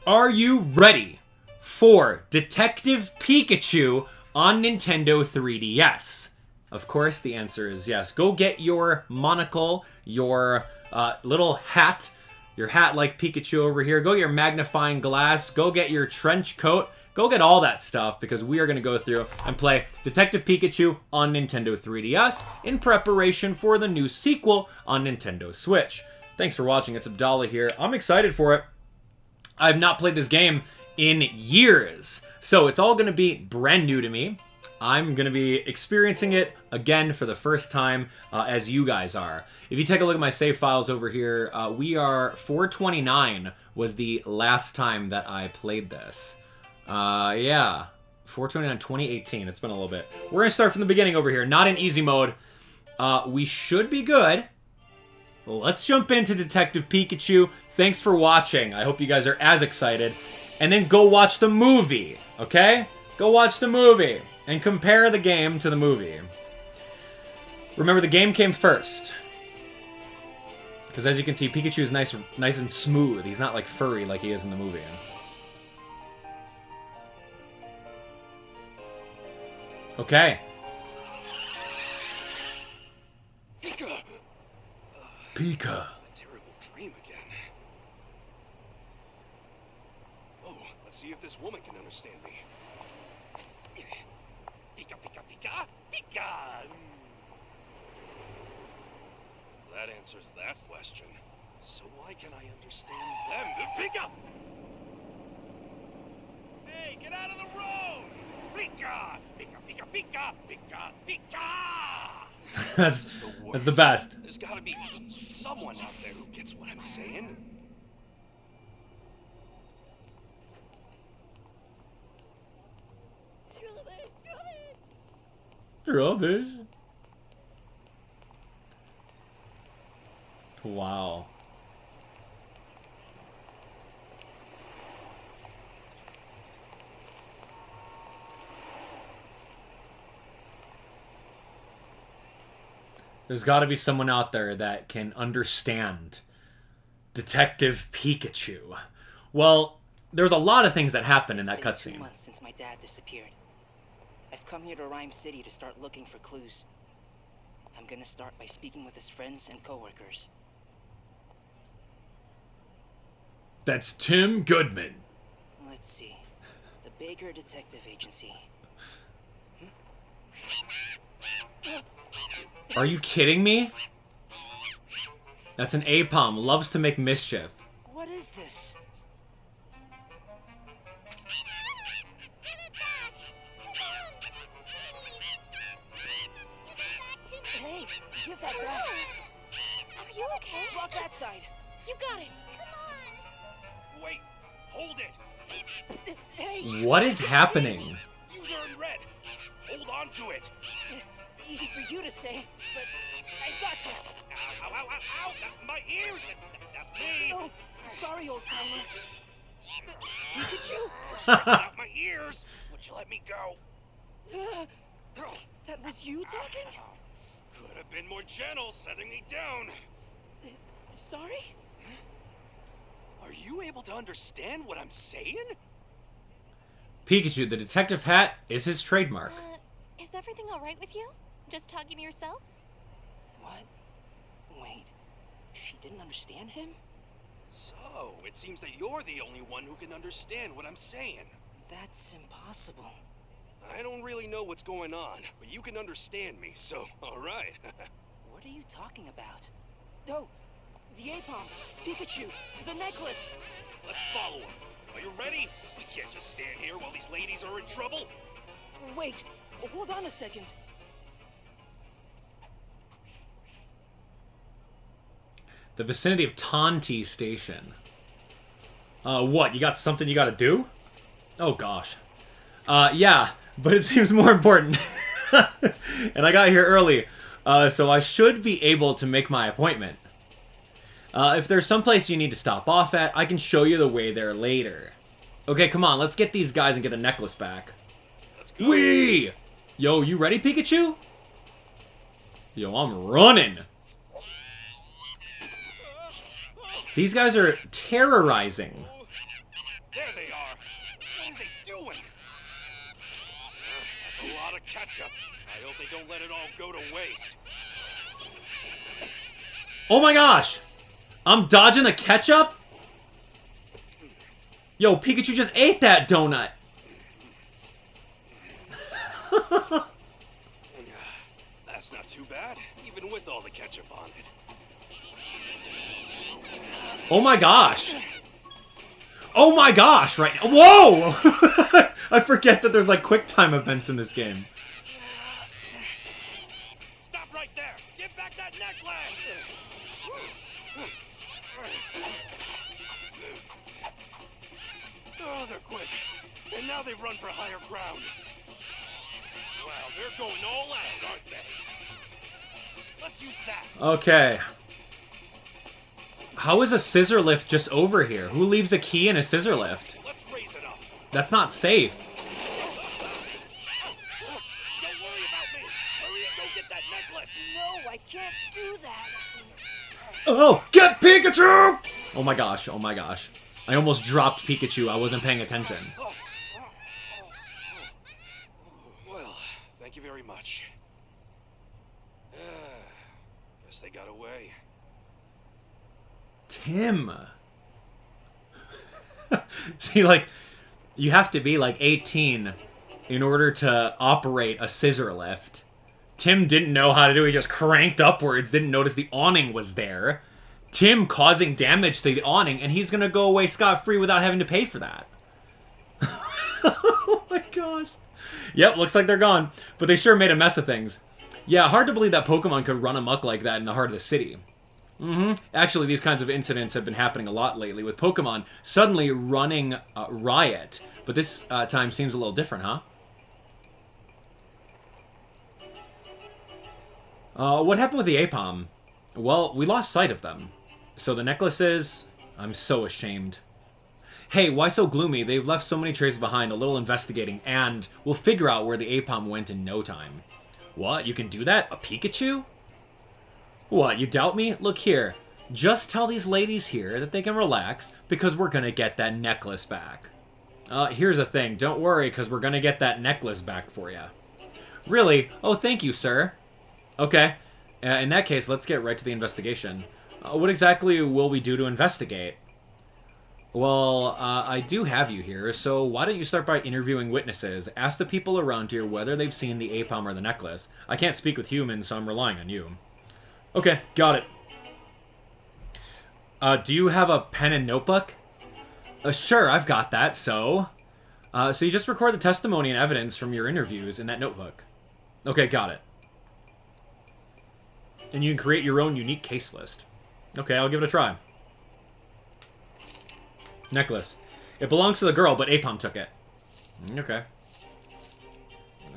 Are you ready for Detective Pikachu on Nintendo 3DS? Of course, the answer is yes. Go get your monocle, your little hat, your hat like Pikachu over here. Go get your magnifying glass. Go get your trench coat. Go get all that stuff because we are going to go through and play Detective Pikachu on Nintendo 3DS in preparation for the new sequel on Nintendo Switch. Thanks for watching. It's Abdallah here. I'm excited for it. I've not played this game in years, so it's all going to be brand new to me. I'm going to be experiencing it again for the first time as you guys are. If you take a look at my save files over here, we are 429 was the last time that I played this. Yeah, 429, 2018. It's been a little bit. We're going to start from the beginning over here, not in easy mode. We should be good. Let's jump into Detective Pikachu. Thanks for watching. I hope you guys are as excited. And then go watch the movie, okay? Go watch the movie and compare the game to the movie. Remember, the game came first. Because as you can see, Pikachu is nice and smooth. He's not like furry like he is in the movie. Okay. Pika. A terrible dream again. Oh, let's see if this woman can understand me. Pika, Pika, Pika, Pika! That answers that question. So why can I understand them? Pika! Hey, get out of the road! Pika! Pika, Pika, Pika, Pika, Pika! That's the best. There's gotta be someone out there who gets what I'm saying. Rubbish. Wow. There's got to be someone out there that can understand Detective Pikachu. Well, there's a lot of things that happened in that cutscene. It's been 2 months since my dad disappeared. I've come here to Ryme City to start looking for clues. I'm gonna start by speaking with his friends and coworkers. That's Tim Goodman. Let's see. The Baker Detective Agency. Are you kidding me? That's an Aipom. Loves to make mischief. What is this? Hey, give that back. Are you okay? Block that side. You got it. Come on. Wait, hold it. Hey. What is happening? You learn red. Hold on to it. Easy for you to say, but I got to. Ow, ow, ow, ow, ow, my ears. That's me. Oh, sorry, old timer. Pikachu? You're stretching out my ears. Would you let me go? That was you talking? Could have been more gentle setting me down. Sorry? Are you able to understand what I'm saying? Pikachu, the detective hat, is his trademark. Is everything all right with you? Just talking to yourself? What? Wait, she didn't understand him? So, it seems that you're the only one who can understand what I'm saying. That's impossible. I don't really know what's going on, but you can understand me, so alright. What are you talking about? Oh, the Aipom, Pikachu, the necklace! Let's follow him. Are you ready? We can't just stand here while these ladies are in trouble. Wait, hold on a second. The vicinity of Tahnti Station. What? You got something you gotta do? Oh, gosh. Yeah, but it seems more important. And I got here early, so I should be able to make my appointment. If there's someplace you need to stop off at, I can show you the way there later. Okay, come on, let's get these guys and get the necklace back. Let's go. Whee! Yo, you ready, Pikachu? Yo, I'm running. These guys are terrorizing. There, the ketchup. I hope they don't let it all go to waste. Oh my gosh! I'm dodging the ketchup? Yo, Pikachu just ate that donut! That's not too bad, even with all the ketchup on it. Oh my gosh! Oh my gosh, right now. Whoa! I forget that there's like quick time events in this game. Stop right there! Give back that necklace! Oh, they're quick. And now they've run for higher ground. Wow, they're going all out, aren't they? Let's use that. Okay. How is a scissor lift just over here? Who leaves a key in a scissor lift? Let's raise it up. That's not safe. Don't worry about me. Hurry and go get that necklace. No, I can't do that. Oh, get Pikachu! Oh my gosh, oh my gosh. I almost dropped Pikachu. I wasn't paying attention. Well, thank you very much. Guess they got away. Tim. See, like, you have to be like 18 in order to operate a scissor lift. Tim didn't know how to do it. He just cranked upwards, didn't notice the awning was there. Tim causing damage to the awning, and he's gonna go away scot-free without having to pay for that. Oh my gosh. Yep, looks like they're gone. But they sure made a mess of things. Yeah, hard to believe that Pokemon could run amok like that in the heart of the city. Actually, these kinds of incidents have been happening a lot lately, with Pokemon suddenly running riot. But this time seems a little different, huh? What happened with the Aipom? Well, we lost sight of them. So the necklaces... I'm so ashamed. Hey, why so gloomy? They've left so many traces behind, a little investigating, and we'll figure out where the Aipom went in no time. What? You can do that? A Pikachu? What, you doubt me? Look here. Just tell these ladies here that they can relax, because we're gonna get that necklace back. Here's the thing. Don't worry, because we're gonna get that necklace back for you. Really? Oh, thank you, sir. Okay. In that case, let's get right to the investigation. What exactly will we do to investigate? Well, I do have you here, so why don't you start by interviewing witnesses? Ask the people around here whether they've seen the Aipom or the necklace. I can't speak with humans, so I'm relying on you. Okay, got it. Do you have a pen and notebook? Sure, I've got that, so you just record the testimony and evidence from your interviews in that notebook. Okay, got it. And you can create your own unique case list. Okay, I'll give it a try. Necklace. It belongs to the girl, but Aipom took it. Okay.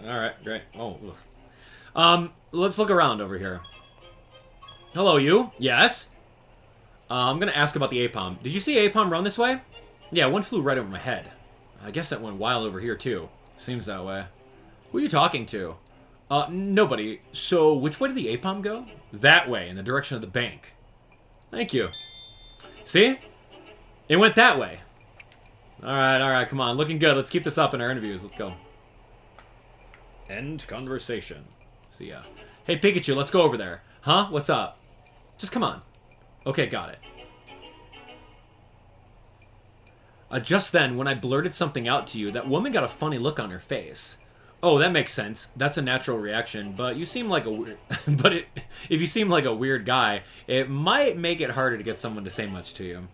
Alright, great. Oh, ugh. Let's look around over here. Hello, you? Yes? I'm gonna ask about the Aipom. Did you see Aipom run this way? Yeah, one flew right over my head. I guess that went wild over here, too. Seems that way. Who are you talking to? Nobody. So, which way did the Aipom go? That way, in the direction of the bank. Thank you. See? It went that way. Alright, come on. Looking good. Let's keep this up in our interviews. Let's go. End conversation. See ya. Hey, Pikachu, let's go over there. Huh? What's up? Just come on. Okay, got it. Just then, when I blurted something out to you, that woman got a funny look on her face. Oh, that makes sense. That's a natural reaction, but you seem like a weird... if you seem like a weird guy, it might make it harder to get someone to say much to you.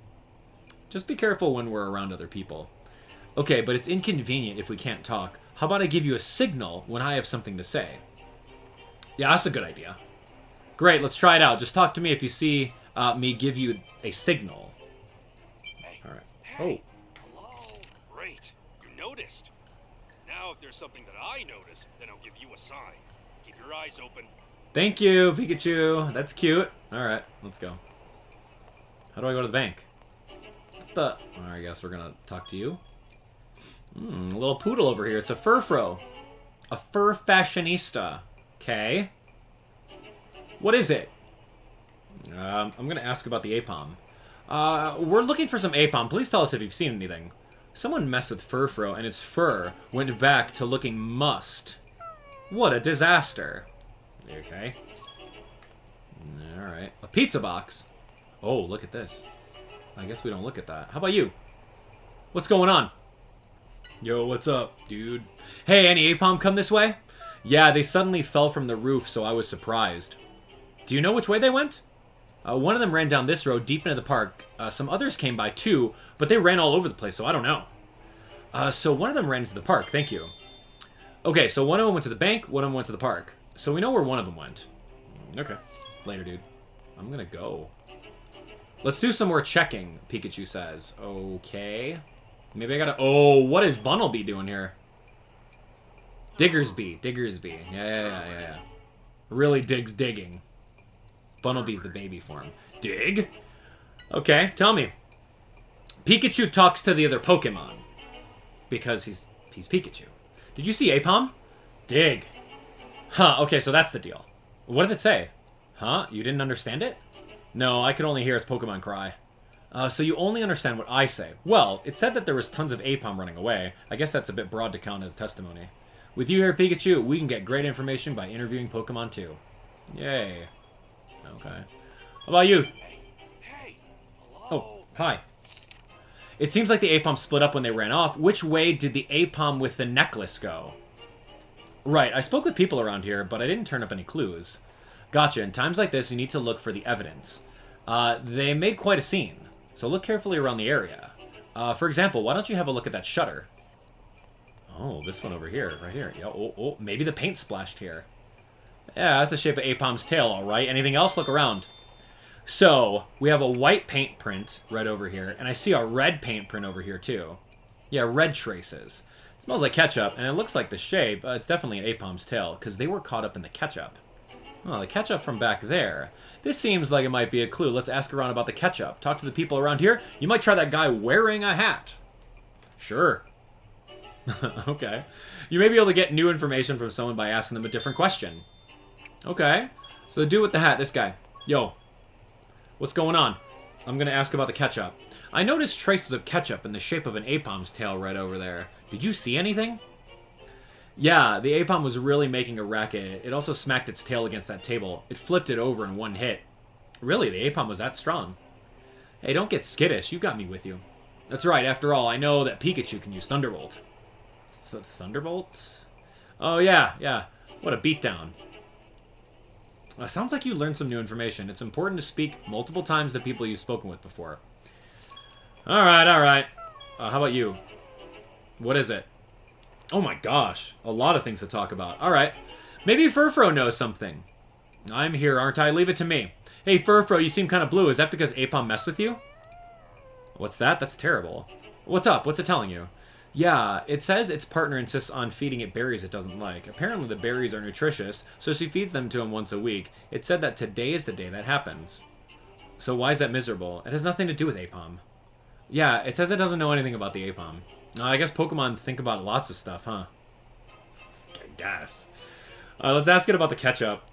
Just be careful when we're around other people. Okay, but it's inconvenient if we can't talk. How about I give you a signal when I have something to say? Yeah, that's a good idea. Great, let's try it out. Just talk to me if you see me give you a signal. Hey. All right. Hey. Hello. Great. You noticed. Now, if there's something that I notice, then I'll give you a sign. Keep your eyes open. Thank you, Pikachu. That's cute. All right, let's go. How do I go to the bank? All right, I guess we're gonna talk to you. A little poodle over here. It's a furfro. A fur fashionista. Okay. What is it? I'm gonna ask about the Aipom. We're looking for some Aipom. Please tell us if you've seen anything. Someone messed with Furfro, and its fur went back to looking mussed. What a disaster. Okay. Alright. A pizza box. Oh, look at this. I guess we don't look at that. How about you? What's going on? Yo, what's up, dude? Hey, any Aipom come this way? Yeah, they suddenly fell from the roof, so I was surprised. Do you know which way they went? One of them ran down this road deep into the park. Some others came by too, but they ran all over the place, so I don't know. So one of them ran into the park, thank you. Okay, so one of them went to the bank, one of them went to the park. So we know where one of them went. Okay. Later, dude. I'm gonna go. Let's do some more checking, Pikachu says. Okay. Maybe I gotta... Oh, what is Buneary doing here? Diggersby. Diggersby. Yeah. Really digs digging. Bunnelby's the baby form. Dig? Okay, tell me. Pikachu talks to the other Pokemon. Because he's Pikachu. Did you see Aipom? Dig. Huh, okay, so that's the deal. What did it say? Huh? You didn't understand it? No, I could only hear its Pokemon cry. So you only understand what I say. Well, it said that there was tons of Aipom running away. I guess that's a bit broad to count as testimony. With you here, Pikachu, we can get great information by interviewing Pokemon too. Yay. Okay. How about you? Hey. Hello. Oh, hi. It seems like the Aipom split up when they ran off. Which way did the Aipom with the necklace go? Right, I spoke with people around here, but I didn't turn up any clues. Gotcha, in times like this, you need to look for the evidence. They made quite a scene, so look carefully around the area. For example, why don't you have a look at that shutter? Oh, this one over here, right here. Yeah, oh, maybe the paint splashed here. Yeah, that's the shape of Aipom's tail, alright. Anything else? Look around. So, we have a white paint print right over here, and I see a red paint print over here, too. Yeah, red traces. It smells like ketchup, and it looks like the shape. It's definitely an Aipom's tail, because they were caught up in the ketchup. Oh, the ketchup from back there. This seems like it might be a clue. Let's ask around about the ketchup. Talk to the people around here. You might try that guy wearing a hat. Sure. Okay. You may be able to get new information from someone by asking them a different question. Okay. So the dude with the hat, this guy. Yo. What's going on? I'm going to ask about the ketchup. I noticed traces of ketchup in the shape of an Aipom's tail right over there. Did you see anything? Yeah, the Aipom was really making a racket. It also smacked its tail against that table. It flipped it over in one hit. Really, the Aipom was that strong. Hey, don't get skittish. You got me with you. That's right. After all, I know that Pikachu can use Thunderbolt. Thunderbolt? Oh, yeah. What a beatdown. Sounds like you learned some new information. It's important to speak multiple times to people you've spoken with before. Alright. How about you? What is it? Oh my gosh. A lot of things to talk about. Alright. Maybe Furfro knows something. I'm here, aren't I? Leave it to me. Hey, Furfro, you seem kind of blue. Is that because Aipom messed with you? What's that? That's terrible. What's up? What's it telling you? Yeah, it says its partner insists on feeding it berries it doesn't like. Apparently the berries are nutritious, so she feeds them to him once a week. It said that today is the day that happens. So why is that miserable? It has nothing to do with Aipom. Yeah, it says it doesn't know anything about the Aipom. I guess Pokemon think about lots of stuff, huh? I guess. Let's ask it about the ketchup.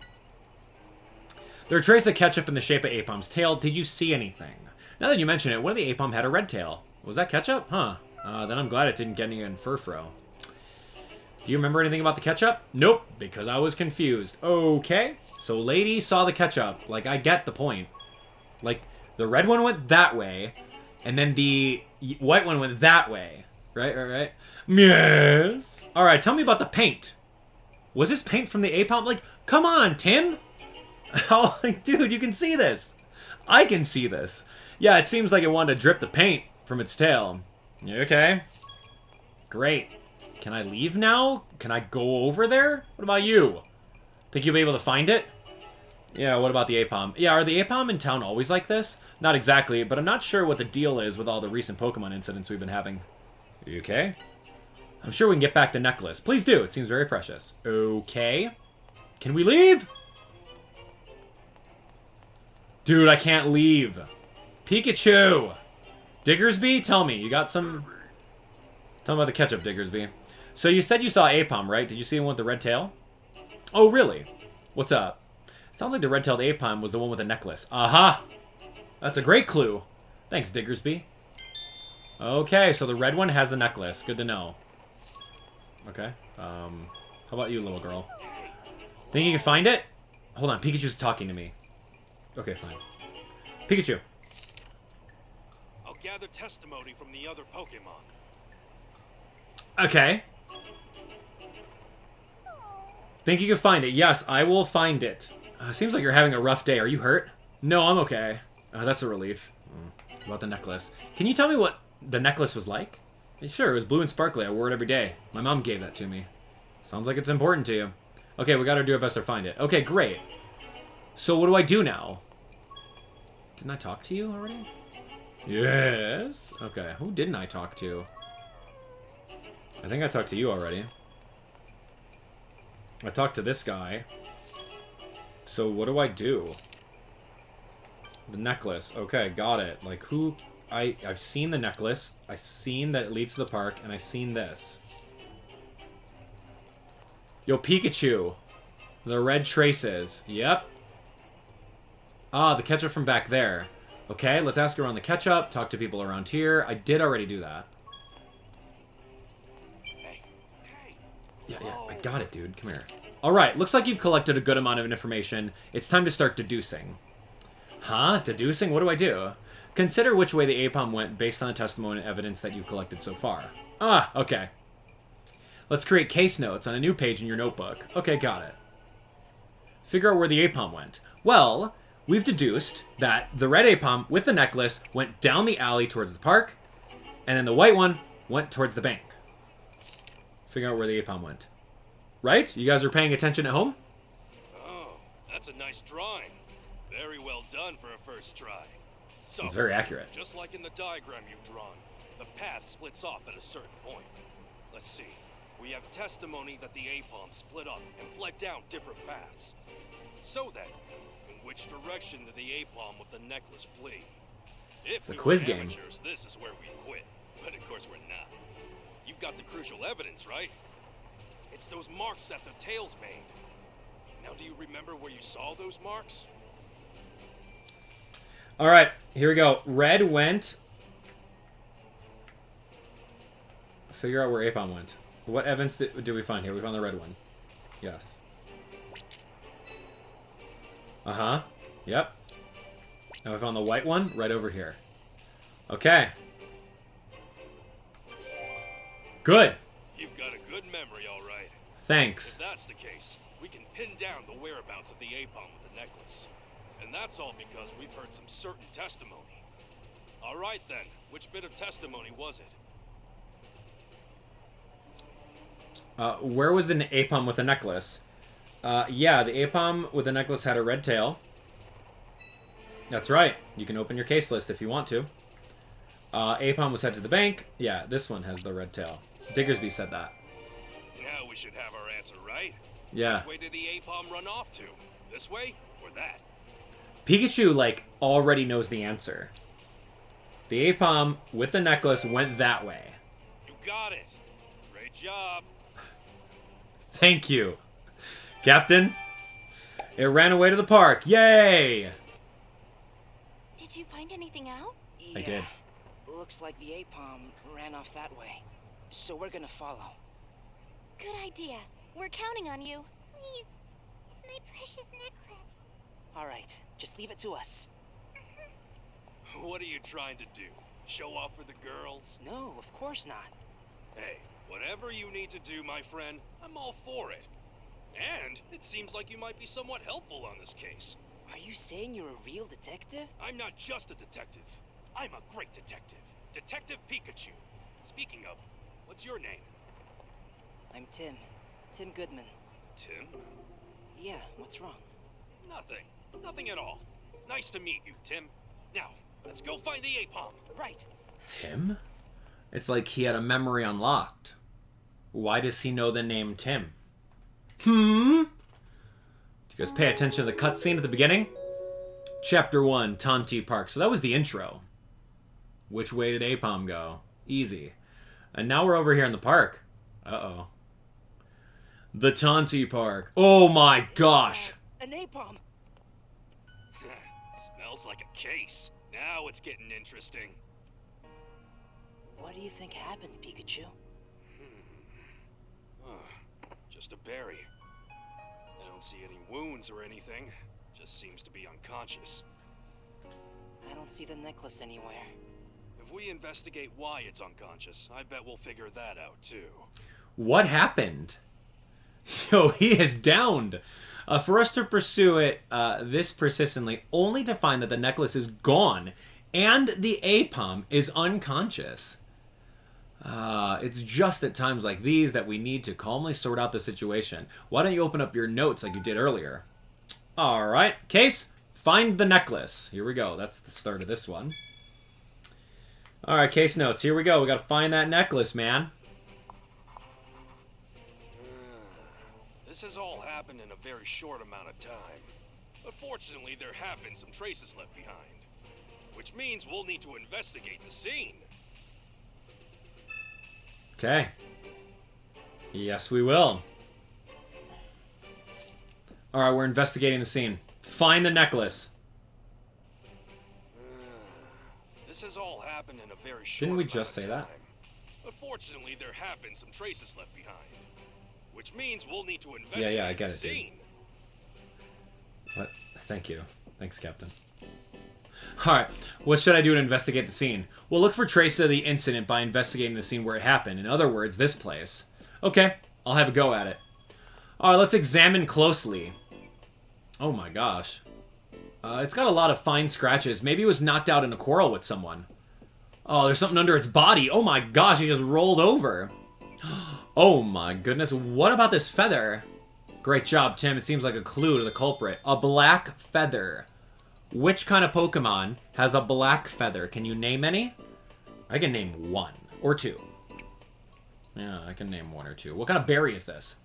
There are traces of ketchup in the shape of Aipom's tail. Did you see anything? Now that you mention it, one of the Aipom had a red tail. Was that ketchup? Huh. Then I'm glad it didn't get any in Furfro. Do you remember anything about the ketchup? Nope, because I was confused. Okay, so lady saw the ketchup. Like, I get the point. Like, the red one went that way, and then the white one went that way. Right? Yes. Alright, tell me about the paint. Was this paint from the Aipom? Like, come on, Tim! Oh, like, dude, you can see this. I can see this. Yeah, it seems like it wanted to drip the paint from its tail. Okay. Great. Can I leave now? Can I go over there? What about you? Think you'll be able to find it? Yeah, what about the Aipom? Yeah, are the Aipom in town always like this? Not exactly, but I'm not sure what the deal is with all the recent Pokemon incidents we've been having. You okay? I'm sure we can get back the necklace. Please do. It seems very precious. Okay. Can we leave? Dude, I can't leave. Pikachu! Diggersby, tell me. You got some... Tell me about the ketchup, Diggersby. So you said you saw Aipom, right? Did you see him with the red tail? Oh, really? What's up? Sounds like the red-tailed Aipom was the one with the necklace. Aha! That's a great clue. Thanks, Diggersby. Okay, so the red one has the necklace. Good to know. Okay. How How about you, little girl? Think you can find it? Hold on, Pikachu's talking to me. Okay, fine. Pikachu. I'll gather testimony from the other Pokemon. Okay. Think you can find it? Yes, I will find it. Seems like you're having a rough day. Are you hurt? No, I'm okay. That's a relief. About the necklace. Can you tell me what the necklace was like? Sure, it was blue and sparkly. I wore it every day. My mom gave that to me. Sounds like it's important to you. Okay, we gotta do our best to find it. Okay, great. So what do I do now? Didn't I talk to you already? Yes. Okay, who didn't I talk to? I think I talked to you already. I talked to this guy. So what do I do? The necklace. Okay, got it. Like, who... I've seen the necklace. I've seen that it leads to the park, and I've seen this. Yo, Pikachu. The red traces. Yep. Ah, the ketchup from back there. Okay, let's ask around the ketchup, talk to people around here. I did already do that. Yeah, I got it, dude. Come here. Alright, looks like you've collected a good amount of information. It's time to start deducing. Huh? Deducing? What do I do? Consider which way the Aipom went based on the testimony and evidence that you've collected so far. Ah, okay. Let's create case notes on a new page in your notebook. Okay, got it. Figure out where the Aipom went. Well, we've deduced that the red Aipom with the necklace went down the alley towards the park, and then the white one went towards the bank. Figure out where the Aipom went. Right? You guys are paying attention at home? Oh, that's a nice drawing. Very well done for a first try. So, it's very accurate. Just like in the diagram you've drawn, the path splits off at a certain point. Let's see. We have testimony that the Aipom split up and fled down different paths. So then, in which direction did the Aipom with the necklace flee? If we quiz were game. amateurs, this is where we quit. But of course we're not. You've got the crucial evidence, right? It's those marks that the tails made. Now, do you remember where you saw those marks? Alright, here we go. Red went... Figure out where Aipom went. What evidence did we find here? We found the red one. Yes. Uh-huh. Yep. Now we found the white one right over here. Okay. Good. You've got a good memory, all right. Thanks. If that's the case, we can pin down the whereabouts of the Aipom with the necklace. And that's all because we've heard some certain testimony. All right then, which bit of testimony was it? Where was the Aipom with the necklace? Yeah, the Aipom with the necklace had a red tail. That's right. You can open your case list if you want to. Aipom was headed to the bank. Yeah, this one has the red tail. Diggersby said that. Now we should have our answer, right? Yeah. Which way did the Aipom run off to? This way or that? Pikachu, like, already knows the answer. The Aipom with the necklace went that way. You got it. Great job. Thank you, Captain. It ran away to the park. Yay! Did you find anything out? Yeah, I did. Looks like the Aipom ran off that way. So we're gonna follow. Good idea. We're counting on you. Please, it's my precious necklace. Alright, just leave it to us. What are you trying to do? Show off for the girls? No, of course not. Hey, whatever you need to do, my friend, I'm all for it. And it seems like you might be somewhat helpful on this case. Are you saying you're a real detective? I'm not just a detective. I'm a great detective. Detective Pikachu. Speaking of, what's your name? I'm Tim. Tim Goodman. Tim? Yeah, what's wrong? Nothing. Nothing at all. Nice to meet you, Tim. Now, let's go find the Aipom. Right. Tim? It's like he had a memory unlocked. Why does he know the name Tim? Did you guys pay attention to the cutscene at the beginning? Chapter 1, Tahnti Park. So that was the intro. Which way did Aipom go? Easy. And now we're over here in the park. Uh-oh. The Tahnti Park. Oh my gosh! An Aipom! Smells like a case. Now it's getting interesting. What do you think happened, Pikachu? Just a berry. I don't see any wounds or anything. Just seems to be unconscious. I don't see the necklace anywhere. If we investigate why it's unconscious, I bet we'll figure that out too. What happened? Yo, he is downed. For us to pursue it this persistently, only to find that the necklace is gone and the Aipom is unconscious. It's just at times like these that we need to calmly sort out the situation. Why don't you open up your notes like you did earlier? Alright, Case, find the necklace. Here we go. That's the start of this one. Alright, Case notes. Here we go. We gotta find that necklace, man. This has all happened in a very short amount of time. But fortunately, there have been some traces left behind. Which means we'll need to investigate the scene. Okay. Yes, we will. Alright, we're investigating the scene. Find the necklace. This has all happened in a very short Didn't we amount just of say time. that? But fortunately, there have been some traces left behind. Which means we'll need to investigate I get the it, dude. scene. What? Thank you. Thanks, Captain. Alright, what should I do to investigate the scene? Well, look for traces of the incident by investigating the scene where it happened. In other words, this place. Okay, I'll have a go at it. Alright, let's examine closely. Oh my gosh. It's got a lot of fine scratches. Maybe it was knocked out in a quarrel with someone. Oh, there's something under its body. Oh my gosh, he just rolled over. Oh my goodness, what about this feather? Great job, Tim. It seems like a clue to the culprit. A black feather. Which kind of Pokemon has a black feather? Can you name any? I can name one. Or two. Yeah, I can name one or two. What kind of berry is this?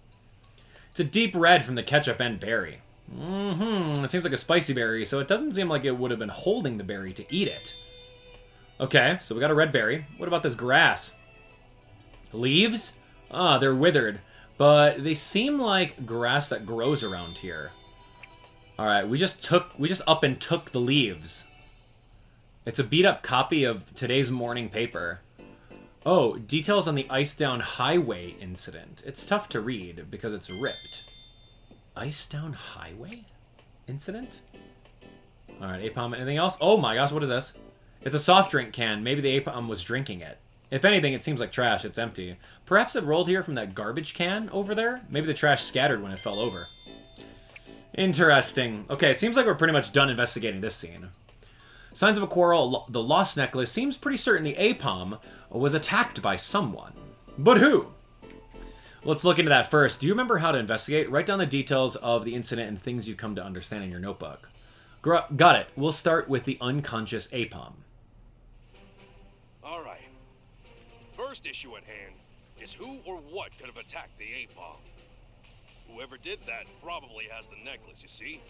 It's a deep red from the ketchup and berry. It seems like a spicy berry, so it doesn't seem like it would have been holding the berry to eat it. Okay, so we got a red berry. What about this grass? Leaves? Ah, they're withered. But they seem like grass that grows around here. Alright, we just up and took the leaves. It's a beat-up copy of today's morning paper. Oh, details on the Ice-Down Highway incident. It's tough to read because it's ripped. Ice-Down Highway incident? Alright, Aipom, anything else? Oh my gosh, what is this? It's a soft drink can. Maybe the Aipom was drinking it. If anything, it seems like trash. It's empty. Perhaps it rolled here from that garbage can over there? Maybe the trash scattered when it fell over. Interesting. Okay, it seems like we're pretty much done investigating this scene. Signs of a quarrel. The lost necklace. Seems pretty certain the Aipom was attacked by someone. But who? Let's look into that first. Do you remember how to investigate? Write down the details of the incident and things you come to understand in your notebook. Got it. We'll start with the unconscious Aipom. Alright. First issue at hand is who or what could have attacked the Aipom. Whoever did that probably has the necklace, you see?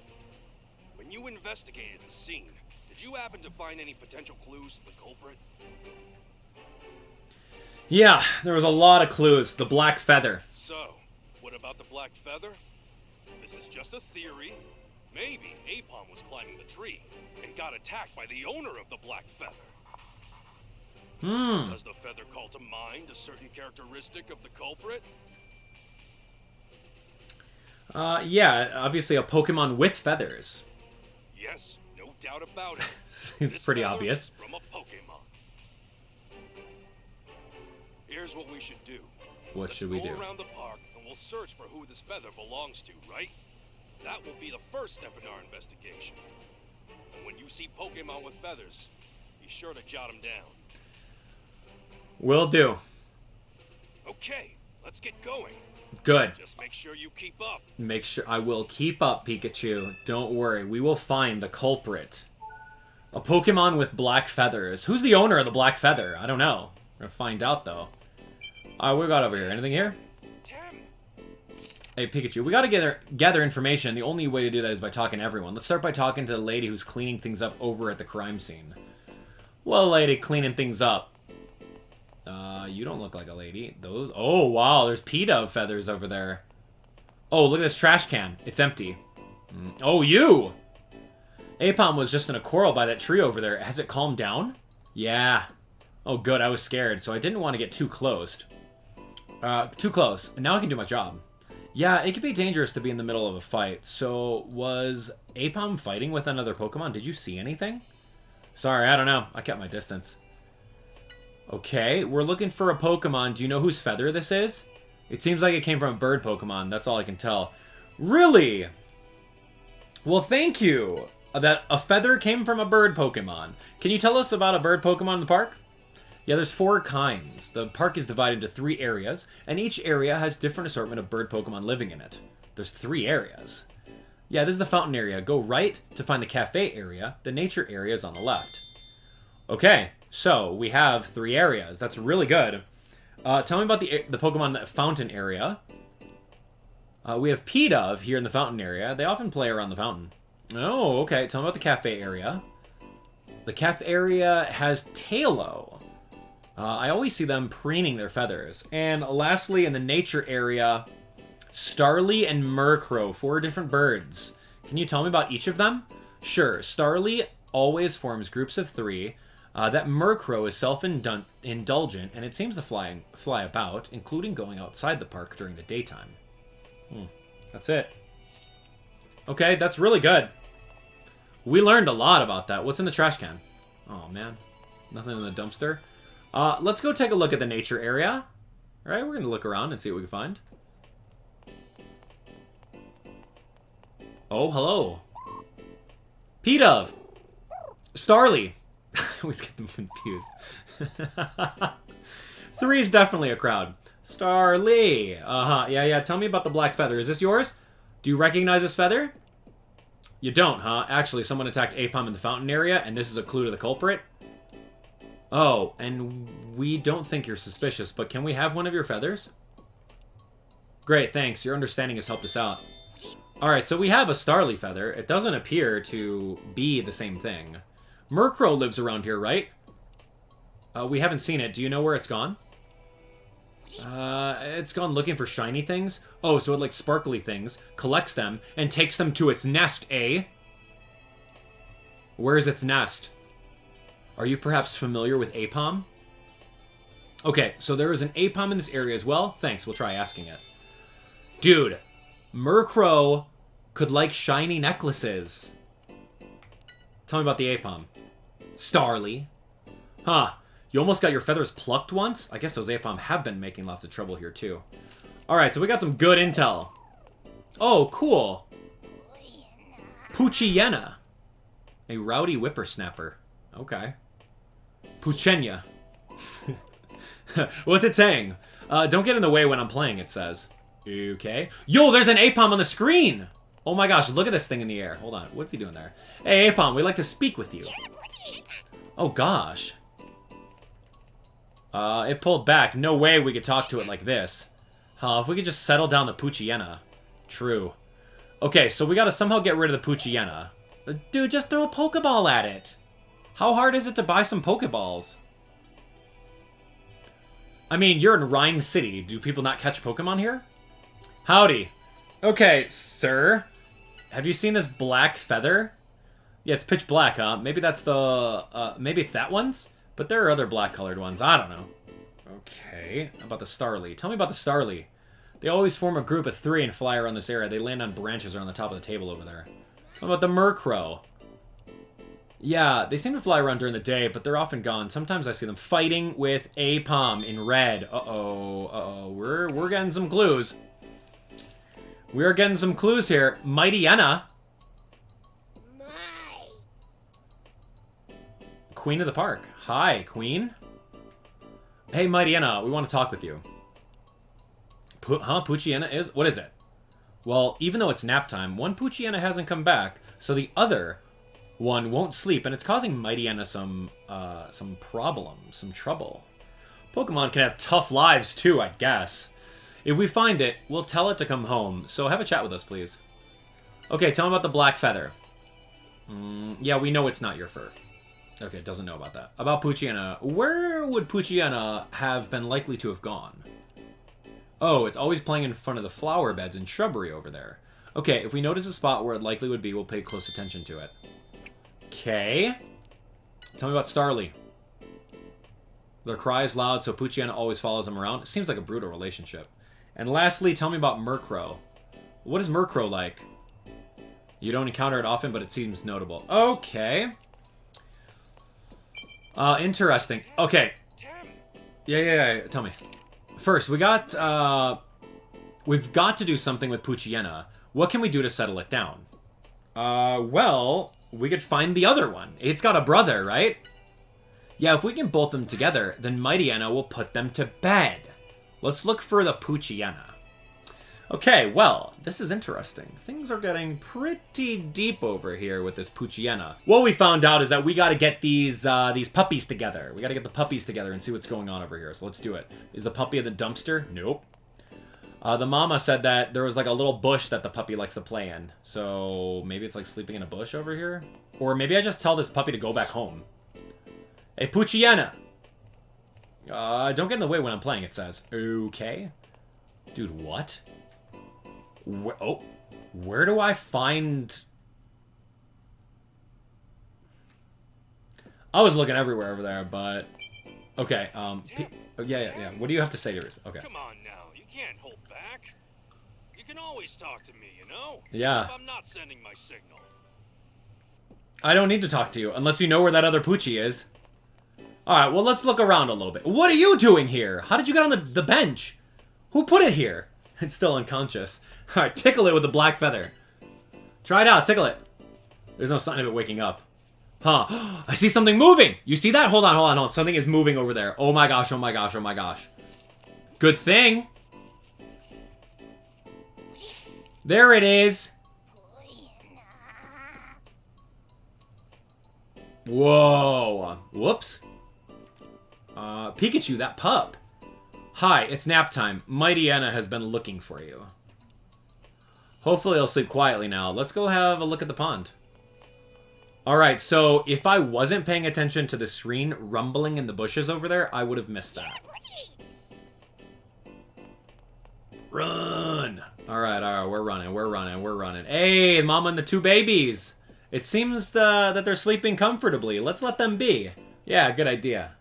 When you investigated the scene, did you happen to find any potential clues to the culprit? Yeah, there was a lot of clues. The black feather. So, what about the black feather? This is just a theory. Maybe Aipom was climbing the tree and got attacked by the owner of the black feather. Does the feather call to mind a certain characteristic of the culprit? Yeah, obviously a Pokemon with feathers. Yes, no doubt about it. Seems This pretty feather obvious. is from a Pokemon. Here's what we should do. What should we do? Let's go around the park and we'll search for who this feather belongs to, right? That will be the first step in our investigation. And when you see Pokemon with feathers, be sure to jot them down. Will do. Okay, let's get going. Good. Just make sure you keep up. Make sure I will keep up, Pikachu. Don't worry. We will find the culprit. A Pokemon with black feathers. Who's the owner of the black feather? I don't know. We're gonna find out, though. Alright, what we got over here? Anything here? Tim. Hey, Pikachu, we gotta gather information. The only way to do that is by talking to everyone. Let's start by talking to the lady who's cleaning things up over at the crime scene. Well, lady, cleaning things up. You don't look like a lady. Those... Oh, wow, there's PETA feathers over there. Oh, look at this trash can. It's empty. Oh, you! Aipom was just in a quarrel by that tree over there. Has it calmed down? Yeah. Oh, good. I was scared, so I didn't want to get too close. Too close. And now I can do my job. Yeah, it could be dangerous to be in the middle of a fight. So, was Aipom fighting with another Pokemon? Did you see anything? Sorry, I don't know. I kept my distance. Okay, we're looking for a Pokemon. Do you know whose feather this is? It seems like it came from a bird Pokemon. That's all I can tell. Really? Well, thank you. That a feather came from a bird Pokemon. Can you tell us about a bird Pokemon in the park? Yeah, there's 4 kinds. The park is divided into 3 areas, and each area has different assortment of bird Pokemon living in it. There's 3 areas. Yeah, this is the fountain area. Go right to find the cafe area. The nature area is on the left. Okay, so we have 3 areas. That's really good. Tell me about the Pokemon fountain area. We have Pidove here in the fountain area. They often play around the fountain. Oh, okay. Tell me about the cafe area. The cafe area has Tailo. I always see them preening their feathers. And lastly, in the nature area, Starly and Murkrow, 4 different birds. Can you tell me about each of them? Sure. Starly always forms groups of 3. That Murkrow is self-indulgent, and it seems to fly about, including going outside the park during the daytime. That's it. Okay, that's really good. We learned a lot about that. What's in the trash can? Oh, man. Nothing in the dumpster. Let's go take a look at the nature area. All right, we're going to look around and see what we can find. Oh, hello. Pidove. Starly. I always get them confused. 3 is definitely a crowd. Starly. Yeah. Tell me about the black feather. Is this yours? Do you recognize this feather? You don't, huh? Actually, someone attacked Aipom in the fountain area, and this is a clue to the culprit. Oh, and we don't think you're suspicious, but can we have one of your feathers? Great, thanks. Your understanding has helped us out. Alright, so we have a Starly feather. It doesn't appear to be the same thing. Murkrow lives around here, right? We haven't seen it. Do you know where it's gone? It's gone looking for shiny things. Oh, so it likes sparkly things, collects them, and takes them to its nest, eh? Where is its nest? Are you perhaps familiar with Aipom? Okay, so there is an Aipom in this area as well. Thanks, we'll try asking it. Dude, Murkrow could like shiny necklaces. Tell me about the Aipom. Starly. Huh. You almost got your feathers plucked once? I guess those Aipom have been making lots of trouble here, too. Alright, so we got some good intel. Oh, cool. Poochyena. A rowdy whippersnapper. Okay. Puchenya. What's it saying? Don't get in the way when I'm playing, it says. Okay. Yo, there's an Aipom on the screen! Oh my gosh, look at this thing in the air. Hold on, what's he doing there? Hey, Aipom, we'd like to speak with you. Oh gosh. It pulled back. No way we could talk to it like this. If we could just settle down the Poochyena. True. Okay, so we gotta somehow get rid of the Poochyena. Dude, just throw a Pokeball at it. How hard is it to buy some Pokeballs? I mean, you're in Ryme City. Do people not catch Pokemon here? Howdy. Okay, sir. Have you seen this black feather? Yeah, it's pitch black, huh? Maybe that's the... maybe it's that one's? But there are other black-colored ones. I don't know. Okay. How about the Starly? Tell me about the Starly. They always form a group of 3 and fly around this area. They land on branches or on the top of the table over there. How about the Murkrow? Yeah, they seem to fly around during the day, but they're often gone. Sometimes I see them fighting with Aipom in red. Uh-oh. We're getting some clues. We're getting some clues here. Mightyena. Queen of the park. Hi, Queen. Hey, Mightyena, we want to talk with you. Poochyena is? What is it? Well, even though it's nap time, one Poochyena hasn't come back, so the other one won't sleep, and it's causing Mightyena some problems, some trouble. Pokemon can have tough lives too, I guess. If we find it, we'll tell it to come home, so have a chat with us, please. Okay, tell me about the black feather. Yeah, we know it's not your fur. Okay, it doesn't know about that. About Poochyena. Where would Poochyena have been likely to have gone? Oh, it's always playing in front of the flower beds and shrubbery over there. Okay, if we notice a spot where it likely would be, we'll pay close attention to it. Okay. Tell me about Starly. Their cry is loud, so Poochyena always follows them around. It seems like a brutal relationship. And lastly, tell me about Murkrow. What is Murkrow like? You don't encounter it often, but it seems notable. Okay. Interesting. Okay. Yeah. Tell me. First, we've got to do something with Poochyena. What can we do to settle it down? Well, we could find the other one. It's got a brother, right? Yeah, if we can bolt them together, then Mightyena will put them to bed. Let's look for the Poochyena. Okay, well, this is interesting. Things are getting pretty deep over here with this Poochyena. What we found out is that we gotta get these puppies together. We gotta get the puppies together and see what's going on over here. So let's do it. Is the puppy in the dumpster? Nope. The mama said that there was like a little bush that the puppy likes to play in. So maybe it's like sleeping in a bush over here? Or maybe I just tell this puppy to go back home. Hey, Poochyena! Don't get in the way when I'm playing, it says. Okay. Dude, what? Where do I find... I was looking everywhere over there, but... Okay, yeah. What do you have to say to yours? Okay. Come on now, you can't hold back. You can always talk to me, you know? Yeah. If I'm not sending my signal. I don't need to talk to you, unless you know where that other Poochie is. Alright, well, let's look around a little bit. What are you doing here? How did you get on the bench? Who put it here? It's still unconscious. Alright, tickle it with the black feather. Try it out, tickle it. There's no sign of it waking up. Huh. I see something moving! You see that? Hold on. Something is moving over there. Oh my gosh. Good thing. There it is. Whoa. Whoops. Pikachu, that pup. Hi, it's nap time. Mightyena has been looking for you. Hopefully he'll sleep quietly now. Let's go have a look at the pond. Alright, so if I wasn't paying attention to the screen rumbling in the bushes over there, I would have missed that. Run! Alright, we're running. Hey, Mama and the two babies! It seems that they're sleeping comfortably. Let's let them be. Yeah, good idea.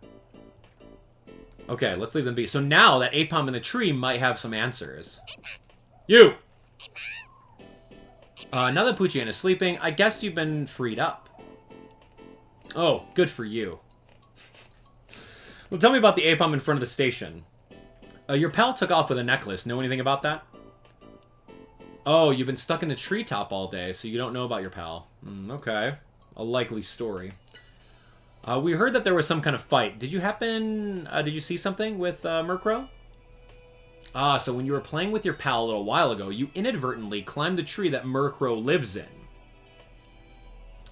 Okay, let's leave them be. So now that Aipom in the tree might have some answers. You! Now that Poochyena is sleeping, I guess you've been freed up. Oh, good for you. Well, tell me about the Aipom in front of the station. Your pal took off with a necklace. Know anything about that? Oh, you've been stuck in the treetop all day, so you don't know about your pal. Okay. A likely story. We heard that there was some kind of fight. Did you see something with Murkrow? So when you were playing with your pal a little while ago, you inadvertently climbed the tree that Murkrow lives in.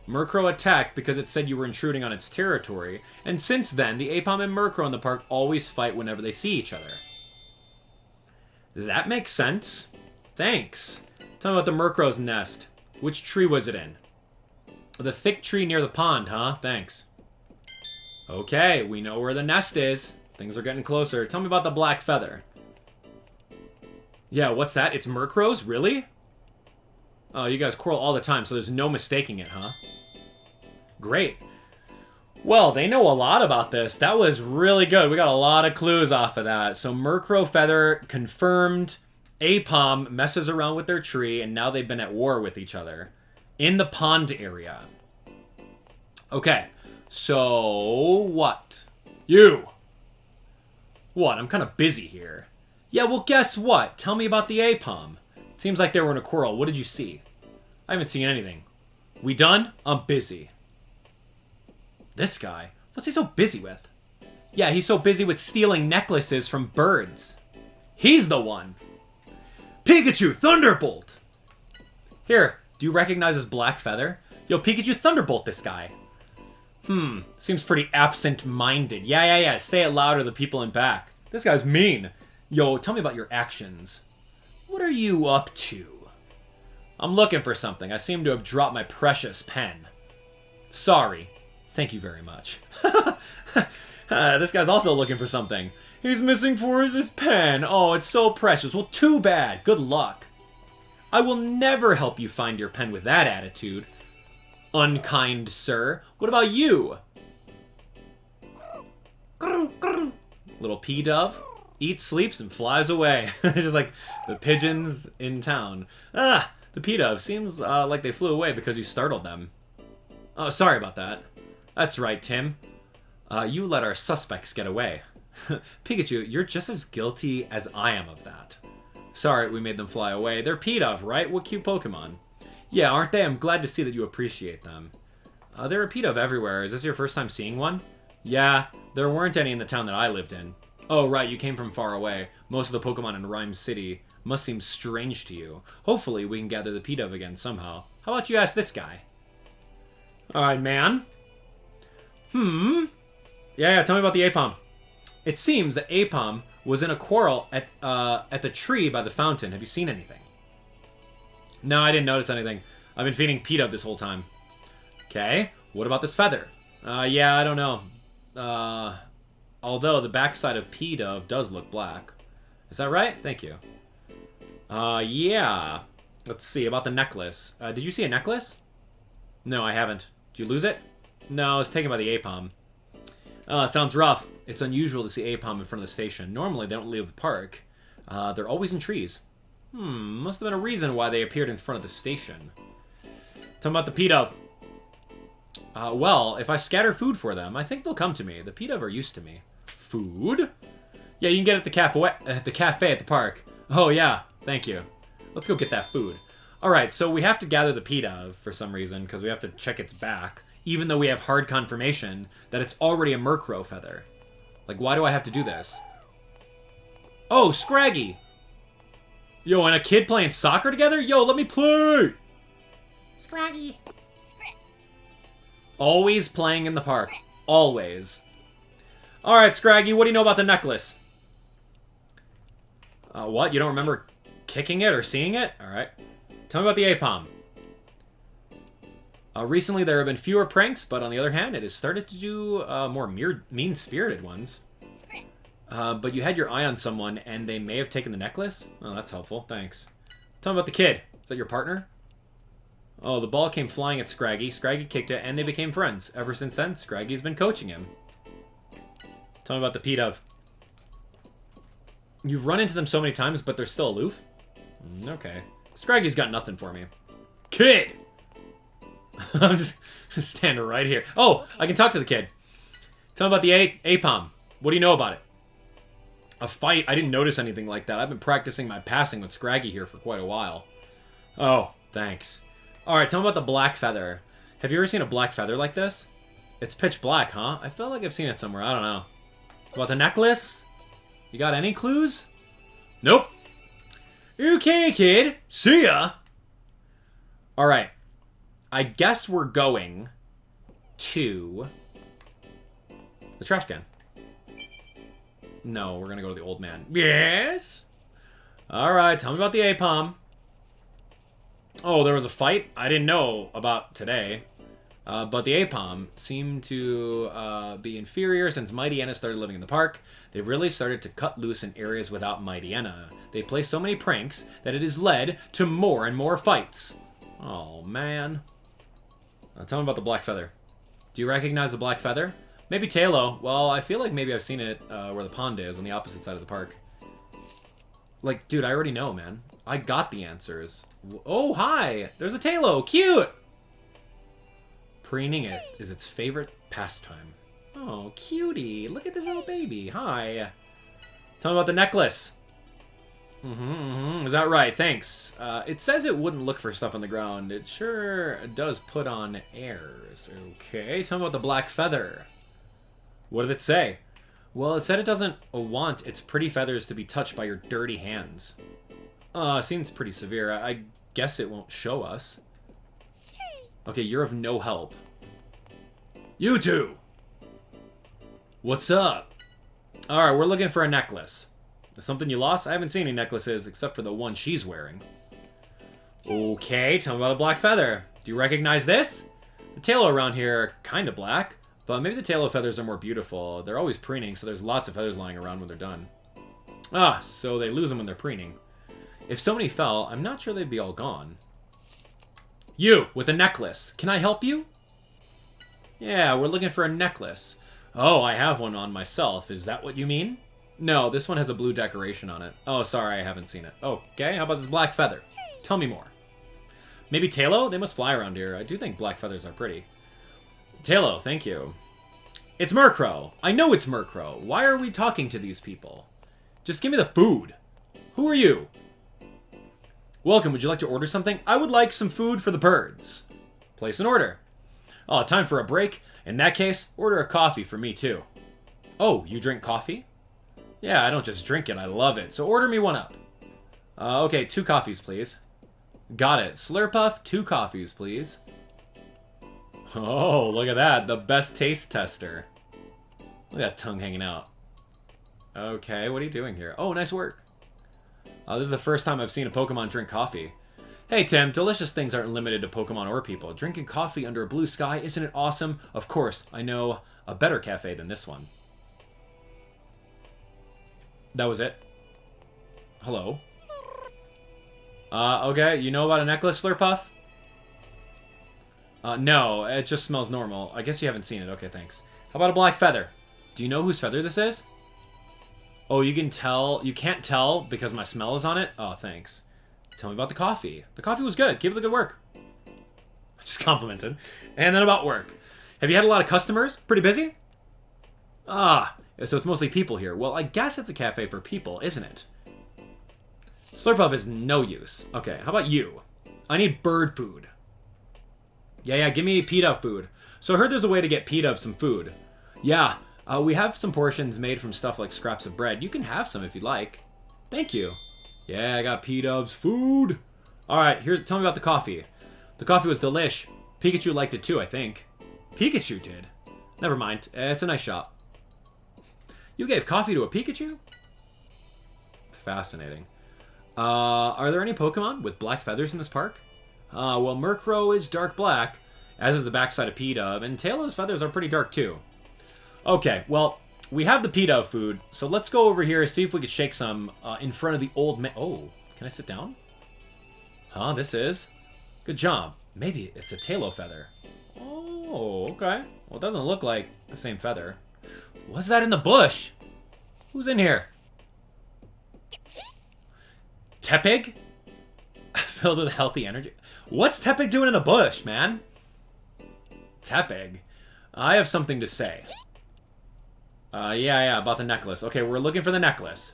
Murkrow attacked because it said you were intruding on its territory, and since then, the Aipom and Murkrow in the park always fight whenever they see each other. That makes sense. Thanks. Tell me about the Murkrow's nest. Which tree was it in? The thick tree near the pond, huh? Thanks. Okay, we know where the nest is. Things are getting closer. Tell me about the black feather. Yeah, what's that? It's Murkrow's? Really? Oh, you guys quarrel all the time, so there's no mistaking it, huh? Great. Well, they know a lot about this. That was really good. We got a lot of clues off of that. So Murkrow feather confirmed. Aipom messes around with their tree, and now they've been at war with each other. In the pond area. Okay. So, what? You! What? I'm kind of busy here. Yeah, well, guess what? Tell me about the Aipom. Seems like they were in a quarrel. What did you see? I haven't seen anything. We done? I'm busy. This guy? What's he so busy with? Yeah, he's so busy with stealing necklaces from birds. He's the one! Pikachu, Thunderbolt! Here, do you recognize his black feather? Yo, Pikachu, Thunderbolt this guy. Seems pretty absent-minded. Yeah, say it louder to the people in back. This guy's mean. Yo, tell me about your actions. What are you up to? I'm looking for something. I seem to have dropped my precious pen. Sorry. Thank you very much. This guy's also looking for something. He's missing his pen. Oh, it's so precious. Well, too bad. Good luck. I will never help you find your pen with that attitude. Unkind sir. What about you? Little P-dove? eats, sleeps, and flies away. Just like the pigeons in town. Ah, the P-Dove. Seems like they flew away because you startled them. Oh, sorry about that. That's right, Tim. You let our suspects get away. Pikachu, you're just as guilty as I am of that. Sorry we made them fly away. They're P-Dove, right? What cute Pokemon. Yeah, aren't they? I'm glad to see that you appreciate them. There are P-Dove everywhere. Is this your first time seeing one? Yeah, there weren't any in the town that I lived in. Oh, right, you came from far away. Most of the Pokemon in Ryme City must seem strange to you. Hopefully we can gather the P-Dove again somehow. How about you ask this guy? Alright, man. Yeah, tell me about the Aipom. It seems that Aipom was in a quarrel at the tree by the fountain. Have you seen anything? No, I didn't notice anything. I've been feeding P-Dove this whole time. Okay, what about this feather? Yeah, I don't know. Although the backside of P-Dove does look black. Is that right? Thank you. Yeah. Let's see, about the necklace. Did you see a necklace? No, I haven't. Did you lose it? No, it was taken by the Aipom. Oh, it sounds rough. It's unusual to see Aipom in front of the station. Normally, they don't leave the park. They're always in trees. Must have been a reason why they appeared in front of the station. Tell me about the P-Dove. Well, if I scatter food for them, I think they'll come to me. The P-Dove are used to me. Food? Yeah, you can get it at the cafe at the park. Oh, yeah. Thank you. Let's go get that food. Alright, so we have to gather the P-Dove for some reason, because we have to check its back, even though we have hard confirmation that it's already a Murkrow feather. Like, why do I have to do this? Oh, Scraggy! Yo, and a kid playing soccer together? Yo, let me play! Scraggy. Always playing in the park. Always. Alright, Scraggy, what do you know about the necklace? What? You don't remember kicking it or seeing it? Alright. Tell me about the Aipom. Recently, there have been fewer pranks, but on the other hand, it has started to do more mean-spirited ones. But you had your eye on someone, and they may have taken the necklace? Oh, that's helpful. Thanks. Tell me about the kid. Is that your partner? Oh, the ball came flying at Scraggy. Scraggy kicked it, and they became friends. Ever since then, Scraggy's been coaching him. Tell me about the P-Dove. You've run into them so many times, but they're still aloof? Okay. Scraggy's got nothing for me. Kid! I'm just standing right here. Oh, I can talk to the kid. Tell me about the Aipom. What do you know about it? A fight? I didn't notice anything like that. I've been practicing my passing with Scraggy here for quite a while. Oh, thanks. Alright, tell me about the black feather. Have you ever seen a black feather like this? It's pitch black, huh? I feel like I've seen it somewhere. I don't know. About the necklace? You got any clues? Nope. Okay, kid. See ya. Alright. I guess we're going to the trash can. No, we're going to go to the old man. Yes? Alright, tell me about the Aipom. Oh, there was a fight? I didn't know about today. But the Aipom seemed to be inferior since Mightyena started living in the park. They really started to cut loose in areas without Mightyena. They play so many pranks that it has led to more and more fights. Oh, man. Tell me about the black feather. Do you recognize the black feather? Maybe Talo. Well, I feel like maybe I've seen it where the pond is, on the opposite side of the park. Like, dude, I already know, man. I got the answers. Oh, hi! There's a Talo! Cute! Preening it is its favorite pastime. Oh, cutie. Look at this little baby. Hi. Tell me about the necklace. Is that right? Thanks. It says it wouldn't look for stuff on the ground. It sure does put on airs. Okay, tell me about the black feather. What did it say? Well, it said it doesn't want its pretty feathers to be touched by your dirty hands. Seems pretty severe. I guess it won't show us. Okay, you're of no help. You two! What's up? Alright, we're looking for a necklace. Something you lost? I haven't seen any necklaces except for the one she's wearing. Okay, tell me about a black feather. Do you recognize this? The tail around here are kind of black, but maybe the tail feathers are more beautiful. They're always preening, so there's lots of feathers lying around when they're done. Ah, so they lose them when they're preening. If so many fell, I'm not sure they'd be all gone. You, with a necklace. Can I help you? Yeah, we're looking for a necklace. Oh, I have one on myself. Is that what you mean? No, this one has a blue decoration on it. Oh, sorry, I haven't seen it. Okay, how about this black feather? Tell me more. Maybe Talo? They must fly around here. I do think black feathers are pretty. Talo, thank you. It's Murkrow. I know it's Murkrow. Why are we talking to these people? Just give me the food. Who are you? Welcome, would you like to order something? I would like some food for the birds. Place an order. Oh, time for a break? In that case, order a coffee for me too. Oh, you drink coffee? Yeah, I don't just drink it, I love it. So order me one up. Okay, 2 coffees, please. Got it. Slurpuff, 2 coffees, please. Oh, look at that. The best taste tester. Look at that tongue hanging out. Okay, what are you doing here? Oh, nice work. This is the first time I've seen a Pokemon drink coffee. Hey, Tim, delicious things aren't limited to Pokemon or people. Drinking coffee under a blue sky, isn't it awesome? Of course, I know a better cafe than this one. That was it. Hello? Okay, you know about a necklace, Slurpuff? No, it just smells normal. I guess you haven't seen it. Okay, thanks. How about a black feather? Do you know whose feather this is? Oh, you can tell. You can't tell because my smell is on it? Oh, thanks. Tell me about the coffee. The coffee was good. Keep up the good work. Just complimented. And then about work. Have you had a lot of customers? Pretty busy? Ah, so it's mostly people here. Well, I guess it's a cafe for people, isn't it? Slurpuff is no use. Okay, how about you? I need bird food. Yeah, give me PETA food. So I heard there's a way to get PETA some food. Yeah, we have some portions made from stuff like scraps of bread. You can have some if you'd like. Thank you. Yeah, I got PETA's food. Alright, tell me about the coffee. The coffee was delish. Pikachu liked it too, I think. Pikachu did? Never mind. It's a nice shop. You gave coffee to a Pikachu? Fascinating. Are there any Pokemon with black feathers in this park? Well, Murkrow is dark black, as is the backside of PETA, and Talo's feathers are pretty dark too. Okay, well, we have the PETA food, so let's go over here and see if we can shake some in front of the old man. Oh, can I sit down? Huh, this is? Good job. Maybe it's a Talo feather. Oh, okay. Well, it doesn't look like the same feather. What's that in the bush? Who's in here? Tepig? Filled with healthy energy. What's Tepig doing in the bush, man? Tepig? I have something to say. Yeah, about the necklace. Okay, we're looking for the necklace.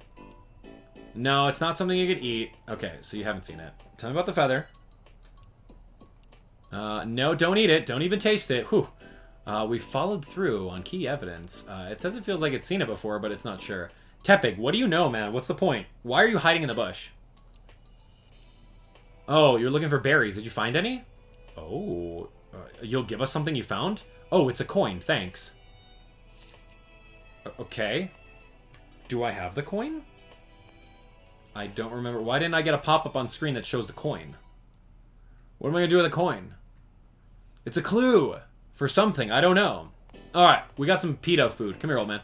No, it's not something you could eat. Okay, so you haven't seen it. Tell me about the feather. No, don't eat it. Don't even taste it. Whew. We followed through on key evidence. It says it feels like it's seen it before, but it's not sure. Tepig, what do you know, man? What's the point? Why are you hiding in the bush? Oh, you're looking for berries. Did you find any? Oh, you'll give us something you found? Oh, it's a coin. Thanks. Okay. Do I have the coin? I don't remember. Why didn't I get a pop-up on screen that shows the coin? What am I going to do with a coin? It's a clue for something. I don't know. All right, we got some PETA food. Come here, old man.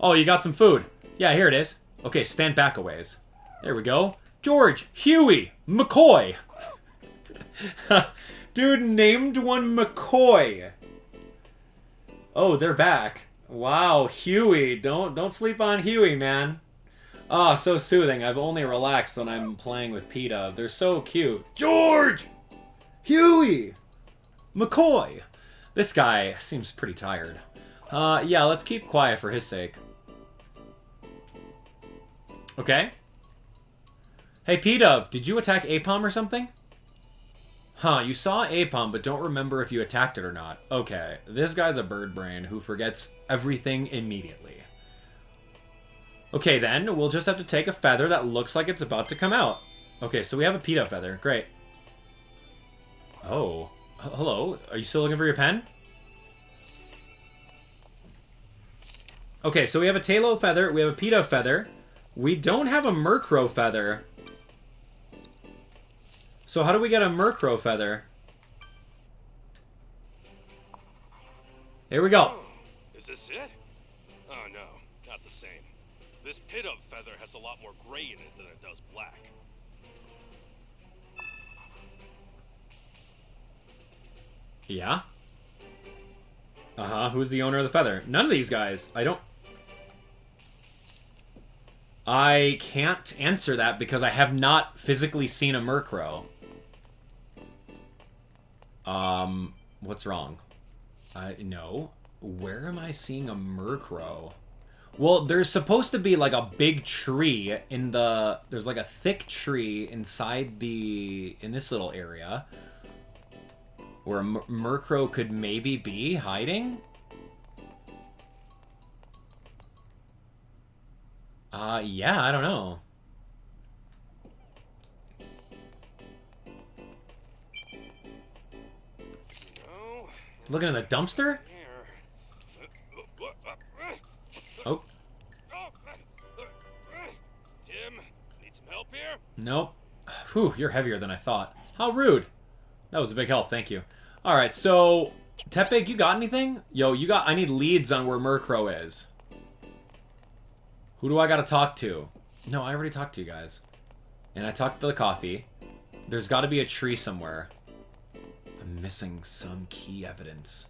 Oh, you got some food. Yeah, here it is. Okay, stand back a ways. There we go. George, Huey, McCoy. Dude named one McCoy. Oh, they're back. Wow, Huey. Don't sleep on Huey, man. Ah, so soothing. I've only relaxed when I'm playing with PETA. They're so cute. George! Huey! McCoy! This guy seems pretty tired. Yeah, let's keep quiet for his sake. Okay. Hey, P-Dove, did you attack Aipom or something? Huh, you saw Aipom, but don't remember if you attacked it or not. Okay, this guy's a bird brain who forgets everything immediately. Okay, then, we'll just have to take a feather that looks like it's about to come out. Okay, so we have a P-Dove feather. Great. Oh. Hello? Are you still looking for your pen? Okay, so we have a Talo feather, we have a P-Dove feather. We don't have a Murkrow feather. So how do we get a Murkrow feather? Here we go. Oh, is this it? Oh no, not the same. This Pit-Up feather has a lot more gray in it than it does black. Yeah? Uh-huh, who's the owner of the feather? None of these guys. I don't... I can't answer that because I have not physically seen a Murkrow. What's wrong? No. Where am I seeing a Murkrow? Well, there's supposed to be like a big tree in the... There's like a thick tree inside the... In this little area. Where a Murkrow could maybe be hiding? Yeah, I don't know. Looking in the dumpster? Oh. Tim, need some help here? Nope. Whew, you're heavier than I thought. How rude. That was a big help, thank you. Alright, so... Tepig, you got anything? Yo, I need leads on where Murkrow is. Who do I gotta talk to? No, I already talked to you guys. And I talked to the coffee. There's gotta be a tree somewhere. I'm missing some key evidence.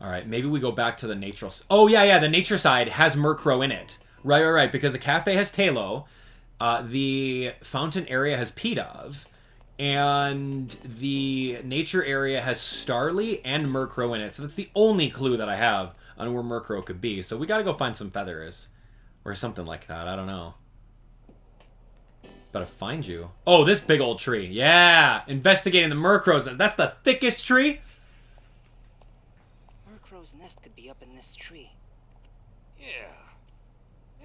Alright, maybe we go back to the natural... Oh, yeah, the nature side has Murkrow in it. Right, because the cafe has Talo, the fountain area has Pidove, and the nature area has Starly and Murkrow in it. So that's the only clue that I have on where Murkrow could be. So we gotta go find some feathers. Or something like that, I don't know. Gotta find you. Oh, this big old tree. Yeah! Investigating the Murkrows. That's the thickest tree? Murkrow's nest could be up in this tree. Yeah.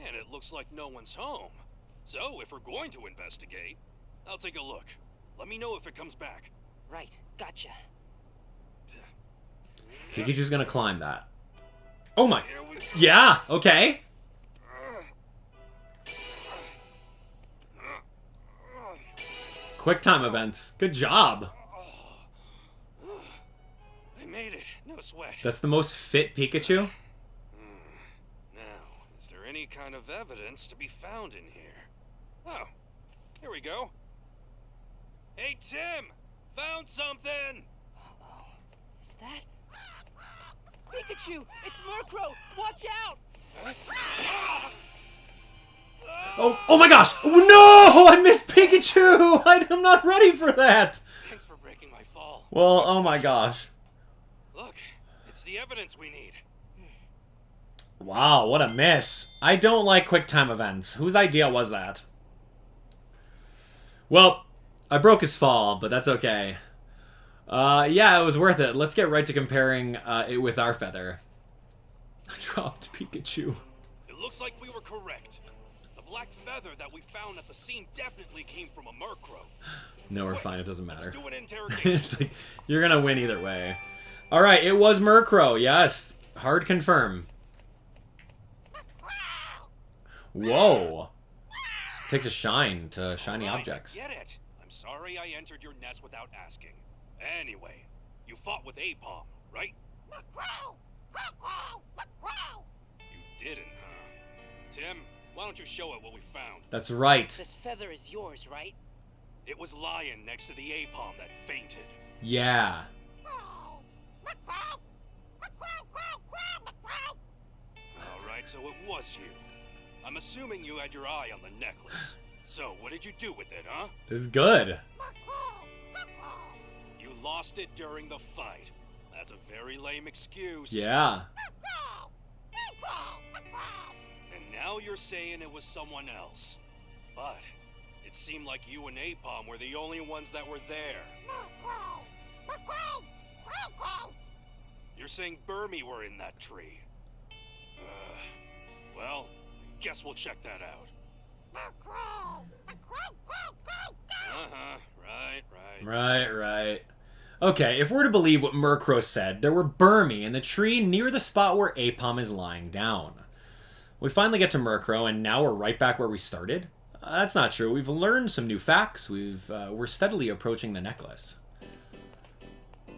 And it looks like no one's home. So, if we're going to investigate, I'll take a look. Let me know if it comes back. Right, gotcha. Pikachu's gonna climb that. Oh my... Yeah, okay. Quick time events. Good job. I made it. No sweat. That's the most fit Pikachu? Now, is there any kind of evidence to be found in here? Oh, here we go. Hey, Tim! Found something! Uh-oh. Is that... Pikachu! It's Murkrow! Watch out! Oh my gosh! Oh, no! I missed Pikachu! I'm not ready for that! Thanks for breaking my fall. Well, oh my gosh. Look, it's the evidence we need. Wow, what a miss. I don't like quick time events. Whose idea was that? Well, I broke his fall, but that's okay. Yeah, it was worth it. Let's get right to comparing it with our feather. I dropped Pikachu. It looks like we were correct. The black feather that we found at the scene definitely came from a Murkrow. No, we're fine. It doesn't matter. Let's do an interrogation. It's like, you're gonna win either way. Alright, it was Murkrow. Yes. Hard confirm. Whoa. Takes a shine to shiny objects. I get it. I'm sorry I entered your nest without asking. Anyway, you fought with Aipom, right? You didn't, huh? Tim, why don't you show it what we found? That's right. This feather is yours, right? It was lying next to the Aipom that fainted. Yeah. Alright, so it was you. I'm assuming you had your eye on the necklace. So, what did you do with it, huh? This is good. You lost it during the fight. That's a very lame excuse. Yeah. And now you're saying it was someone else. But it seemed like you and Aipom were the only ones that were there. You're saying Burmy were in that tree. Well, guess we'll check that out. Uh-huh, Right. Okay, if we're to believe what Murkrow said, there were Burmy in the tree near the spot where Aipom is lying down. We finally get to Murkrow, and now we're right back where we started? That's not true. We've learned some new facts. We're steadily approaching the necklace.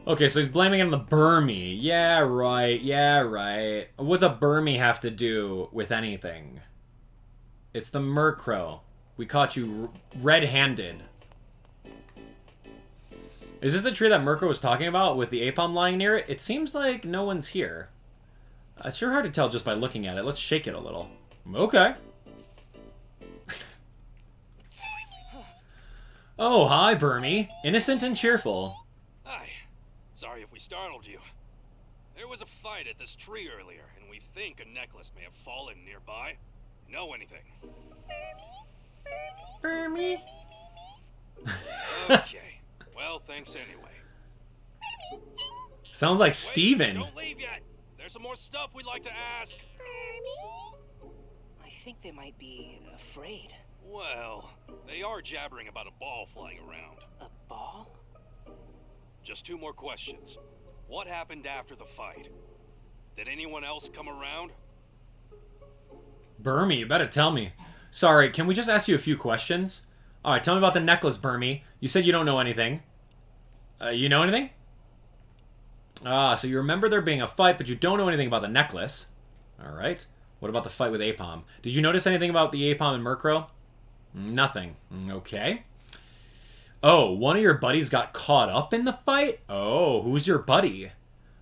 Okay, so he's blaming it on the Burmy. Yeah, right. What's a Burmy have to do with anything? It's the Murkrow. We caught you red-handed. Is this the tree that Murkrow was talking about with the Aipom lying near it? It seems like no one's here. It's sure hard to tell just by looking at it. Let's shake it a little. Okay. Oh, hi, Burmy. Innocent and cheerful. Hi. Sorry if we startled you. There was a fight at this tree earlier, and we think a necklace may have fallen nearby. Know anything? Burmy. Okay. Well, thanks anyway. Sounds like Wait, Steven. don't leave yet. There's some more stuff we'd like to ask. I think they might be afraid. Well, they are jabbering about a ball flying around. A ball? Just two more questions. What happened after the fight? Did anyone else come around? Burmy, you better tell me. Sorry, can we just ask you a few questions? Alright, tell me about the necklace, Burmy. You said you don't know anything. You know anything? Ah, so you remember there being a fight, but you don't know anything about the necklace. Alright. What about the fight with Aipom? Did you notice anything about the Aipom and Murkrow? Nothing. Okay. Oh, one of your buddies got caught up in the fight? Oh, who's your buddy?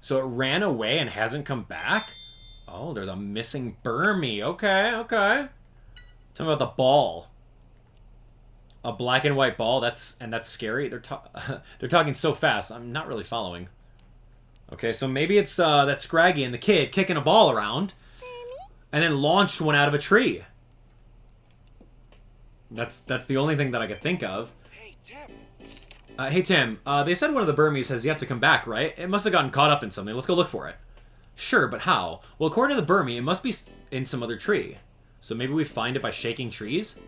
So it ran away and hasn't come back? Oh, there's a missing Burmy. Okay, okay. Tell me about the ball. A black and white ball? That's scary. They're talking so fast. I'm not really following. Okay, so maybe it's that Scraggy and the kid kicking a ball around and then launched one out of a tree. That's the only thing that I could think of. Hey, Tim. Hey, Tim. They said one of the Burmies has yet to come back, right? It must have gotten caught up in something. Let's go look for it. Sure, but how? Well, according to the Burmy, it must be in some other tree. So maybe we find it by shaking trees?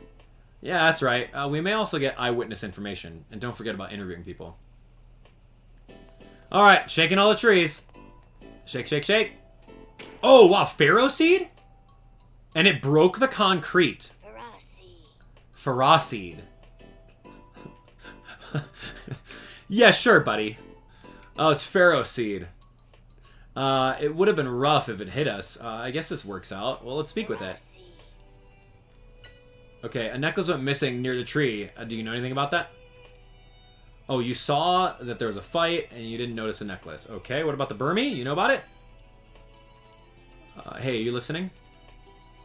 Yeah, that's right. We may also get eyewitness information. And don't forget about interviewing people. Alright, shaking all the trees. Shake, shake, shake. Oh, wow, Pharaoh Seed? And it broke the concrete. Ferocid. Yeah, sure, buddy. Oh, it's Pharaoh Seed. It would have been rough if it hit us. I guess this works out. Well, let's speak with it. Okay, a necklace went missing near the tree. Do you know anything about that? Oh, you saw that there was a fight and you didn't notice a necklace. Okay, what about the Burmy? You know about it? Hey, are you listening?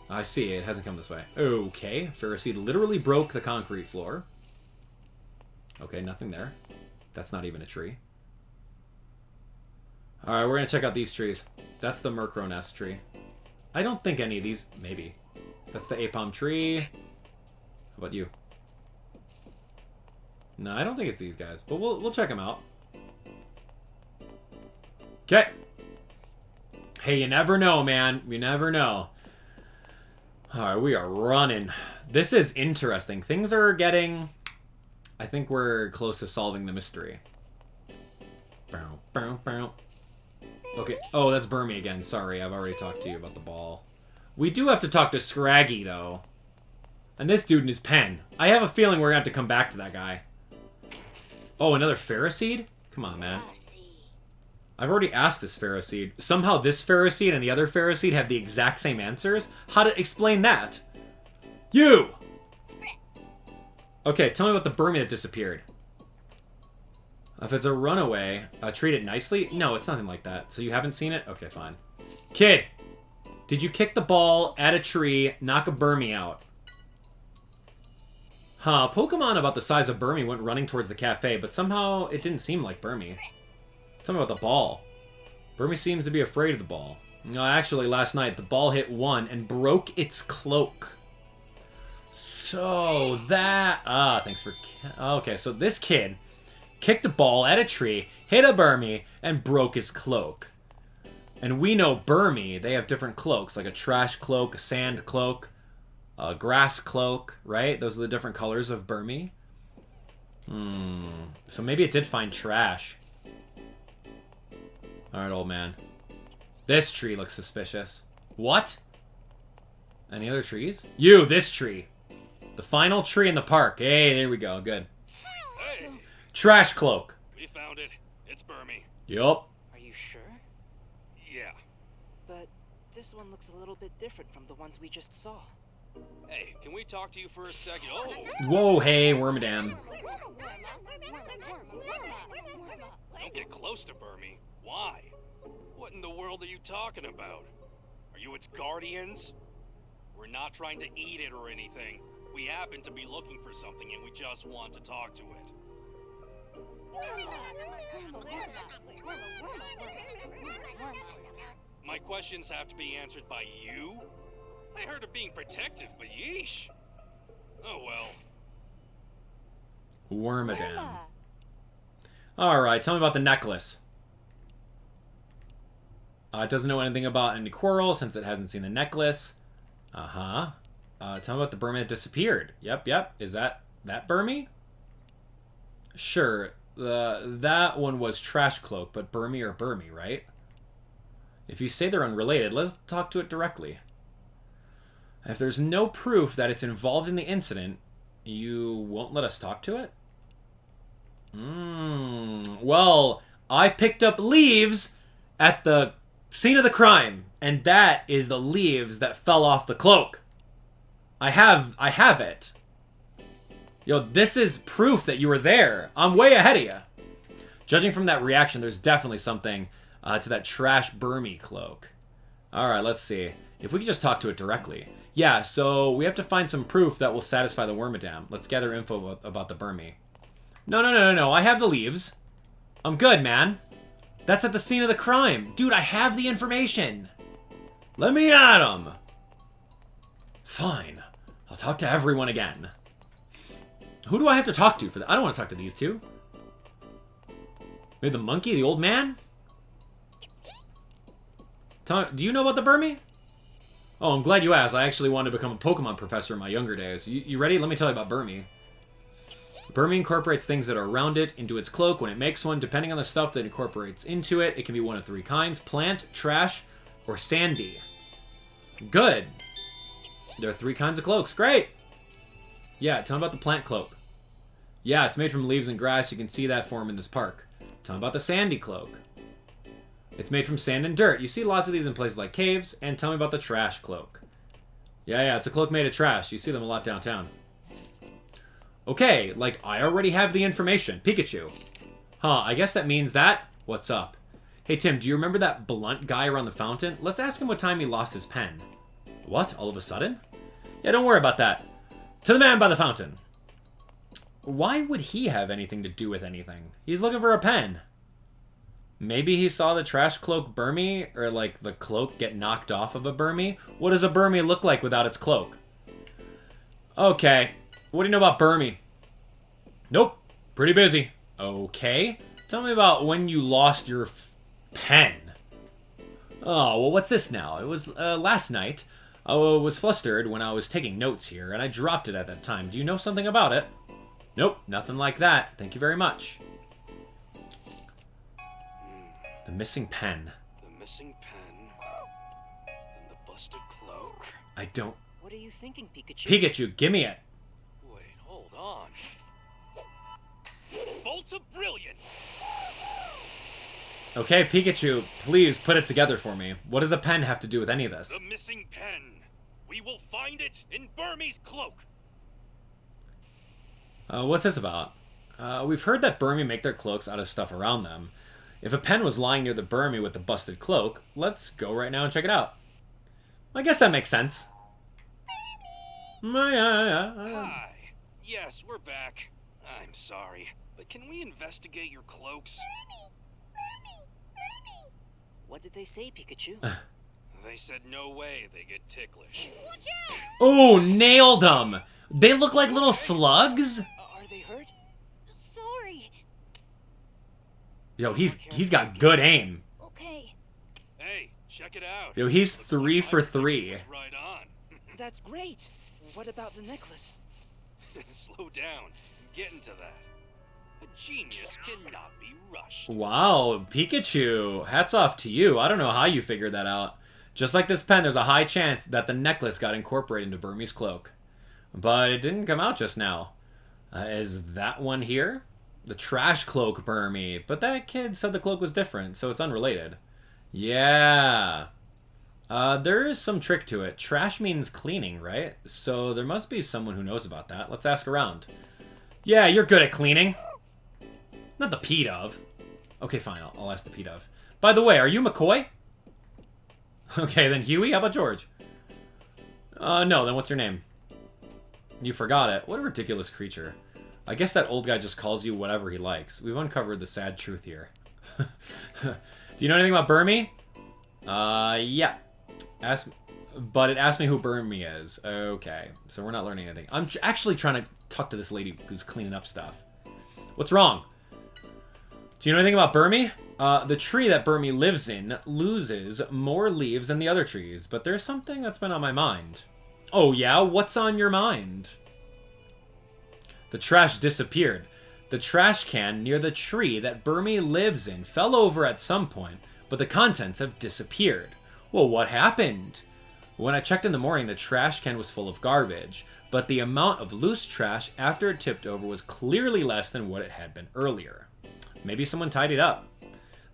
I see, it hasn't come this way. Okay, Ferris Wheel literally broke the concrete floor. Okay, nothing there. That's not even a tree. Alright, we're gonna check out these trees. That's the Murkrow nest tree. I don't think any of these... Maybe. That's the Aipom tree. How about you? No, I don't think it's these guys. But we'll check them out. Okay. Hey, you never know, man. You never know. Alright, we are running. This is interesting. Things are getting... I think we're close to solving the mystery. Bow, bow, bow. Okay. Oh, that's Burmy again. Sorry, I've already talked to you about the ball. We do have to talk to Scraggy, though. And this dude in his pen. I have a feeling we're going to have to come back to that guy. Oh, another Ferris Seed? Come on, man. I've already asked this Ferris Seed. Somehow this Ferris Seed and the other Ferris Seed have the exact same answers? How to explain that? You! Okay, tell me about the Burmy that disappeared. If it's a runaway, treat it nicely? No, it's nothing like that. So you haven't seen it? Okay, fine. Kid! Did you kick the ball at a tree, knock a Burmy out? Huh, Pokemon about the size of Burmy went running towards the cafe, but somehow it didn't seem like Burmy. Tell me about the ball. Burmy seems to be afraid of the ball. No, actually, last night, the ball hit one and broke its cloak. So, that... thanks for... Okay, so this kid kicked a ball at a tree, hit a Burmy, and broke his cloak. And we know Burmy, they have different cloaks, like a trash cloak, a sand cloak, a grass cloak, right? Those are the different colors of Burmy. So maybe it did find trash. Alright, old man. This tree looks suspicious. What? Any other trees? You, this tree. The final tree in the park. Hey, there we go. Good. Hey! Trash cloak. We found it. It's Burmy. Yup. Are you sure? Yeah. But this one looks a little bit different from the ones we just saw. Hey, can we talk to you for a second? Oh! Whoa, hey, Wormadam. Don't get close to Burmy. Why? What in the world are you talking about? Are you its guardians? We're not trying to eat it or anything. we happen to be looking for something and we just want to talk to it. My questions have to be answered by you? I heard of being protective, but yeesh. Oh well. Wormadam. Alright, tell me about the necklace. It doesn't know anything about any quarrel since it hasn't seen the necklace. Tell me about the Burmy that disappeared. Yep. Is that Burmy? Sure. That one was Trash Cloak, but Burmy or Burmy, right? If you say they're unrelated, let's talk to it directly. If there's no proof that it's involved in the incident, you won't let us talk to it? Well, I picked up leaves at the scene of the crime, and that is the leaves that fell off the cloak. I have it. Yo, this is proof that you were there. I'm way ahead of you. Judging from that reaction, there's definitely something to that trash Burmy cloak. Alright, let's see. If we could just talk to it directly. Yeah, so we have to find some proof that will satisfy the Wormadam. Let's gather info about the Burmy. No. I have the leaves. I'm good, man. That's at the scene of the crime. Dude, I have the information. Let me at him. Fine. I'll talk to everyone again. Who do I have to talk to for that? I don't want to talk to these two. Maybe the monkey, the old man? Do you know about the Burmy? Oh, I'm glad you asked. I actually wanted to become a Pokemon professor in my younger days. You ready? Let me tell you about Burmy. Burmy incorporates things that are around it into its cloak when it makes one. Depending on the stuff that incorporates into it, it can be one of three kinds: plant, trash, or sandy. Good. There are three kinds of cloaks. Great. Yeah, tell me about the plant cloak. Yeah, it's made from leaves and grass. You can see that form in this park. Tell me about the sandy cloak. It's made from sand and dirt. You see lots of these in places like caves. And tell me about the trash cloak. Yeah, it's a cloak made of trash. You see them a lot downtown. Okay, like, I already have the information. Pikachu. Huh, I guess that means that... What's up? Hey, Tim, do you remember that blunt guy around the fountain? Let's ask him what time he lost his pen. What? All of a sudden? Yeah, don't worry about that. To the man by the fountain. Why would he have anything to do with anything? He's looking for a pen. Maybe he saw the trash cloak Burmy, or like the cloak get knocked off of a Burmy. What does a Burmy look like without its cloak? Okay, what do you know about Burmy? Nope, pretty busy. Okay, tell me about when you lost your pen. Oh, well, what's this now? It was last night. I was flustered when I was taking notes here, and I dropped it at that time. Do you know something about it? Nope, nothing like that. Thank you very much. The missing pen. The missing pen. And the busted cloak. I don't... What are you thinking, Pikachu? Pikachu, give me it. Wait, hold on. Bolt of Brilliance! Okay, Pikachu, please put it together for me. What does the pen have to do with any of this? The missing pen. We will find it in Burmy's cloak. What's this about? We've heard that Burmy make their cloaks out of stuff around them. If a pen was lying near the Burmy with the busted cloak, let's go right now and check it out. I guess that makes sense. Hi. Yes, we're back. I'm sorry, but can we investigate your cloaks? What did they say, Pikachu? They said no way they get ticklish. Oh, nailed them! They look like little slugs? Are they hurt? Sorry. Yo, he's got good aim. Okay. Hey, check it out. Yo, he's Looks 3 like for my prediction 3. was right on. That's great. What about the necklace? Slow down. Get into that. A genius cannot be rushed. Wow, Pikachu. Hats off to you. I don't know how you figured that out. Just like this pen, there's a high chance that the necklace got incorporated into Burmy's cloak. But it didn't come out just now. Is that one here? The trash cloak Burmy. But that kid said the cloak was different, so it's unrelated. Yeah. There is some trick to it. Trash means cleaning, right? So there must be someone who knows about that. Let's ask around. Yeah, you're good at cleaning. Not the P-Dove. Okay, fine. I'll ask the P-Dove. By the way, are you McCoy? Okay, then Huey? How about George? No, then what's your name? You forgot it. What a ridiculous creature. I guess that old guy just calls you whatever he likes. We've uncovered the sad truth here. Do you know anything about Burmy? Yeah. But it asked me who Burmy is. Okay, so we're not learning anything. I'm actually trying to talk to this lady who's cleaning up stuff. What's wrong? Do you know anything about Burmy? The tree that Burmy lives in loses more leaves than the other trees, but there's something that's been on my mind. Oh yeah? What's on your mind? The trash disappeared. The trash can near the tree that Burmy lives in fell over at some point, but the contents have disappeared. Well, what happened? When I checked in the morning, the trash can was full of garbage, but the amount of loose trash after it tipped over was clearly less than what it had been earlier. Maybe someone tidied up.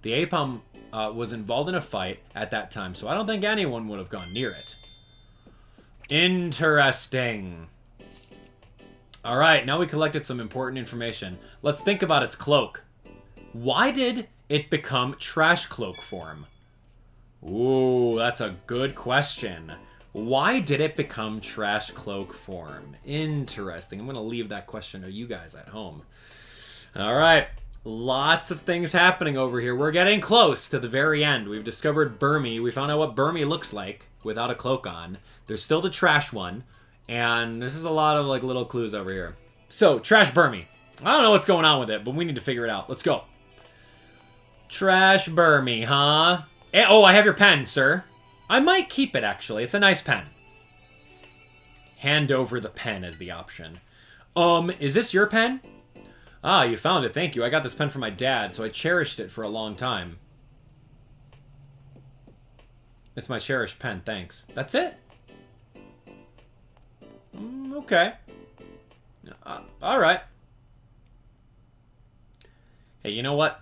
The Aipom was involved in a fight at that time, so I don't think anyone would have gone near it. Interesting. Alright, now we collected some important information. Let's think about its cloak. Why did it become trash cloak form? Ooh, that's a good question. Why did it become trash cloak form? Interesting. I'm going to leave that question to you guys at home. Alright, lots of things happening over here. We're getting close to the very end. We've discovered Burmy. We found out what Burmy looks like without a cloak on. There's still the trash one. And this is a lot of like little clues over here. So, Trash Burmy. I don't know what's going on with it, but we need to figure it out. Let's go. Trash Burmy, huh? Oh, I have your pen, sir. I might keep it, actually. It's a nice pen. Hand over the pen as the option. Is this your pen? Ah, you found it. Thank you. I got this pen from my dad, so I cherished it for a long time. It's my cherished pen. Thanks. That's it? Okay. Alright. Hey, you know what?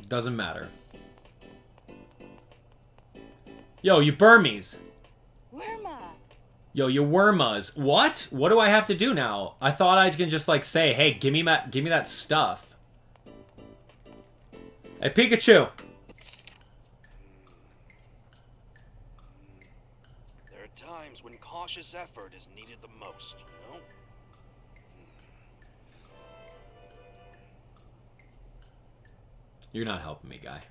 Doesn't matter. Yo, you Burmies. Worma. Yo, you Wormas. What? What do I have to do now? I thought I can just, like, say, hey, give me that stuff. Hey, Pikachu. There are times when cautious effort is needed the most, you know? You're not helping me, guy.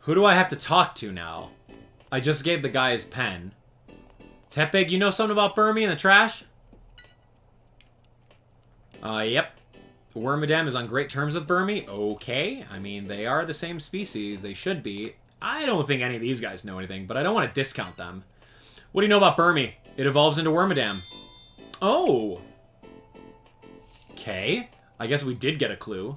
Who do I have to talk to now? I just gave the guy his pen. Tepig, you know something about Burmy in the trash? Yep. Wormadam is on great terms with Burmy. Okay. I mean, they are the same species. They should be. I don't think any of these guys know anything, but I don't want to discount them. What do you know about Burmy? It evolves into Wormadam. Oh. Okay. I guess we did get a clue.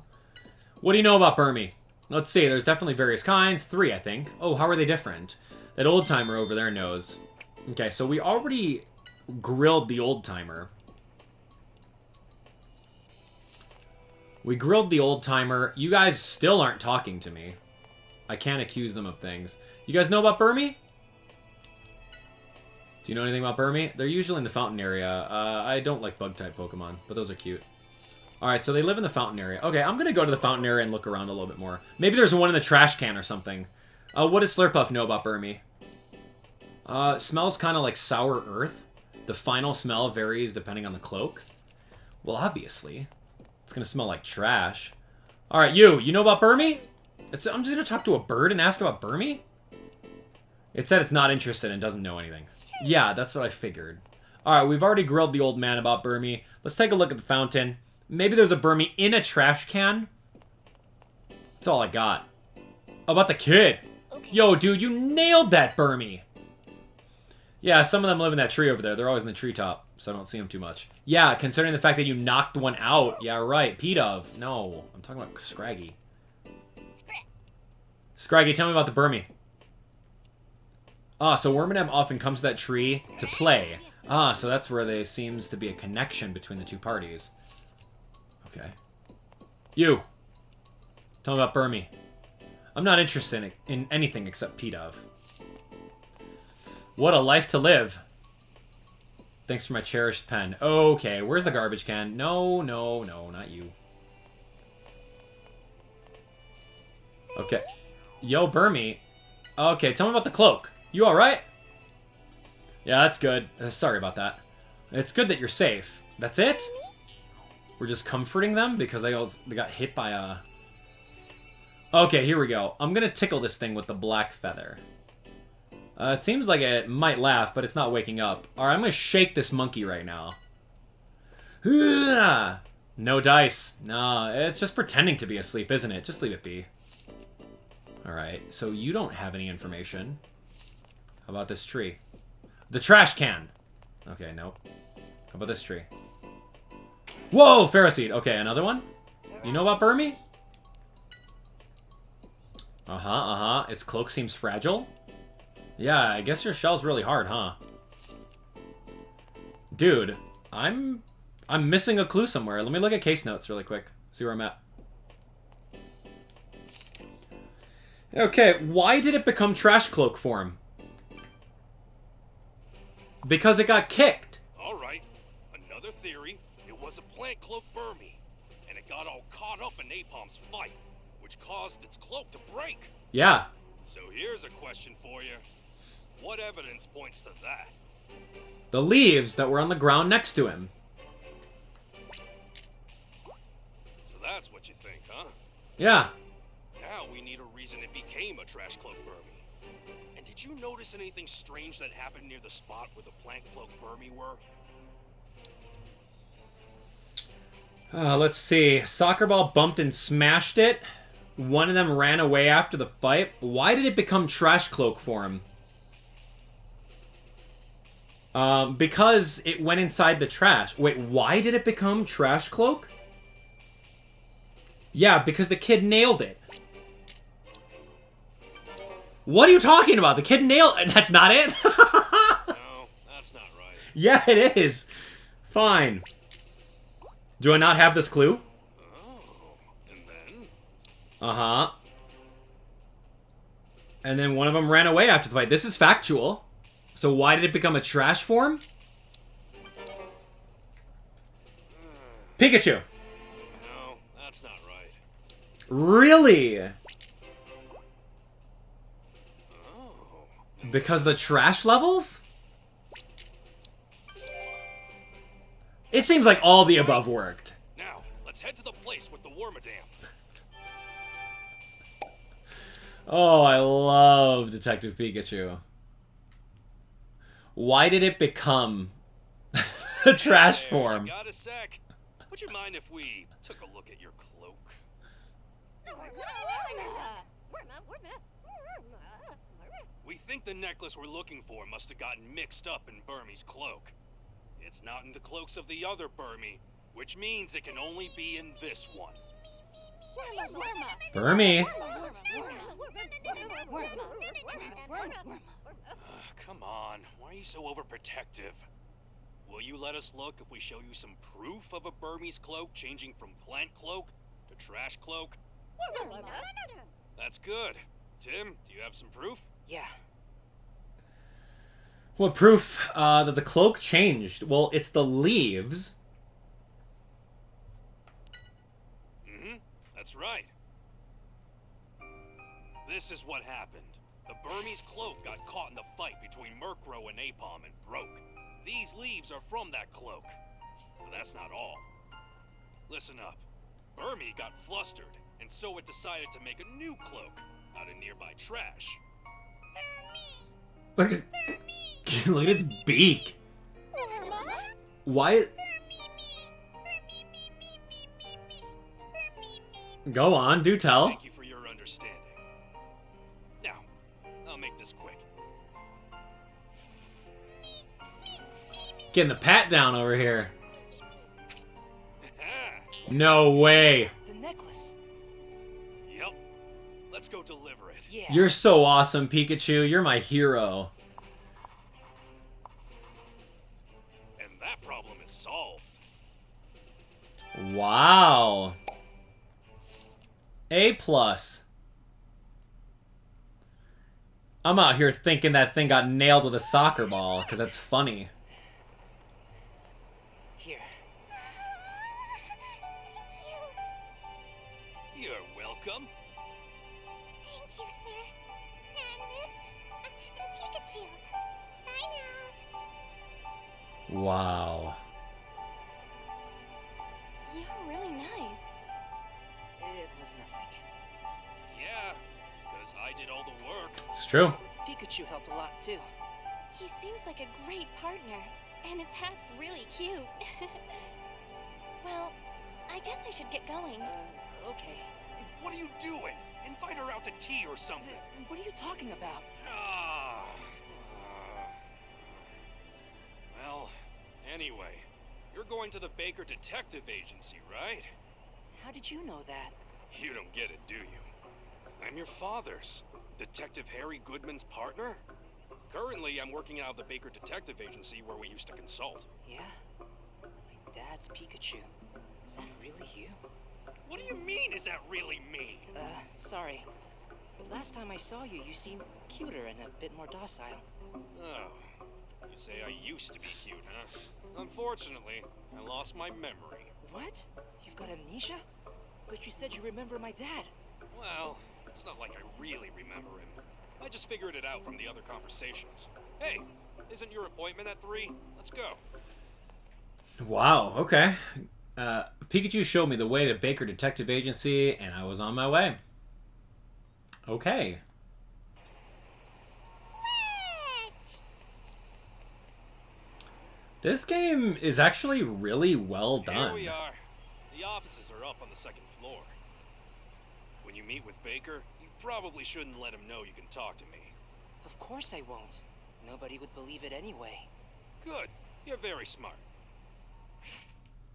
What do you know about Burmy? Let's see. There's definitely various kinds. 3, I think. Oh, how are they different? That old-timer over there knows. Okay, so we already grilled the old-timer. We grilled the old-timer. You guys still aren't talking to me. I can't accuse them of things. You guys know about Burmy? Do you know anything about Burmy? They're usually in the fountain area. I don't like bug-type Pokemon, but those are cute. Alright, so they live in the fountain area. Okay, I'm gonna go to the fountain area and look around a little bit more. Maybe there's one in the trash can or something. What does Slurpuff know about Burmy? Smells kind of like sour earth. The final smell varies depending on the cloak. Well, obviously. It's gonna smell like trash. Alright, you know about Burmy? I'm just gonna talk to a bird and ask about Burmy? It said it's not interested and doesn't know anything. Yeah, that's what I figured. Alright, we've already grilled the old man about Burmy. Let's take a look at the fountain. Maybe there's a Burmy in a trash can? That's all I got. Oh, about the kid. Okay. Yo, dude, you nailed that Burmy. Yeah, some of them live in that tree over there. They're always in the treetop, so I don't see them too much. Yeah, considering the fact that you knocked one out. Yeah, right. P-Dove. No, I'm talking about Scraggy. Scraggy, tell me about the Burmy. Ah, so Wormadam often comes to that tree to play. Ah, so that's where there seems to be a connection between the two parties. Okay. You. Tell me about Burmy. I'm not interested in anything except P-Dove. What a life to live. Thanks for my cherished pen. Okay, where's the garbage can? No, no, no, not you. Okay. Yo, Burmy. Okay, tell me about the cloak. You alright? Yeah, that's good. Sorry about that. It's good that you're safe. That's it? We're just comforting them because they got hit by a... Okay, here we go. I'm gonna tickle this thing with the black feather. It seems like it might laugh, but it's not waking up. Alright, I'm gonna shake this monkey right now. No dice. No, it's just pretending to be asleep, isn't it? Just leave it be. Alright, so you don't have any information. How about this tree? The trash can! Okay, nope. How about this tree? Whoa! Ferris seed. Okay, another one? You know about Burmy? Its cloak seems fragile. Yeah, I guess your shell's really hard, huh? Dude, I'm missing a clue somewhere. Let me look at case notes really quick. See where I'm at. Okay, why did it become Trash Cloak form? Because it got kicked. Alright, another theory. It was a plant cloak Burmy, and it got all caught up in Aipom's fight, which caused its cloak to break. Yeah. So here's a question for you. What evidence points to that? The leaves that were on the ground next to him. So that's what you think, huh? Yeah. Now we need a reason it became a Trash Cloak Burmy. And did you notice anything strange that happened near the spot where the plant cloak Burmy were? Let's see. Soccer ball bumped and smashed it. One of them ran away after the fight. Why did it become Trash Cloak form? Because it went inside the trash. Wait, why did it become Trash Cloak? Yeah, because the kid nailed it. What are you talking about? The kid nailed... That's not it? No, that's not right. Yeah, it is. Fine. Do I not have this clue? Oh, and then? Uh-huh. And then one of them ran away after the fight. This is factual. So why did it become a trash form? Pikachu. No, that's not right. Really? Oh. Because the trash levels? It seems like all the above worked. Now, let's head to the place with the Wormadam. Oh, I love Detective Pikachu. Why did it become the trash form? Got a sec. Would you mind if we took a look at your cloak? We think the necklace we're looking for must have gotten mixed up in Burmy's cloak. It's not in the cloaks of the other Burmy, which means it can only be in this one. Burmy. Come on, why are you so overprotective? Will you let us look if we show you some proof of a Burmese cloak changing from plant cloak to trash cloak? That's good. Tim, do you have some proof? Yeah. What proof that the cloak changed? Well, it's the leaves. That's right. This is what happened. The Burmese cloak got caught in the fight between Murkrow and Aipom and broke. These leaves are from that cloak. But that's not all. Listen up. Burmy got flustered, and so it decided to make a new cloak out of nearby trash. Look at its beak. Why? Go on, do tell. Thank you for your understanding. Now, I'll make this quick. Getting the pat down over here. No way. The necklace. Yep. Let's go deliver it. Yeah. You're so awesome, Pikachu. You're my hero. And that problem is solved. Wow. A+. I'm out here thinking that thing got nailed with a soccer ball, because that's funny. Here. You're welcome. Thank you, sir. And Miss Pikachu. I know. Wow. You're really nice. It was nothing. Yeah, because I did all the work. It's true. Pikachu helped a lot too. He seems like a great partner, and his hat's really cute. Well, I guess I should get going. Okay. What are you doing? Invite her out to tea or something. What are you talking about? Ah. Well, anyway, you're going to the Baker Detective Agency, right? How did you know that? You don't get it, do you? I'm your father's, Detective Harry Goodman's partner. Currently, I'm working out of the Baker Detective Agency where we used to consult. Yeah? My dad's Pikachu. Is that really you? What do you mean, is that really me? Sorry. But last time I saw you, you seemed cuter and a bit more docile. Oh, you say I used to be cute, huh? Unfortunately, I lost my memory. What? You've got amnesia? But you said you remember my dad. Well, it's not like I really remember him. I just figured it out from the other conversations. Hey, isn't your appointment at 3? Let's go. Wow, okay. Pikachu showed me the way to Baker Detective Agency, and I was on my way. Okay. This game is actually really well done. Here we are. The offices are up on the 2nd floor. When you meet with Baker, you probably shouldn't let him know you can talk to me. Of course I won't. Nobody would believe it anyway. Good. You're very smart.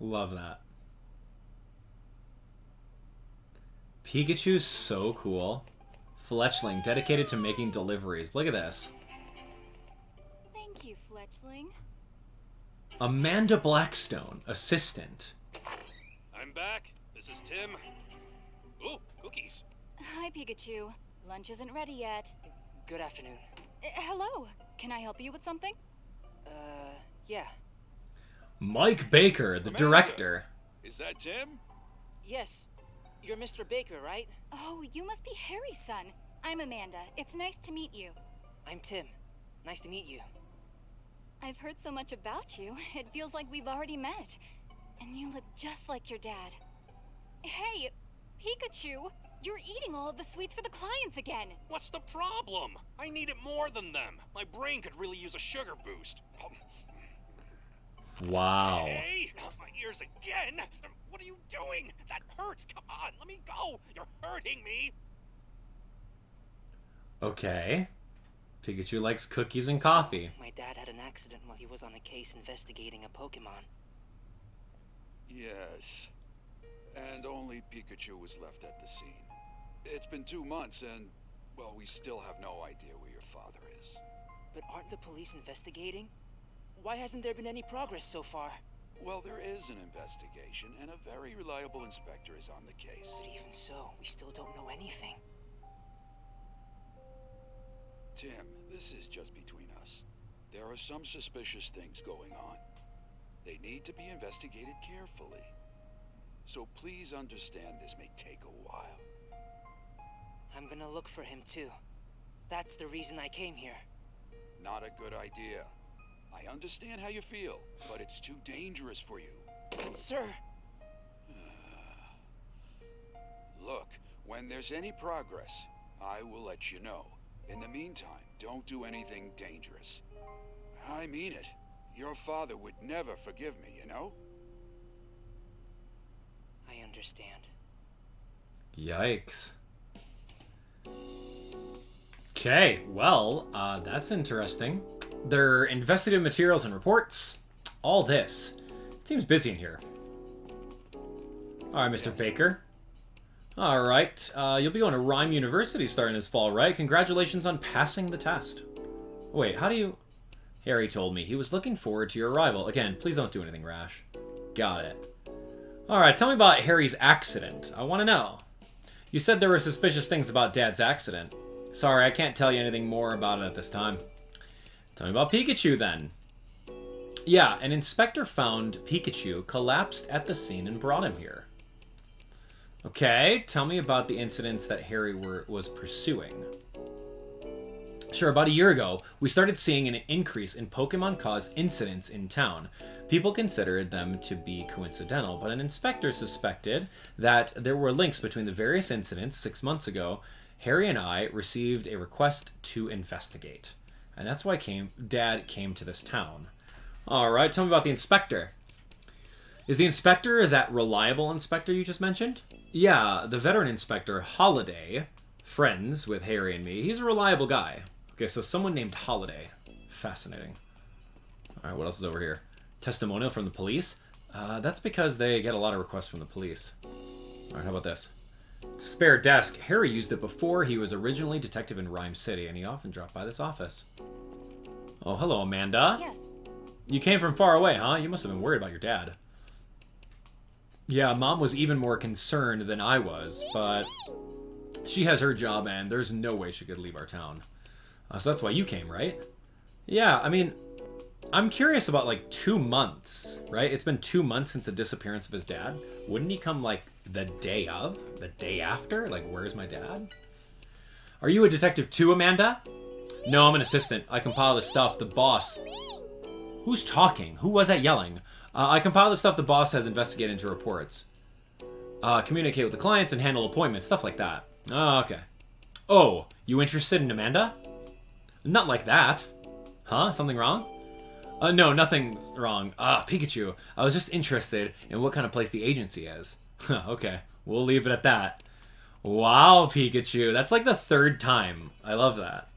Love that. Pikachu's so cool. Fletchling, dedicated to making deliveries. Look at this. Thank you, Fletchling. Amanda Blackstone, assistant. I'm back. This is Tim. Ooh, cookies. Hi, Pikachu. Lunch isn't ready yet. Good afternoon. Hello. Can I help you with something? Yeah. Mike Baker, the director. Is that Tim? Yes. You're Mr. Baker, right? Oh, you must be Harry's son. I'm Amanda. It's nice to meet you. I'm Tim. Nice to meet you. I've heard so much about you. It feels like we've already met. And you look just like your dad. Hey, Pikachu! You're eating all of the sweets for the clients again! What's the problem? I need it more than them. My brain could really use a sugar boost. Wow. Hey, my ears again! What are you doing? That hurts! Come on, let me go! You're hurting me! Okay. Pikachu likes cookies and coffee. So, my dad had an accident while he was on a case investigating a Pokemon. Yes. And only Pikachu was left at the scene. It's been 2 months and, well, we still have no idea where your father is. But aren't the police investigating? Why hasn't there been any progress so far? Well, there is an investigation, and a very reliable inspector is on the case. But even so, we still don't know anything. Tim, this is just between us. There are some suspicious things going on. They need to be investigated carefully. So please understand this may take a while. I'm gonna look for him too. That's the reason I came here. Not a good idea. I understand how you feel, but it's too dangerous for you. But sir... Look, when there's any progress, I will let you know. In the meantime, don't do anything dangerous. I mean it. Your father would never forgive me, you know? I understand. Yikes. Okay, well, that's interesting. Their investigative materials and reports. All this. It seems busy in here. Alright, Mr. Baker. Alright, you'll be going to Ryme University starting this fall, right? Congratulations on passing the test. Wait, how do you... Harry told me he was looking forward to your arrival. Again, please don't do anything rash. Got it. Alright, tell me about Harry's accident. I want to know. You said there were suspicious things about Dad's accident. Sorry, I can't tell you anything more about it at this time. Tell me about Pikachu, then. Yeah, an inspector found Pikachu collapsed at the scene and brought him here. Okay, tell me about the incidents that Harry was pursuing. Sure, about a year ago, we started seeing an increase in Pokemon-caused incidents in town. People considered them to be coincidental, but an inspector suspected that there were links between the various incidents 6 months ago. Harry and I received a request to investigate. And that's why Dad came to this town. Alright, tell me about the inspector. Is the inspector that reliable inspector you just mentioned? Yeah, the veteran inspector, Holiday, friends with Harry and me. He's a reliable guy. Okay, so someone named Holiday. Fascinating. Alright, what else is over here? Testimonial from the police? That's because they get a lot of requests from the police. Alright, how about this? Spare desk. Harry used it before he was originally detective in Ryme City, and he often dropped by this office. Oh, hello, Amanda. Yes. You came from far away, huh? You must have been worried about your dad. Yeah, Mom was even more concerned than I was, but she has her job, and there's no way she could leave our town. So that's why you came, right? Yeah, I mean, I'm curious about, like, 2 months, right? It's been 2 months since the disappearance of his dad. Wouldn't he come, like, the day of? The day after? Like, where's my dad? Are you a detective too, Amanda? No, I'm an assistant. I compile the stuff the boss... Who's talking? Who was that yelling? I compile the stuff the boss has investigated into reports. Communicate with the clients and handle appointments, stuff like that. Oh, okay. Oh, you interested in Amanda? Not like that. Huh? Something wrong? No, nothing's wrong. Pikachu. I was just interested in what kind of place the agency is. Okay, we'll leave it at that. Wow, Pikachu. That's like the 3rd time. I love that.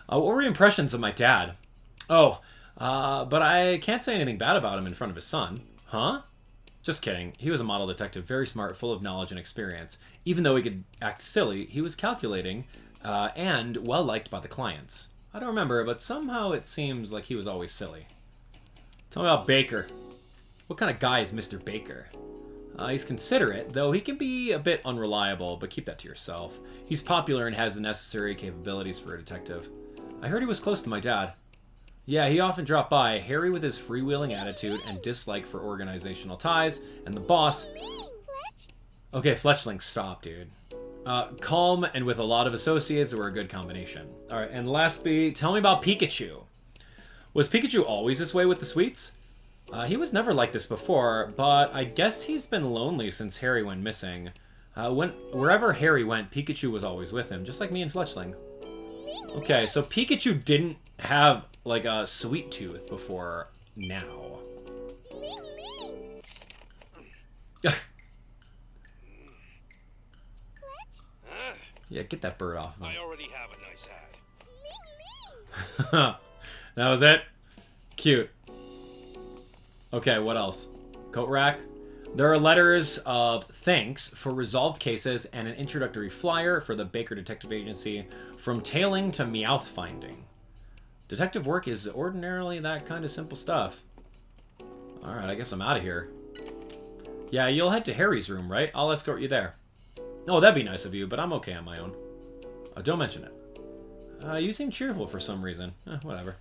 What were your impressions of my dad? Oh, but I can't say anything bad about him in front of his son. Huh? Just kidding. He was a model detective, very smart, full of knowledge and experience. Even though he could act silly, he was calculating and well-liked by the clients. I don't remember, but somehow it seems like he was always silly. Tell me about Baker. What kind of guy is Mr. Baker? He's considerate, though he can be a bit unreliable, but keep that to yourself. He's popular and has the necessary capabilities for a detective. I heard he was close to my dad. Yeah, he often dropped by. Harry with his freewheeling attitude and dislike for organizational ties, and the boss... Okay, Fletchling, stop, dude. Calm and with a lot of associates were a good combination. Alright, and lastly, tell me about Pikachu. Was Pikachu always this way with the sweets? He was never like this before, but I guess he's been lonely since Harry went missing. Wherever Harry went, Pikachu was always with him, just like me and Fletchling. Okay, so Pikachu didn't have, like, a sweet tooth before now. Yeah, get that bird off of him. I already have a nice hat. That was it? Cute. Okay, what else? Coat rack. There are letters of thanks for resolved cases and an introductory flyer for the Baker Detective Agency from tailing to Meowth finding. Detective work is ordinarily that kind of simple stuff. Alright, I guess I'm out of here. Yeah, you'll head to Harry's room, right? I'll escort you there. Oh, that'd be nice of you, but I'm okay on my own. Don't mention it. You seem cheerful for some reason. Whatever.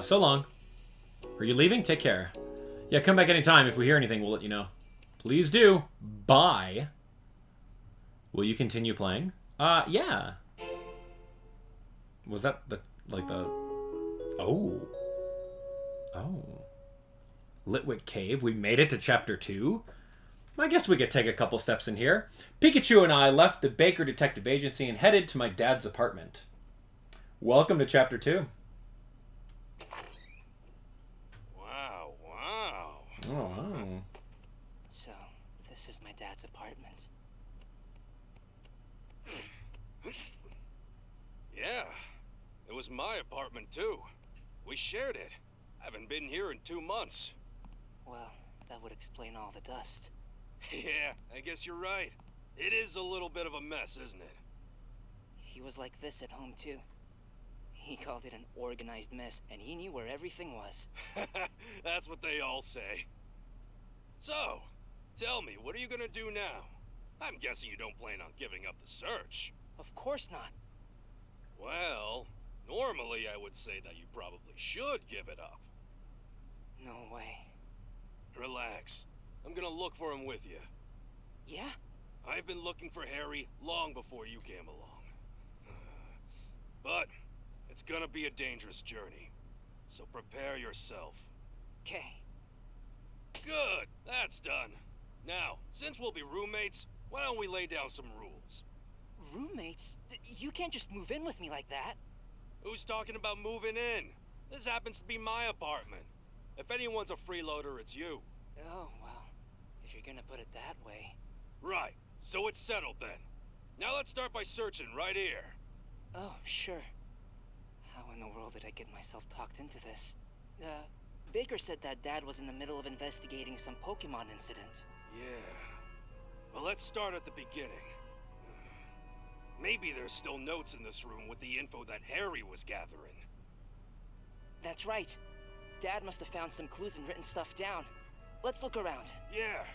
So long. Are you leaving? Take care. Yeah, come back anytime. If we hear anything, we'll let you know. Please do. Bye. Will you continue playing? Yeah. Was that the... Oh. Oh. Litwick Cave. We made it to Chapter 2? I guess we could take a couple steps in here. Pikachu and I left the Baker Detective Agency and headed to my dad's apartment. Welcome to Chapter 2. Wow, wow. Oh, wow. So, this is my dad's apartment. Yeah, it was my apartment too. We shared it. Haven't been here in 2 months. Well, that would explain all the dust. Yeah, I guess you're right. It is a little bit of a mess, isn't it? He was like this at home too. He called it an organized mess, and he knew where everything was. That's what they all say. So, tell me, what are you gonna do now? I'm guessing you don't plan on giving up the search. Of course not. Well, normally I would say that you probably should give it up. No way. Relax. I'm gonna look for him with you. Yeah? I've been looking for Harry long before you came along. But it's gonna be a dangerous journey. So prepare yourself. Okay. Good, that's done. Now, since we'll be roommates, why don't we lay down some rules? Roommates? You can't just move in with me like that. Who's talking about moving in? This happens to be my apartment. If anyone's a freeloader, it's you. Oh, well, if you're gonna put it that way. Right, so it's settled then. Now let's start by searching right here. Oh, sure. How in the world did I get myself talked into this? Baker said that Dad was in the middle of investigating some Pokemon incident. Yeah. Well, let's start at the beginning. Maybe there's still notes in this room with the info that Harry was gathering. That's right. Dad must have found some clues and written stuff down. Let's look around. Yeah.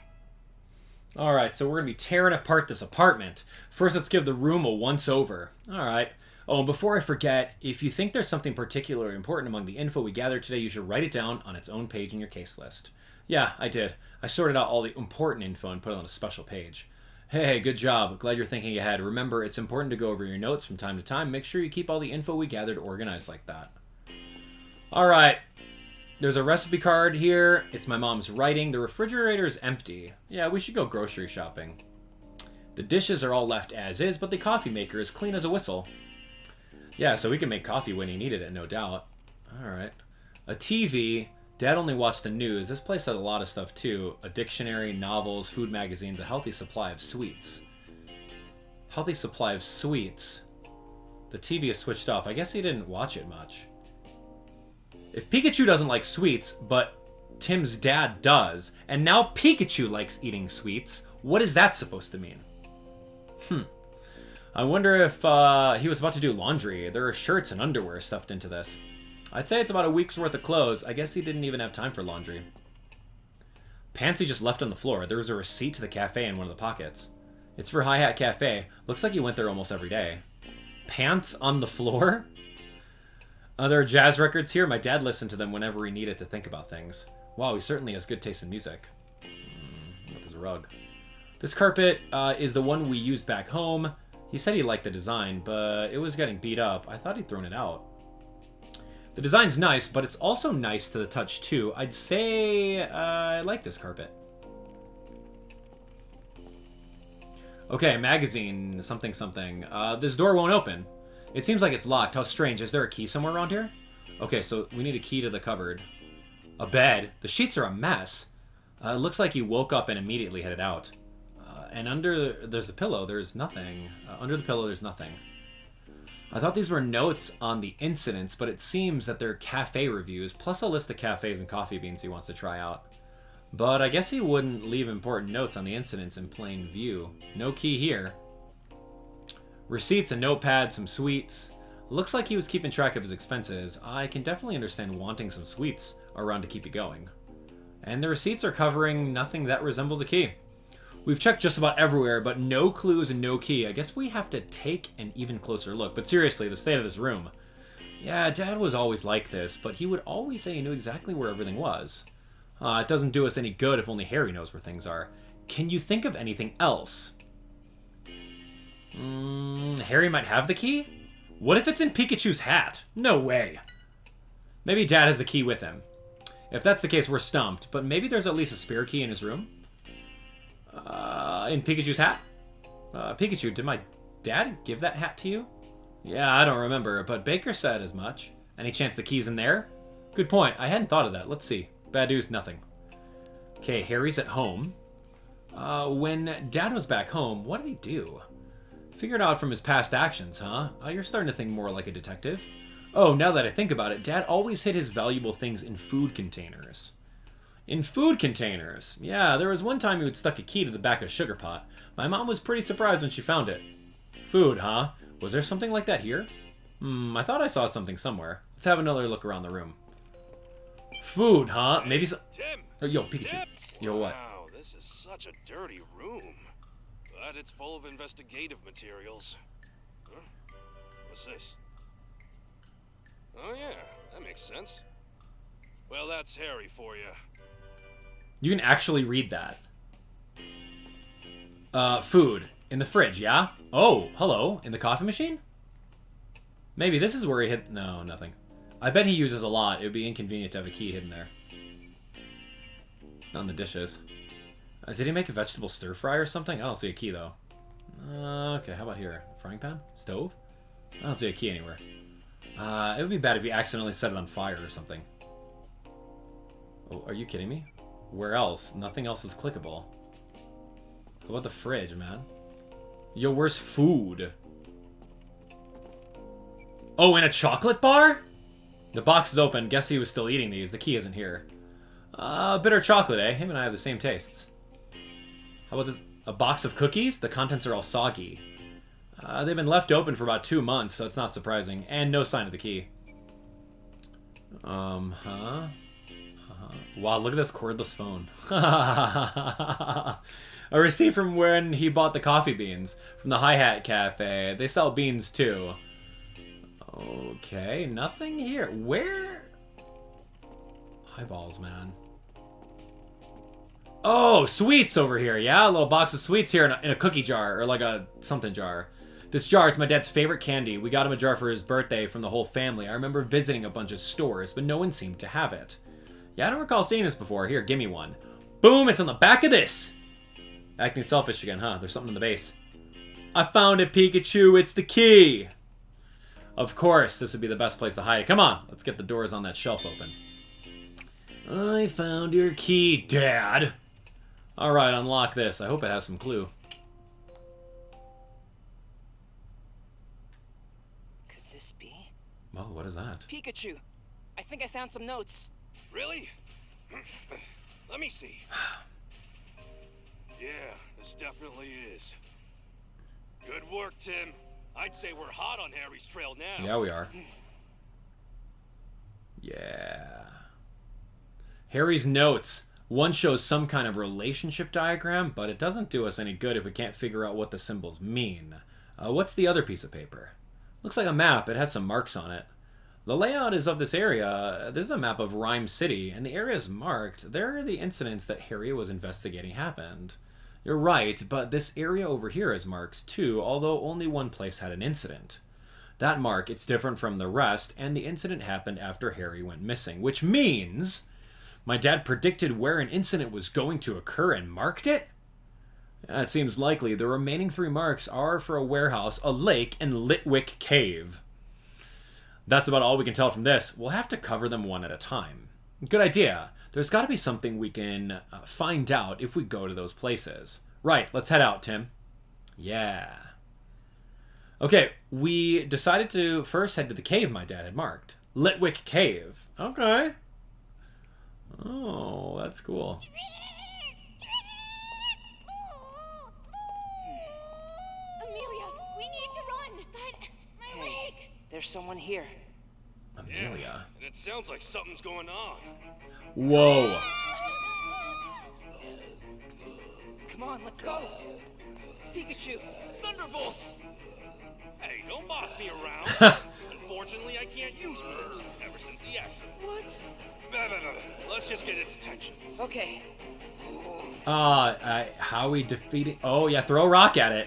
Alright, so we're going to be tearing apart this apartment. First, let's give the room a once-over. Alright. Oh, and before I forget, if you think there's something particularly important among the info we gathered today, you should write it down on its own page in your case list. Yeah, I did. I sorted out all the important info and put it on a special page. Hey, good job. Glad you're thinking ahead. Remember, it's important to go over your notes from time to time. Make sure you keep all the info we gathered organized like that. Alright. There's a recipe card here. It's my mom's writing. The refrigerator is empty. Yeah, we should go grocery shopping. The dishes are all left as is, but the coffee maker is clean as a whistle. Yeah, so we can make coffee when he needed it, no doubt. Alright. A TV. Dad only watched the news. This place had a lot of stuff, too. A dictionary, novels, food magazines, a healthy supply of sweets. Healthy supply of sweets. The TV is switched off. I guess he didn't watch it much. If Pikachu doesn't like sweets, but Tim's dad does, and now Pikachu likes eating sweets, what is that supposed to mean? I wonder if he was about to do laundry. There are shirts and underwear stuffed into this. I'd say it's about a week's worth of clothes. I guess he didn't even have time for laundry. Pants he just left on the floor. There was a receipt to the cafe in one of the pockets. It's for Hi Hat Cafe. Looks like he went there almost every day. Pants on the floor? There are jazz records here. My dad listened to them whenever he needed to think about things. Wow, he certainly has good taste in music. With his rug. This carpet is the one we used back home. He said he liked the design, but it was getting beat up. I thought he'd thrown it out. The design's nice, but it's also nice to the touch, too. I'd say I like this carpet. Okay, magazine, something, something. This door won't open. It seems like it's locked. How strange. Is there a key somewhere around here? Okay, so we need a key to the cupboard. A bed. The sheets are a mess. It looks like he woke up and immediately headed out. And there's a pillow. There's nothing. Under the pillow, there's nothing. I thought these were notes on the incidents, but it seems that they're cafe reviews, plus a list of cafes and coffee beans he wants to try out. But I guess he wouldn't leave important notes on the incidents in plain view. No key here. Receipts, a notepad, some sweets. Looks like he was keeping track of his expenses. I can definitely understand wanting some sweets around to keep you going. And the receipts are covering nothing that resembles a key. We've checked just about everywhere, but no clues and no key. I guess we have to take an even closer look. But seriously, the state of this room. Yeah, Dad was always like this, but he would always say he knew exactly where everything was. It doesn't do us any good if only Harry knows where things are. Can you think of anything else? Harry might have the key? What if it's in Pikachu's hat? No way. Maybe Dad has the key with him. If that's the case, we're stumped. But maybe there's at least a spare key in his room? In Pikachu's hat? Pikachu, did my dad give that hat to you? Yeah, I don't remember, but Baker said as much. Any chance the key's in there? Good point. I hadn't thought of that. Let's see. Bad news, nothing. Okay, Harry's at home. When Dad was back home, what did he do? Figured out from his past actions, huh? You're starting to think more like a detective. Oh, now that I think about it, Dad always hid his valuable things in food containers. In food containers? Yeah, there was one time he would stuck a key to the back of a sugar pot. My mom was pretty surprised when she found it. Food, huh? Was there something like that here? I thought I saw something somewhere. Let's have another look around the room. Food, huh? Maybe some... Tim! Oh, yo, Pikachu. Tim! Yo, what? Wow, this is such a dirty room. But it's full of investigative materials. Huh? What's this? Oh yeah, that makes sense. Well, that's Harry for you. You can actually read that. Food. In the fridge, yeah? Oh, hello. In the coffee machine? Maybe this is where he hid... No, nothing. I bet he uses a lot. It would be inconvenient to have a key hidden there. Not in the dishes. Did he make a vegetable stir fry or something? I don't see a key, though. Okay, how about here? Frying pan? Stove? I don't see a key anywhere. It would be bad if you accidentally set it on fire or something. Oh, are you kidding me? Where else? Nothing else is clickable. How about the fridge, man? Yo, where's food? Oh, in a chocolate bar? The box is open. Guess he was still eating these. The key isn't here. Bitter chocolate, eh? Him and I have the same tastes. How about this? A box of cookies? The contents are all soggy. They've been left open for about 2 months, so it's not surprising. And no sign of the key. Wow, look at this cordless phone. A receipt from when he bought the coffee beans. From the Hi-Hat Cafe. They sell beans, too. Okay, nothing here. Where? Eyeballs, man. Oh, sweets over here. Yeah, a little box of sweets here in a cookie jar, or like a something jar. This jar, it's my dad's favorite candy. We got him a jar for his birthday from the whole family. I remember visiting a bunch of stores, but no one seemed to have it. Yeah, I don't recall seeing this before. Here, give me one. Boom, it's on the back of this. Acting selfish again, huh? There's something in the base. I found it, Pikachu. It's the key. Of course, this would be the best place to hide it. Come on, let's get the doors on that shelf open. I found your key, Dad. Alright, unlock this. I hope it has some clue. Could this be? Oh, what is that? Pikachu! I think I found some notes. Really? Let me see. Yeah, this definitely is. Good work, Tim. I'd say we're hot on Harry's trail now. Yeah, we are. Yeah. Harry's notes. One shows some kind of relationship diagram, but it doesn't do us any good if we can't figure out what the symbols mean. What's the other piece of paper? Looks like a map. It has some marks on it. The layout is of this area. This is a map of Ryme City, and the area is marked. There are the incidents that Harry was investigating happened. You're right, but this area over here has marks too, although only one place had an incident. That mark, it's different from the rest, and the incident happened after Harry went missing, which means my dad predicted where an incident was going to occur and marked it? It seems likely. The remaining 3 marks are for a warehouse, a lake, and Litwick Cave. That's about all we can tell from this. We'll have to cover them one at a time. Good idea. There's got to be something we can find out if we go to those places. Right, let's head out, Tim. Yeah. Okay, we decided to first head to the cave my dad had marked. Litwick Cave. Okay. Oh, that's cool. Amelia, we need to run, but my leg. There's someone here. Amelia. Yeah, and it sounds like something's going on. Whoa. Come on, let's go. Pikachu, Thunderbolt. Hey, don't boss me around. Unfortunately, I can't use moves ever since the accident. What? Let's just get its attention. Okay. How we defeating... Oh, yeah, throw a rock at it.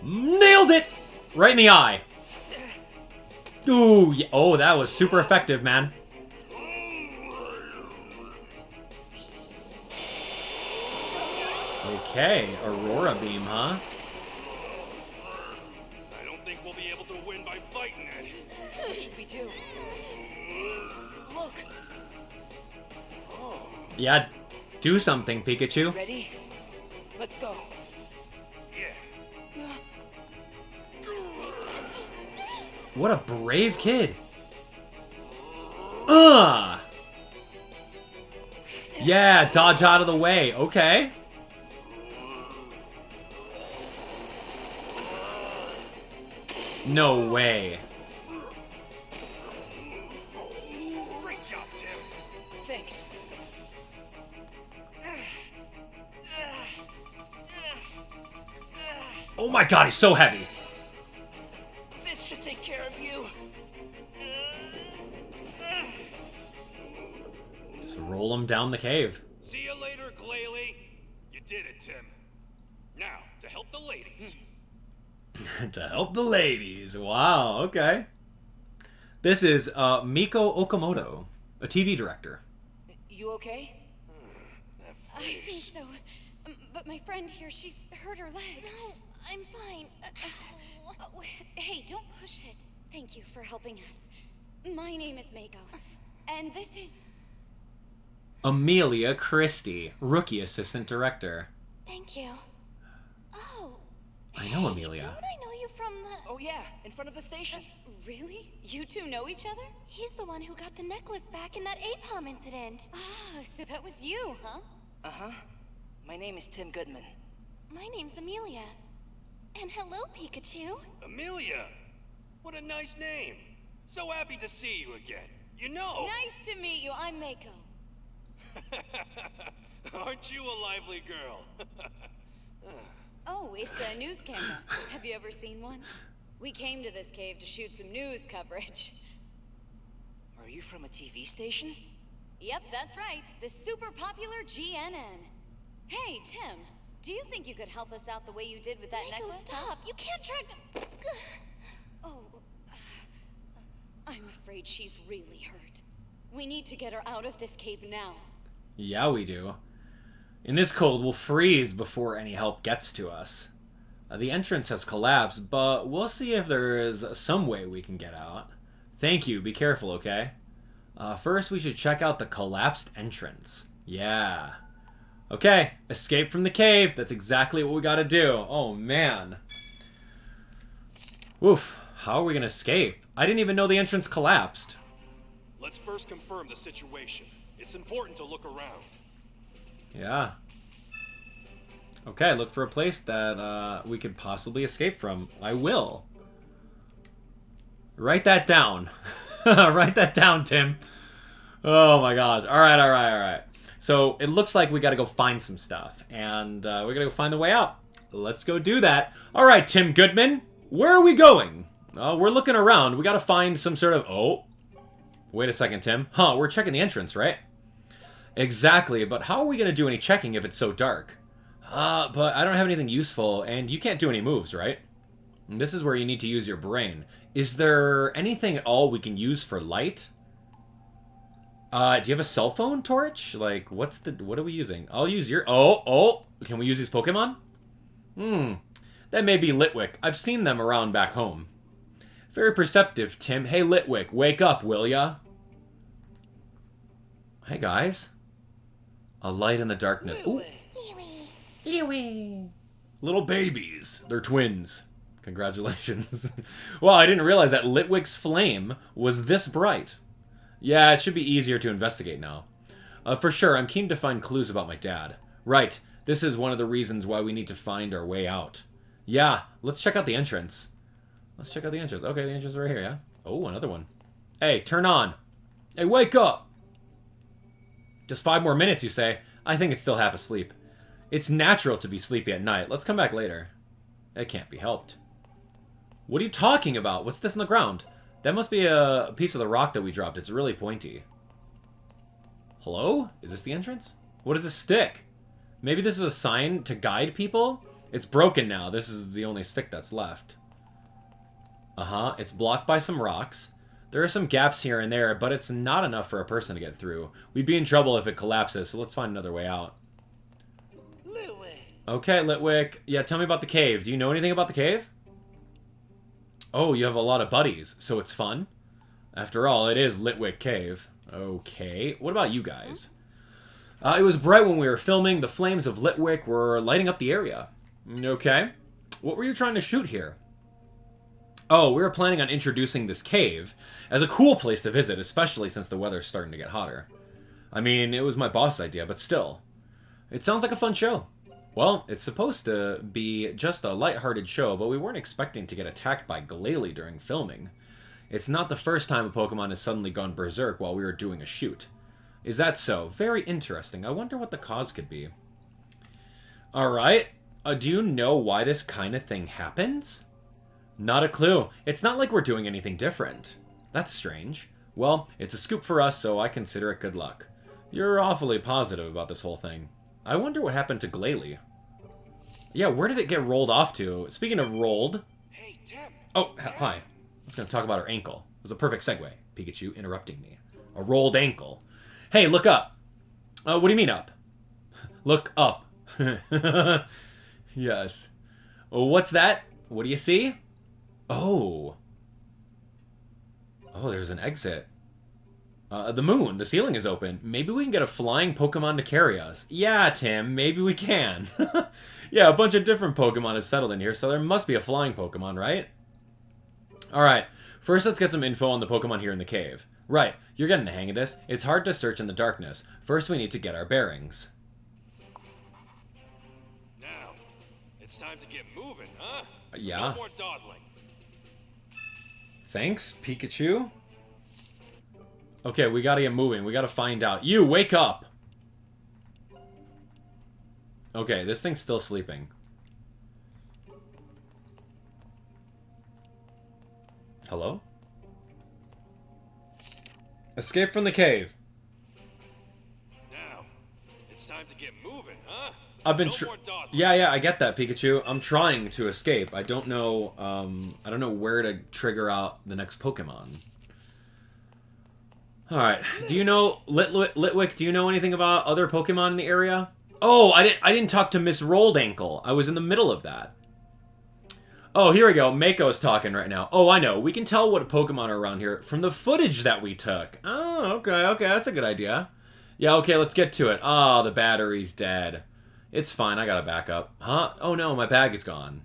Nailed it! Right in the eye. Ooh, yeah. Oh, that was super effective, man. Okay, Aurora Beam, huh? I don't think we'll be able to win by fighting it. What should we do? Look. Oh, Yeah, do something, Pikachu. Ready? Let's go. yeah. What a brave kid. Ugh! Yeah, dodge out of the way. Okay. No way. Great job, Tim. Thanks. Oh my god, he's so heavy. This should take care of you. Just roll him down the cave. See you later, Glalie. You did it, Tim. Now, to help the ladies. To help the ladies. Wow, okay. This is Miko Okamoto, a TV director. You okay? That I think face. so. But my friend here, she's hurt her leg. No, I'm fine. Oh, hey, don't push it. Thank you for helping us. My name is Mako. And this is... Amelia Christie, rookie assistant director. Thank you. Oh. I know Amelia. Don't I know you from the... Oh yeah, in front of the station. Really? You two know each other? He's the one who got the necklace back in that Aipom incident. Ah, so that was you, huh? Uh-huh. My name is Tim Goodman. My name's Amelia. And hello, Pikachu. Amelia! What a nice name. So happy to see you again. You know... Nice to meet you. I'm Mako. Aren't you a lively girl? Oh, it's a news camera. Have you ever seen one? We came to this cave to shoot some news coverage. Are you from a TV station? Yep, that's right. The super popular GNN. Hey, Tim. Do you think you could help us out the way you did with that necklace? Stop! You can't drag them. Oh, I'm afraid she's really hurt. We need to get her out of this cave now. Yeah, we do. In this cold, we'll freeze before any help gets to us. The entrance has collapsed, but we'll see if there is some way we can get out. Thank you. Be careful, okay? First, we should check out the collapsed entrance. Yeah. Okay, escape from the cave. That's exactly what we gotta do. Oh, man. Oof. How are we gonna escape? I didn't even know the entrance collapsed. Let's first confirm the situation. It's important to look around. Yeah. Okay, look for a place that we could possibly escape from. I will. Write that down. Write that down, Tim. Oh my gosh. Alright. So, it looks like we gotta go find some stuff. And we gotta go find the way out. Let's go do that. Alright, Tim Goodman. Where are we going? We're looking around. We gotta find some sort of... Oh. Wait a second, Tim. Huh, we're checking the entrance, right? Exactly, but how are we going to do any checking if it's so dark? But I don't have anything useful, and you can't do any moves, right? And this is where you need to use your brain. Is there anything at all we can use for light? Do you have a cell phone torch? Like, what are we using? I'll use your... Oh! Can we use these Pokemon? That may be Litwick. I've seen them around back home. Very perceptive, Tim. Hey, Litwick, wake up, will ya? Hey, guys. A light in the darkness. Ooh. Little babies. They're twins. Congratulations. Well, I didn't realize that Litwick's flame was this bright. Yeah, it should be easier to investigate now. For sure, I'm keen to find clues about my dad. Right. This is one of the reasons why we need to find our way out. Yeah, let's check out the entrance. Okay, the entrance is right here, yeah? Oh, another one. Hey, turn on. Hey, wake up! Just 5 more minutes, you say? I think it's still half asleep. It's natural to be sleepy at night. Let's come back later. It can't be helped. What are you talking about? What's this on the ground? That must be a piece of the rock that we dropped. It's really pointy. Hello? Is this the entrance? What is this stick? Maybe this is a sign to guide people? It's broken now. This is the only stick that's left. It's blocked by some rocks. There are some gaps here and there, but it's not enough for a person to get through. We'd be in trouble if it collapses, so let's find another way out. Litwick. Okay, Litwick. Yeah, tell me about the cave. Do you know anything about the cave? Oh, you have a lot of buddies, so it's fun. After all, it is Litwick Cave. Okay, what about you guys? It was bright when we were filming. The flames of Litwick were lighting up the area. Okay. What were you trying to shoot here? Oh, we were planning on introducing this cave as a cool place to visit, especially since the weather's starting to get hotter. I mean, it was my boss's idea, but still. It sounds like a fun show. Well, it's supposed to be just a lighthearted show, but we weren't expecting to get attacked by Glalie during filming. It's not the first time a Pokemon has suddenly gone berserk while we were doing a shoot. Is that so? Very interesting. I wonder what the cause could be. Alright. Do you know why this kind of thing happens? Not a clue. It's not like we're doing anything different. That's strange. Well, it's a scoop for us, so I consider it good luck. You're awfully positive about this whole thing. I wonder what happened to Glalie. Yeah, where did it get rolled off to? Speaking of rolled... Hey, Tim. Oh, hi. I was going to talk about her ankle. It was a perfect segue. Pikachu interrupting me. A rolled ankle. Hey, look up. What do you mean up? Look up. Yes. Oh, what's that? What do you see? Oh. Oh, there's an exit. The moon. The ceiling is open. Maybe we can get a flying Pokemon to carry us. Yeah, Tim, maybe we can. Yeah, a bunch of different Pokemon have settled in here, so there must be a flying Pokemon, right? Alright, first let's get some info on the Pokemon here in the cave. Right, you're getting the hang of this. It's hard to search in the darkness. First we need to get our bearings. Now, it's time to get moving, huh? Yeah. No more dawdling. Thanks, Pikachu. Okay, we gotta get moving. We gotta find out. You, wake up! Okay, this thing's still sleeping. Hello? Escape from the cave. Now, it's time to get moving, huh? I've been no more dawdling. Yeah, I get that, Pikachu. I'm trying to escape. I don't know where to trigger out the next Pokemon. Alright. Do you know Litwick, do you know anything about other Pokemon in the area? Oh, I didn't talk to Miss Rolled Ankle. I was in the middle of that. Oh, here we go. Mako's talking right now. Oh, I know. We can tell what Pokemon are around here from the footage that we took. Oh, okay, that's a good idea. Yeah, okay, let's get to it. Ah, the battery's dead. It's fine, I got a backup. Huh? Oh no, my bag is gone.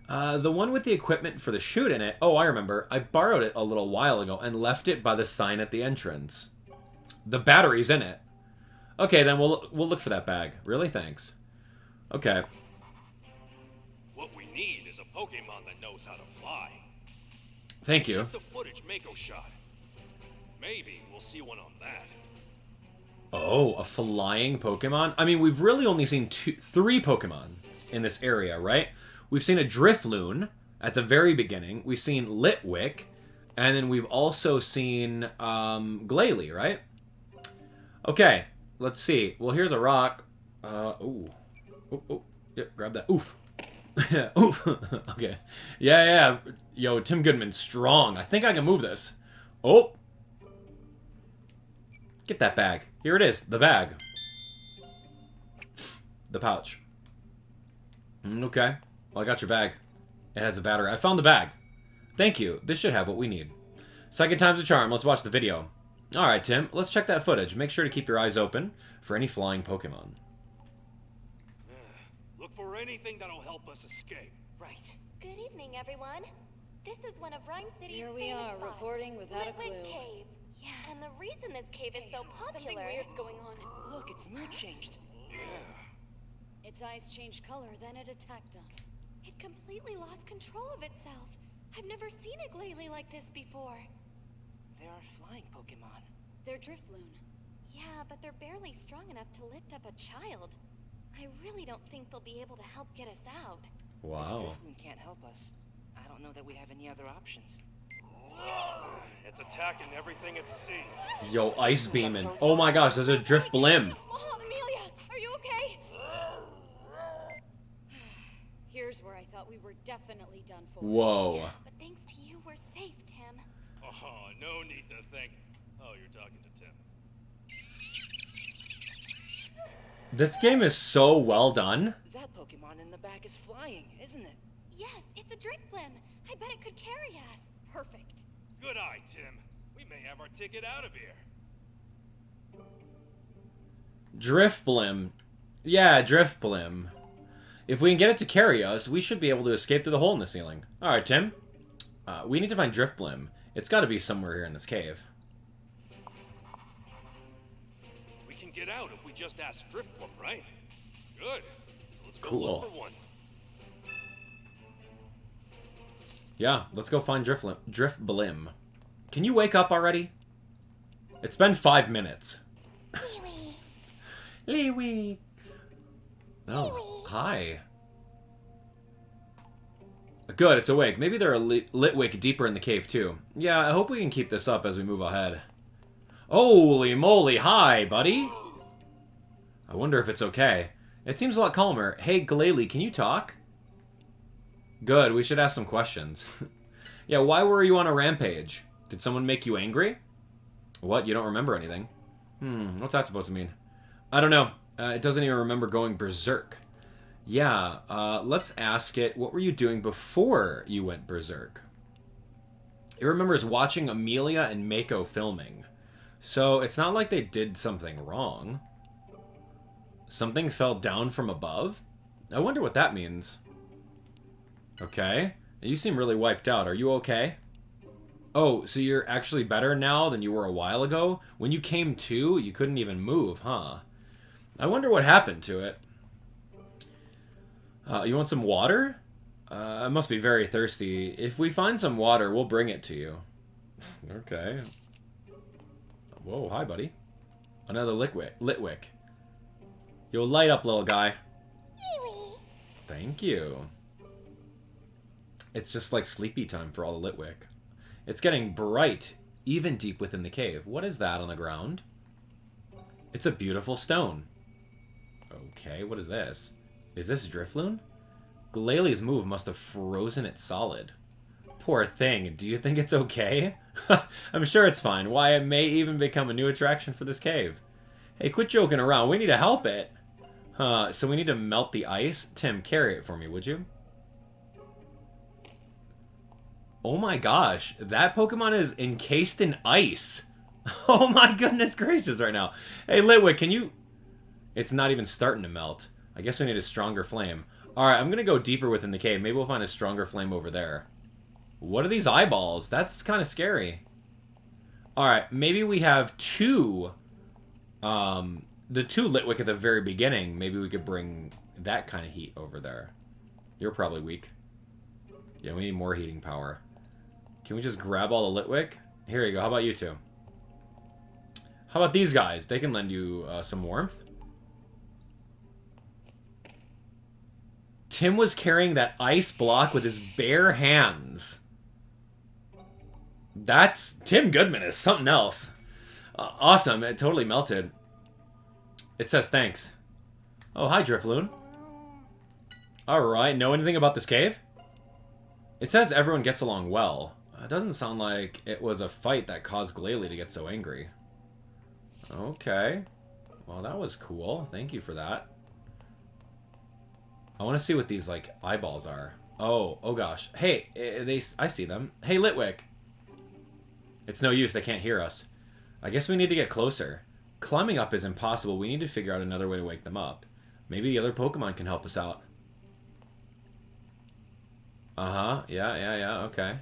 The one with the equipment for the chute in it. Oh, I remember. I borrowed it a little while ago and left it by the sign at the entrance. The battery's in it. Okay, then we'll look for that bag. Really? Thanks. Okay. What we need is a Pokemon that knows how to fly. Thank you. Check the footage Mako shot. Maybe we'll see one on that. Oh, a flying Pokemon? I mean, we've really only seen three Pokemon in this area, right? We've seen a Drifloon at the very beginning. We've seen Litwick. And then we've also seen Glalie, right? Okay, let's see. Well, here's a rock. Oh, yeah, grab that. Oof. Oof. Okay. Yeah. Yo, Tim Goodman's strong. I think I can move this. Oh. Get that bag. Here it is. The bag. The pouch. Okay. Well, I got your bag. It has a battery. I found the bag. Thank you. This should have what we need. Second time's a charm. Let's watch the video. Alright, Tim. Let's check that footage. Make sure to keep your eyes open for any flying Pokemon. Look for anything that'll help us escape. Right. Good evening, everyone. This is one of Ryme City's Here we famous are, spots, reporting without a Litwick clue. Cave. Yeah, and the reason this cave is so popular... Something weird's going on. Look, its mood changed. Its eyes changed color, then it attacked us. It completely lost control of itself. I've never seen a Glalie like this before. There are flying Pokemon. They're Drifloon. Yeah, but they're barely strong enough to lift up a child. I really don't think they'll be able to help get us out. Wow. If Drifloon can't help us, I don't know that we have any other options. It's attacking everything it sees. Yo, Ice Beamin'. Oh my gosh, there's a Drifblim. Oh, Amelia, are you okay? Here's where I thought we were definitely done for. Whoa. But thanks to you, we're safe, Tim. Oh, no need to thank. Oh, you're talking to Tim. This game is so well done. That Pokemon in the back is flying, isn't it? Yes, it's a Drifblim. I bet it could carry us. Perfect. Good eye, Tim. We may have our ticket out of here. Drifblim. Yeah, Drifblim. If we can get it to carry us, we should be able to escape through the hole in the ceiling. Alright, Tim. We need to find Drifblim. It's got to be somewhere here in this cave. We can get out if we just ask Drifblim, right? Good. So let's go Cool. look for one. Yeah, let's go find Drifblim. Can you wake up already? It's been 5 minutes. Liwi. Oh, hi. Good, it's awake. Maybe there are Litwick deeper in the cave, too. Yeah, I hope we can keep this up as we move ahead. Holy moly, hi, buddy. I wonder if it's okay. It seems a lot calmer. Hey, Glalie, can you talk? Good, we should ask some questions. Yeah, why were you on a rampage? Did someone make you angry? What, you don't remember anything? What's that supposed to mean? I don't know. It doesn't even remember going berserk. Yeah, let's ask it, what were you doing before you went berserk? It remembers watching Amelia and Mako filming. So, it's not like they did something wrong. Something fell down from above? I wonder what that means. Okay. You seem really wiped out. Are you okay? Oh, so you're actually better now than you were a while ago? When you came to, you couldn't even move, huh? I wonder what happened to it. You want some water? I must be very thirsty. If we find some water, we'll bring it to you. Okay. Whoa, hi, buddy. Another Litwick. You'll light up, little guy. Thank you. It's just like sleepy time for all the Litwick. It's getting bright, even deep within the cave. What is that on the ground? It's a beautiful stone. Okay, what is this? Is this Drifloon? Glalie's move must have frozen it solid. Poor thing, do you think it's okay? I'm sure it's fine. Why, it may even become a new attraction for this cave. Hey, quit joking around. We need to help it. So we need to melt the ice? Tim, carry it for me, would you? Oh my gosh, that Pokemon is encased in ice. Oh my goodness gracious right now. Hey, Litwick, can you... It's not even starting to melt. I guess we need a stronger flame. Alright, I'm going to go deeper within the cave. Maybe we'll find a stronger flame over there. What are these eyeballs? That's kind of scary. Alright, maybe we have two... the two Litwick at the very beginning. Maybe we could bring that kind of heat over there. You're probably weak. Yeah, we need more heating power. Can we just grab all the Litwick? Here you go. How about you two? How about these guys? They can lend you some warmth. Tim was carrying that ice block with his bare hands. That's... Tim Goodman is something else. Awesome. It totally melted. It says thanks. Oh, hi, Drifloon. Alright, know anything about this cave? It says everyone gets along well. It doesn't sound like it was a fight that caused Glalie to get so angry. Okay. Well, that was cool. Thank you for that. I want to see what these, like, eyeballs are. Oh gosh. Hey, I see them. Hey, Litwick. It's no use. They can't hear us. I guess we need to get closer. Climbing up is impossible. We need to figure out another way to wake them up. Maybe the other Pokemon can help us out. Uh-huh. Yeah. Okay.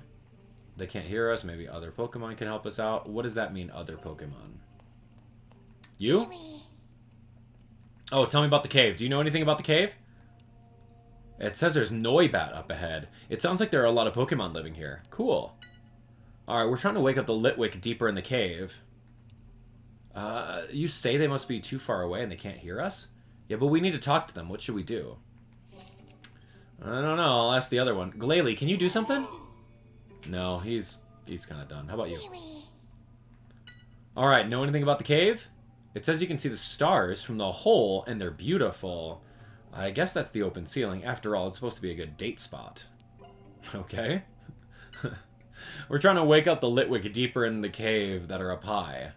They can't hear us. Maybe other Pokemon can help us out. What does that mean, other Pokemon? You? Oh, tell me about the cave. Do you know anything about the cave? It says there's Noibat up ahead. It sounds like there are a lot of Pokemon living here. Cool. Alright, we're trying to wake up the Litwick deeper in the cave. You say they must be too far away and they can't hear us? Yeah, but we need to talk to them. What should we do? I don't know. I'll ask the other one. Glalie, can you do something? No, he's kind of done. How about you? Alright, know anything about the cave? It says you can see the stars from the hole, and they're beautiful. I guess that's the open ceiling. After all, it's supposed to be a good date spot. Okay. We're trying to wake up the Litwick deeper in the cave that are up high.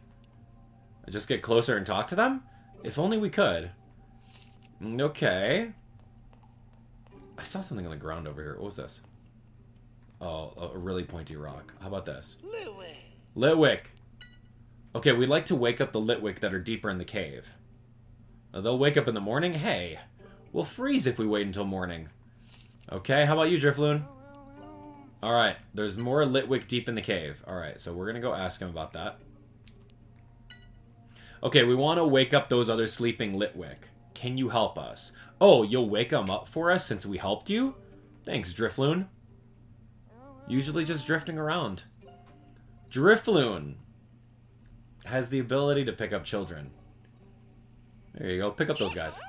Just get closer and talk to them? If only we could. Okay. I saw something on the ground over here. What was this? Oh, a really pointy rock. How about this? Litwick! Okay, we'd like to wake up the Litwick that are deeper in the cave. They'll wake up in the morning? Hey, we'll freeze if we wait until morning. Okay, how about you, Drifloon? Alright, there's more Litwick deep in the cave. Alright, so we're gonna go ask him about that. Okay, we want to wake up those other sleeping Litwick. Can you help us? Oh, you'll wake them up for us since we helped you? Thanks, Drifloon. Usually just drifting around. Drifloon has the ability to pick up children. There you go. Pick up those guys.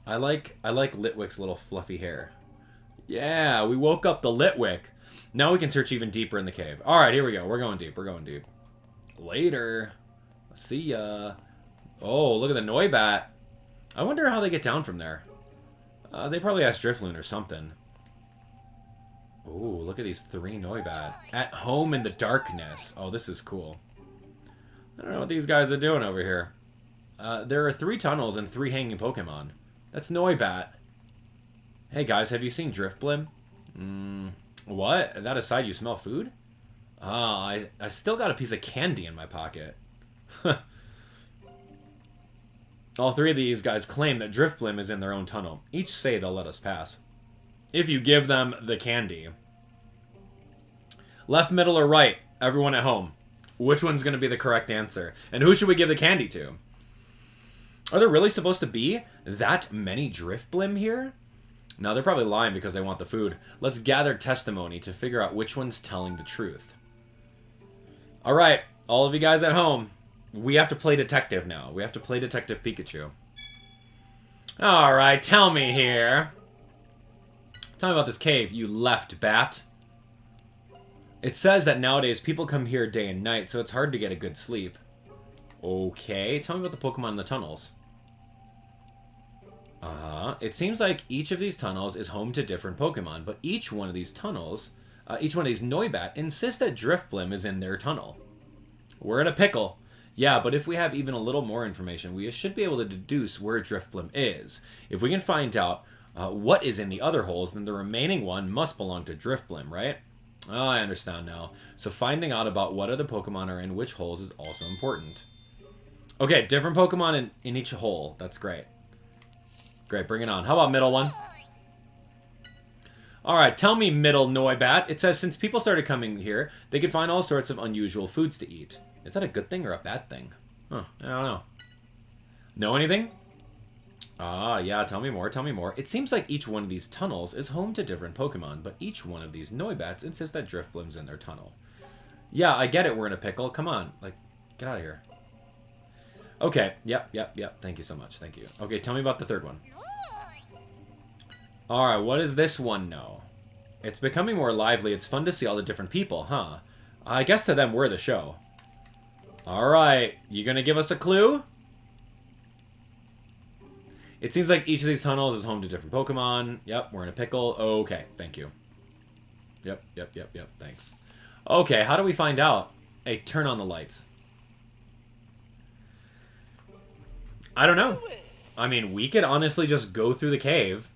I like Litwick's little fluffy hair. Yeah, we woke up the Litwick. Now we can search even deeper in the cave. Alright, here we go. We're going deep. We're going deep. Later. See ya. Oh, look at the Noibat. I wonder how they get down from there. They probably asked Drifloon or something. Ooh, look at these 3 Noibat. At home in the darkness. Oh, this is cool. I don't know what these guys are doing over here. There are 3 tunnels and 3 hanging Pokemon. That's Noibat. Hey guys, have you seen Drifblim? What? That aside, you smell food? Ah, I still got a piece of candy in my pocket. All 3 of these guys claim that Drifblim is in their own tunnel. Each say they'll let us pass. If you give them the candy. Left, middle, or right? Everyone at home. Which one's going to be the correct answer? And who should we give the candy to? Are there really supposed to be that many Drifblim here? No, they're probably lying because they want the food. Let's gather testimony to figure out which one's telling the truth. Alright, all of you guys at home. We have to play detective now. We have to play Detective Pikachu. Alright, tell me here. Tell me about this cave, you left bat. It says that nowadays people come here day and night, so it's hard to get a good sleep. Okay, tell me about the Pokemon in the tunnels. It seems like each of these tunnels is home to different Pokemon, but each one of these tunnels, each one of these Noibat insists that Drifblim is in their tunnel. We're in a pickle. Yeah, but if we have even a little more information, we should be able to deduce where Drifblim is. If we can find out what is in the other holes, then the remaining one must belong to Drifblim, right? Oh, I understand now. So finding out about what other Pokemon are in which holes is also important. Okay, different Pokemon in each hole. That's great. Great, bring it on. How about middle one? Alright, tell me, middle Noibat. It says since people started coming here, they could find all sorts of unusual foods to eat. Is that a good thing or a bad thing? Huh, I don't know. Know anything? Yeah, tell me more, tell me more. It seems like each one of these tunnels is home to different Pokemon, but each one of these Noibats insists that Drifblim's in their tunnel. Yeah, I get it, we're in a pickle. Come on, like, get out of here. Okay, yep. Thank you so much, thank you. Okay, tell me about the third one. Alright, what does this one know? It's becoming more lively. It's fun to see all the different people, huh? I guess to them, we're the show. Alright, you gonna give us a clue? It seems like each of these tunnels is home to different Pokemon. Yep, we're in a pickle. Okay, thank you. Yep, thanks. Okay, how do we find out? Hey, turn on the lights. I don't know. I mean, we could honestly just go through the cave.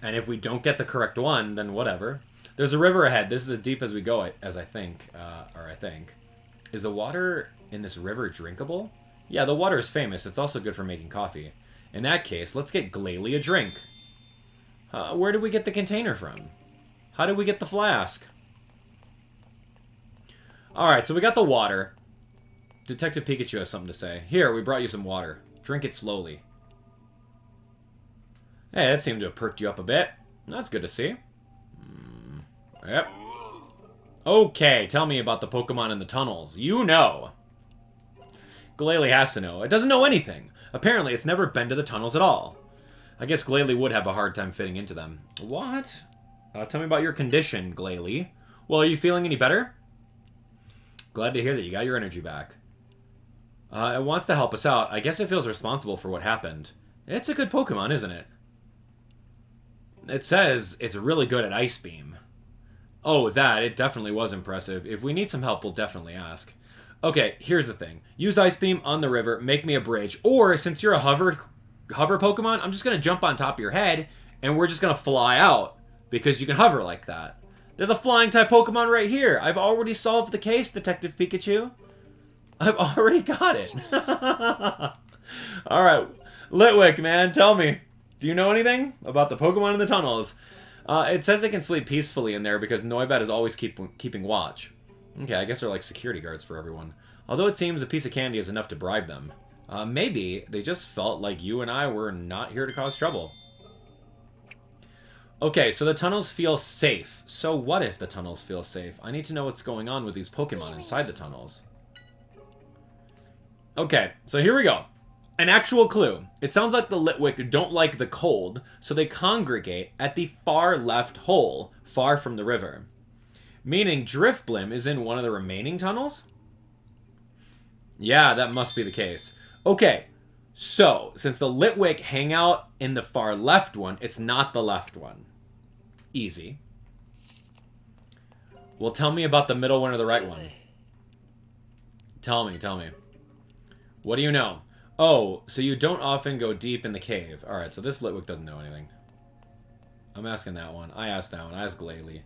And if we don't get the correct one, then whatever. There's a river ahead. This is as deep as we go, as I think. Is the water in this river drinkable? Yeah, the water is famous. It's also good for making coffee. In that case, let's get Glalie a drink. Where did we get the container from? How did we get the flask? Alright, so we got the water. Detective Pikachu has something to say. Here, we brought you some water. Drink it slowly. Hey, that seemed to have perked you up a bit. That's good to see. Yep. Okay, tell me about the Pokemon in the tunnels. You know. Glalie has to know. It doesn't know anything. Apparently, it's never been to the tunnels at all. I guess Glalie would have a hard time fitting into them. What? Tell me about your condition, Glalie. Well, are you feeling any better? Glad to hear that you got your energy back. It wants to help us out. I guess it feels responsible for what happened. It's a good Pokemon, isn't it? It says it's really good at Ice Beam. Oh, it definitely was impressive. If we need some help, we'll definitely ask. Okay, here's the thing. Use Ice Beam on the river, make me a bridge. Or, since you're a hover Pokemon, I'm just going to jump on top of your head, and we're just going to fly out. Because you can hover like that. There's a flying type Pokemon right here. I've already solved the case, Detective Pikachu. I've already got it. Alright, Litwick, man, tell me. Do you know anything about the Pokemon in the tunnels? It says they can sleep peacefully in there because Noibat is always keeping watch. Okay, I guess they're like security guards for everyone. Although it seems a piece of candy is enough to bribe them. Maybe they just felt like you and I were not here to cause trouble. Okay, so the tunnels feel safe. So what if the tunnels feel safe? I need to know what's going on with these Pokemon inside the tunnels. Okay, so here we go. An actual clue. It sounds like the Litwick don't like the cold, so they congregate at the far left hole, far from the river. Meaning Drifblim is in one of the remaining tunnels? Yeah, that must be the case. Okay, So, since the Litwick hang out in the far left one, it's not the left one. Easy. Well, tell me about the middle one or the right one. Tell me. What do you know? Oh, so you don't often go deep in the cave. Alright, so this Litwick doesn't know anything. I'm asking that one. I asked that one. I asked Glalie.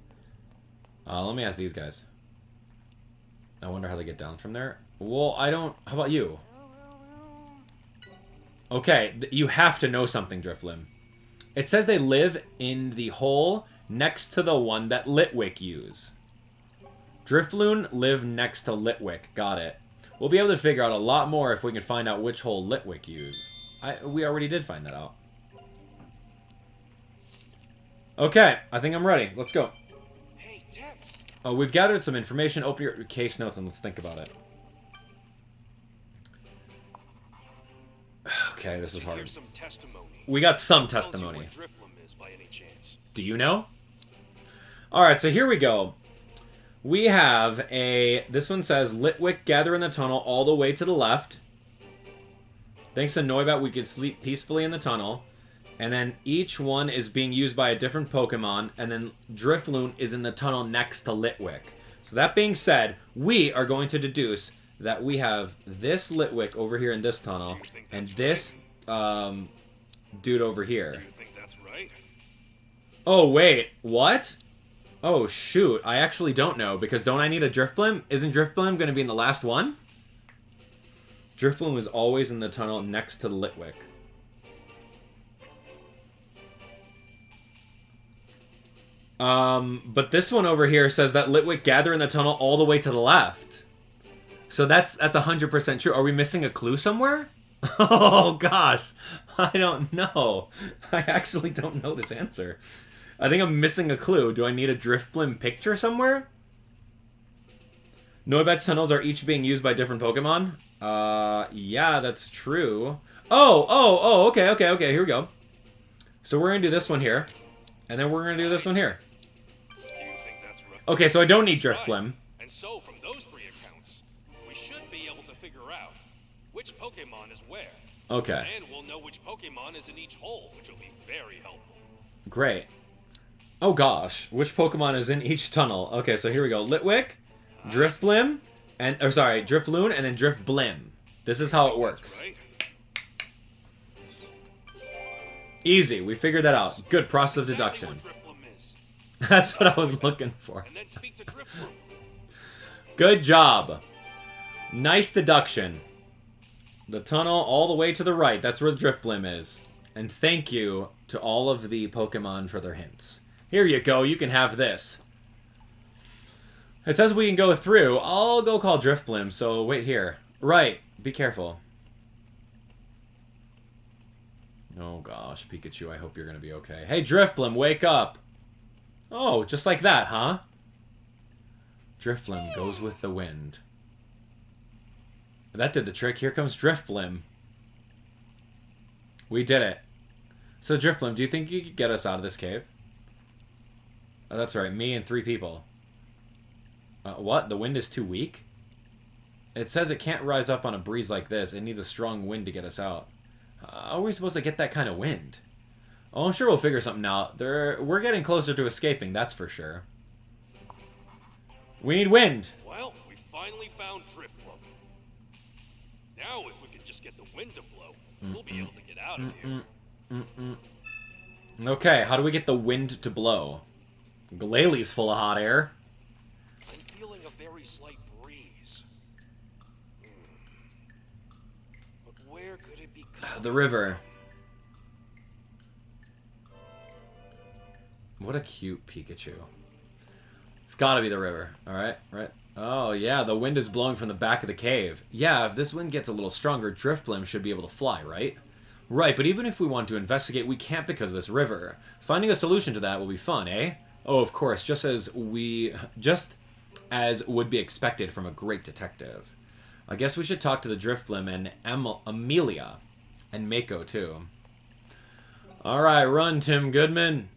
Let me ask these guys. I wonder how they get down from there. Well, I don't... How about you? Okay, you have to know something, Drifblim. It says they live in the hole next to the one that Litwick use. Drifloon live next to Litwick. Got it. We'll be able to figure out a lot more if we can find out which hole Litwick use. We already did find that out. Okay, I think I'm ready. Let's go. Hey, Tim. Oh, we've gathered some information. Open your case notes and let's think about it. Okay, this is hard. Here's some testimony. We got some Tells you testimony. where Drifblim is by any chance. Do you know? Alright, so here we go. We have a... This one says, Litwick gather in the tunnel all the way to the left. Thanks to Noibat, we could sleep peacefully in the tunnel. And then each one is being used by a different Pokemon. And then Drifloon is in the tunnel next to Litwick. So that being said, we are going to deduce that we have this Litwick over here in this tunnel. And this dude over here. You think that's right? Oh, wait. What? Oh, shoot. I actually don't know, because don't I need a Drifblim? Isn't Drifblim going to be in the last one? Drifblim was always in the tunnel next to the Litwick. But this one over here says that Litwick gather in the tunnel all the way to the left. So that's 100% true. Are we missing a clue somewhere? Oh, gosh. I don't know. I actually don't know this answer. I think I'm missing a clue. Do I need a Drifblim picture somewhere? Noibat's tunnels are each being used by different Pokemon. Yeah, that's true. Oh, okay, here we go. So we're gonna do this one here. And then we're gonna do this one here. Do you think that's right? Okay, so I don't need Drifblim. And so, from those three accounts, we should be able to figure out which Pokemon is where. Okay. And we'll know which Pokemon is in each hole, which will be very helpful. Great. Oh gosh, which Pokemon is in each tunnel? Okay, so here we go. Litwick, Drifblim, and Drifloon, and then Drifblim. This is how it works. Right? Easy, we figured that out. Good process of Exactly deduction. where Drifblim is. That's what I was looking for. And then speak to Drifblim. Good job. Nice deduction. The tunnel all the way to the right, that's where the Drifblim is. And thank you to all of the Pokemon for their hints. Here you go, you can have this. It says we can go through. I'll go call Drifblim, so wait here. Right, be careful. Oh gosh, Pikachu, I hope you're gonna be okay. Hey Drifblim, wake up! Oh, just like that, huh? Drifblim goes with the wind. That did the trick. Here comes Drifblim. We did it. So Drifblim, do you think you could get us out of this cave? Oh, that's right. Me and 3 people. What? The wind is too weak? It says it can't rise up on a breeze like this. It needs a strong wind to get us out. How are we supposed to get that kind of wind? Oh, I'm sure we'll figure something out. We're getting closer to escaping, that's for sure. We need wind. Well, we finally found Drifblim. Now, if we could just get the wind to blow, we'll be able to get out of here. Okay, how do we get the wind to blow? Glalie's full of hot air. I'm feeling a very slight breeze. But where could it be coming? The river. What a cute Pikachu. It's gotta be the river. Alright, right. Oh, yeah, the wind is blowing from the back of the cave. Yeah, if this wind gets a little stronger, Drifblim should be able to fly, right? Right, but even if we want to investigate, we can't because of this river. Finding a solution to that will be fun, eh? Oh, of course, just as would be expected from a great detective. I guess we should talk to the Drifblim and Amelia. And Mako, too. Alright, run, Tim Goodman.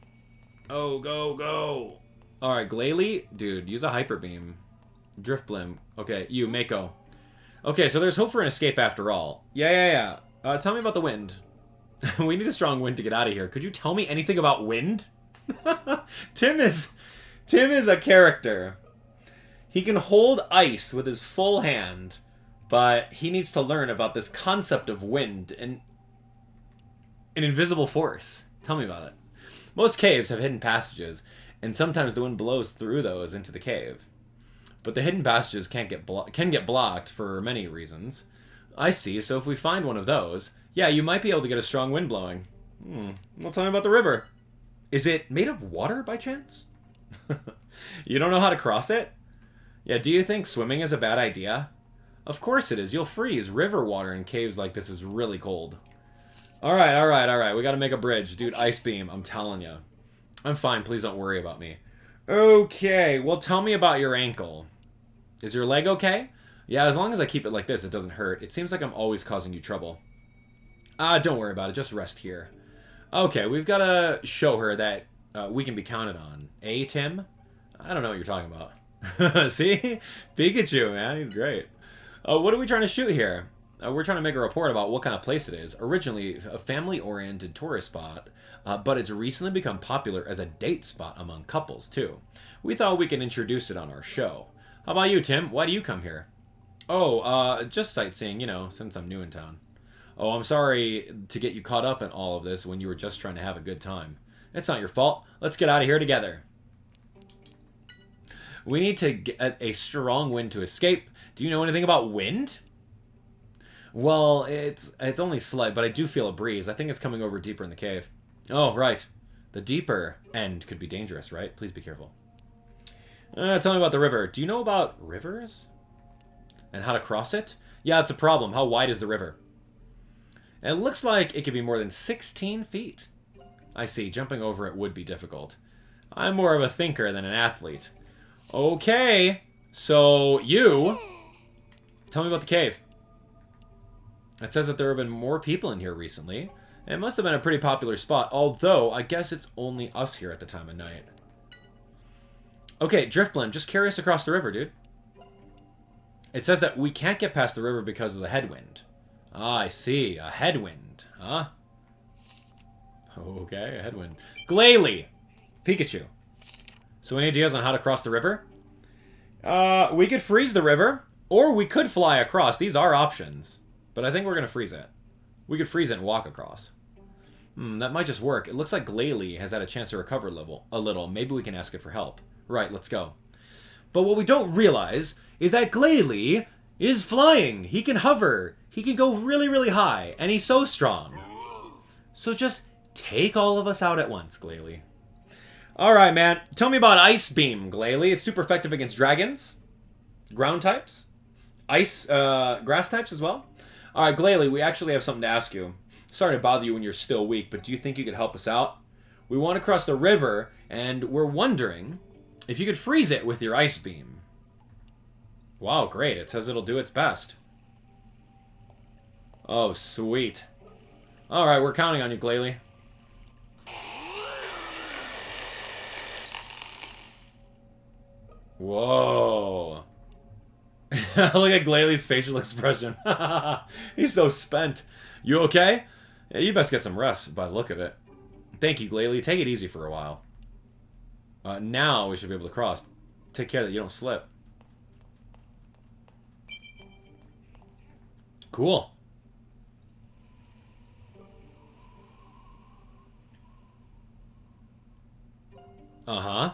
Oh, go, go. Alright, Glalie, dude, use a Hyper Beam. Drifblim. Okay, you, Mako. Okay, so there's hope for an escape after all. Yeah. Tell me about the wind. We need a strong wind to get out of here. Could you tell me anything about wind? Tim is a character. He can hold ice with his full hand, but he needs to learn about this concept of wind and an invisible force. Tell me about it. Most caves have hidden passages, and sometimes the wind blows through those into the cave. But the hidden passages can get blocked for many reasons. I see, so if we find one of those, yeah, you might be able to get a strong wind blowing. Well, tell me about the river. Is it made of water by chance? You don't know how to cross it? Yeah, do you think swimming is a bad idea? Of course it is. You'll freeze. River water in caves like this is really cold. Alright. We gotta make a bridge. Dude, Ice Beam, I'm telling you. I'm fine. Please don't worry about me. Okay, well, tell me about your ankle. Is your leg okay? Yeah, as long as I keep it like this, it doesn't hurt. It seems like I'm always causing you trouble. Don't worry about it. Just rest here. Okay, we've got to show her that we can be counted on. Eh, Tim? I don't know what you're talking about. See? Pikachu, man. He's great. What are we trying to shoot here? We're trying to make a report about what kind of place it is. Originally, a family-oriented tourist spot, but it's recently become popular as a date spot among couples, too. We thought we could introduce it on our show. How about you, Tim? Why do you come here? Oh, just sightseeing, you know, since I'm new in town. Oh, I'm sorry to get you caught up in all of this when you were just trying to have a good time. It's not your fault. Let's get out of here together. We need to get a strong wind to escape. Do you know anything about wind? Well, it's only slight, but I do feel a breeze. I think it's coming over deeper in the cave. Oh, right. The deeper end could be dangerous, right? Please be careful. Tell me about the river. Do you know about rivers? And how to cross it? Yeah, it's a problem. How wide is the river? It looks like it could be more than 16 feet. I see. Jumping over it would be difficult. I'm more of a thinker than an athlete. Okay. So, you... Tell me about the cave. It says that there have been more people in here recently. It must have been a pretty popular spot, although I guess it's only us here at the time of night. Okay, Drifblim, just carry us across the river, dude. It says that we can't get past the river because of the headwind. Ah, I see. A headwind. Huh? Okay, a headwind. Glalie! Pikachu. So any ideas on how to cross the river? We could freeze the river, or we could fly across. These are options. But I think we're going to freeze it. We could freeze it and walk across. That might just work. It looks like Glalie has had a chance to recover a little. Maybe we can ask it for help. Right, let's go. But what we don't realize is that Glalie is flying. He can hover. He can go really, really high. And he's so strong. So just take all of us out at once, Glalie. Alright, man. Tell me about Ice Beam, Glalie. It's super effective against dragons. Ground types. Ice, grass types as well. Alright, Glalie, we actually have something to ask you. Sorry to bother you when you're still weak, but do you think you could help us out? We want to cross the river, and we're wondering if you could freeze it with your Ice Beam. Wow, great. It says it'll do its best. Oh, sweet. Alright, we're counting on you, Glalie. Whoa. Look at Glalie's facial expression. He's so spent. You okay? Yeah, you best get some rest by the look of it. Thank you, Glalie. Take it easy for a while. Now we should be able to cross. Take care that you don't slip. Cool. Uh-huh.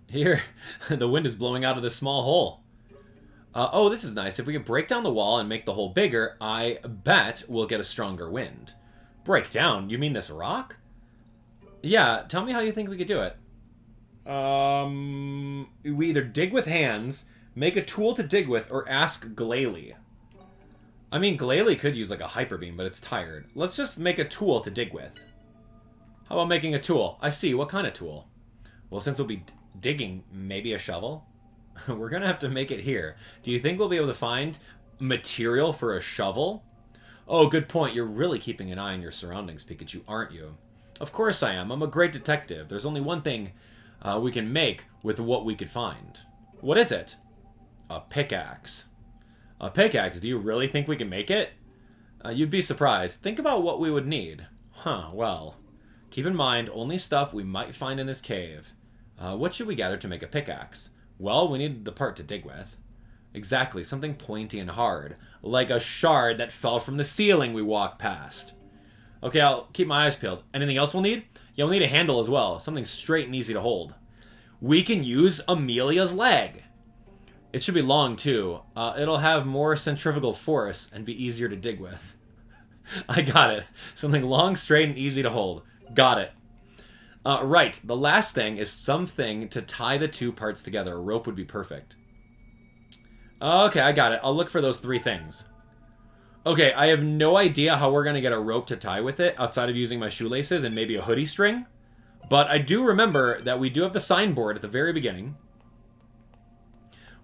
Here, the wind is blowing out of this small hole. Oh, this is nice. If we can break down the wall and make the hole bigger, I bet we'll get a stronger wind. Break down? You mean this rock? Yeah, tell me how you think we could do it. We either dig with hands, make a tool to dig with, or ask Glalie. I mean, Glalie could use like a hyper beam, but it's tired. Let's just make a tool to dig with. How about making a tool? I see. What kind of tool? Well, since we'll be digging, maybe a shovel? We're going to have to make it here. Do you think we'll be able to find material for a shovel? Oh, good point. You're really keeping an eye on your surroundings, Pikachu, aren't you? Of course I am. I'm a great detective. There's only one thing we can make with what we could find. What is it? A pickaxe. A pickaxe? Do you really think we can make it? You'd be surprised. Think about what we would need. Huh, well. Keep in mind, only stuff we might find in this cave. What should we gather to make a pickaxe? Well, we need the part to dig with. Exactly, something pointy and hard. Like a shard that fell from the ceiling we walked past. Okay, I'll keep my eyes peeled. Anything else we'll need? Yeah, we'll need a handle as well. Something straight and easy to hold. We can use Amelia's leg. It should be long, too. It'll have more centrifugal force and be easier to dig with. I got it. Something long, straight, and easy to hold. Got it. Right. The last thing is something to tie the two parts together. A rope would be perfect. Okay, I got it. I'll look for those 3 things. Okay, I have no idea how we're going to get a rope to tie with it outside of using my shoelaces and maybe a hoodie string. But I do remember that we do have the signboard at the very beginning.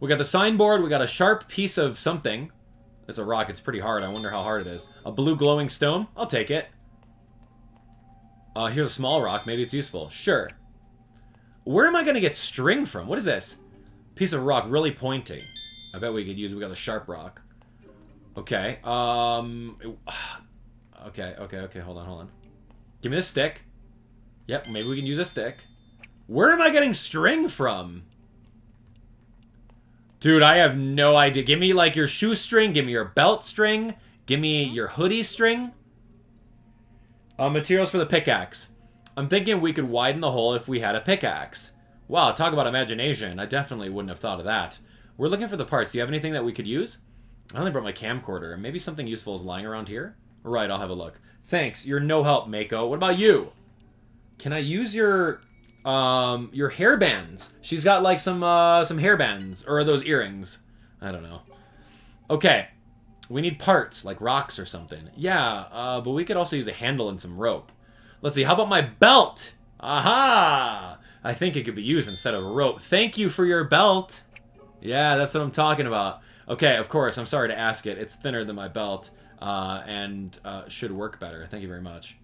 We got the signboard. We got a sharp piece of something. It's a rock. It's pretty hard. I wonder how hard it is. A blue glowing stone. I'll take it. Here's a small rock. Maybe it's useful. Sure. Where am I going to get string from? What is this? Piece of rock. Really pointy. I bet we could use... We got a sharp rock. Okay. Okay. Hold on. Give me this stick. Yep, maybe we can use a stick. Where am I getting string from? Dude, I have no idea. Give me, like, your shoestring. Give me your belt string. Give me your hoodie string. Materials for the pickaxe. I'm thinking we could widen the hole if we had a pickaxe. Wow, talk about imagination. I definitely wouldn't have thought of that. We're looking for the parts. Do you have anything that we could use? I only brought my camcorder. Maybe something useful is lying around here? Right, I'll have a look. Thanks. You're no help, Mako. What about you? Can I use your hair bands? She's got like some hair bands, or are those earrings? I don't know. Okay, we need parts like rocks or something. Yeah, but we could also use a handle and some rope. Let's see. How about my belt? Aha! I think it could be used instead of a rope. Thank you for your belt. Yeah, that's what I'm talking about. Okay, of course. I'm sorry to ask it. It's thinner than my belt, and should work better. Thank you very much.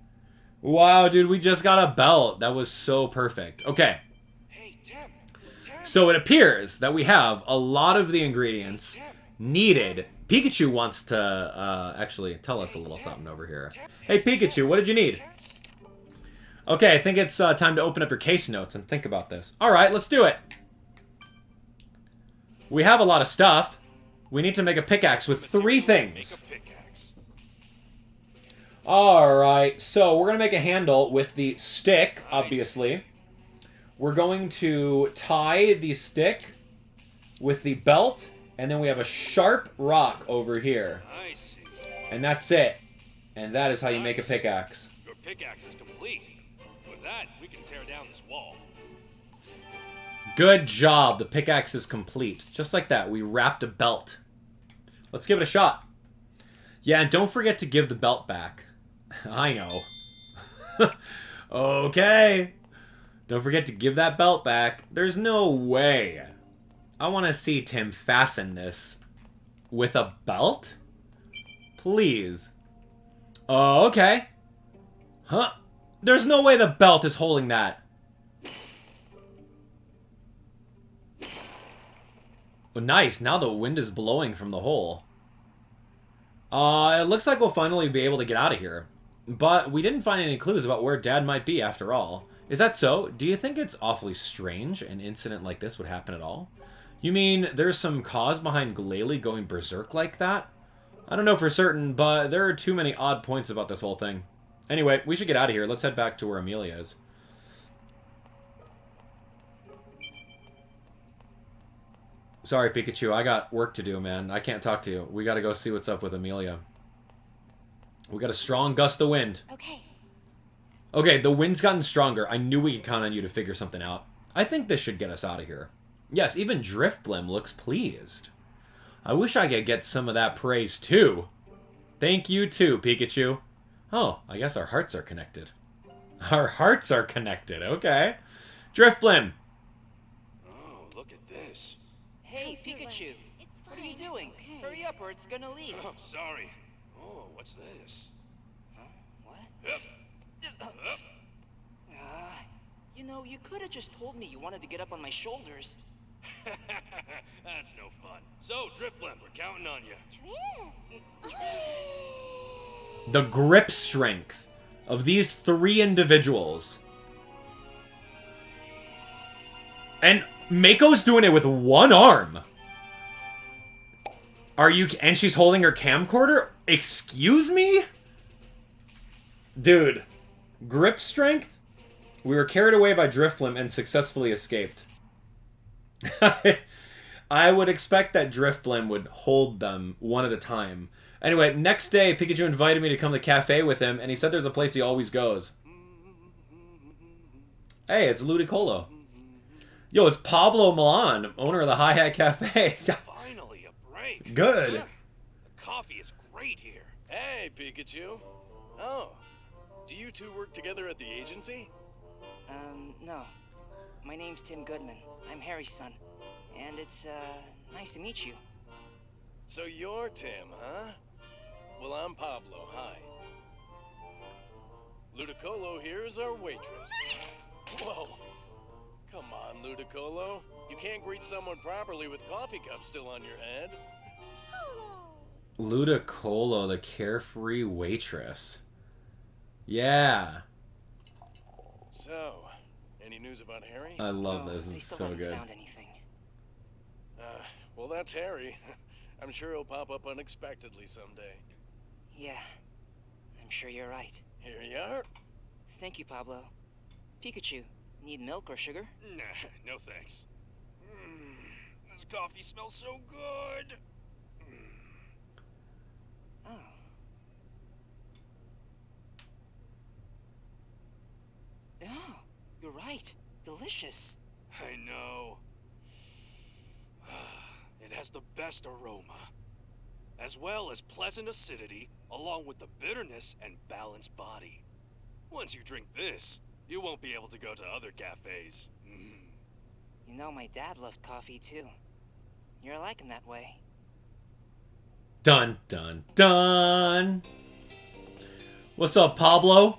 Wow, dude, we just got a belt. That was so perfect. Okay. Hey, Tim. So it appears that we have a lot of the ingredients needed. Pikachu wants to actually tell us a little something over here. Hey, Pikachu, what did you need? Okay, I think it's time to open up your case notes and think about this. All right, let's do it. We have a lot of stuff. We need to make a pickaxe with 3 things. Alright, so we're going to make a handle with the stick, obviously. We're going to tie the stick with the belt, and then we have a sharp rock over here. I see. And that's it. And that is how you make a pickaxe. Your pickaxe is complete. With that, we can tear down this wall. Good job. The pickaxe is complete. Just like that, we wrapped a belt. Let's give it a shot. Yeah, and don't forget to give the belt back. I know. Okay. Don't forget to give that belt back. There's no way. I want to see Tim fasten this with a belt. Please. Oh, okay. Huh? There's no way the belt is holding that. Oh, nice. Now the wind is blowing from the hole. It looks like we'll finally be able to get out of here. But we didn't find any clues about where Dad might be after all. Is that so? Do you think it's awfully strange an incident like this would happen at all? You mean there's some cause behind Glalie going berserk like that? I don't know for certain, but there are too many odd points about this whole thing. Anyway, we should get out of here. Let's head back to where Amelia is. Sorry, Pikachu. I got work to do, man. I can't talk to you. We gotta go see what's up with Amelia. We got a strong gust of wind. Okay. Okay, the wind's gotten stronger. I knew we could count on you to figure something out. I think this should get us out of here. Yes, even Drifblim looks pleased. I wish I could get some of that praise, too. Thank you, too, Pikachu. Oh, I guess our hearts are connected. Our hearts are connected, okay. Drifblim. Oh, look at this. Hey, How's your Pikachu. leg? It's What are you fine. doing? Okay. Hurry up or it's gonna leak. Oh, sorry. Oh, what's this? Huh? What? Yep. You know, you could have just told me you wanted to get up on my shoulders. That's no fun. So, Drifblim, we're counting on you. Drift. The grip strength of these 3 individuals. And Mako's doing it with 1 arm. Are you... And she's holding her camcorder? Excuse me? Dude. Grip strength? We were carried away by Drifblim and successfully escaped. I would expect that Drifblim would hold them one at a time. Anyway, next day, Pikachu invited me to come to the cafe with him, and he said there's a place he always goes. Hey, it's Ludicolo. Yo, it's Pablo Milan, owner of the Hi Hat Cafe. Finally, a break. Good. The coffee is great here. Hey, Pikachu. Oh, do you two work together at the agency? No. My name's Tim Goodman. I'm Harry's son. And it's, nice to meet you. So you're Tim, huh? Well, I'm Pablo. Hi. Ludicolo here is our waitress. Whoa. Come on, Ludicolo. You can't greet someone properly with coffee cups still on your head. Ludicolo, the carefree waitress. Yeah. So, any news about Harry? I love this. They It's still so haven't good. found anything. Well, that's Harry. I'm sure he'll pop up unexpectedly someday. Yeah. I'm sure you're right. Here you are. Thank you, Pablo. Pikachu, need milk or sugar? Nah, no thanks. This coffee smells so good. Oh. Oh, you're right. Delicious. I know. It has the best aroma, as well as pleasant acidity, along with the bitterness and balanced body. Once you drink this, you won't be able to go to other cafes. You know, my dad loved coffee too. You're like him that way. Dun, dun, dun. What's up, Pablo?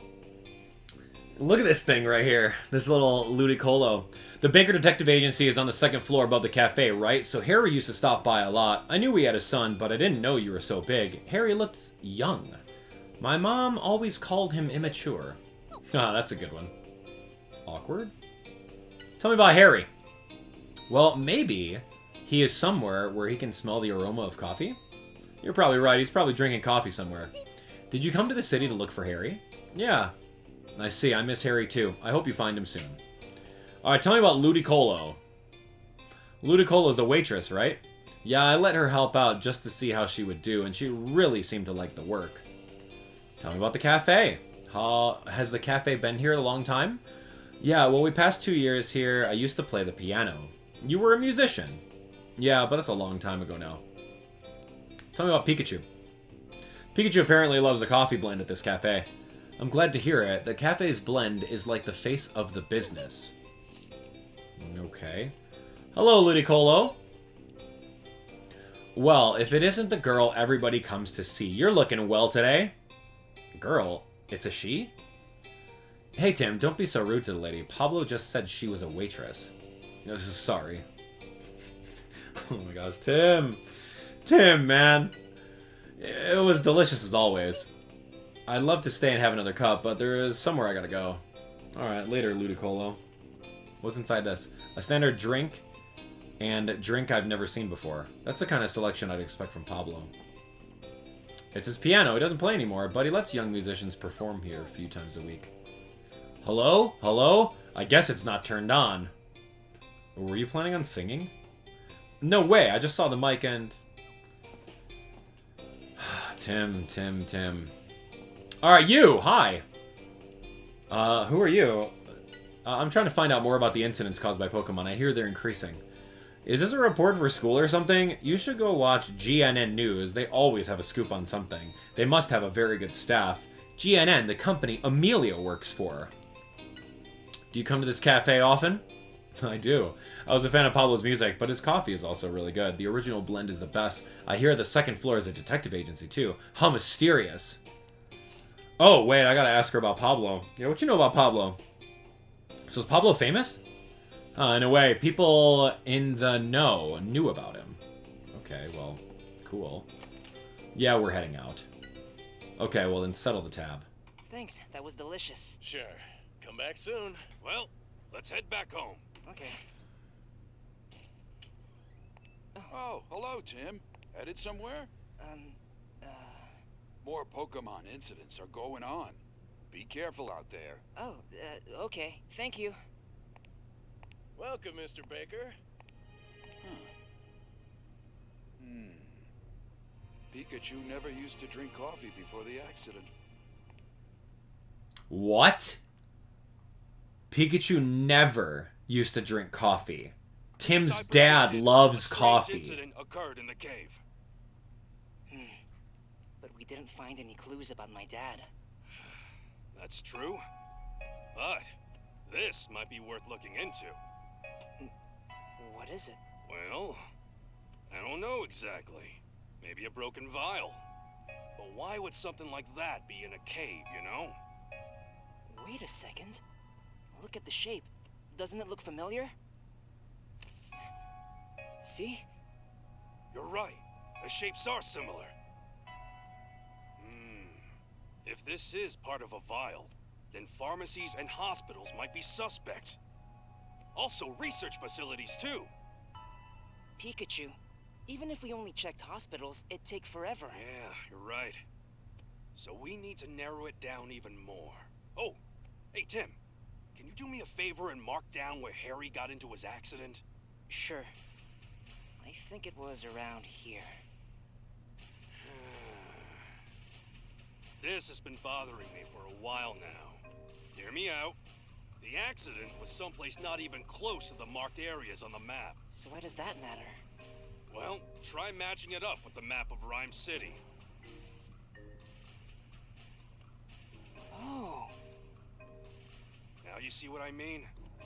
Look at this thing right here. This little Ludicolo. The Baker Detective Agency is on the 2nd floor above the cafe, right? So Harry used to stop by a lot. I knew we had a son, but I didn't know you were so big. Harry looked young. My mom always called him immature. Ah, that's a good one. Awkward? Tell me about Harry. Well, maybe he is somewhere where he can smell the aroma of coffee? You're probably right. He's probably drinking coffee somewhere. Did you come to the city to look for Harry? Yeah. I see. I miss Harry too. I hope you find him soon. Alright, tell me about Ludicolo. Ludicolo's the waitress, right? Yeah, I let her help out just to see how she would do, and she really seemed to like the work. Tell me about the cafe. Has the cafe been here a long time? Yeah, well, we passed 2 years here. I used to play the piano. You were a musician. Yeah, but that's a long time ago now. Tell me about Pikachu. Pikachu apparently loves the coffee blend at this cafe. I'm glad to hear it. The cafe's blend is like the face of the business. Okay. Hello, Ludicolo. Well, if it isn't the girl everybody comes to see, you're looking well today. Girl? It's a she? Hey, Tim, don't be so rude to the lady. Pablo just said she was a waitress. Sorry. Oh my gosh, Tim. Tim, man. It was delicious as always. I'd love to stay and have another cup, but there is somewhere I gotta go. Alright, later, Ludicolo. What's inside this? A standard drink, and a drink I've never seen before. That's the kind of selection I'd expect from Pablo. It's his piano. He doesn't play anymore, but he lets young musicians perform here a few times a week. Hello? Hello? I guess it's not turned on. Were you planning on singing? No way. I just saw the mic and... Tim. Alright, you! Hi! Who are you? I'm trying to find out more about the incidents caused by Pokemon. I hear they're increasing. Is this a report for school or something? You should go watch GNN News. They always have a scoop on something. They must have a very good staff. GNN, the company Amelia works for. Do you come to this cafe often? I do. I was a fan of Pablo's music, but his coffee is also really good. The original blend is the best. I hear the 2nd floor is a detective agency, too. How mysterious. Oh, wait, I gotta ask her about Pablo. Yeah, what you know about Pablo? So is Pablo famous? In a way, people in the know knew about him. Okay, well, cool. Yeah, we're heading out. Okay, well then settle the tab. Thanks, that was delicious. Sure. Come back soon. Well, let's head back home. Okay. Oh, hello, Tim. Headed somewhere? More Pokemon incidents are going on. Be careful out there. Okay. Thank you. Welcome, Mr. Baker. Pikachu never used to drink coffee before the accident. What? Pikachu never used to drink coffee. Tim's As I dad predicted, loves a strange coffee. incident occurred in the cave. But we didn't find any clues about my dad. That's true. But this might be worth looking into. What is it? Well, I don't know exactly. Maybe a broken vial. But why would something like that be in a cave, you know? Wait a second. Look at the shape. Doesn't it look familiar? See? You're right. The shapes are similar. If this is part of a vial, then pharmacies and hospitals might be suspect. Also, research facilities, too. Pikachu. Even if we only checked hospitals, it'd take forever. Yeah, you're right. So we need to narrow it down even more. Oh, hey, Tim. Can you do me a favor and mark down where Harry got into his accident? Sure. I think it was around here. This has been bothering me for a while now. Hear me out. The accident was someplace not even close to the marked areas on the map. So why does that matter? Well, try matching it up with the map of Ryme City. Oh. Now you see what I mean?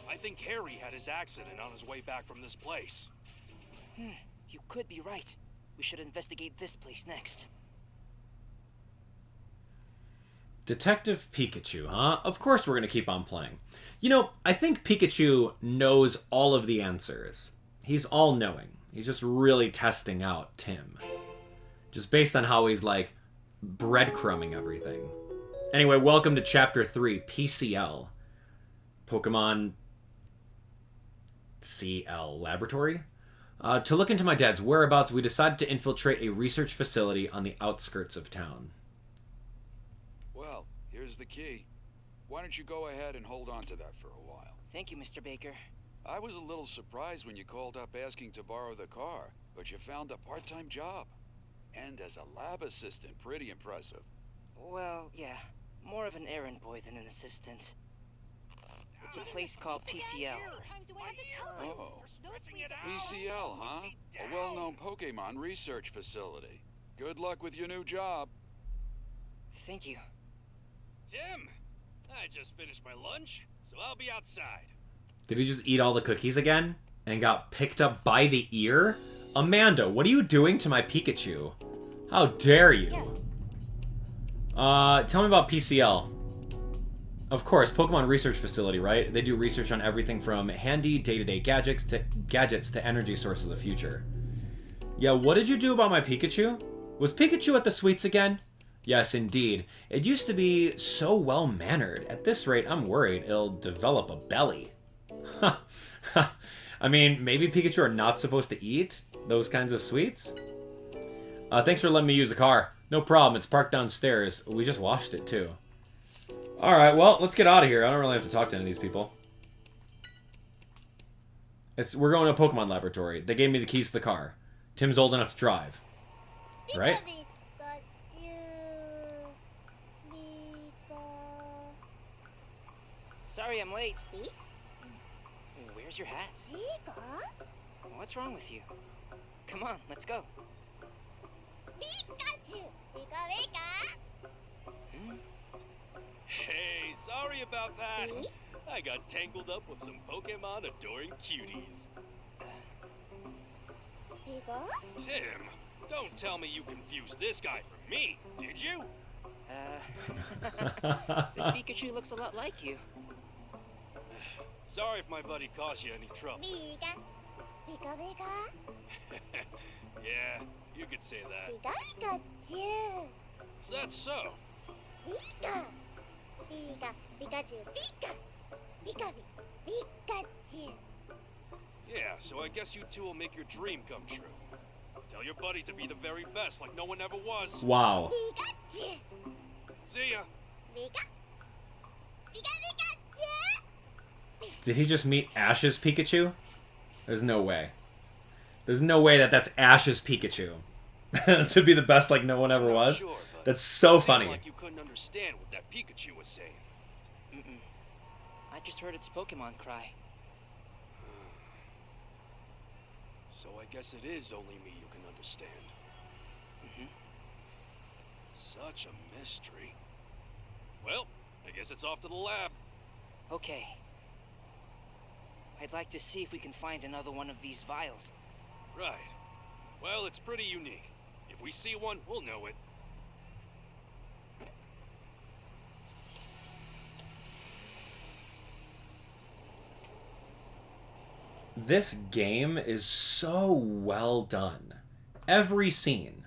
I think Harry had his accident on his way back from this place. You could be right. We should investigate this place next. Detective Pikachu, huh? Of course we're going to keep on playing. You know, I think Pikachu knows all of the answers. He's all-knowing. He's just really testing out Tim. Just based on how he's, like, breadcrumbing everything. Anyway, welcome to Chapter 3, PCL. Pokemon CL Laboratory? To look into my dad's whereabouts, we decided to infiltrate a research facility on the outskirts of town. Well, here's the key. Why don't you go ahead and hold on to that for a while? Thank you, Mr. Baker. I was a little surprised when you called up asking to borrow the car, but you found a part-time job. And as a lab assistant, pretty impressive. Well, yeah. More of an errand boy than an assistant. It's a place called PCL. Oh, PCL, huh? A well-known Pokemon research facility. Good luck with your new job. Thank you. Tim, I just finished my lunch, so I'll be outside. Did he just eat all the cookies again? And got picked up by the ear? Amanda, what are you doing to my Pikachu? How dare you? Yes. Tell me about PCL. Of course, Pokemon Research Facility, right? They do research on everything from handy day-to-day gadgets to energy sources of the future. Yeah, what did you do about my Pikachu? Was Pikachu at the sweets again? Yes, indeed. It used to be so well-mannered. At this rate, I'm worried it'll develop a belly. I mean, maybe Pikachu are not supposed to eat those kinds of sweets? Thanks for letting me use the car. No problem, it's parked downstairs. We just washed it, too. Alright, well, let's get out of here. I don't really have to talk to any of these people. We're going to a Pokemon laboratory. They gave me the keys to the car. Tim's old enough to drive. Right? Sorry I'm late. Where's your hat? What's wrong with you? Come on, let's go. Pikachu! Pika Pika! Hey, sorry about that. I got tangled up with some Pokemon adoring cuties. Pika? Tim, don't tell me you confused this guy for me, did you? This Pikachu looks a lot like you. Sorry if my buddy caused you any trouble. Pika! Pika Pika! Yeah, you could say that. Pika Pikachu! Is that so? Pika! Pika! Pikachu! Pika! Pika! Pikachu! Yeah, so I guess you two will make your dream come true. Tell your buddy to be the very best, like no one ever was. Wow. Pikachu! See ya. Pika! Pika! Pikachu! Did he just meet Ash's Pikachu? There's no way. There's no way that that's Ash's Pikachu. To be the best like no one ever Not was? sure, but That's so it seemed funny. like you couldn't understand what that Pikachu was saying. Mm-mm. I just heard its Pokemon cry. So I guess it is only me you can understand. Mm-hmm. Such a mystery. Well, I guess it's off to the lab. Okay. I'd like to see if we can find another one of these vials. Right. Well, it's pretty unique. If we see one, we'll know it. This game is so well done. Every scene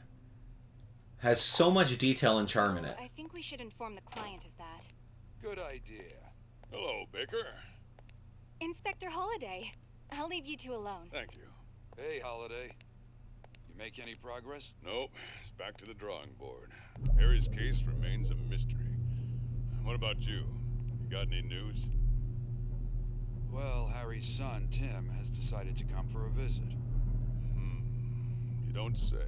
has so much detail and charm in it. I think we should inform the client of that. Good idea. Hello, Baker. Inspector Holiday, I'll leave you two alone. Thank you. Hey, Holiday. You make any progress? Nope, it's back to the drawing board. Harry's case remains a mystery. What about you? You got any news? Well, Harry's son, Tim, has decided to come for a visit. You don't say.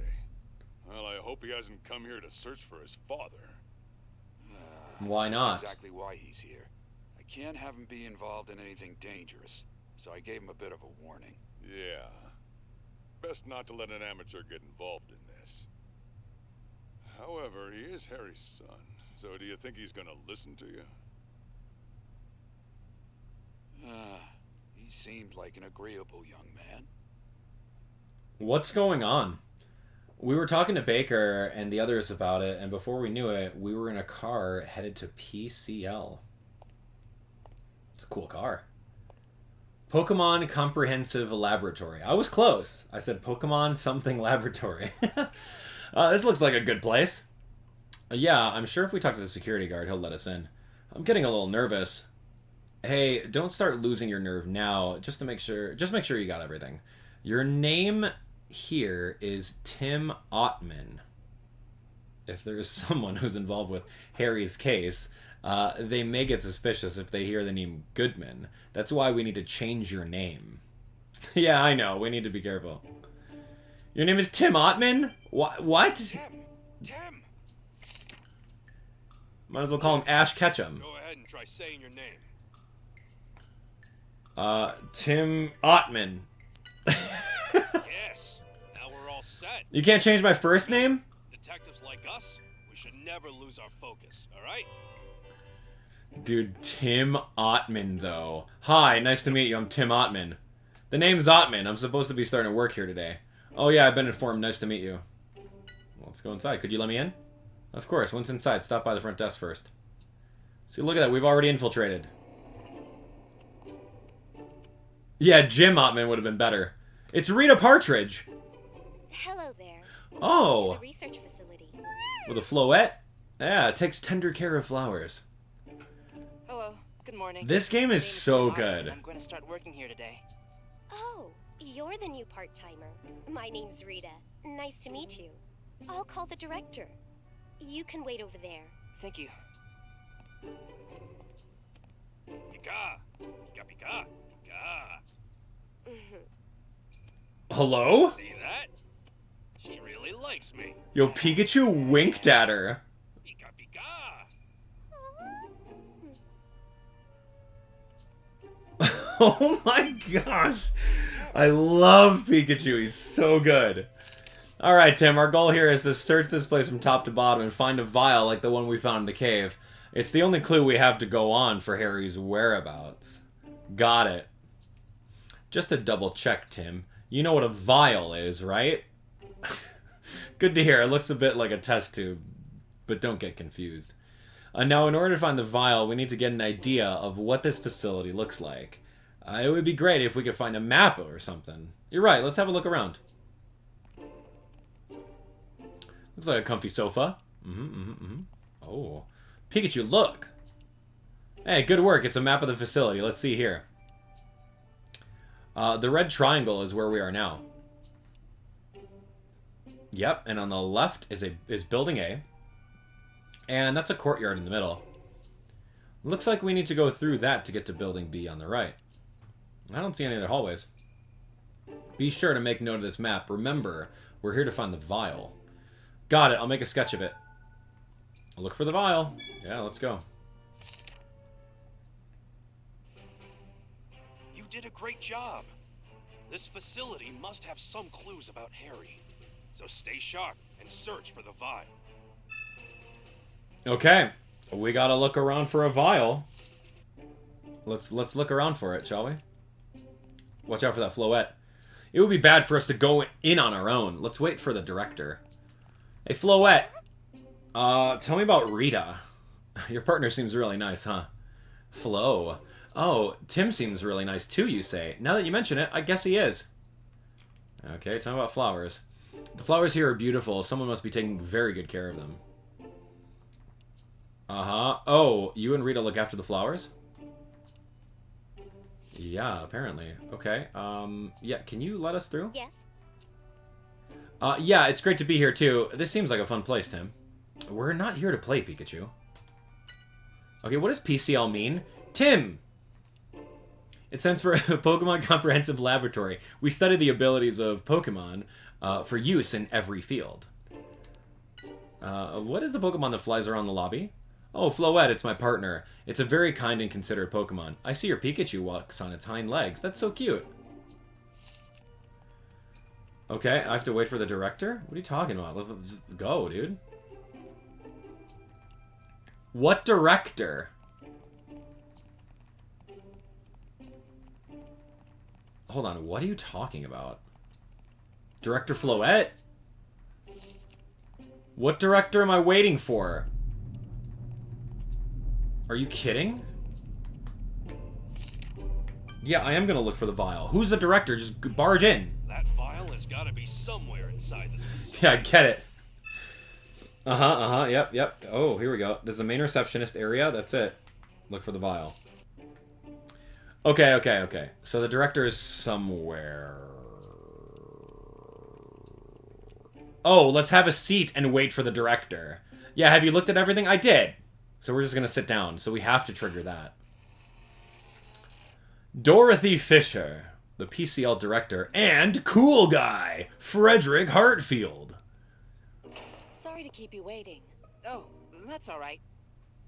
Well, I hope he hasn't come here to search for his father. Why not? That's exactly why he's here. I can't have him be involved in anything dangerous, so I gave him a bit of a warning. Yeah. Best not to let an amateur get involved in this. However, he is Harry's son, so do you think he's gonna listen to you? He seemed like an agreeable young man. What's going on? We were talking to Baker and the others about it, and before we knew it, we were in a car headed to PCL. It's a cool car. Pokemon Comprehensive Laboratory. I was close. I said Pokemon something laboratory. This looks like a good place. Yeah, I'm sure if we talk to the security guard, he'll let us in. I'm getting a little nervous. Hey, don't start losing your nerve now. Just make sure you got everything. Your name here is Tim Ottman. If there's someone who's involved with Harry's case, they may get suspicious if they hear the name Goodman. That's why we need to change your name. Yeah, I know. We need to be careful. Your name is Tim Ottman? What? Tim! Might as well call him Ash Ketchum. Go ahead and try saying your name. Tim Ottman. Yes. Now we're all set. You can't change my first name? Detectives like us, we should never lose our focus, alright? Dude, Tim Ottman, though. Hi, nice to meet you. I'm Tim Ottman. The name's Ottman. I'm supposed to be starting to work here today. Oh, yeah, I've been informed. Nice to meet you. Well, let's go inside. Could you let me in? Of course. Once inside, stop by the front desk first. See, look at that. We've already infiltrated. Yeah, Jim Ottman would have been better. It's Rita Partridge. Hello there. Oh. To the research facility. With a floette? Yeah, it takes tender care of flowers. Hello, good morning. This game My is name so Tim Ottman, good. and I'm going to start working here today. Oh, you're the new part-timer. My name's Rita. Nice to meet you. I'll call the director. You can wait over there. Thank you. Pika! Pika pika! Pika! Hello? See that? She really likes me. Yo, Pikachu winked at her. Pika pika! Oh my gosh. I love Pikachu. He's so good. Alright, Tim. Our goal here is to search this place from top to bottom and find a vial like the one we found in the cave. It's the only clue we have to go on for Harry's whereabouts. Got it. Just to double check, Tim. You know what a vial is, right? Good to hear. It looks a bit like a test tube, but don't get confused. Now, in order to find the vial, we need to get an idea of what this facility looks like. It would be great if we could find a map or something. You're right. Let's have a look around. Looks like a comfy sofa. Oh. Pikachu, look! Hey, good work. It's a map of the facility. Let's see here. The red triangle is where we are now. Yep, and on the left is Building A. And that's a courtyard in the middle. Looks like we need to go through that to get to Building B on the right. I don't see any other hallways. Be sure to make note of this map. Remember, we're here to find the Vial. Got it. I'll make a sketch of it. I'll look for the Vial. Yeah, let's go. You did a great job. This facility must have some clues about Harry. So stay sharp and search for the Vial. Okay. We gotta look around for a Vial. Let's look around for it, shall we? Watch out for that Floette. It would be bad for us to go in on our own. Let's wait for the director. Hey, Floette. Tell me about Rita. Your partner seems really nice, huh? Flo. Oh, Tim seems really nice too, you say. Now that you mention it, I guess he is. Okay, tell me about flowers. The flowers here are beautiful. Someone must be taking very good care of them. Uh-huh. Oh, you and Rita look after the flowers? Yeah, apparently. Okay. Yeah, can you let us through? Yes. Yeah, it's great to be here, too. This seems like a fun place, Tim. We're not here to play, Pikachu. Okay, what does PCL mean? Tim! It stands for Pokemon Comprehensive Laboratory. We study the abilities of Pokemon for use in every field. What is the Pokemon that flies around the lobby? Oh, Floette, it's my partner. It's a very kind and considerate Pokemon. I see your Pikachu walks on its hind legs. That's so cute. Okay, I have to wait for the director? What are you talking about? Let's just go, dude. What director? Hold on, what are you talking about? Director Floette? What director am I waiting for? Are you kidding? Yeah, I am gonna look for the Vial. Who's the director? Just barge in. That Vial has got to be somewhere inside this facility. Yeah, I get it. Yep. Oh, here we go. There's the main receptionist area. That's it. Look for the Vial. Okay. So the director is somewhere. Oh, let's have a seat and wait for the director. Yeah, have you looked at everything? I did. So we're just going to sit down. So we have to trigger that. Dorothy Fisher, the PCL director, and cool guy, Frederick Hartfield. Sorry to keep you waiting. Oh, that's all right.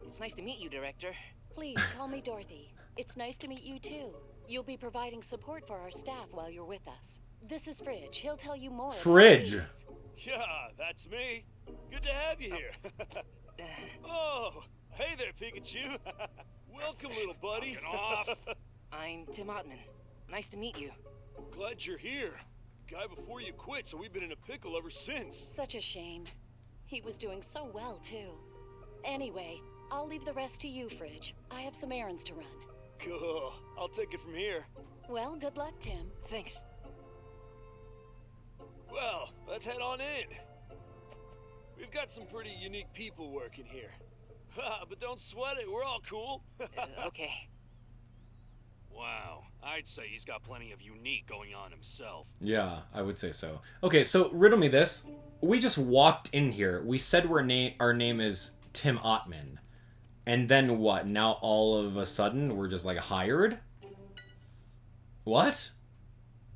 It's nice to meet you, Director. Please call me Dorothy. It's nice to meet you too. You'll be providing support for our staff while you're with us. This is Fridge. He'll tell you more. Fridge. Yeah, that's me. Good to have you here. Oh, hey there, Pikachu. Welcome, little buddy. Get off. I'm Tim Ottman. Nice to meet you. Glad you're here. Guy before you quit, so we've been in a pickle ever since. Such a shame. He was doing so well, too. Anyway, I'll leave the rest to you, Fridge. I have some errands to run. Cool. I'll take it from here. Well, good luck, Tim. Thanks. Well, let's head on in. We've got some pretty unique people working here. But don't sweat it, we're all cool. Okay. Wow, I'd say he's got plenty of unique going on himself. Yeah, I would say so. Okay, so riddle me this. We just walked in here. We said our name is Tim Ottman. And then what? Now all of a sudden we're just like hired? What?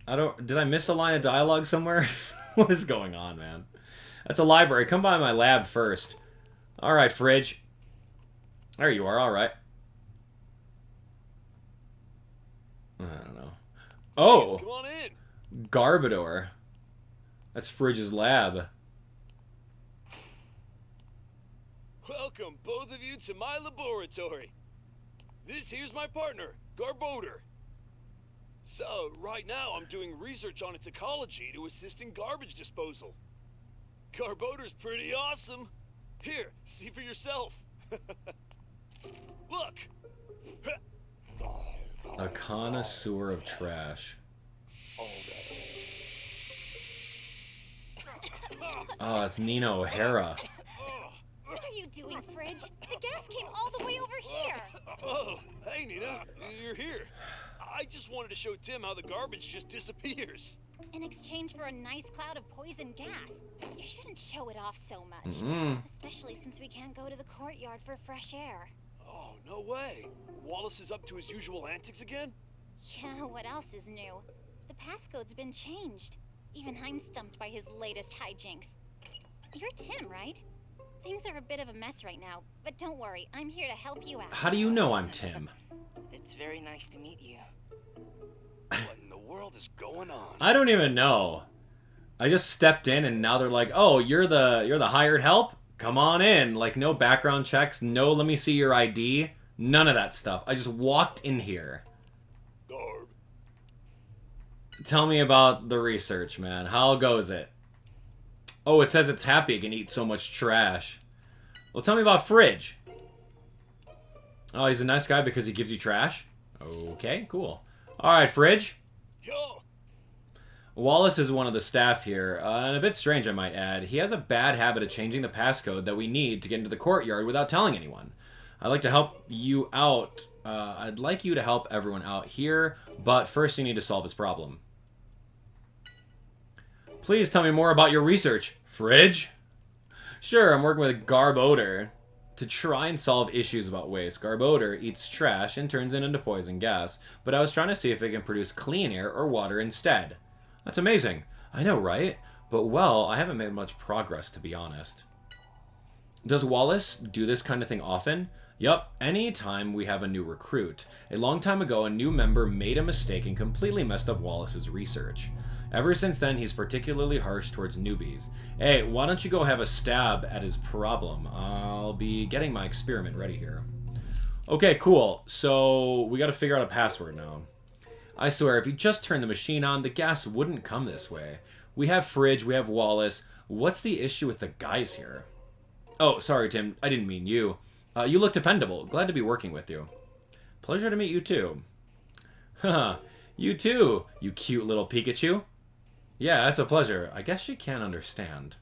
Did I miss a line of dialogue somewhere? What is going on, man? That's a library. Come by my lab first. Alright, Fridge. There you are, alright. I don't know. Oh! Come on in. Garbodor. That's Fridge's lab. Welcome, both of you, to my laboratory. This here's my partner, Garbodor. So, right now I'm doing research on its ecology to assist in garbage disposal. Garbodor's pretty awesome. Here, see for yourself. Look. A connoisseur of trash. Oh, it's Nina O'Hara. doing, Fridge? The gas came all the way over here. Oh, hey, Nina. You're here. I just wanted to show Tim how the garbage just disappears. In exchange for a nice cloud of poison gas. You shouldn't show it off so much. Especially since we can't go to the courtyard for fresh air. Oh, no way. Wallace is up to his usual antics again? Yeah, what else is new? The passcode's been changed. Even I'm stumped by his latest hijinks. You're Tim, right? Things are a bit of a mess right now, but don't worry, I'm here to help you out. How do you know I'm Tim? It's very nice to meet you. What in the world is going on? I don't even know. I just stepped in and now they're like, "Oh, you're the hired help? Come on in." Like no background checks, no let me see your ID, none of that stuff. I just walked in here. Garb. Tell me about the research, man. How goes it? Oh, it says it's happy it can eat so much trash. Well, tell me about Fridge. Oh, he's a nice guy because he gives you trash? Okay, cool. Alright, Fridge. Yo. Wallace is one of the staff here, and a bit strange, I might add. He has a bad habit of changing the passcode that we need to get into the courtyard without telling anyone. I'd like to help you out. I'd like you to help everyone out here, but first you need to solve his problem. Please tell me more about your research, Fridge. Sure, I'm working with Garbodor to try and solve issues about waste. Garbodor eats trash and turns it into poison gas, but I was trying to see if it can produce clean air or water instead. That's amazing. I know, right? But, well, I haven't made much progress, to be honest. Does Wallace do this kind of thing often? Yup, anytime we have a new recruit. A long time ago, a new member made a mistake and completely messed up Wallace's research. Ever since then, he's particularly harsh towards newbies. Hey, why don't you go have a stab at his problem? I'll be getting my experiment ready here. Okay, cool. So, we gotta figure out a password now. I swear, if you just turn the machine on, the gas wouldn't come this way. We have Fridge, we have Wallace. What's the issue with the guys here? Oh, sorry, Tim. I didn't mean you. You look dependable. Glad to be working with you. Pleasure to meet you, too. Haha, you too, you cute little Pikachu. Yeah, that's a pleasure. I guess she can't understand.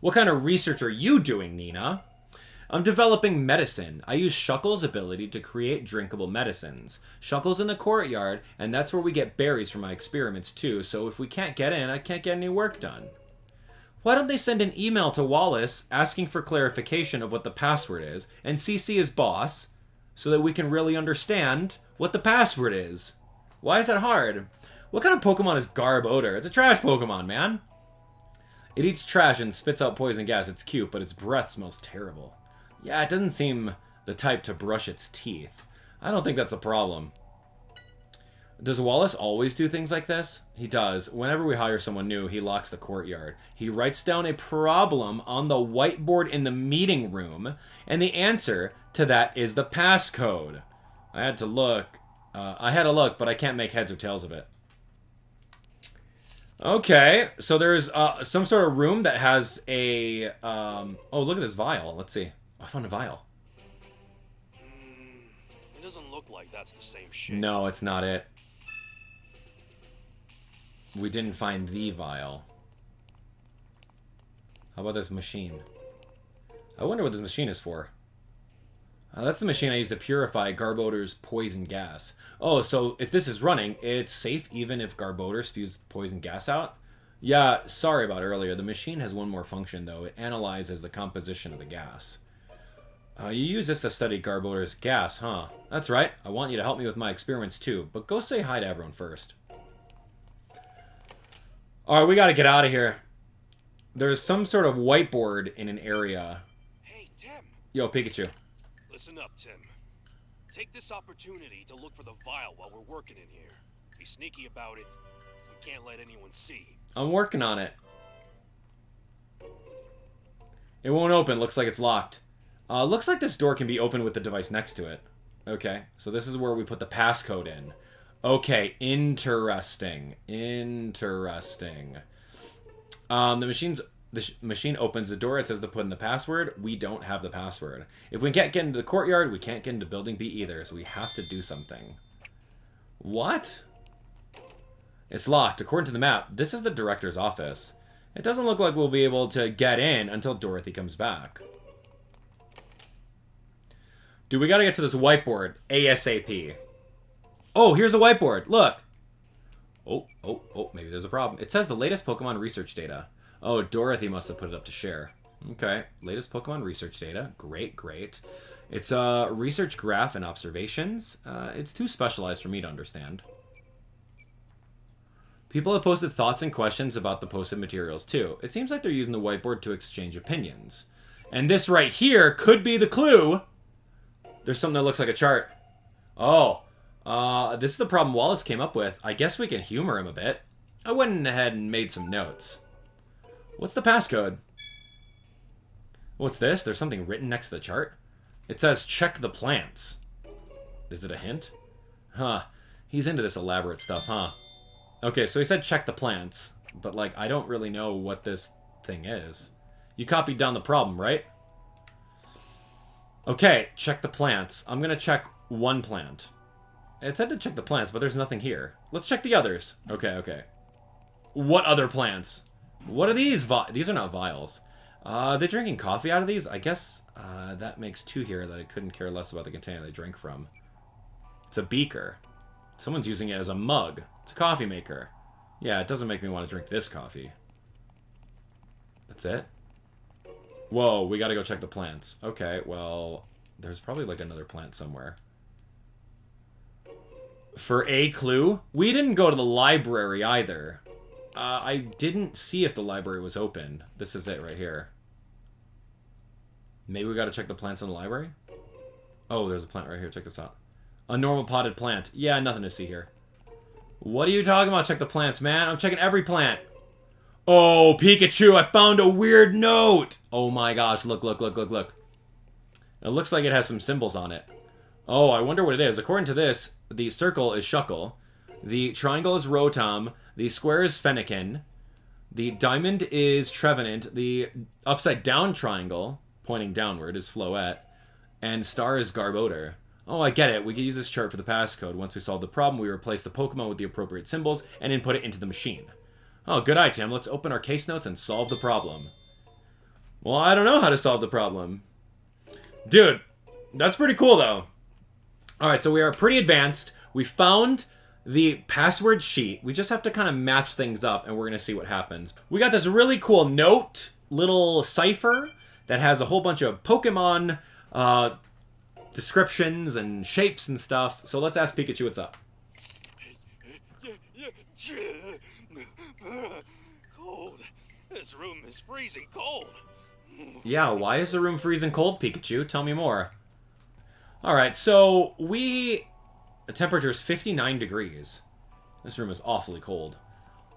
What kind of research are you doing, Nina? I'm developing medicine. I use Shuckle's ability to create drinkable medicines. Shuckle's in the courtyard, and that's where we get berries for my experiments too, so if we can't get in, I can't get any work done. Why don't they send an email to Wallace asking for clarification of what the password is, and CC his boss, so that we can really understand what the password is? Why is that hard? What kind of Pokemon is Garbodor? It's a trash Pokemon, man. It eats trash and spits out poison gas. It's cute, but its breath smells terrible. Yeah, it doesn't seem the type to brush its teeth. I don't think that's the problem. Does Wallace always do things like this? He does. Whenever we hire someone new, he locks the courtyard. He writes down a problem on the whiteboard in the meeting room, and the answer to that is the passcode. I had to look, but I can't make heads or tails of it. Okay, so there's some sort of room that has a... oh, look at this vial. Let's see. I found a vial. It doesn't look like that's the same shit. No, it's not it. We didn't find the vial. How about this machine? I wonder what this machine is for. That's the machine I use to purify Garbodor's poison gas. Oh, so if this is running, it's safe even if Garbodor spews poison gas out? Yeah, sorry about earlier. The machine has one more function, though. It analyzes the composition of the gas. You use this to study Garbodor's gas, huh? That's right. I want you to help me with my experiments, too. But go say hi to everyone first. Alright, we gotta get out of here. There's some sort of whiteboard in an area. Hey, Tim. Yo, Pikachu. Listen up, Tim. Take this opportunity to look for the vial while we're working in here. Be sneaky about it. We can't let anyone see. I'm working on it. It won't open. Looks like it's locked. Looks like this door can be opened with the device next to it. Okay, so this is where we put the passcode in. Okay, interesting. Interesting. The machine opens the door. It says to put in the password. We don't have the password. If we can't get into the courtyard, we can't get into Building B either, so we have to do something. What? It's locked. According to the map, this is the director's office. It doesn't look like we'll be able to get in until Dorothy comes back. Dude, we gotta get to this whiteboard ASAP. Oh, here's a whiteboard. Look. Oh, maybe there's a problem. It says the latest Pokemon research data. Oh, Dorothy must have put it up to share. Okay, latest Pokemon research data. Great, great. It's a research graph and observations. It's too specialized for me to understand. People have posted thoughts and questions about the posted materials, too. It seems like they're using the whiteboard to exchange opinions. And this right here could be the clue. There's something that looks like a chart. Oh, this is the problem Wallace came up with. I guess we can humor him a bit. I went ahead and made some notes. What's the passcode? What's this? There's something written next to the chart. It says, check the plants. Is it a hint? Huh. He's into this elaborate stuff, huh? Okay, so he said check the plants. But, like, I don't really know what this thing is. You copied down the problem, right? Okay, check the plants. I'm gonna check one plant. It said to check the plants, but there's nothing here. Let's check the others. Okay. What other plants? What are these? These are not vials. They're drinking coffee out of these? I guess that makes two here that I couldn't care less about the container they drink from. It's a beaker. Someone's using it as a mug. It's a coffee maker. Yeah, it doesn't make me want to drink this coffee. That's it? Whoa, we gotta go check the plants. Okay, well, there's probably like another plant somewhere. For a clue, we didn't go to the library either. I didn't see if the library was open. This is it right here. Maybe we gotta check the plants in the library? Oh, there's a plant right here. Check this out. A normal potted plant. Yeah, nothing to see here. What are you talking about? Check the plants, man. I'm checking every plant. Oh, Pikachu, I found a weird note. Oh my gosh, look. It looks like it has some symbols on it. Oh, I wonder what it is. According to this, the circle is Shuckle. The triangle is Rotom. The square is Fennekin. The diamond is Trevenant. The upside down triangle, pointing downward, is Floette. And star is Garbodor. Oh, I get it. We can use this chart for the passcode. Once we solve the problem, we replace the Pokemon with the appropriate symbols and input it into the machine. Oh, good eye, Tim. Let's open our case notes and solve the problem. Well, I don't know how to solve the problem. Dude, that's pretty cool, though. Alright, so we are pretty advanced. We found the password sheet. We just have to kind of match things up, and we're going to see what happens. We got this really cool note, little cipher, that has a whole bunch of Pokemon descriptions and shapes and stuff. So let's ask Pikachu what's up. Cold. This room is freezing cold. Yeah, why is the room freezing cold, Pikachu? Tell me more. Alright, so the temperature is 59 degrees. This room is awfully cold.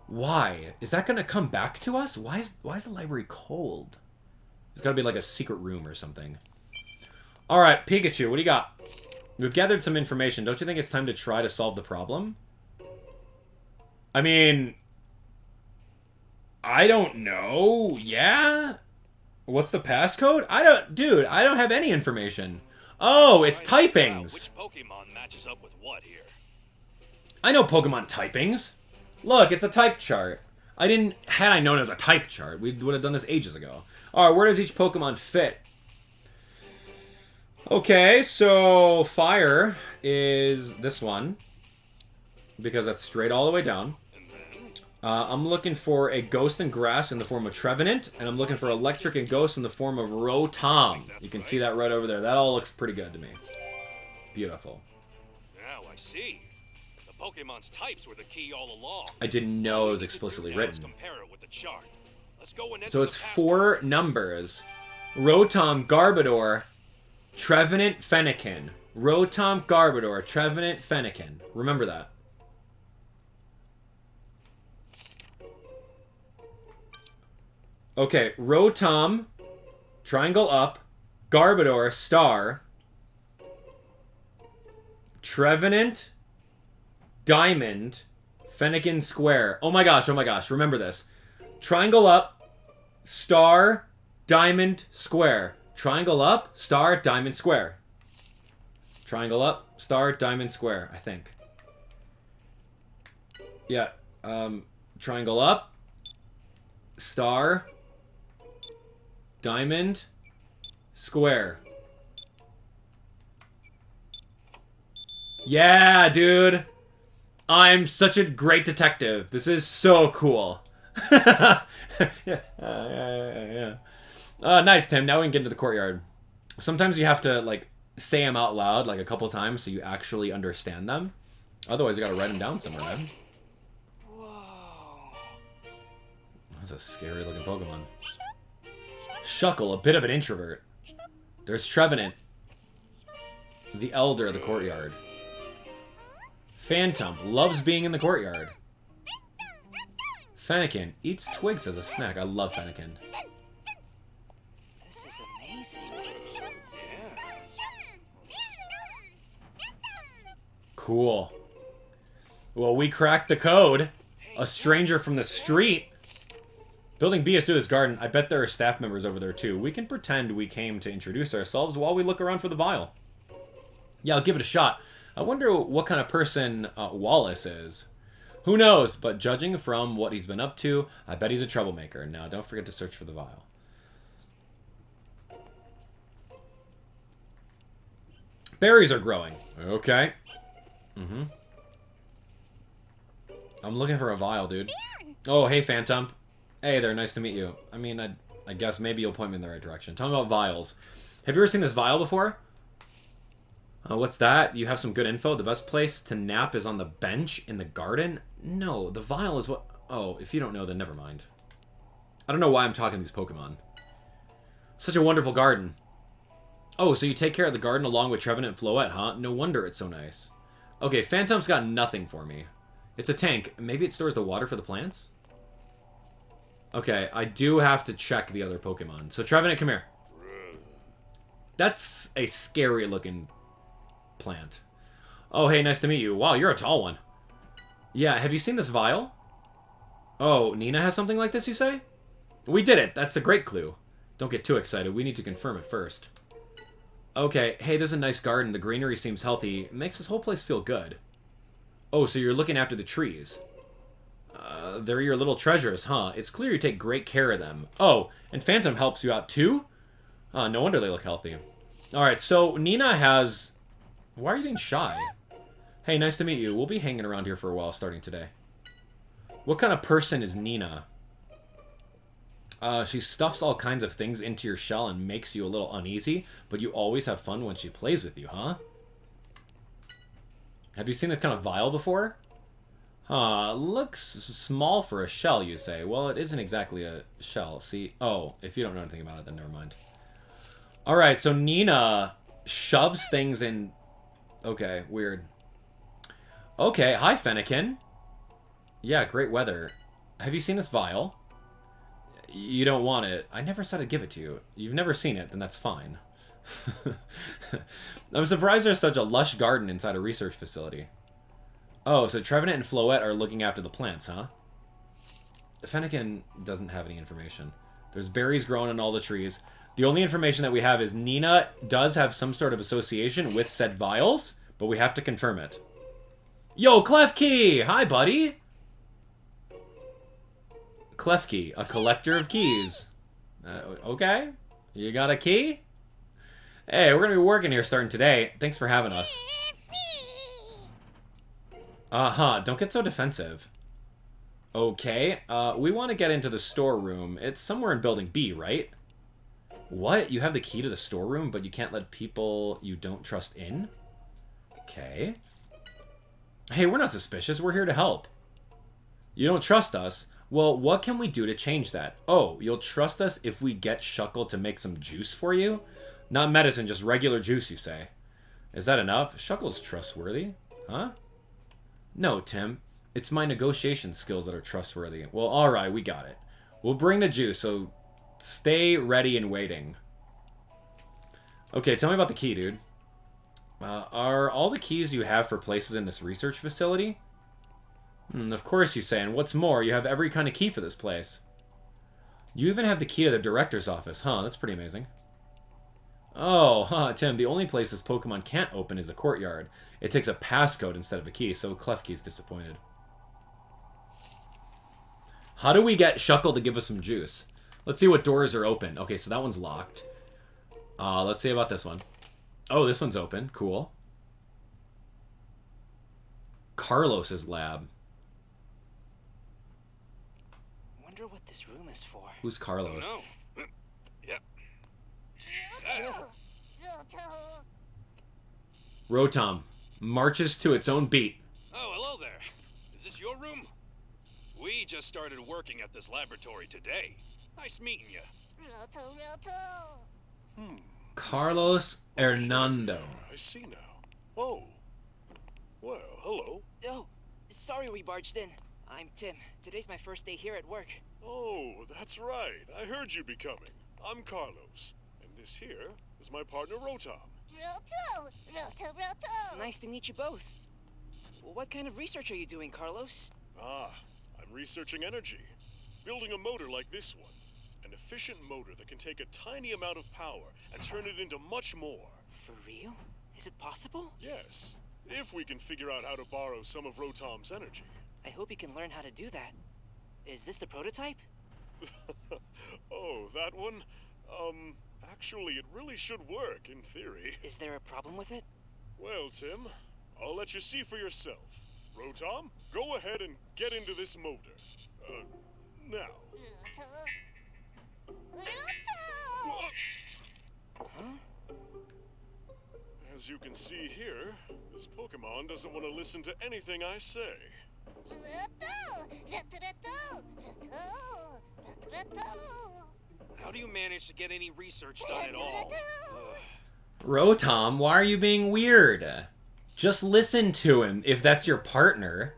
Why? Is that going to come back to us? Why is the library cold? There's got to be like a secret room or something. Alright, Pikachu, what do you got? We've gathered some information. Don't you think it's time to try to solve the problem? I mean, I don't know. Yeah? What's the passcode? Dude, I don't have any information. Oh, it's typings. Which Pokemon matches up with what here? I know Pokemon typings. Look, it's a type chart. Had I known it was a type chart, we would have done this ages ago. Alright, where does each Pokemon fit? Okay, so fire is this one. Because that's straight all the way down. I'm looking for a Ghost and Grass in the form of Trevenant, and I'm looking for Electric and Ghost in the form of Rotom. You can see that right over there. That all looks pretty good to me. Beautiful. Now I see. The Pokemon's types were the key all along. I didn't know it was explicitly written. Compare it with the chart. Let's go and so it's 4 numbers. Rotom, Garbodor, Trevenant, Fennekin. Rotom, Garbodor, Trevenant, Fennekin. Remember that. Okay, Rotom, triangle up, Garbodor, star, Trevenant, diamond, Fennekin, square. Oh my gosh, remember this. Triangle up, star, diamond, square. Triangle up, star, diamond, square. Triangle up, star, diamond, square, I think. Yeah, triangle up, star, diamond, square. Yeah, dude. I'm such a great detective. This is so cool. Yeah. Nice, Tim. Now we can get into the courtyard. Sometimes you have to, like, say them out loud, like, a couple times so you actually understand them. Otherwise, you gotta write them down somewhere, man. Whoa. That's a scary-looking Pokemon. Shuckle, a bit of an introvert. There's Trevenant, the elder of the courtyard. Phantom loves being in the courtyard. Fennekin eats twigs as a snack. I love Fennekin. This is amazing. Yeah. Cool. Well, we cracked the code. A stranger from the street. Building B is through this garden. I bet there are staff members over there too. We can pretend we came to introduce ourselves while we look around for the vial. Yeah, I'll give it a shot. I wonder what kind of person Wallace is. Who knows, but judging from what he's been up to, I bet he's a troublemaker. Now, don't forget to search for the vial. Berries are growing. Okay. I'm looking for a vial, dude. Oh, hey, Phantom. Hey there, nice to meet you. I mean, I guess maybe you'll point me in the right direction. Tell me about vials. Have you ever seen this vial before? What's that? You have some good info? The best place to nap is on the bench in the garden? No, the vial is what... Oh, if you don't know, then never mind. I don't know why I'm talking to these Pokemon. Such a wonderful garden. Oh, so you take care of the garden along with Trevenant and Floette, huh? No wonder it's so nice. Okay, Phantom's got nothing for me. It's a tank. Maybe it stores the water for the plants? Okay, I do have to check the other Pokemon. So, Trevenant, come here. That's a scary-looking plant. Oh, hey, nice to meet you. Wow, you're a tall one. Yeah, have you seen this vial? Oh, Nina has something like this, you say? We did it. That's a great clue. Don't get too excited. We need to confirm it first. Okay, hey, this is a nice garden. The greenery seems healthy. It makes this whole place feel good. Oh, so you're looking after the trees. They're your little treasures, huh? It's clear you take great care of them. Oh, and Phantom helps you out too? No wonder they look healthy. Alright, so Nina has... Why are you being shy? Hey, nice to meet you. We'll be hanging around here for a while starting today. What kind of person is Nina? She stuffs all kinds of things into your shell and makes you a little uneasy, but you always have fun when she plays with you, huh? Have you seen this kind of vial before? Looks small for a shell, you say. Well, it isn't exactly a shell. See? Oh, if you don't know anything about it, then never mind. Alright, so Nina shoves things in... Okay, weird. Okay, hi, Fennekin. Yeah, great weather. Have you seen this vial? You don't want it. I never said I'd give it to you. You've never seen it, then that's fine. I'm surprised there's such a lush garden inside a research facility. Oh, so Trevenant and Floette are looking after the plants, huh? Fennekin doesn't have any information. There's berries growing on all the trees. The only information that we have is Nina does have some sort of association with said vials, but we have to confirm it. Yo, Klefki! Hi, buddy! Klefki, a collector of keys. Okay. You got a key? Hey, we're going to be working here starting today. Thanks for having us. Don't get so defensive. Okay, we want to get into the storeroom. It's somewhere in Building B, right? What? You have the key to the storeroom, but you can't let people you don't trust in? Okay. Hey, we're not suspicious. We're here to help. You don't trust us? Well, what can we do to change that? Oh, you'll trust us if we get Shuckle to make some juice for you? Not medicine, just regular juice, you say. Is that enough? Shuckle's trustworthy. Huh? No, Tim. It's my negotiation skills that are trustworthy. Well, alright, we got it. We'll bring the juice, so stay ready and waiting. Okay, tell me about the key, dude. Are all the keys you have for places in this research facility? Of course you say, and what's more, you have every kind of key for this place. You even have the key to the director's office, huh? That's pretty amazing. Oh, Tim, the only place this Pokemon can't open is the courtyard. It takes a passcode instead of a key, so Klefki's disappointed. How do we get Shuckle to give us some juice? Let's see what doors are open. Okay, so that one's locked. Let's see about this one. Oh, this one's open. Cool. Carlos's lab. Wonder what this room is for. Who's Carlos? No. Yep. Rotom marches to its own beat. Oh, hello there. Is this your room? We just started working at this laboratory today. Nice meeting you. Carlos Hernando. I see now. Oh. Well, hello. Oh, sorry we barged in. I'm Tim. Today's my first day here at work. Oh, that's right. I heard you be coming. I'm Carlos. And this here is my partner, Rotom. Nice to meet you both. What kind of research are you doing, Carlos? Ah, I'm researching energy. Building a motor like this one. An efficient motor that can take a tiny amount of power and turn it into much more. For real? Is it possible? Yes, if we can figure out how to borrow some of Rotom's energy. I hope you can learn how to do that. Is this the prototype? Oh, that one? Actually, it really should work, in theory. Is there a problem with it? Well, Tim, I'll let you see for yourself. Rotom, go ahead and get into this motor. Now. Huh? As you can see here, this Pokemon doesn't want to listen to anything I say. How do you manage to get any research done at all? Rotom, why are you being weird? Just listen to him if that's your partner.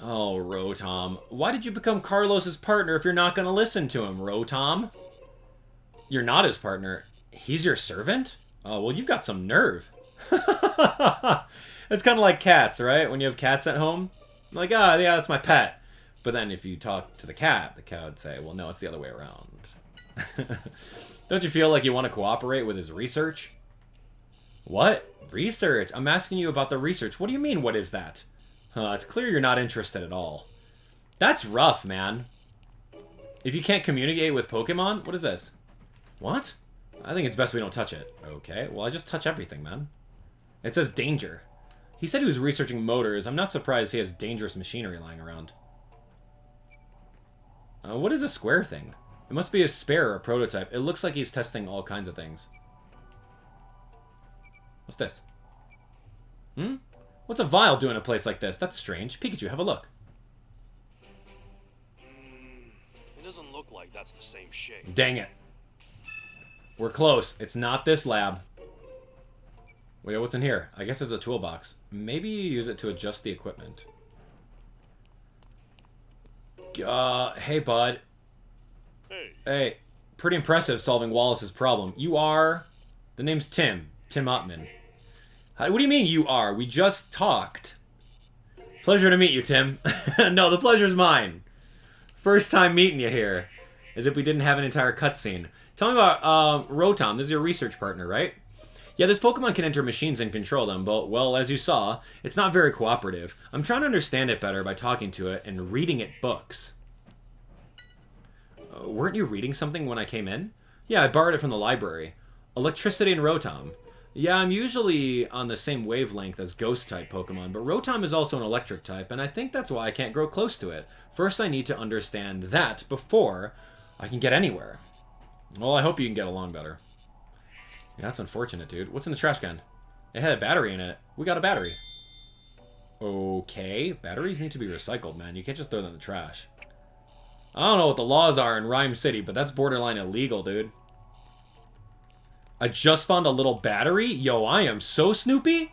Oh, Rotom. Why did you become Carlos's partner if you're not going to listen to him, Rotom? You're not his partner. He's your servant? Oh, well, you've got some nerve. It's kind of like cats, right? When you have cats at home. Like, yeah, that's my pet. But then if you talk to the cat would say, well, no, it's the other way around. Don't you feel like you want to cooperate with his research? What? Research? I'm asking you about the research. What do you mean, what is that? It's clear you're not interested at all. That's rough, man. If you can't communicate with Pokemon? What is this? What? I think it's best we don't touch it. Okay, well, I just touch everything, man. It says danger. He said he was researching motors. I'm not surprised he has dangerous machinery lying around. What is a square thing? It must be a spare or a prototype. It looks like he's testing all kinds of things. What's this? What's a Vial doing in a place like this? That's strange. Pikachu, have a look. It doesn't look like that's the same shape. Dang it. We're close. It's not this lab. Wait, what's in here? I guess it's a toolbox. Maybe you use it to adjust the equipment. Hey, bud. Hey, pretty impressive solving Wallace's problem. You are... The name's Tim. Tim Ottman. What do you mean you are? We just talked. Pleasure to meet you, Tim. No, the pleasure's mine. First time meeting you here. As if we didn't have an entire cutscene. Tell me about Rotom. This is your research partner, right? Yeah, this Pokemon can enter machines and control them, but, well, as you saw, it's not very cooperative. I'm trying to understand it better by talking to it and reading it books. Weren't you reading something when I came in? Yeah, I borrowed it from the library. Electricity and Rotom. Yeah, I'm usually on the same wavelength as Ghost-type Pokemon, but Rotom is also an Electric type, and I think that's why I can't grow close to it. First, I need to understand that before I can get anywhere. Well, I hope you can get along better. Yeah, that's unfortunate, dude. What's in the trash can? It had a battery in it. We got a battery. Okay. Batteries need to be recycled, man. You can't just throw them in the trash. I don't know what the laws are in Ryme City, but that's borderline illegal, dude. I just found a little battery? Yo, I am so Snoopy?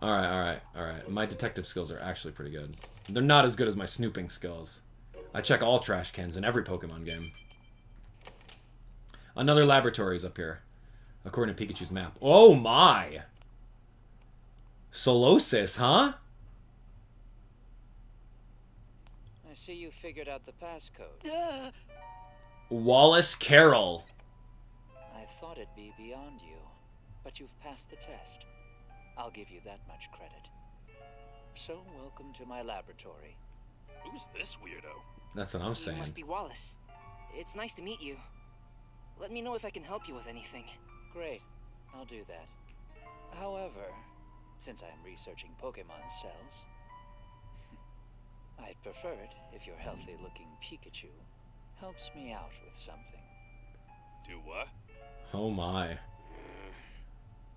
Alright. My detective skills are actually pretty good. They're not as good as my snooping skills. I check all trash cans in every Pokemon game. Another laboratory is up here, according to Pikachu's map. Oh my! Solosis, huh? I see you figured out the passcode. Wallace Carroll. I thought it'd be beyond you, but you've passed the test. I'll give you that much credit. So, welcome to my laboratory. Who's this weirdo? That's what I'm saying. You must be Wallace. It's nice to meet you. Let me know if I can help you with anything. Great. I'll do that. However, since I'm researching Pokemon cells. I'd prefer it if your healthy-looking Pikachu helps me out with something. Do what? Oh my.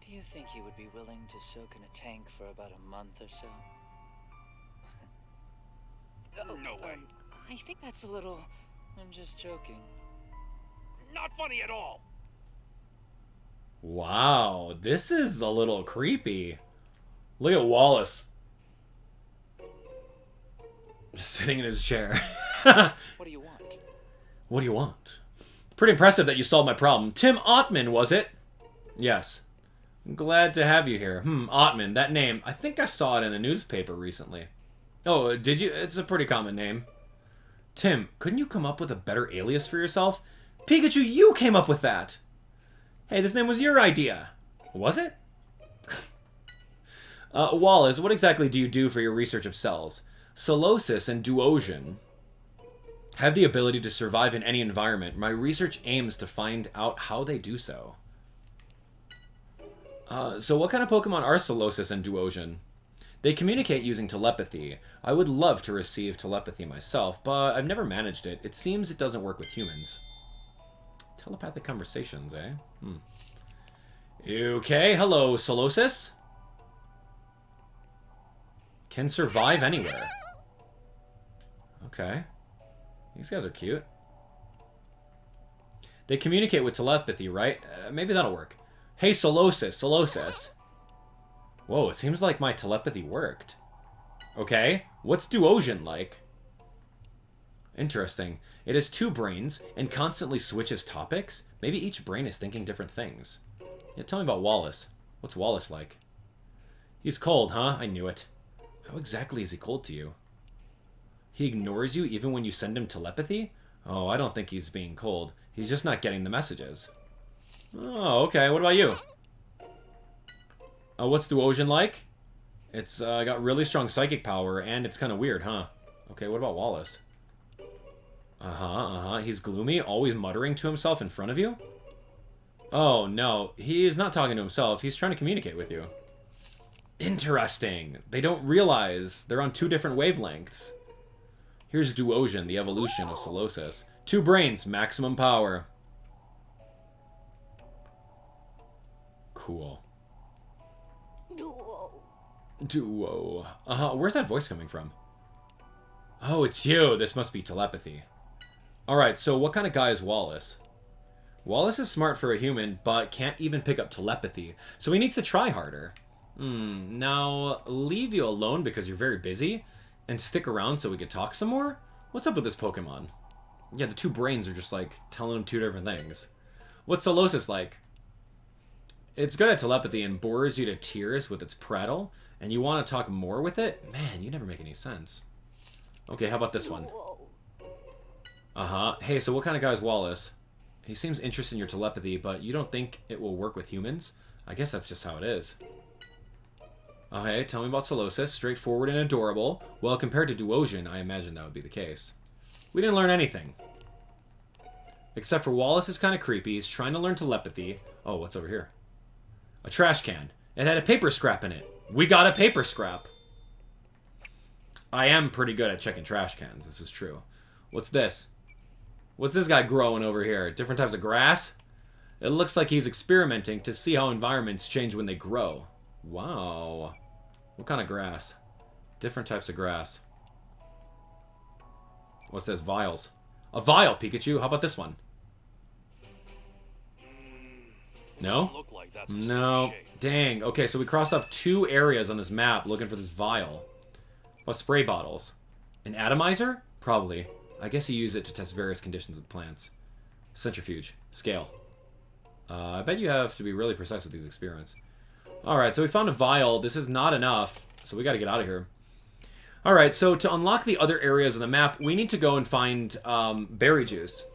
Do you think he would be willing to soak in a tank for about a month or so? No way. I think that's a little... I'm just joking. Not funny at all. Wow, this is a little creepy. Look at Wallace. Just sitting in his chair. What do you want? What do you want? Pretty impressive that you solved my problem. Tim Ottman, was it? Yes. I'm glad to have you here. Ottman, that name. I think I saw it in the newspaper recently. Oh, did you? It's a pretty common name. Tim, couldn't you come up with a better alias for yourself? Pikachu, you came up with that! Hey, this name was your idea. Was it? Wallace, what exactly do you do for your research of cells? Solosis and Duosion have the ability to survive in any environment. My research aims to find out how they do so. So what kind of Pokemon are Solosis and Duosion? They communicate using telepathy. I would love to receive telepathy myself, but I've never managed it. It seems it doesn't work with humans. Telepathic conversations, eh? Okay, hello, Solosis. Can survive anywhere. Okay. These guys are cute. They communicate with telepathy, right? Maybe that'll work. Hey, Solosis. Whoa, it seems like my telepathy worked. Okay, what's Duosion like? Interesting. It has 2 brains and constantly switches topics. Maybe each brain is thinking different things. Yeah, tell me about Wallace. What's Wallace like? He's cold, huh? I knew it. How exactly is he cold to you? He ignores you even when you send him telepathy? Oh, I don't think he's being cold. He's just not getting the messages. Oh, okay. What about you? What's Duosion like? It's got really strong psychic power, and it's kind of weird, huh? Okay, what about Wallace? He's gloomy, always muttering to himself in front of you? Oh, no. He's not talking to himself. He's trying to communicate with you. Interesting. They don't realize they're on 2 different wavelengths. Here's Duosion, the evolution of Solosis. 2 brains, maximum power. Cool. Duo. Where's that voice coming from? Oh, it's you. This must be telepathy. Alright, so what kind of guy is Wallace? Wallace is smart for a human, but can't even pick up telepathy, so he needs to try harder. Now, leave you alone because you're very busy, and stick around so we can talk some more? What's up with this Pokemon? Yeah, the 2 brains are just, like, telling him 2 different things. What's Solosis like? It's good at telepathy and bores you to tears with its prattle, and you want to talk more with it? Man, you never make any sense. Okay, how about this one? Hey, so what kind of guy is Wallace? He seems interested in your telepathy, but you don't think it will work with humans? I guess that's just how it is. Okay, tell me about Solosis. Straightforward and adorable. Well, compared to Duosion, I imagine that would be the case. We didn't learn anything. Except for Wallace is kind of creepy. He's trying to learn telepathy. Oh, what's over here? A trash can. It had a paper scrap in it. We got a paper scrap. I am pretty good at checking trash cans. This is true. What's this? What's this guy growing over here? Different types of grass? It looks like he's experimenting to see how environments change when they grow. Wow. What kind of grass? Different types of grass. What's this? Vials. A vial, Pikachu. How about this one? No? Look like that's the No. same shape. Dang. Okay, so we crossed off 2 areas on this map looking for this vial. What spray bottles? An atomizer? Probably. I guess you use it to test various conditions with plants. Centrifuge. Scale. I bet you have to be really precise with these experiments. Alright, so we found a vial. This is not enough, so we gotta get out of here. Alright, so to unlock the other areas of the map, we need to go and find berry juice.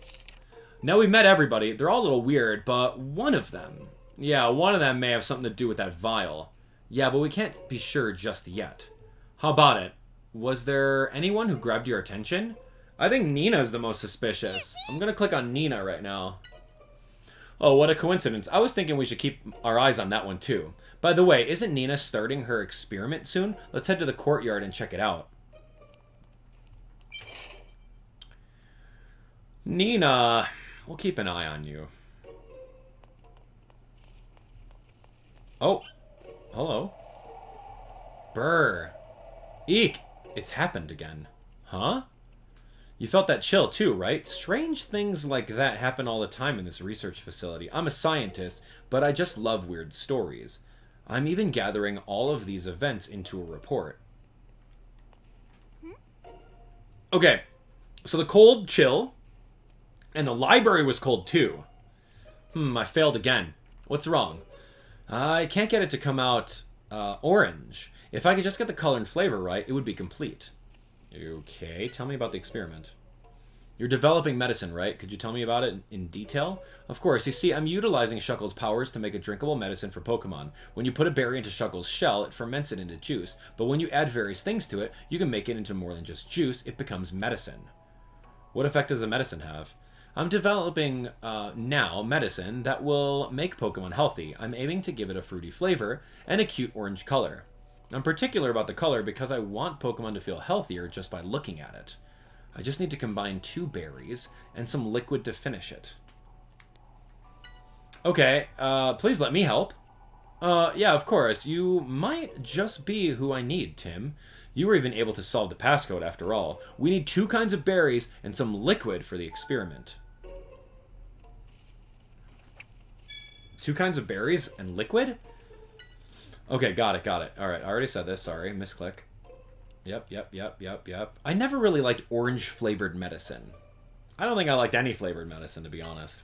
Now we've met everybody. They're all a little weird, but one of them... Yeah, one of them may have something to do with that vial. Yeah, but we can't be sure just yet. How about it? Was there anyone who grabbed your attention? I think Nina's the most suspicious. I'm gonna click on Nina right now. Oh, what a coincidence. I was thinking we should keep our eyes on that one too. By the way, isn't Nina starting her experiment soon? Let's head to the courtyard and check it out. Nina, we'll keep an eye on you. Oh, hello. Brr. Eek, it's happened again. Huh? You felt that chill too, right? Strange things like that happen all the time in this research facility. I'm a scientist, but I just love weird stories. I'm even gathering all of these events into a report. Okay, so the cold chill, and the library was cold too. I failed again. What's wrong? I can't get it to come out orange. If I could just get the color and flavor right, it would be complete. Okay, tell me about the experiment. You're developing medicine, right? Could you tell me about it in detail? Of course, you see, I'm utilizing Shuckle's powers to make a drinkable medicine for Pokemon. When you put a berry into Shuckle's shell, it ferments it into juice. But when you add various things to it, you can make it into more than just juice. It becomes medicine. What effect does the medicine have? I'm developing now medicine that will make Pokemon healthy. I'm aiming to give it a fruity flavor and a cute orange color. I'm particular about the color because I want Pokemon to feel healthier just by looking at it. I just need to combine 2 berries and some liquid to finish it. Okay, please let me help. Yeah, of course. You might just be who I need, Tim. You were even able to solve the passcode after all. We need 2 kinds of berries and some liquid for the experiment. 2 kinds of berries and liquid? Okay, got it. Alright, I already said this. Sorry, misclick. Yep. I never really liked orange-flavored medicine. I don't think I liked any flavored medicine, to be honest.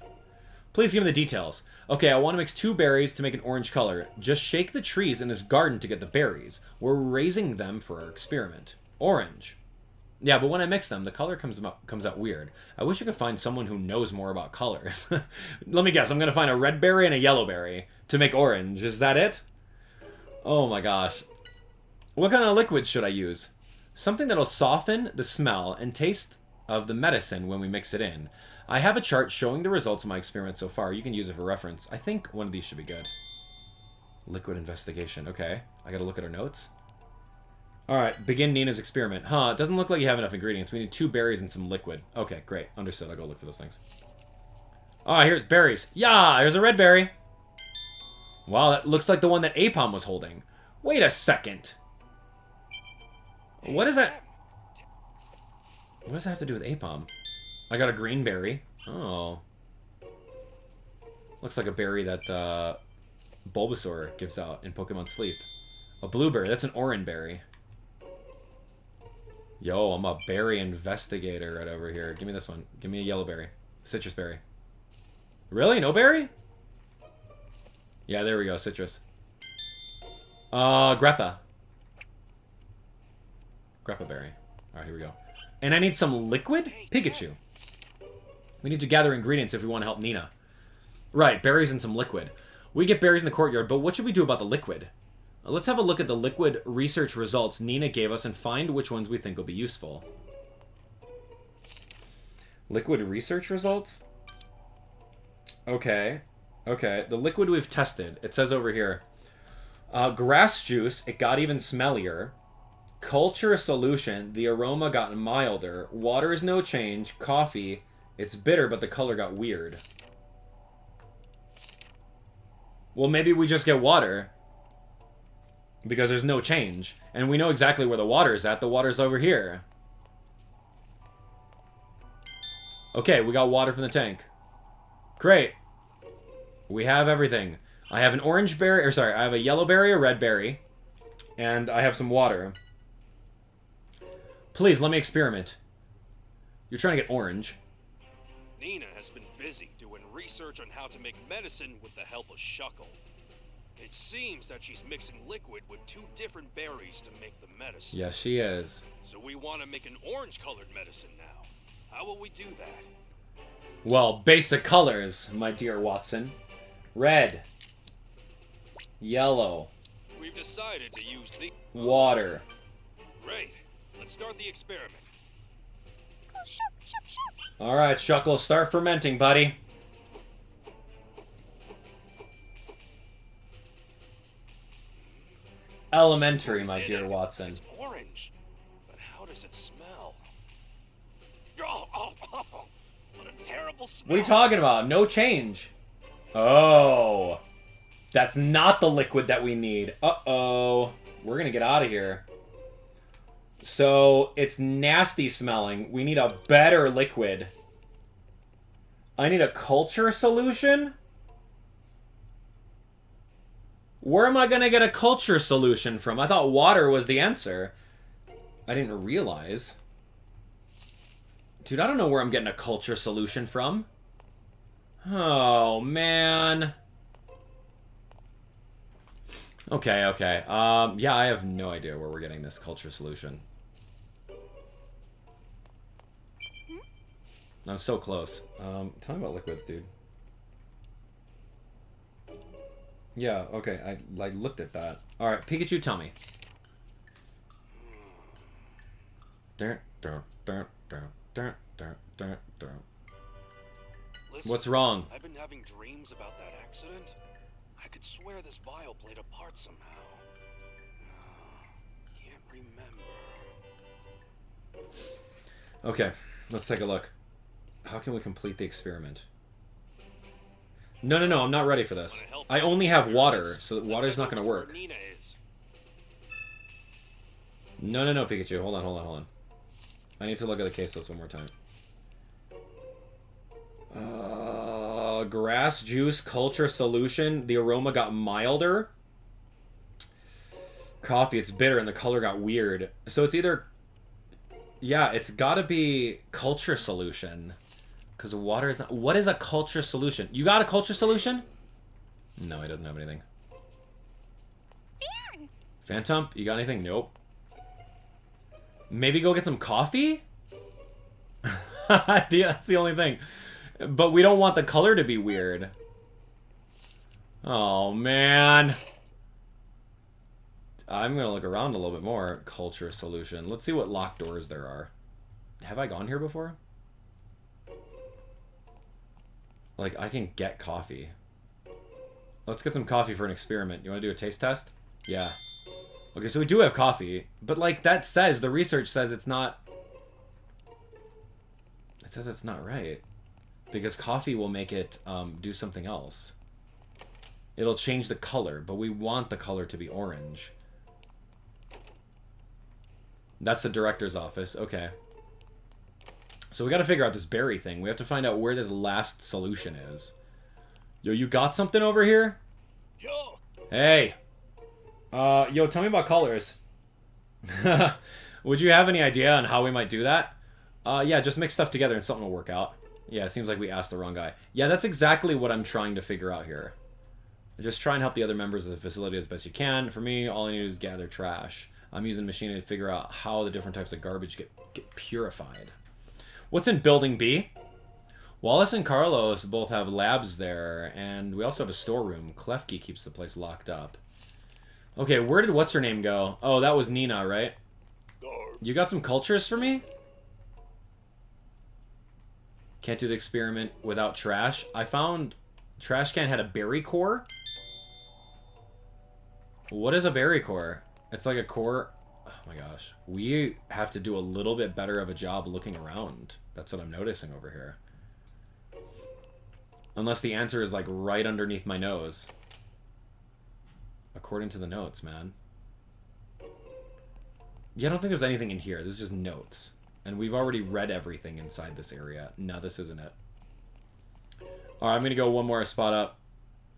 Please give me the details. Okay, I want to mix 2 berries to make an orange color. Just shake the trees in this garden to get the berries. We're raising them for our experiment. Orange. Yeah, but when I mix them, the color comes out weird. I wish I could find someone who knows more about colors. Let me guess, I'm going to find a red berry and a yellow berry to make orange. Is that it? Oh my gosh. What kind of liquids should I use? Something that'll soften the smell and taste of the medicine when we mix it in. I have a chart showing the results of my experiment so far. You can use it for reference. I think one of these should be good. Liquid investigation. Okay. I gotta look at our notes. Alright, begin Nina's experiment. Huh, it doesn't look like you have enough ingredients. We need 2 berries and some liquid. Okay, great. Understood. I'll go look for those things. Ah, here's berries. Yeah, here's a red berry. Wow, that looks like the one that Aipom was holding. Wait a second. What is that? What does that have to do with Aipom? I got a green berry. Oh. Looks like a berry that Bulbasaur gives out in Pokemon Sleep. A blueberry. That's an orange berry. Yo, I'm a berry investigator right over here. Give me this one. Give me a yellow berry. Citrus berry. Really? No berry? Yeah, there we go. Citrus. Grappa. Grappa berry. Alright, here we go. And I need some liquid? Pikachu. We need to gather ingredients if we want to help Nina. Right, berries and some liquid. We get berries in the courtyard, but what should we do about the liquid? Let's have a look at the liquid research results Nina gave us and find which ones we think will be useful. Liquid research results? Okay. Okay, the liquid we've tested. It says over here. Grass juice, it got even smellier. Culture solution, the aroma got milder. Water is no change. Coffee, it's bitter, but the color got weird. Well, maybe we just get water. Because there's no change. And we know exactly where the water is at. The water's over here. Okay, we got water from the tank. Great. We have everything. I have an orange berry, or sorry, I have a yellow berry, a red berry, and I have some water. Please, let me experiment. You're trying to get orange. Nina has been busy doing research on how to make medicine with the help of Shuckle. It seems that she's mixing liquid with 2 different berries to make the medicine. Yes, she is. So we want to make an orange-colored medicine now. How will we do that? Well, basic colors, my dear Watson. Red. Yellow. We've decided to use the... Water. Great. Let's start the experiment. Alright, Shuckle, start fermenting, buddy. elementary, my Did dear it. Watson. It's orange. But how does it smell? What a terrible smell. What are you talking about? No change. Oh. That's not the liquid that we need. Uh-oh. We're gonna get out of here. So, it's nasty smelling. We need a better liquid. I need a culture solution? Where am I gonna get a culture solution from? I thought water was the answer. I didn't realize. Dude, I don't know where I'm getting a culture solution from. Oh, man. Okay, okay. Yeah, I have no idea where we're getting this culture solution. I'm so close. Tell me about liquids, dude. Yeah, okay, I looked at that. Alright, Pikachu, tell me. Listen, What's wrong? I've been having dreams about that accident. I could swear this vial played a part somehow. Can't remember. Okay, let's take a look. How can we complete the experiment? No, no, no, I'm not ready for this. I only have water, so water's not going to work. No, no, no, Pikachu. Hold on, hold on, hold on. I need to look at the case list one more time. Grass juice culture solution. The aroma got milder. Coffee, it's bitter and the color got weird. So it's either... Yeah, it's got to be culture solution. Because water is not... What is a culture solution? You got a culture solution? No, he doesn't have anything. Phantom, you got anything? Nope. Maybe go get some coffee? Yeah, that's the only thing. But we don't want the color to be weird. Oh, man. I'm going to look around a little bit more. Culture solution. Let's see what locked doors there are. Have I gone here before? Like, I can get coffee. Let's get some coffee for an experiment. You want to do a taste test? Yeah. Okay, so we do have coffee. But, like, that says, the research says it's not... It says it's not right. Because coffee will make it do something else. It'll change the color, but we want the color to be orange. That's the director's office. Okay. So we got to figure out this berry thing. We have to find out where this last solution is. Yo, you got something over here? Yo. Hey. Yo, tell me about colors. Would you have any idea on how we might do that? Yeah, just mix stuff together and something will work out. Yeah, it seems like we asked the wrong guy. Yeah, that's exactly what I'm trying to figure out here. Just try and help the other members of the facility as best you can. For me, all I need is gather trash. I'm using machinery to figure out how the different types of garbage get purified. What's in Building B? Wallace and Carlos both have labs there, and we also have a storeroom. Klefki keeps the place locked up. Okay, where did what's-her-name go? Oh, that was Nina, right? You got some cultures for me? Can't do the experiment without trash. I found trash can had a berry core. What is a berry core? It's like a core. Oh my gosh. We have to do a little bit better of a job looking around. That's what I'm noticing over here. Unless the answer is like right underneath my nose. According to the notes, man. Yeah, I don't think there's anything in here. This is just notes. And we've already read everything inside this area. No, this isn't it. Alright, I'm going to go one more spot up.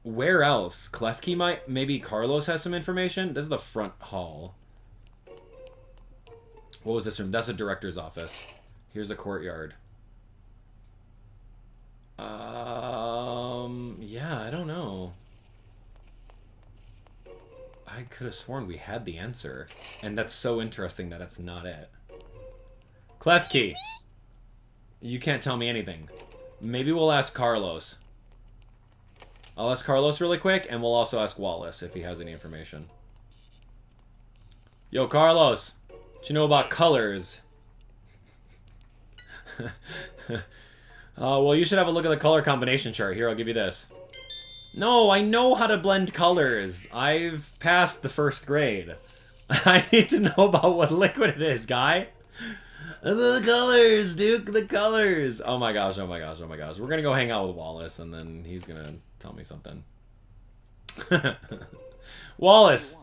Where else? Klefki might... Maybe Carlos has some information? This is the front hall. What was this room? That's the director's office. Here's the courtyard. Yeah, I don't know. I could have sworn we had the answer. And that's so interesting that it's not it. Klefki! You can't tell me anything. Maybe we'll ask Carlos. I'll ask Carlos really quick, and we'll also ask Wallace if he has any information. Yo, Carlos! What you know about colors? Well, you should have a look at the color combination chart. Here, I'll give you this. No, I know how to blend colors. I've passed the 1st grade. I need to know about what liquid it is, guy. The colors, Duke, the colors. Oh my gosh, oh my gosh, oh my gosh. We're gonna go hang out with Wallace, and then he's gonna tell me something. Wallace,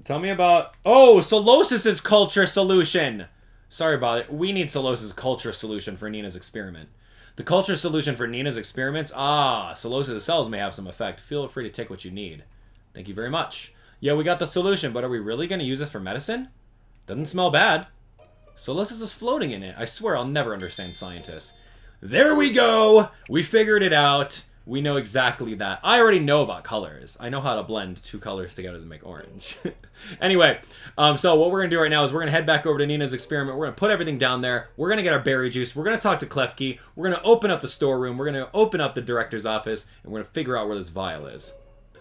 tell me about... Oh, Solos's culture solution. Sorry about it. We need Solos's culture solution for Nina's experiment. The culture solution for Nina's experiments? Ah, Solos's cells may have some effect. Feel free to take what you need. Thank you very much. Yeah, we got the solution, but are we really going to use this for medicine? Doesn't smell bad. Solos's is floating in it. I swear I'll never understand scientists. There we go! We figured it out. We know exactly that. I already know about colors. I know how to blend 2 colors together to make orange. Anyway, so what we're going to do right now is we're going to head back over to Nina's experiment. We're going to put everything down there. We're going to get our berry juice. We're going to talk to Klefki. We're going to open up the storeroom. We're going to open up the director's office. And we're going to figure out where this vial is.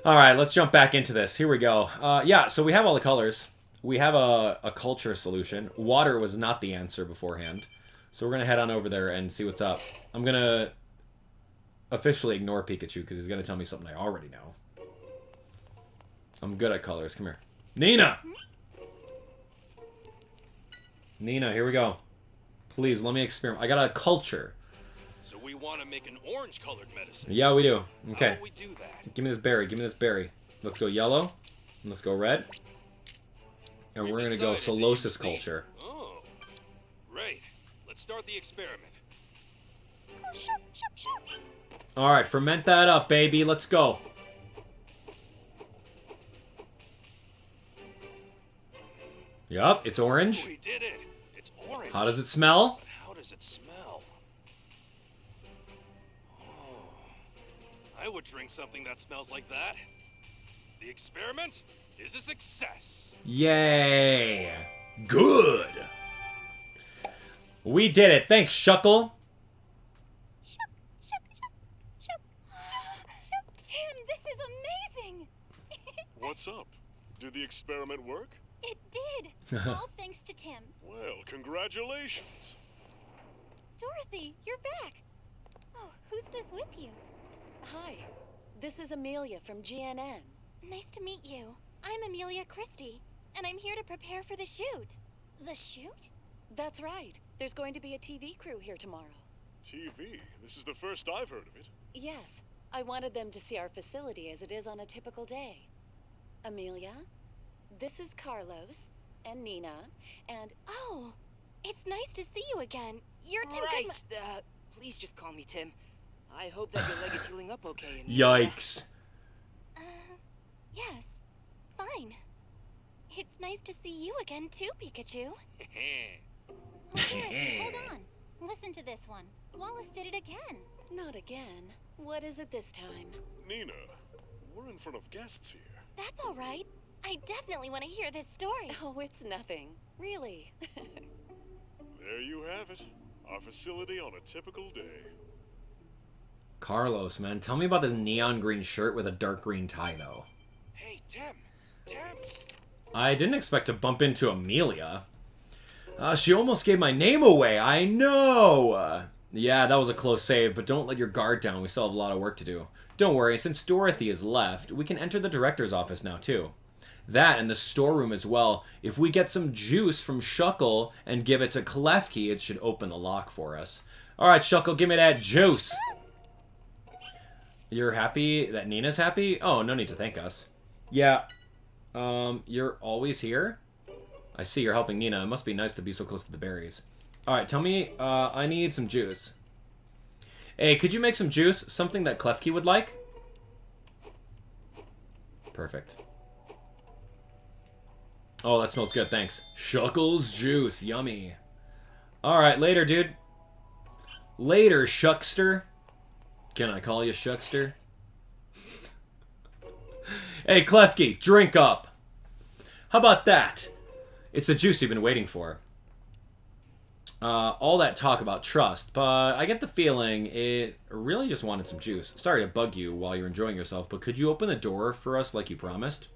Alright, let's jump back into this. Here we go. Yeah, so we have all the colors. We have a culture solution. Water was not the answer beforehand. So we're going to head on over there and see what's up. I'm going to officially ignore Pikachu because he's going to tell me something I already know. I'm good at colors. Come here. Nina! Nina, here we go. Please, let me experiment. I got a culture. So we want to make an orange-colored medicine. Yeah, we do. Okay. How will we do that? Give me this berry. Give me this berry. Let's go yellow. And let's go red. And we're going to go Solos's culture. Oh, right. Let's start the experiment. Alright, ferment that up, baby. Let's go. Yup, it's orange. We did it. It's orange. How does it smell? But how does it smell? Oh, I would drink something that smells like that. The experiment is a success. Yay. Good. We did it. Thanks, Shuckle. Tim, this is amazing! What's up? Did the experiment work? It did! All thanks to Tim. Well, congratulations. Dorothy, you're back! Oh, who's this with you? Hi, this is Amelia from GNN. Nice to meet you. I'm Amelia Christie, and I'm here to prepare for the shoot. The shoot? That's right. There's going to be a TV crew here tomorrow. TV? This is the first I've heard of it. Yes, I wanted them to see our facility as it is on a typical day. Amelia, this is Carlos, and Nina, and... Oh, it's nice to see you again. You're Tim Right, please just call me Tim. I hope that your leg is healing up okay. Yikes. Yes, fine. It's nice to see you again too, Pikachu. Oh, Dorothy, hold on. Listen to this one. Wallace did it again. Not again. What is it this time? Nina, we're in front of guests here. That's all right. I definitely want to hear this story. Oh, it's nothing. Really. There you have it. Our facility on a typical day. Carlos, man, tell me about this neon green shirt with a dark green tie, though. Hey, Tim. Tim. I didn't expect to bump into Amelia. She almost gave my name away. I know. Yeah, that was a close save, but don't let your guard down. We still have a lot of work to do. Don't worry, since Dorothy is left, we can enter the director's office now, too. That and the storeroom as well. If we get some juice from Shuckle and give it to Klefki, it should open the lock for us. Alright, Shuckle, give me that juice. You're happy that Nina's happy? Oh, no need to thank us. Yeah. You're always here? I see you're helping Nina. It must be nice to be so close to the berries. Alright, tell me, I need some juice. Hey, could you make some juice? Something that Klefki would like? Perfect. Oh, that smells good, thanks. Shuckle's juice, yummy. Alright, later, dude. Later, Shuckster. Can I call you Shuckster? Hey, Klefki, drink up. How about that? It's the juice you've been waiting for. All that talk about trust, but I get the feeling it really just wanted some juice. Sorry to bug you while you're enjoying yourself, but could you open the door for us like you promised?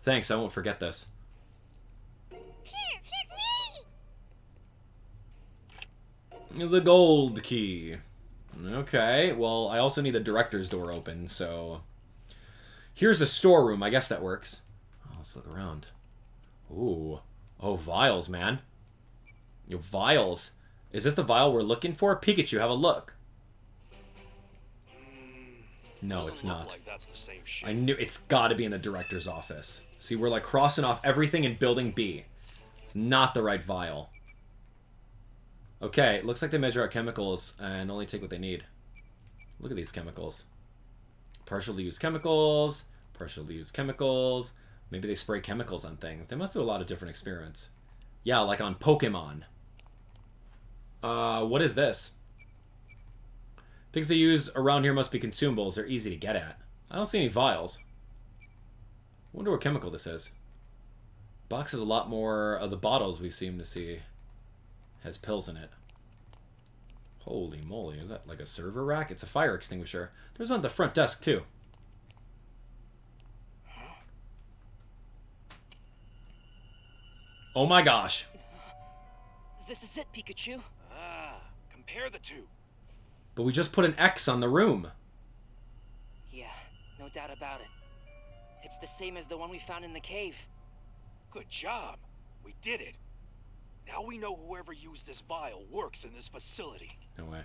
Thanks, I won't forget this. The gold key. Okay, well, I also need the director's door open, so... Here's the storeroom. I guess that works. Oh, let's look around. Ooh. Oh, vials, man. Yo, vials. Is this the vial we're looking for? Pikachu, have a look. No, it's not. Like that's the same shit. I knew it's got to be in the director's office. See, we're like crossing off everything in building B. It's not the right vial. Okay, it looks like they measure out chemicals and only take what they need. Look at these chemicals. Partially used chemicals, partially used chemicals. Maybe they spray chemicals on things. They must do a lot of different experiments. Yeah, like on Pokemon. What is this? Things they use around here must be consumables. They're easy to get at. I don't see any vials. Wonder what chemical this is. Box has a lot more of the bottles we seem to see. Has pills in it. Holy moly, is that like a server rack? It's a fire extinguisher. There's one at the front desk, too. Oh my gosh. This is it, Pikachu. Ah, compare the two. But we just put an X on the room. Yeah, no doubt about it. It's the same as the one we found in the cave. Good job. We did it. Now we know whoever used this vial works in this facility. No way.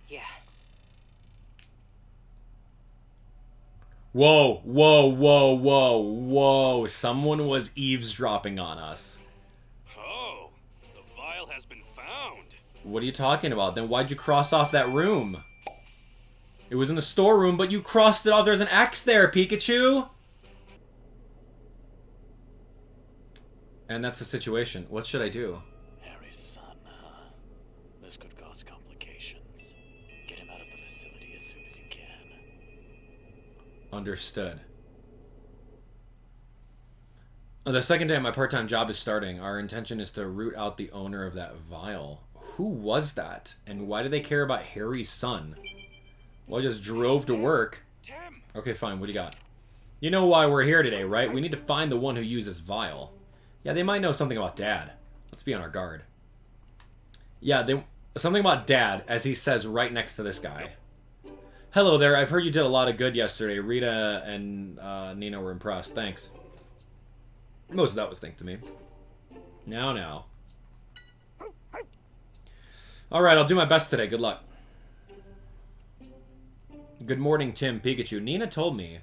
Yeah. Whoa, whoa, whoa, whoa, whoa. Someone was eavesdropping on us. Oh, the vial has been found. What are you talking about? Then why'd you cross off that room? It was in the storeroom, but you crossed it off. There's an X there, Pikachu. And that's the situation. What should I do? Harry's son, huh? This could cause complications. Get him out of the facility as soon as you can. Understood. The second day my part-time job is starting. Our intention is to root out the owner of that vial. Who was that? And why do they care about Harry's son? Well, I just drove to work. Okay, fine. What do you got? You know why we're here today, right? We need to find the one who used this vial. Yeah, they might know something about Dad. Let's be on our guard. Yeah, something about Dad, as he says right next to this guy. Hello there, I've heard you did a lot of good yesterday. Rita and Nina were impressed. Thanks. Most of that was thanks to me. Now. Alright, I'll do my best today. Good luck. Good morning, Tim, Pikachu. Nina told me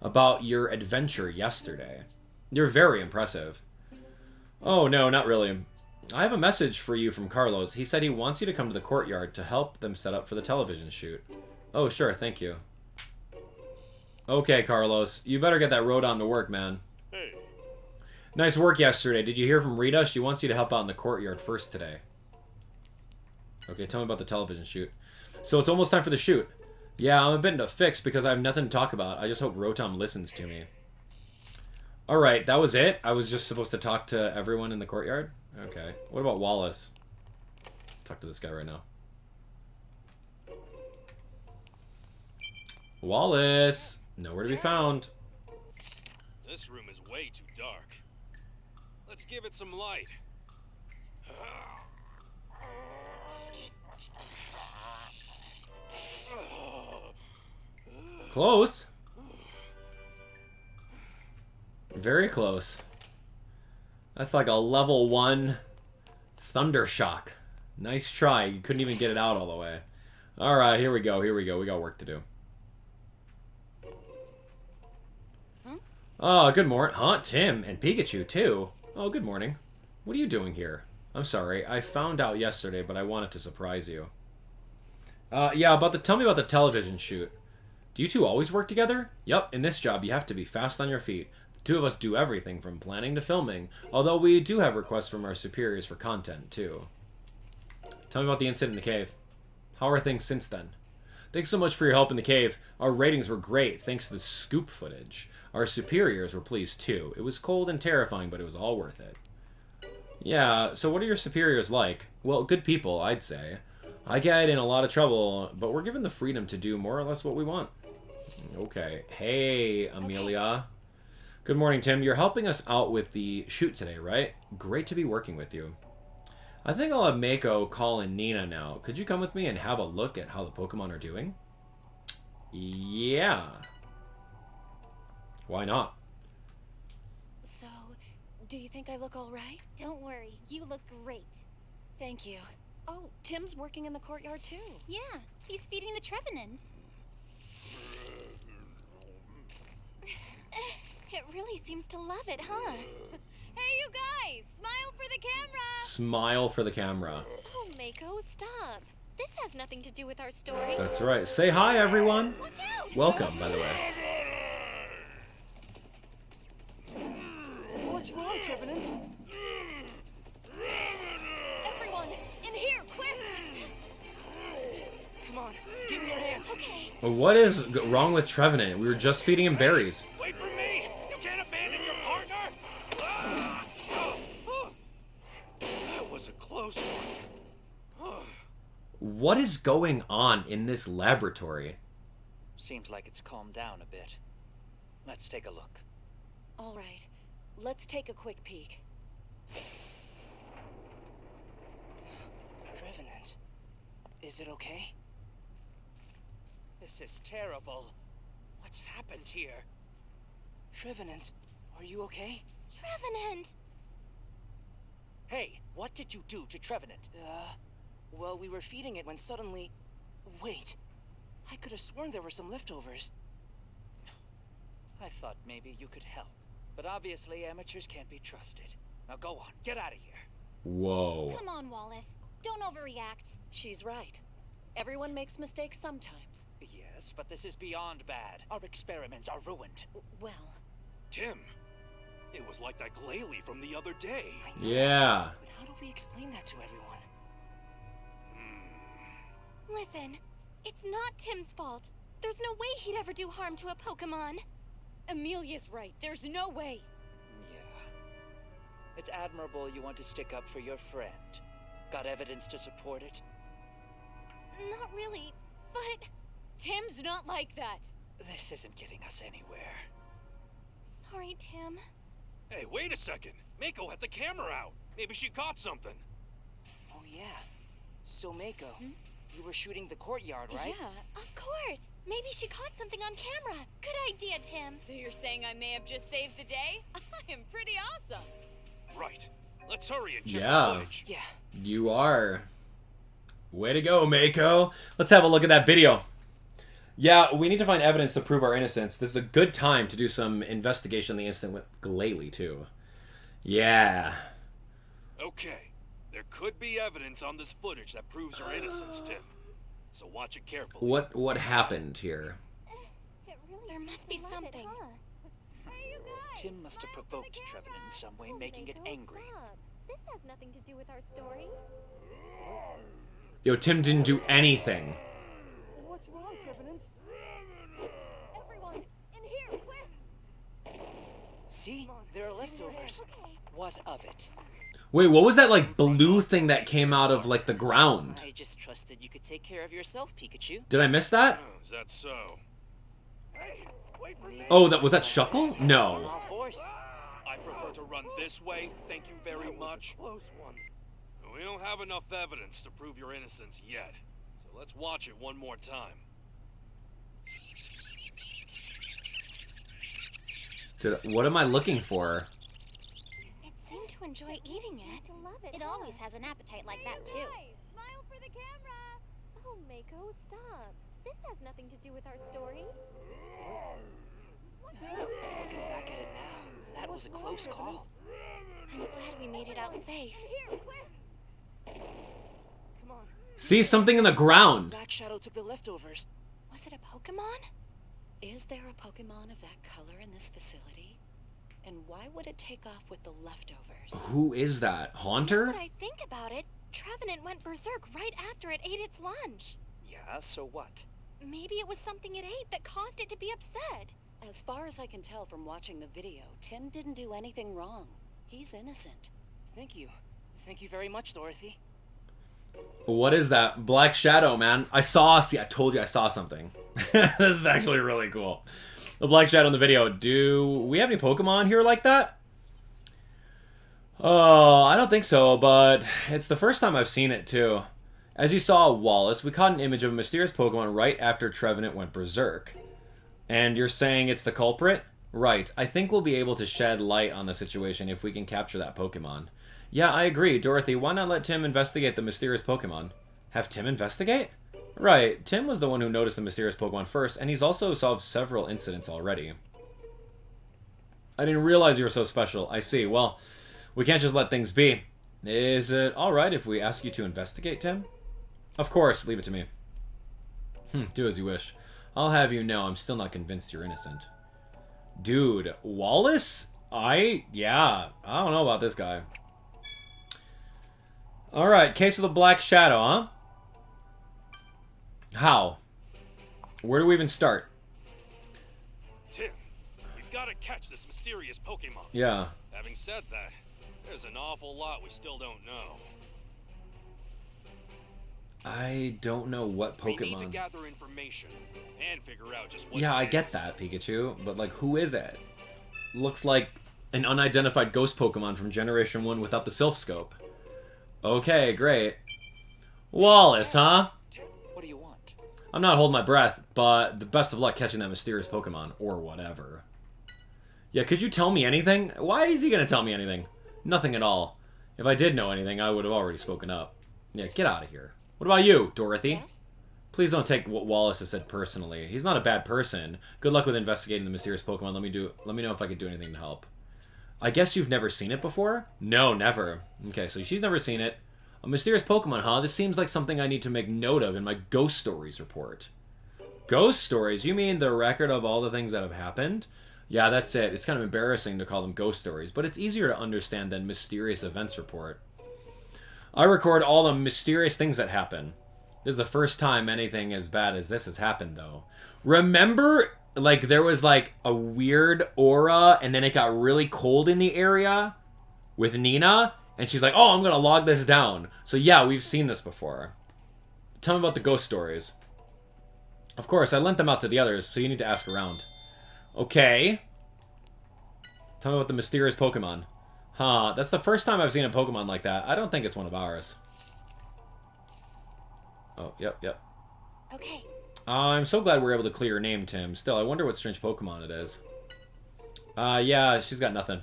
about your adventure yesterday. You're very impressive. Oh, no, not really. I have a message for you from Carlos. He said he wants you to come to the courtyard to help them set up for the television shoot. Oh, sure, thank you. Okay, Carlos. You better get that Rodon to work, man. Hey. Nice work yesterday. Did you hear from Rita? She wants you to help out in the courtyard first today. Okay, tell me about the television shoot. So it's almost time for the shoot. Yeah, I'm a bit in a fix because I have nothing to talk about. I just hope Rotom listens to me. Alright, that was it? I was just supposed to talk to everyone in the courtyard? Okay. What about Wallace? Talk to this guy right now. Wallace! Nowhere to be found. This room is way too dark. Let's give it some light. Close. Very close. That's like a level 1 Thunder Shock. Nice try. You couldn't even get it out all the way. Alright, here we go. We got work to do. Oh, good morning. Huh? Tim and Pikachu, too. Oh, good morning. What are you doing here? I'm sorry. I found out yesterday, but I wanted to surprise you. Yeah, tell me about the television shoot. Do you two always work together? Yup, in this job you have to be fast on your feet. The two of us do everything from planning to filming, although we do have requests from our superiors for content, too. Tell me about the incident in the cave. How are things since then? Thanks so much for your help in the cave. Our ratings were great, thanks to the scoop footage. Our superiors were pleased, too. It was cold and terrifying, but it was all worth it. Yeah, so what are your superiors like? Well, good people, I'd say. I get in a lot of trouble, but we're given the freedom to do more or less what we want. Okay. Hey, Amelia. Okay. Good morning, Tim. You're helping us out with the shoot today, right? Great to be working with you. I think I'll have Mako call in Nina now. Could you come with me and have a look at how the Pokemon are doing? Yeah. Why not? So, do you think I look all right? Don't worry, you look great. Thank you. Oh, Tim's working in the courtyard too. Yeah, he's feeding the Trevenant. It really seems to love it, huh? Hey, you guys! Smile for the camera! Smile for the camera. Oh, Mako, stop. This has nothing to do with our story. That's right. Say hi, everyone. Watch out! Welcome, by the way. What's wrong, Trevenant? Everyone, in here, quick! Come on, give me your hand. Okay. What is wrong with Trevenant? We were just feeding him berries. Wait for me! You can't abandon your partner! Ah! That was a close one. What is going on in this laboratory? Seems like it's calmed down a bit. Let's take a look. All right, let's take a quick peek. Trevenant, is it okay? This is terrible. What's happened here? Trevenant, are you okay? Trevenant! Hey, what did you do to Trevenant? Well, we were feeding it when suddenly... Wait, I could have sworn there were some leftovers. I thought maybe you could help. But obviously amateurs can't be trusted. Now go on, get out of here. Whoa. Come on, Wallace. Don't overreact. She's right. Everyone makes mistakes sometimes. Yes, but this is beyond bad. Our experiments are ruined. Well, Tim, it was like that Glalie from the other day. Yeah. But how do we explain that to everyone? Listen, it's not Tim's fault. There's no way he'd ever do harm to a Pokemon. Amelia's right. There's no way. Yeah. It's admirable you want to stick up for your friend. Got evidence to support it? Not really, but... Tim's not like that. This isn't getting us anywhere. Sorry, Tim. Hey, wait a second. Mako had the camera out. Maybe she caught something. Oh, yeah. So, Mako, you were shooting the courtyard, right? Yeah, of course. Maybe she caught something on camera. Good idea, Tim. So you're saying I may have just saved the day? I am pretty awesome. Right. Let's hurry and check Yeah. the footage. Yeah. You are. Way to go, Mako. Let's have a look at that video. Yeah, we need to find evidence to prove our innocence. This is a good time to do some investigation on the incident with Glalie, too. Yeah. Okay. There could be evidence on this footage that proves her innocence, Tim. So watch it carefully. What happened here? There must be something. Tim must have provoked Trevenant in some way, making it angry. This has nothing to do with our story. Yo, Tim didn't do anything. What's wrong, Trevenant? Everyone, in here, quick! See? There are leftovers. What of it? Wait, what was that, like, blue thing that came out of, like, the ground? I just trusted you could take care of yourself, Pikachu. Did I miss that? Oh, is that so? Hey, wait for me. Oh, was that Shuckle? On No. all fours. I prefer to run this way. Thank you very much. Close one. We don't have enough evidence to prove your innocence yet. So let's watch it one more time. What am I looking for? It seemed to enjoy eating it. It always has an appetite like that, too. Smile for the camera! Oh, Mako, stop. This has nothing to do with our story. Looking back at it now, that was a close call. I'm glad we made it out safe. Come on. See, something in the ground. Black Shadow took the leftovers. Was it a Pokemon? is there a Pokemon of that color in this facility? And why would it take off with the leftovers? Who is that? Haunter? Now that I think about it, Trevenant went berserk right after it ate its lunch. Yeah, so what? Maybe it was something it ate that caused it to be upset. As far as I can tell from watching the video, Tim didn't do anything wrong. He's innocent. Thank you. Thank you very much, Dorothy. What is that? Black Shadow, man. See, I told you I saw something. This is actually really cool. The Black Shadow in the video. Do we have any Pokemon here like that? Oh, I don't think so, but it's the first time I've seen it, too. As you saw, Wallace, we caught an image of a mysterious Pokemon right after Trevenant went berserk. And you're saying it's the culprit? Right. I think we'll be able to shed light on the situation if we can capture that Pokemon. Yeah, I agree. Dorothy, why not let Tim investigate the mysterious Pokemon? Have Tim investigate? Right. Tim was the one who noticed the mysterious Pokemon first, and he's also solved several incidents already. I didn't realize you were so special. I see. Well, we can't just let things be. Is it alright if we ask you to investigate, Tim? Of course. Leave it to me. Do as you wish. I'll have you know I'm still not convinced you're innocent. Dude, Wallace? Yeah, I don't know about this guy. Alright, case of the Black Shadow, huh? How? Where do we even start? Tim, we've got to catch this mysterious Pokemon. Yeah. Having said that, there's an awful lot we still don't know. I don't know what Pokemon... We need to gather information and figure out just what Yeah, it I get is. that, Pikachu, but like, who is it? Looks like an unidentified ghost Pokemon from Generation 1 without the Sylph Scope. Okay, great. Wallace, huh? What do you want? I'm not holding my breath, but the best of luck catching that mysterious Pokemon, or whatever. Yeah, could you tell me anything? Why is he gonna tell me anything? Nothing at all. If I did know anything, I would have already spoken up. Yeah, get out of here. What about you, Dorothy? Yes? Please don't take what Wallace has said personally. He's not a bad person. Good luck with investigating the mysterious Pokemon. Let me know if I can do anything to help. I guess you've never seen it before? No, never. Okay, so she's never seen it. A mysterious Pokemon, huh? This seems like something I need to make note of in my Ghost Stories report. Ghost Stories? You mean the record of all the things that have happened? Yeah, that's it. It's kind of embarrassing to call them Ghost Stories, but it's easier to understand than Mysterious Events report. I record all the mysterious things that happen. This is the first time anything as bad as this has happened, though. Remember, like, there was, like, a weird aura, and then it got really cold in the area with Nina, and she's like, oh, I'm gonna log this down. So, yeah, we've seen this before. Tell me about the ghost stories. Of course, I lent them out to the others, so you need to ask around. Okay. Tell me about the mysterious Pokemon. Huh, that's the first time I've seen a Pokemon like that. I don't think it's one of ours. Oh, yep. Okay. I'm so glad we were able to clear your name, Tim. Still, I wonder what strange Pokemon it is. Yeah, she's got nothing.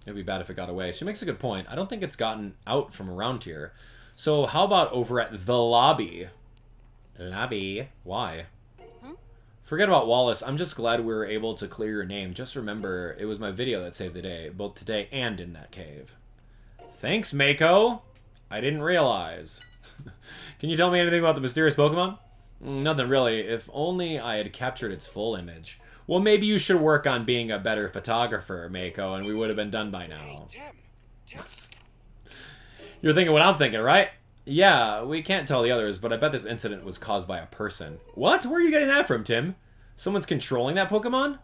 It'd be bad if it got away. She makes a good point. I don't think it's gotten out from around here. So, how about over at the lobby? Lobby? Why? Huh? Forget about Wallace. I'm just glad we were able to clear your name. Just remember, it was my video that saved the day, both today and in that cave. Thanks, Mako. I didn't realize. Can you tell me anything about the mysterious Pokemon? Nothing really. If only I had captured its full image. Well, maybe you should work on being a better photographer, Mako, and we would have been done by now. Hey, Tim. You're thinking what I'm thinking, right? Yeah, we can't tell the others, but I bet this incident was caused by a person. What? Where are you getting that from, Tim? Someone's controlling that Pokemon?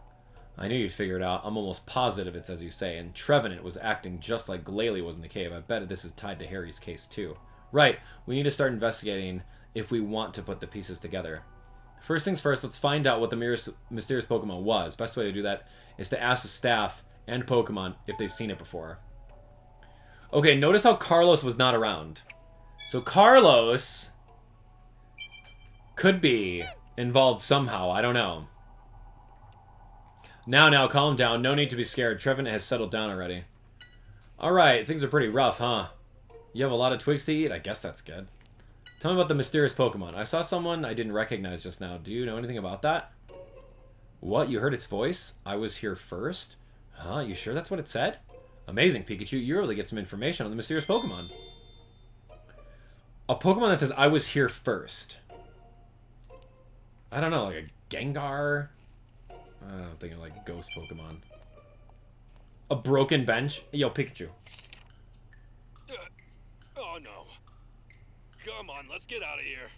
I knew you'd figure it out. I'm almost positive it's as you say, and Trevenant was acting just like Glalie was in the cave. I bet this is tied to Harry's case, too. Right, we need to start investigating if we want to put the pieces together. First things first, let's find out what the mysterious Pokemon was. Best way to do that is to ask the staff and Pokemon if they've seen it before. Okay, notice how Carlos was not around. So Carlos could be involved somehow. I don't know. Now, calm down. No need to be scared. Trevenant has settled down already. Alright, things are pretty rough, huh? You have a lot of twigs to eat? I guess that's good. Tell me about the mysterious Pokemon. I saw someone I didn't recognize just now. Do you know anything about that? What? You heard its voice? I was here first? Huh? You sure that's what it said? Amazing, Pikachu. You really get some information on the mysterious Pokemon. A Pokemon that says, I was here first. I don't know, like a Gengar? I'm thinking like ghost Pokemon. A broken bench? Yo, Pikachu. Oh no. Come on, let's get out of here.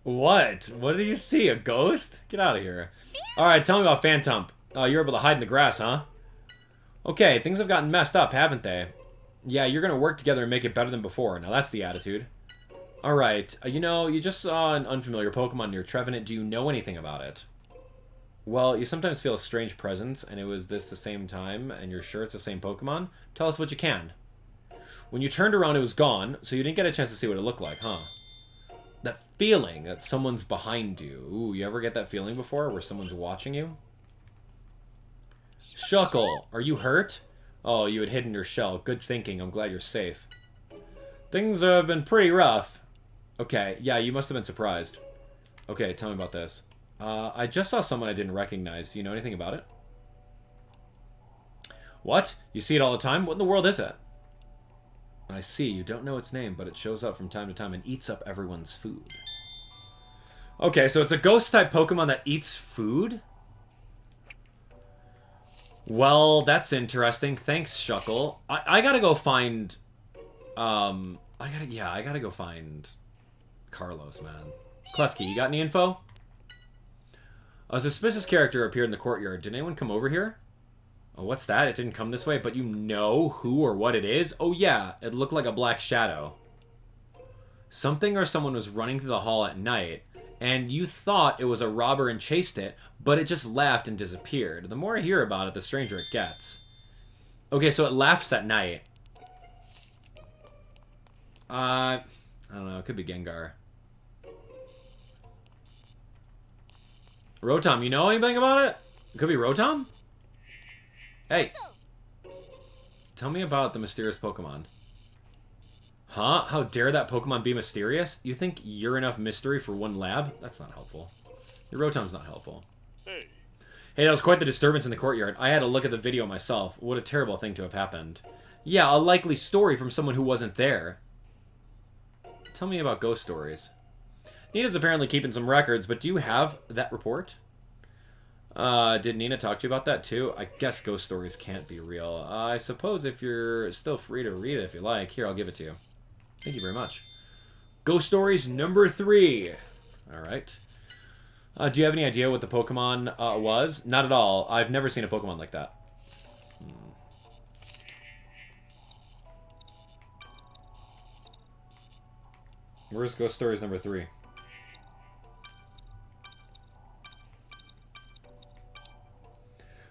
What? What did you see? A ghost? Get out of here. Alright, tell me about Phantump. Oh, you're able to hide in the grass, huh? Okay, things have gotten messed up, haven't they? Yeah, you're gonna work together and make it better than before. Now that's the attitude. Alright, you know, you just saw an unfamiliar Pokemon near Trevenant. Do you know anything about it? Well, you sometimes feel a strange presence, and it was this the same time, and you're sure it's the same Pokemon? Tell us what you can. When you turned around, it was gone, so you didn't get a chance to see what it looked like, huh? That feeling that someone's behind you. Ooh, you ever get that feeling before, where someone's watching you? Shuckle, are you hurt? Oh, you had hidden your shell. Good thinking. I'm glad you're safe. Things have been pretty rough. Okay, yeah, you must have been surprised. Okay, tell me about this. I just saw someone I didn't recognize. Do you know anything about it? What? You see it all the time? What in the world is it? I see. You don't know its name, but it shows up from time to time and eats up everyone's food. Okay, so it's a ghost-type Pokemon that eats food? Well, that's interesting. Thanks, Shuckle. I gotta go find... I gotta go find Carlos, man. Klefki, you got any info? A suspicious character appeared in the courtyard. Did anyone come over here? Oh, what's that? It didn't come this way, but you know who or what it is? Oh, yeah. It looked like a black shadow. Something or someone was running through the hall at night, and you thought it was a robber and chased it, but it just laughed and disappeared. The more I hear about it, the stranger it gets. Okay, so it laughs at night. I don't know. It could be Gengar. Rotom, you know anything about it? It could be Rotom? Hey. Tell me about the mysterious Pokemon. Huh? How dare that Pokemon be mysterious? You think you're enough mystery for one lab? That's not helpful. Your Rotom's not helpful. Hey, that was quite the disturbance in the courtyard. I had to look at the video myself. What a terrible thing to have happened. Yeah, a likely story from someone who wasn't there. Tell me about ghost stories. Nina's apparently keeping some records, but do you have that report? Did Nina talk to you about that too? I guess ghost stories can't be real. I suppose if you're still free to read it if you like. Here, I'll give it to you. Thank you very much. Ghost stories number 3. Alright. Do you have any idea what the Pokemon was? Not at all. I've never seen a Pokemon like that. Where's Ghost Stories number 3?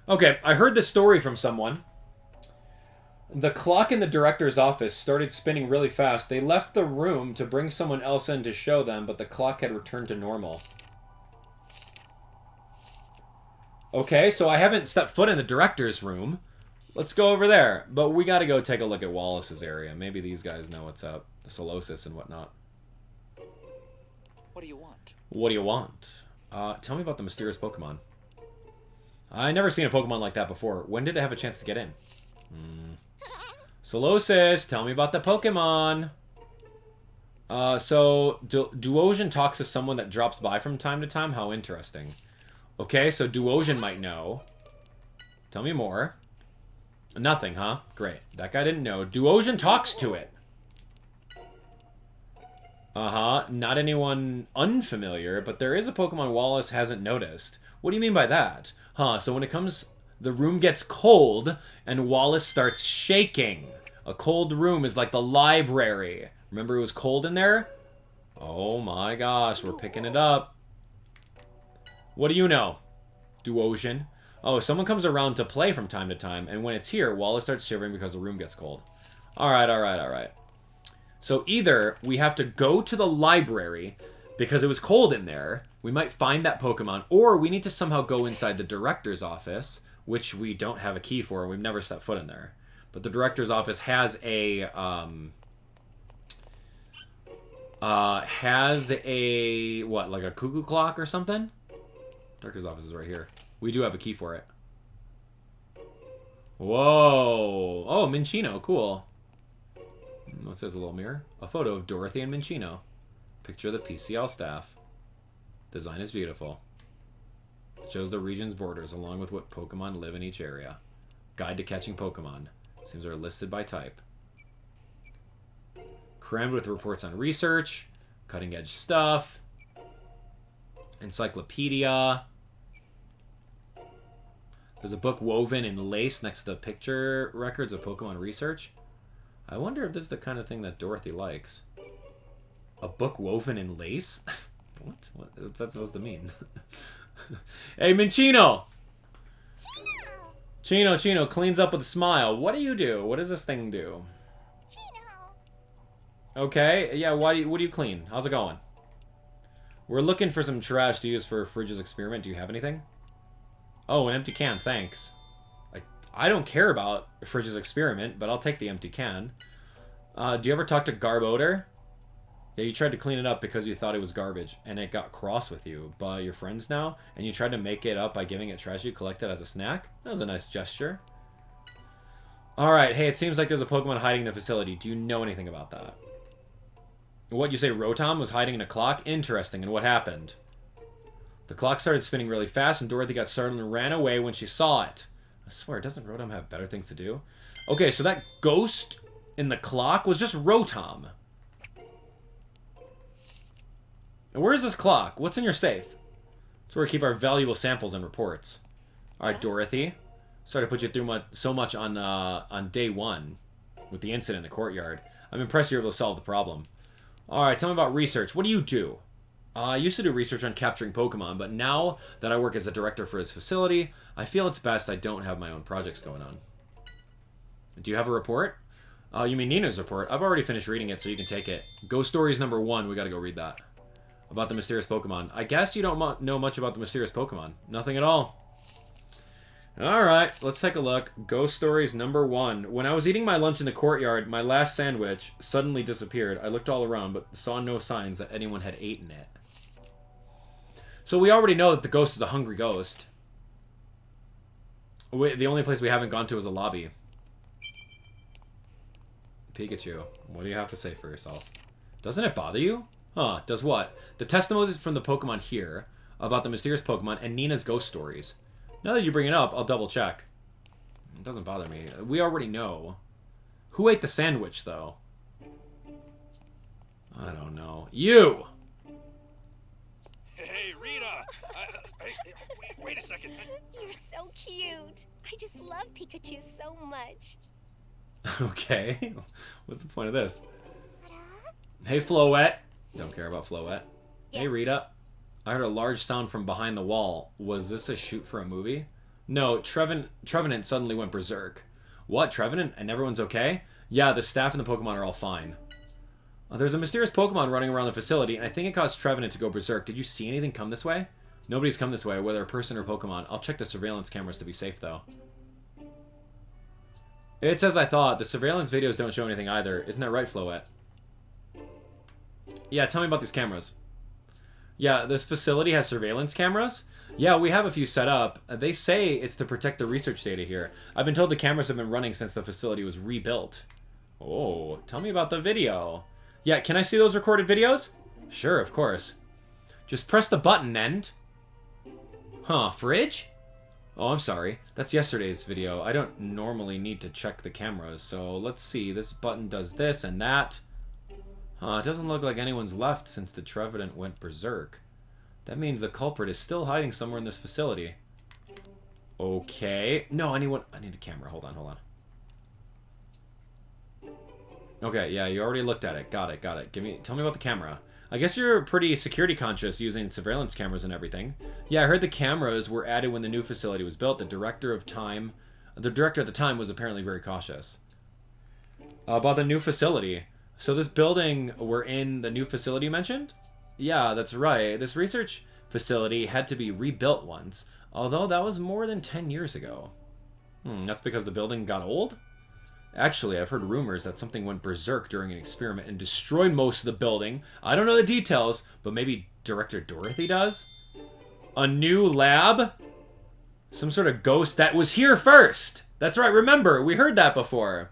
Okay, I heard this story from someone. The clock in the director's office started spinning really fast. They left the room to bring someone else in to show them, but the clock had returned to normal. Okay, so I haven't stepped foot in the director's room. Let's go over there. But we gotta go take a look at Wallace's area. Maybe these guys know what's up. The Solosis and whatnot. What do you want? What do you want? Tell me about the mysterious Pokemon. I never seen a Pokemon like that before. When did it have a chance to get in? Solosis, tell me about the Pokemon. So, Duosion talks to someone that drops by from time to time? How interesting. Okay, so Duosion might know. Tell me more. Nothing, huh? Great. That guy didn't know. Duosion talks to it. Not anyone unfamiliar, but there is a Pokemon Wallace hasn't noticed. What do you mean by that? So when it comes... The room gets cold, and Wallace starts shaking. A cold room is like the library. Remember it was cold in there? Oh my gosh, we're picking it up. What do you know? Duosion. Oh, someone comes around to play from time to time, and when it's here, Wallace starts shivering because the room gets cold. Alright. So either we have to go to the library because it was cold in there, we might find that Pokemon, or we need to somehow go inside the director's office, which we don't have a key for, and we've never set foot in there. But the director's office has a, what, like a cuckoo clock or something? Director's office is right here. We do have a key for it. Whoa! Oh, Minccino, cool. What says a little mirror? A photo of Dorothy and Minccino. Picture of the PCL staff. Design is beautiful. It shows the region's borders along with what Pokemon live in each area. Guide to catching Pokemon. Seems they're listed by type. Crammed with reports on research, cutting edge stuff, encyclopedia. There's a book woven in lace next to the picture records of Pokemon research. I wonder if this is the kind of thing that Dorothy likes. A book woven in lace? What's that supposed to mean? Hey, Minchino! Chino cleans up with a smile. What do you do? What does this thing do? Okay, yeah, what do you clean? How's it going? We're looking for some trash to use for Fridge's experiment. Do you have anything? Oh, an empty can, thanks. I don't care about Fridge's experiment, but I'll take the empty can. Do you ever talk to Garbodor? Yeah, you tried to clean it up because you thought it was garbage, and it got cross with you by your friends now, and you tried to make it up by giving it trash you collected as a snack? That was a nice gesture. Alright, hey, it seems like there's a Pokemon hiding in the facility. Do you know anything about that? What, you say Rotom was hiding in a clock? Interesting, and what happened? The clock started spinning really fast, and Dorothy got startled and ran away when she saw it. I swear, doesn't Rotom have better things to do? Okay, so that ghost in the clock was just Rotom. Where is this clock? What's in your safe? It's where we keep our valuable samples and reports. All right, Dorothy. Sorry to put you through so much on day one with the incident in the courtyard. I'm impressed you were able to solve the problem. All right, tell me about research. What do you do? I used to do research on capturing Pokemon, but now that I work as a director for his facility, I feel it's best I don't have my own projects going on. Do you have a report? You mean Nina's report? I've already finished reading it, so you can take it. Ghost Stories #1. We gotta go read that. About the mysterious Pokemon. I guess you don't know much about the mysterious Pokemon. Nothing at all. Alright, let's take a look. Ghost Stories #1. When I was eating my lunch in the courtyard, my last sandwich suddenly disappeared. I looked all around, but saw no signs that anyone had eaten it. So we already know that the ghost is a hungry ghost. The only place we haven't gone to is a lobby. Pikachu, what do you have to say for yourself? Doesn't it bother you? Huh, does what? The testimonies from the Pokemon here about the mysterious Pokemon and Nina's ghost stories. Now that you bring it up, I'll double check. It doesn't bother me. We already know. Who ate the sandwich, though? I don't know. You! Hey, Rita! Wait a second. You're so cute. I just love Pikachu so much. Okay. What's the point of this? Hey, Floette. Don't care about Floette. Yes. Hey, Rita. I heard a large sound from behind the wall. Was this a shoot for a movie? No, Trevenant suddenly went berserk. What, Trevenant? And everyone's okay? Yeah, the staff and the Pokemon are all fine. There's a mysterious Pokemon running around the facility, and I think it caused Trevenant to go berserk. Did you see anything come this way? Nobody's come this way, whether a person or Pokemon. I'll check the surveillance cameras to be safe, though. It's as I thought. The surveillance videos don't show anything either. Isn't that right, Floette? Yeah, tell me about these cameras. Yeah, this facility has surveillance cameras? Yeah, we have a few set up. They say it's to protect the research data here. I've been told the cameras have been running since the facility was rebuilt. Oh, tell me about the video. Yeah, can I see those recorded videos? Sure, of course. Just press the button and... Huh, fridge? Oh, I'm sorry. That's yesterday's video. I don't normally need to check the cameras, so let's see. This button does this and that. It doesn't look like anyone's left since the Trevenant went berserk. That means the culprit is still hiding somewhere in this facility. Okay. No, I need a camera. Hold on. Okay, yeah, you already looked at it. Got it. Tell me about the camera. I guess you're pretty security conscious using surveillance cameras and everything. Yeah, I heard the cameras were added when the new facility was built. The director at the time was apparently very cautious. About the new facility. So this building we're in, the new facility you mentioned? Yeah, that's right. This research facility had to be rebuilt once, although that was more than 10 years ago. That's because the building got old? Actually, I've heard rumors that something went berserk during an experiment and destroyed most of the building. I don't know the details, but maybe Director Dorothy does? A new lab? Some sort of ghost that was here first! That's right, remember, we heard that before.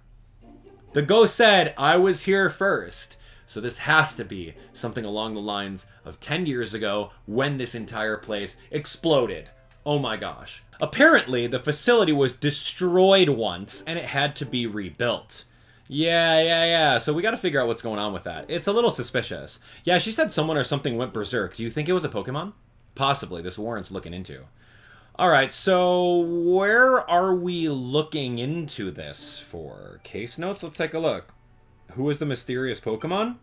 The ghost said, I was here first. So this has to be something along the lines of 10 years ago when this entire place exploded. Oh my gosh. Apparently, the facility was destroyed once and it had to be rebuilt. Yeah. So we gotta figure out what's going on with that. It's a little suspicious. Yeah, she said someone or something went berserk. Do you think it was a Pokemon? Possibly. This warrants looking into. Alright, so where are we looking into this for? Case notes? Let's take a look. Who is the mysterious Pokemon?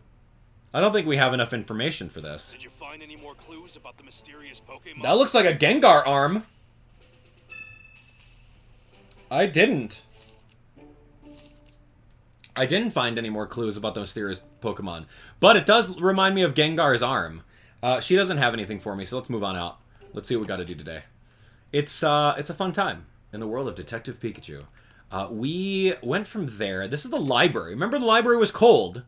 I don't think we have enough information for this. Did you find any more clues about the mysterious Pokemon? That looks like a Gengar arm. I didn't find any more clues about the mysterious Pokemon. But it does remind me of Gengar's arm. She doesn't have anything for me, so let's move on out. Let's see what we got to do today. It's a fun time in the world of Detective Pikachu. We went from there. This is the library. Remember the library was cold?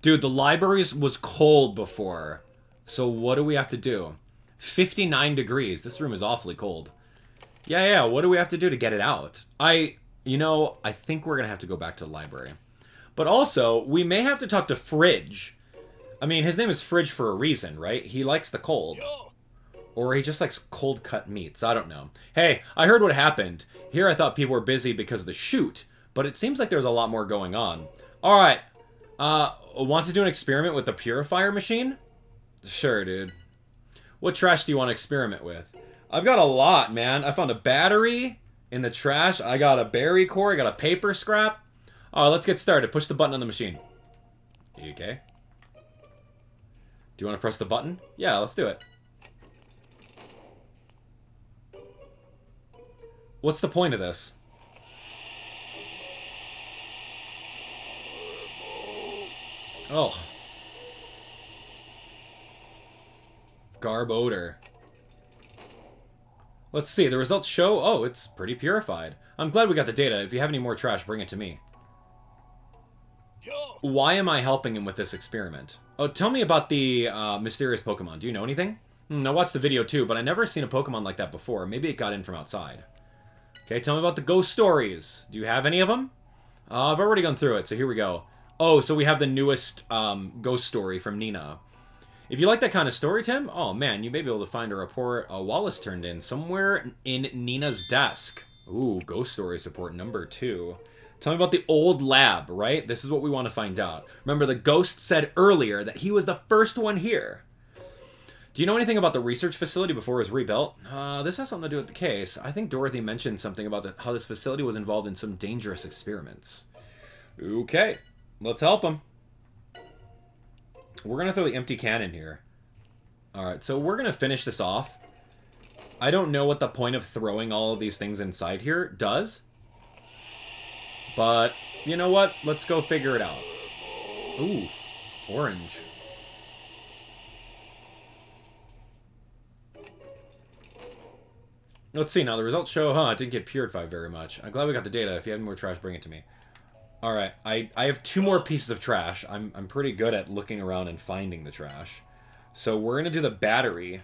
Dude, the library was cold before. So what do we have to do? 59 degrees. This room is awfully cold. Yeah, what do we have to do to get it out? I think we're going to have to go back to the library. But also, we may have to talk to Fridge. I mean, his name is Fridge for a reason, right? He likes the cold. Or he just likes cold-cut meats. I don't know. Hey, I heard what happened. Here I thought people were busy because of the shoot. But it seems like there's a lot more going on. Alright. Want to do an experiment with the purifier machine? Sure, dude. What trash do you want to experiment with? I've got a lot, man. I found a battery in the trash. I got a berry core. I got a paper scrap. Alright, let's get started. Push the button on the machine. You okay? Do you want to press the button? Yeah, let's do it. What's the point of this? Oh. Garb odor. Let's see. The results show... Oh, it's pretty purified. I'm glad we got the data. If you have any more trash, bring it to me. Why am I helping him with this experiment? Oh, tell me about the mysterious Pokemon. Do you know anything? I watched the video too, but I've never seen a Pokemon like that before. Maybe it got in from outside. Okay, tell me about the ghost stories. Do you have any of them? I've already gone through it, so here we go. Oh, so we have the newest ghost story from Nina. If you like that kind of story, Tim, oh man, you may be able to find a report Wallace turned in somewhere in Nina's desk. Ooh, ghost stories report number 2. Tell me about the old lab, right? This is what we want to find out. Remember, the ghost said earlier that he was the first one here. Do you know anything about the research facility before it was rebuilt? This has something to do with the case. I think Dorothy mentioned something about how this facility was involved in some dangerous experiments. Okay, let's help him. We're going to throw the empty can in here. Alright, so we're going to finish this off. I don't know what the point of throwing all of these things inside here does. But, you know what? Let's go figure it out. Ooh, orange. Let's see, now the results show, it didn't get purified very much. I'm glad we got the data. If you have any more trash, bring it to me. Alright, I have 2 more pieces of trash. I'm pretty good at looking around and finding the trash. So we're going to do the battery.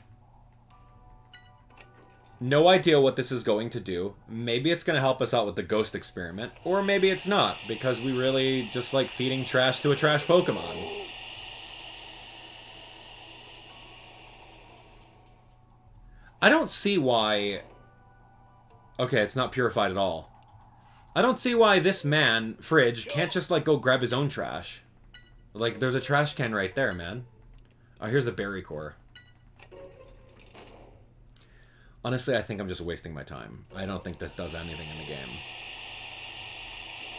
No idea what this is going to do. Maybe it's going to help us out with the ghost experiment. Or maybe it's not, because we really just like feeding trash to a trash Pokemon. I don't see why... Okay, it's not purified at all. I don't see why this man, Fridge, can't just, like, go grab his own trash. Like, there's a trash can right there, man. Oh, here's the berry core. Honestly, I think I'm just wasting my time. I don't think this does anything in the game.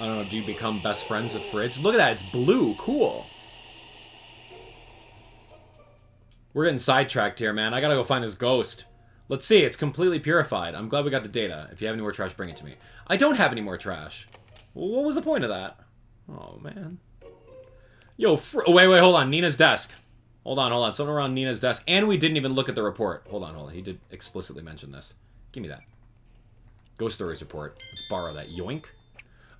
I don't know, do you become best friends with Fridge? Look at that, it's blue. Cool. We're getting sidetracked here, man. I gotta go find this ghost. Let's see, it's completely purified. I'm glad we got the data. If you have any more trash, bring it to me. I don't have any more trash. Well, what was the point of that? Oh, man. Yo, wait, hold on. Nina's desk. Hold on. Something around Nina's desk. And we didn't even look at the report. Hold on. He did explicitly mention this. Give me that. Ghost Stories report. Let's borrow that. Yoink.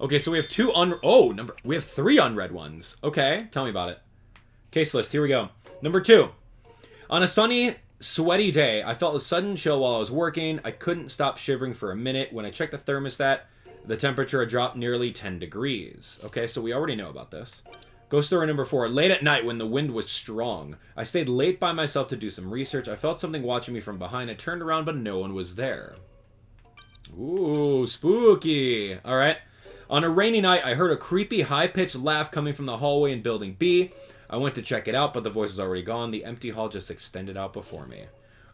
Okay, so we have we have 3 unread ones. Okay, tell me about it. Case list, here we go. Number 2. On a sunny, sweaty day, I felt a sudden chill while I was working. I couldn't stop shivering for a minute. When I checked the thermostat, the temperature had dropped nearly 10 degrees. Okay, so we already know about this. Ghost story number 4. Late at night when the wind was strong. I stayed late by myself to do some research. I felt something watching me from behind. I turned around, but no one was there. Ooh, spooky. All right. On a rainy night, I heard a creepy, high-pitched laugh coming from the hallway in Building B. I went to check it out, but the voice was already gone. The empty hall just extended out before me.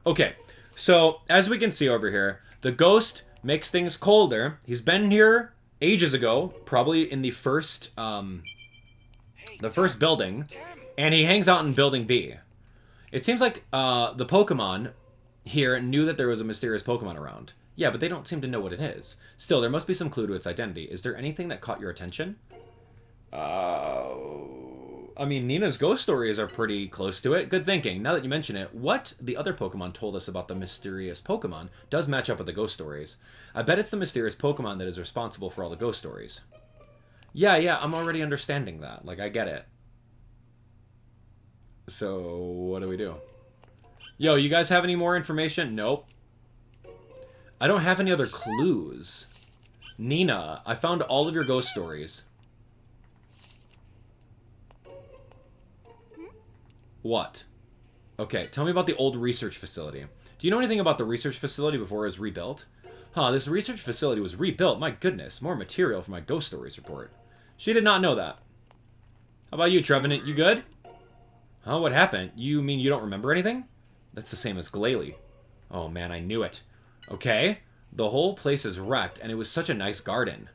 Okay, so as we can see over here, the ghost makes things colder. He's been here ages ago, probably in the first building, and he hangs out in Building B. It seems like the Pokemon here knew that there was a mysterious Pokemon around. Yeah, but they don't seem to know what it is. Still, there must be some clue to its identity. Is there anything that caught your attention? I mean, Nina's ghost stories are pretty close to it. Good thinking. Now that you mention it, what the other Pokemon told us about the mysterious Pokemon does match up with the ghost stories. I bet it's the mysterious Pokemon that is responsible for all the ghost stories. Yeah, I'm already understanding that. Like, I get it. So, what do we do? Yo, you guys have any more information? Nope. I don't have any other clues. Nina, I found all of your ghost stories. What? Okay, tell me about the old research facility. Do you know anything about the research facility before it was rebuilt? Huh, this research facility was rebuilt. My goodness, more material for my ghost stories report. She did not know that. How about you, Trevenant? You good? Huh, what happened? You mean you don't remember anything? That's the same as Glalie. Oh man, I knew it. Okay, the whole place is wrecked, and it was such a nice garden.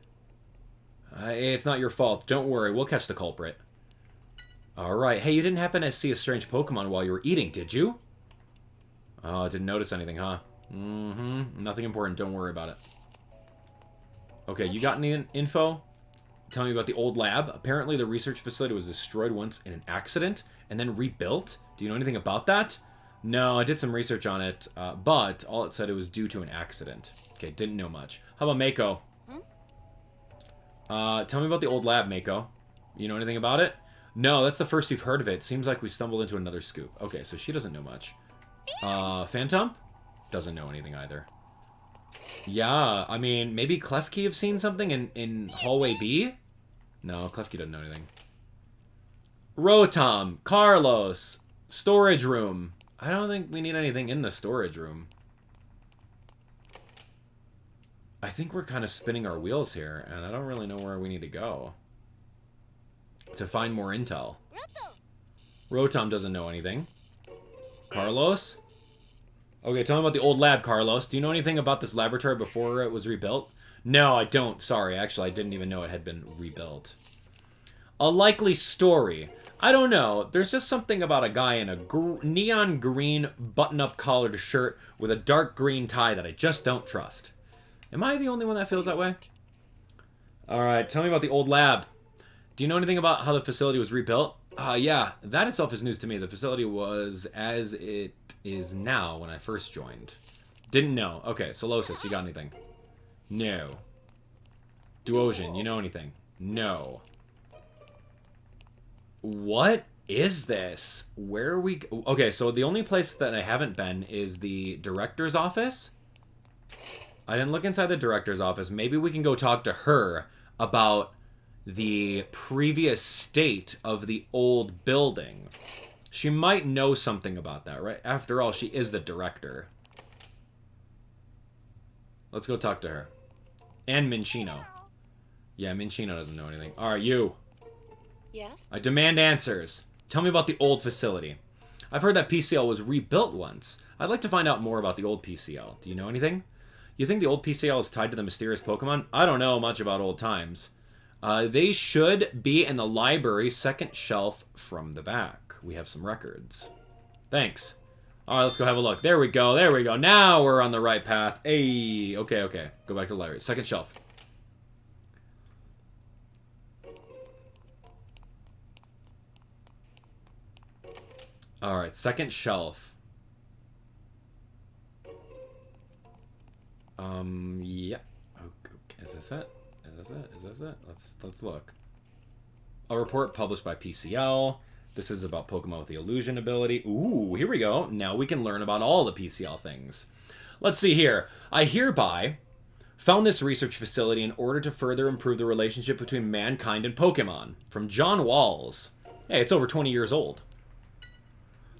It's not your fault. Don't worry, we'll catch the culprit. Alright, hey, you didn't happen to see a strange Pokemon while you were eating, did you? Oh, didn't notice anything, huh? Nothing important, don't worry about it. Okay, you got any info? Tell me about the old lab. Apparently the research facility was destroyed once in an accident, and then rebuilt. Do you know anything about that? No, I did some research on it, but all it said it was due to an accident. Okay, didn't know much. How about Mako? Tell me about the old lab, Mako. You know anything about it? No, that's the first you've heard of it. Seems like we stumbled into another scoop. Okay, so she doesn't know much. Phantom? Doesn't know anything either. Yeah, I mean, maybe Klefki have seen something in hallway B? No, Klefki doesn't know anything. Rotom, Carlos, storage room. I don't think we need anything in the storage room. I think we're kind of spinning our wheels here, and I don't really know where we need to go to find more intel. Rotom doesn't know anything. Carlos? Okay, tell me about the old lab, Carlos. Do you know anything about this laboratory before it was rebuilt? No, I don't. Sorry, actually, I didn't even know it had been rebuilt. A likely story. I don't know. There's just something about a guy in a neon green button-up collared shirt with a dark green tie that I just don't trust. Am I the only one that feels that way? Alright, tell me about the old lab. Do you know anything about how the facility was rebuilt? Yeah, that itself is news to me. The facility was as it is now when I first joined. Didn't know. Okay, Solosis, you got anything? No. Duosian, you know anything? No. What is this? Where are we... Okay, so the only place that I haven't been is the director's office. I didn't look inside the director's office. Maybe we can go talk to her about the previous state of the old building. She might know something about that, right? After all, she is the director. Let's go talk to her. And Minchino. Yeah, Minchino doesn't know anything. Alright, you. Yes? I demand answers. Tell me about the old facility. I've heard that PCL was rebuilt once. I'd like to find out more about the old PCL. Do you know anything? You think the old PCL is tied to the mysterious Pokemon? I don't know much about old times. They should be in the library, second shelf from the back. We have some records. Thanks. Alright, let's go have a look. There we go, there we go. Now we're on the right path. Hey, okay. Go back to the library. Second shelf. Alright, second shelf. Yeah. Okay. Is this it? Is this it? Let's look. A report published by PCL. This is about Pokemon with the illusion ability. Ooh, here we go. Now we can learn about all the PCL things. Let's see here. I hereby found this research facility in order to further improve the relationship between mankind and Pokemon. From John Walls. Hey, it's over 20 years old.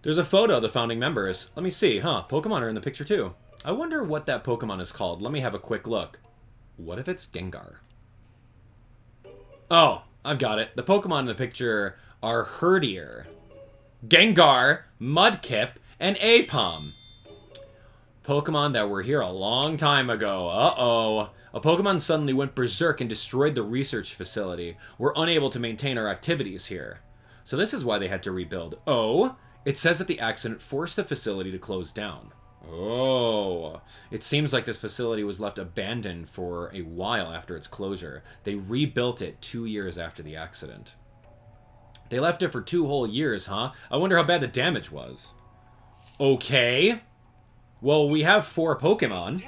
There's a photo of the founding members. Let me see, huh? Pokemon are in the picture too. I wonder what that Pokemon is called. Let me have a quick look. What if it's Gengar? Oh, I've got it. The Pokemon in the picture are Herdier, Gengar, Mudkip, and Aipom. Pokemon that were here a long time ago. Uh-oh. A Pokemon suddenly went berserk and destroyed the research facility. We're unable to maintain our activities here. So this is why they had to rebuild. Oh, it says that the accident forced the facility to close down. Oh. It seems like this facility was left abandoned for a while after its closure. They rebuilt it 2 years after the accident. They left it for 2 whole years, huh? I wonder how bad the damage was. Okay. Well, we have 4 Pokemon.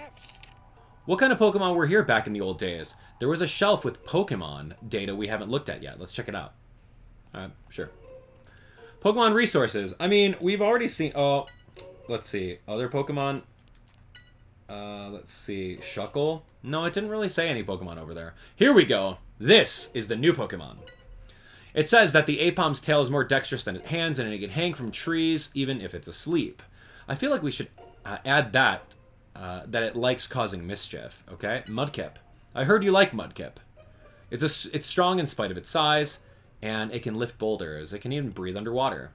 What kind of Pokemon were here back in the old days? There was a shelf with Pokemon data we haven't looked at yet. Let's check it out. Sure. Pokemon resources. I mean, we've already seen... Oh, let's see. Other Pokemon. Let's see. Shuckle. No, it didn't really say any Pokemon over there. Here we go. This is the new Pokemon. It says that the Aipom's tail is more dexterous than its hands, and it can hang from trees even if it's asleep. I feel like we should add that it likes causing mischief. Okay, Mudkip. I heard you like Mudkip. It's strong in spite of its size, and it can lift boulders. It can even breathe underwater.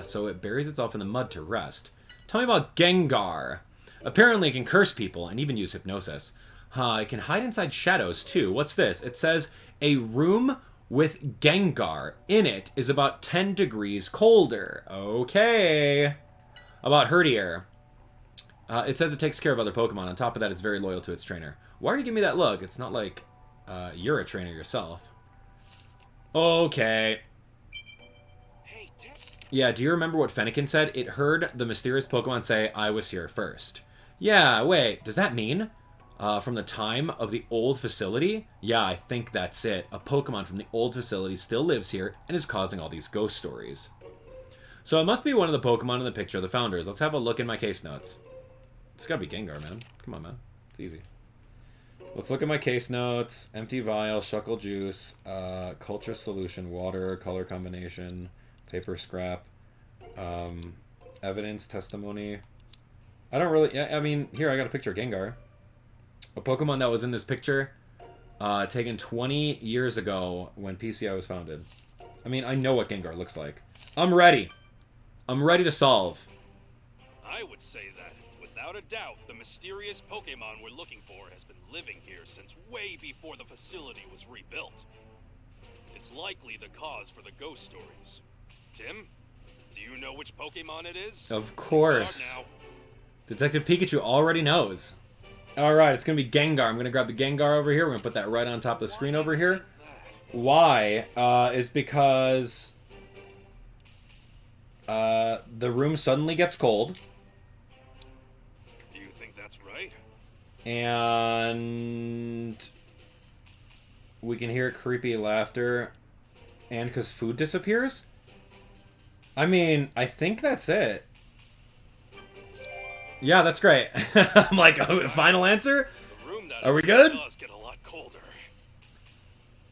So it buries itself in the mud to rest. Tell me about Gengar. Apparently it can curse people and even use hypnosis. It can hide inside shadows too. What's this? It says a room with Gengar in it is about 10 degrees colder. Okay. About Herdier. It says it takes care of other Pokemon. On top of that, it's very loyal to its trainer. Why are you giving me that look? It's not like you're a trainer yourself. Okay. Yeah, do you remember what Fennekin said? It heard the mysterious Pokemon say, I was here first. Yeah, wait, does that mean from the time of the old facility? Yeah, I think that's it. A Pokemon from the old facility still lives here and is causing all these ghost stories. So it must be one of the Pokemon in the picture of the founders. Let's have a look in my case notes. It's gotta be Gengar, man. Come on, man. It's easy. Let's look at my case notes. Empty vial, Shuckle juice, culture solution, water, color combination, paper scrap, evidence, testimony. I don't really... I mean, here, I got a picture of Gengar. A Pokemon that was in this picture, taken 20 years ago when PCI was founded. I mean, I know what Gengar looks like. I'm ready. I'm ready to solve. I would say that, without a doubt, the mysterious Pokemon we're looking for has been living here since way before the facility was rebuilt. It's likely the cause for the ghost stories. Tim, do you know which Pokemon it is? Of course. Detective Pikachu already knows. Alright, it's going to be Gengar. I'm going to grab the Gengar over here. We're going to put that right on top of the screen over here. Why? Is because the room suddenly gets cold. Do you think that's right? And we can hear creepy laughter. And because food disappears? I mean, I think that's it. Yeah, that's great. I'm like, final answer? Are we good? Does get a lot colder.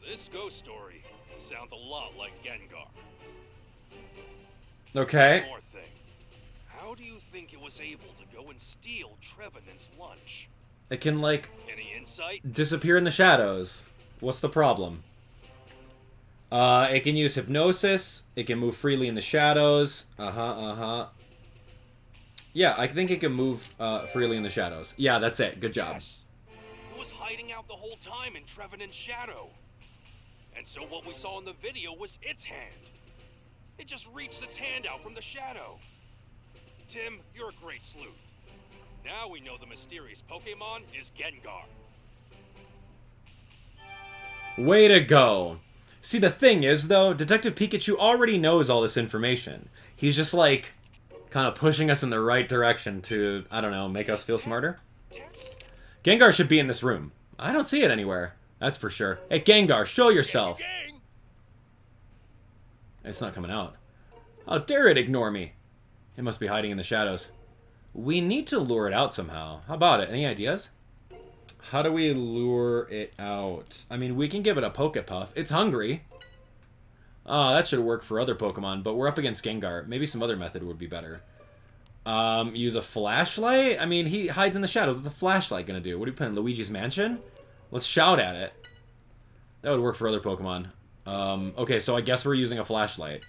This ghost story sounds a lot like Gengar. Okay. One more thing. How do you think it was able to go and steal Trevenant's lunch? It can, like, any insight? Disappear in the shadows. What's the problem? It can use hypnosis. It can move freely in the shadows. Yeah, I think it can move freely in the shadows. Yeah, that's it. Good job. Yes. It was hiding out the whole time in Trevenant's shadow. And so what we saw in the video was its hand. It just reached its hand out from the shadow. Tim, you're a great sleuth. Now we know the mysterious Pokemon is Gengar. Way to go. See, the thing is, though, Detective Pikachu already knows all this information. He's just, like, kind of pushing us in the right direction to, I don't know, make us feel smarter. Gengar should be in this room. I don't see it anywhere. That's for sure. Hey, Gengar, show yourself. It's not coming out. How dare it ignore me? It must be hiding in the shadows. We need to lure it out somehow. How about it? Any ideas? How do we lure it out? I mean, we can give it a Pokepuff. It's hungry. That should work for other Pokemon, but we're up against Gengar. Maybe some other method would be better. Use a flashlight? I mean, he hides in the shadows. What's a flashlight gonna do? What do we put in Luigi's Mansion? Let's shout at it. That would work for other Pokemon. Okay, so I guess we're using a flashlight.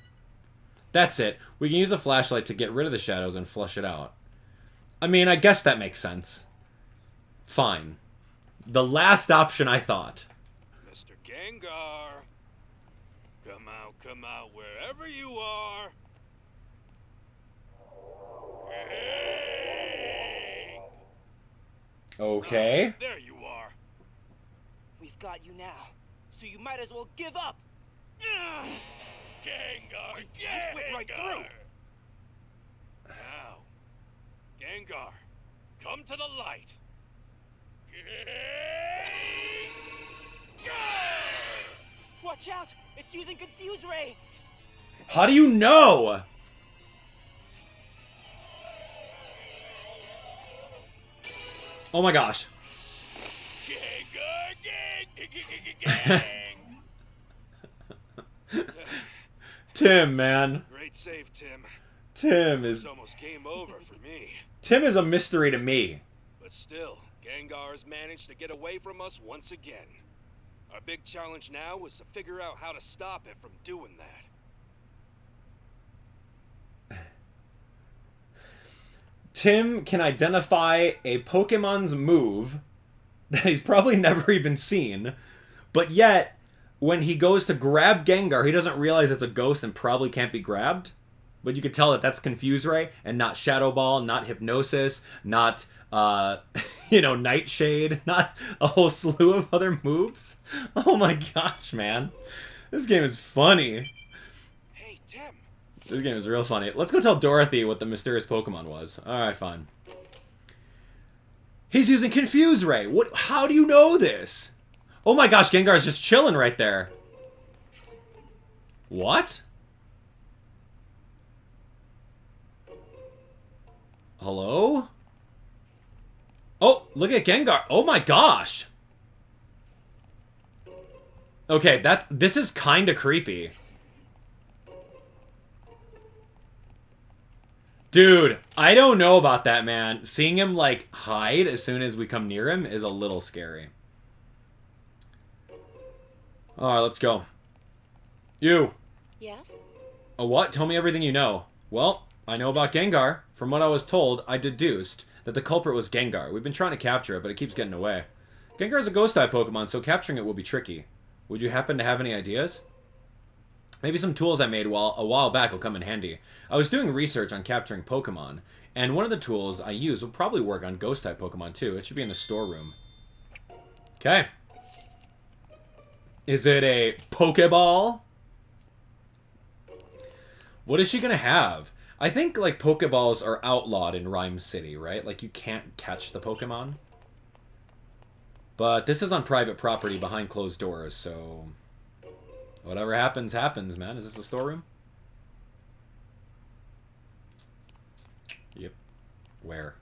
That's it. We can use a flashlight to get rid of the shadows and flush it out. I mean, I guess that makes sense. Fine. The last option I thought. Mr. Gengar. Come out, wherever you are. Okay. There you are. We've got you now, so you might as well give up. Gengar, get right through. Now, Gengar, come to the light. Watch out! It's using Confuse Ray! How do you know? Oh my gosh. Tim, man. Great save, Tim. Tim is... It's almost game over for me. Tim is a mystery to me. But still, Gengar has managed to get away from us once again. Our big challenge now is to figure out how to stop it from doing that. Tim can identify a Pokemon's move that he's probably never even seen, but yet, when he goes to grab Gengar, he doesn't realize it's a ghost and probably can't be grabbed. But you could tell that that's Confuse Ray, and not Shadow Ball, not Hypnosis, not, Nightshade, not a whole slew of other moves. Oh my gosh, man. This game is funny. Hey, Tim. This game is real funny. Let's go tell Dorothy what the mysterious Pokemon was. Alright, fine. He's using Confuse Ray. What? How do you know this? Oh my gosh, Gengar's just chilling right there. What? Hello? Oh, look at Gengar. Oh my gosh. Okay, this is kind of creepy. Dude, I don't know about that, man. Seeing him, like, hide as soon as we come near him is a little scary. Alright, let's go. You. Yes? A what? Tell me everything you know. Well, I know about Gengar. From what I was told, I deduced that the culprit was Gengar. We've been trying to capture it, but it keeps getting away. Gengar is a ghost-type Pokemon, so capturing it will be tricky. Would you happen to have any ideas? Maybe some tools I made a while back will come in handy. I was doing research on capturing Pokemon, and one of the tools I used will probably work on ghost-type Pokemon too. It should be in the storeroom. Okay. Is it a Pokeball? What is she gonna have? I think, like, Pokeballs are outlawed in Ryme City, right? Like, you can't catch the Pokemon. But this is on private property behind closed doors, so... whatever happens, happens, man. Is this a storeroom? Yep. Where?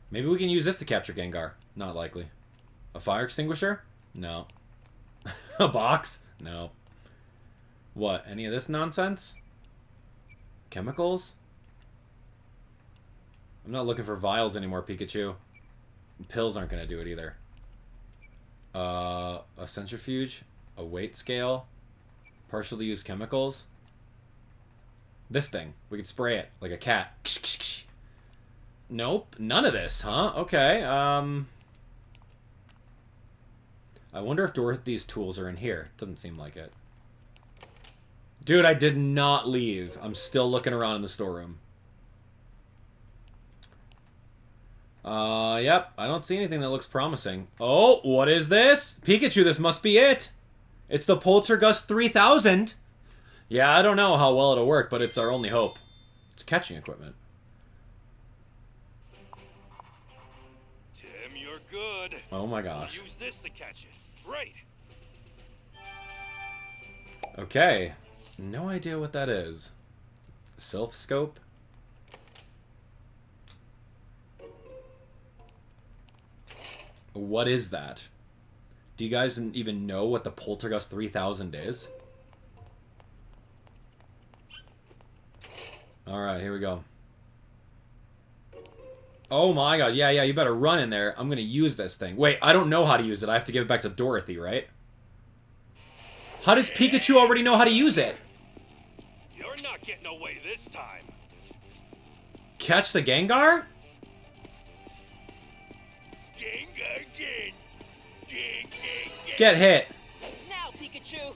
Maybe we can use this to capture Gengar. Not likely. A fire extinguisher? No. A box? No. What? Any of this nonsense? Chemicals? I'm not looking for vials anymore, Pikachu. Pills aren't going to do it either. A centrifuge? A weight scale? Partially used chemicals? This thing. We could spray it like a cat. Nope. None of this, huh? Okay, I wonder if Dorothy's tools are in here. Doesn't seem like it. Dude, I did not leave. I'm still looking around in the storeroom. Yep. I don't see anything that looks promising. Oh, what is this? Pikachu, this must be it. It's the Poltergust 3000. Yeah, I don't know how well it'll work, but it's our only hope. It's catching equipment. Tim, you're good. Oh my gosh. We'll use this to catch it. Right. Okay. No idea what that is. Sylph Scope? What is that? Do you guys even know what the Poltergust 3000 is? Alright, here we go. Oh my god, yeah, you better run in there. I'm gonna use this thing. Wait, I don't know how to use it. I have to give it back to Dorothy, right? How does Pikachu already know how to use it? You're not getting away this time. catch the Gengar? Get hit. Now, Pikachu.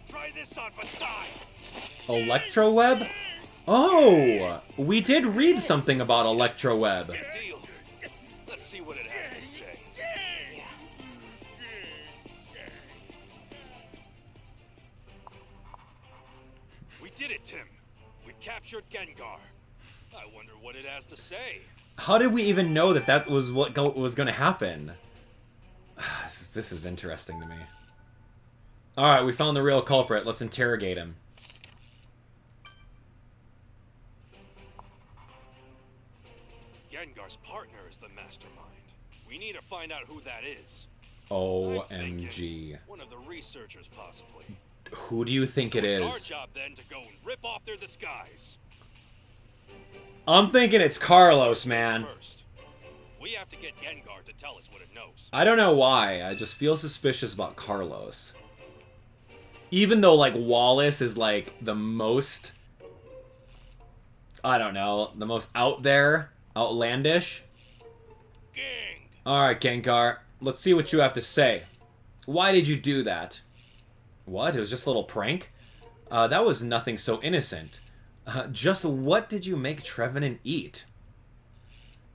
Try this on for size. Electro Web? Oh, we did read something about Electro Web. Deal. Let's see what it has to say. We did it, Tim. We captured Gengar. I wonder what it has to say. How did we even know that that was what was going to happen? This is interesting to me. Alright, we found the real culprit. Let's interrogate him. Gengar's partner is the mastermind. We need to find out who that is. OMG. One of the researchers, possibly. Who do you think it is? It's our job then to go and rip off their disguise. I'm thinking it's Carlos, man. First, we have to get Gengar to tell us what it knows. I don't know why. I just feel suspicious about Carlos. Even though, like, Wallace is, like, the most... I don't know. The most out there. Outlandish. Alright, Gengar. Let's see what you have to say. Why did you do that? What? It was just a little prank? That was nothing so innocent. Just what did you make Trevenant eat?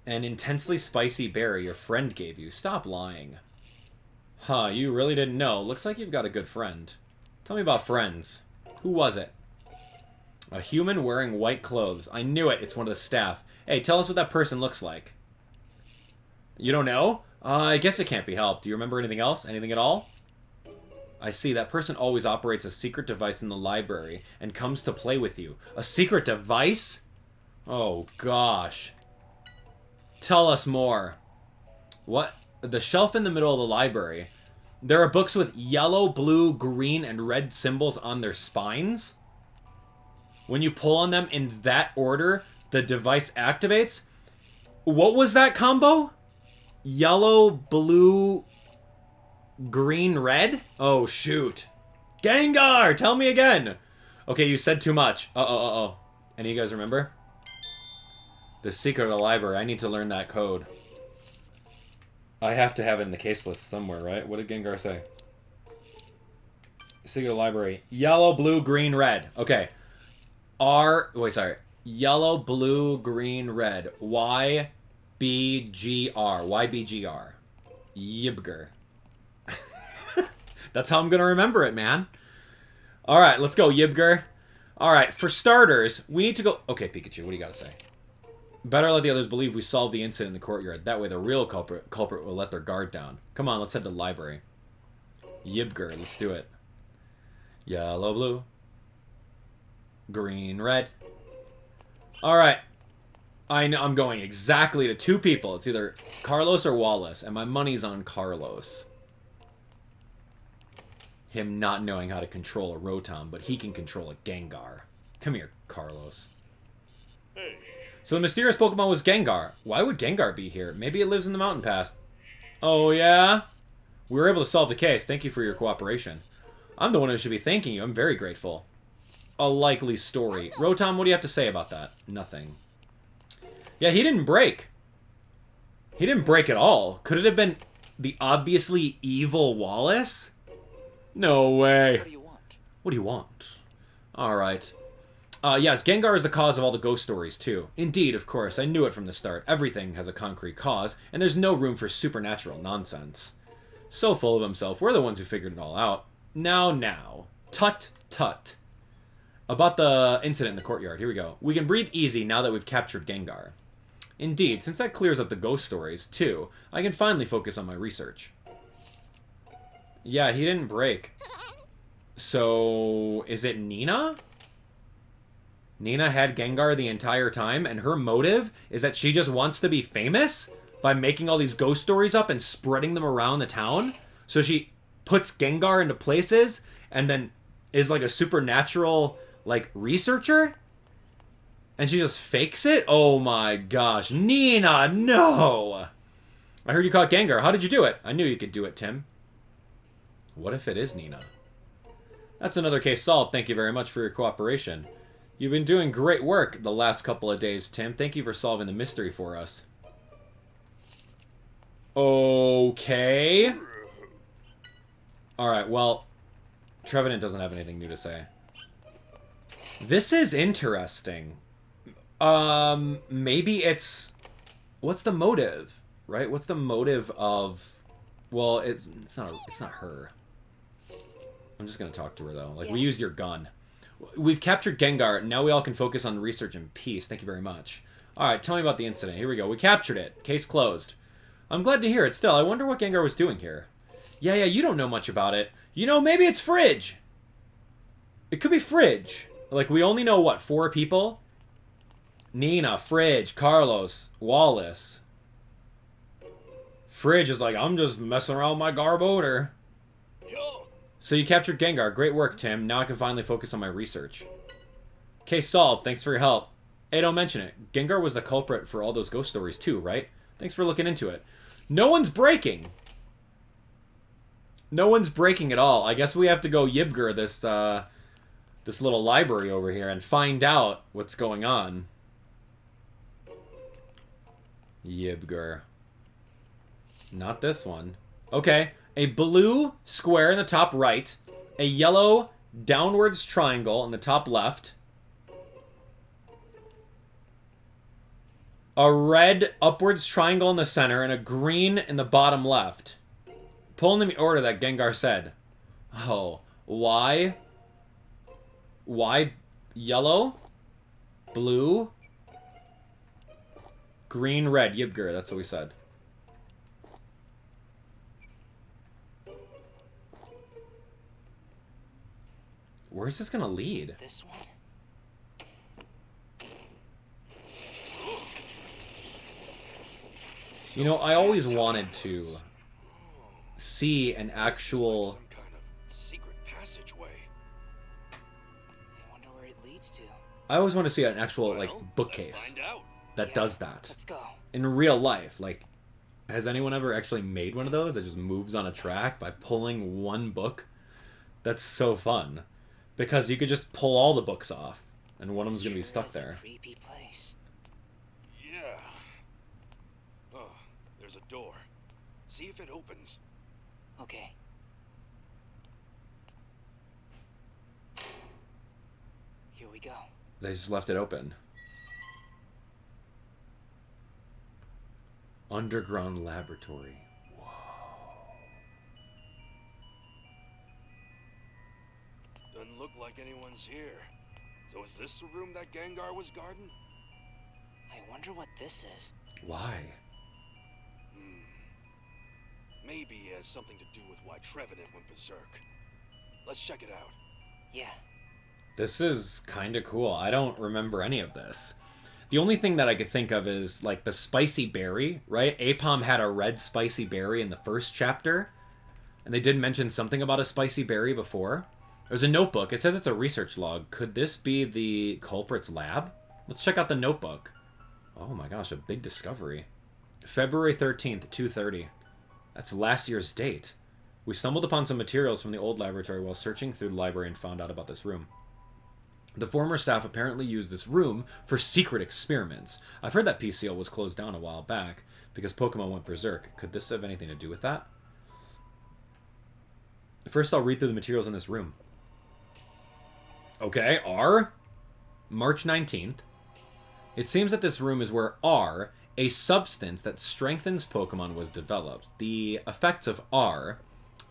An intensely spicy berry your friend gave you. Stop lying. Huh, you really didn't know. Looks like you've got a good friend. Tell me about friends. Who was it? A human wearing white clothes. I knew it. It's one of the staff. Hey, tell us what that person looks like. You don't know? I guess it can't be helped. Do you remember anything else? Anything at all? I see. That person always operates a secret device in the library and comes to play with you. A secret device? Oh, gosh. Tell us more. What? The shelf in the middle of the library. There are books with yellow, blue, green, and red symbols on their spines. When you pull on them in that order, the device activates. What was that combo? Yellow, blue, green, red? Oh, shoot. Gengar! Tell me again! Okay, you said too much. Any of you guys remember? The secret of the library. I need to learn that code. I have to have it in the case list somewhere, right? What did Gengar say? Secret of the library. Yellow, blue, green, red. Okay. Yellow, blue, green, red. YBGR. YBGR. Yibger. That's how I'm going to remember it, man. Alright, let's go, Yibger. Alright, for starters, we need to go... Okay, Pikachu, what do you got to say? Better let the others believe we solved the incident in the courtyard. That way the real culprit will let their guard down. Come on, let's head to the library. Yibger, let's do it. Yellow, blue. Green, red. Alright. I'm going exactly to two people. It's either Carlos or Wallace, and my money's on Carlos. Him not knowing how to control a Rotom, but he can control a Gengar. Come here, Carlos. Hey. So the mysterious Pokemon was Gengar. Why would Gengar be here? Maybe it lives in the mountain pass. Oh, yeah? We were able to solve the case. Thank you for your cooperation. I'm the one who should be thanking you. I'm very grateful. A likely story. Rotom, what do you have to say about that? Nothing. Yeah, he didn't break. He didn't break at all. Could it have been the obviously evil Wallace? No way. What do you want? What do you want? Alright. Yes, Gengar is the cause of all the ghost stories, too. Indeed, of course, I knew it from the start. Everything has a concrete cause, and there's no room for supernatural nonsense. So full of himself, we're the ones who figured it all out. Now. Tut, tut. About the incident in the courtyard, here we go. We can breathe easy now that we've captured Gengar. Indeed, since that clears up the ghost stories, too, I can finally focus on my research. Yeah, he didn't break. So, is it Nina? Nina had Gengar the entire time, and her motive is that she just wants to be famous by making all these ghost stories up and spreading them around the town. So she puts Gengar into places, and then is like a supernatural, like, researcher? And she just fakes it? Oh my gosh. Nina, no! I heard you caught Gengar. How did you do it? I knew you could do it, Tim. What if it is Nina? That's another case solved. Thank you very much for your cooperation. You've been doing great work the last couple of days, Tim. Thank you for solving the mystery for us. Okay. Alright, well, Trevenant doesn't have anything new to say. This is interesting. Maybe it's... What's the motive, right? What's the motive of... Well, it's not her. I'm just gonna talk to her, though. Like, yes. We used your gun. We've captured Gengar. Now we all can focus on research in peace. Thank you very much. Alright, tell me about the incident. Here we go. We captured it. Case closed. I'm glad to hear it. Still, I wonder what Gengar was doing here. Yeah, you don't know much about it. You know, maybe it's Fridge. It could be Fridge. Like, we only know, what, 4 people? Nina, Fridge, Carlos, Wallace. Fridge is like, I'm just messing around with my garb odor. So you captured Gengar. Great work, Tim. Now I can finally focus on my research. Case solved. Thanks for your help. Hey, don't mention it. Gengar was the culprit for all those ghost stories too, right? Thanks for looking into it. No one's breaking. No one's breaking at all. I guess we have to go Yibger this, this little library over here and find out what's going on. Yibger. Not this one. Okay. A blue square in the top right. A yellow downwards triangle in the top left. A red upwards triangle in the center. And a green in the bottom left. Pull in the order that Gengar said. Oh. Why? Why yellow? Blue? Green, red. Yibger. That's what we said. Where's this gonna lead? This one? You know, I always wanted to see an actual... Some kind of secret passageway. I wonder where it leads to. I always want to see an actual, like, bookcase that does that. Let's go. In real life. Like, has anyone ever actually made one of those that just moves on a track by pulling one book? That's so fun. Because you could just pull all the books off, and one of them's gonna be stuck there. Creepy place. Yeah. Oh, there's a door. See if it opens. Okay. Here we go. They just left it open. Underground laboratory. Doesn't look like anyone's here. So is this the room that Gengar was guarding? I wonder what this is. Why? Maybe it has something to do with why Trevenant went berserk. Let's check it out. Yeah. This is kind of cool. I don't remember any of this. The only thing that I could think of is, like, the spicy berry, right? Aipom had a red spicy berry in the first chapter. And they did mention something about a spicy berry before. There's a notebook. It says it's a research log. Could this be the culprit's lab? Let's check out the notebook. Oh my gosh, a big discovery. February 13th, 2:30. That's last year's date. We stumbled upon some materials from the old laboratory while searching through the library and found out about this room. The former staff apparently used this room for secret experiments. I've heard that PCL was closed down a while back because Pokemon went berserk. Could this have anything to do with that? First, I'll read through the materials in this room. Okay, R. March 19th. It seems that this room is where R, a substance that strengthens Pokemon, was developed. The effects of R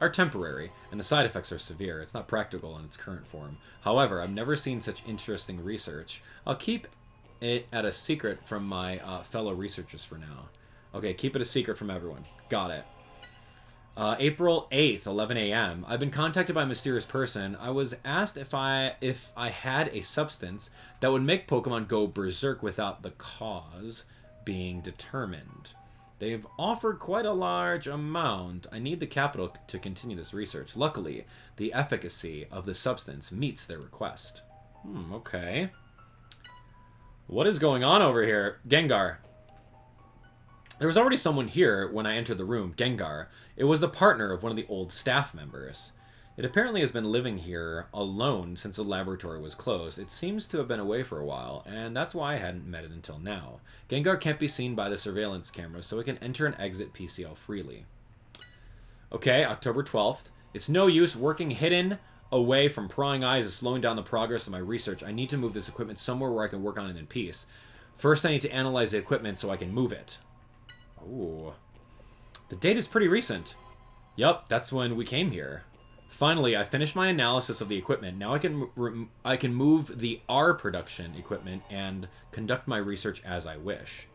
are temporary, and the side effects are severe. It's not practical in its current form. However, I've never seen such interesting research. I'll keep it at a secret from my fellow researchers for now. Okay, keep it a secret from everyone. Got it. April 8th, 11 a.m. I've been contacted by a mysterious person. I was asked if I had a substance that would make Pokemon go berserk without the cause being determined. They've offered quite a large amount. I need the capital to continue this research. Luckily, the efficacy of the substance meets their request. Okay. What is going on over here? Gengar. There was already someone here when I entered the room. Gengar. It was the partner of one of the old staff members. It apparently has been living here alone since the laboratory was closed. It seems to have been away for a while, and that's why I hadn't met it until now. Gengar can't be seen by the surveillance cameras, so it can enter and exit PCL freely. Okay, October 12th. It's no use working hidden away from prying eyes is slowing down the progress of my research. I need to move this equipment somewhere where I can work on it in peace. First, I need to analyze the equipment so I can move it. Ooh. The date is pretty recent. Yup, that's when we came here. Finally, I finished my analysis of the equipment. Now I can move the R production equipment and conduct my research as I wish.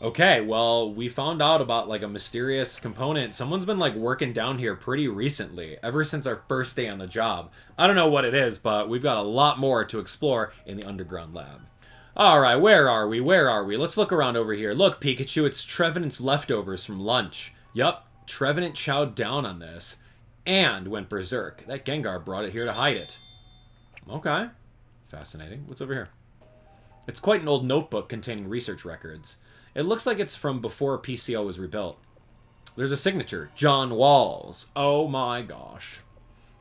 Okay, well, we found out about, like, a mysterious component. Someone's been, like, working down here pretty recently, ever since our first day on the job. I don't know what it is, but we've got a lot more to explore in the underground lab. Alright, where are we? Where are we? Let's look around over here. Look, Pikachu, it's Trevenant's leftovers from lunch. Yup, Trevenant chowed down on this and went berserk. That Gengar brought it here to hide it. Okay. Fascinating. What's over here? It's quite an old notebook containing research records. It looks like it's from before PCL was rebuilt. There's a signature. John Walls. Oh my gosh.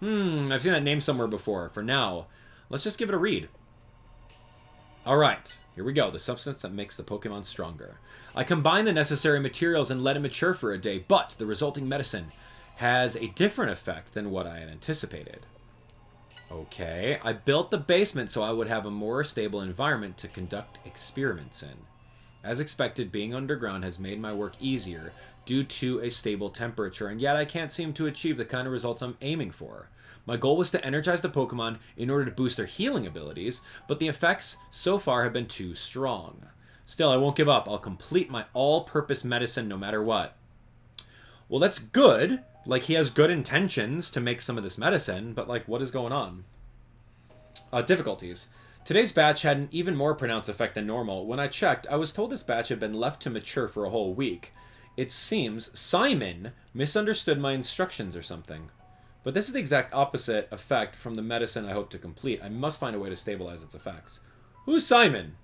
I've seen that name somewhere before. For now, let's just give it a read. Alright, here we go. The substance that makes the Pokemon stronger. I combine the necessary materials and let it mature for a day, but the resulting medicine has a different effect than what I had anticipated. Okay, I built the basement so I would have a more stable environment to conduct experiments in. As expected, being underground has made my work easier due to a stable temperature, and yet I can't seem to achieve the kind of results I'm aiming for. My goal was to energize the Pokemon in order to boost their healing abilities, but the effects so far have been too strong. Still, I won't give up. I'll complete my all-purpose medicine no matter what. Well, that's good. Like, he has good intentions to make some of this medicine, but, like, what is going on? Difficulties. Today's batch had an even more pronounced effect than normal. When I checked, I was told this batch had been left to mature for a whole week. It seems Simon misunderstood my instructions or something. But this is the exact opposite effect from the medicine I hope to complete. I must find a way to stabilize its effects. Who's Simon?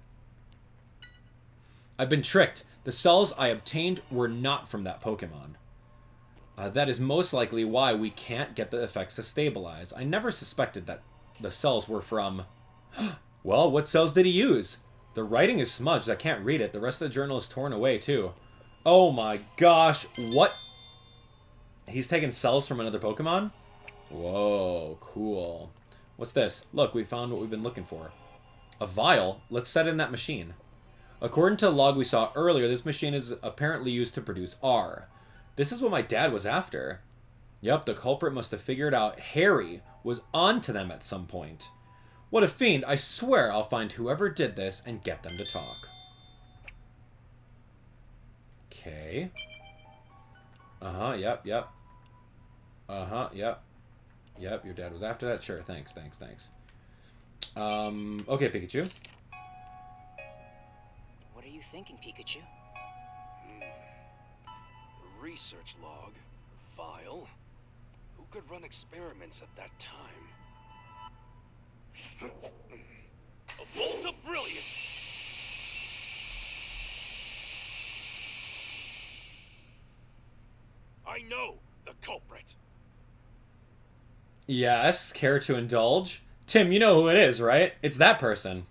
I've been tricked. The cells I obtained were not from that Pokemon. That is most likely why we can't get the effects to stabilize. I never suspected that the cells were from... Well, what cells did he use? The writing is smudged. I can't read it. The rest of the journal is torn away, too. Oh my gosh. What? He's taking cells from another Pokemon? Whoa, cool. What's this? Look, we found what we've been looking for. A vial? Let's set in that machine. According to the log we saw earlier, this machine is apparently used to produce R. This is what my dad was after. Yep, the culprit must have figured out Harry was onto them at some point. What a fiend. I swear I'll find whoever did this and get them to talk. Okay. Yep. Yep, your dad was after that? Sure, thanks. Okay, Pikachu. What are you thinking, Pikachu? The research log. Vial. Who could run experiments at that time? A bolt of brilliance! I know the culprit. Yes, care to indulge? Tim, you know who it is, right? It's that person.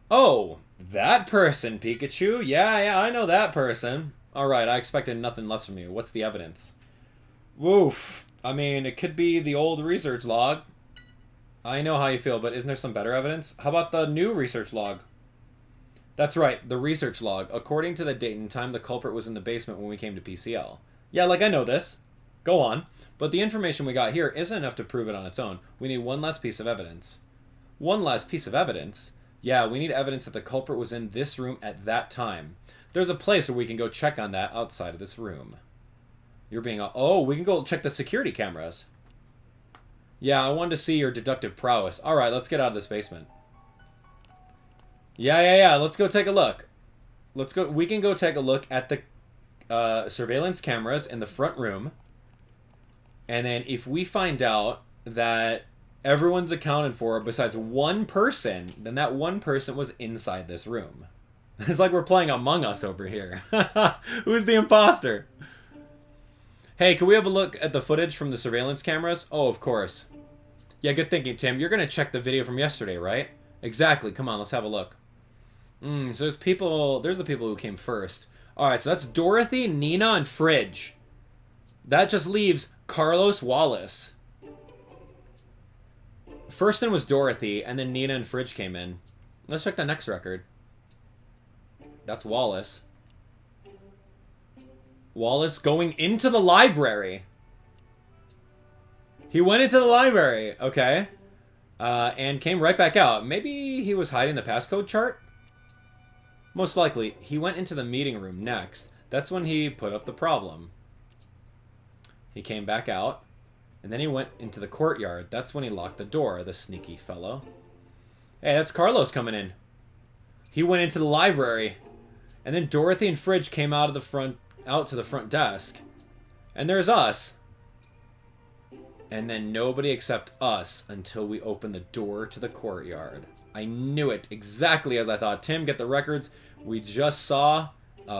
Oh, that person, Pikachu? Yeah, I know that person. Alright, I expected nothing less from you. What's the evidence? Woof. I mean, it could be the old research log. I know how you feel, but isn't there some better evidence? How about the new research log? That's right, the research log. According to the date and time, the culprit was in the basement when we came to PCL. Yeah, like, I know this. Go on. But the information we got here isn't enough to prove it on its own. We need one last piece of evidence. One last piece of evidence? Yeah, we need evidence that the culprit was in this room at that time. There's a place where we can go check on that outside of this room. You're being... Oh, we can go check the security cameras. Yeah, I wanted to see your deductive prowess. Alright, let's get out of this basement. Yeah. Let's go take a look. Let's go. We can go take a look at the surveillance cameras in the front room. And then if we find out that everyone's accounted for besides one person, then that one person was inside this room. It's like we're playing Among Us over here. Who's the imposter? Hey, can we have a look at the footage from the surveillance cameras? Oh, of course. Yeah, good thinking, Tim. You're gonna check the video from yesterday, right? Exactly. Come on, let's have a look. So there's people... There's the people who came first. Alright, so that's Dorothy, Nina, and Fridge. That just leaves Carlos Wallace. First in was Dorothy, and then Nina and Fridge came in. Let's check the next record. That's Wallace. Wallace going into the library. He went into the library, okay. And came right back out. Maybe he was hiding the passcode chart? Most likely. He went into the meeting room next. That's when he put up the problem. He came back out. And then he went into the courtyard. That's when he locked the door, the sneaky fellow. Hey, that's Carlos coming in. He went into the library. And then Dorothy and Fridge came out to the front desk. And there's us. And then nobody except us until we opened the door to the courtyard. I knew it exactly as I thought. Tim, get the records we just saw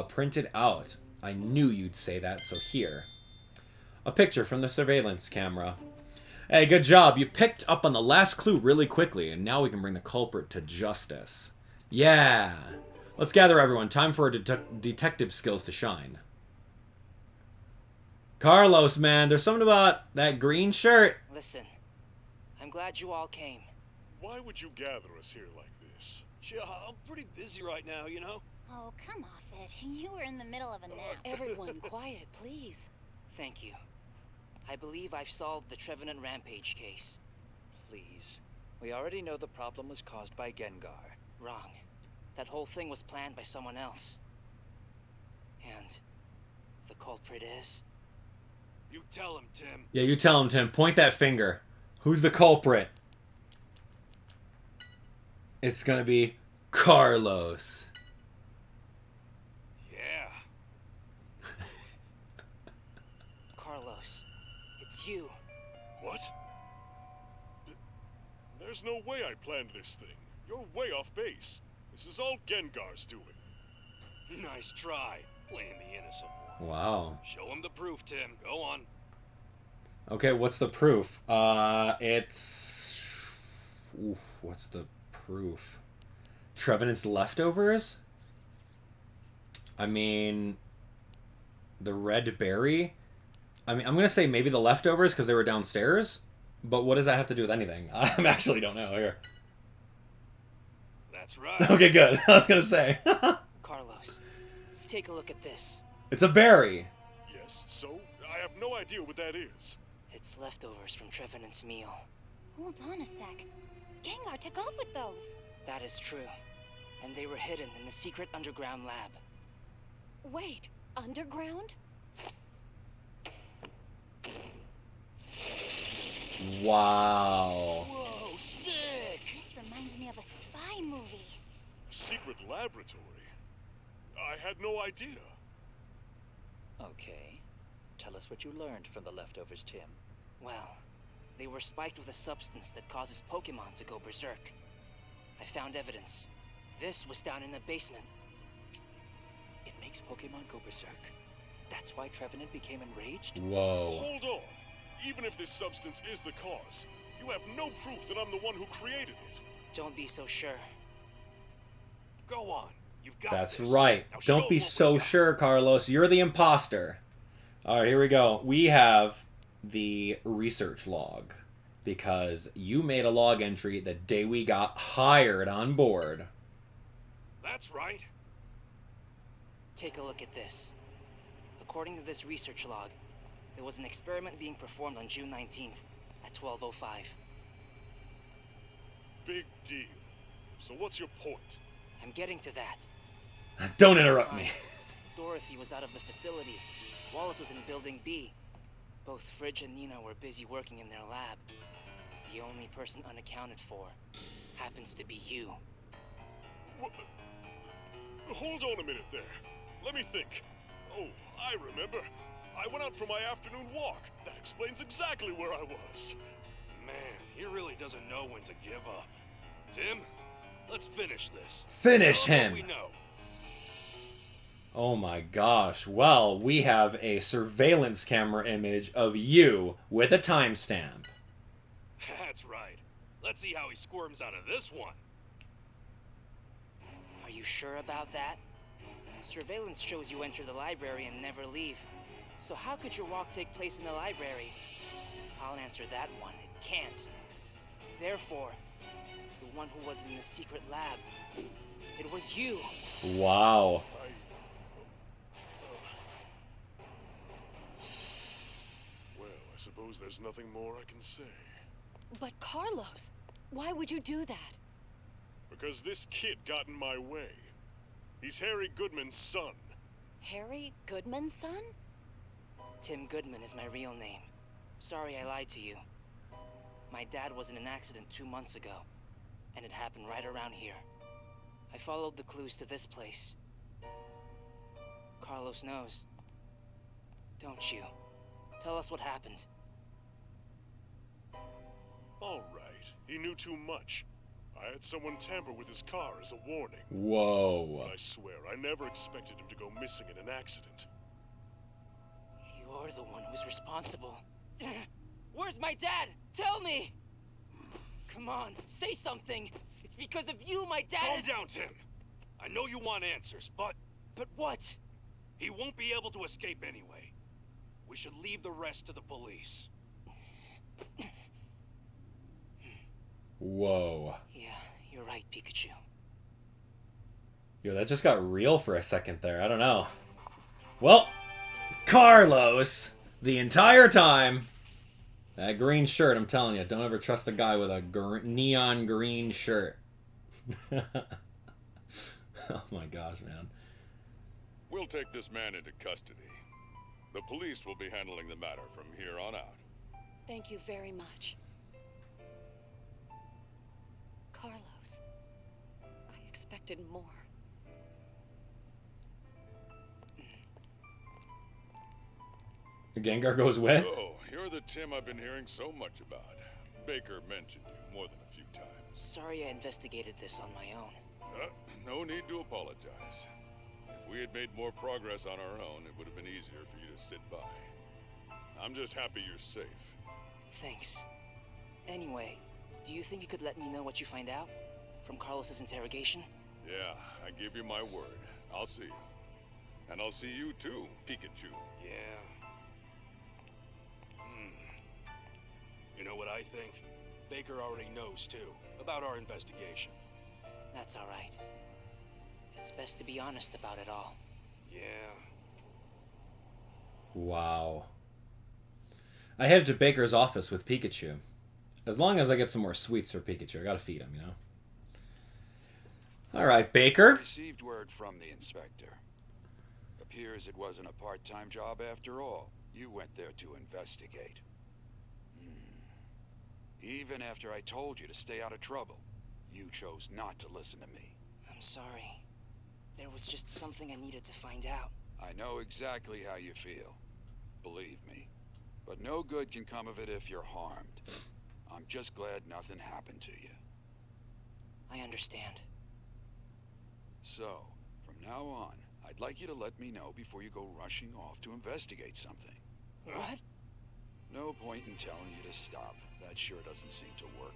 printed out. I knew you'd say that, so here. A picture from the surveillance camera. Hey, good job. You picked up on the last clue really quickly, and now we can bring the culprit to justice. Yeah. Let's gather everyone. Time for our detective skills to shine. Carlos, man, there's something about that green shirt. Listen, I'm glad you all came. Why would you gather us here like this? Yeah, I'm pretty busy right now, you know? Oh, come off it. You were in the middle of a nap. Everyone, quiet, please. Thank you. I believe I've solved the Trevenant Rampage case. Please. We already know the problem was caused by Gengar. Wrong. That whole thing was planned by someone else. And the culprit is... You tell him, Tim. Yeah, you tell him, Tim. Point that finger. Who's the culprit? It's gonna be Carlos. Yeah. Carlos, it's you. What? There's no way I planned this thing. You're way off base. This is all Gengar's doing. Nice try, playing the innocent one. Wow. Show him the proof, Tim. Go on. Okay, what's the proof? It's... Oof, what's the proof? Trevenant's leftovers? I mean... The red berry? I mean, I'm gonna say maybe the leftovers because they were downstairs? But what does that have to do with anything? I actually don't know. Here. That's right. Okay, good. I was gonna say. Carlos, take a look at this. It's a berry. Yes, so? I have no idea what that is. It's leftovers from Trevenant's meal. Hold on a sec. Gengar took off with those. That is true. And they were hidden in the secret underground lab. Wait, underground? Wow. Whoa, sick! This reminds me of a spy movie. A secret laboratory? I had no idea. Okay. Tell us what you learned from the leftovers, Tim. Well, they were spiked with a substance that causes Pokemon to go berserk. I found evidence. This was down in the basement. It makes Pokemon go berserk. That's why Trevenant became enraged? Whoa. Hold on. Even if this substance is the cause, you have no proof that I'm the one who created it. Don't be so sure. Go on. You've got That's this. right. Now show Don't be him what so we got. sure, Carlos. You're the imposter. All right, here we go. We have the research log because you made a log entry the day we got hired on board. That's right. Take a look at this. According to this research log, there was an experiment being performed on June 19th at 12:05. Big deal. So what's your point? I'm getting to that. Don't interrupt me. Dorothy was out of the facility. Wallace was in Building B. Both Fridge and Nina were busy working in their lab. The only person unaccounted for happens to be you. What? Hold on a minute there. Let me think. Oh, I remember. I went out for my afternoon walk. That explains exactly where I was. Man, he really doesn't know when to give up. Tim, let's finish this. Finish Tell him him. what we know. Oh my gosh. Well, we have a surveillance camera image of you with a timestamp. That's right. Let's see how he squirms out of this one. Are you sure about that? Surveillance shows you enter the library and never leave. So how could your walk take place in the library? I'll answer that one. It can't. Therefore, the one who was in the secret lab, it was you. Wow. Well, I suppose there's nothing more I can say. But Carlos, why would you do that? Because this kid got in my way. He's Harry Goodman's son. Harry Goodman's son? Tim Goodman is my real name. Sorry I lied to you. My dad was in an accident 2 months ago, and it happened right around here. I followed the clues to this place. Carlos knows. Don't you? Tell us what happened. All right, he knew too much. I had someone tamper with his car as a warning. Whoa. But I swear, I never expected him to go missing in an accident. You're the one who's responsible. Where's my dad? Tell me! Come on, say something! It's because of you my dad Calm is— down, Tim. I know you want answers, but... But what? He won't be able to escape anyway. We should leave the rest to the police. Whoa. Yeah, you're right, Pikachu. Yo, that just got real for a second there. I don't know. Well, Carlos, the entire time. That green shirt, I'm telling you, don't ever trust a guy with a neon green shirt. Oh my gosh, man. We'll take this man into custody. The police will be handling the matter from here on out. Thank you very much. Carlos, I expected more. The Gengar goes with? Oh, you're the Tim I've been hearing so much about. Baker mentioned you more than a few times. Sorry I investigated this on my own. No need to apologize. If we had made more progress on our own, it would have been easier for you to sit by. I'm just happy you're safe. Thanks. Anyway, do you think you could let me know what you find out? From Carlos's interrogation? Yeah, I give you my word. I'll see you. And I'll see you too, Pikachu. Yeah. You know what I think? Baker already knows too, about our investigation. That's all right. It's best to be honest about it all. Yeah. Wow. I headed to Baker's office with Pikachu. As long as I get some more sweets for Pikachu, I gotta feed him, you know? Alright, Baker. Received word from the inspector. Appears it wasn't a part-time job after all. You went there to investigate. Even after I told you to stay out of trouble, you chose not to listen to me. I'm sorry. There was just something I needed to find out. I know exactly how you feel. Believe me. But no good can come of it if you're harmed. I'm just glad nothing happened to you. I understand. So, from now on, I'd like you to let me know before you go rushing off to investigate something. What? No point in telling you to stop. That sure doesn't seem to work.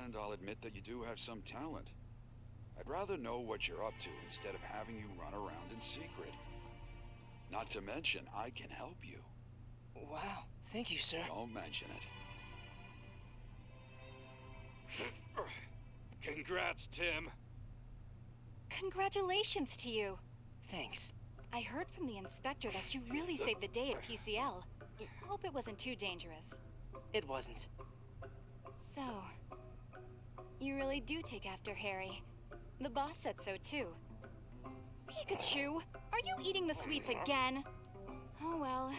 And I'll admit that you do have some talent. I'd rather know what you're up to instead of having you run around in secret. Not to mention, I can help you. Wow, thank you, sir. Don't mention it. Congrats, Tim. Congratulations to you. Thanks. I heard from the inspector that you really saved the day at PCL. Hope it wasn't too dangerous. It wasn't. So, you really do take after Harry. The boss said so too. Pikachu, are you eating the sweets again? Oh well,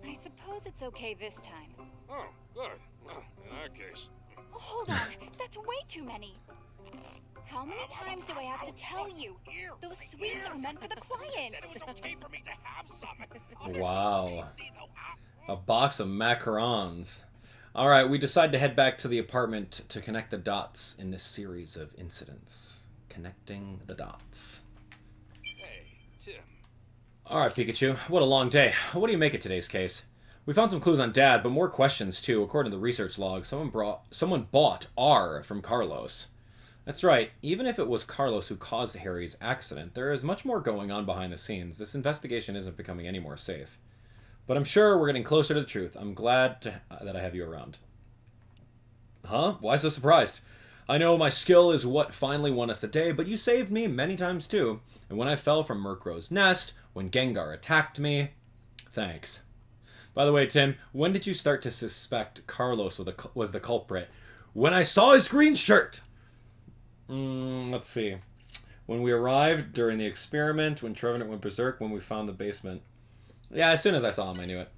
I suppose it's okay this time. Oh, good. Well, in that case... Oh, hold on, that's way too many. How many times do I have to tell you? Those sweets are meant for the clients. Wow. A box of macarons. Alright, we decide to head back to the apartment to connect the dots in this series of incidents. Connecting the dots. Hey, Tim. Alright, Pikachu. What a long day. What do you make of today's case? We found some clues on Dad, but more questions too. According to the research log, someone bought R from Carlos. That's right. Even if it was Carlos who caused Harry's accident, there is much more going on behind the scenes. This investigation isn't becoming any more safe. But I'm sure we're getting closer to the truth. I'm glad that I have you around. Huh? Why so surprised? I know my skill is what finally won us the day, but you saved me many times too. And when I fell from Murkrow's nest, when Gengar attacked me... Thanks. By the way, Tim, when did you start to suspect Carlos was the culprit? When I saw his green shirt! Let's see. When we arrived, during the experiment, when Trevenant went berserk, when we found the basement. Yeah, as soon as I saw him, I knew it.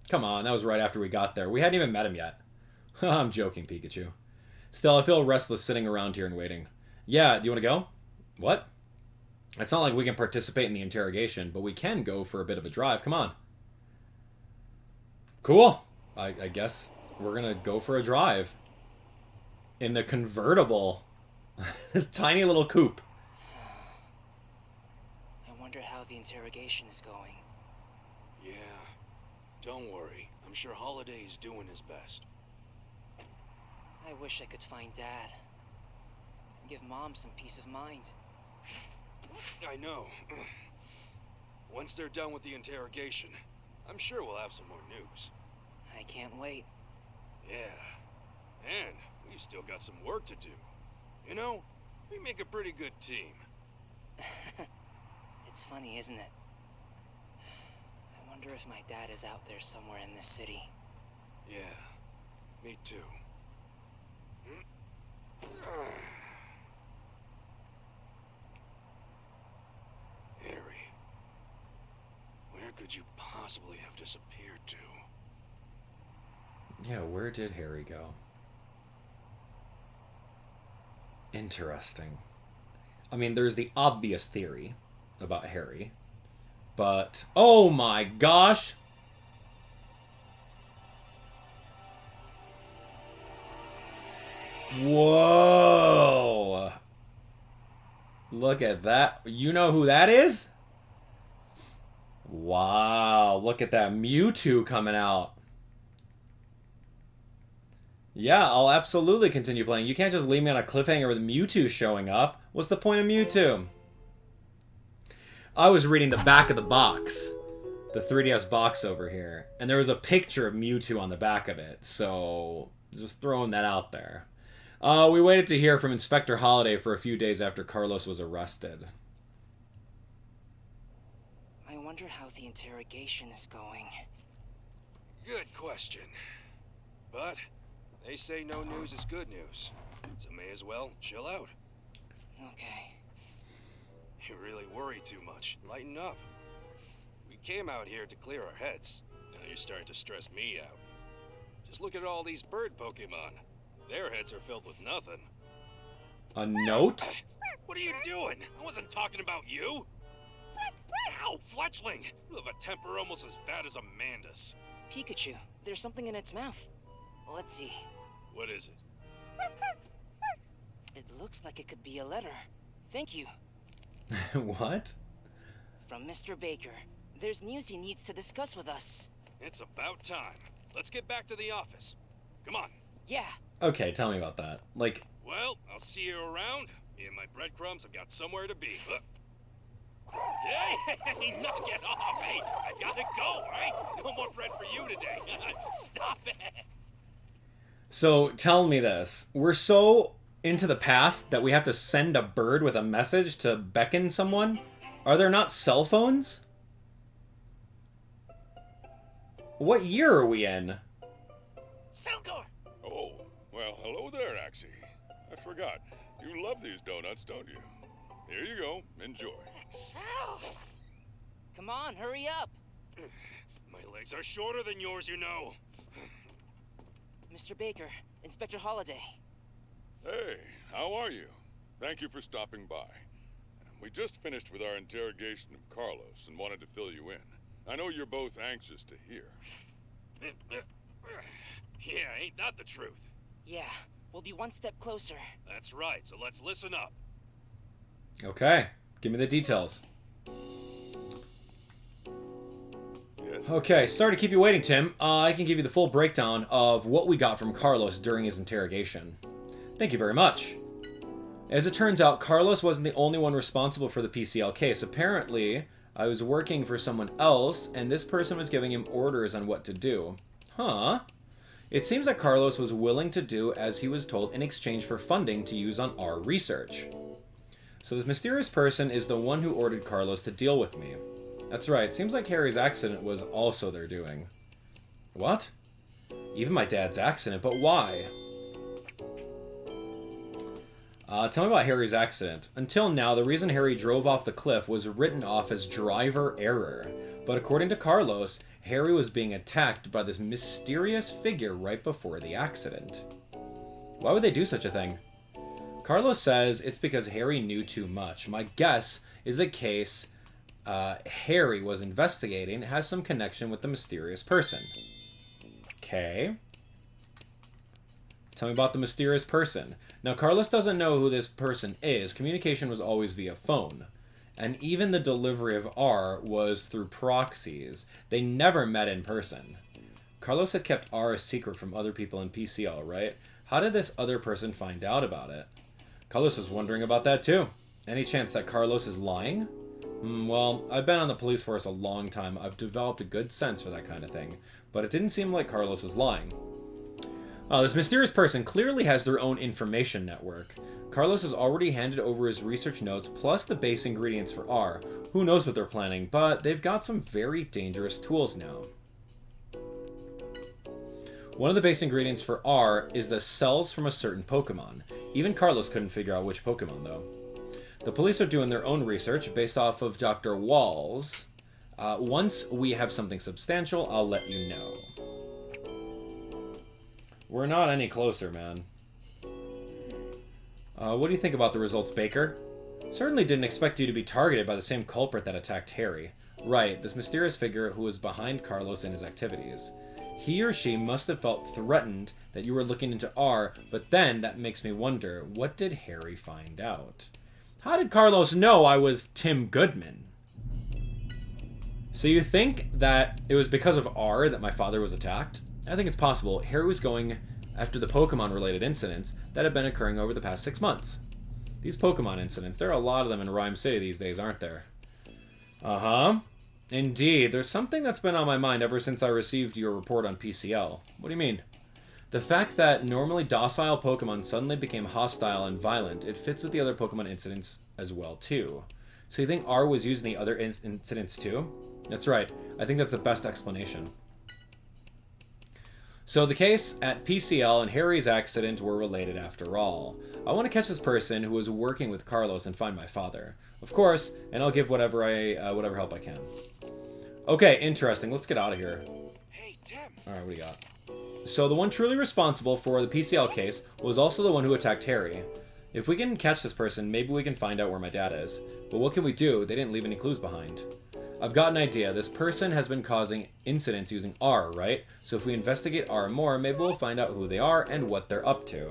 Come on, that was right after we got there. We hadn't even met him yet. I'm joking, Pikachu. Still, I feel restless sitting around here and waiting. Yeah, do you want to go? What? It's not like we can participate in the interrogation, but we can go for a bit of a drive. Come on. Cool. I guess we're going to go for a drive. In the convertible. This tiny little coupe. I wonder how the interrogation is going. Yeah. Don't worry. I'm sure Holiday's doing his best. I wish I could find Dad. Give Mom some peace of mind. I know. Once they're done with the interrogation, I'm sure we'll have some more news. I can't wait. Yeah. And we've still got some work to do. You know, we make a pretty good team. It's funny, isn't it? I wonder if my dad is out there somewhere in this city. Yeah, me too. Harry, where could you possibly have disappeared to? Yeah, where did Harry go? Interesting. I mean, there's the obvious theory about Harry, but... Oh my gosh! Whoa! Look at that. You know who that is? Wow, look at that Mewtwo coming out. Yeah, I'll absolutely continue playing. You can't just leave me on a cliffhanger with Mewtwo showing up. What's the point of Mewtwo? I was reading the back of the box. The 3DS box over here. And there was a picture of Mewtwo on the back of it. So, just throwing that out there. We waited to hear from Inspector Holiday for a few days after Carlos was arrested. I wonder how the interrogation is going. Good question. But they say no news is good news, so may as well chill out. Okay. You really worry too much. Lighten up. We came out here to clear our heads. Now you're starting to stress me out. Just look at all these bird Pokemon. Their heads are filled with nothing. A note? What are you doing? I wasn't talking about you. Ow, Fletchling! You have a temper almost as bad as Amanda's. Pikachu, there's something in its mouth. Let's see. What is it? It looks like it could be a letter. Thank you. What? From Mr. Baker. There's news he needs to discuss with us. It's about time. Let's get back to the office. Come on. Yeah. Okay, tell me about that. Like... Well, I'll see you around. Me and my breadcrumbs have got somewhere to be. Hey, knock it off! Hey, I gotta go, right? No more bread for you today. Stop it! So, tell me this. We're so into the past that we have to send a bird with a message to beckon someone? Are there not cell phones? What year are we in? Selgor! Oh, well, hello there, Axie. I forgot. You love these donuts, don't you? Here you go. Enjoy. Excel! Come on, hurry up! My legs are shorter than yours, you know. Mr. Baker, Inspector Holiday. Hey, how are you? Thank you for stopping by. We just finished with our interrogation of Carlos and wanted to fill you in. I know you're both anxious to hear. Yeah, ain't that the truth? Yeah, we'll be one step closer. That's right, so let's listen up. Okay, give me the details. Okay, sorry to keep you waiting, Tim. I can give you the full breakdown of what we got from Carlos during his interrogation. Thank you very much. As it turns out, Carlos wasn't the only one responsible for the PCL case. Apparently, I was working for someone else, and this person was giving him orders on what to do. Huh. It seems that Carlos was willing to do as he was told in exchange for funding to use on our research. So this mysterious person is the one who ordered Carlos to deal with me. That's right, seems like Harry's accident was also their doing. What? Even my dad's accident, but why? Tell me about Harry's accident. Until now, the reason Harry drove off the cliff was written off as driver error. But according to Carlos, Harry was being attacked by this mysterious figure right before the accident. Why would they do such a thing? Carlos says it's because Harry knew too much. My guess is the case Harry was investigating has some connection with the mysterious person. Okay. Tell me about the mysterious person. Now, Carlos doesn't know who this person is. Communication was always via phone. And even the delivery of R was through proxies. They never met in person. Carlos had kept R a secret from other people in PCL, right? How did this other person find out about it? Carlos was wondering about that too. Any chance that Carlos is lying? Well, I've been on the police force a long time. I've developed a good sense for that kind of thing. But it didn't seem like Carlos was lying. This mysterious person clearly has their own information network. Carlos has already handed over his research notes plus the base ingredients for R. Who knows what they're planning, but they've got some very dangerous tools now. One of the base ingredients for R is the cells from a certain Pokemon. Even Carlos couldn't figure out which Pokemon, though. The police are doing their own research based off of Dr. Waal's. Once we have something substantial, I'll let you know. We're not any closer, man. What do you think about the results, Baker? Certainly didn't expect you to be targeted by the same culprit that attacked Harry. Right, this mysterious figure who was behind Carlos and his activities. He or she must have felt threatened that you were looking into R, but then that makes me wonder, what did Harry find out? How did Carlos know I was Tim Goodman? So you think that it was because of R that my father was attacked? I think it's possible. Harry was going after the Pokemon-related incidents that have been occurring over the past 6 months. These Pokemon incidents, there are a lot of them in Ryme City these days, aren't there? Uh-huh. Indeed. There's something that's been on my mind ever since I received your report on PCL. What do you mean? The fact that normally docile Pokemon suddenly became hostile and violent, it fits with the other Pokemon incidents as well, too. So you think R was used in the other incidents, too? That's right. I think that's the best explanation. So the case at PCL and Harry's accident were related after all. I want to catch this person who was working with Carlos and find my father. Of course, and I'll give whatever help I can. Okay, interesting. Let's get out of here. Hey, Tim. Alright, what do you got? So the one truly responsible for the PCL case was also the one who attacked Harry. If we can catch this person, maybe we can find out where my dad is. But what can we do? They didn't leave any clues behind. I've got an idea. This person has been causing incidents using R, right? So if we investigate R more, maybe we'll find out who they are and what they're up to.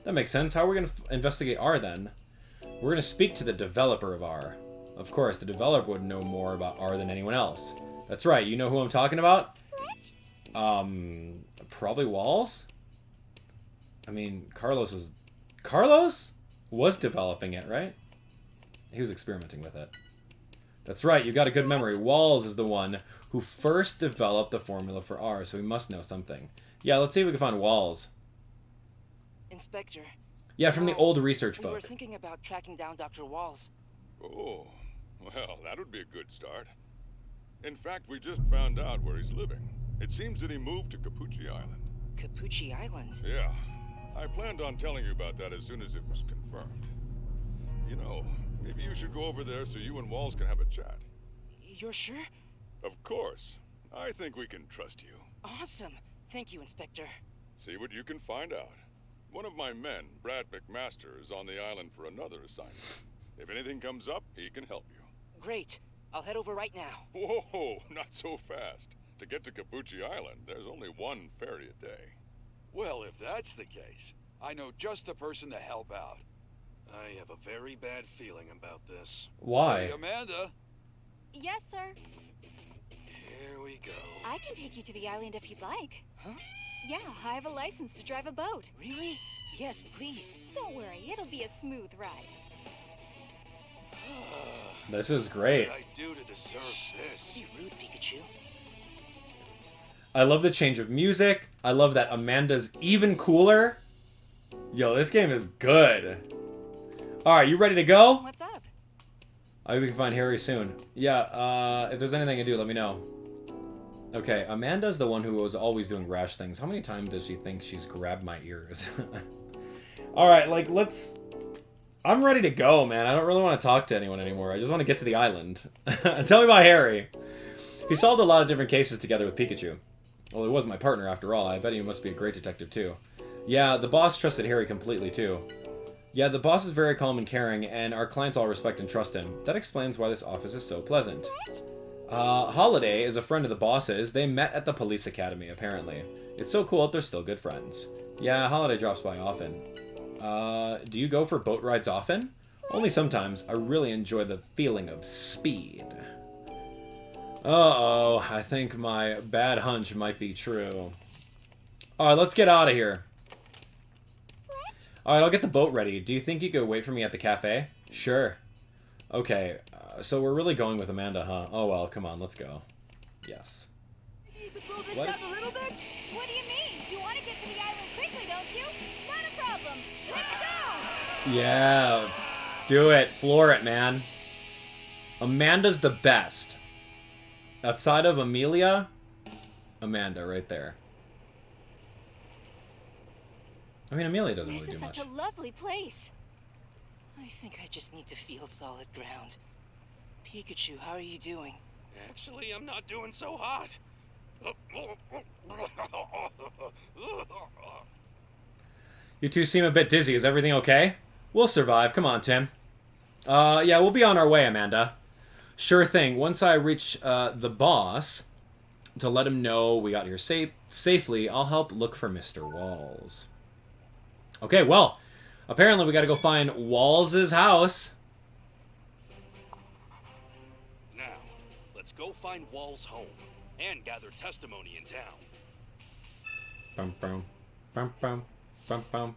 That makes sense. How are we going to investigate R then? We're going to speak to the developer of R. Of course, the developer would know more about R than anyone else. That's right. You know who I'm talking about? Probably Walls? I mean, Carlos was developing it, right? He was experimenting with it. That's right, you got a good memory. Walls is the one who first developed the formula for R, so he must know something. Yeah, let's see if we can find Walls. Inspector. Yeah, from the old research book. We were thinking about tracking down Dr. Walls. Oh, well, that would be a good start. In fact, we just found out where he's living. It seems that he moved to Cappucci Island. Cappucci Island? Yeah. I planned on telling you about that as soon as it was confirmed. You know, maybe you should go over there so you and Walls can have a chat. You're sure? Of course. I think we can trust you. Awesome. Thank you, Inspector. See what you can find out. One of my men, Brad McMaster, is on the island for another assignment. If anything comes up, he can help you. Great. I'll head over right now. Whoa, not so fast. To get to Cappucci Island, there's only one ferry a day. Well, if that's the case, I know just the person to help out. I have a very bad feeling about this. Why? Hey, Amanda? Yes, sir. Here we go. I can take you to the island if you'd like. Huh? Yeah, I have a license to drive a boat. Really? Yes, please. Don't worry, it'll be a smooth ride. This is great. What did I do to deserve this? Be rude, Pikachu. I love the change of music. I love that Amanda's even cooler. Yo, this game is good. Alright, you ready to go? What's up? I hope we can find Harry soon. Yeah, if there's anything I can do, let me know. Okay, Amanda's the one who was always doing rash things. How many times does she think she's grabbed my ears? Alright, like, let's... I'm ready to go, man. I don't really want to talk to anyone anymore. I just want to get to the island. Tell me about Harry. He solved a lot of different cases together with Pikachu. Well, he was my partner after all. I bet he must be a great detective, too. Yeah, the boss trusted Harry completely, too. Yeah, the boss is very calm and caring, and our clients all respect and trust him. That explains why this office is so pleasant. Holiday is a friend of the boss's. They met at the police academy, apparently. It's so cool that they're still good friends. Yeah, Holiday drops by often. Do you go for boat rides often? Only sometimes. I really enjoy the feeling of speed. Uh-oh, I think my bad hunch might be true. Alright, let's get out of here. Alright, I'll get the boat ready. Do you think you could wait for me at the cafe? Sure. Okay, so we're really going with Amanda, huh? Oh well, come on, let's go. Yes. What? A little bit? What do you mean? You want to get to the island quickly, don't you? Not a problem. Let's go! Yeah, do it. Floor it, man. Amanda's the best. Outside of Amelia, Amanda right there. I mean, Amelia doesn't really do much. This is such a lovely place. I think I just need to feel solid ground. Pikachu, how are you doing? Actually, I'm not doing so hot. You two seem a bit dizzy. Is everything okay? We'll survive. Come on, Tim. Yeah, we'll be on our way, Amanda. Sure thing. Once I reach the boss to let him know we got here safely, I'll help look for Mr. Walls. Okay, well, apparently we gotta go find Walls' house. Now, let's go find Wall's home and gather testimony in town. Bum, bum, bum, bum, bum, bum.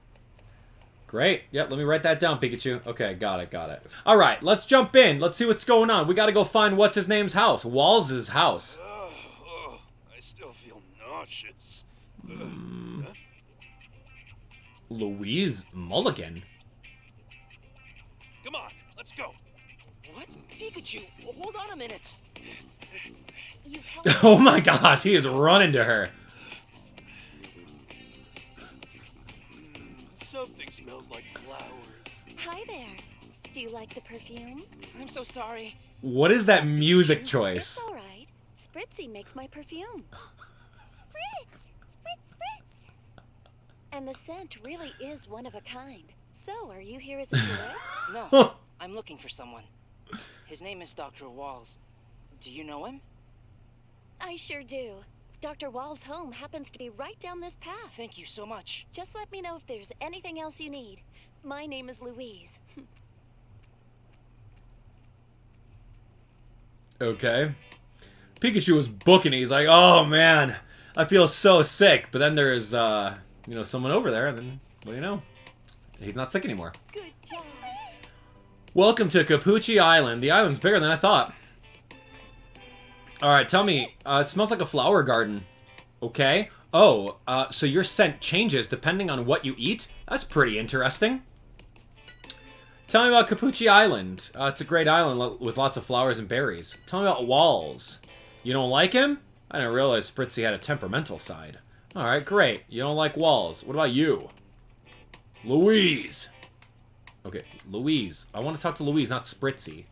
Great. Yep, let me write that down, Pikachu. Okay, got it, got it. All right, let's jump in. Let's see what's going on. We got to go find what's-his-name's house. Walls' house. I still feel nauseous. Louise Mulligan? Come on, let's go. What? Pikachu, hold on a minute. Oh my gosh, he is running to her. Something smells like flowers. Hi there. Do you like the perfume? I'm so sorry. What is that music choice? It's all right. Spritzy makes my perfume. Spritz! Spritz, spritz! And the scent really is one of a kind. So, are you here as a tourist? No, I'm looking for someone. His name is Dr. Walls. Do you know him? I sure do. Dr. Wall's home happens to be right down this path. Thank you so much. Just let me know if there's anything else you need. My name is Louise. Okay. Pikachu was booking it. He's like, oh man, I feel so sick. But then there's, someone over there, and then, what do you know? He's not sick anymore. Good job. Welcome to Cappucci Island. The island's bigger than I thought. Alright, tell me, it smells like a flower garden. Okay. Oh, so your scent changes depending on what you eat? That's pretty interesting. Tell me about Cappucci Island. It's a great island with lots of flowers and berries. Tell me about Walls. You don't like him? I didn't realize Spritzy had a temperamental side. Alright, great. You don't like Walls. What about you? Louise! Okay, Louise. I want to talk to Louise, not Spritzy.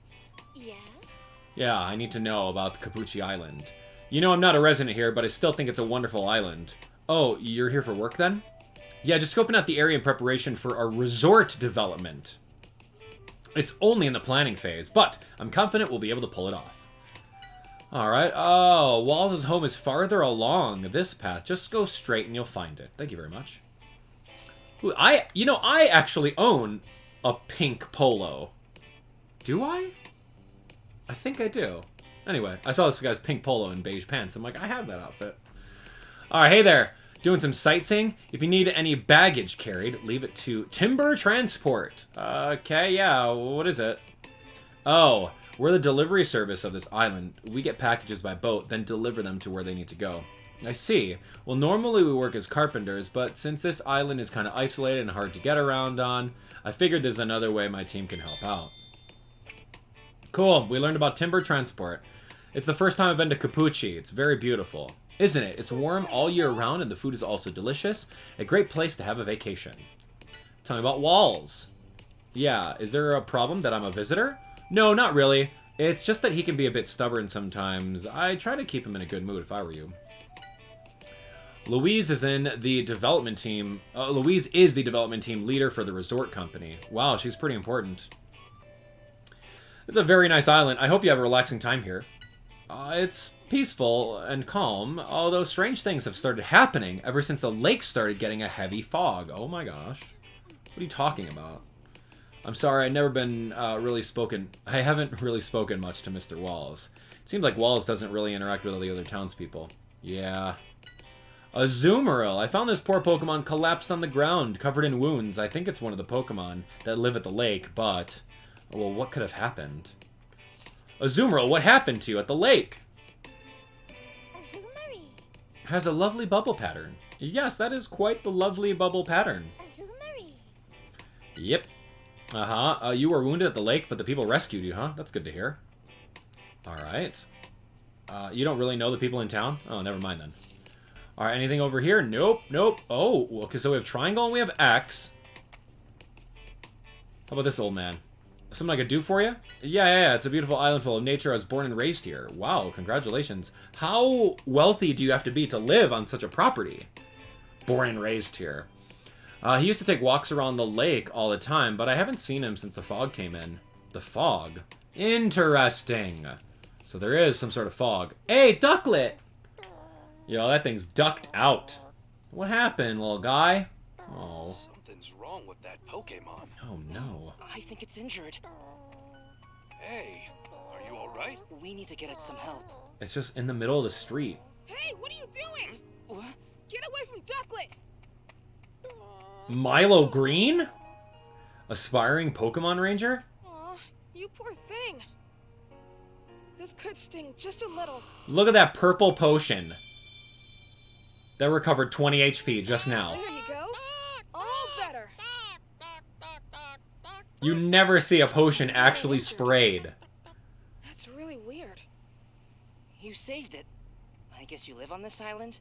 Yes? Yeah, I need to know about the Cappucci Island. You know I'm not a resident here, but I still think it's a wonderful island. Oh, you're here for work then? Yeah, just scoping out the area in preparation for our resort development. It's only in the planning phase, but I'm confident we'll be able to pull it off. Alright, oh, Walls' home is farther along this path. Just go straight and you'll find it. Thank you very much. Ooh, I actually own a pink polo. Do I? I think I do. Anyway, I saw this guy's pink polo and beige pants. I'm like, I have that outfit. Alright, hey there. Doing some sightseeing? If you need any baggage carried, leave it to Timber Transport. Okay, yeah, what is it? Oh, we're the delivery service of this island. We get packages by boat, then deliver them to where they need to go. I see. Well, normally we work as carpenters, but since this island is kind of isolated and hard to get around on, I figured there's another way my team can help out. Cool, we learned about Timber Transport. It's the first time I've been to Cappucci. It's very beautiful. Isn't it? It's warm all year round and the food is also delicious. A great place to have a vacation. Tell me about Walls. Yeah, is there a problem that I'm a visitor? No, not really. It's just that he can be a bit stubborn sometimes. I try to keep him in a good mood if I were you. Louise is in the development team. Louise is the development team leader for the resort company. Wow, she's pretty important. It's a very nice island. I hope you have a relaxing time here. It's peaceful and calm, although strange things have started happening ever since the lake started getting a heavy fog. Oh my gosh. What are you talking about? I'm sorry, I haven't really spoken much to Mr. Walls. It seems like Walls doesn't really interact with all the other townspeople. Yeah. A Azumarill. I found this poor Pokemon collapsed on the ground, covered in wounds. I think it's one of the Pokemon that live at the lake, but... well, what could have happened? Azumarill, what happened to you at the lake? Azumarill. Has a lovely bubble pattern. Yes, that is quite the lovely bubble pattern. Azumarill. Yep. Uh-huh. You were wounded at the lake, but the people rescued you, huh? That's good to hear. Alright. You don't really know the people in town? Oh, never mind then. Alright, anything over here? Nope, nope. Oh, okay, so we have triangle and we have X. How about this old man? Something I could do for you? Yeah, it's a beautiful island full of nature. I was born and raised here. Wow, congratulations. How wealthy do you have to be to live on such a property? Born and raised here. He used to take walks around the lake all the time, but I haven't seen him since the fog came in. The fog? Interesting. So there is some sort of fog. Hey, Ducklet! Yo, that thing's ducked out. What happened, little guy? Oh. Something's wrong with that Pokemon. Oh, no. I think it's injured. Hey, are you alright? We need to get it some help. It's just in the middle of the street. Hey, what are you doing? What? Get away from Ducklet! Milo Green? Aspiring Pokemon Ranger? Aw, you poor thing. This could sting just a little. Look at that purple potion. That recovered 20 HP just now. There you go. All better. You never see a potion actually sprayed. That's really weird. You saved it. I guess you live on this island?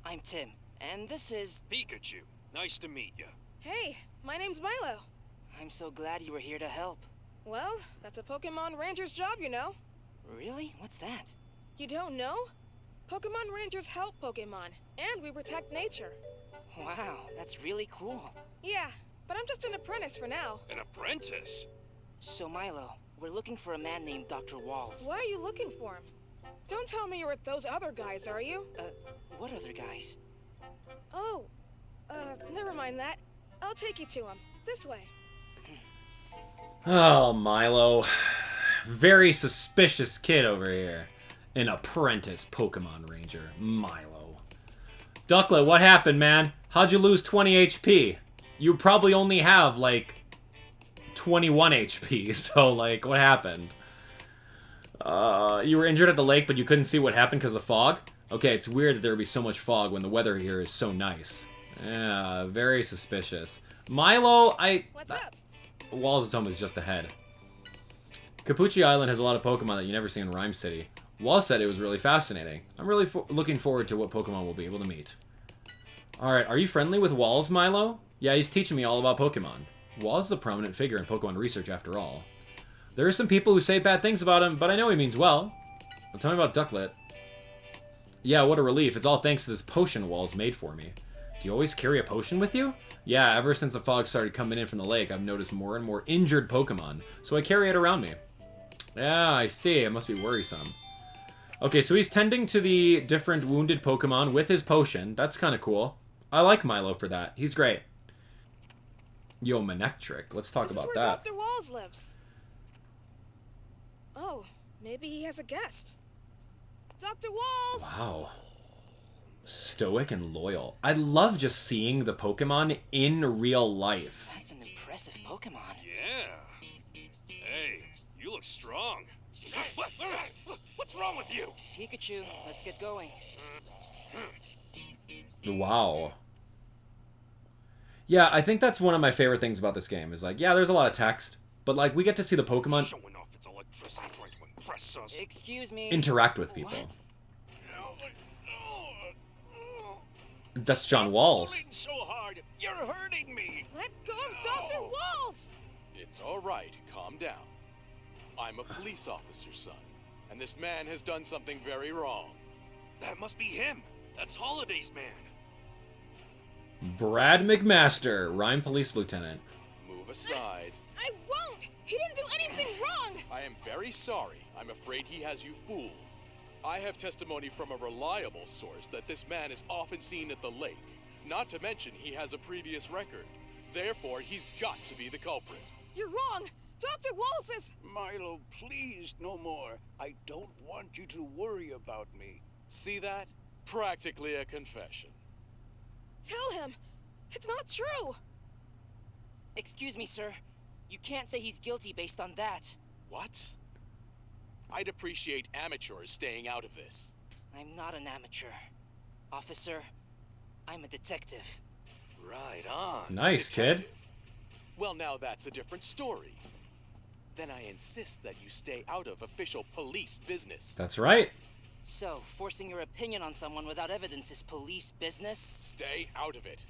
I'm Tim, and this is... Pikachu. Nice to meet you. Hey, my name's Milo. I'm so glad you were here to help. Well, that's a Pokemon Ranger's job, you know. Really? What's that? You don't know? Pokemon Rangers help Pokemon, and we protect nature. Wow, that's really cool. Yeah, but I'm just an apprentice for now. An apprentice? So, Milo, we're looking for a man named Dr. Walls. Why are you looking for him? Don't tell me you're with those other guys, are you? What other guys? Oh, never mind that. I'll take you to him. This way. Oh, Milo. Very suspicious kid over here. An apprentice Pokemon Ranger. Milo. Ducklet, what happened, man? How'd you lose 20 HP? You probably only have, like, 21 HP, so, like, what happened? You were injured at the lake, but you couldn't see what happened because of the fog? Okay, it's weird that there would be so much fog when the weather here is so nice. Yeah, very suspicious. Milo, What's up? Walls' home is just ahead. Cappucci Island has a lot of Pokemon that you never see in Ryme City. Wall said it was really fascinating. I'm really looking forward to what Pokemon we'll be able to meet. Alright, are you friendly with Walls, Milo? Yeah, he's teaching me all about Pokemon. Walls is a prominent figure in Pokemon research after all. There are some people who say bad things about him, but I know he means well. Well, tell me about Ducklet. Yeah, what a relief. It's all thanks to this potion Walls made for me. Do you always carry a potion with you? Yeah, ever since the fog started coming in from the lake, I've noticed more and more injured Pokemon, so I carry it around me. Yeah, I see. It must be worrisome. Okay, so he's tending to the different wounded Pokemon with his potion. That's kind of cool. I like Milo for that. He's great. Yo, Manectric. Let's talk about that. This is where Dr. Walls lives. Oh, maybe he has a guest. Dr. Walls! Wow. Stoic and loyal. I love just seeing the Pokemon in real life. That's an impressive Pokemon. Yeah. Hey, you look strong. What's wrong with you? Pikachu, let's get going. Wow. Yeah, I think that's one of my favorite things about this game. Is like, yeah, there's a lot of text, but like we get to see the Pokemon Showing off its electricity trying to impress us. Excuse me. interact with people. That's John Walls. Pulling so hard, you're hurting me. Let go of Dr. Walls! It's all right. Calm down. I'm a police officer's son, and this man has done something very wrong. That must be him. That's Holiday's man. Brad McMaster, Ryme Police Lieutenant. Move aside. I won't! He didn't do anything wrong! I am very sorry. I'm afraid he has you fooled. I have testimony from a reliable source that this man is often seen at the lake. Not to mention he has a previous record. Therefore, he's got to be the culprit. You're wrong! Dr. Walls is... Milo, please, no more. I don't want you to worry about me. See that? Practically a confession. Tell him! It's not true! Excuse me, sir. You can't say he's guilty based on that. What? I'd appreciate amateurs staying out of this. I'm not an amateur. Officer, I'm a detective. Right on. Nice, kid. Detective. Well, now that's a different story. Then I insist that you stay out of official police business. That's right. So, forcing your opinion on someone without evidence is police business? Stay out of it.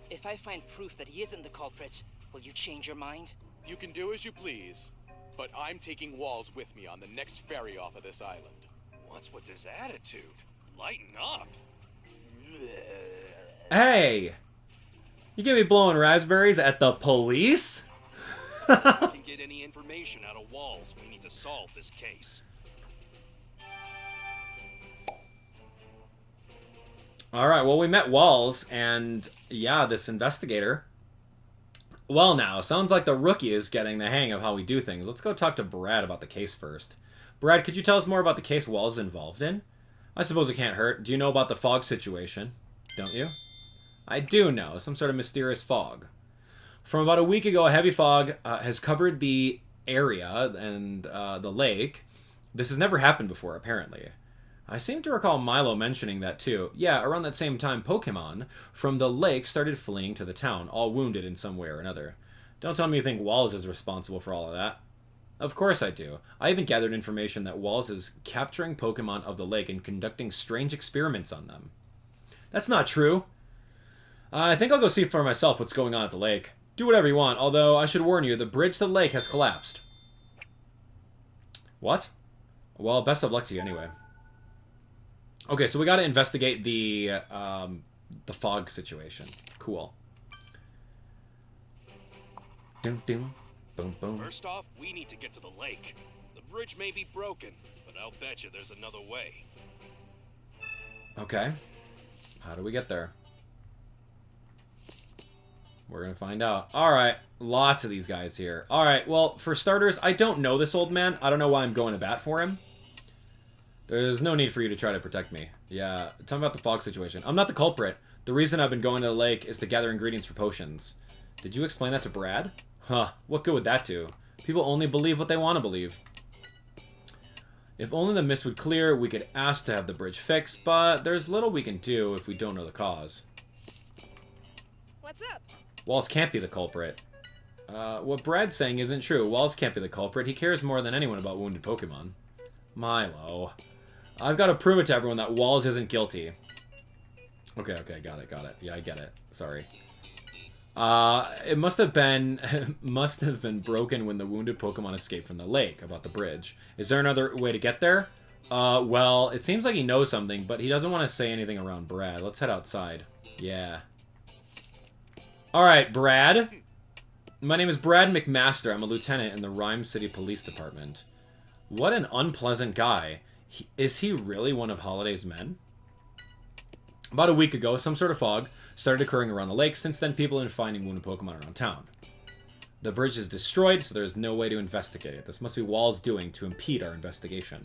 If I find proof that he isn't the culprit, will you change your mind? You can do as you please, but I'm taking Walls with me on the next ferry off of this island. What's with this attitude? Lighten up. Hey! You gonna be blowing raspberries at the police? If we can get any information out of Walls, we need to solve this case. Alright, well, we met Walls, and yeah, this investigator. Well, now, sounds like the rookie is getting the hang of how we do things. Let's go talk to Brad about the case first. Brad, could you tell us more about the case Walls is involved in? I suppose it can't hurt. Do you know about the fog situation? Don't you? I do know. Some sort of mysterious fog. From about a week ago, a heavy fog has covered the area and the lake. This has never happened before, apparently. I seem to recall Milo mentioning that too. Yeah, around that same time, Pokemon from the lake started fleeing to the town, all wounded in some way or another. Don't tell me you think Walls is responsible for all of that. Of course I do. I even gathered information that Walls is capturing Pokemon of the lake and conducting strange experiments on them. That's not true. I think I'll go see for myself what's going on at the lake. Do whatever you want, although I should warn you, the bridge to the lake has collapsed. What? Well, best of luck to you anyway. Okay, so we gotta investigate the fog situation. Cool. Doom, doom, boom, boom. First off, we need to get to the lake. The bridge may be broken, but I'll bet you there's another way. Okay. How do we get there? We're gonna find out. Alright, lots of these guys here. Alright, well, for starters, I don't know this old man. I don't know why I'm going to bat for him. There's no need for you to try to protect me. Yeah, tell me about the fog situation. I'm not the culprit. The reason I've been going to the lake is to gather ingredients for potions. Did you explain that to Brad? Huh, what good would that do? People only believe what they want to believe. If only the mist would clear, we could ask to have the bridge fixed, but there's little we can do if we don't know the cause. What's up? Walls can't be the culprit. What Brad's saying isn't true. Walls can't be the culprit. He cares more than anyone about wounded Pokemon. Milo. I've got to prove it to everyone that Walls isn't guilty. Okay, got it. Yeah, I get it. Sorry. It must have been broken when the wounded Pokemon escaped from the lake about the bridge. Is there another way to get there? Well, it seems like he knows something, but he doesn't want to say anything around Brad. Let's head outside. Yeah. Alright, Brad. My name is Brad McMaster. I'm a lieutenant in the Ryme City Police Department. What an unpleasant guy. Is he really one of Holiday's men? About a week ago, some sort of fog started occurring around the lake. Since then, people have been finding wounded Pokemon around town. The bridge is destroyed, so there's no way to investigate it. This must be Wall's doing to impede our investigation.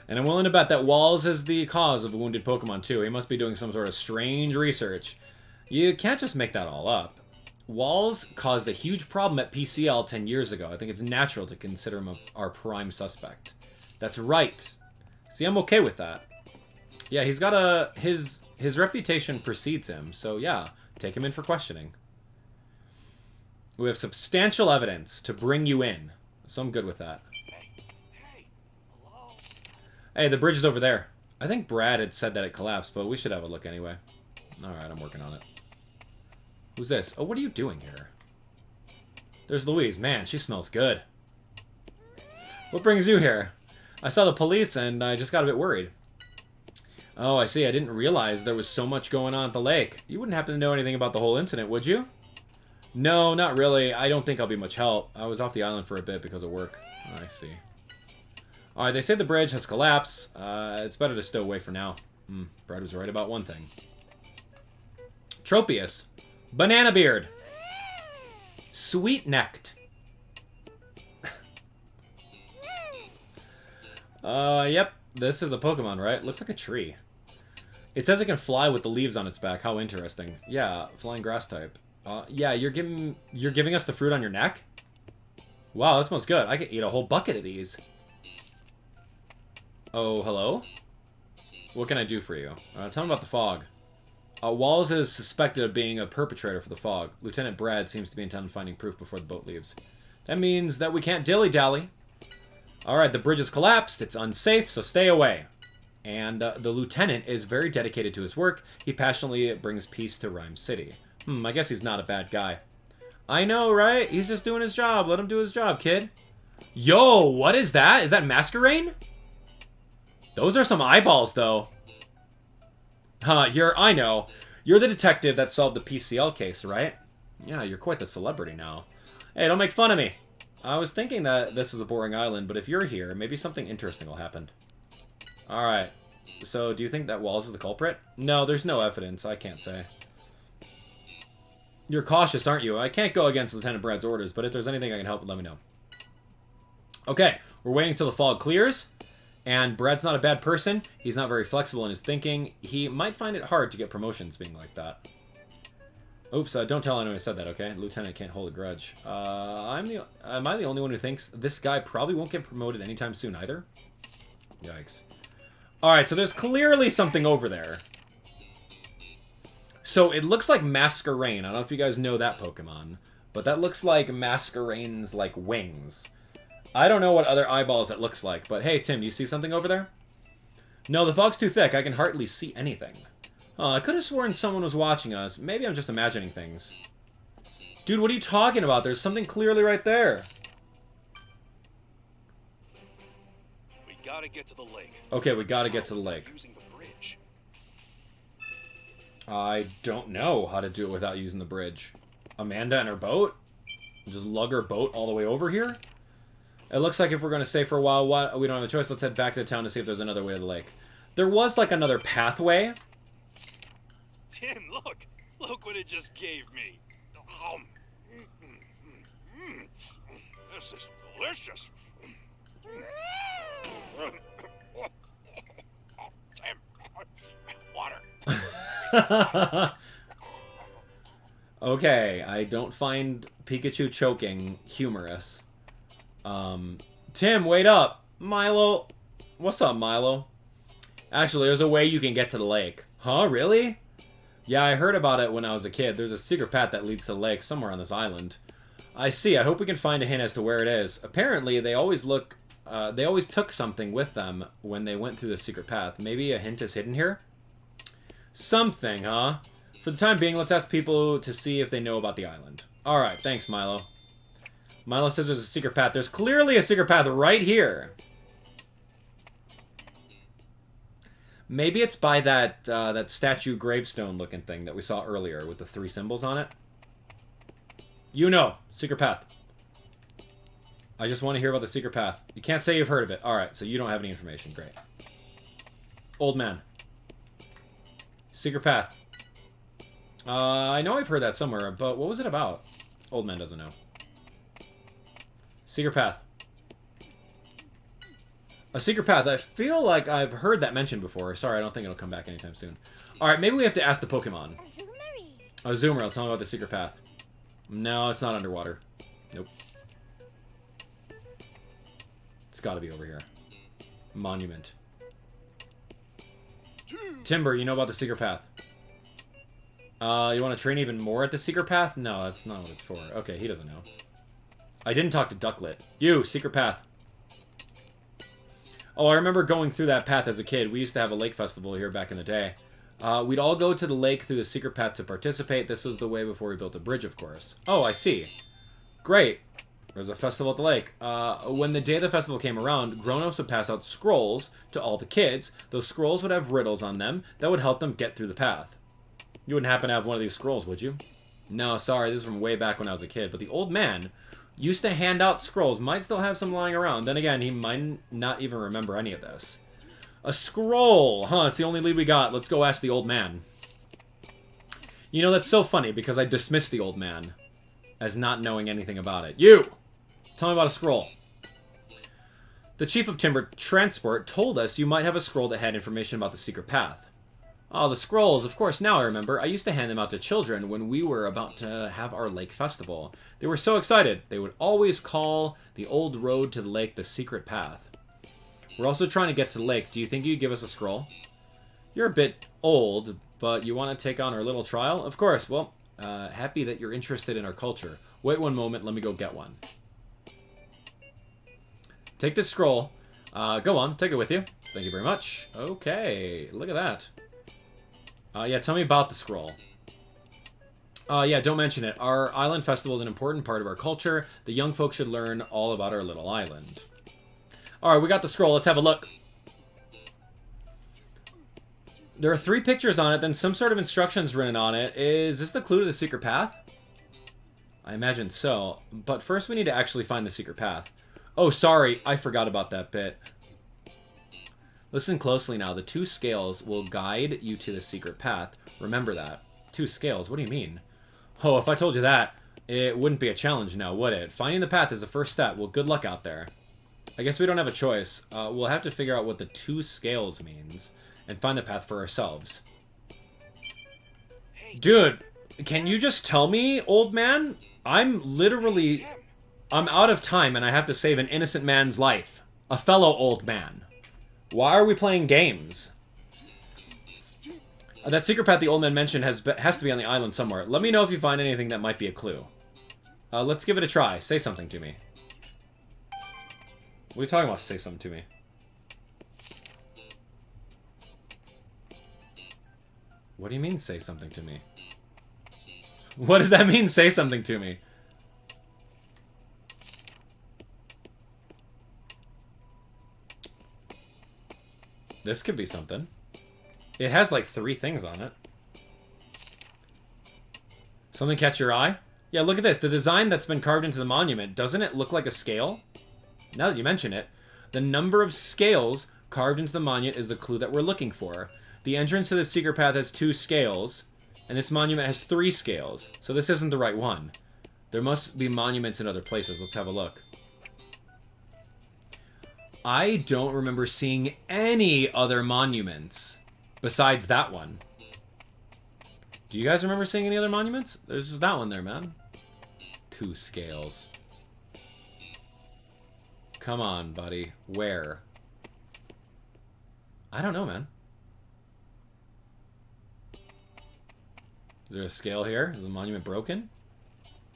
And I'm willing to bet that Walls is the cause of a wounded Pokemon too. He must be doing some sort of strange research. You can't just make that all up. Walls caused a huge problem at PCL 10 years ago. I think it's natural to consider him our prime suspect. That's right. See, I'm okay with that. Yeah, he's got a... His reputation precedes him, so yeah, take him in for questioning. We have substantial evidence to bring you in, so I'm good with that. Hey, the bridge is over there. I think Brad had said that it collapsed, but we should have a look anyway. Alright, I'm working on it. Who's this? Oh, what are you doing here? There's Louise. Man, she smells good. What brings you here? I saw the police and I just got a bit worried. Oh, I see. I didn't realize there was so much going on at the lake. You wouldn't happen to know anything about the whole incident, would you? No, not really. I don't think I'll be much help. I was off the island for a bit because of work. Oh, I see. Alright, they say the bridge has collapsed. It's better to stow away for now. Brad was right about one thing. Tropius. Banana Beard. Sweet-necked. Yep. This is a Pokemon, right? Looks like a tree. It says it can fly with the leaves on its back. How interesting. Yeah, flying grass type. Yeah, you're giving us the fruit on your neck? Wow, that smells good. I could eat a whole bucket of these. Oh, hello? What can I do for you? Tell me about the fog. Walls is suspected of being a perpetrator for the fog. Lieutenant Brad seems to be intent on finding proof before the boat leaves. That means that we can't dilly-dally. Alright, the bridge has collapsed. It's unsafe, so stay away. And the lieutenant is very dedicated to his work. He passionately brings peace to Ryme City. I guess he's not a bad guy. I know, right? He's just doing his job. Let him do his job, kid. Yo, what is that? Is that Masquerain? Those are some eyeballs, though. I know. You're the detective that solved the PCL case, right? Yeah, you're quite the celebrity now. Hey, don't make fun of me. I was thinking that this was a boring island, but if you're here, maybe something interesting will happen. Alright. So, do you think that Walls is the culprit? No, there's no evidence. I can't say. You're cautious, aren't you? I can't go against Lieutenant Brad's orders, but if there's anything I can help with, let me know. Okay, we're waiting until the fog clears. And Brad's not a bad person. He's not very flexible in his thinking. He might find it hard to get promotions being like that. Oops, don't tell anyone I said that, okay? Lieutenant can't hold a grudge. Am I the only one who thinks this guy probably won't get promoted anytime soon either? Yikes. Alright, so there's clearly something over there. So it looks like Masquerain. I don't know if you guys know that Pokemon. But that looks like Masquerain's, like, wings. I don't know what other eyeballs it looks like, but hey, Tim, you see something over there? No, the fog's too thick. I can hardly see anything. I could have sworn someone was watching us. Maybe I'm just imagining things. Dude, what are you talking about? There's something clearly right there. We gotta get to the lake. Okay, we gotta get to the lake. Using the bridge. I don't know how to do it without using the bridge. Amanda and her boat? Just lug her boat all the way over here? It looks like if we're going to stay for a while, we don't have a choice. Let's head back to the town to see if there's another way to the lake. There was, like, another pathway. Tim, look! Look what it just gave me! This is delicious! Tim, water! Okay, I don't find Pikachu choking humorous. Tim, wait up! Milo! What's up, Milo? Actually, there's a way you can get to the lake. Huh, really? Yeah, I heard about it when I was a kid. There's a secret path that leads to the lake somewhere on this island. I see. I hope we can find a hint as to where it is. Apparently, they always took something with them when they went through the secret path. Maybe a hint is hidden here? Something, huh? For the time being, let's ask people to see if they know about the island. Alright, thanks, Milo. Milo says there's a secret path. There's clearly a secret path right here. Maybe it's by that that statue gravestone looking thing that we saw earlier with the 3 symbols on it. You know, secret path. I just want to hear about the secret path. You can't say you've heard of it. Alright, so you don't have any information. Great. Old man. Secret path. I know I've heard that somewhere, but what was it about? Old man doesn't know. Secret path. A secret path. I feel like I've heard that mentioned before. Sorry, I don't think it'll come back anytime soon. Alright, maybe we have to ask the Pokemon. Oh, Zoomer, tell me about the secret path. No, it's not underwater. Nope. It's gotta be over here. Monument. Timber, you know about the secret path. You want to train even more at the secret path? No, that's not what it's for. Okay, he doesn't know. I didn't talk to Ducklet. You, secret path. Oh, I remember going through that path as a kid. We used to have a lake festival here back in the day. We'd all go to the lake through the secret path to participate. This was the way before we built a bridge, of course. Oh, I see. Great. There's a festival at the lake. When the day of the festival came around, grown-ups would pass out scrolls to all the kids. Those scrolls would have riddles on them that would help them get through the path. You wouldn't happen to have one of these scrolls, would you? No, sorry, this is from way back when I was a kid. But the old man used to hand out scrolls. Might still have some lying around. Then again, he might not even remember any of this. A scroll! Huh, it's the only lead we got. Let's go ask the old man. You know, that's so funny, because I dismissed the old man as not knowing anything about it. You! Tell me about a scroll. The Chief of Timber Transport told us you might have a scroll that had information about the secret path. Oh, the scrolls, of course, now I remember. I used to hand them out to children when we were about to have our lake festival. They were so excited. They would always call the old road to the lake the secret path. We're also trying to get to the lake. Do you think you'd give us a scroll? You're a bit old, but you want to take on our little trial? Of course. Well, happy that you're interested in our culture. Wait one moment. Let me go get one. Take this scroll. Go on. Take it with you. Thank you very much. Okay. Look at that. Yeah, tell me about the scroll. Yeah, don't mention it. Our island festival is an important part of our culture. The young folks should learn all about our little island. Alright, we got the scroll. Let's have a look. There are 3 pictures on it, then some sort of instructions written on it. Is this the clue to the secret path? I imagine so. But first we need to actually find the secret path. Oh, sorry. I forgot about that bit. Listen closely now. The 2 scales will guide you to the secret path. Remember that. 2 scales? What do you mean? Oh, if I told you that, it wouldn't be a challenge now, would it? Finding the path is the first step. Well, good luck out there. I guess we don't have a choice. We'll have to figure out what the 2 scales means and find the path for ourselves. Dude, can you just tell me, old man? I'm out of time and I have to save an innocent man's life. A fellow old man. Why are we playing games? That secret path the old man mentioned has to be on the island somewhere. Let me know if you find anything that might be a clue. Let's give it a try. Say something to me. What are you talking about, say something to me? What do you mean, say something to me? What does that mean, say something to me? This could be something. It has like 3 things on it. Something catch your eye? Yeah, look at this. The design that's been carved into the monument, doesn't it look like a scale? Now that you mention it, the number of scales carved into the monument is the clue that we're looking for. The entrance to the secret path has 2 scales, and this monument has 3 scales. So this isn't the right one. There must be monuments in other places. Let's have a look. I don't remember seeing any other monuments besides that one. Do you guys remember seeing any other monuments? There's just that one there, man. 2 scales. Come on, buddy. Where? I don't know, man. Is there a scale here? Is the monument broken?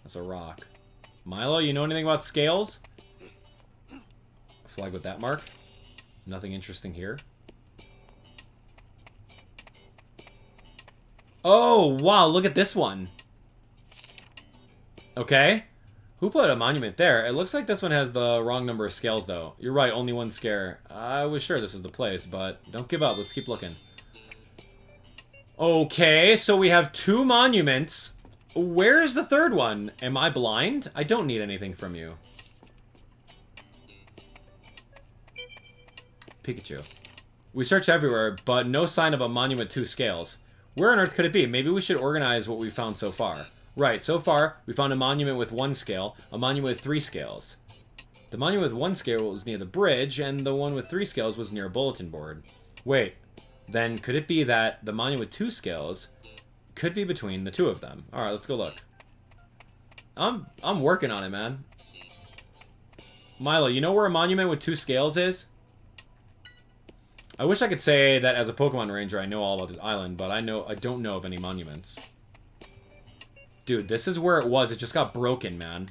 That's a rock. Milo, you know anything about scales? A flag with that mark? Nothing interesting here. Oh, wow, look at this one. Okay. Who put a monument there? It looks like this one has the wrong number of scales, though. You're right, only 1 scare. I was sure this is the place, but don't give up. Let's keep looking. Okay, so we have 2 monuments. Where's the 3rd one? Am I blind? I don't need anything from you. Pikachu. We searched everywhere, but no sign of a monument with 2 scales. Where on earth could it be? Maybe we should organize what we found so far. Right, so far, we found a monument with 1 scale, a monument with 3 scales. The monument with 1 scale was near the bridge, and the one with 3 scales was near a bulletin board. Wait, then could it be that the monument with 2 scales could be between the 2 of them? Alright, let's go look. I'm working on it, man. Milo, you know where a monument with 2 scales is? I wish I could say that as a Pokemon Ranger I know all about this island, but I don't know of any monuments. Dude, this is where it was. It just got broken, man.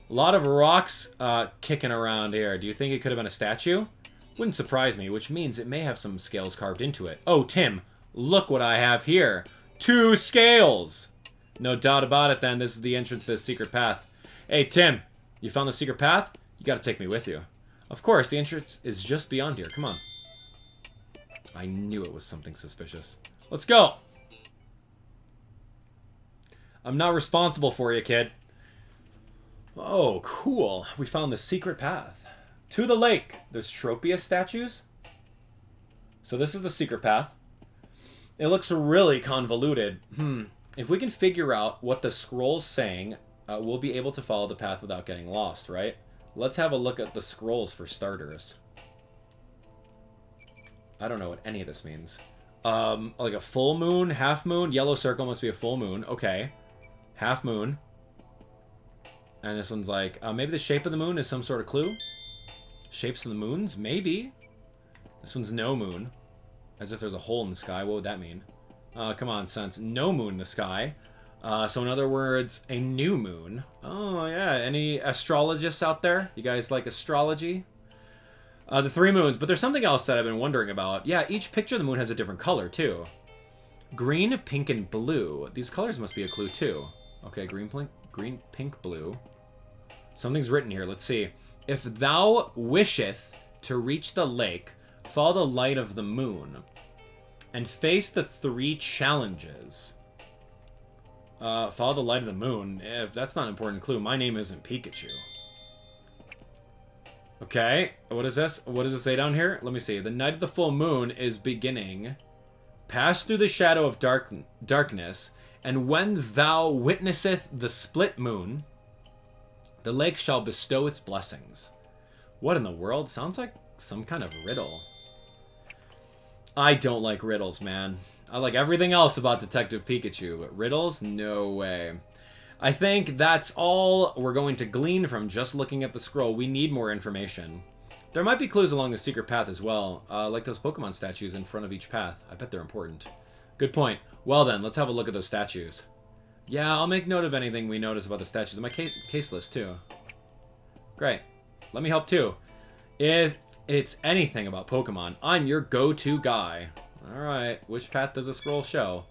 A lot of rocks kicking around here. Do you think it could have been a statue? Wouldn't surprise me, which means it may have some scales carved into it. Oh, Tim, look what I have here. 2 scales! No doubt about it, then. This is the entrance to this secret path. Hey, Tim, you found the secret path? You gotta take me with you. Of course, the entrance is just beyond here. Come on. I knew it was something suspicious. Let's go! I'm not responsible for you, kid. Oh, cool. We found the secret path. To the lake. There's Tropius statues. So this is the secret path. It looks really convoluted. If we can figure out what the scroll's saying, we'll be able to follow the path without getting lost, right? Let's have a look at the scrolls for starters. I don't know what any of this means. Like a full moon, half moon, yellow circle must be a full moon. Okay. Half moon. And this one's like, maybe the shape of the moon is some sort of clue? Shapes of the moons? Maybe. This one's no moon. As if there's a hole in the sky. What would that mean? Come on, sense. No moon in the sky. So in other words, a new moon. Oh, yeah. Any astrologists out there? You guys like astrology? The 3 moons. But there's something else that I've been wondering about. Yeah, each picture of the moon has a different color, too. Green, pink, and blue. These colors must be a clue, too. Okay, green, pink, blue. Something's written here. Let's see. If thou wisheth to reach the lake, follow the light of the moon, and face the 3 challenges. Follow the light of the moon. If that's not an important clue, my name isn't Pikachu. Okay, what is this? What does it say down here? Let me see. The night of the full moon is beginning. Pass through the shadow of darkness, and when thou witnesseth the split moon, the lake shall bestow its blessings. What in the world? Sounds like some kind of riddle. I don't like riddles, man. I like everything else about Detective Pikachu, but riddles? No way. I think that's all we're going to glean from just looking at the scroll. We need more information. There might be clues along the secret path as well, like those Pokemon statues in front of each path. I bet they're important. Good point. Well then, let's have a look at those statues. Yeah, I'll make note of anything we notice about the statues in my case list, too. Great. Let me help, too. If it's anything about Pokemon, I'm your go-to guy. Alright, which path does the scroll show?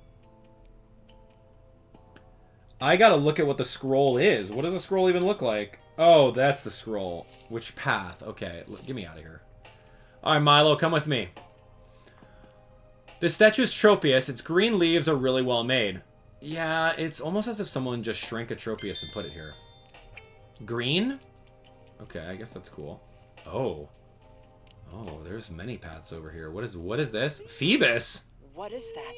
I gotta look at what the scroll is. What does the scroll even look like? Oh, that's the scroll. Which path? Okay, get me out of here. Alright, Milo, come with me. This statue is Tropius. Its green leaves are really well made. Yeah, it's almost as if someone just shrank a Tropius and put it here. Green? Okay, I guess that's cool. Oh. Oh, there's many paths over here. What is this? Phoebus? What is that?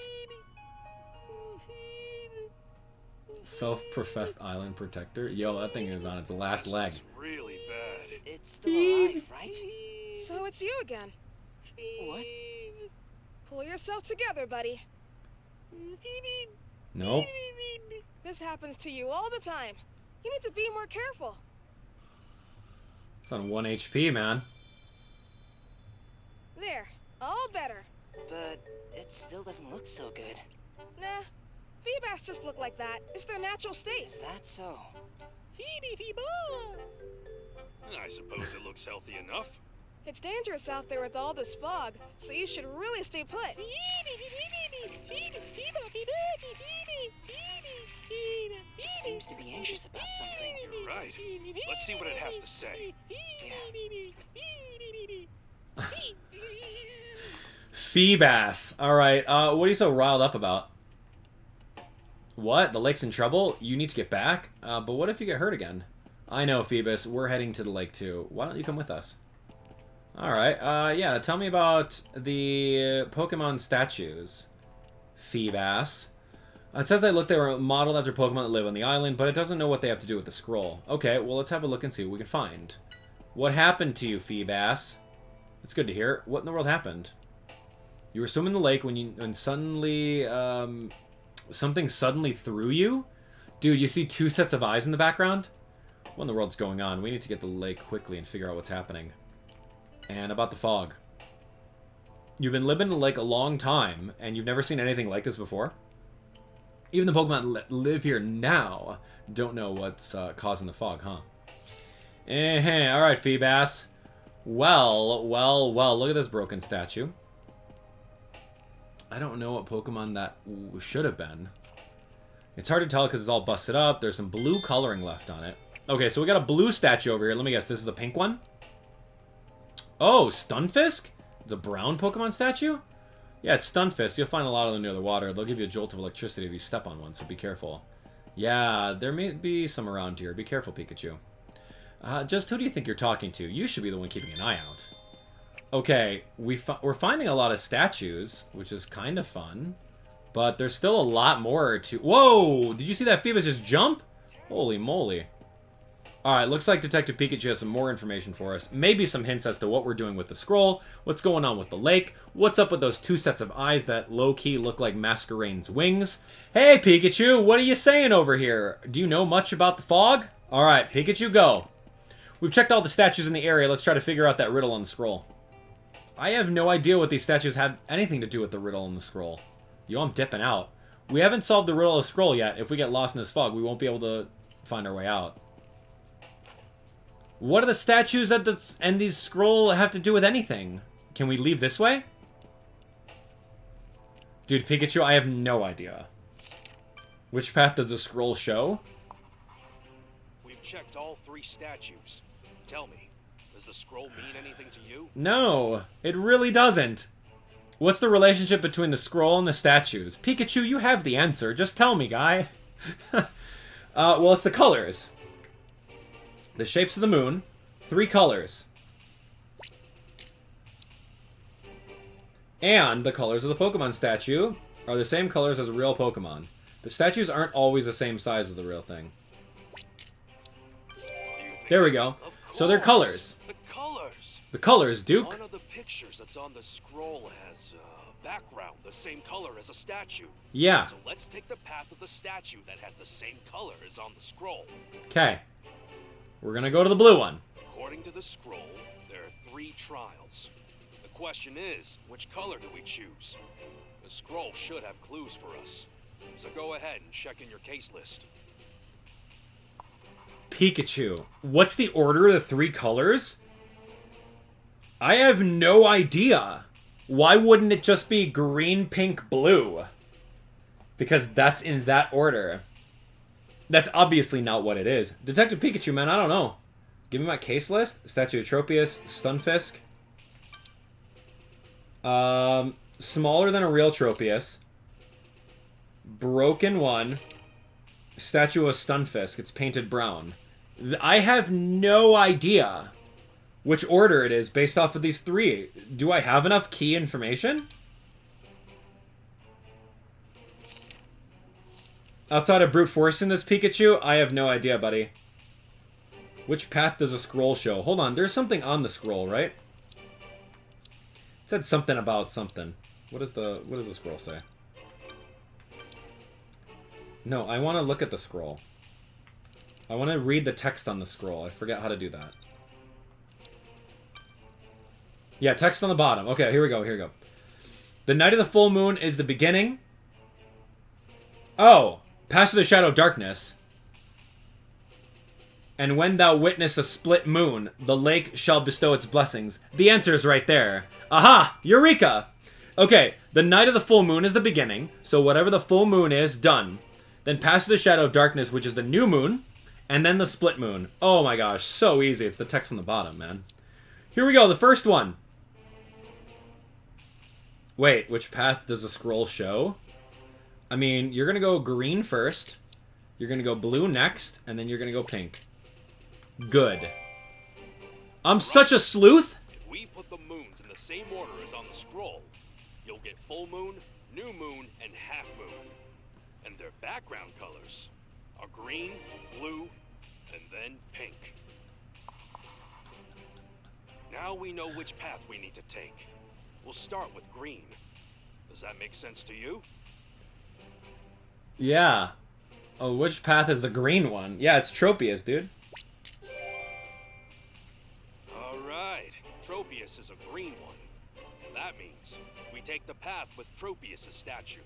Self-professed island protector? Yo, that thing is on its last leg. It's really bad. It's still alive, right? So it's you again. What? Pull yourself together, buddy. Nope. This happens to you all the time. You need to be more careful. It's on 1 HP, man. There, all better. But it still doesn't look so good. Nah, Feebas just look like that. It's their natural state. Is that so? I suppose it looks healthy enough. It's dangerous out there with all this fog, so you should really stay put. It seems to be anxious about something. You're right. Let's see what it has to say. Yeah. Feebas. Alright, what are you so riled up about? What? The lake's in trouble? You need to get back? But what if you get hurt again? I know, Phoebus. We're heading to the lake, too. Why don't you come with us? Alright, yeah, tell me about the Pokemon statues, Feebas. It says they were modeled after Pokemon that live on the island, but it doesn't know what they have to do with the scroll. Okay, well, let's have a look and see what we can find. What happened to you, Feebass? It's good to hear. What in the world happened? You were swimming in the lake when suddenly, something suddenly threw you? Dude, you see 2 sets of eyes in the background? What in the world's going on? We need to get to the lake quickly and figure out what's happening. And about the fog. You've been living in the lake a long time, and you've never seen anything like this before? Even the Pokemon that live here now don't know what's causing the fog, huh? Alright, Feebass. Well, look at this broken statue. I don't know what Pokemon that should have been. It's hard to tell because it's all busted up. There's some blue coloring left on it. Okay, so we got a blue statue over here. Let me guess, this is the pink one? Oh, Stunfisk? It's a brown Pokemon statue? Yeah, it's Stunfisk. You'll find a lot of them near the water. They'll give you a jolt of electricity if you step on one, so be careful. Yeah, there may be some around here. Be careful, Pikachu. Just who do you think you're talking to? You should be the one keeping an eye out. Okay, we're finding a lot of statues, which is kind of fun. But there's still a lot more to... Whoa! Did you see that Phoebus just jump? Holy moly. Alright, looks like Detective Pikachu has some more information for us. Maybe some hints as to what we're doing with the scroll, what's going on with the lake, what's up with those 2 sets of eyes that low-key look like Masquerade's wings. Hey, Pikachu, what are you saying over here? Do you know much about the fog? Alright, Pikachu, go. We've checked all the statues in the area. Let's try to figure out that riddle on the scroll. I have no idea what these statues have anything to do with the riddle on the scroll. Yo, I'm dipping out. We haven't solved the riddle of the scroll yet. If we get lost in this fog, we won't be able to find our way out. What do the statues and these scroll have to do with anything? Can we leave this way? Dude, Pikachu, I have no idea. Which path does the scroll show? We've checked all 3 statues. Tell me, does the scroll mean anything to you? No, it really doesn't. What's the relationship between the scroll and the statues? Pikachu, you have the answer. Just tell me, guy. Well, it's the colors. The shapes of the moon. 3 colors. And the colors of the Pokemon statue are the same colors as a real Pokemon. The statues aren't always the same size as the real thing. There we go. So they're colors. The colors. The colors, Duke. One of the pictures that's on the scroll has a background the same color as a statue. Yeah. So let's take the path of the statue that has the same color as on the scroll. Okay. We're gonna go to the blue one. According to the scroll, there are 3 trials. The question is, which color do we choose? The scroll should have clues for us. So go ahead and check in your case list. Pikachu. What's the order of the 3 colors? I have no idea. Why wouldn't it just be green, pink, blue? Because that's in that order. That's obviously not what it is. Detective Pikachu, man, I don't know. Give me my case list. Statue of Tropius, Stunfisk. Smaller than a real Tropius. Broken one. Statue of Stunfisk. It's painted brown. I have no idea which order it is based off of these 3. Do I have enough key information? Outside of brute forcing this Pikachu, I have no idea, buddy. Which path does a scroll show? Hold on, there's something on the scroll, right? It said something about something. What does the scroll say? No, I want to look at the scroll. I want to read the text on the scroll. I forget how to do that. Yeah, text on the bottom. Okay, here we go, here we go. The night of the full moon is the beginning. Oh, pass through the shadow of darkness. And when thou witness a split moon, the lake shall bestow its blessings. The answer is right there. Aha! Eureka! Okay, the night of the full moon is the beginning, so whatever the full moon is, done. Then pass through the shadow of darkness, which is the new moon, and then the split moon. Oh my gosh, so easy. It's the text on the bottom, man. Here we go, the first one. Wait, which path does the scroll show? I mean, you're going to go green first, you're going to go blue next, and then you're going to go pink. Good. I'm such a sleuth! If we put the moons in the same order as on the scroll, you'll get full moon, new moon, and half moon. And their background colors are green, blue, and then pink. Now we know which path we need to take. We'll start with green. Does that make sense to you? Yeah. Oh, which path is the green one? Yeah, it's Tropius, dude. Alright, Tropius is a green one. That means we take the path with Tropius' statue.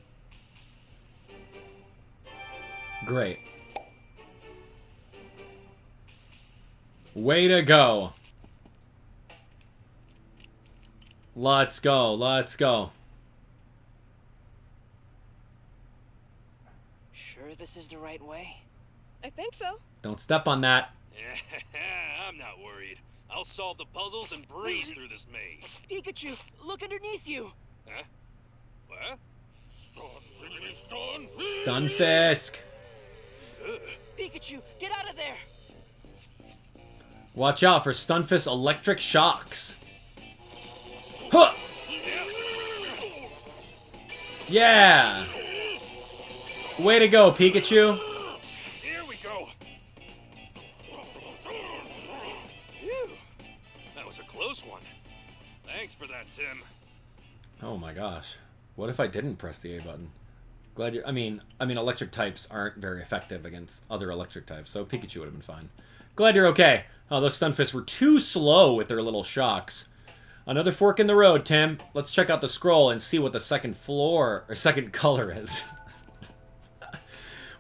Great. Way to go. Let's go, let's go. Sure this is the right way? I think so. Don't step on that. I'm not worried. I'll solve the puzzles and breeze through this maze. Pikachu, look underneath you! Huh? What? Stunfisk. Pikachu, get out of there! Watch out for Stunfisk electric shocks. Huh! Yeah! Way to go, Pikachu. Here we go. Phew. That was a close one. Thanks for that, Tim. Oh my gosh. What if I didn't press the A button? Glad you... I mean, electric types aren't very effective against other electric types, so Pikachu would have been fine. Glad you're okay. Oh, those Stunfisks were too slow with their little shocks. Another fork in the road, Tim. Let's check out the scroll and see what the second floor, or second color is.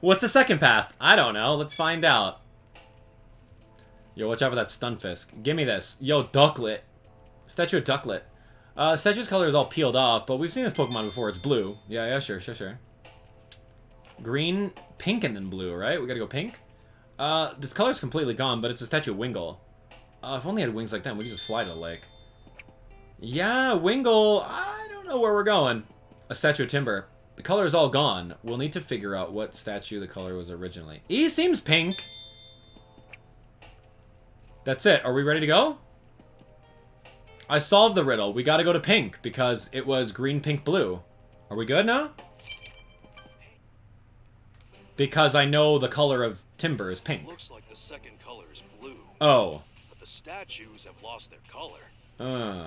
What's the second path? I don't know. Let's find out. Yo, watch out for that Stunfisk. Give me this. Yo, Ducklet. Statue of Ducklet. Statue's color is all peeled off, but we've seen this Pokemon before. It's blue. Yeah, sure. Green, pink, and then blue, right? We gotta go pink? This color's completely gone, but it's a statue of Wingull. If only it had wings like that, we could just fly to the lake. Yeah, Wingull. I don't know where we're going. A statue of Timber. The color is all gone. We'll need to figure out what statue the color was originally. He seems pink. That's it. Are we ready to go? I solved the riddle. We gotta go to pink because it was green, pink, blue. Are we good now? Because I know the color of Timber is pink. Looks like the second color is blue. Oh. But the statues have lost their color.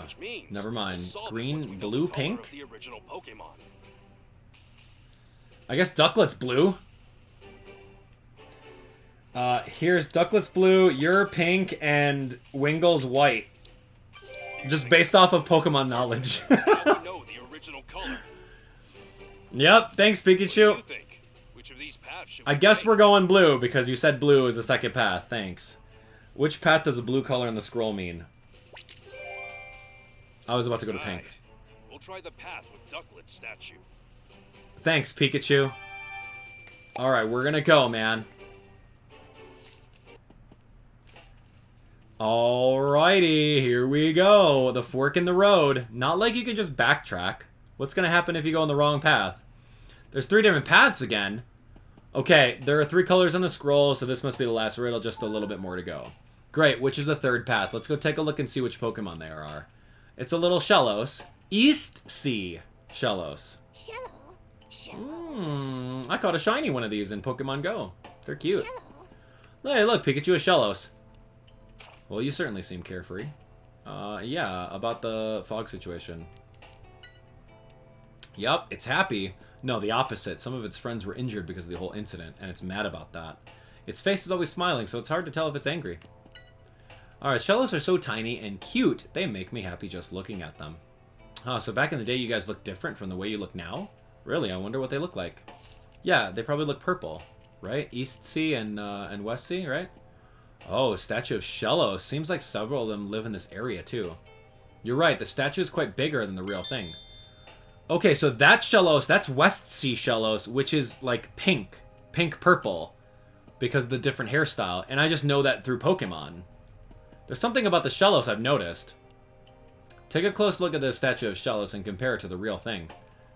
Which means never mind. we'll Green, once we know blue, the color pink? of the original Pokemon. I guess Ducklet's blue. Here's Ducklet's blue, you're pink, and Wingull's white. Just based off of Pokemon knowledge. Now we know the original color. Yep, thanks Pikachu. What do you think? Which of these paths should I we guess take? we're going blue because you said blue is the second path. Thanks. Which path does the blue color in the scroll mean? I was about to go to pink. Right. We'll try the path with Ducklet's statue. Thanks, Pikachu. Alright, we're gonna go, man. Alrighty, here we go. The fork in the road. Not like you can just backtrack. What's gonna happen if you go on the wrong path? There's 3 different paths again. Okay, there are 3 colors on the scroll, so this must be the last riddle, just a little bit more to go. Great, which is the third path? Let's go take a look and see which Pokemon there are. It's a little Shellos. East Sea Shellos. I caught a shiny one of these in Pokemon Go. They're cute. Hey, look, Pikachu is Shellos. Well, you certainly seem carefree. Yeah, about the fog situation. Yup, it's happy. No, the opposite. Some of its friends were injured because of the whole incident, and it's mad about that. Its face is always smiling, so it's hard to tell if it's angry. Alright, Shellos are so tiny and cute, they make me happy just looking at them. So back in the day you guys looked different from the way you look now? Really, I wonder what they look like. Yeah, they probably look purple, right? East Sea and West Sea, right? Oh, statue of Shellos. Seems like several of them live in this area, too. You're right, the statue is quite bigger than the real thing. Okay, so that Shellos, that's West Sea Shellos, which is like pink. Pink-purple. Because of the different hairstyle. And I just know that through Pokemon. There's something about the Shellos I've noticed. Take a close look at the statue of Shellos and compare it to the real thing.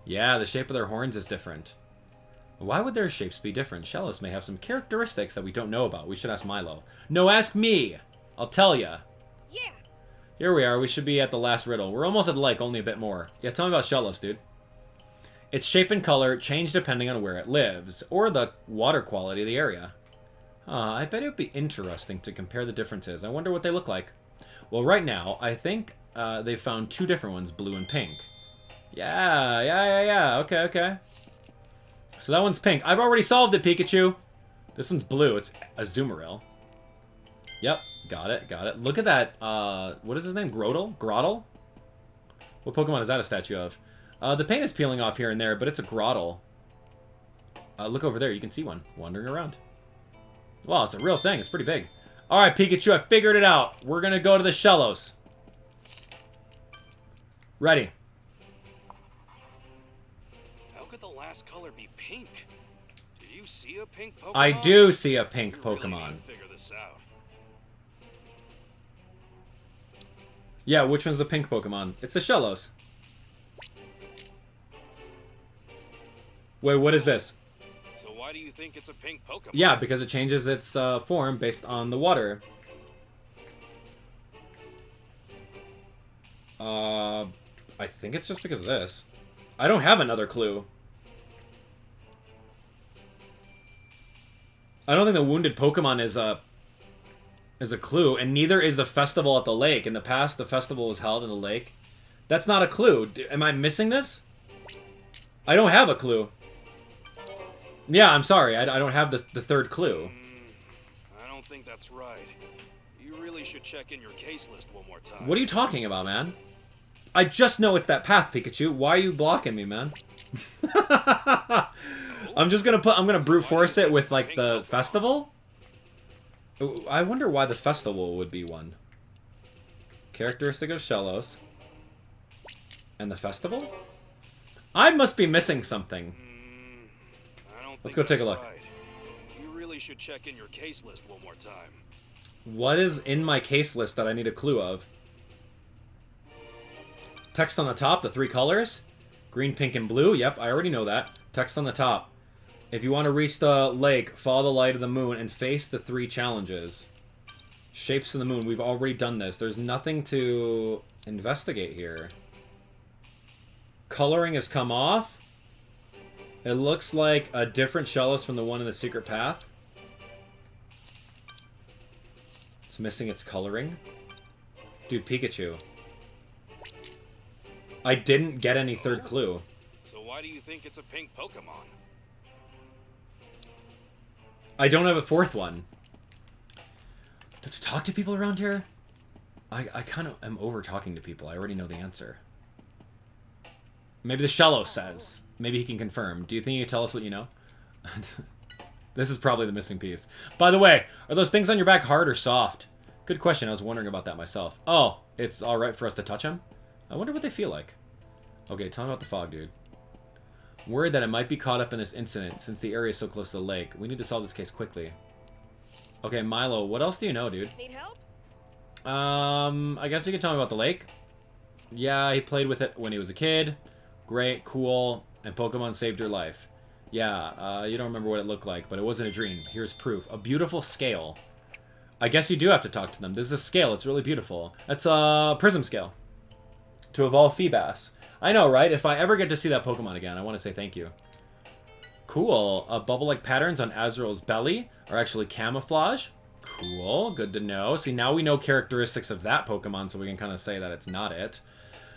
Yeah, the shape of their horns is different. Why would their shapes be different? Shellos may have some characteristics that we don't know about. We should ask Milo. No, ask me! I'll tell ya. Yeah. Here we are. We should be at the last riddle. We're almost at the lake, only a bit more. Yeah, tell me about Shellos, dude. Its shape and color change depending on where it lives, or the water quality of the area. I bet it would be interesting to compare the differences. I wonder what they look like. Well, right now, I think they found 2 different ones, blue and pink. Yeah. Okay. So that one's pink. I've already solved it, Pikachu. This one's blue. It's Azumarill. Yep, got it. Look at that. What is his name? Grottle? What Pokemon is that a statue of? The paint is peeling off here and there, but it's a Grottle. Look over there. You can see one wandering around. Wow, it's a real thing. It's pretty big. All right, Pikachu, I figured it out. We're going to go to the Shellos. Ready. How could the last color be pink? Do you see a pink Pokemon? I do see a pink Pokemon. Really need to figure this out. Yeah, which one's the pink Pokemon? It's the Shellos. Wait, what is this? So why do you think it's a pink Pokemon? Yeah, because it changes its form based on the water. I think it's just because of this. I don't have another clue. I don't think the wounded Pokemon is a clue, and neither is the festival at the lake. In the past, the festival was held in the lake. That's not a clue. Am I missing this? I don't have a clue. Yeah, I'm sorry. I don't have the third clue. I don't think that's right. You really should check in your case list one more time. What are you talking about, man? I just know it's that path, Pikachu. Why are you blocking me, man? I'm gonna brute force it with, like, the festival? I wonder why the festival would be one. Characteristic of Shellos. And the festival? I must be missing something. Let's go take a look. Right. You really should check in your case list one more time. What is in my case list that I need a clue of? Text on the top, the 3 colors. Green, pink, and blue. Yep, I already know that. Text on the top. If you want to reach the lake, follow the light of the moon and face the 3 challenges. Shapes of the moon. We've already done this. There's nothing to investigate here. Coloring has come off. It looks like a different Shellos from the one in the secret path. It's missing its coloring. Dude, Pikachu. I didn't get any third clue. So why do you think it's a pink Pokemon? I don't have a 4th one. Do to talk to people around here? I kind of am over talking to people. I already know the answer. Maybe the Shello says. Maybe he can confirm. Do you think you can tell us what you know? This is probably the missing piece. By the way, are those things on your back hard or soft? Good question. I was wondering about that myself. Oh, it's alright for us to touch them? I wonder what they feel like. Okay, tell me about the fog, dude. I'm worried that it might be caught up in this incident since the area is so close to the lake. We need to solve this case quickly. Okay, Milo, what else do you know, dude? Need help? I guess you can tell me about the lake. Yeah, he played with it when he was a kid. Great, cool, and Pokemon saved your life. Yeah, you don't remember what it looked like, but it wasn't a dream. Here's proof. A beautiful scale. I guess you do have to talk to them. There's a scale. It's really beautiful. That's a prism scale. To evolve Feebas. I know, right? If I ever get to see that Pokemon again, I want to say thank you. Cool. Bubble-like patterns on Azrael's belly are actually camouflage. Cool. Good to know. See, now we know characteristics of that Pokemon, so we can kind of say that it's not it.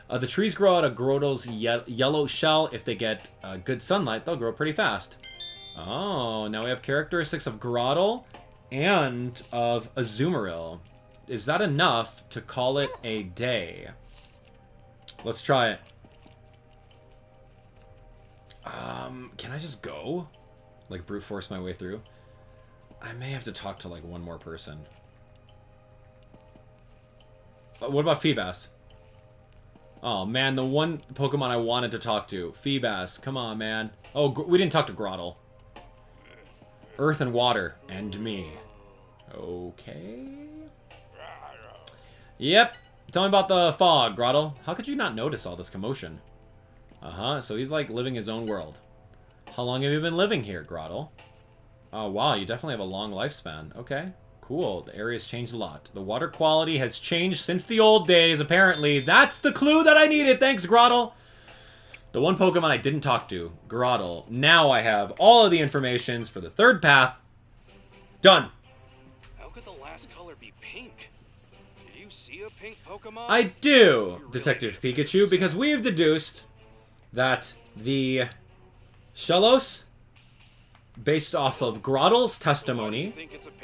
The trees grow out of Grottle's yellow shell. If they get good sunlight, they'll grow pretty fast. Oh, now we have characteristics of Grottle and of Azumarill. Is that enough to call it a day? Let's try it. Can I just go? Like, brute force my way through? I may have to talk to, like, one more person. What about Feebas? Oh, man, the one Pokemon I wanted to talk to. Feebas, come on, man. Oh, we didn't talk to Grottle. Earth and water. And me. Okay. Yep. Tell me about the fog, Grottle. How could you not notice all this commotion? Uh-huh, so he's, like, living his own world. How long have you been living here, Grottle? Oh, wow, you definitely have a long lifespan. Okay, cool. The area's changed a lot. The water quality has changed since the old days, apparently. That's the clue that I needed. Thanks, Grottle. The one Pokemon I didn't talk to, Grotle. Now I have all of the informations for the third path. Done. How could the last color be pink? Did you see a pink Pokemon? I do, Detective Pikachu, because we have deduced that the Shellos, based off of Grotle's testimony,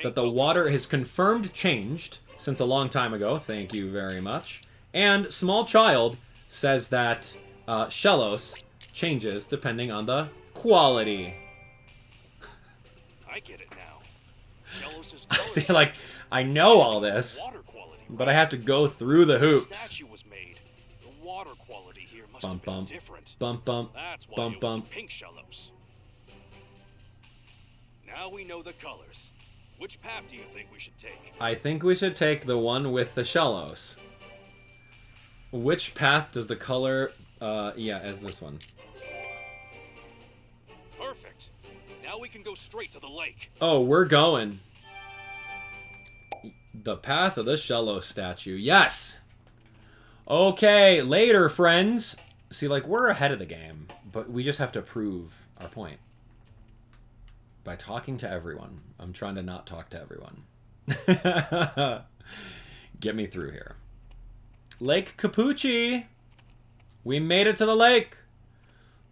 that the water has confirmed changed since a long time ago, thank you very much, and Small Child says that Shellos changes depending on the quality. I get it now. Shellos' See, like, I know all this, but I have to go through the hoops. The statue was made. The water quality here must Bump, have been bump. different. Bump, bump. That's why Bump, it was bump. pink Shellos. Now we know the colors. Which path do you think we should take? I think we should take the one with the Shellos. Which path does the color... yeah, it's this one. Perfect. Now we can go straight to the lake. Oh, we're going. The path of the Shellos statue. Yes! Okay, later, friends. See, like, we're ahead of the game, but we just have to prove our point. By talking to everyone. I'm trying to not talk to everyone. Get me through here. Lake Cappucci! We made it to the lake!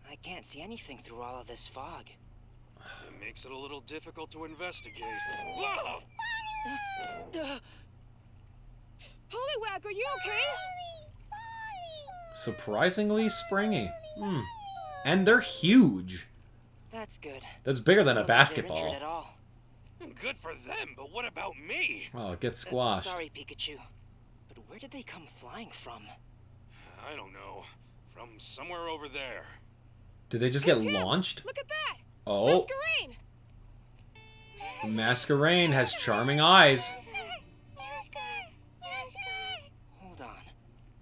I can't see anything through all of this fog. It makes it a little difficult to investigate. Poliwag, are you okay? Surprisingly springy. And they're huge. That's good. That's bigger than a Doesn't look like they're basketball. injured at all. Good for them, but what about me? Oh, it gets squashed. Sorry, Pikachu. But where did they come flying from? I don't know. From somewhere over there. Did they just get launched? Look at that! Oh, Masquerain! Masquerain has charming eyes. Hold on.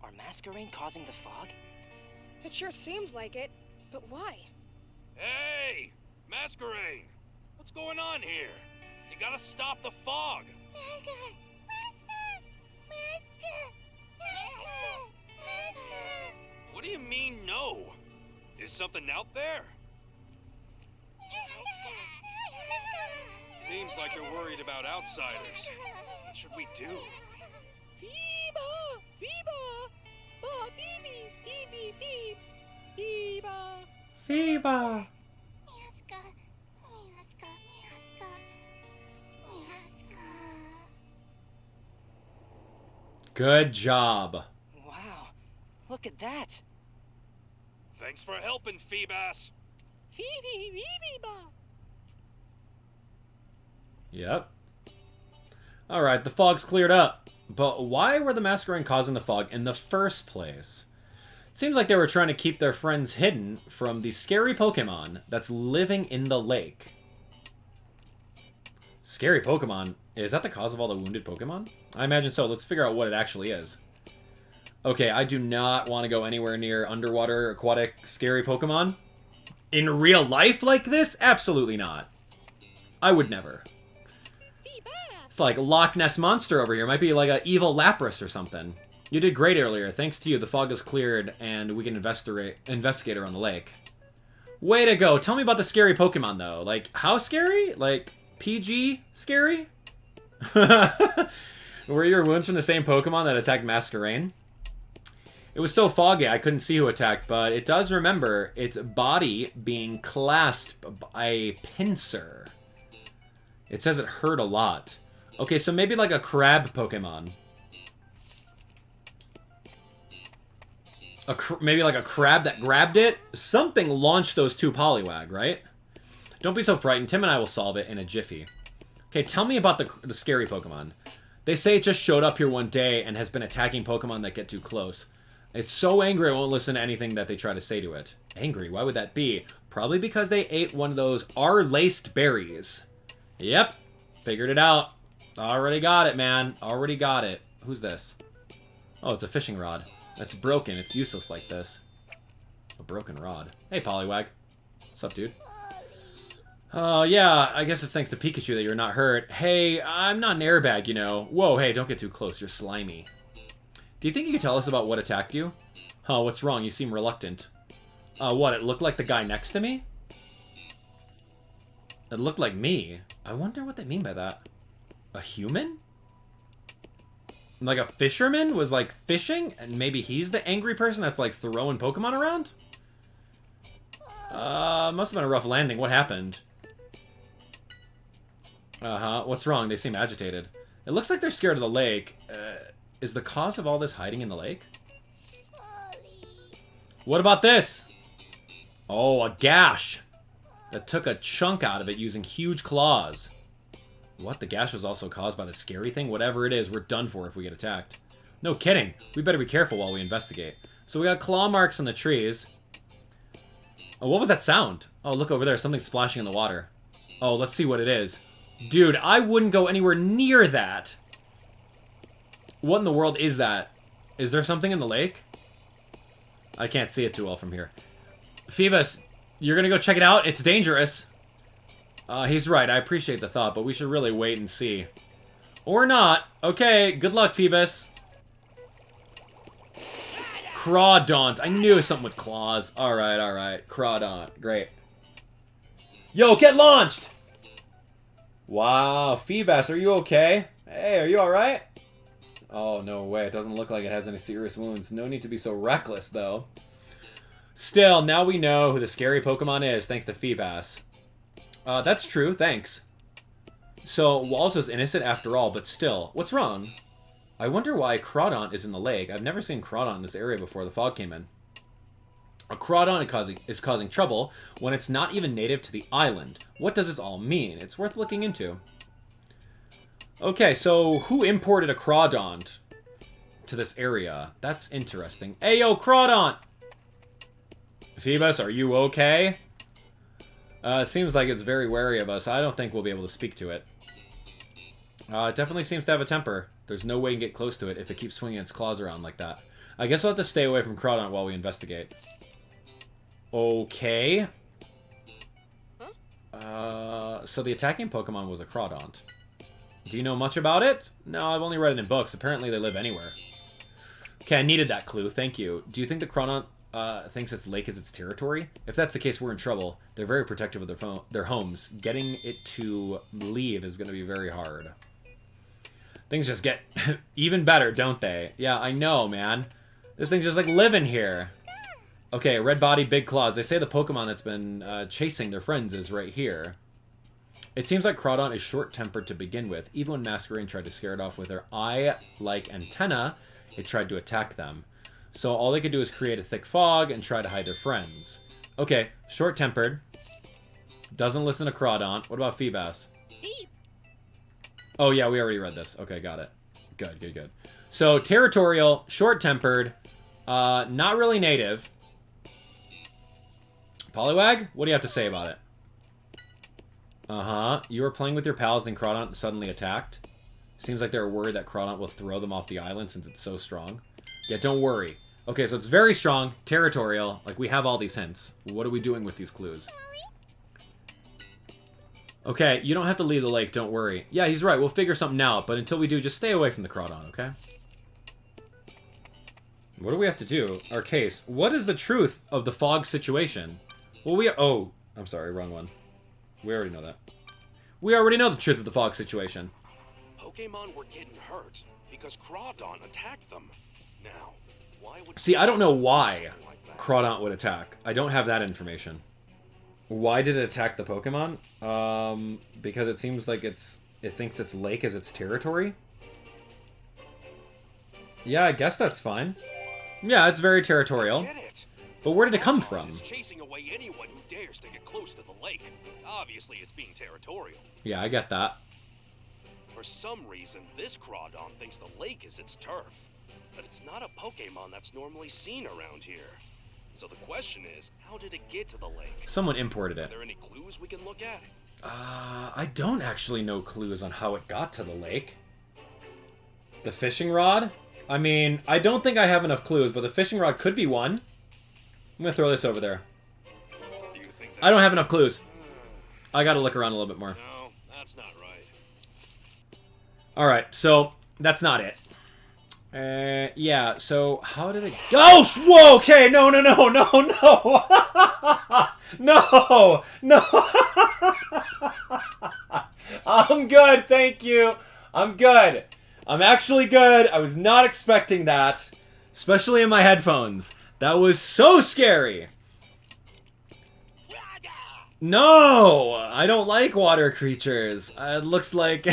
Are Masquerain causing the fog? It sure seems like it, but why? Hey! Masquerain! What's going on here? You gotta stop the fog! What do you mean, no? Is something out there? Seems like you're worried about outsiders. What should we do? Feeba! Feeba! Ba beep beep beep beep. Feeba! Feeba. Good job. Wow. Look at that. Thanks for helping, Feebas. Phoebe! Phoebe! Yep. Alright, the fog's cleared up. But why were the Masquerain causing the fog in the first place? It seems like they were trying to keep their friends hidden from the scary Pokemon that's living in the lake. Scary Pokemon? Is that the cause of all the wounded Pokemon? I imagine so. Let's figure out what it actually is. Okay, I do not want to go anywhere near underwater, aquatic, scary Pokemon. In real life like this? Absolutely not. I would never. It's like Loch Ness Monster over here. Might be like an evil Lapras or something. You did great earlier. Thanks to you, the fog is cleared, and we can investigate around the lake. Way to go. Tell me about the scary Pokemon, though. Like, how scary? Like, PG scary? Were your wounds from the same Pokemon that attacked Masquerain? It was so foggy, I couldn't see who attacked, but it does remember its body being clasped by a pincer. It says it hurt a lot. Okay, so maybe like a crab Pokemon. Maybe like a crab that grabbed it? Something launched those two Poliwag, right? Don't be so frightened. Tim and I will solve it in a jiffy. Okay, tell me about the scary Pokemon. They say it just showed up here one day and has been attacking Pokemon that get too close. It's so angry it won't listen to anything that they try to say to it. Angry? Why would that be? Probably because they ate one of those R-laced berries. Yep. Figured it out. Already got it, man. Already got it. Who's this? Oh, it's a fishing rod. That's broken. It's useless like this. A broken rod. Hey, Poliwag. What's up, dude? Oh, yeah. I guess it's thanks to Pikachu that you're not hurt. Hey, I'm not an airbag, you know. Whoa, hey, don't get too close. You're slimy. Do you think you could tell us about what attacked you? Huh, what's wrong? You seem reluctant. What, it looked like the guy next to me? It looked like me. I wonder what they mean by that. A human? Like a fisherman was like fishing, and maybe he's the angry person that's like throwing Pokemon around? Must have been a rough landing. What happened? What's wrong? They seem agitated. It looks like they're scared of the lake. Is the cause of all this hiding in the lake? What about this? Oh, a gash. That took a chunk out of it using huge claws. What? The gash was also caused by the scary thing? Whatever it is, we're done for if we get attacked. No kidding. We better be careful while we investigate. So we got claw marks on the trees. Oh, what was that sound? Oh, look over there. Something's splashing in the water. Oh, let's see what it is. Dude, I wouldn't go anywhere near that. What in the world is that? Is there something in the lake? I can't see it too well from here. Phoebus, you're gonna go check it out? It's dangerous. He's right. I appreciate the thought, but we should really wait and see. Or not. Okay, good luck, Phoebus. Crawdaunt. I knew it was something with claws. Alright, alright. Crawdaunt. Great. Yo, get launched! Wow, Phoebus, are you okay? Hey, are you alright? Oh, no way. It doesn't look like it has any serious wounds. No need to be so reckless, though. Still, now we know who the scary Pokemon is, thanks to Phoebus. That's true, thanks. So, Walls was innocent after all, but still, what's wrong? I wonder why Crawdaunt is in the lake. I've never seen Crawdaunt in this area before the fog came in. A Crawdaunt is causing trouble when it's not even native to the island. What does this all mean? It's worth looking into. Okay, so who imported a Crawdaunt to this area? That's interesting. Hey, yo, Crawdaunt! Phoebus, are you okay? It seems like it's very wary of us. I don't think we'll be able to speak to it. It definitely seems to have a temper. There's no way you can get close to it if it keeps swinging its claws around like that. I guess we'll have to stay away from Crawdaunt while we investigate. Okay. So the attacking Pokemon was a Crawdaunt. Do you know much about it? No, I've only read it in books. Apparently they live anywhere. Okay, I needed that clue. Thank you. Do you think the Crawdaunt thinks its lake is its territory? If that's the case, we're in trouble. They're very protective of their homes. Getting it to leave is going to be very hard. Things just get even better, don't they? Yeah, I know, man. This thing's just like living here. Okay, red body, big claws. They say the Pokemon that's been chasing their friends is right here. It seems like Crawdaunt is short-tempered to begin with. Even when Masquerain tried to scare it off with her eye-like antenna, it tried to attack them. So all they could do is create a thick fog and try to hide their friends. Okay, short-tempered. Doesn't listen to Crawdaunt. What about Phoebus? Oh, yeah, we already read this. Okay, got it. Good, good, good. So, territorial, short-tempered, not really native. Poliwag? What do you have to say about it? Uh-huh. You were playing with your pals, then Crawdaunt suddenly attacked. Seems like they're worried that Crawdaunt will throw them off the island since it's so strong. Yeah, don't worry. Okay, so it's very strong, territorial. Like, we have all these hints. What are we doing with these clues? Okay, you don't have to leave the lake, don't worry. Yeah, he's right, we'll figure something out, but until we do, just stay away from the Crawdaunt, okay? What do we have to do? Our case. What is the truth of the fog situation? Well, oh, I'm sorry, wrong one. We already know that. We already know the truth of the fog situation. Pokemon were getting hurt because Crawdaunt attacked them. Now, why would... See, I don't know why Crawdaunt would attack. I don't have that information. Why did it attack the Pokemon? Because it seems like it thinks its lake is its territory. Yeah, I guess that's fine. Yeah, it's very territorial. But where did it come from? It's chasing away anyone who dares to get close to the lake. Obviously, it's being territorial. Yeah, I get that. For some reason, this Crawdaunt thinks the lake is its turf. But it's not a Pokemon that's normally seen around here. So the question is, how did it get to the lake? Someone imported it. Are there any clues we can look at? I don't actually know clues on how it got to the lake. The fishing rod? I mean, I don't think I have enough clues, but the fishing rod could be one. I'm gonna throw this over there. I don't have enough clues. I gotta look around a little bit more. No, that's not right. Alright, so that's not it. Yeah, so how did it go? Oh, whoa, okay, no. No. I'm good, thank you. I'm good. I'm actually good. I was not expecting that. Especially in my headphones. That was so scary. No! I don't like water creatures. It looks like...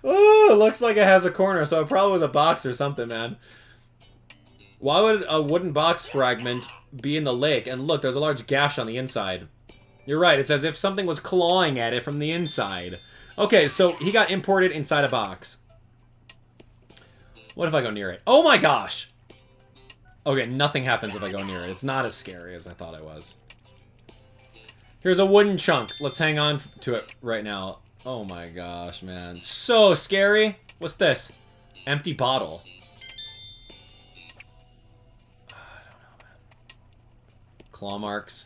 Oh, it looks like it has a corner, so it probably was a box or something, man. Why would a wooden box fragment be in the lake? And look, there's a large gash on the inside. You're right, it's as if something was clawing at it from the inside. Okay, so he got imported inside a box. What if I go near it? Oh my gosh! Okay, nothing happens if I go near it. It's not as scary as I thought it was. Here's a wooden chunk. Let's hang on to it right now. Oh my gosh, man. So scary. What's this? Empty bottle. I don't know, man. Claw marks.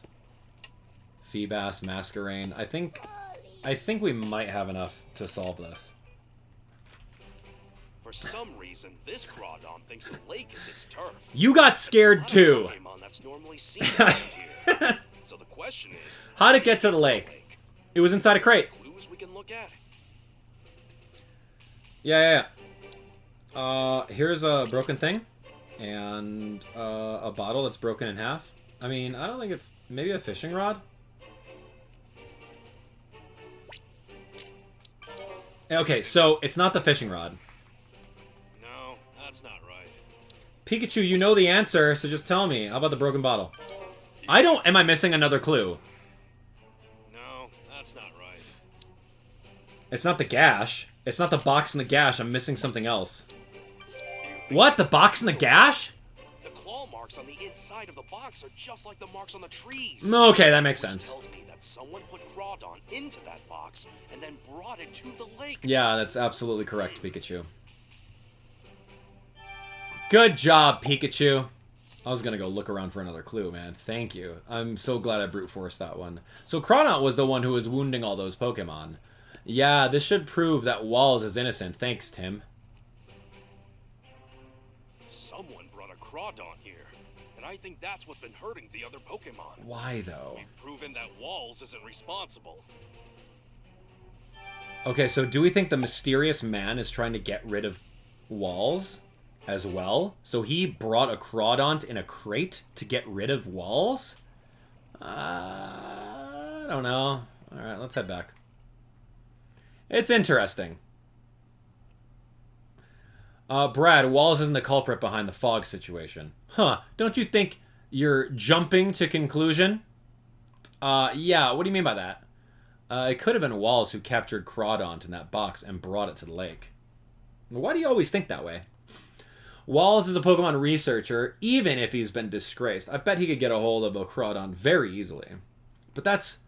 Feebas, Masquerain. I think we might have enough to solve this. For some reason, this Crawdon thinks the lake is its turf. You got scared too. That's normally seen around here. So the question is, how'd it get to the lake? It was inside a crate. Clues we can look at. Yeah. Here's a broken thing, and a bottle that's broken in half. I mean, I don't think it's maybe a fishing rod. Okay, so it's not the fishing rod. No, that's not right. Pikachu, you know the answer, so just tell me. How about the broken bottle? I don't... Am I missing another clue? No, that's not right. It's not the gash. It's not the box and the gash. I'm missing something else. What? The box and the gash? The claw marks on the inside of the box are just like the marks on the trees. Okay, that makes sense. Tells me that someone put Crawdon into that box and then brought it to the lake. Yeah, that's absolutely correct, Pikachu. Good job, Pikachu. I was gonna go look around for another clue, man. Thank you. I'm so glad I brute forced that one. So Crawdon was the one who was wounding all those Pokemon. Yeah, this should prove that Waal is innocent. Thanks, Tim. Someone brought a Crawdon here, and I think that's what's been hurting the other Pokemon. Why, though? We've proven that Waal isn't responsible. Okay, so do we think the mysterious man is trying to get rid of Waal as well? So he brought a Crawdon in a crate to get rid of Waal? I don't know. Alright, let's head back. It's interesting. Brad, Waal isn't the culprit behind the fog situation. Huh, don't you think you're jumping to conclusion? Yeah, what do you mean by that? It could have been Waal who captured Crawdon in that box and brought it to the lake. Why do you always think that way? Waal is a Pokemon researcher, even if he's been disgraced. I bet he could get a hold of a Crawdon very easily. But that's...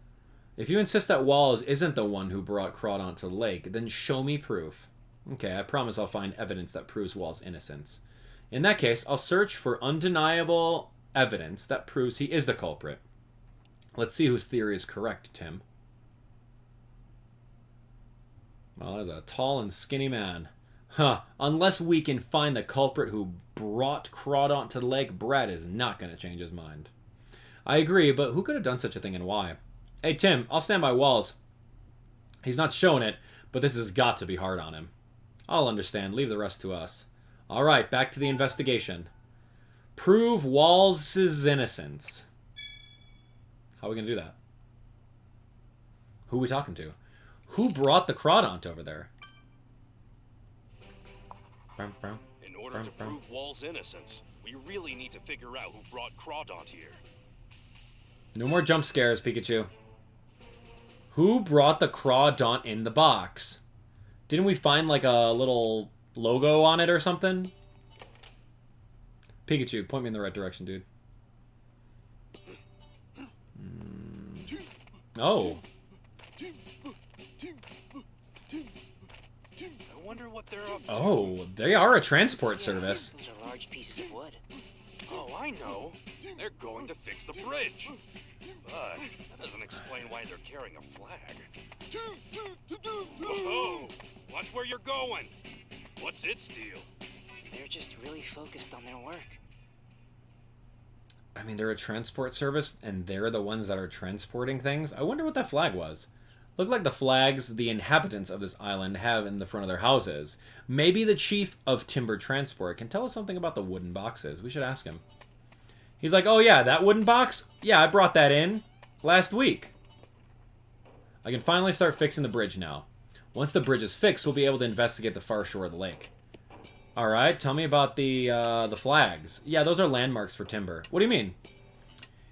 If you insist that Waal isn't the one who brought Crawdon to the lake, then show me proof. Okay, I promise I'll find evidence that proves Waal's innocence. In that case, I'll search for undeniable evidence that proves he is the culprit. Let's see whose theory is correct, Tim. Well, there's a tall and skinny man. Huh, unless we can find the culprit who brought Crawdon to the lake, Brad is not going to change his mind. I agree, but who could have done such a thing and why? Hey, Tim, I'll stand by Waal. He's not showing it, but this has got to be hard on him. I'll understand. Leave the rest to us. All right, back to the investigation. Prove Waal's innocence. How are we going to do that? Who are we talking to? Who brought the Crawdon over there? In order to prove Waal's innocence, we really need to figure out who brought Crawdon here. No more jump scares, Pikachu. Who brought the Crawdon in the box? Didn't we find like a little logo on it or something? Pikachu, point me in the right direction, dude. Oh. I wonder what they're up to. Oh, they are a transport service. Those are large pieces of wood. Oh, I know. They're going to fix the bridge. But that doesn't explain why they're carrying a flag. Oh, Watch where you're going. What's its deal? They're just really focused on their work. I mean, they're a transport service, and they're the ones that are transporting things. I wonder what that flag was. Looked like the flags the inhabitants of this island have in the front of their houses. Maybe the chief of timber transport can tell us something about the wooden boxes. We should ask him. He's like, oh yeah, that wooden box? Yeah, I brought that in last week. I can finally start fixing the bridge now. Once the bridge is fixed, we'll be able to investigate the far shore of the lake. Alright, tell me about the flags. Yeah, those are landmarks for timber. What do you mean?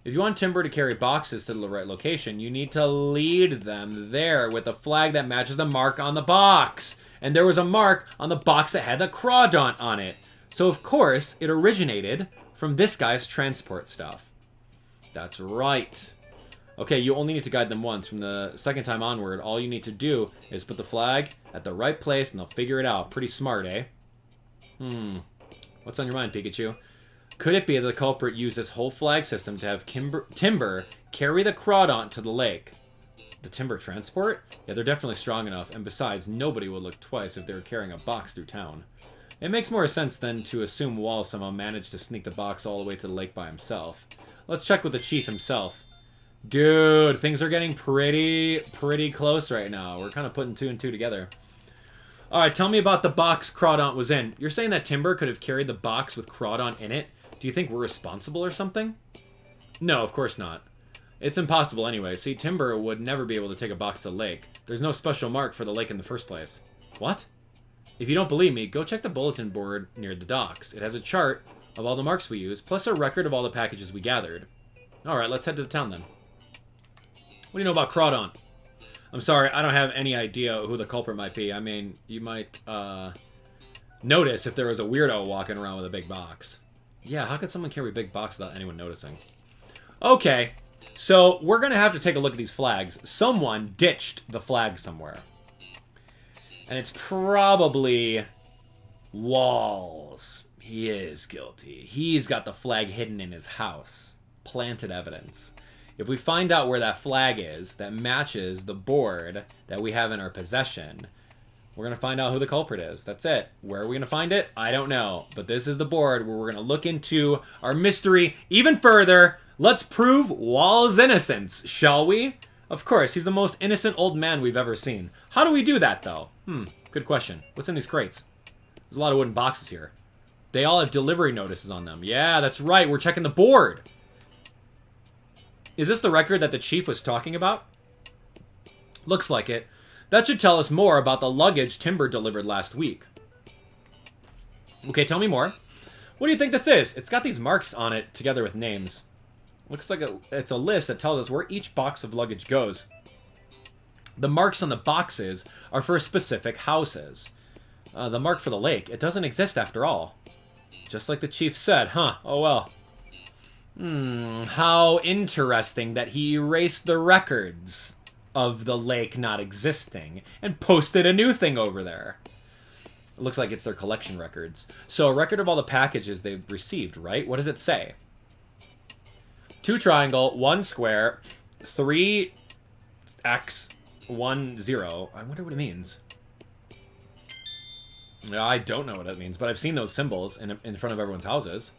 If you want timber to carry boxes to the right location, you need to lead them there with a flag that matches the mark on the box. And there was a mark on the box that had the crawdaunt on it. So of course, it originated from this guy's transport stuff. That's right. Okay, you only need to guide them once. From the second time onward, all you need to do is put the flag at the right place and they'll figure it out. Pretty smart, eh? What's on your mind, Pikachu? Could it be that the culprit used this whole flag system to have timber carry the crawdaunt to the lake? The timber transport? Yeah, they're definitely strong enough, and besides, nobody would look twice if they were carrying a box through town. It makes more sense than to assume Waal somehow managed to sneak the box all the way to the lake by himself. Let's check with the chief himself. Dude, things are getting pretty close right now. We're kind of putting two and two together. Alright, tell me about the box Crawdaunt was in. You're saying that Timber could have carried the box with Crawdaunt in it? Do you think we're responsible or something? No, of course not. It's impossible anyway. See, Timber would never be able to take a box to the lake. There's no special mark for the lake in the first place. What? If you don't believe me, go check the bulletin board near the docks. It has a chart of all the marks we use, plus a record of all the packages we gathered. Alright, let's head to the town then. What do you know about Crawdaunt? I'm sorry, I don't have any idea who the culprit might be. I mean, you might, notice if there was a weirdo walking around with a big box. Yeah, how could someone carry a big box without anyone noticing? Okay, so we're going to have to take a look at these flags. Someone ditched the flag somewhere. And it's probably Waal's. He is guilty. He's got the flag hidden in his house. Planted evidence. If we find out where that flag is that matches the board that we have in our possession, we're going to find out who the culprit is. That's it. Where are we going to find it? I don't know. But this is the board where we're going to look into our mystery even further. Let's prove Waal's innocence, shall we? Of course, he's the most innocent old man we've ever seen. How do we do that, though? Good question. What's in these crates? There's a lot of wooden boxes here. They all have delivery notices on them. Yeah, that's right. We're checking the board. Is this the record that the chief was talking about? Looks like it. That should tell us more about the luggage Timber delivered last week. Okay, tell me more. What do you think this is? It's got these marks on it together with names. Looks like it's a list that tells us where each box of luggage goes. The marks on the boxes are for specific houses. The mark for the lake, it doesn't exist after all. Just like the chief said, huh? Oh well. How interesting that he erased the records of the lake not existing and posted a new thing over there. It looks like it's their collection records. So a record of all the packages they've received, right? What does it say? 2 triangle, 1 square, 3 X, 1 0. I wonder what it means. I don't know what it means, but I've seen those symbols in front of everyone's houses.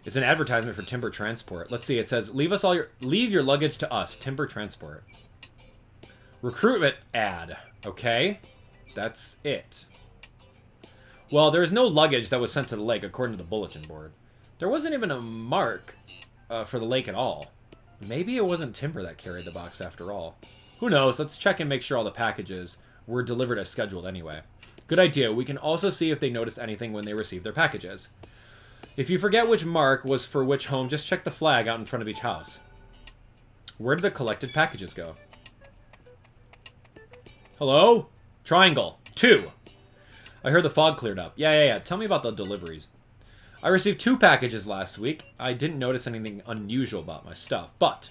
It's an advertisement for Timber Transport. Let's see, it says, leave your luggage to us, Timber Transport. Recruitment ad. Okay, that's it. Well, there is no luggage that was sent to the lake, according to the bulletin board. There wasn't even a mark for the lake at all. Maybe it wasn't Timber that carried the box after all. Who knows? Let's check and make sure all the packages were delivered as scheduled anyway. Good idea. We can also see if they noticed anything when they received their packages. If you forget which mark was for which home, just check the flag out in front of each house. Where did the collected packages go? Hello? Triangle. 2. I heard the fog cleared up. Yeah. Tell me about the deliveries. I received 2 packages last week. I didn't notice anything unusual about my stuff, but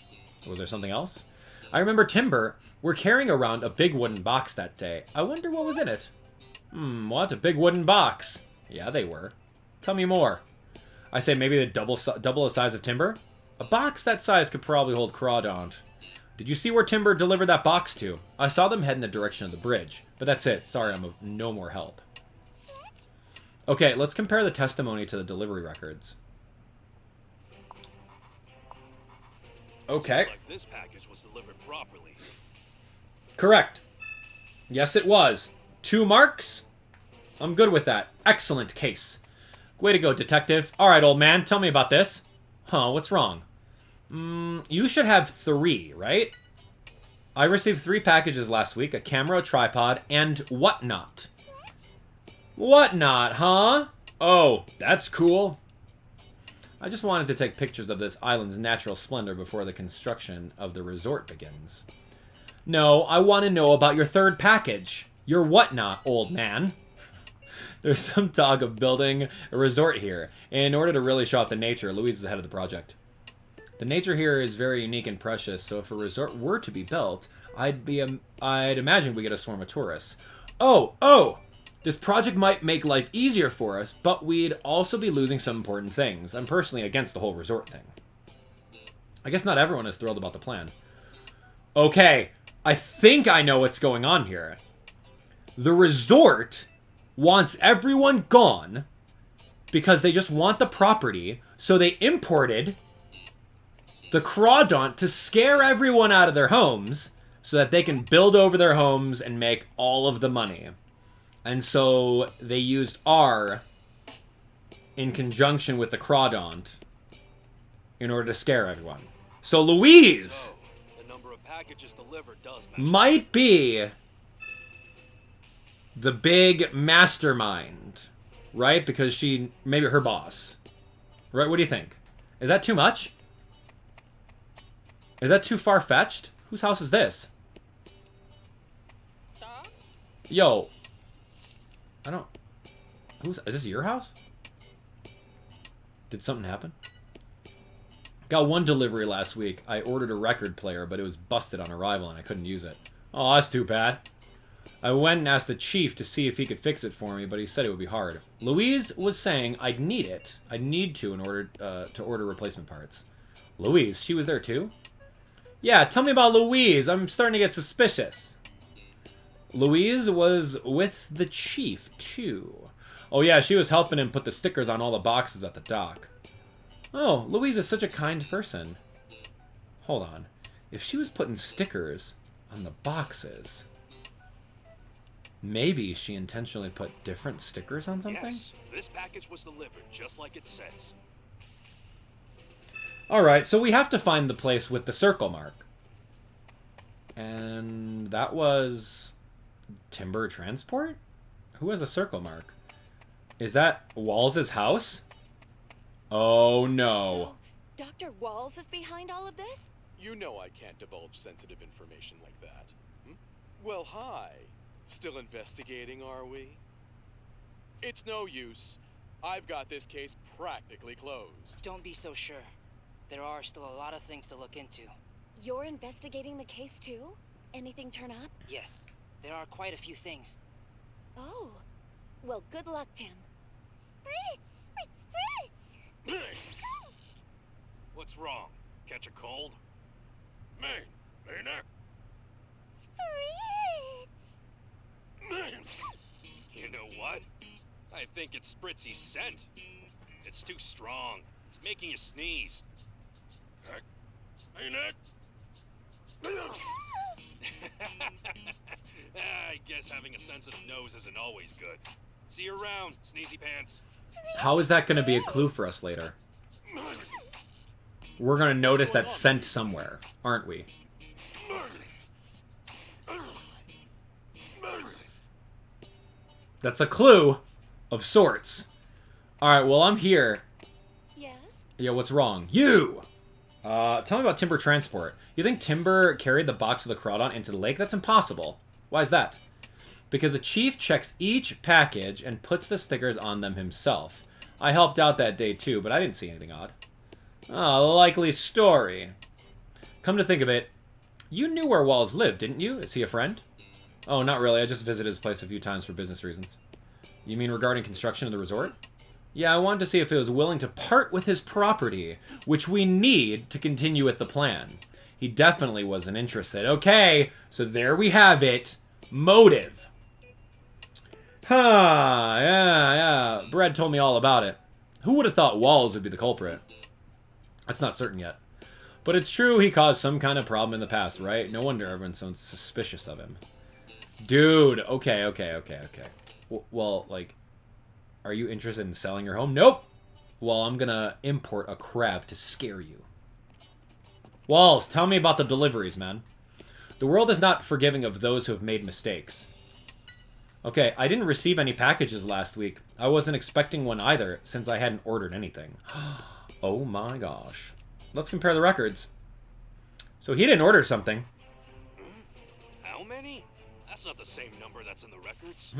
was there something else? I remember Timber were carrying around a big wooden box that day. I wonder what was in it. What? A big wooden box? Yeah, they were. Tell me more. I say maybe the double the size of Timber? A box that size could probably hold Crawdaunt. Did you see where Timber delivered that box to? I saw them head in the direction of the bridge. But that's it. Sorry, I'm of no more help. Okay, let's compare the testimony to the delivery records. Okay. Looks like this package was delivered properly. Correct. Yes, it was. 2 marks? I'm good with that. Excellent case. Way to go, detective. All right, old man, tell me about this. Huh, what's wrong? You should have 3, right? I received 3 packages last week, a camera, a tripod, and whatnot. Whatnot, huh? Oh, that's cool. I just wanted to take pictures of this island's natural splendor before the construction of the resort begins. No, I want to know about your 3rd package. Your whatnot, old man. There's some talk of building a resort here. In order to really show off the nature, Louise is the head of the project. The nature here is very unique and precious, so if a resort were to be built, I'd imagine we get a swarm of tourists. Oh! This project might make life easier for us, but we'd also be losing some important things. I'm personally against the whole resort thing. I guess not everyone is thrilled about the plan. Okay, I think I know what's going on here. The resort wants everyone gone because they just want the property, so they imported the Crawdaunt to scare everyone out of their homes so that they can build over their homes and make all of the money. And so they used R in conjunction with the Crawdaunt in order to scare everyone. So Louise the number of packages delivered does might be the big mastermind, right? Because she, maybe her boss. Right, what do you think? Is that too much? Is that too far-fetched? Whose house is this? Yo. I don't... Is this your house? Did something happen? Got 1 delivery last week. I ordered a record player, but it was busted on arrival and I couldn't use it. Oh, that's too bad. I went and asked the chief to see if he could fix it for me, but he said it would be hard. Louise was saying I'd need it. I'd need to in order to order replacement parts. Louise, she was there too? Yeah, tell me about Louise. I'm starting to get suspicious. Louise was with the chief, too. Oh yeah, she was helping him put the stickers on all the boxes at the dock. Oh, Louise is such a kind person. Hold on. If she was putting stickers on the boxes, maybe she intentionally put different stickers on something? Yes, this package was delivered just like it says. Alright, so we have to find the place with the circle mark. And that was Timber Transport? Who has a circle mark? Is that Waal's house? Oh no. So, Dr. Walls is behind all of this? You know I can't divulge sensitive information like that. Well, hi. Still investigating, are we? It's no use. I've got this case practically closed. Don't be so sure. There are still a lot of things to look into. You're investigating the case too? Anything turn up? Yes, there are quite a few things. Oh. Well, good luck, Tim. Spritz! Spritz! Spritz! What's wrong? Catch a cold? Maniac. You know what? I think it's Spritzy's scent. It's too strong. It's making you sneeze. Maniac. I guess having a sensitive nose isn't always good. See you around, Sneezy Pants. How is that going to be a clue for us later? We're going to notice that scent somewhere, aren't we? That's a clue of sorts. Alright, well, I'm here. Yes? Yeah, what's wrong? You! Tell me about Timber Transport. You think Timber carried the box of the Crawdaunt into the lake? That's impossible. Why is that? Because the chief checks each package and puts the stickers on them himself. I helped out that day too, but I didn't see anything odd. Oh, likely story. Come to think of it, you knew where Walls lived, didn't you? Is he a friend? Oh, not really. I just visited his place a few times for business reasons. You mean regarding construction of the resort? Yeah, I wanted to see if he was willing to part with his property, which we need to continue with the plan. He definitely wasn't interested. Okay, so there we have it. Motive. Huh, yeah. Brad told me all about it. Who would have thought Walls would be the culprit? That's not certain yet. But it's true he caused some kind of problem in the past, right? No wonder everyone's so suspicious of him. Dude, okay. Well, like, are you interested in selling your home? Nope! Well, I'm gonna import a crab to scare you. Walls, tell me about the deliveries, man. The world is not forgiving of those who have made mistakes. Okay, I didn't receive any packages last week. I wasn't expecting one either, since I hadn't ordered anything. Oh my gosh. Let's compare the records. So he didn't order something. How many? That's not the same number that's in the records.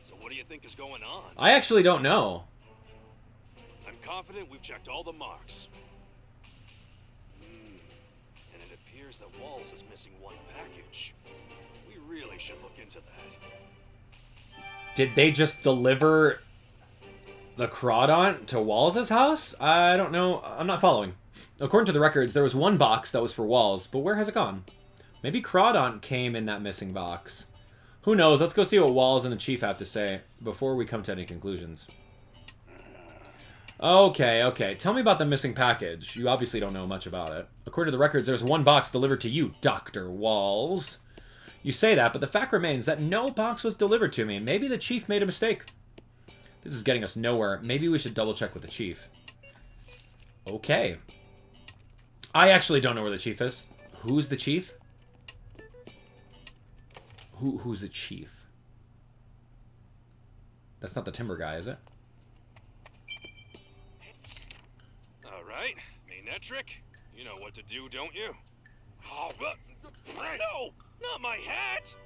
So what do you think is going on? I actually don't know. I'm confident we've checked all the marks. And it appears that Walls is missing one package. We really should look into that. Did they just deliver the Crawdaunt to Walls' house? I don't know. I'm not following. According to the records, there was one box that was for Walls, but where has it gone? Maybe Crawdaunt came in that missing box. Who knows? Let's go see what Walls and the Chief have to say before we come to any conclusions. Okay. Tell me about the missing package. You obviously don't know much about it. According to the records, there's one box delivered to you, Dr. Walls. You say that, but the fact remains that no box was delivered to me. Maybe the Chief made a mistake. This is getting us nowhere. Maybe we should double check with the Chief. Okay. I actually don't know where the Chief is. Who's the Chief? Who's the Chief? That's not the timber guy, is it? All right, Mainetric. You know what to do, don't you? Oh, no! Not my hat!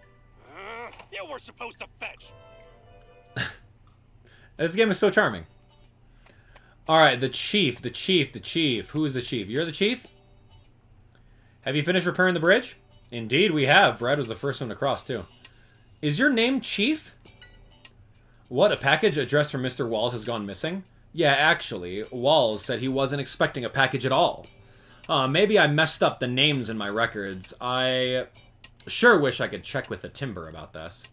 You were supposed to fetch! This game is so charming. Alright, the Chief. Who is the Chief? You're the Chief? Have you finished repairing the bridge? Indeed, we have. Brad was the first one to cross, too. Is your name Chief? What, a package addressed from Mr. Walls has gone missing? Yeah, actually, Walls said he wasn't expecting a package at all. Maybe I messed up the names in my records. I sure wish I could check with the timber about this.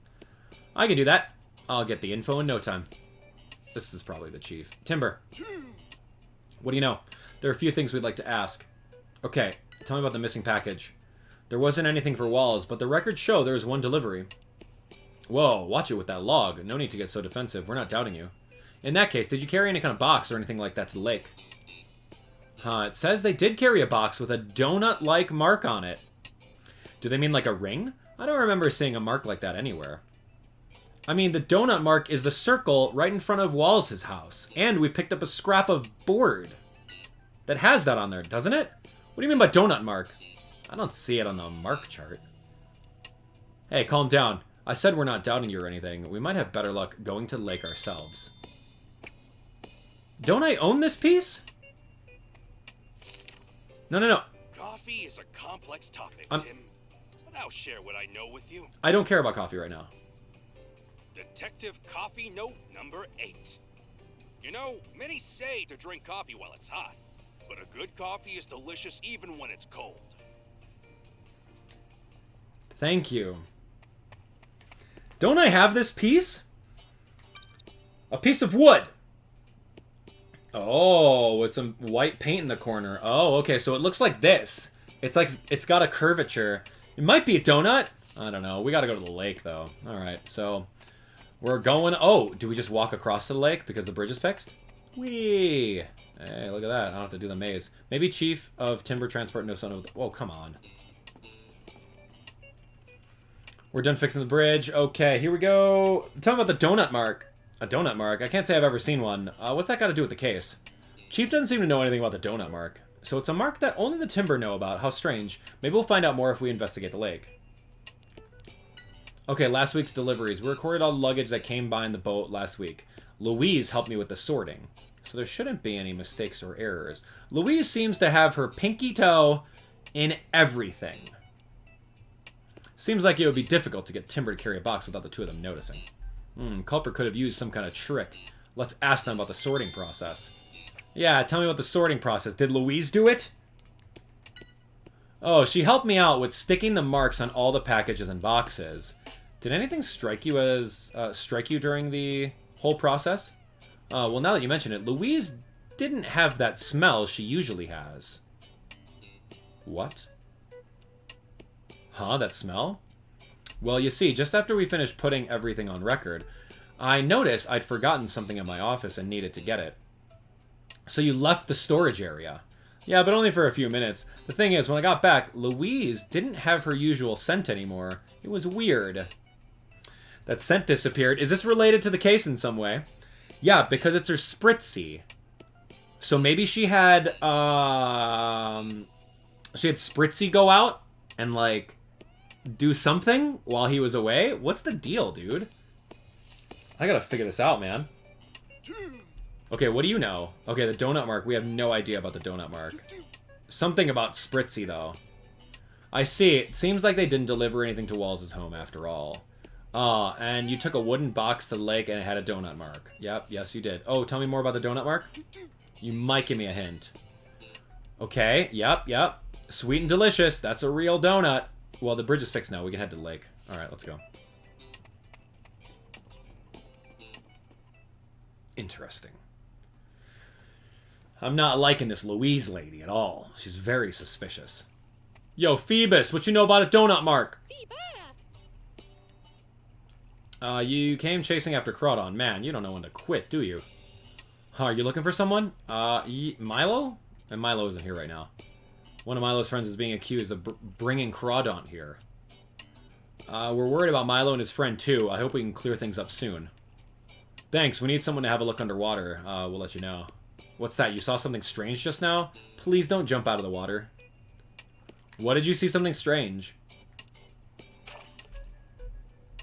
I can do that. I'll get the info in no time. This is probably the Chief. Timber. What do you know? There are a few things we'd like to ask. Okay, tell me about the missing package. There wasn't anything for Walls, but the records show there was one delivery. Whoa, watch it with that log. No need to get so defensive. We're not doubting you. In that case, did you carry any kind of box or anything like that to the lake? It says they did carry a box with a donut-like mark on it. Do they mean like a ring? I don't remember seeing a mark like that anywhere. I mean, the donut mark is the circle right in front of Walls' house. And we picked up a scrap of board that has that on there, doesn't it? What do you mean by donut mark? I don't see it on the mark chart. Hey, calm down. I said we're not doubting you or anything. We might have better luck going to the lake ourselves. Don't I own this piece? No. Coffee is a complex topic, Tim. But I'll share what I know with you. I don't care about coffee right now. Detective Coffee Note number 8. You know, many say to drink coffee while it's hot, but a good coffee is delicious even when it's cold. Thank you. Don't I have this piece? A piece of wood. Oh, with some white paint in the corner. Oh, okay, so it looks like this. It's like, it's got a curvature. It might be a donut. I don't know. We gotta go to the lake, though. Alright, so we're going... Oh, do we just walk across to the lake because the bridge is fixed? Whee! Hey, look at that. I don't have to do the maze. Maybe Chief of Timber Transport knows something. Whoa, come on. We're done fixing the bridge. Okay, here we go. Tell me about the donut mark. A donut mark? I can't say I've ever seen one. What's that got to do with the case? Chief doesn't seem to know anything about the donut mark. So it's a mark that only the Timber know about. How strange. Maybe we'll find out more if we investigate the lake. Okay, last week's deliveries. We recorded all the luggage that came by in the boat last week. Louise helped me with the sorting. So there shouldn't be any mistakes or errors. Louise seems to have her pinky toe in everything. Seems like it would be difficult to get Timber to carry a box without the two of them noticing. Culprit could have used some kind of trick. Let's ask them about the sorting process. Yeah, tell me about the sorting process. Did Louise do it? Oh, she helped me out with sticking the marks on all the packages and boxes. Did anything strike you during the whole process? Well, now that you mention it, Louise didn't have that smell she usually has. What? Huh, that smell? Well, you see, just after we finished putting everything on record, I noticed I'd forgotten something in my office and needed to get it. So you left the storage area. Yeah, but only for a few minutes. The thing is, when I got back, Louise didn't have her usual scent anymore. It was weird. That scent disappeared. Is this related to the case in some way? Yeah, because it's her Spritzy. So maybe she had Spritzy go out and, like, do something while he was away? What's the deal, dude? I gotta figure this out, man. Okay, what do you know? Okay, the donut mark. We have no idea about the donut mark. Something about Spritzy, though. I see. It seems like they didn't deliver anything to Walls' home after all. And you took a wooden box to the lake and it had a donut mark. Yep, yes, you did. Oh, tell me more about the donut mark? You might give me a hint. Okay, yep. Sweet and delicious. That's a real donut. Well, the bridge is fixed now. We can head to the lake. Alright, let's go. Interesting. I'm not liking this Louise lady at all. She's very suspicious. Yo, Phoebus, what you know about a donut mark? You came chasing after Crawdon. Man, you don't know when to quit, do you? Are you looking for someone? Milo? And Milo isn't here right now. One of Milo's friends is being accused of bringing Crawdon here. We're worried about Milo and his friend, too. I hope we can clear things up soon. Thanks, we need someone to have a look underwater. We'll let you know. What's that? You saw something strange just now? Please don't jump out of the water. What did you see something strange?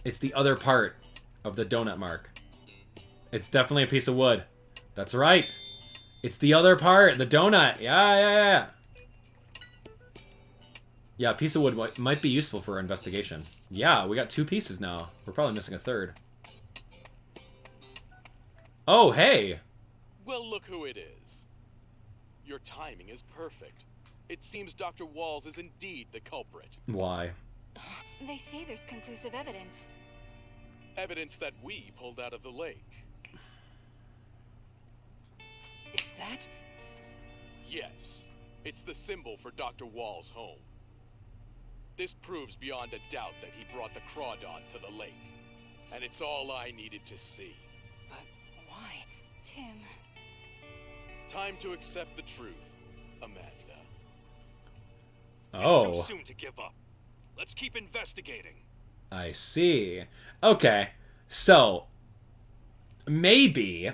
It's the other part of the donut mark. It's definitely a piece of wood. That's right. It's the other part, the donut. Yeah. Yeah, a piece of wood might be useful for our investigation. Yeah, we got 2 pieces now. We're probably missing a third. Oh, hey! Well, look who it is. Your timing is perfect. It seems Dr. Walls is indeed the culprit. Why? They say there's conclusive evidence. Evidence that we pulled out of the lake. Is that? Yes. It's the symbol for Dr. Walls' home. This proves beyond a doubt that he brought the Crawdon to the lake. And it's all I needed to see. But why? Tim. Time to accept the truth, Amanda. Oh. It's too soon to give up. Let's keep investigating. I see. Okay, so maybe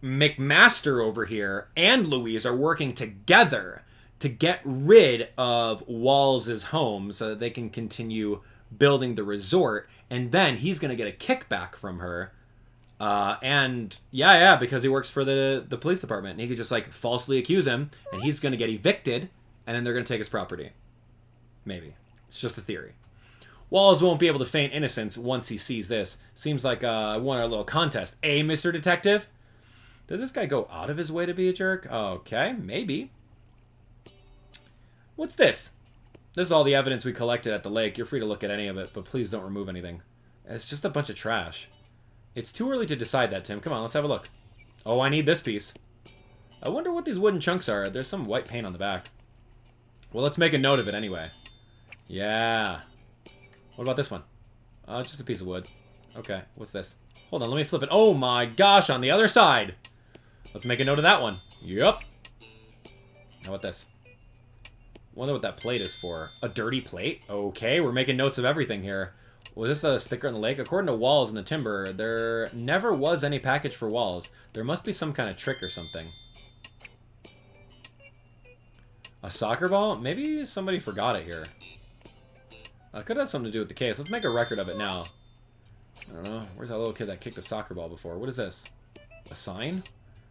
McMaster over here and Louise are working together to get rid of Walls' home so that they can continue building the resort, and then he's going to get a kickback from her. And yeah, because he works for the police department, and he could just like falsely accuse him, and he's going to get evicted, and then they're going to take his property. Maybe. It's just a theory. Walls won't be able to feign innocence once he sees this. Seems like I won our little contest. Eh, Mr. Detective? Does this guy go out of his way to be a jerk? Okay, maybe. What's this? This is all the evidence we collected at the lake. You're free to look at any of it, but please don't remove anything. It's just a bunch of trash. It's too early to decide that, Tim. Come on, let's have a look. Oh, I need this piece. I wonder what these wooden chunks are. There's some white paint on the back. Well, let's make a note of it anyway. Yeah. What about this one? Just a piece of wood. Okay, what's this? Hold on, let me flip it. Oh my gosh, on the other side! Let's make a note of that one. Yup. How about this? Wonder what that plate is for. A dirty plate? Okay, we're making notes of everything here. Was this a sticker on the lake? According to Walls in the timber, there never was any package for Walls. There must be some kind of trick or something. A soccer ball? Maybe somebody forgot it here. Could have something to do with the case. Let's make a record of it now. I don't know. Where's that little kid that kicked a soccer ball before? What is this? A sign?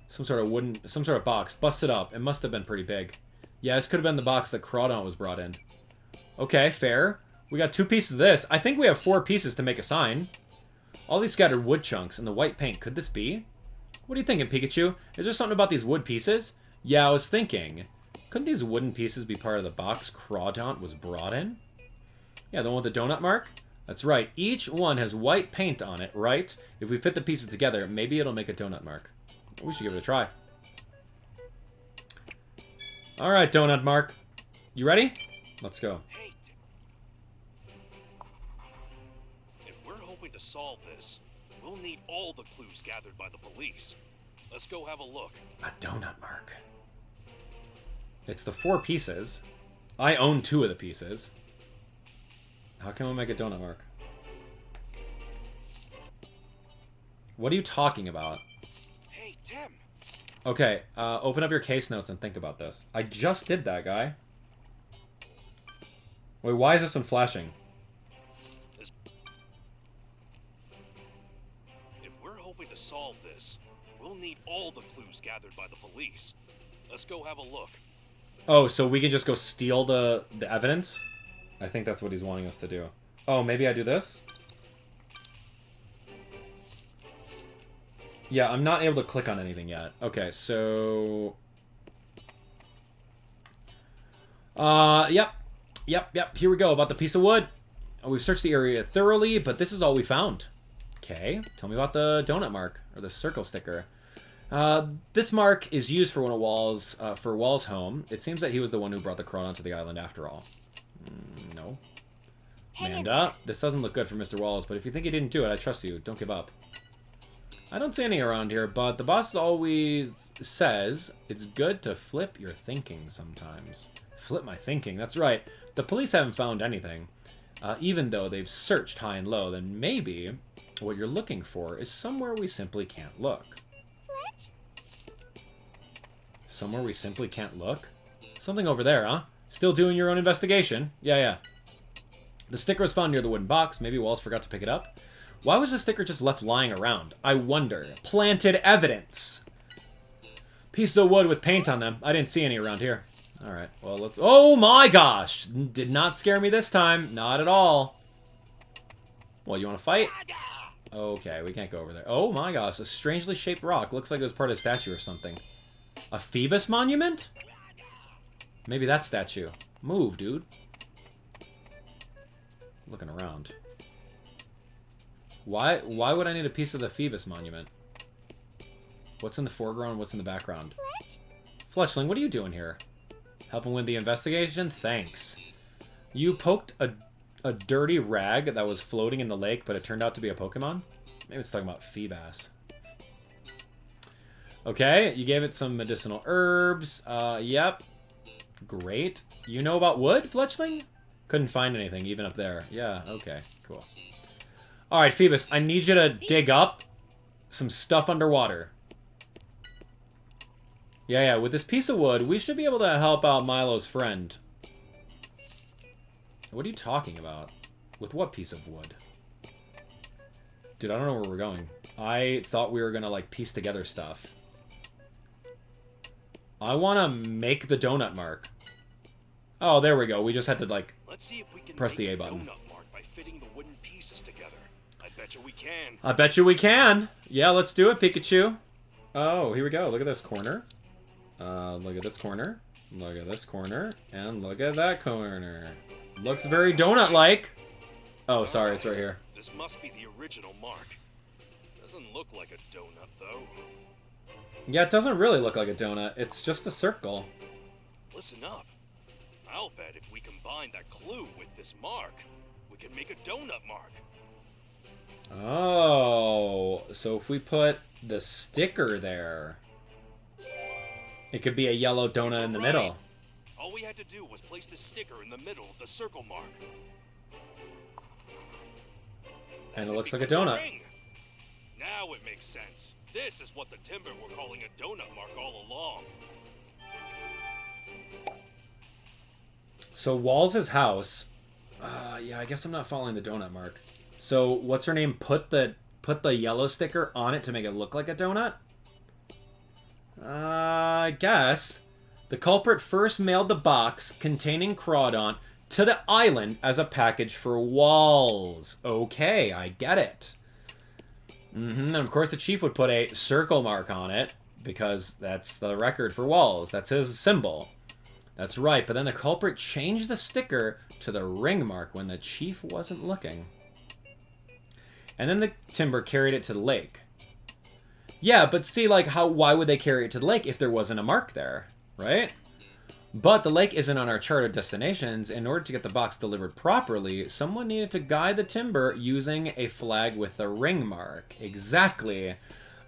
Some sort of wooden... Some sort of box. Busted up. It must have been pretty big. Yeah, this could have been the box that Crawdon was brought in. Okay, fair. We got 2 pieces of this. I think we have 4 pieces to make a sign. All these scattered wood chunks and the white paint. Could this be? What are you thinking, Pikachu? Is there something about these wood pieces? Yeah, I was thinking. Couldn't these wooden pieces be part of the box Crawdaunt was brought in? Yeah, the one with the donut mark? That's right. Each one has white paint on it, right? If we fit the pieces together, maybe it'll make a donut mark. We should give it a try. Alright, donut mark. You ready? Let's go. Hey, if we're hoping to solve this, we'll need all the clues gathered by the police. Let's go have a look. A donut mark. It's the 4 pieces. I own 2 of the pieces. How can we make a donut mark? What are you talking about? Hey, Tim. Okay, open up your case notes and think about this. I just did that, guy. Wait, why is this one flashing? If we're hoping to solve this, we'll need all the clues gathered by the police. Let's go have a look. Oh, so we can just go steal the evidence? I think that's what he's wanting us to do. Oh, maybe I do this? Yeah, I'm not able to click on anything yet. Okay, so... Yep. Here we go, about the piece of wood. Oh, we've searched the area thoroughly, but this is all we found. Okay, tell me about the donut mark, or the circle sticker. This mark is used for one of Waal's home. It seems that he was the one who brought the Crawdaunt to the island after all. No. Amanda, this doesn't look good for Mr. Wallace, but if you think he didn't do it, I trust you. Don't give up. I don't see any around here, but the boss always says it's good to flip your thinking sometimes. Flip my thinking, that's right. The police haven't found anything. Even though they've searched high and low, then maybe what you're looking for is somewhere we simply can't look. Somewhere we simply can't look? Something over there, huh? Still doing your own investigation? Yeah. The sticker was found near the wooden box. Maybe Walls forgot to pick it up. Why was the sticker just left lying around? I wonder. Planted evidence. Pieces of wood with paint on them. I didn't see any around here. Alright, well, let's... Oh my gosh! Did not scare me this time. Not at all. Well, you want to fight? Okay, we can't go over there. Oh my gosh, a strangely shaped rock. Looks like it was part of a statue or something. A Phoebus monument? Maybe that statue. Move, dude. Looking around. Why would I need a piece of the Phoebus monument? What's in the foreground? What's in the background? Fletchling, what are you doing here? Helping with the investigation? Thanks. You poked a dirty rag that was floating in the lake, but it turned out to be a Pokemon? Maybe it's talking about Phoebus. Okay, you gave it some medicinal herbs. Yep. Great. You know about wood, Fletchling? Couldn't find anything, even up there. Yeah, okay, cool. Alright, Phoebus, I need you to dig up some stuff underwater. Yeah, with this piece of wood, we should be able to help out Milo's friend. What are you talking about? With what piece of wood? Dude, I don't know where we're going. I thought we were gonna, like, piece together stuff. I wanna make the donut mark. Oh, there we go. We just had to, like, Let's see if we can press the A button. Donut mark by fitting the wooden pieces together. I bet you we can. I bet you we can. Yeah, let's do it, Pikachu. Oh, here we go. Look at this corner. Look at this corner. Look at this corner. And look at that corner. Looks very donut-like. Oh, sorry, it's right here. This must be the original mark. Doesn't look like a donut, though. Yeah, it doesn't really look like a donut. It's just a circle. Listen up. I'll bet if we combine that clue with this mark, we can make a donut mark. Oh, so if we put the sticker there, it could be a yellow donut in the middle. All we had to do was place the sticker in the middle of the circle mark. And it looks like a donut. Now it makes sense. This is what the Timber were calling a donut mark all along. So Walls' house, yeah, I guess I'm not following the donut mark. So what's her name? Put the yellow sticker on it to make it look like a donut? I guess. The culprit first mailed the box containing Crawdaunt to the island as a package for Walls. Okay, I get it. And of course the chief would put a circle mark on it because that's the record for Walls. That's his symbol. That's right, but then the culprit changed the sticker to the ring mark when the chief wasn't looking. And then the timber carried it to the lake. Yeah, but see, like, why would they carry it to the lake if there wasn't a mark there, right? But the lake isn't on our chart of destinations. In order to get the box delivered properly, someone needed to guide the timber using a flag with a ring mark. Exactly.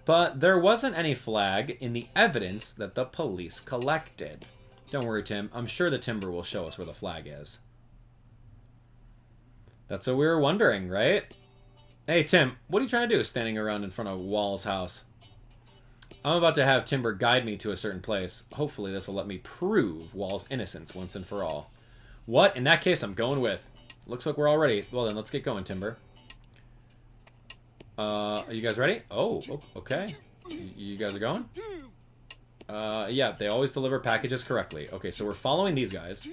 But there wasn't any flag in the evidence that the police collected. Don't worry, Tim. I'm sure the timber will show us where the flag is. That's what we were wondering, right? Hey, Tim, what are you trying to do standing around in front of Waal's house? I'm about to have Timber guide me to a certain place. Hopefully this will let me prove Waal's innocence once and for all. What? In that case, I'm going with. Looks like we're all ready. Well then, let's get going, Timber. Are you guys ready? Oh, okay. You guys are going? Yeah, they always deliver packages correctly. Okay, so we're following these guys.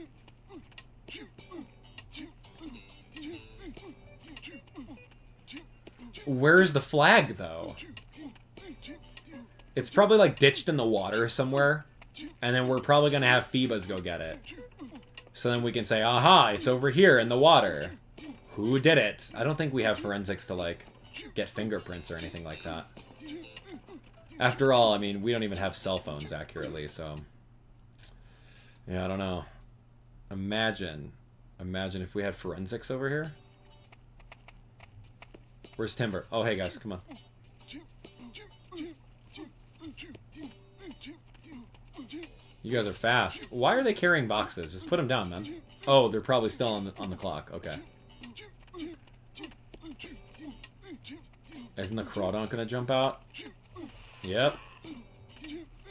Where's the flag, though? It's probably, like, ditched in the water somewhere. And then we're probably going to have Phoebas go get it. So then we can say, aha, it's over here in the water. Who did it? I don't think we have forensics to, like, get fingerprints or anything like that. After all, I mean, we don't even have cell phones accurately, so... Yeah, I don't know. Imagine if we had forensics over here. Where's Timber? Oh, hey, guys, come on. You guys are fast. Why are they carrying boxes? Just put them down, man. Oh, they're probably still on the clock. Okay. Isn't the Crawdon gonna jump out? Yep.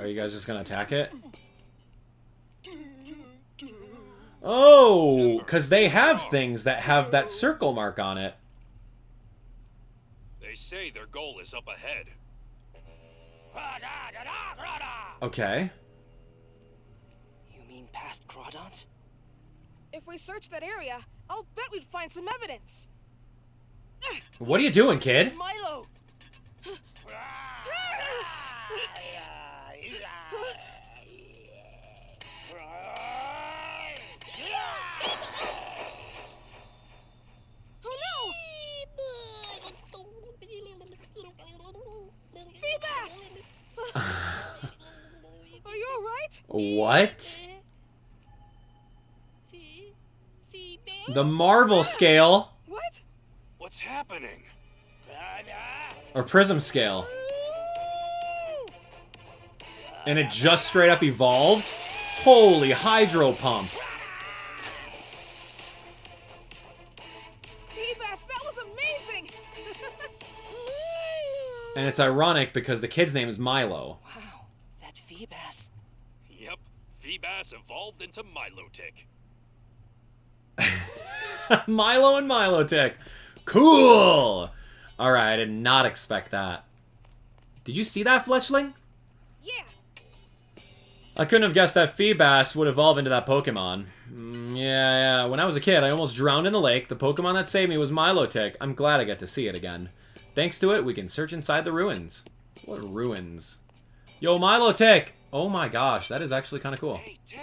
Are you guys just gonna attack it? Oh, because they have things that have that circle mark on it. They say their goal is up ahead. Okay. You mean past Crawdons? If we search that area, I'll bet we'd find some evidence. What are you doing, kid? Milo! Oh no! Feebas! Are you alright? What? The Marvel scale. What? What's happening? Or Prism scale. And it just straight up evolved? Holy hydro pump. Feebas, that was amazing! And it's ironic because the kid's name is Milo. Wow, that Feebas. Yep, Feebas evolved into Milotic. Milo and Milotic. Cool! Alright, I did not expect that. Did you see that, Fletchling? Yeah. I couldn't have guessed that Feebas would evolve into that Pokemon. Yeah. When I was a kid, I almost drowned in the lake. The Pokemon that saved me was Milotic. I'm glad I get to see it again. Thanks to it, we can search inside the ruins. What ruins? Yo, Milotic! Oh my gosh, that is actually kind of cool. Hey, Tim.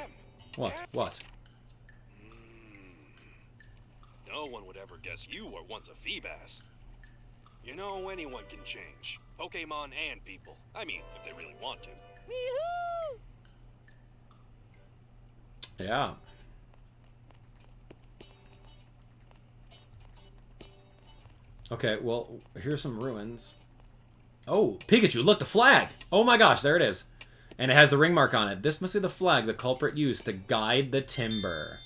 What? Tim. What? No one would ever guess you were once a Feebas. You know, anyone can change. Pokemon and people. I mean, if they really want to. Yeah. Okay, well, here's some ruins. Oh, Pikachu, look, the flag! Oh my gosh, there it is. And it has the ring mark on it. This must be the flag the culprit used to guide the timber.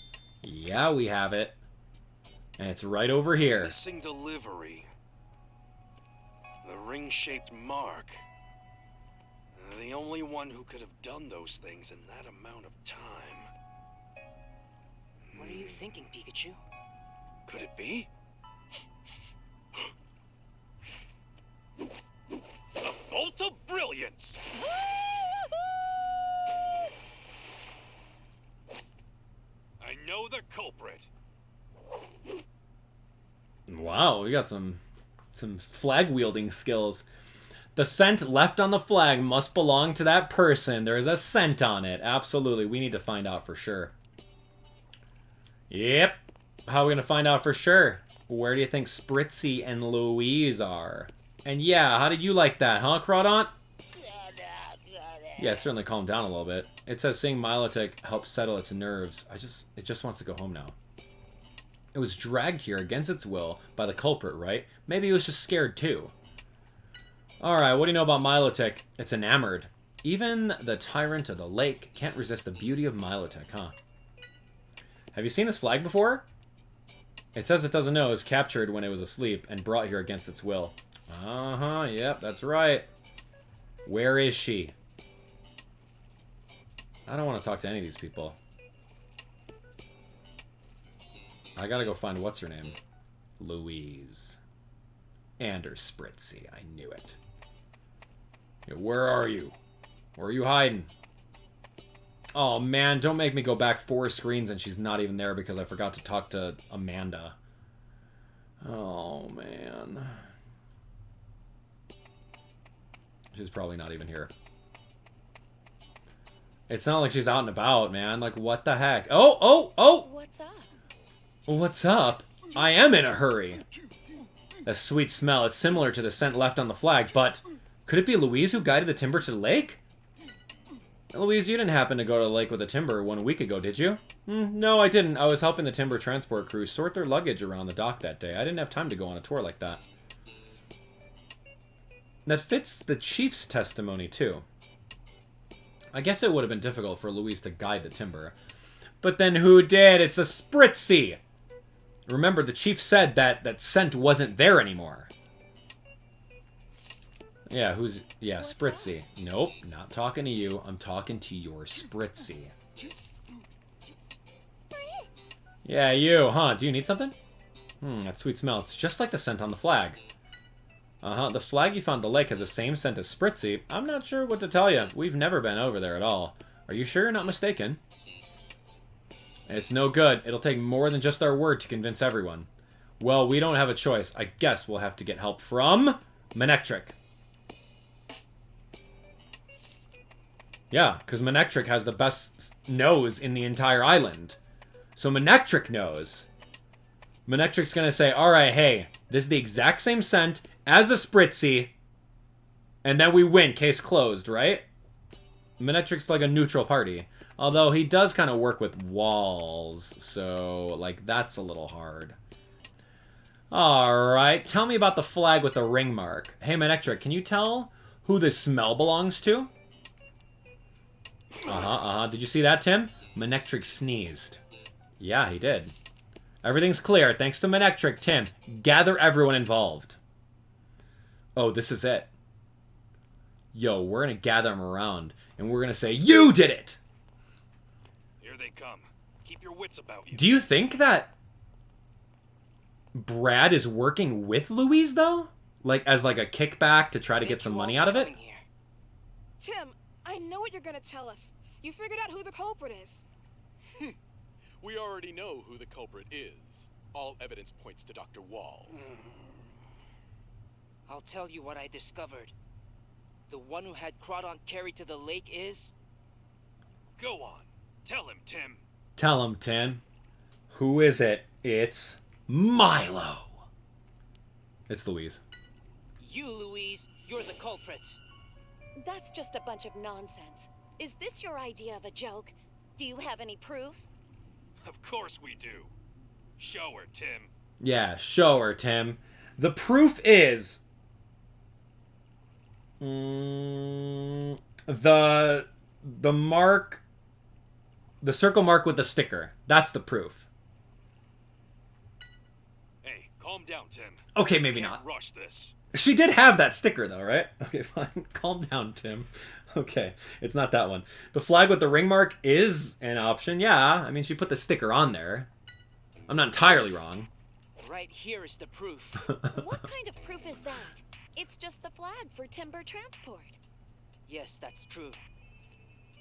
Yeah, we have it. And it's right over here. Missing delivery. The ring-shaped mark. The only one who could have done those things in that amount of time. What are you thinking, Pikachu? Could it be? A bolt of brilliance! I know the culprit. Wow, we got some flag wielding skills. The scent left on the flag must belong to that person. There is a scent on it. Absolutely. We need to find out for sure. Yep. How are we going to find out for sure? Where do you think Spritzy and Louise are? And yeah, how did you like that, huh, Crawdaunt? Yeah, it certainly calmed down a little bit. It says seeing Milotic helps settle its nerves. It just wants to go home now. It was dragged here against its will by the culprit, right? Maybe it was just scared too. Alright, what do you know about Milotic? It's enamored. Even the tyrant of the lake can't resist the beauty of Milotic, huh? Have you seen this flag before? It says it doesn't know it was captured when it was asleep and brought here against its will. Uh-huh, yep, that's right. Where is she? I don't want to talk to any of these people. I gotta go find what's her name. Louise. And her Spritzy. I knew it. Yeah, where are you? Where are you hiding? Oh man, don't make me go back 4 screens and she's not even there because I forgot to talk to Amanda. Oh man. She's probably not even here. It's not like she's out and about, man. Like, what the heck? Oh! What's up? What's up? I am in a hurry. A sweet smell. It's similar to the scent left on the flag, but could it be Louise who guided the timber to the lake? Louise, you didn't happen to go to the lake with the timber 1 week ago, did you? No, I didn't. I was helping the timber transport crew sort their luggage around the dock that day. I didn't have time to go on a tour like that. That fits the chief's testimony, too. I guess it would have been difficult for Louise to guide the timber. But then who did? It's a Spritzy! Remember, the chief said that scent wasn't there anymore. Yeah, What's Spritzy. Nope, not talking to you. I'm talking to your Spritzy. Yeah, you, huh? Do you need something? That sweet smell. It's just like the scent on the flag. Uh-huh, the flag you found at the lake has the same scent as Spritzy. I'm not sure what to tell you. We've never been over there at all. Are you sure you're not mistaken? It's no good. It'll take more than just our word to convince everyone. Well, we don't have a choice. I guess we'll have to get help from Manectric. Yeah, because Manectric has the best nose in the entire island. So Manectric knows. Manectric's going to say, alright, hey, this is the exact same scent as the Spritzy. And then we win. Case closed, right? Manectric's like a neutral party. Although he does kind of work with walls. So, like, that's a little hard. Alright, tell me about the flag with the ring mark. Hey, Manectric, can you tell who the smell belongs to? Did you see that, Tim? Manectric sneezed. Yeah, he did. Everything's clear. Thanks to Manectric, Tim. Gather everyone involved. Oh, this is it. Yo, we're going to gather them around, and we're going to say, you did it! Here they come. Keep your wits about you. Do you think that Brad is working with Louise, though? Like, as like a kickback to try to get some money out of it? Tim, I know what you're gonna tell us. You figured out who the culprit is. We already know who the culprit is. All evidence points to Dr. Waals. I'll tell you what I discovered. The one who had Crawdaunt carried to the lake is... Go on. Tell him, Tim. Tell him, Tim. Who is it? It's Milo. It's Louise. You, Louise. You're the culprit. That's just a bunch of nonsense. Is this your idea of a joke? Do you have any proof? Of course we do. Show her, Tim. Yeah, show her, Tim. The proof is... the mark... The circle mark with the sticker. That's the proof. Hey, calm down, Tim. Okay, maybe Can't not. rush this. She did have that sticker, though, right? Okay, fine. Calm down, Tim. Okay, it's not that one. The flag with the ring mark is an option, yeah. I mean, she put the sticker on there. I'm not entirely wrong. Right here is the proof. What kind of proof is that? It's just the flag for timber transport. Yes, that's true.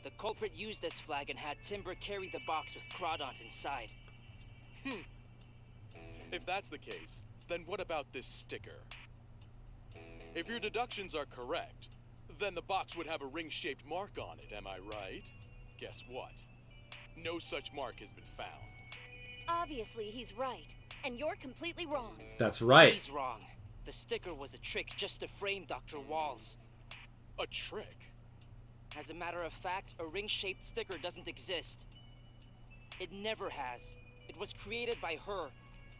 The culprit used this flag and had Timber carry the box with Crawdaunt inside. If that's the case, then what about this sticker? If your deductions are correct, then the box would have a ring-shaped mark on it, am I right? Guess what? No such mark has been found. Obviously, he's right. And you're completely wrong. That's right. He's wrong. The sticker was a trick just to frame Dr. Waal's. A trick? As a matter of fact, a ring-shaped sticker doesn't exist. It never has. It was created by her.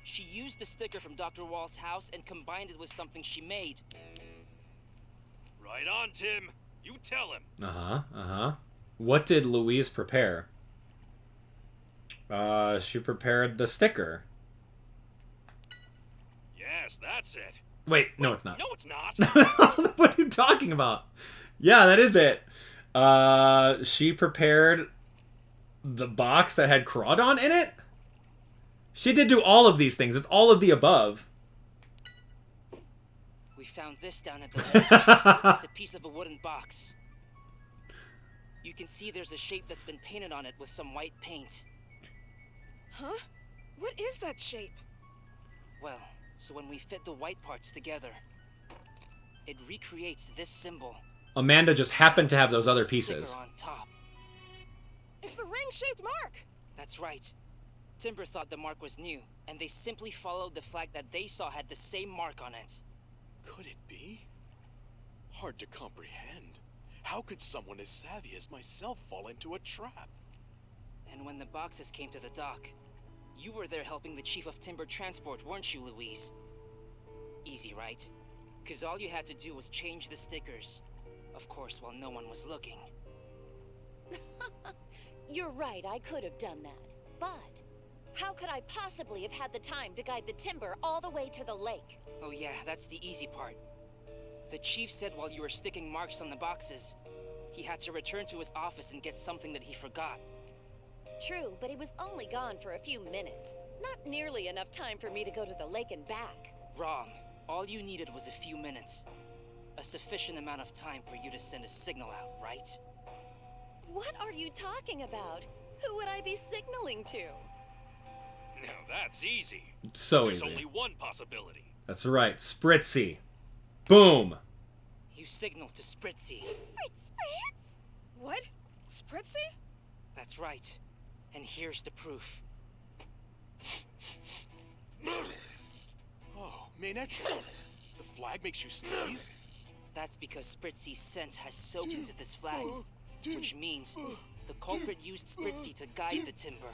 She used the sticker from Dr. Waal's house and combined it with something she made. Right on, Tim. You tell him. What did Louise prepare? She prepared the sticker. Yes, that's it. Wait, no, it's not. No, it's not. What are you talking about? Yeah, that is it. She prepared the box that had Crawdon in it? She did do all of these things. It's all of the above. We found this down at the lake. It's a piece of a wooden box. You can see there's a shape that's been painted on it with some white paint. Huh? What is that shape? Well, so when we fit the white parts together, it recreates this symbol. Amanda just happened to have those other Sticker pieces. on top. It's the ring-shaped mark! That's right. Timber thought the mark was new, and they simply followed the flag that they saw had the same mark on it. Could it be? Hard to comprehend. How could someone as savvy as myself fall into a trap? And when the boxes came to the dock, you were there helping the Chief of Timber Transport, weren't you, Louise? Easy, right? Because all you had to do was change the stickers. Of course, while no one was looking. You're right, I could have done that. But how could I possibly have had the time to guide the timber all the way to the lake? Oh yeah, that's the easy part. The Chief said while you were sticking marks on the boxes, he had to return to his office and get something that he forgot. True, but he was only gone for a few minutes. Not nearly enough time for me to go to the lake and back. Wrong. All you needed was a few minutes. A sufficient amount of time for you to send a signal out, right? What are you talking about? Who would I be signaling to? Now that's easy. So There's easy. only one possibility. That's right. Spritzy. Boom. You signal to Spritzy. Spritz, Spritz! What? Spritzy? That's right. And here's the proof. Oh, Maynette, the flag makes you sneeze? That's because Spritzy's scent has soaked into this flag, which means the culprit used Spritzy to guide the timber.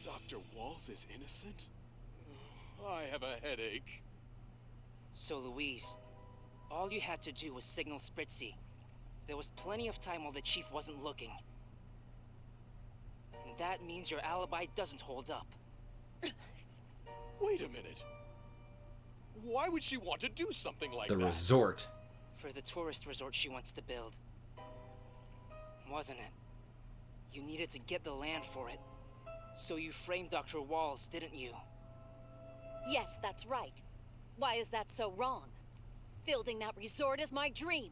Dr. Waal's is innocent? I have a headache. So, Louise, all you had to do was signal Spritzy. There was plenty of time while the Chief wasn't looking. And that means your alibi doesn't hold up. Wait a minute. Why would she want to do something like The that? resort. For the tourist resort she wants to build. Wasn't it? You needed to get the land for it. So you framed Dr. Waal's, didn't you? Yes, that's right. Why is that so wrong? Building that resort is my dream.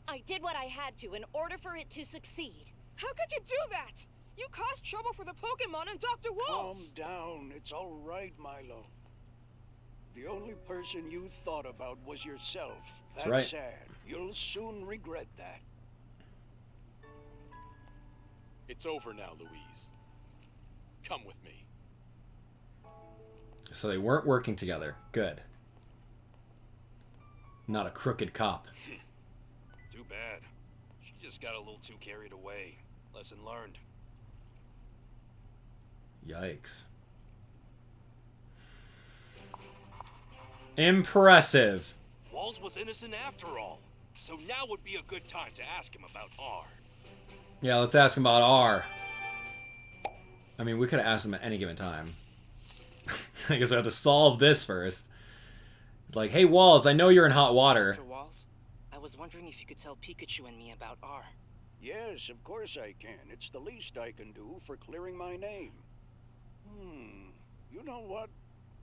I did what I had to in order for it to succeed. How could you do that? You caused trouble for the Pokemon and Dr. Waal's! Calm down. It's all right, Milo. The only person you thought about was yourself. That's right. sad. You'll soon regret that. It's over now, Louise. Come with me. So they weren't working together. Good. Not a crooked cop. Too bad. She just got a little too carried away. Lesson learned. Yikes. Impressive. Waal's was innocent after all. So now would be a good time to ask him about R. Yeah, let's ask him about R. I mean, we could have asked him at any given time. I guess we have to solve this first. It's like, hey, Walls, I know you're in hot water. Dr. Waal's, I was wondering if you could tell Pikachu and me about R. Yes, of course I can. It's the least I can do for clearing my name. You know what?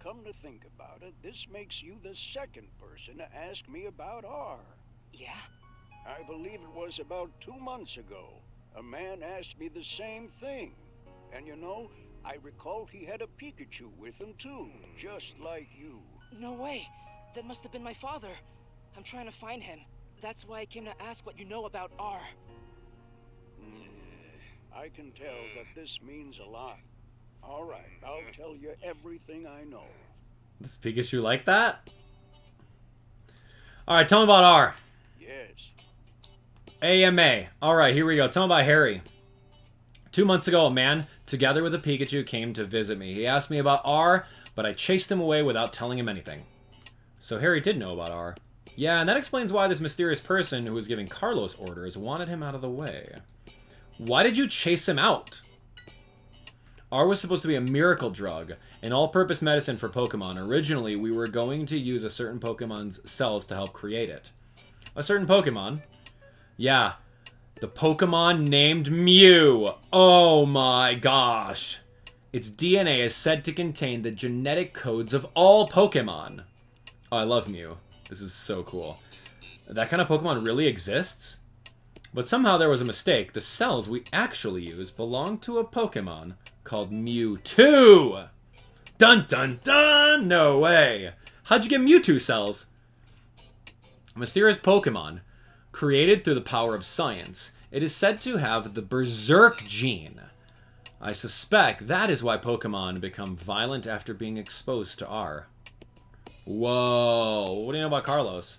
Come to think about it, this makes you the second person to ask me about R. Yeah? I believe it was about 2 months ago. A man asked me the same thing. And you know, I recall he had a Pikachu with him too, just like you. No way. That must have been my father. I'm trying to find him. That's why I came to ask what you know about R. I can tell that this means a lot. All right, I'll tell you everything I know. Does Pikachu like that? Alright, tell me about R. Yes. AMA. Alright, here we go. Tell me about Harry. 2 months ago, a man, together with a Pikachu, came to visit me. He asked me about R, but I chased him away without telling him anything. So Harry did know about R. Yeah, and that explains why this mysterious person who was giving Carlos orders wanted him out of the way. Why did you chase him out? R was supposed to be a miracle drug, an all-purpose medicine for Pokemon. Originally, we were going to use a certain Pokemon's cells to help create it. A certain Pokemon? Yeah, the Pokemon named Mew. Oh my gosh. Its DNA is said to contain the genetic codes of all Pokemon. Oh, I love Mew. This is so cool. That kind of Pokemon really exists? But somehow there was a mistake. The cells we actually use belong to a Pokemon called Mewtwo. Dun dun dun! No way. How'd you get Mewtwo cells? A mysterious Pokemon created through the power of science. It is said to have the Berserk gene. I suspect that is why Pokemon become violent after being exposed to R. Whoa. What do you know about Carlos?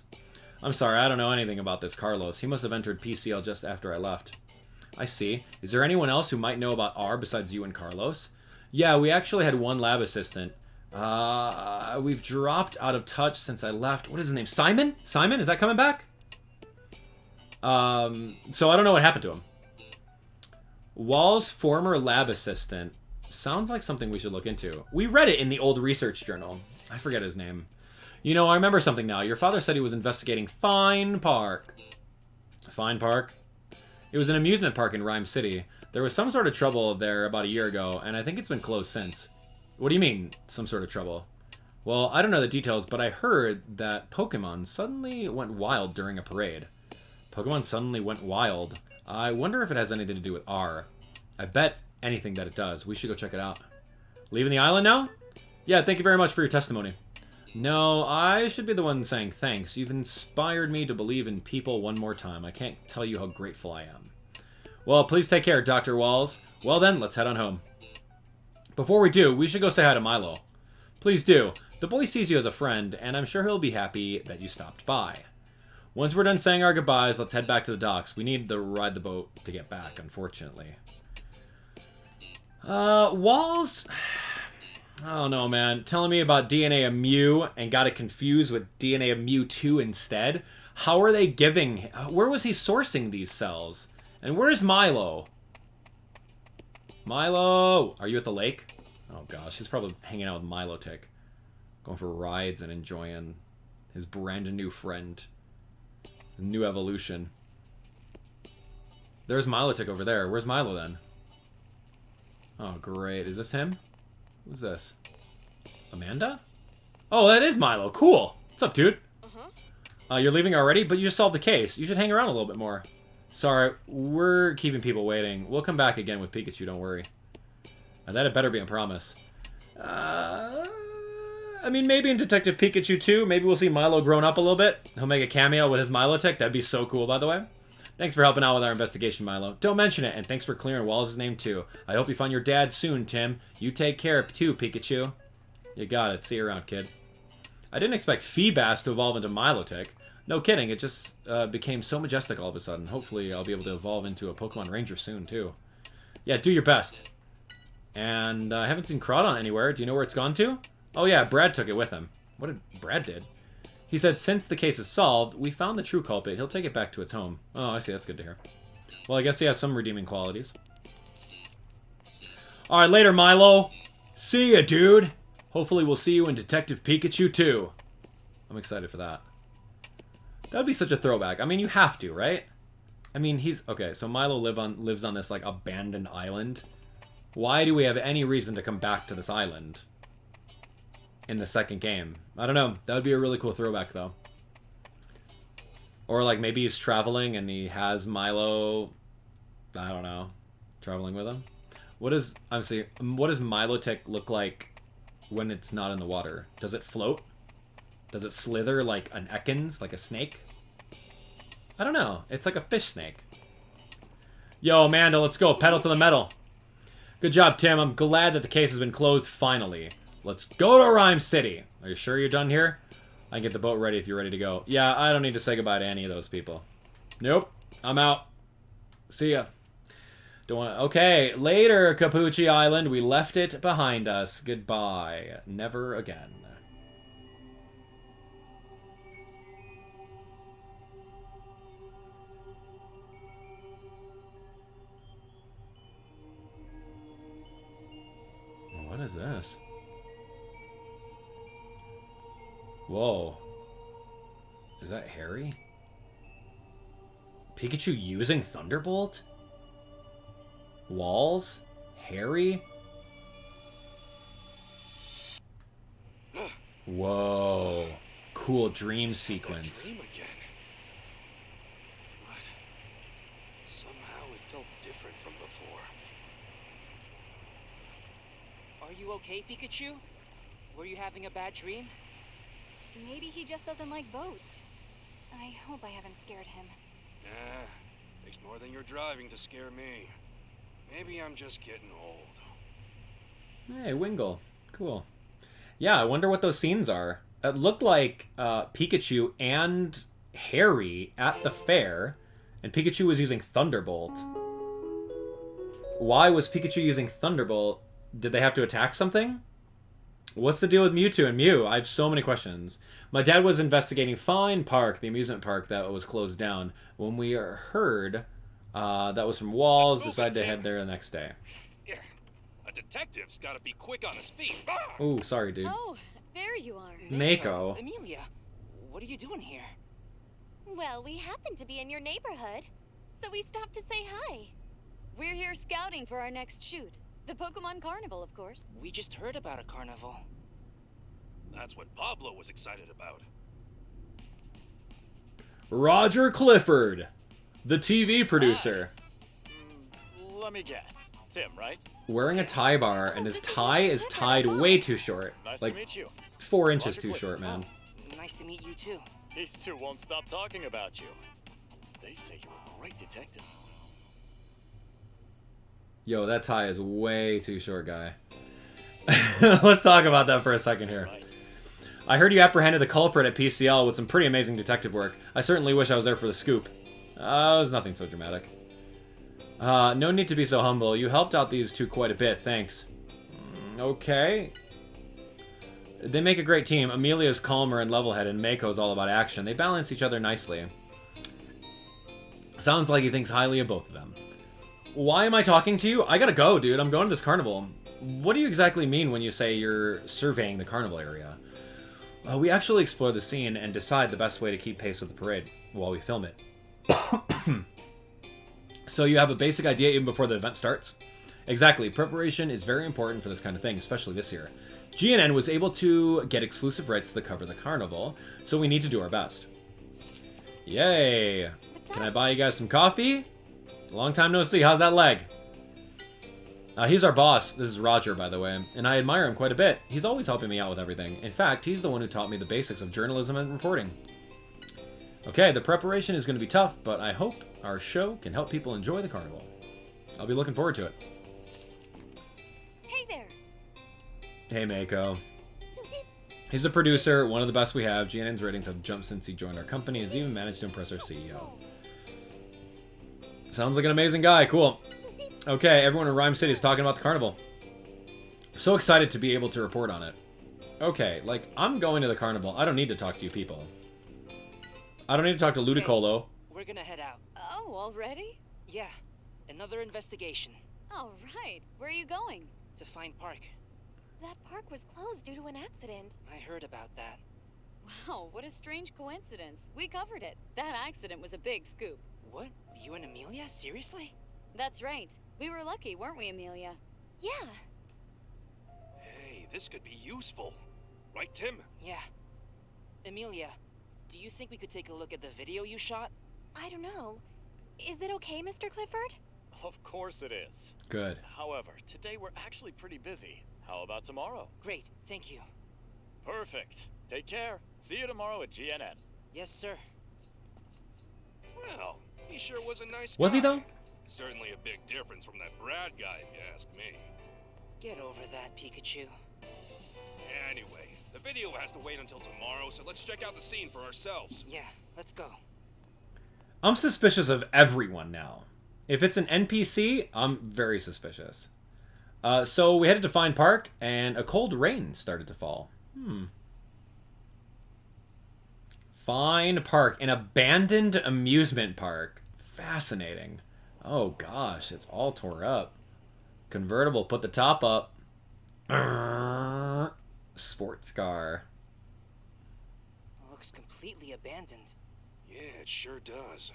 I'm sorry, I don't know anything about this Carlos. He must have entered PCL just after I left. I see. Is there anyone else who might know about R besides you and Carlos? Yeah, we actually had one lab assistant. We've dropped out of touch since I left. What is his name? Simon? Simon? Is that coming back? So I don't know what happened to him. Waal's former lab assistant. Sounds like something we should look into. We read it in the old research journal. I forget his name. You know, I remember something now. Your father said he was investigating Fine Park. Fine Park? It was an amusement park in Ryme City. There was some sort of trouble there about a year ago, and I think it's been closed since. What do you mean, some sort of trouble? Well, I don't know the details, but I heard that Pokemon suddenly went wild during a parade. Pokemon suddenly went wild. I wonder if it has anything to do with R. I bet anything that it does. We should go check it out. Leaving the island now? Yeah, thank you very much for your testimony. No, I should be the one saying thanks. You've inspired me to believe in people one more time. I can't tell you how grateful I am. Well, please take care, Dr. Walls. Well then, let's head on home. Before we do, we should go say hi to Milo. Please do. The boy sees you as a friend, and I'm sure he'll be happy that you stopped by. Once we're done saying our goodbyes, let's head back to the docks. We need to ride the boat to get back, unfortunately. Walls? I don't know, man. Telling me about DNA of Mew and got it confused with DNA of Mewtwo instead. How are they giving... Where was he sourcing these cells? And where's Milo? Milo! Are you at the lake? Oh gosh, he's probably hanging out with Milotic. Going for rides and enjoying his brand new friend. His new evolution. There's Milotic over there. Where's Milo then? Oh great, is this him? Who's this? Amanda? Oh, that is Milo. Cool. What's up, dude? You're leaving already? But you just solved the case. You should hang around a little bit more. Sorry, we're keeping people waiting. We'll come back again with Pikachu, don't worry. That had better be a promise. I mean, maybe in Detective Pikachu 2, maybe we'll see Milo grown up a little bit. He'll make a cameo with his Milotic. That'd be so cool, by the way. Thanks for helping out with our investigation, Milo. Don't mention it, and thanks for clearing Wallace's name, too. I hope you find your dad soon, Tim. You take care, too, Pikachu. You got it. See you around, kid. I didn't expect Feebas to evolve into Milotic. No kidding, it just became so majestic all of a sudden. Hopefully, I'll be able to evolve into a Pokemon Ranger soon, too. Yeah, do your best. And I haven't seen Crawdon anywhere. Do you know where it's gone to? Oh, yeah, Brad took it with him. What did Brad did? He said, since the case is solved, we found the true culprit. He'll take it back to its home. Oh, I see. That's good to hear. Well, I guess he has some redeeming qualities. All right, later, Milo. See ya, dude. Hopefully, we'll see you in Detective Pikachu 2. I'm excited for that. That would be such a throwback. I mean, you have to, right? I mean, he's... Okay, so Milo lives on this, like, abandoned island. Why do we have any reason to come back to this island in the second game? I don't know. That would be a really cool throwback, though. Or like maybe he's traveling and he has Milo, I don't know, traveling with him. What does Milotech look like when it's not in the water? Does it float? Does it slither like an Ekans, like a snake? I don't know. It's like a fish snake. Yo, Amanda, let's go. Pedal to the metal. Good job, Tim. I'm glad that the case has been closed finally. Let's go to Ryme City. Are you sure you're done here? I can get the boat ready if you're ready to go. Yeah, I don't need to say goodbye to any of those people. Nope. I'm out. See ya. Don't want. Okay, later, Cappucci Island. We left it behind us. Goodbye. Never again. What is this? Whoa. Is that Harry? Pikachu using Thunderbolt? Walls? Harry? Whoa. Cool dream sequence. Dream again. But somehow it felt different from before. Are you okay, Pikachu? Were you having a bad dream? Maybe he just doesn't like boats. I hope I haven't scared him. Nah, takes more than your driving to scare me. Maybe I'm just getting old. Hey, Wingull. Cool. Yeah, I wonder what those scenes are. It looked like Pikachu and Harry at the fair, and Pikachu was using Thunderbolt. Why was Pikachu using Thunderbolt? Did they have to attack something? What's the deal with Mewtwo and Mew? I have so many questions. My dad was investigating Fine Park, the amusement park that was closed down. When we heard that was from Walls, decided to head there the next day. Yeah, a detective's gotta be quick on his feet. Ooh, sorry, dude. Oh, there you are. Mako. Amelia, what are you doing here? Well, we happened to be in your neighborhood, so we stopped to say hi. We're here scouting for our next shoot. The Pokemon Carnival, of course. We just heard about a carnival. That's what Pablo was excited about. Roger Clifford, the TV producer. Let me guess. Tim, right? Wearing a tie bar, and his tie is tied way too short. Nice like to meet you. 4 inches too short, man. Nice to meet you too. These two won't stop talking about you. They say you're a great detective. Yo, that tie is way too short, guy. Let's talk about that for a second here. I heard you apprehended the culprit at PCL with some pretty amazing detective work. I certainly wish I was there for the scoop. It was nothing so dramatic. No need to be so humble. You helped out these two quite a bit, thanks. Okay. They make a great team. Amelia's calmer and level-headed, and Mako's all about action. They balance each other nicely. Sounds like he thinks highly of both of them. Why am I talking to you? I gotta go, dude. I'm going to this carnival. What do you exactly mean when you say you're surveying the carnival area? We actually explore the scene and decide the best way to keep pace with the parade while we film it. So you have a basic idea even before the event starts? Exactly. Preparation is very important for this kind of thing, especially this year. GNN was able to get exclusive rights to cover the carnival, so we need to do our best. Yay! Can I buy you guys some coffee? Long time no see. How's that leg? He's our boss. This is Roger, by the way, and I admire him quite a bit. He's always helping me out with everything. In fact, he's the one who taught me the basics of journalism and reporting. Okay, the preparation is going to be tough, but I hope our show can help people enjoy the carnival. I'll be looking forward to it. Hey there. Hey, Mako. He's the producer, one of the best we have. GNN's ratings have jumped since he joined our company. He's even managed to impress our CEO. Sounds like an amazing guy. Cool. Okay, everyone in Ryme City is talking about the carnival. So excited to be able to report on it. Okay, like, I'm going to the carnival. I don't need to talk to you people. I don't need to talk to Ludicolo. We're gonna head out. Oh, already? Yeah, another investigation. All right. Where are you going? To Fine Park. That park was closed due to an accident. I heard about that. Wow, what a strange coincidence. We covered it. That accident was a big scoop. What? You and Amelia? Seriously? That's right. We were lucky, weren't we, Amelia? Yeah. Hey, this could be useful. Right, Tim? Yeah. Amelia, do you think we could take a look at the video you shot? I don't know. Is it okay, Mr. Clifford? Of course it is. Good. However, today we're actually pretty busy. How about tomorrow? Great, thank you. Perfect. Take care. See you tomorrow at GNN. Yes, sir. Well, he sure was a nice guy. Was he, though? Certainly a big difference from that Brad guy, if you ask me. Get over that, Pikachu. Anyway, the video has to wait until tomorrow, so let's check out the scene for ourselves. Yeah, let's go. I'm suspicious of everyone now. If it's an NPC, I'm very suspicious. So we headed to Fine Park, and a cold rain started to fall. Fine Park, an abandoned amusement park. Fascinating. Oh gosh, it's all tore up. Convertible, put the top up. Sports car. Looks completely abandoned. Yeah, it sure does.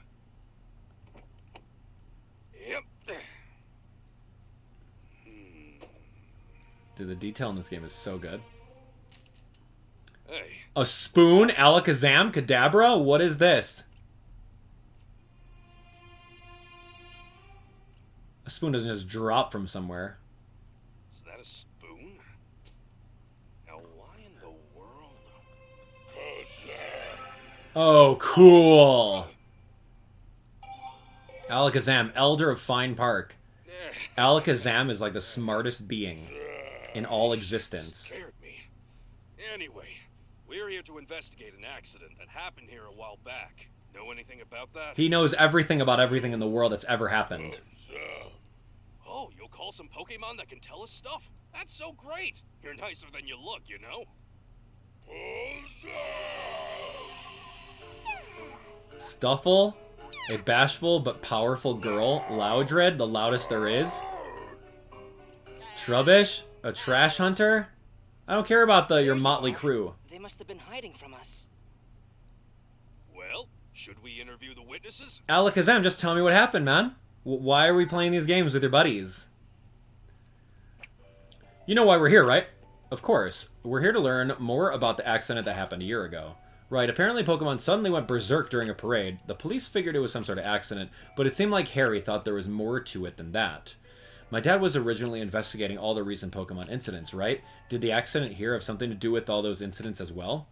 Yep. Dude, the detail in this game is so good. Hey. A spoon? Alakazam? Kadabra? What is this? A spoon doesn't just drop from somewhere. Is that a spoon? Now, why in the world? Oh, cool. Alakazam, Elder of Fine Park. Alakazam is like the smartest being in all existence. Scared me. Anyway, we're here to investigate an accident that happened here a while back. Know anything about that? He knows everything about everything in the world that's ever happened. Oh, you'll call some Pokemon that can tell us stuff? That's so great! You're nicer than you look, you know? Stuffle, a bashful but powerful girl. Loudred, the loudest there is. Trubbish, a trash hunter. I don't care about your motley crew. They must have been hiding from us. Well, should we interview the witnesses? Alakazam, just tell me what happened, man. Why are we playing these games with your buddies? You know why we're here, right? Of course. We're here to learn more about the accident that happened a year ago. Right, apparently Pokemon suddenly went berserk during a parade. The police figured it was some sort of accident, but it seemed like Harry thought there was more to it than that. My dad was originally investigating all the recent Pokemon incidents, right? Did the accident here have something to do with all those incidents as well?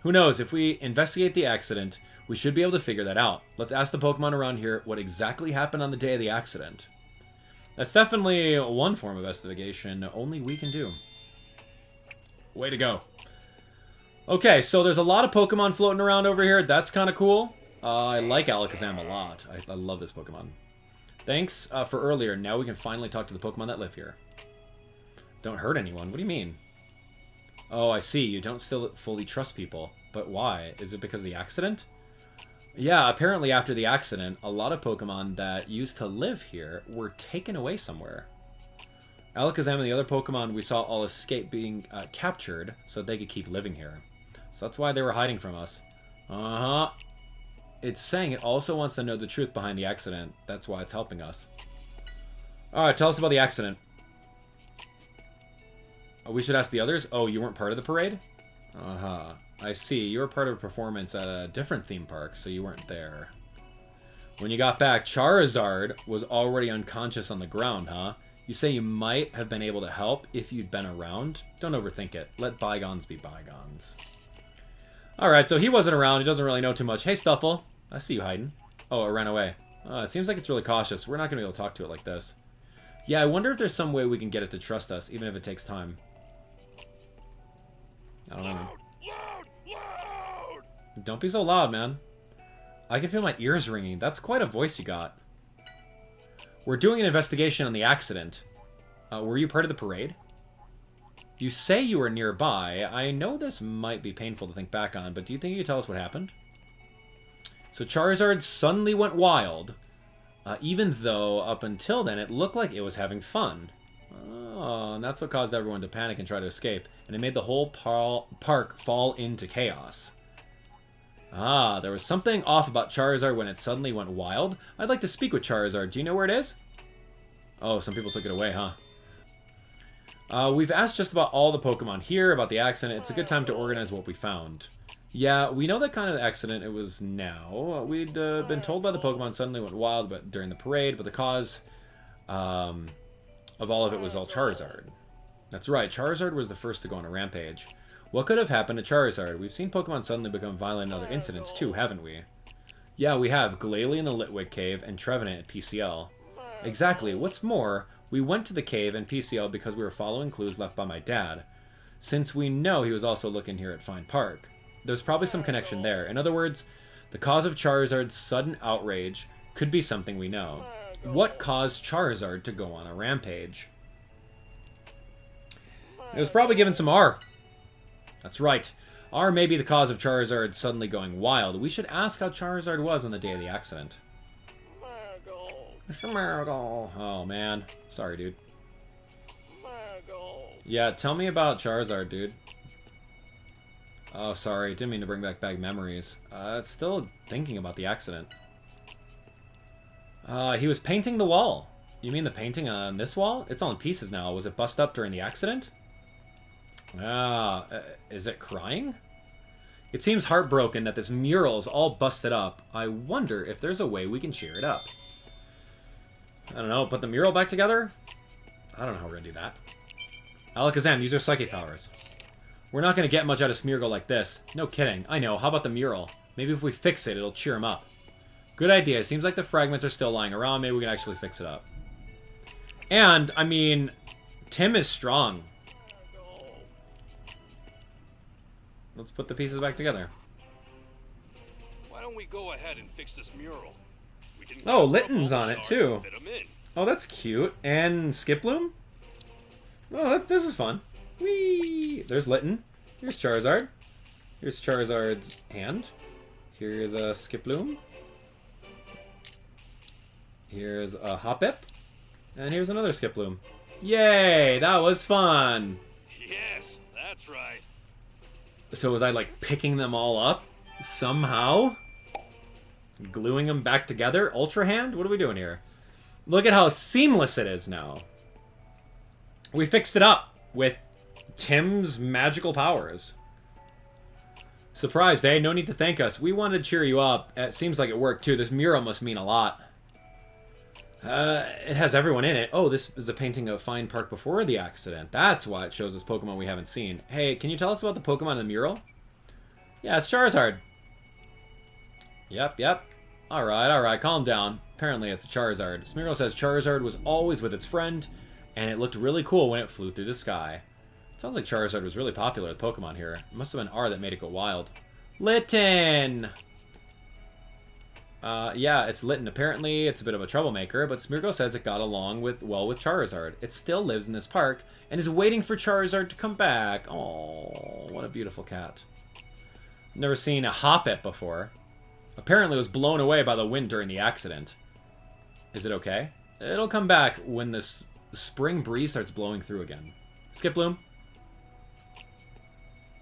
Who knows, if we investigate the accident, we should be able to figure that out. Let's ask the Pokemon around here what exactly happened on the day of the accident. That's definitely one form of investigation only we can do. Way to go. Okay, so there's a lot of Pokemon floating around over here. That's kind of cool. I like Alakazam a lot. I love this Pokemon. Thanks for earlier. Now we can finally talk to the Pokemon that live here. Don't hurt anyone. What do you mean? Oh, I see. You don't still fully trust people. But why? Is it because of the accident? Yeah, apparently after the accident, a lot of Pokemon that used to live here were taken away somewhere. Alakazam and the other Pokemon we saw all escape being captured so they could keep living here. So that's why they were hiding from us. Uh-huh. It's saying it also wants to know the truth behind the accident. That's why it's helping us. Alright, tell us about the accident. Oh, we should ask the others? Oh, you weren't part of the parade? Uh-huh. I see. You were part of a performance at a different theme park, so you weren't there. When you got back, Charizard was already unconscious on the ground, huh? You say you might have been able to help if you'd been around? Don't overthink it. Let bygones be bygones. Alright, so he wasn't around. He doesn't really know too much. Hey, Stuffle. I see you hiding. Oh, it ran away. It seems like it's really cautious. We're not going to be able to talk to it like this. Yeah, I wonder if there's some way we can get it to trust us, even if it takes time. I don't know. Loud! Don't be so loud, man. I can feel my ears ringing. That's quite a voice you got. We're doing an investigation on the accident. Were you part of the parade? You say you were nearby. I know this might be painful to think back on, but do you think you could tell us what happened? So Charizard suddenly went wild, even though up until then it looked like it was having fun. Oh, and that's what caused everyone to panic and try to escape, and it made the whole park fall into chaos. Ah, there was something off about Charizard when it suddenly went wild. I'd like to speak with Charizard. Do you know where it is? Oh, some people took it away, huh? We've asked just about all the Pokemon here about the accident. It's a good time to organize what we found. Yeah, we know that kind of accident it was now. We'd been told by the Pokemon suddenly went wild but during the parade, but the cause of all of it was all Charizard. That's right, Charizard was the first to go on a rampage. What could have happened to Charizard? We've seen Pokemon suddenly become violent in other incidents too, haven't we? Yeah, we have. Glalie in the Litwick cave and Trevenant at PCL. Exactly. What's more, we went to the cave and PCL because we were following clues left by my dad. Since we know he was also looking here at Fine Park. There's probably some connection there. In other words, the cause of Charizard's sudden outrage could be something we know. What caused Charizard to go on a rampage? It was probably given some R. That's right. R may be the cause of Charizard suddenly going wild. We should ask how Charizard was on the day of the accident. Mr. Marigold. Oh, man. Sorry, dude. Yeah, tell me about Charizard, dude. Oh, sorry. Didn't mean to bring back bad memories. Still thinking about the accident. He was painting the wall. You mean the painting on this wall? It's all in pieces now. Was it bust up during the accident? Is it crying? It seems heartbroken that this mural is all busted up. I wonder if there's a way we can cheer it up. I don't know, put the mural back together? I don't know how we're gonna do that. Alakazam, use your psychic powers. We're not gonna get much out of Smeargle like this. No kidding. I know, how about the mural? Maybe if we fix it, it'll cheer him up. Good idea. Seems like the fragments are still lying around. Maybe we can actually fix it up. And, I mean, Tim is strong. Let's put the pieces back together. Why don't we go ahead and fix this mural? We can Oh, Litten's on it too. Oh, that's cute. And Skiploom? Oh, this is fun. Whee! There's Litten. Here's Charizard. Here's Charizard's hand. Here's a Skiploom. Here's a Hoppip. And here's another Skiploom. Yay! That was fun! Yes, that's right. So was I, like, picking them all up? Somehow? Gluing them back together? Ultra Hand? What are we doing here? Look at how seamless it is now. We fixed it up with Tim's magical powers. Surprised, eh? No need to thank us. We wanted to cheer you up. It seems like it worked, too. This mural must mean a lot. It has everyone in it. Oh, this is a painting of Fine Park before the accident. That's why it shows us Pokemon we haven't seen. Hey, can you tell us about the Pokemon in the mural? Yeah, it's Charizard. Yep. Alright, calm down. Apparently it's a Charizard. Smeargle says Charizard was always with its friend, and it looked really cool when it flew through the sky. It sounds like Charizard was really popular with Pokemon here. It must have been R that made it go wild. Litten! Yeah, it's Litten. Apparently, it's a bit of a troublemaker, but Smeargle says it got along well with Charizard. It still lives in this park, and is waiting for Charizard to come back. Oh, what a beautiful cat. Never seen a Hoppip before. Apparently, it was blown away by the wind during the accident. Is it okay? It'll come back when this spring breeze starts blowing through again. Skiploom?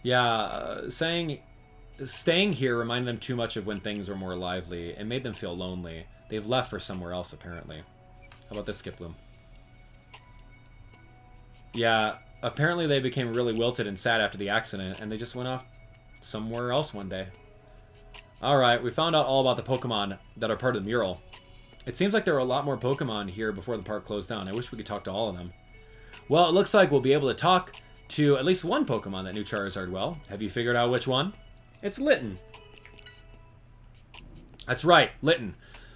Yeah, staying here reminded them too much of when things were more lively. It made them feel lonely. They've left for somewhere else, apparently. How about this, Skiploom? Yeah, apparently they became really wilted and sad after the accident, and they just went off somewhere else one day. Alright, we found out all about the Pokemon that are part of the mural. It seems like there were a lot more Pokemon here before the park closed down. I wish we could talk to all of them. Well, it looks like we'll be able to talk to at least one Pokemon that knew Charizard well. Have you figured out which one? It's Litten. That's right, Litten.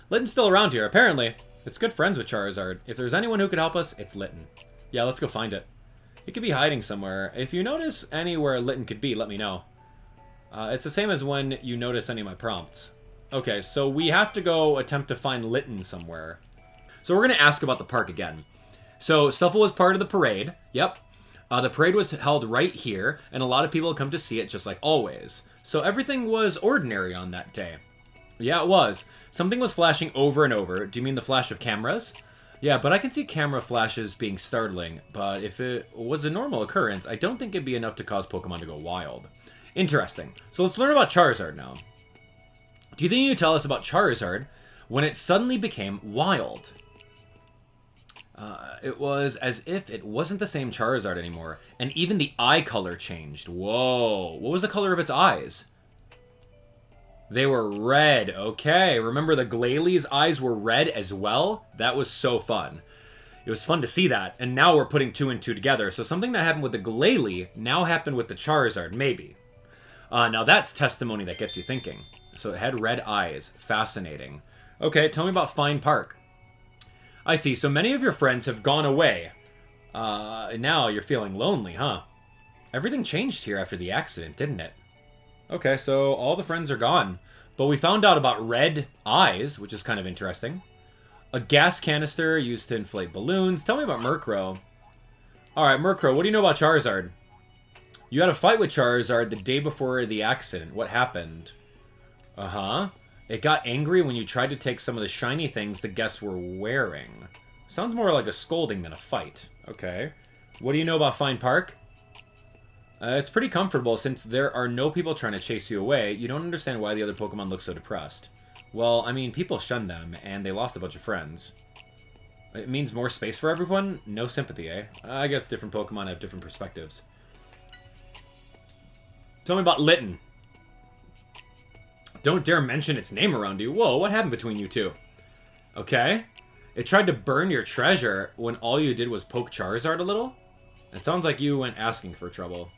Litten's still around here. Apparently, it's good friends with Charizard. If there's anyone who could help us, it's Litten. Yeah, let's go find it. It could be hiding somewhere. If you notice anywhere Litten could be, let me know. It's the same as when you notice any of my prompts. Okay, so we have to go attempt to find Litten somewhere. So we're going to ask about the park again. So Stuffle was part of the parade. Yep. The parade was held right here, and a lot of people come to see it just like always. So everything was ordinary on that day. Yeah, it was. Something was flashing over and over. Do you mean the flash of cameras? Yeah, but I can see camera flashes being startling. But if it was a normal occurrence, I don't think it'd be enough to cause Pokemon to go wild. Interesting. So let's learn about Charizard now. Do you think you could tell us about Charizard when it suddenly became wild? It was as if it wasn't the same Charizard anymore, and even the eye color changed. Whoa. What was the color of its eyes? They were red. Okay. Remember the Glalie's eyes were red as well? That was so fun. It was fun to see that. And now we're putting 2 and 2 together. So something that happened with the Glalie now happened with the Charizard, maybe. Now that's testimony that gets you thinking. So it had red eyes. Fascinating. Okay, tell me about Fine Park. I see. So many of your friends have gone away. Now you're feeling lonely, huh? Everything changed here after the accident, didn't it? Okay, so all the friends are gone. But we found out about red eyes, which is kind of interesting. A gas canister used to inflate balloons. Tell me about Murkrow. Alright, Murkrow, what do you know about Charizard? You had a fight with Charizard the day before the accident. What happened? Uh-huh. It got angry when you tried to take some of the shiny things the guests were wearing. Sounds more like a scolding than a fight. Okay. What do you know about Fine Park? It's pretty comfortable since there are no people trying to chase you away. You don't understand why the other Pokemon look so depressed. Well, I mean, people shunned them, and they lost a bunch of friends. It means more space for everyone? No sympathy, eh? I guess different Pokemon have different perspectives. Tell me about Litten. Don't dare mention its name around you. Whoa, what happened between you two? Okay. It tried to burn your treasure when all you did was poke Charizard a little? It sounds like you went asking for trouble.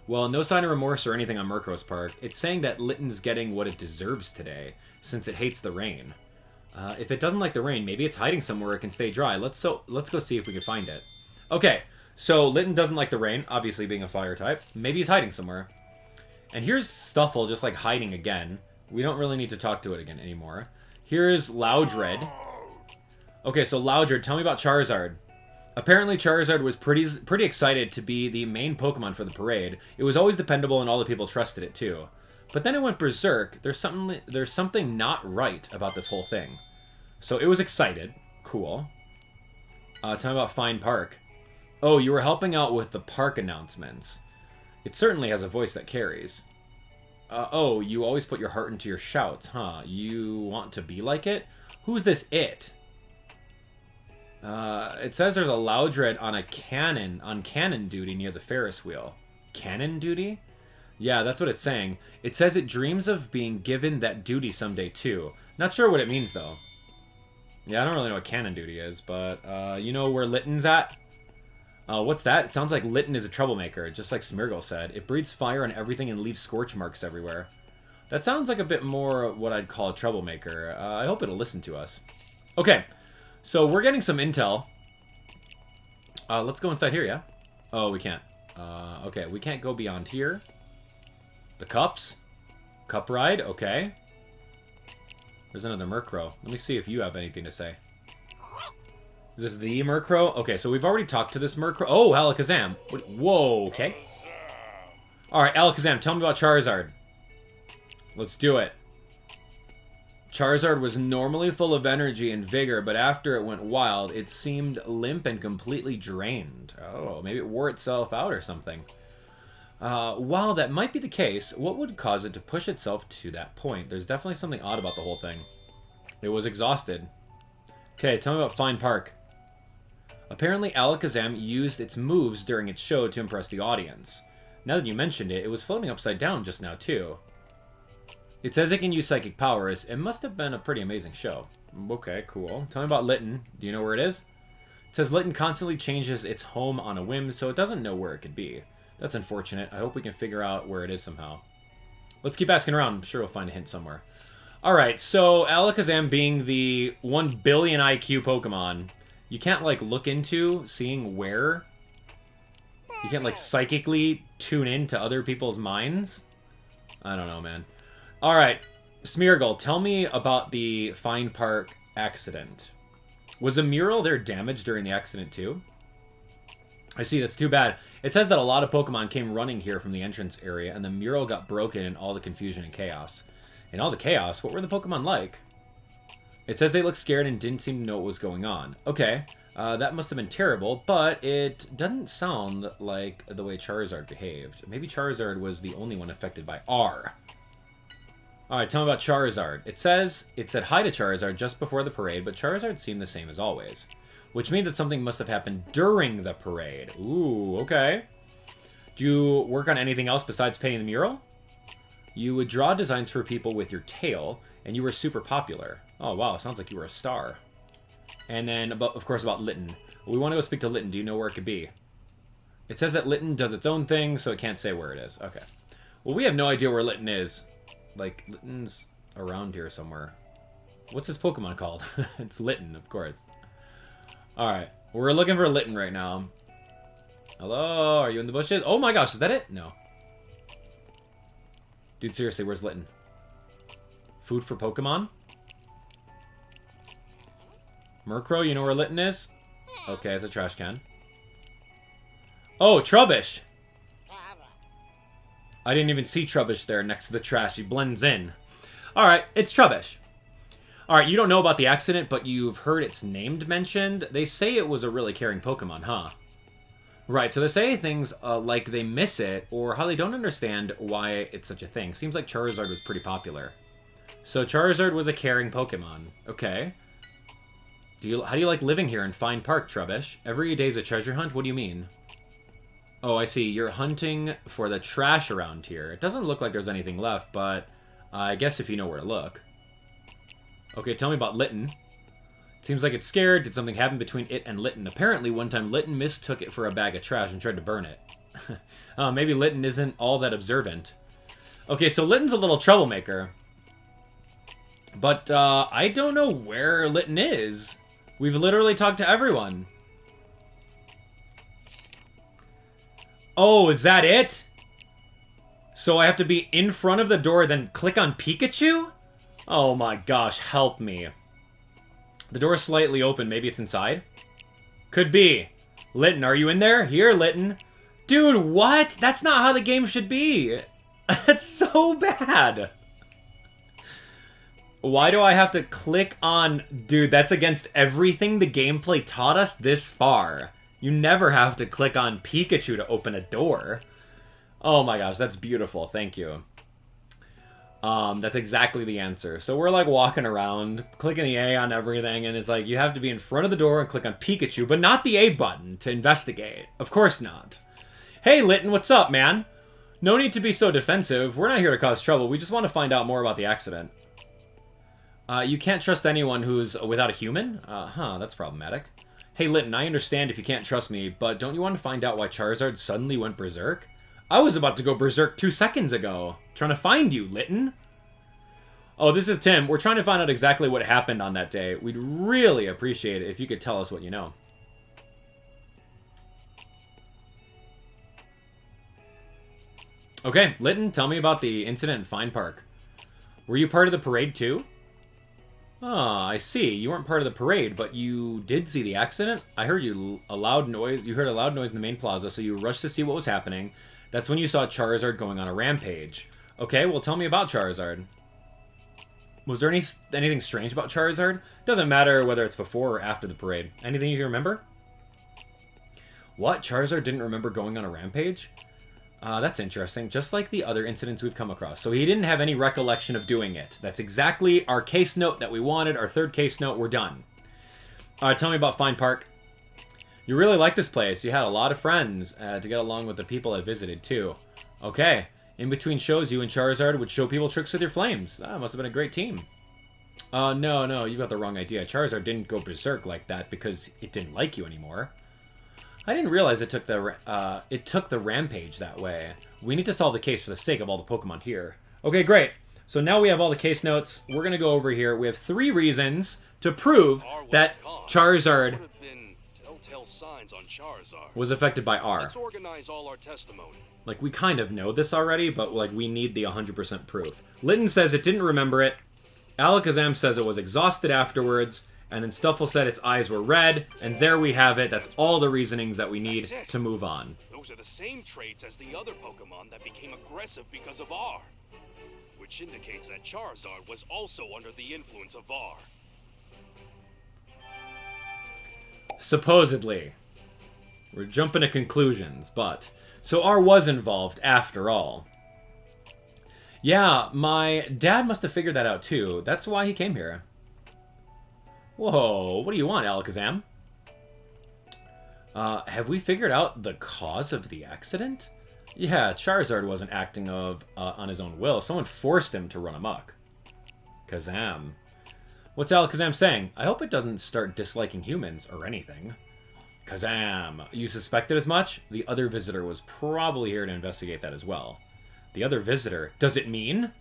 Well, no sign of remorse or anything on Murkrow's part. It's saying that Litten's getting what it deserves today, since it hates the rain. If it doesn't like the rain, maybe it's hiding somewhere it can stay dry. Let's go see if we can find it. Okay, so Litten doesn't like the rain, obviously being a fire type. Maybe he's hiding somewhere. And here's Stuffle just like hiding again. We don't really need to talk to it again anymore. Here's Loudred. Okay, so Loudred, tell me about Charizard. Apparently Charizard was pretty excited to be the main Pokemon for the parade. It was always dependable and all the people trusted it too. But then it went berserk. There's something not right about this whole thing. So it was excited. Cool. Tell me about Fine Park. Oh, you were helping out with the park announcements. It certainly has a voice that carries. Oh, you always put your heart into your shouts, huh? You want to be like it? Who's this it? It says there's a Loudred on cannon duty near the Ferris Wheel. Cannon duty? Yeah, that's what it's saying. It says it dreams of being given that duty someday too. Not sure what it means though. Yeah, I don't really know what cannon duty is, but you know where Litten's at? What's that? It sounds like Litten is a troublemaker, just like Smeargle said. It breathes fire on everything and leaves scorch marks everywhere. That sounds like a bit more what I'd call a troublemaker. I hope it'll listen to us. Okay. So we're getting some intel. Let's go inside here, yeah? Oh, we can't. Okay, we can't go beyond here. The cups. Cup ride, okay. There's another Murkrow. Let me see if you have anything to say. Is this the Murkrow? Okay, so we've already talked to this Murkrow. Oh, Alakazam. Whoa, okay. Alright, Alakazam, tell me about Charizard. Let's do it. Charizard was normally full of energy and vigor, but after it went wild, it seemed limp and completely drained. Oh, maybe it wore itself out or something. While that might be the case, what would cause it to push itself to that point? There's definitely something odd about the whole thing. It was exhausted. Okay, tell me about Fine Park. Apparently, Alakazam used its moves during its show to impress the audience. Now that you mentioned it, it was floating upside down just now, too. It says it can use psychic powers. It must have been a pretty amazing show. Okay, cool. Tell me about Litten. Do you know where it is? It says Litten constantly changes its home on a whim, so it doesn't know where it could be. That's unfortunate. I hope we can figure out where it is somehow. Let's keep asking around. I'm sure we'll find a hint somewhere. Alright, so Alakazam being the 1 billion IQ Pokemon, you can't, like, look into seeing where. You can't, like, psychically tune into other people's minds. I don't know, man. Alright, Smeargle, tell me about the Fine Park accident. Was the mural there damaged during the accident too? I see, that's too bad. It says that a lot of Pokemon came running here from the entrance area, and the mural got broken in all the confusion and chaos. In all the chaos, what were the Pokemon like? It says they looked scared and didn't seem to know what was going on. Okay, that must have been terrible, but it doesn't sound like the way Charizard behaved. Maybe Charizard was the only one affected by R. Alright, tell me about Charizard. It says it said hi to Charizard just before the parade, but Charizard seemed the same as always. Which means that something must have happened during the parade. Ooh, okay. Do you work on anything else besides painting the mural? You would draw designs for people with your tail, and you were super popular. Oh, wow, sounds like you were a star. And then, of course, about Litten. We want to go speak to Litten. Do you know where it could be? It says that Litten does its own thing, so it can't say where it is. Okay. Well, we have no idea where Litten is. Like, Litten's around here somewhere. What's his Pokemon called? It's Litten, of course. Alright. We're looking for Litten right now. Hello? Are you in the bushes? Oh my gosh, is that it? No. Dude, seriously, where's Litten? Food for Pokemon? Murkrow, you know where Litten is? Okay, it's a trash can. Oh, Trubbish! I didn't even see Trubbish there next to the trash. He blends in. Alright, it's Trubbish. Alright, you don't know about the accident, but you've heard its name mentioned. They say it was a really caring Pokemon, huh? Right, so they're saying things like they miss it, or how they don't understand why it's such a thing. Seems like Charizard was pretty popular. So Charizard was a caring Pokemon. Okay. How do you like living here in Fine Park, Trubbish? Every day's a treasure hunt? What do you mean? Oh, I see. You're hunting for the trash around here. It doesn't look like there's anything left, but I guess if you know where to look. Okay, tell me about Litten. It seems like it's scared. Did something happen between it and Litten? Apparently, one time Litten mistook it for a bag of trash and tried to burn it. Maybe Litten isn't all that observant. Okay, so Litten's a little troublemaker. But I don't know where Litten is. We've literally talked to everyone. Oh, is that it? So I have to be in front of the door, then click on Pikachu? Oh my gosh, help me. The door's slightly open. Maybe it's inside? Could be. Litten, are you in there? Here, Litten. Dude, what? That's not how the game should be. That's so bad. Why do I have to click on... Dude, that's against everything the gameplay taught us this far. You never have to click on Pikachu to open a door. Oh my gosh, that's beautiful. Thank you. That's exactly the answer. So we're like walking around, clicking the A on everything, and it's like you have to be in front of the door and click on Pikachu, but not the A button to investigate. Of course not. Hey, Litten, what's up, man? No need to be so defensive. We're not here to cause trouble. We just want to find out more about the accident. You can't trust anyone who's without a human? That's problematic. Hey, Litten, I understand if you can't trust me, but don't you want to find out why Charizard suddenly went berserk? I was about to go berserk 2 seconds ago. Trying to find you, Litten. Oh, this is Tim. We're trying to find out exactly what happened on that day. We'd really appreciate it if you could tell us what you know. Okay, Litten, tell me about the incident in Fine Park. Were you part of the parade too? Ah, I see. You weren't part of the parade, but you did see the accident? I heard a loud noise. You heard a loud noise in the main plaza, so you rushed to see what was happening. That's when you saw Charizard going on a rampage. Okay, well, tell me about Charizard. Was there anything strange about Charizard? Doesn't matter whether it's before or after the parade. Anything you can remember? What? Charizard didn't remember going on a rampage? That's interesting. Just like the other incidents we've come across. So he didn't have any recollection of doing it. That's exactly our case note that we wanted. Our third case note. We're done. Tell me about Fine Park. You really like this place. You had a lot of friends to get along with the people I visited, too. Okay. In between shows, you and Charizard would show people tricks with your flames. That must have been a great team. No, you got the wrong idea. Charizard didn't go berserk like that because it didn't like you anymore. I didn't realize it took the rampage that way. We need to solve the case for the sake of all the Pokemon here. Okay, great. So now we have all the case notes. We're going to go over here. We have 3 reasons to prove that Charizard signs on Charizard was affected by R. Let's organize all our testimony. Like, we kind of know this already, but, like, we need the 100% proof. Litten says it didn't remember it. Alakazam says it was exhausted afterwards. And then Stuffle said its eyes were red. And there we have it. That's all the reasonings that we need to move on. Those are the same traits as the other Pokemon that became aggressive because of R. Which indicates that Charizard was also under the influence of R. Supposedly. We're jumping to conclusions, but... So R was involved, after all. Yeah, my dad must have figured that out, too. That's why he came here. Whoa, what do you want, Alakazam? Have we figured out the cause of the accident? Yeah, Charizard wasn't acting on his own will. Someone forced him to run amok. Kazam. What's Alakazam saying? I hope it doesn't start disliking humans or anything. Kazam. You suspected as much? The other visitor was probably here to investigate that as well. The other visitor? Does it mean?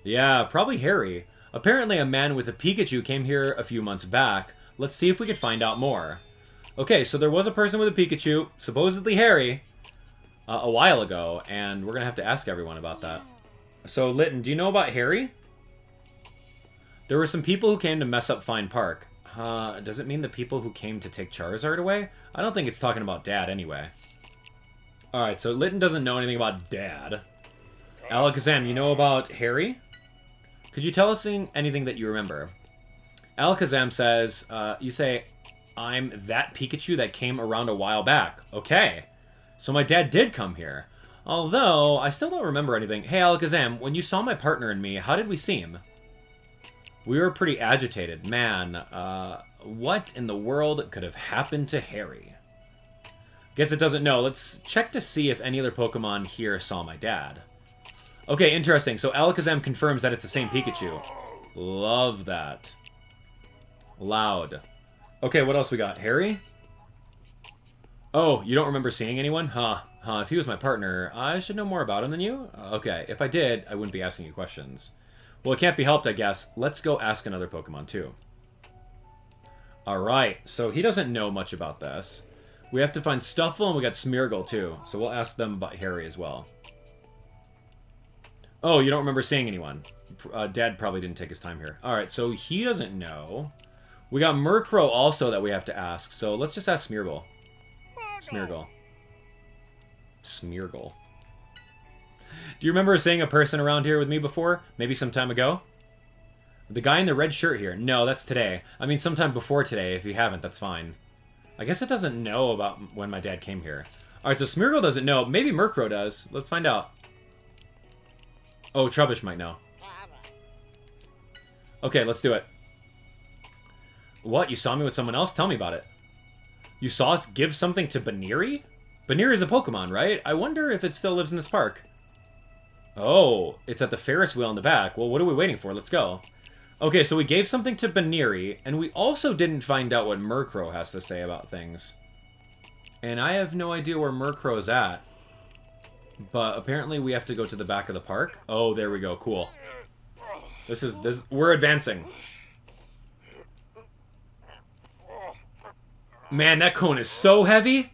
Yeah, probably Harry. Apparently a man with a Pikachu came here a few months back. Let's see if we can find out more. Okay, so there was a person with a Pikachu, supposedly Harry, a while ago, and we're going to have to ask everyone about that. So, Litton, do you know about Harry? There were some people who came to mess up Fine Park. Does it mean the people who came to take Charizard away? I don't think it's talking about Dad anyway. Alright, so Litton doesn't know anything about Dad. Alakazam, you know about Harry? Could you tell us anything that you remember? Alakazam says, you say, I'm that Pikachu that came around a while back. Okay. So my dad did come here. Although, I still don't remember anything. Hey, Alakazam, when you saw my partner and me, how did we seem? We were pretty agitated. Man, what in the world could have happened to Harry? Guess it doesn't know. Let's check to see if any other Pokemon here saw my dad. Okay, interesting. So Alakazam confirms that it's the same Pikachu. Love that. Loud. Okay, what else we got? Harry? Oh, you don't remember seeing anyone? Huh. If he was my partner, I should know more about him than you? Okay, if I did, I wouldn't be asking you questions. Well, it can't be helped, I guess. Let's go ask another Pokemon, too. Alright, so he doesn't know much about this. We have to find Stuffle, and we got Smeargle, too. So we'll ask them about Harry as well. Oh, you don't remember seeing anyone. Dad probably didn't take his time here. Alright, so he doesn't know. We got Murkrow also that we have to ask. So let's just ask Smeargle. Smeargle. Do you remember seeing a person around here with me before? Maybe some time ago? The guy in the red shirt here. No, that's today. I mean, sometime before today. If you haven't, that's fine. I guess it doesn't know about when my dad came here. Alright, so Smeargle doesn't know. Maybe Murkrow does. Let's find out. Oh, Trubbish might know. Okay, let's do it. What? You saw me with someone else? Tell me about it. You saw us give something to Buneary? Buneary is a Pokemon, right? I wonder if it still lives in this park. Oh, it's at the Ferris Wheel in the back. Well, what are we waiting for? Let's go. Okay, so we gave something to Buneary, and we also didn't find out what Murkrow has to say about things. And I have no idea where Murkrow's at. But apparently we have to go to the back of the park. Oh, there we go. Cool. We're advancing. Man, that cone is so heavy.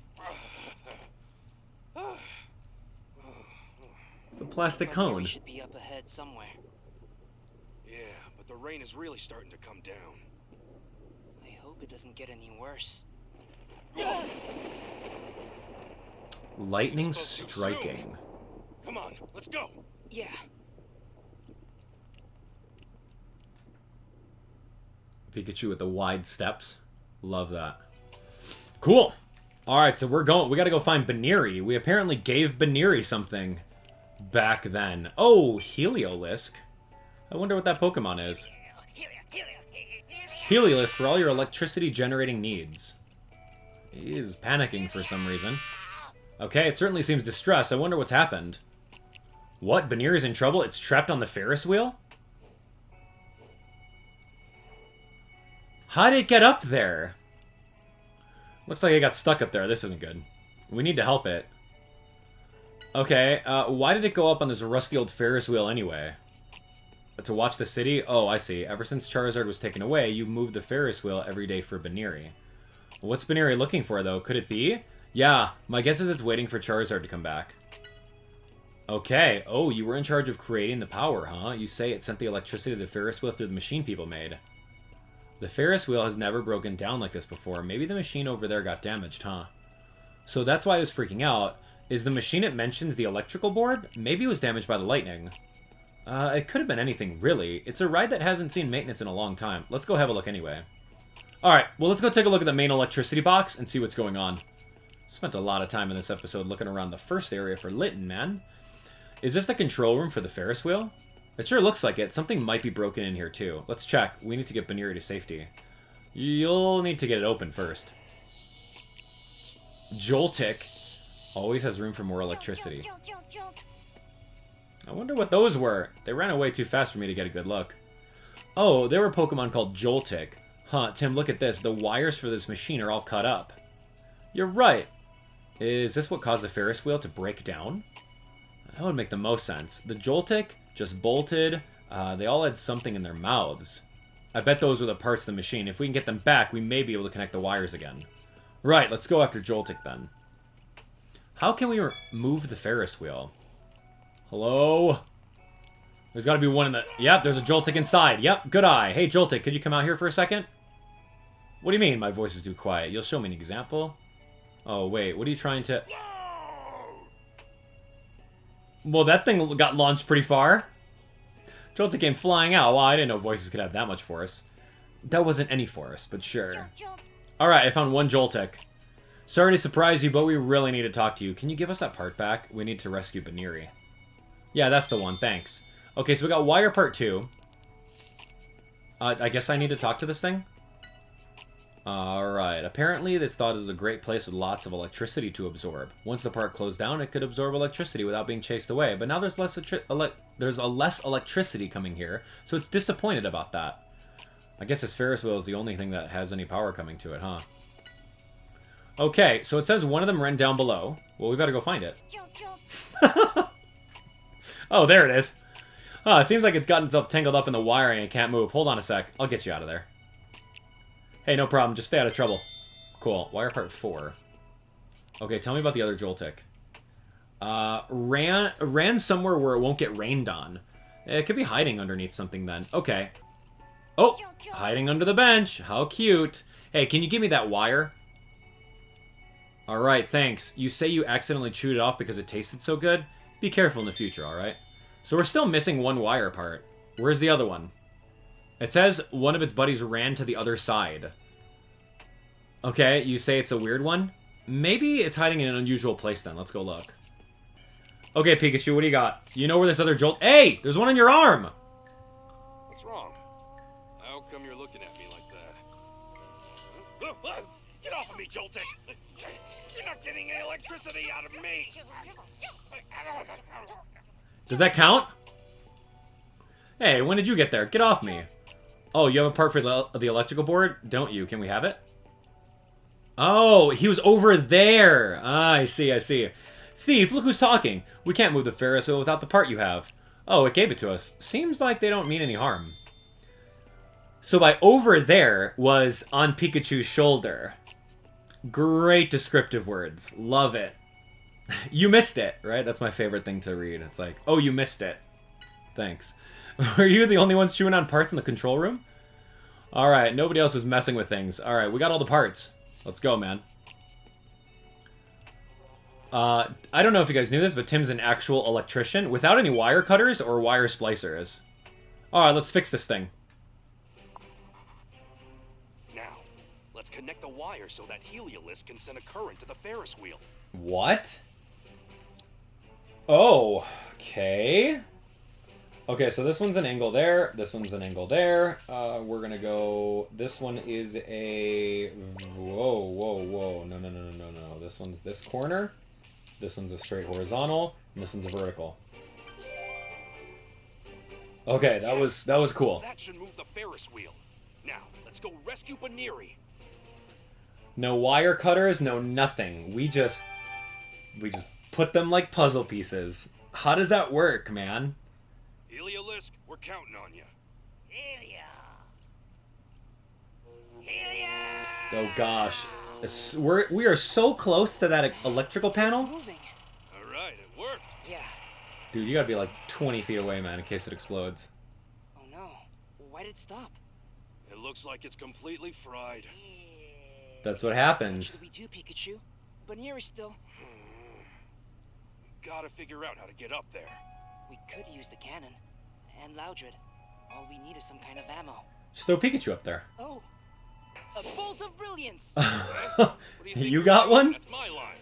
It's a plastic cone. We should be up ahead somewhere. Yeah, but the rain is really starting to come down. I hope it doesn't get any worse. Lightning striking. Come on, let's go. Yeah. Pikachu with the wide steps. Love that. Cool. Alright, so we're going. We gotta go find Buneary. We apparently gave Buneary something back then. Oh, Heliolisk. I wonder what that Pokemon is. Heliolisk for all your electricity generating needs. He is panicking for some reason. Okay, it certainly seems distressed. I wonder what's happened. What? Buneary's in trouble? It's trapped on the Ferris wheel? How did it get up there? Looks like it got stuck up there. This isn't good. We need to help it. Okay, why did it go up on this rusty old Ferris wheel anyway? To watch the city? Oh, I see. Ever since Charizard was taken away, you moved the Ferris wheel every day for Buneary. What's Buneary looking for, though? Could it be? Yeah, my guess is it's waiting for Charizard to come back. Okay. Oh, you were in charge of creating the power, huh? You say it sent the electricity to the Ferris wheel through the machine people made. The Ferris wheel has never broken down like this before. Maybe the machine over there got damaged, huh? So that's why I was freaking out. Is the machine it mentions the electrical board? Maybe it was damaged by the lightning. It could have been anything, really. It's a ride that hasn't seen maintenance in a long time. Let's go have a look anyway. Alright, well, let's go take a look at the main electricity box and see what's going on. Spent a lot of time in this episode looking around the first area for Litton, man. Is this the control room for the Ferris wheel? It sure looks like it. Something might be broken in here, too. Let's check. We need to get Buneary to safety. You'll need to get it open first. Joltik. Always has room for more electricity. I wonder what those were. They ran away too fast for me to get a good look. Oh, there were Pokemon called Joltik. Huh, Tim, look at this. The wires for this machine are all cut up. You're right. Is this what caused the Ferris wheel to break down? That would make the most sense. The Joltik just bolted. They all had something in their mouths. I bet those were the parts of the machine. If we can get them back, we may be able to connect the wires again. Right, let's go after Joltik then. How can we move the Ferris wheel? Hello? There's got to be one in the... Yep, there's a Joltik inside. Yep, good eye. Hey, Joltik, could you come out here for a second? What do you mean my voice is too quiet? You'll show me an example? Oh, wait, what are you trying to... Well, that thing got launched pretty far. Joltik came flying out. Wow, I didn't know voices could have that much force. That wasn't any force, but sure. Alright, I found one Joltik. Sorry to surprise you, but we really need to talk to you. Can you give us that part back? We need to rescue Buneary. Yeah, that's the one. Thanks. Okay, so we got wire part 2. I guess I need to talk to this thing? Alright. Apparently, this thought is a great place with lots of electricity to absorb. Once the part closed down, it could absorb electricity without being chased away. But now there's less electricity coming here, so it's disappointed about that. I guess this Ferris wheel is the only thing that has any power coming to it, huh? Okay, so it says one of them ran down below. Well, we better go find it. Oh, there it is. Oh, it seems like it's gotten itself tangled up in the wiring and it can't move. Hold on a sec. I'll get you out of there. Hey, no problem. Just stay out of trouble. Cool. Wire part 4. Okay, tell me about the other Joltik. Ran somewhere where it won't get rained on. It could be hiding underneath something then. Okay. Oh, hiding under the bench. How cute. Hey, can you give me that wire? Alright, thanks. You say you accidentally chewed it off because it tasted so good? Be careful in the future, alright? So we're still missing one wire part. Where's the other one? It says one of its buddies ran to the other side. Okay, you say it's a weird one? Maybe it's hiding in an unusual place then. Let's go look. Okay, Pikachu, what do you got? You know where this other Jolt... Hey! There's one on your arm! What's wrong? How come you're looking at me like that? Get off of me, Joltik! You're not getting any electricity out of me! Does that count? Hey, when did you get there? Get off me. Oh, you have a part for the electrical board? Don't you? Can we have it? Oh, he was over there. Ah, I see, I see. Thief, look who's talking. We can't move the Ferris wheel without the part you have. Oh, it gave it to us. Seems like they don't mean any harm. So by over there was on Pikachu's shoulder. Great descriptive words. Love it. You missed it, right? That's my favorite thing to read. It's like, oh, you missed it. Thanks. Were you the only ones chewing on parts in the control room? Alright, nobody else is messing with things. Alright, we got all the parts. Let's go, man. I don't know if you guys knew this, but Tim's an actual electrician without any wire cutters or wire splicers. Alright, let's fix this thing. Now, let's connect the wire so that Heliolisk can send a current to the Ferris wheel. What? Oh, okay. Okay, so this one's an angle there. This one's an angle there. We're gonna go... This one is a... Whoa, whoa, whoa. No, no, no, no, no, no. This one's this corner. This one's a straight horizontal. And this one's a vertical. Okay, that was cool. That should move the Ferris wheel. Now, let's go rescue Buneary. No wire cutters, no nothing. We just put them like puzzle pieces. How does that work, man? Heliolisk, we're counting on you. Oh gosh, we are so close to that electrical panel. All right, it worked. Yeah. Dude, you gotta be like 20 feet away, man, in case it explodes. Oh no, why did it stop? It looks like it's completely fried. That's what happens. What should we do, Pikachu? Buneary's still... Gotta figure out how to get up there. We could use the cannon. And Loudred. All we need is some kind of ammo. Just throw Pikachu up there. Oh! A bolt of brilliance! You got one? That's my line.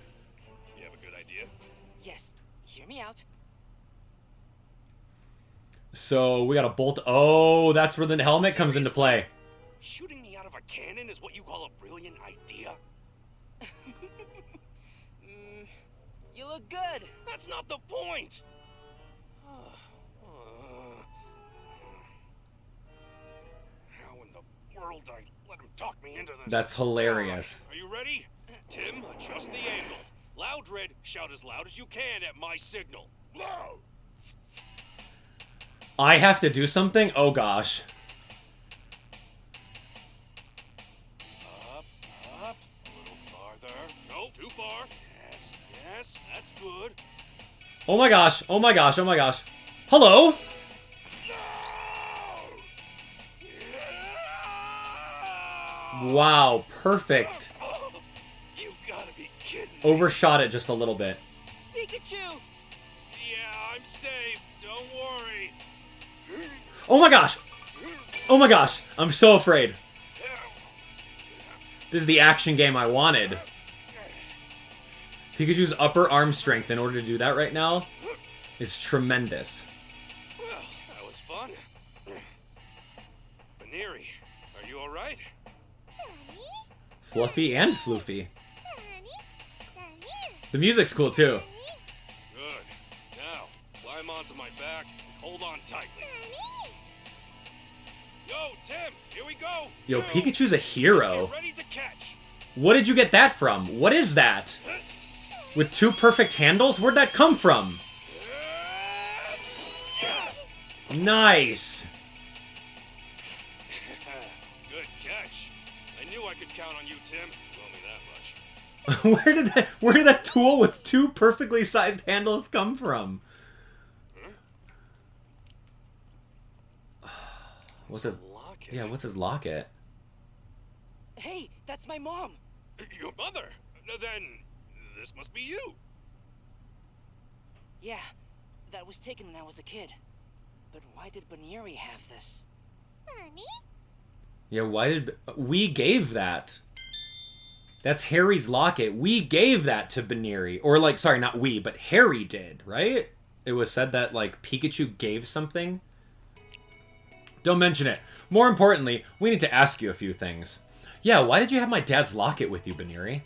You have a good idea? Yes. Hear me out. So, we got a bolt... Oh, that's where the helmet comes into play. Shooting me out of a cannon is what you call a brilliant idea? You look good. That's not the point! How in the world did I let him talk me into this? That's hilarious. Are you ready? Tim, adjust the angle. Loud Red, shout as loud as you can at my signal. Loud! I have to do something? Oh gosh. Up, a little farther. No, too far. Yes, yes, that's good. Oh my gosh, oh my gosh, oh my gosh. Hello? Wow, perfect. You gotta be kidding. Overshot it just a little bit. Pikachu! Yeah, I'm safe. Don't worry. Oh my gosh! Oh my gosh! I'm so afraid. This is the action game I wanted. Pikachu's upper arm strength in order to do that right now is tremendous. Well, that was fun. Buneary, are you alright? Fluffy and floofy. The music's cool too. Good. Now, climb onto my back and hold on tightly. Yo, Tim, here we go. Yo, Pikachu's a hero. Get ready to catch. What did you get that from? What is that? With 2 perfect handles? Where'd that come from? Nice. Good catch. I knew I could count on you, Tim. Told me that much. Where did that tool with 2 perfectly sized handles come from? What's his locket? Yeah, what's his locket? Hey, that's my mom. Your mother? Then this must be you. Yeah, that was taken when I was a kid. But why did Buneary have this? Mommy? Yeah, why did... We gave that. That's Harry's locket. We gave that to Buneary. Or, like, sorry, not we, but Harry did, right? It was said that, like, Pikachu gave something. Don't mention it. More importantly, we need to ask you a few things. Yeah, why did you have my dad's locket with you, Buneary?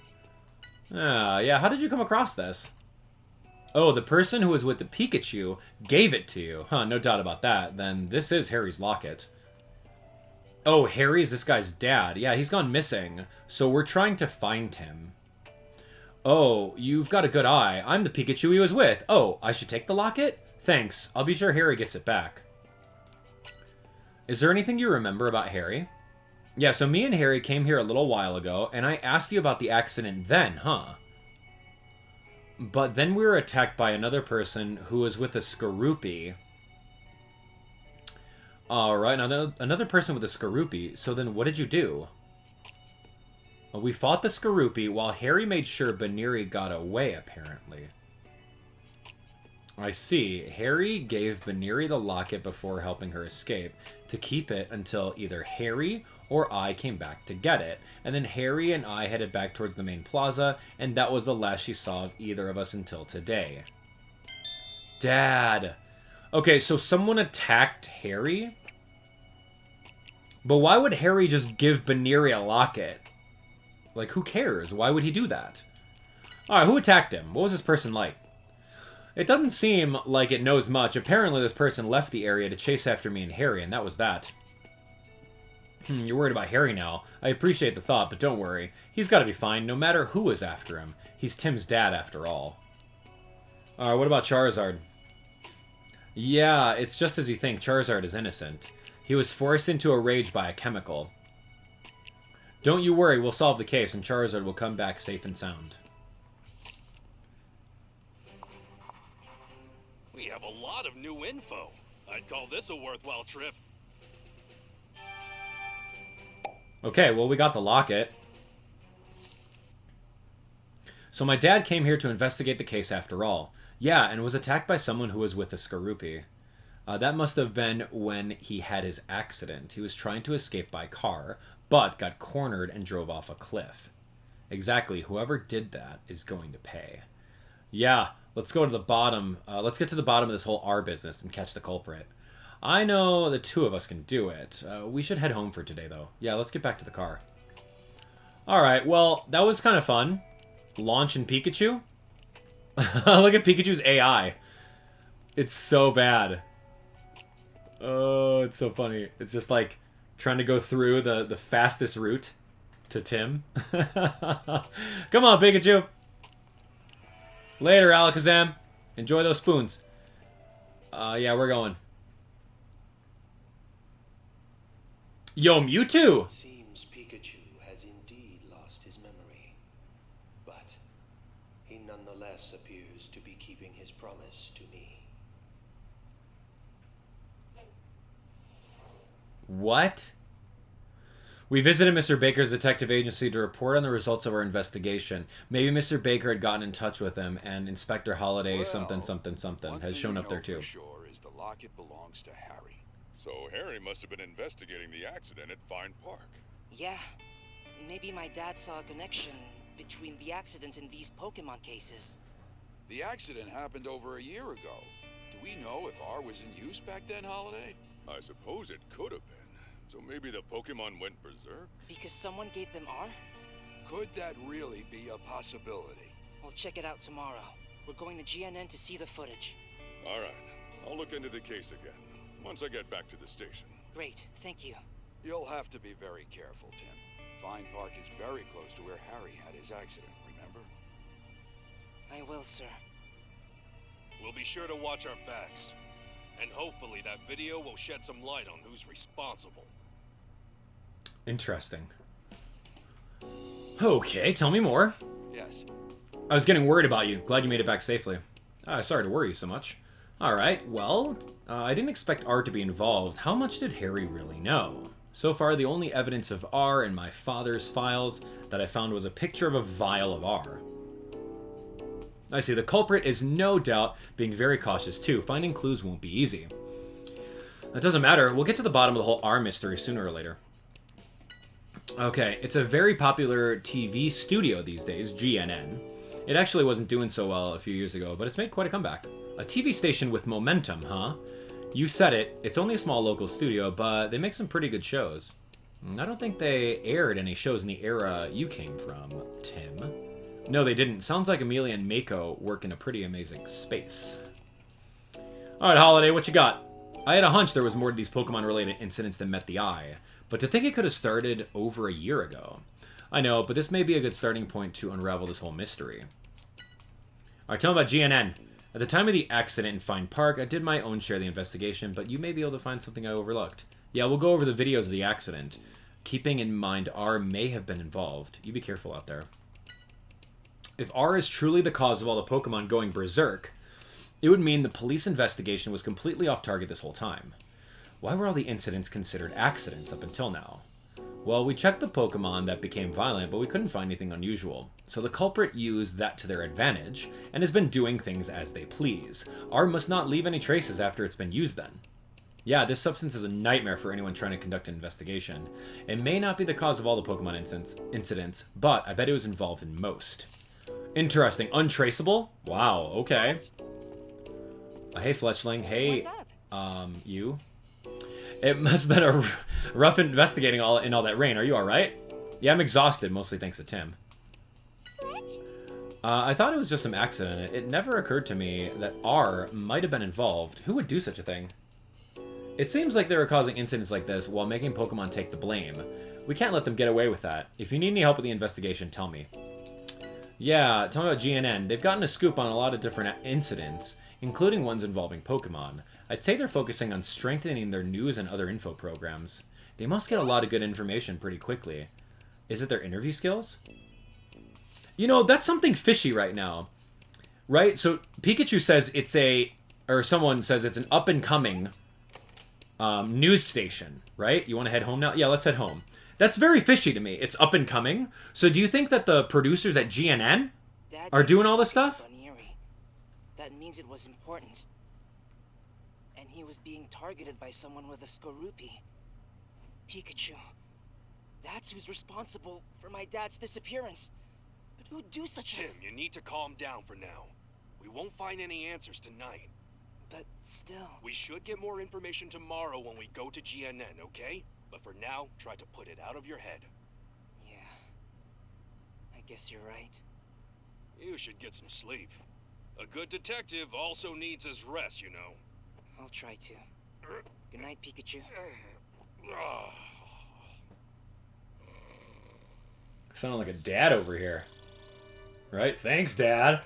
Yeah, how did you come across this? Oh, the person who was with the Pikachu gave it to you. Huh, no doubt about that. Then this is Harry's locket. Oh, Harry's this guy's dad. Yeah, he's gone missing. So we're trying to find him. Oh, you've got a good eye. I'm the Pikachu he was with. Oh, I should take the locket? Thanks. I'll be sure Harry gets it back. Is there anything you remember about Harry? Yeah, so me and Harry came here a little while ago, and I asked you about the accident then, huh? But then we were attacked by another person who was with a Skorupi. Alright, another person with a Skorupi. So then what did you do? Well, we fought the Skorupi while Harry made sure Buneary got away, apparently. I see. Harry gave Buneary the locket before helping her escape to keep it until either Harry or I came back to get it. And then Harry and I headed back towards the main plaza, and that was the last she saw of either of us until today. Dad. Okay, so someone attacked Harry? But why would Harry just give Buneary a locket? Like, who cares? Why would he do that? Alright, who attacked him? What was this person like? It doesn't seem like it knows much. Apparently this person left the area to chase after me and Harry, and that was that. You're worried about Harry now. I appreciate the thought, but don't worry. He's got to be fine, no matter who is after him. He's Tim's dad, after all. Alright, what about Charizard? Yeah, it's just as you think. Charizard is innocent. He was forced into a rage by a chemical. Don't you worry, we'll solve the case, and Charizard will come back safe and sound. We have a lot of new info. I'd call this a worthwhile trip. Okay, well, we got the locket. So my dad came here to investigate the case after all. Yeah, and was attacked by someone who was with a Skorupi. That must have been when he had his accident. He was trying to escape by car, but got cornered and drove off a cliff. Exactly, whoever did that is going to pay. Yeah, let's go to the bottom. Let's get to the bottom of this whole R business and catch the culprit. I know the two of us can do it. We should head home for today, though. Yeah, let's get back to the car. Alright, well, that was kind of fun. Launching Pikachu. Look at Pikachu's AI. It's so bad. Oh, it's so funny. It's just like trying to go through the fastest route to Tim. Come on, Pikachu. Later, Alakazam. Enjoy those spoons. Yeah, we're going. Yo, Mewtwo! It seems Pikachu has indeed lost his memory. But he nonetheless appears to be keeping his promise to me. What? We visited Mr. Baker's detective agency to report on the results of our investigation. Maybe Mr. Baker had gotten in touch with him, and Inspector Holiday Well, something has shown up there too. For sure is the locket belongs to Harry. So Harry must have been investigating the accident at Fine Park. Yeah. Maybe my dad saw a connection between the accident and these Pokemon cases. The accident happened over a year ago. Do we know if R was in use back then, Holiday? I suppose it could have been. So maybe the Pokemon went berserk? Because someone gave them R? Could that really be a possibility? We'll check it out tomorrow. We're going to GNN to see the footage. Alright, I'll look into the case again, once I get back to the station. Great, thank you. You'll have to be very careful, Tim. Fine Park is very close to where Harry had his accident, remember? I will, sir. We'll be sure to watch our backs. And hopefully that video will shed some light on who's responsible. Interesting. Okay, tell me more. Yes. I was getting worried about you. Glad you made it back safely. Sorry to worry you so much. Alright, well, I didn't expect R to be involved. How much did Harry really know? So far, the only evidence of R in my father's files that I found was a picture of a vial of R. I see, the culprit is no doubt being very cautious too. Finding clues won't be easy. That doesn't matter. We'll get to the bottom of the whole R mystery sooner or later. Okay, it's a very popular TV studio these days, GNN. It actually wasn't doing so well a few years ago, but it's made quite a comeback. A TV station with momentum, huh? You said it. It's only a small local studio, but they make some pretty good shows. I don't think they aired any shows in the era you came from, Tim. No, they didn't. Sounds like Amelia and Mako work in a pretty amazing space. Alright, Holiday, what you got? I had a hunch there was more to these Pokemon-related incidents than met the eye, but to think it could have started over a year ago. I know, but this may be a good starting point to unravel this whole mystery. Alright, tell me about GNN. At the time of the accident in Fine Park, I did my own share of the investigation, but you may be able to find something I overlooked. Yeah, we'll go over the videos of the accident, keeping in mind R may have been involved. You be careful out there. If R is truly the cause of all the Pokemon going berserk, it would mean the police investigation was completely off target this whole time. Why were all the incidents considered accidents up until now? Well, we checked the Pokemon that became violent, but we couldn't find anything unusual. So the culprit used that to their advantage, and has been doing things as they please. R must not leave any traces after it's been used then. Yeah, this substance is a nightmare for anyone trying to conduct an investigation. It may not be the cause of all the Pokemon incidents, but I bet it was involved in most. Interesting. Untraceable? Wow, okay. Hey, Fletchling. Hey, you. It must have been a rough investigating in all that rain. Are you alright? Yeah, I'm exhausted, mostly thanks to Tim. I thought it was just some accident. It never occurred to me that R might have been involved. Who would do such a thing? It seems like they were causing incidents like this while making Pokemon take the blame. We can't let them get away with that. If you need any help with the investigation, tell me. Yeah, tell me about GNN. They've gotten a scoop on a lot of different incidents, including ones involving Pokemon. I'd say they're focusing on strengthening their news and other info programs. They must get a lot of good information pretty quickly. Is it their interview skills? You know, that's something fishy right now. Right? So, Pikachu says it's someone says it's an up-and-coming news station, right? You want to head home now? Yeah, let's head home. That's very fishy to me. It's up-and-coming. So do you think that the producers at GNN are doing all this stuff? Buneary. That means it was important. And he was being targeted by someone with a Skorupi. Pikachu. That's who's responsible for my dad's disappearance. But who'd do such a... Tim, you need to calm down for now. We won't find any answers tonight. But still... We should get more information tomorrow when we go to GNN, okay? But for now, try to put it out of your head. Yeah. I guess you're right. You should get some sleep. A good detective also needs his rest, you know. I'll try to. Good night, Pikachu. Sounding like a dad over here. Right? Thanks, Dad.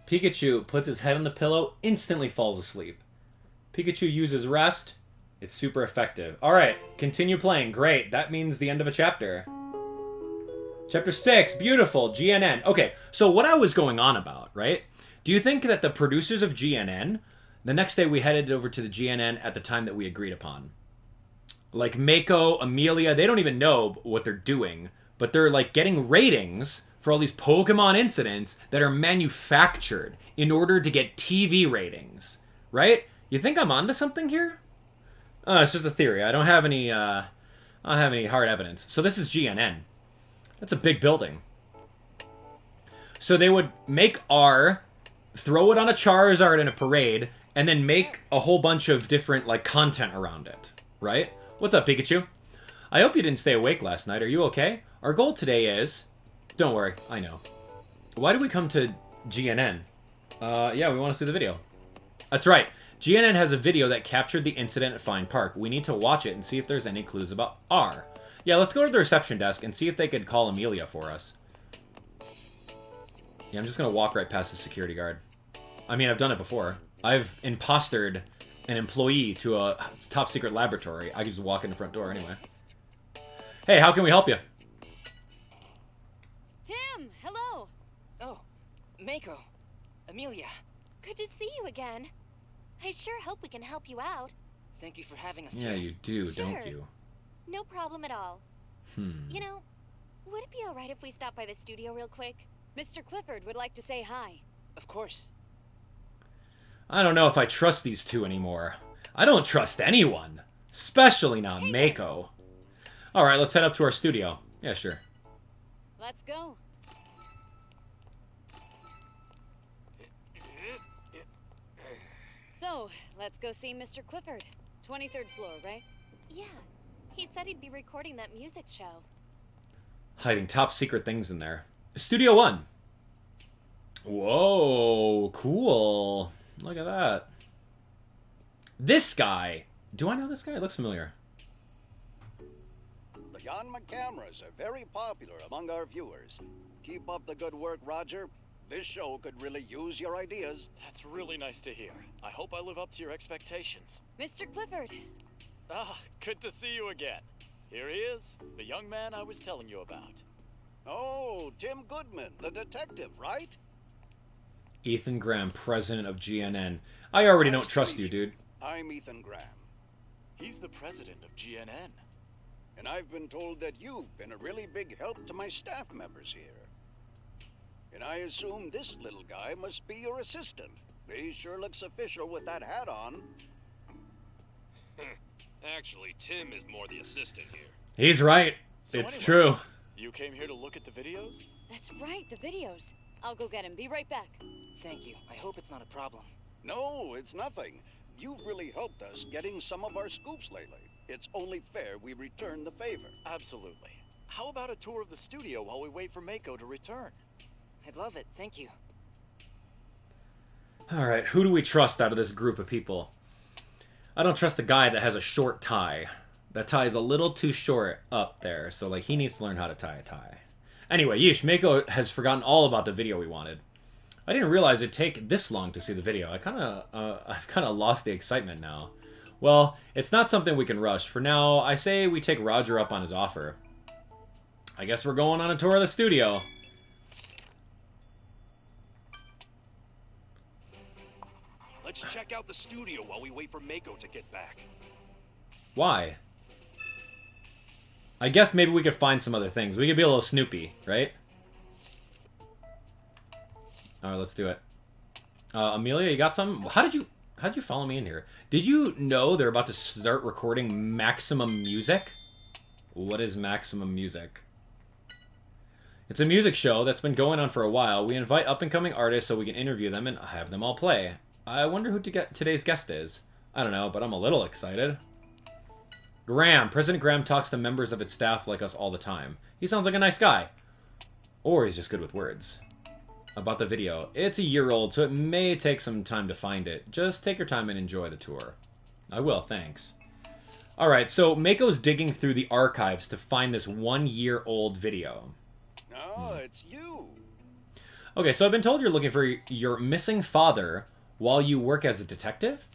Pikachu puts his head on the pillow, instantly falls asleep. Pikachu uses rest. It's super effective. Alright, continue playing. Great. That means the end of a chapter. Chapter 6. Beautiful. GNN. Okay, so what I was going on about, right? Do you think that the producers of GNN, the next day we headed over to the GNN at the time that we agreed upon? Like Mako, Amelia, they don't even know what they're doing, but they're like getting ratings for all these Pokemon incidents that are manufactured in order to get TV ratings, right? You think I'm onto something here? It's just a theory. I don't have any hard evidence. So this is GNN. That's a big building. So they would make R, throw it on a Charizard in a parade, and then make a whole bunch of different like content around it, right? What's up, Pikachu? I hope you didn't stay awake last night. Are you okay? Our goal today is... Don't worry, I know. Why did we come to GNN? Yeah, we want to see the video. That's right. GNN has a video that captured the incident at Fine Park. We need to watch it and see if there's any clues about R. Yeah, let's go to the reception desk and see if they could call Amelia for us. Yeah, I'm just going to walk right past the security guard. I mean, I've done it before. I've impostered an employee to a top secret laboratory. I can just walk in the front door anyway. Hey, how can we help you? Tim, hello. Oh, Mako. Amelia. Good to see you again. I sure hope we can help you out. Thank you for having us Yeah, here. you do, Sure. don't you? No problem at all. You know, would it be alright if we stopped by the studio real quick? Mr. Clifford would like to say hi. Of course. I don't know if I trust these two anymore. I don't trust anyone. Especially not Mako. Alright, let's head up to our studio. Yeah, sure. Let's go. So, let's go see Mr. Clifford. 23rd floor, right? Yeah, he said he'd be recording that music show. Hiding top secret things in there. Studio 1. Whoa, cool. Look at that. This guy. Do I know this guy? It looks familiar. The Yanma cameras are very popular among our viewers. Keep up the good work, Roger. This show could really use your ideas. That's really nice to hear. I hope I live up to your expectations. Mr. Clifford. Ah, good to see you again. Here he is, the young man I was telling you about. Oh, Tim Goodman, the detective, right? Ethan Graham, president of GNN. I already don't trust you, dude. I'm Ethan Graham. He's the president of GNN. And I've been told that you've been a really big help to my staff members here. And I assume this little guy must be your assistant. He sure looks official with that hat on. Actually, Tim is more the assistant here. He's right. So It's anyway, true. You came here to look at the videos? That's right, the videos. I'll go get him. Be right back. Thank you. I hope it's not a problem. No, it's nothing. You've really helped us getting some of our scoops lately. It's only fair we return the favor. Absolutely. How about a tour of the studio while we wait for Mako to return? I'd love it. Thank you. Alright, who do we trust out of this group of people? I don't trust the guy that has a short tie. That tie is a little too short up there, so like he needs to learn how to tie a tie. Anyway, yeesh, Mako has forgotten all about the video we wanted. I didn't realize it'd take this long to see the video. I've kind of lost the excitement now. Well, it's not something we can rush. For now, I say we take Roger up on his offer. I guess we're going on a tour of the studio. Let's check out the studio while we wait for Mako to get back. Why? I guess maybe we could find some other things. We could be a little snoopy, right? Alright, let's do it. Amelia, you got some? How'd you follow me in here? Did you know they're about to start recording Maximum Music? What is Maximum Music? It's a music show that's been going on for a while. We invite up-and-coming artists so we can interview them and have them all play. I wonder who today's guest is. I don't know, but I'm a little excited. Graham. President Graham talks to members of its staff like us all the time. He sounds like a nice guy. Or he's just good with words. about the video. It's a year old, so it may take some time to find it. Just take your time and enjoy the tour. I will, thanks. Alright, so Mako's digging through the archives to find this 1-year-old video. No, it's you. Okay, so I've been told you're looking for your missing father while you work as a detective?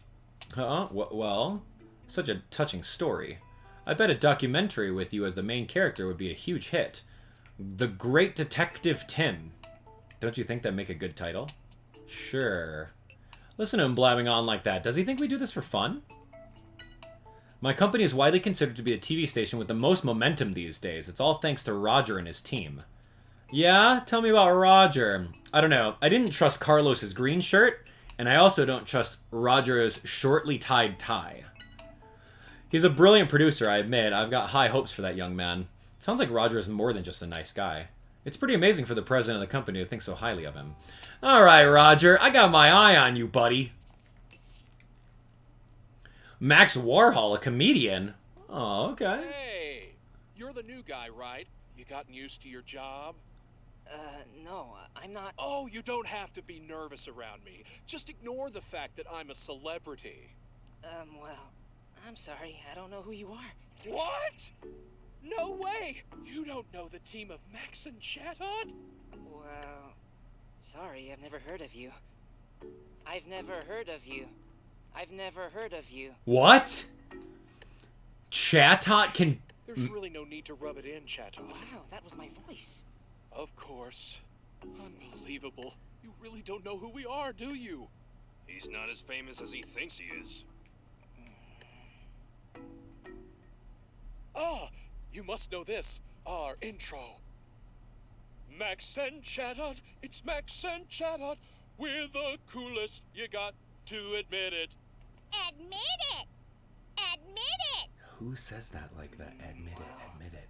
Well, such a touching story. I bet a documentary with you as the main character would be a huge hit. The Great Detective Tim. Don't you think that'd make a good title? Sure. Listen to him blabbing on like that. Does he think we do this for fun? My company is widely considered to be a TV station with the most momentum these days. It's all thanks to Roger and his team. Yeah? Tell me about Roger. I don't know. I didn't trust Carlos's green shirt, and I also don't trust Roger's shortly tied tie. He's a brilliant producer, I admit. I've got high hopes for that young man. Sounds like Roger is more than just a nice guy. It's pretty amazing for the president of the company to think so highly of him. Alright, Roger. I got my eye on you, buddy. Max Warhol, a comedian? Oh, okay. Hey! You're the new guy, right? You gotten used to your job? No, I'm not... Oh, you don't have to be nervous around me. Just ignore the fact that I'm a celebrity. Well, I'm sorry. I don't know who you are. What? No way! You don't know the team of Max and Chatot? Well, sorry, I've never heard of you. I've never heard of you. I've never heard of you. What? Chatot can... There's really no need to rub it in, Chatot. Wow, that was my voice. Of course. Unbelievable. You really don't know who we are, do you? He's not as famous as he thinks he is. Ah, you must know this. Our intro. Max and Chatot, it's Max and Chatot. We're the coolest, you got to admit it. Admit it! Admit it! Who says that like that? Admit it, admit it.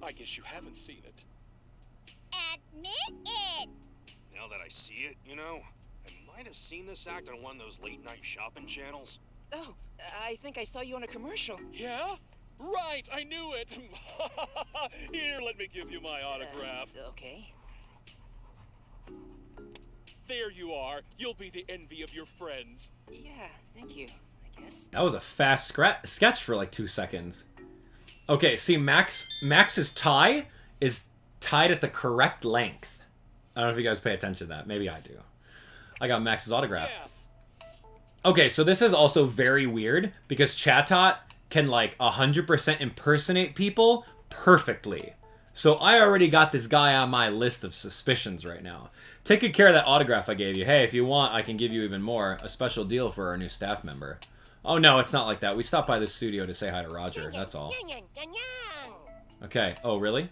I guess you haven't seen it. Admit it! Now that I see it, you know, I might have seen this act on one of those late-night shopping channels. Oh, I think I saw you on a commercial. Yeah? Right, I knew it. Here, let me give you my autograph. Okay. There you are. You'll be the envy of your friends. Yeah, thank you, I guess. That was a fast sketch for like 2 seconds. Okay, see, Max's tie is tied at the correct length. I don't know if you guys pay attention to that. Maybe I do. I got Max's autograph. Yeah. Okay, so this is also very weird because Chatot can like 100% impersonate people perfectly. So I already got this guy on my list of suspicions right now. Take good care of that autograph I gave you. Hey, if you want, I can give you even more. A special deal for our new staff member. Oh no, it's not like that. We stopped by the studio to say hi to Roger, that's all. Okay, oh really?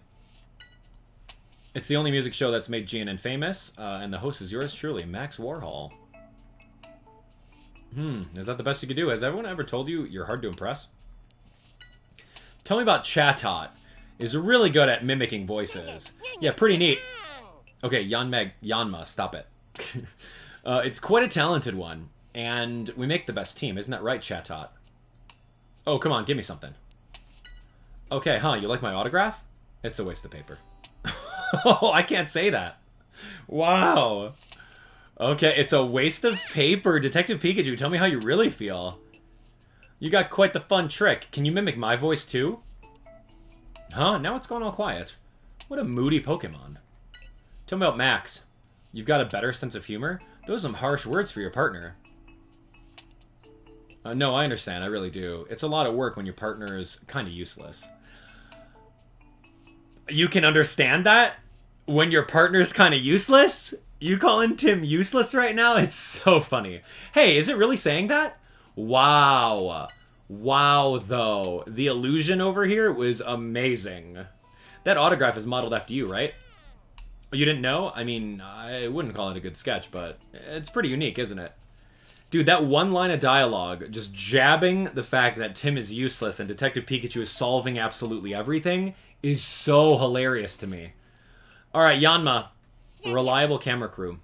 It's the only music show that's made GNN famous, and the host is yours truly, Max Warhol. Is that the best you could do? Has everyone ever told you you're hard to impress? Tell me about Chatot. Is really good at mimicking voices. Yeah, pretty neat. Okay, Yanma, stop it. It's quite a talented one, and we make the best team. Isn't that right, Chatot? Oh, come on, give me something. Okay, huh, you like my autograph? It's a waste of paper. Oh, I can't say that. Wow. Okay, it's a waste of paper. Detective Pikachu, tell me how you really feel. You got quite the fun trick. Can you mimic my voice too? Huh? Now it's gone all quiet. What a moody Pokemon. Tell me about Max. You've got a better sense of humor? Those are some harsh words for your partner. No, I understand. I really do. It's a lot of work when your partner is kind of useless. You can understand that? When your partner's kind of useless? You calling Tim useless right now? It's so funny. Hey, is it really saying that? Wow. Wow, though. The illusion over here was amazing. That autograph is modeled after you, right? You didn't know? I mean, I wouldn't call it a good sketch, but it's pretty unique, isn't it? Dude, that one line of dialogue, just jabbing the fact that Tim is useless and Detective Pikachu is solving absolutely everything, is so hilarious to me. Alright, Yanma. Reliable camera crew.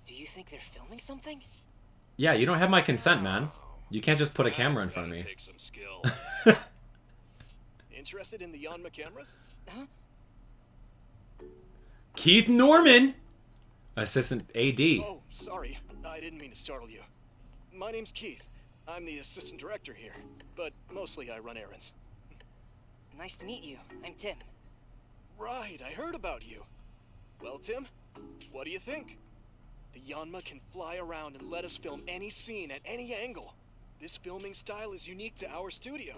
Do you think they're filming something? Yeah, you don't have my consent, man. You can't just put a camera in front of me. Take some skill. Interested in the Yanma cameras? Huh? Keith Norman, Assistant AD. Oh, sorry. I didn't mean to startle you. My name's Keith. I'm the assistant director here, but mostly I run errands. Nice to meet you. I'm Tim. Right, I heard about you. Well, Tim, what do you think? The Yanma can fly around and let us film any scene at any angle. This filming style is unique to our studio.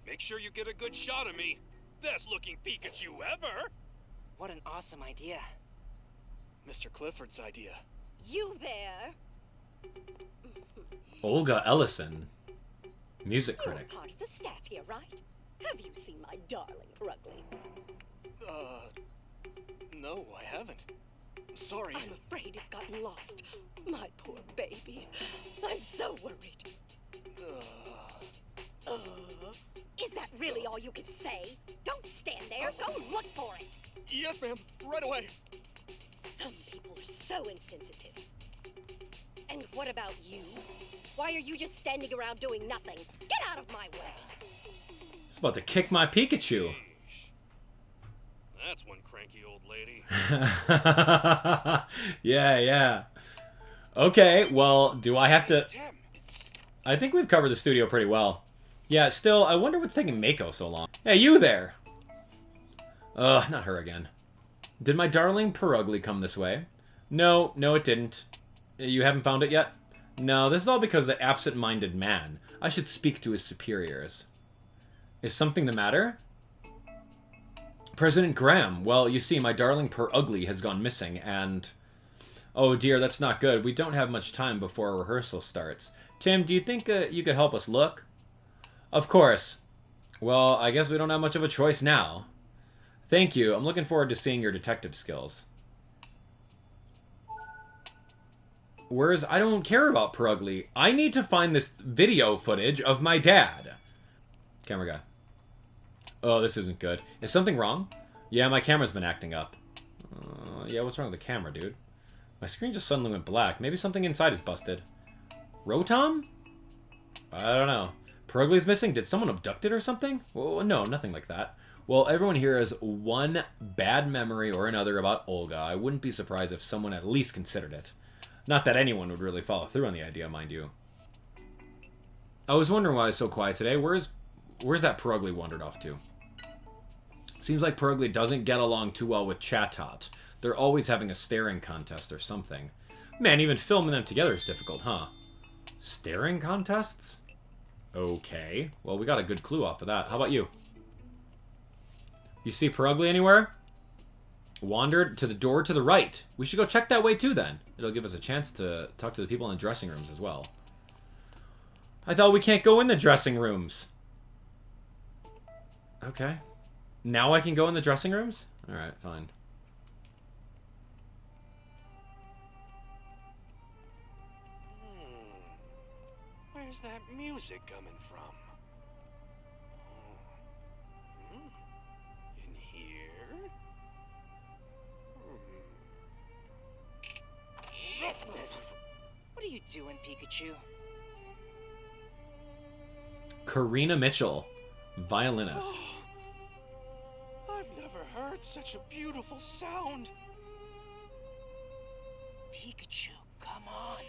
Make sure you get a good shot of me. Best looking Pikachu ever! What an awesome idea. Mr. Clifford's idea. You there? Olga Ellison, music You're critic. part of the staff here, right? Have you seen my darling Purugly? No, I haven't. Sorry. I'm afraid it's gotten lost. My poor baby. I'm so worried. Is that really all you can say? Don't stand there. Go look for it. Yes, ma'am. Right away. Some people are so insensitive. And what about you? Why are you just standing around doing nothing? Get out of my way. He's about to kick my Pikachu. That's one cranky old lady. Yeah. Okay, well, do I have to... I think we've covered the studio pretty well. Yeah, still, I wonder what's taking Mako so long. Hey, you there! Ugh, not her again. Did my darling Purugly come this way? No, it didn't. You haven't found it yet? No, this is all because of that absent-minded man. I should speak to his superiors. Is something the matter? President Graham, well, you see, my darling Purugly has gone missing, and... Oh dear, that's not good. We don't have much time before rehearsal starts. Tim, do you think you could help us look? Of course. Well, I guess we don't have much of a choice now. Thank you. I'm looking forward to seeing your detective skills. Whereas I don't care about Purugly. I need to find this video footage of my dad. Camera guy. Oh, this isn't good. Is something wrong? Yeah, my camera's been acting up. Yeah, what's wrong with the camera, dude? My screen just suddenly went black. Maybe something inside is busted. Rotom? I don't know. Purugly's missing? Did someone abduct it or something? Well, no, nothing like that. Well, everyone here has one bad memory or another about Olga. I wouldn't be surprised if someone at least considered it. Not that anyone would really follow through on the idea, mind you. I was wondering why I was so quiet today. Where's that Purugly wandered off to? Seems like Purugly doesn't get along too well with Chatot. They're always having a staring contest or something. Man, even filming them together is difficult, huh? Staring contests? Okay. Well, we got a good clue off of that. How about you? You see Purugly anywhere? Wandered to the door to the right. We should go check that way too, then. It'll give us a chance to talk to the people in the dressing rooms as well. I thought we can't go in the dressing rooms. Okay. Now I can go in the dressing rooms? Alright, fine. Where's that music coming from? In here? What are you doing, Pikachu? Karina Mitchell, violinist. Oh, I've never heard such a beautiful sound. Pikachu, come on.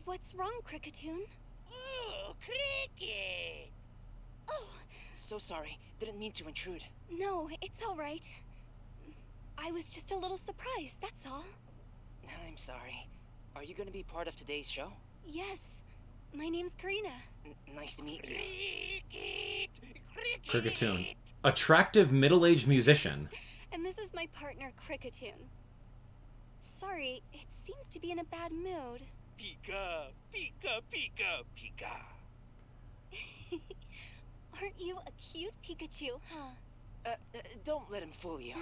What's wrong, Cricketoon? Oh, Cricket! Oh. So sorry. Didn't mean to intrude. No, it's all right. I was just a little surprised, that's all. I'm sorry. Are you going to be part of today's show? Yes. My name's Karina. Nice to meet you. Cricketoon. Attractive middle-aged musician. And this is my partner, Cricketoon. Sorry, it seems to be in a bad mood. Pika, Pika, Pika, Pika. Aren't you a cute Pikachu, huh? Don't let him fool you.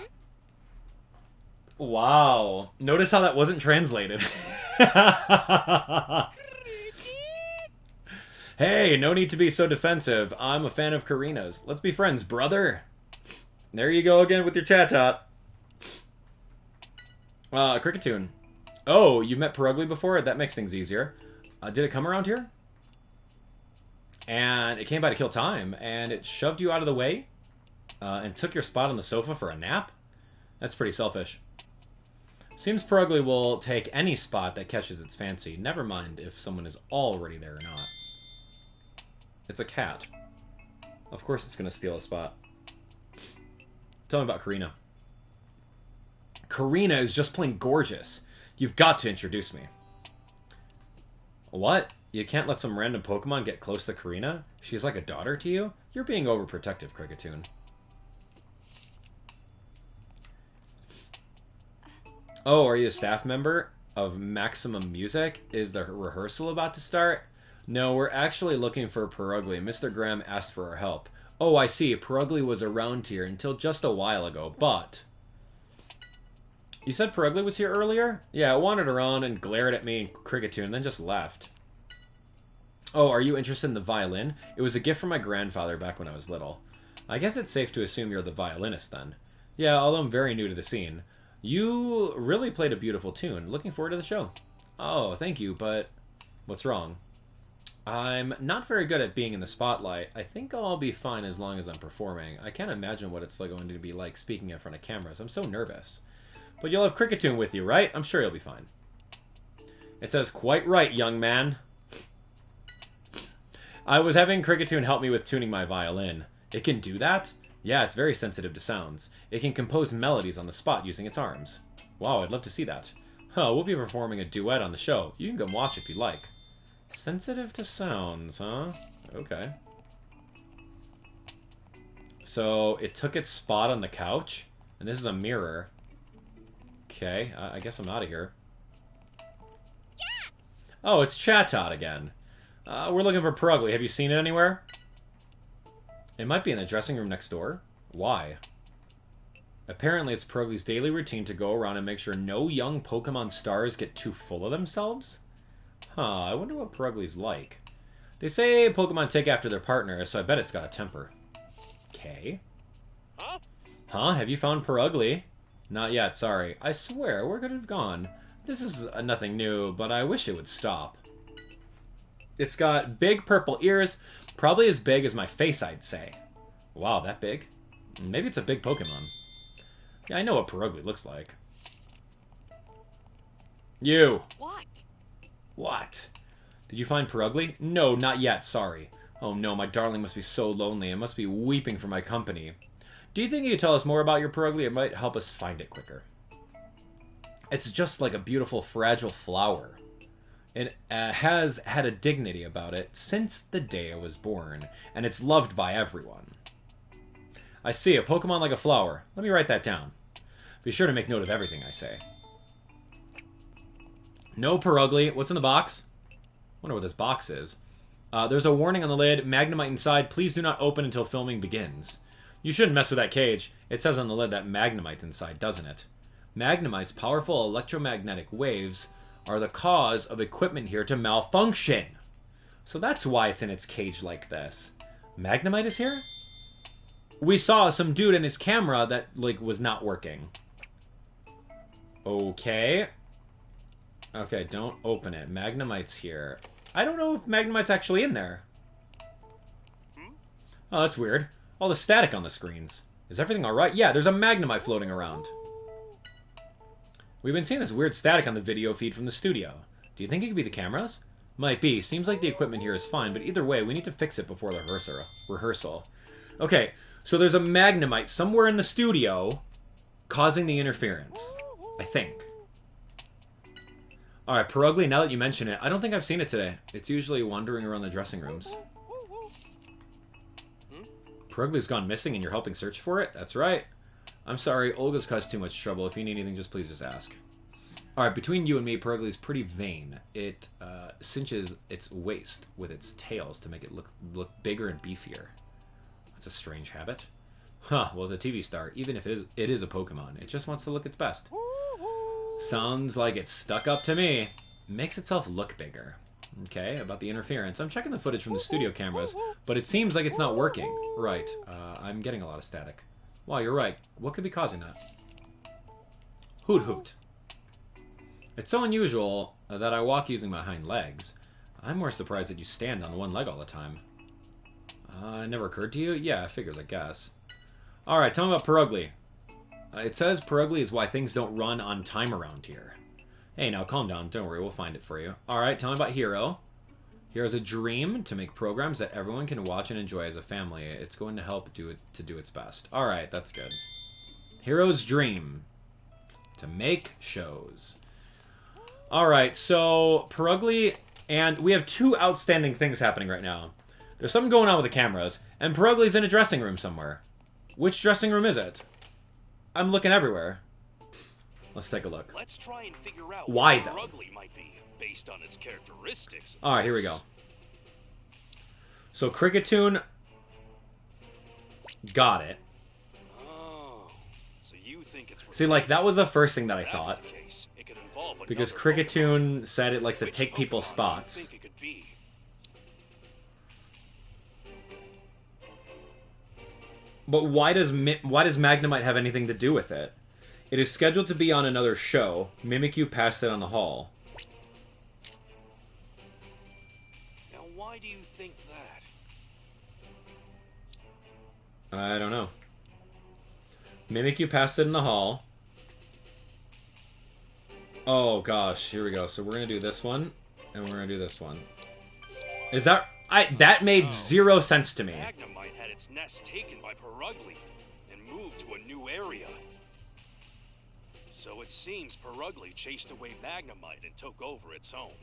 Wow. Notice how that wasn't translated. Hey, no need to be so defensive. I'm a fan of Karina's. Let's be friends, brother. There you go again with your Chatot. Cricketoon. Oh, you met Purugly before? That makes things easier. Did it come around here? And it came by to kill time, and it shoved you out of the way? and took your spot on the sofa for a nap? That's pretty selfish. Seems Purugly will take any spot that catches its fancy. Never mind if someone is already there or not. It's a cat. Of course it's going to steal a spot. Tell me about Karina. Karina is just plain gorgeous. You've got to introduce me. What? You can't let some random Pokemon get close to Karina? She's like a daughter to you? You're being overprotective, Kricketune. Oh, are you a staff member of Maximum Music? Is the rehearsal about to start? No, we're actually looking for Purugly. Mr. Graham asked for our help. Oh, I see. Purugly was around here until just a while ago, but... You said Purugly was here earlier? Yeah, it wandered around and glared at me and Kricketune and then just left. Oh, are you interested in the violin? It was a gift from my grandfather back when I was little. I guess it's safe to assume you're the violinist then. Yeah, although I'm very new to the scene. You really played a beautiful tune. Looking forward to the show. Oh, thank you, but what's wrong? I'm not very good at being in the spotlight. I think I'll be fine as long as I'm performing. I can't imagine what it's going to be like speaking in front of cameras. I'm so nervous. But you'll have Kricketune with you, right? I'm sure you'll be fine. It says, quite right, young man. I was having Kricketune help me with tuning my violin. It can do that? Yeah, it's very sensitive to sounds. It can compose melodies on the spot using its arms. Wow, I'd love to see that. Huh, we'll be performing a duet on the show. You can come watch if you like. Sensitive to sounds, huh? Okay. So, it took its spot on the couch? And this is a mirror. Okay, I guess I'm out of here. Yeah! Oh, it's Chatot again. We're looking for Purugly. Have you seen it anywhere? It might be in the dressing room next door. Why? Apparently it's Purugly's daily routine to go around and make sure no young Pokemon stars get too full of themselves? Huh, I wonder what Purugly's like. They say Pokemon take after their partner, so I bet it's got a temper. Okay. Huh? Huh? Have you found Purugly? Not yet, sorry. I swear, where could it have gone? This is nothing new, but I wish it would stop. It's got big purple ears, probably as big as my face, I'd say. Wow, that big? Maybe it's a big Pokemon. Yeah, I know what Purugly looks like. You! What? What? Did you find Purugly? No, not yet, sorry. Oh no, my darling must be so lonely. I must be weeping for my company. Do you think you could tell us more about your Purugly? It might help us find it quicker. It's just like a beautiful, fragile flower. It has had a dignity about it since the day it was born, and it's loved by everyone. I see, a Pokemon like a flower. Let me write that down. Be sure to make note of everything I say. No Purugly. What's in the box? Wonder what this box is. There's a warning on the lid. Magnemite inside. Please do not open until filming begins. You shouldn't mess with that cage. It says on the lid that Magnemite's inside, doesn't it? Magnemite's powerful electromagnetic waves are the cause of equipment here to malfunction. So that's why it's in its cage like this. Magnemite is here? We saw some dude in his camera that, like, was not working. Okay. Okay, don't open it. Magnemite's here. I don't know if Magnemite's actually in there. Oh, that's weird. All the static on the screens. Is everything alright? Yeah, there's a Magnemite floating around. We've been seeing this weird static on the video feed from the studio. Do you think it could be the cameras? Might be. Seems like the equipment here is fine, but either way, we need to fix it before the rehearsal. Okay, so there's a Magnemite somewhere in the studio causing the interference. I think. Alright, Purugly, now that you mention it, I don't think I've seen it today. It's usually wandering around the dressing rooms. Purugly's gone missing and you're helping search for it? That's right. I'm sorry, Olga's caused too much trouble. If you need anything, just please just ask. Alright, between you and me, Purugly's pretty vain. It cinches its waist with its tails to make it look bigger and beefier. That's a strange habit. Huh, well, as a TV star, even if it is a Pokemon, it just wants to look its best. Sounds like it's stuck up to me. Makes itself look bigger. Okay, about the interference. I'm checking the footage from the studio cameras, but it seems like it's not working. Right, I'm getting a lot of static. Wow, you're right. What could be causing that? Hoot hoot. It's so unusual that I walk using my hind legs. I'm more surprised that you stand on one leg all the time. It never occurred to you? Yeah, I figured, I guess. Alright, tell me about Purugly. It says Purugly is why things don't run on time around here. Hey, now calm down. Don't worry, we'll find it for you. Alright, tell me about Hero. Hero's a dream to make programs that everyone can watch and enjoy as a family. It's going to help do its best. Alright, that's good. Hero's dream to make shows. Alright, so Purugly, and we have two outstanding things happening right now. There's something going on with the cameras, and Purugly's in a dressing room somewhere. Which dressing room is it? I'm looking everywhere. Let's take a look. Let's try and figure out why what though. Purugly might be based on its characteristics. Alright, here we go. So Cricketune got it. Oh, so you think it's See, like, that was the first thing that I If that's thought. the case, it could involve Because another Cricketune said it likes to Which take people's Pokemon do you spots. think it could be? But why does Magnemite have anything to do with it? It is scheduled to be on another show. Mimikyu passed it on the hall. Now, why do you think that? I don't know. Mimikyu passed it in the hall. Oh gosh, here we go. So we're gonna do this one, and we're gonna do this one. Is that... that made zero sense to me. Magnemite had its nest taken by Purugly and moved to a new area. So it seems Purugly chased away Magnemite and took over its home.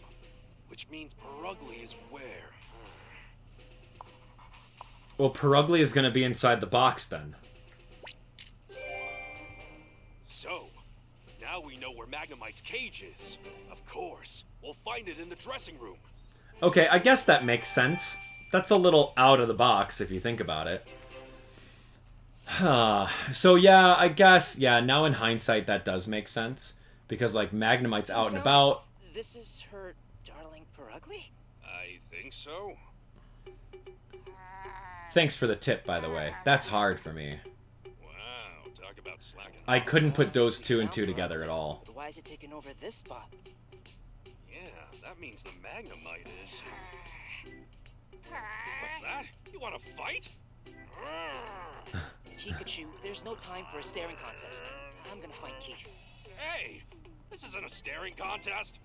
Which means Purugly is where? Well, Purugly is gonna be inside the box then. So, now we know where Magnemite's cage is. Of course, we'll find it in the dressing room. Okay, I guess that makes sense. That's a little out of the box if you think about it. So yeah, I guess, yeah, now in hindsight that does make sense. Because, like, Magnemite's out and about. This is her darling Purugly? I think so. Thanks for the tip, by the way. That's hard for me. Wow, talk about slacking. I couldn't put those two and two together at all. Why is it taking over this spot? Yeah, that means the Magnemite is... What's that? You want to fight? Pikachu, there's no time for a staring contest. I'm gonna find Keith. Hey, this isn't a staring contest.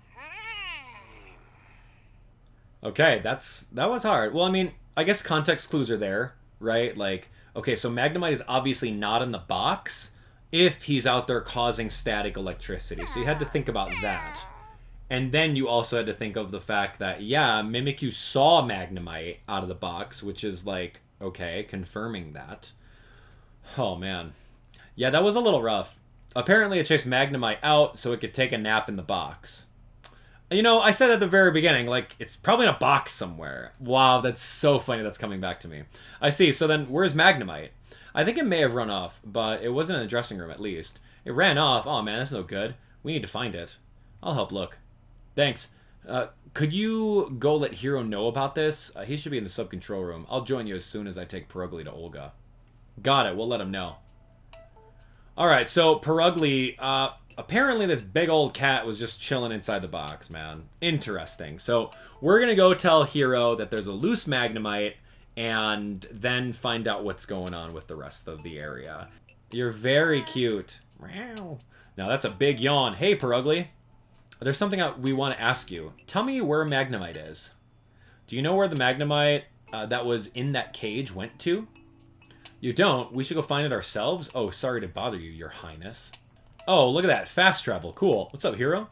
Okay, that was hard. Well, I mean, I guess context clues are there, right? Like, okay, so Magnemite is obviously not in the box if he's out there causing static electricity. So you had to think about that. And then you also had to think of the fact that, yeah, Mimikyu saw Magnemite out of the box, which is like, okay, confirming that. Oh, man. Yeah, that was a little rough. Apparently it chased Magnemite out so it could take a nap in the box. You know, I said at the very beginning, like, it's probably in a box somewhere. Wow, that's so funny that's coming back to me. I see, so then where's Magnemite? I think it may have run off, but it wasn't in the dressing room at least. It ran off. Oh man, that's no good. We need to find it. I'll help look. Thanks. Could you go let Hero know about this? He should be in the sub-control room. I'll join you as soon as I take Purugly to Olga. Got it, we'll let him know. Alright, so Purugly, apparently this big old cat was just chilling inside the box, man. Interesting. So we're going to go tell Hero that there's a loose Magnemite and then find out what's going on with the rest of the area. You're very cute. Now that's a big yawn. Hey, Purugly. There's something we want to ask you. Tell me where Magnemite is. Do you know where the Magnemite that was in that cage went to? You don't? We should go find it ourselves? Oh, sorry to bother you, Your Highness. Oh, look at that. Fast travel. Cool. What's up, Hero?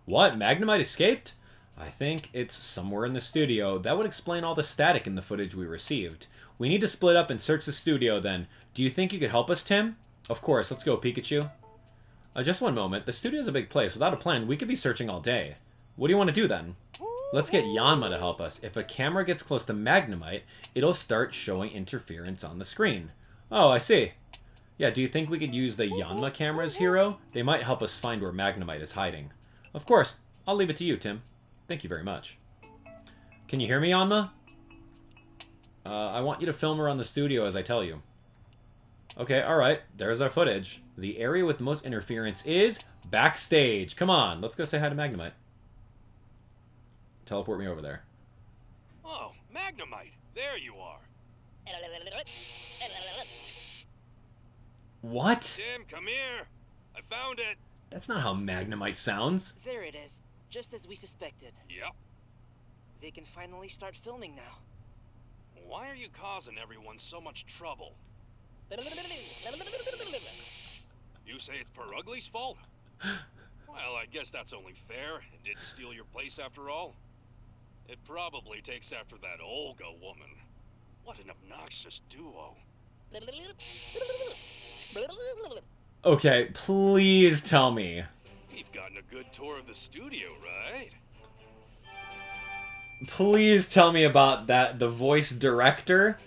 What? Magnemite escaped? I think it's somewhere in the studio. That would explain all the static in the footage we received. We need to split up and search the studio then. Do you think you could help us, Tim? Of course. Let's go, Pikachu. Just one moment. The studio's a big place. Without a plan, we could be searching all day. What do you want to do then? Let's get Yanma to help us. If a camera gets close to Magnemite, it'll start showing interference on the screen. Oh, I see. Yeah, do you think we could use the Yanma cameras, Hero? They might help us find where Magnemite is hiding. Of course. I'll leave it to you, Tim. Thank you very much. Can you hear me, Yanma? I want you to film around the studio as I tell you. Okay, alright. There's our footage. The area with the most interference is backstage. Come on, let's go say hi to Magnemite. Teleport me over there. Oh, Magnemite, there you are. What? Tim, come here. I found it. That's not how Magnemite sounds. There it is, just as we suspected. Yep. They can finally start filming now. Why are you causing everyone so much trouble? You say it's Purugly's fault? Well, I guess that's only fair. It did steal your place after all. It probably takes after that Olga woman. What an obnoxious duo. Okay, please tell me. We've gotten a good tour of the studio, right? Please tell me about the voice director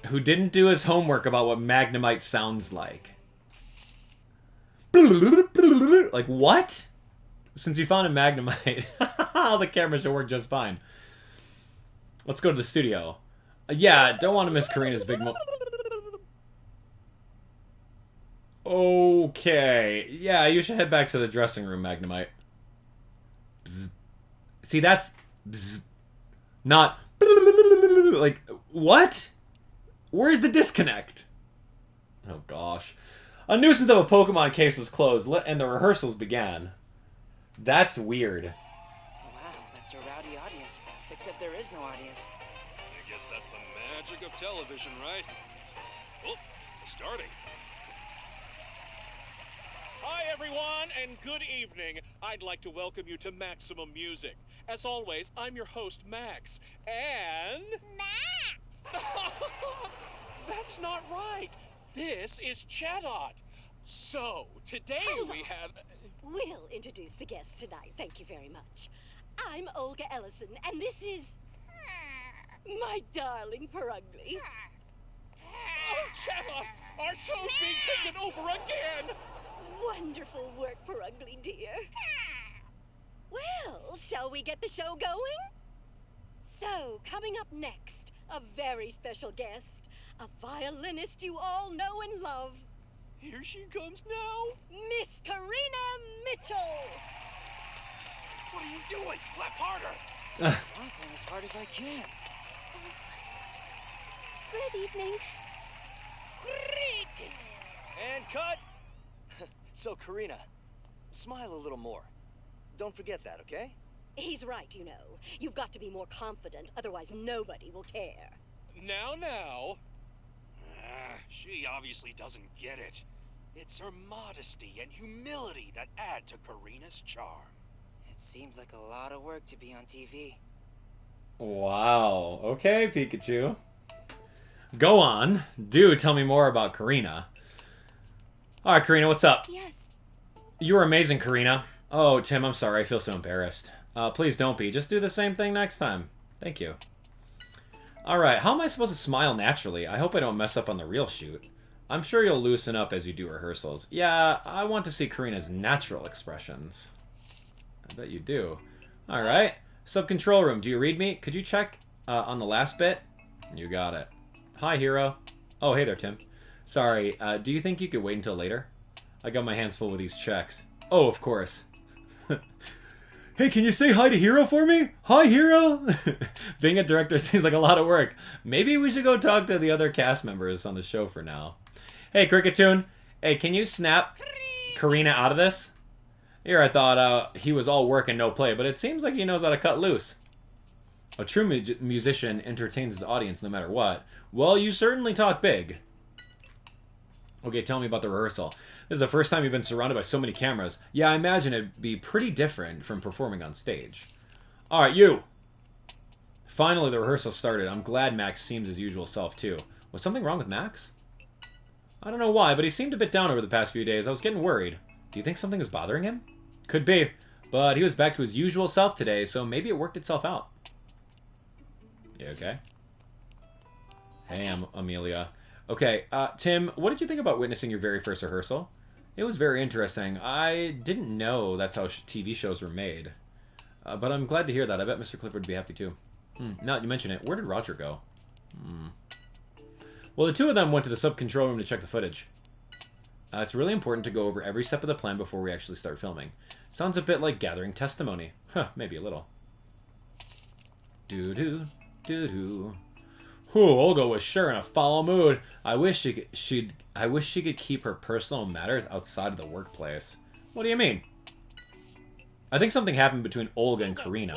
who didn't do his homework about what Magnemite sounds like. Like, what? Since you found a Magnemite, the camera should work just fine. Let's go to the studio. Yeah, don't want to miss Karina's big Okay. Yeah, you should head back to the dressing room, Magnemite. Bzz. See, that's... Bzz. Not... Like, what? Where's the disconnect? Oh, gosh. A nuisance of a Pokemon case was closed, and the rehearsals began. That's weird. Wow, that's a rowdy audience. Except there is no audience. I guess that's the magic of television, right? Oh, starting. Hi, everyone, and good evening. I'd like to welcome you to Maximum Music. As always, I'm your host, Max. And... Max! That's not right. This is Chatot. So, today we have... We'll introduce the guests tonight. Thank you very much. I'm Olga Ellison, and this is... my darling Purugly. Oh, Chatot! Our show's being taken over again! Wonderful work, Purugly, dear. Well, shall we get the show going? So, coming up next, a very special guest, a violinist you all know and love. Here she comes now. Miss Karina Mitchell. What are you doing? Clap harder. Clapping as hard as I can. Good evening. And cut. So, Karina, smile a little more. Don't forget that, okay? He's right, you know. You've got to be more confident, otherwise nobody will care. Now. She obviously doesn't get it. It's her modesty and humility that add to Karina's charm. It seems like a lot of work to be on TV. Wow. Okay, Pikachu. Go on. Do tell me more about Karina. Alright, Karina, what's up? Yes. You were amazing, Karina. Oh, Tim, I'm sorry. I feel so embarrassed. Please don't be. Just do the same thing next time. Thank you. Alright, how am I supposed to smile naturally? I hope I don't mess up on the real shoot. I'm sure you'll loosen up as you do rehearsals. Yeah, I want to see Karina's natural expressions. I bet you do. Alright. Sub-control room, do you read me? Could you check on the last bit? You got it. Hi, hero. Oh, hey there, Tim. Sorry, do you think you could wait until later? I got my hands full with these checks. Oh, of course. Hey, can you say hi to Hero for me? Hi, Hero! Being a director seems like a lot of work. Maybe we should go talk to the other cast members on the show for now. Hey, Cricketune. Hey, can you snap Karina out of this? Here, I thought he was all work and no play, but it seems like he knows how to cut loose. A true musician entertains his audience no matter what. Well, you certainly talk big. Okay, tell me about the rehearsal. This is the first time you've been surrounded by so many cameras. Yeah, I imagine it'd be pretty different from performing on stage. Alright, you! Finally, the rehearsal started. I'm glad Max seems his usual self, too. Was something wrong with Max? I don't know why, but he seemed a bit down over the past few days. I was getting worried. Do you think something is bothering him? Could be. But he was back to his usual self today, so maybe it worked itself out. You okay? Hey, Amelia. Okay, Tim, what did you think about witnessing your very first rehearsal? It was very interesting. I didn't know that's how TV shows were made. But I'm glad to hear that. I bet Mr. Clifford would be happy too. Now that you mention it, where did Roger go? Well, the two of them went to the sub-control room to check the footage. It's really important to go over every step of the plan before we actually start filming. Sounds a bit like gathering testimony. Huh, maybe a little. Doo-doo, doo-doo. Whew, Olga was sure in a foul mood. I wish she could keep her personal matters outside of the workplace. What do you mean? I think something happened between Olga and Karina.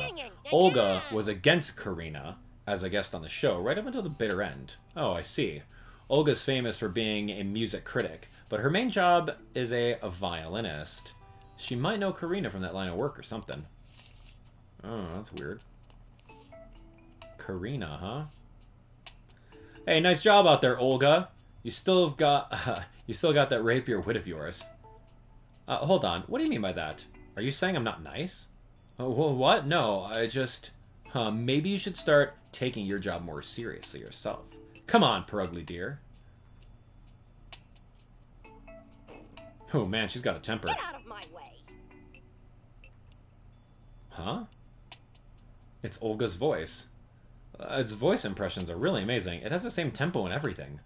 Olga was against Karina as a guest on the show right up until the bitter end. Oh, I see. Olga's famous for being a music critic, but her main job is a violinist. She might know Karina from that line of work or something. Oh, that's weird. Karina, huh? Hey, nice job out there, Olga. You still got that rapier wit of yours. Hold on. What do you mean by that? Are you saying I'm not nice? Oh, what? No, I just... maybe you should start taking your job more seriously yourself. Come on, Purugly dear. Oh man, she's got a temper. Get out of my way. Huh? It's Olga's voice. Its voice impressions are really amazing. It has the same tempo and everything.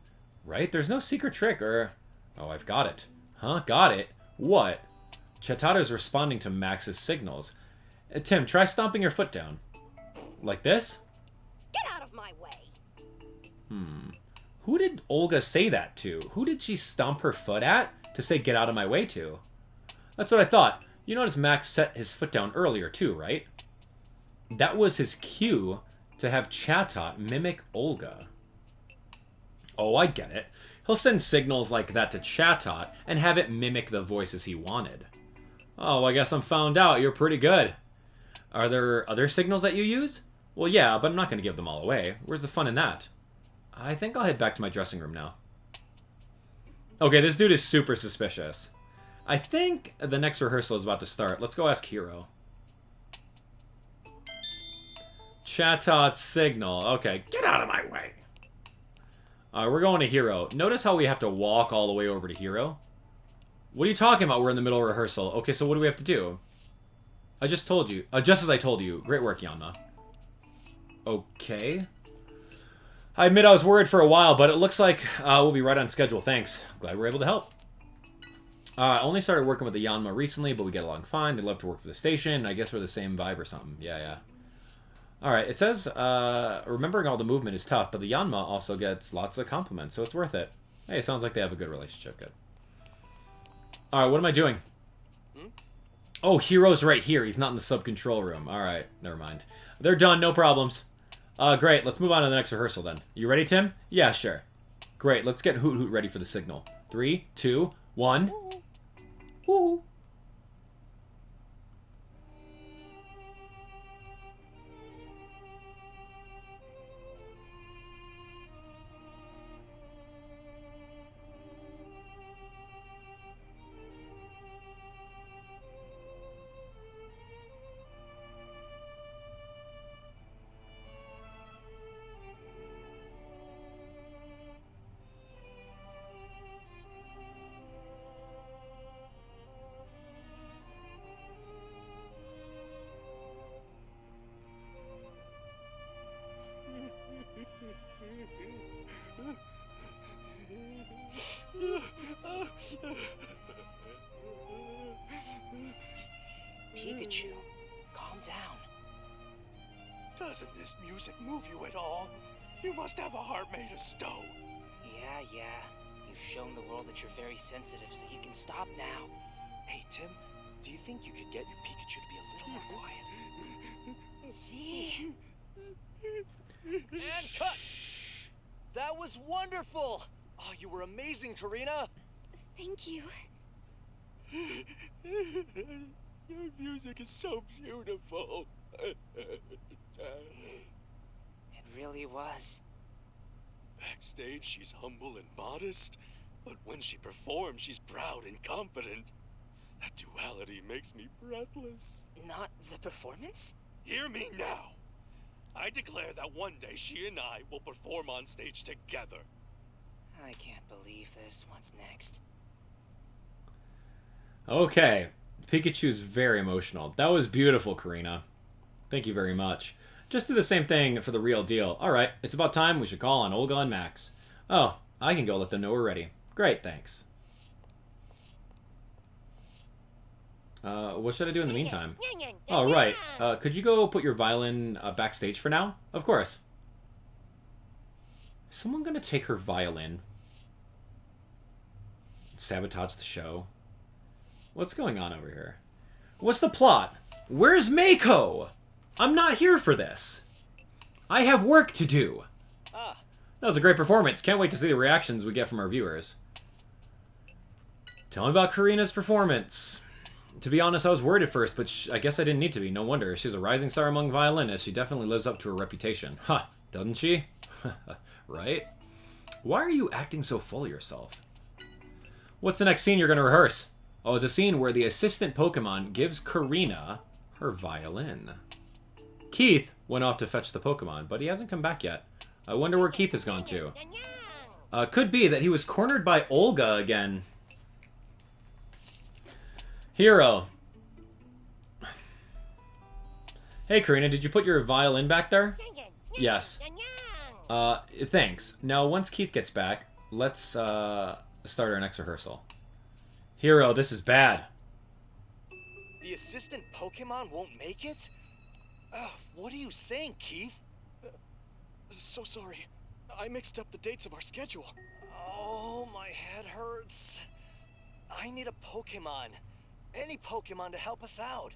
Right? There's no secret trick or... Oh, I've got it. Huh? Got it? What? Chatata's responding to Max's signals. Tim, try stomping your foot down. Like this? Get out of my way. Who did Olga say that to? Who did she stomp her foot at to say get out of my way to? That's what I thought. You notice Max set his foot down earlier too, right? That was his cue to have Chatot mimic Olga. Oh, I get it. He'll send signals like that to Chatot and have it mimic the voices he wanted. Oh, I guess I'm found out. You're pretty good. Are there other signals that you use? Well, yeah, but I'm not going to give them all away. Where's the fun in that? I think I'll head back to my dressing room now. Okay, this dude is super suspicious. I think the next rehearsal is about to start. Let's go ask Hero. Chatot's signal. Okay, get out of my way. We're going to Hero. Notice how we have to walk all the way over to Hero? What are you talking about? We're in the middle of rehearsal. Okay, so what do we have to do? I just told you. Just as I told you. Great work, Yanma. Okay. I admit I was worried for a while, but it looks like we'll be right on schedule. Thanks. Glad we're able to help. I only started working with the Yanma recently, but we get along fine. They love to work for the station. I guess we're the same vibe or something. Yeah. Alright, it says, remembering all the movement is tough, but the Yanma also gets lots of compliments, so it's worth it. Hey, sounds like they have a good relationship. Good. Alright, what am I doing? Oh, Hero's right here. He's not in the sub-control room. Alright, never mind. They're done, no problems. Great, let's move on to the next rehearsal then. You ready, Tim? Yeah, sure. Great, let's get Hoot Hoot ready for the signal. 3, 2, 1. Woo! Pikachu, calm down. Doesn't this music move you at all? You must have a heart made of stone. Yeah. You've shown the world that you're very sensitive, so you can stop now. Hey, Tim, do you think you could get your Pikachu to be a little more quiet? See? And cut! That was wonderful! Oh, you were amazing, Karina! Thank you. Your music is so beautiful. It really was. Backstage, she's humble and modest, but when she performs, she's proud and confident. That duality makes me breathless. Not the performance? Hear me now. I declare that one day she and I will perform on stage together. I can't believe this. What's next? Okay. Pikachu's very emotional. That was beautiful, Karina. Thank you very much. Just do the same thing for the real deal. Alright, it's about time we should call on Olga and Max. Oh, I can go let them know we're ready. Great, thanks. What should I do in the meantime? Oh, right. Could you go put your violin backstage for now? Of course. Is someone gonna take her violin? Sabotage the show? What's going on over here? What's the plot? Where's Mako? I'm not here for this. I have work to do. That was a great performance. Can't wait to see the reactions we get from our viewers. Tell me about Karina's performance. To be honest, I was worried at first, but I guess I didn't need to be. No wonder. She's a rising star among violinists. She definitely lives up to her reputation. Huh, doesn't she? Right? Why are you acting so full of yourself? What's the next scene you're going to rehearse? Oh, it's a scene where the assistant Pokemon gives Karina her violin. Keith went off to fetch the Pokemon, but he hasn't come back yet. I wonder where Keith has gone to. Could be that he was cornered by Olga again. Hero. Hey, Karina, did you put your violin back there? Yes. Thanks. Now, once Keith gets back, let's start our next rehearsal. Hero, this is bad. The assistant Pokemon won't make it? What are you saying, Keith? So sorry. I mixed up the dates of our schedule. Oh, my head hurts. I need a Pokemon. Any Pokemon to help us out.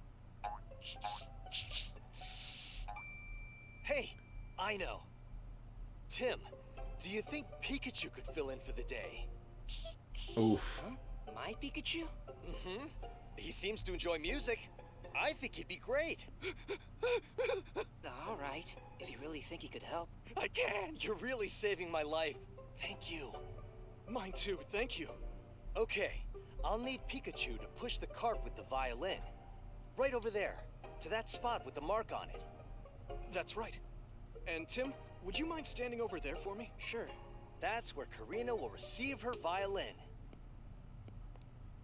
Hey, I know. Tim, do you think Pikachu could fill in for the day? Oof. Huh? My Pikachu? Mm-hmm. He seems to enjoy music. I think he'd be great. All right, if you really think he could help. I can! You're really saving my life. Thank you. Mine too, thank you. Okay, I'll need Pikachu to push the cart with the violin. Right over there, to that spot with the mark on it. That's right. And Tim, would you mind standing over there for me? Sure. That's where Karina will receive her violin.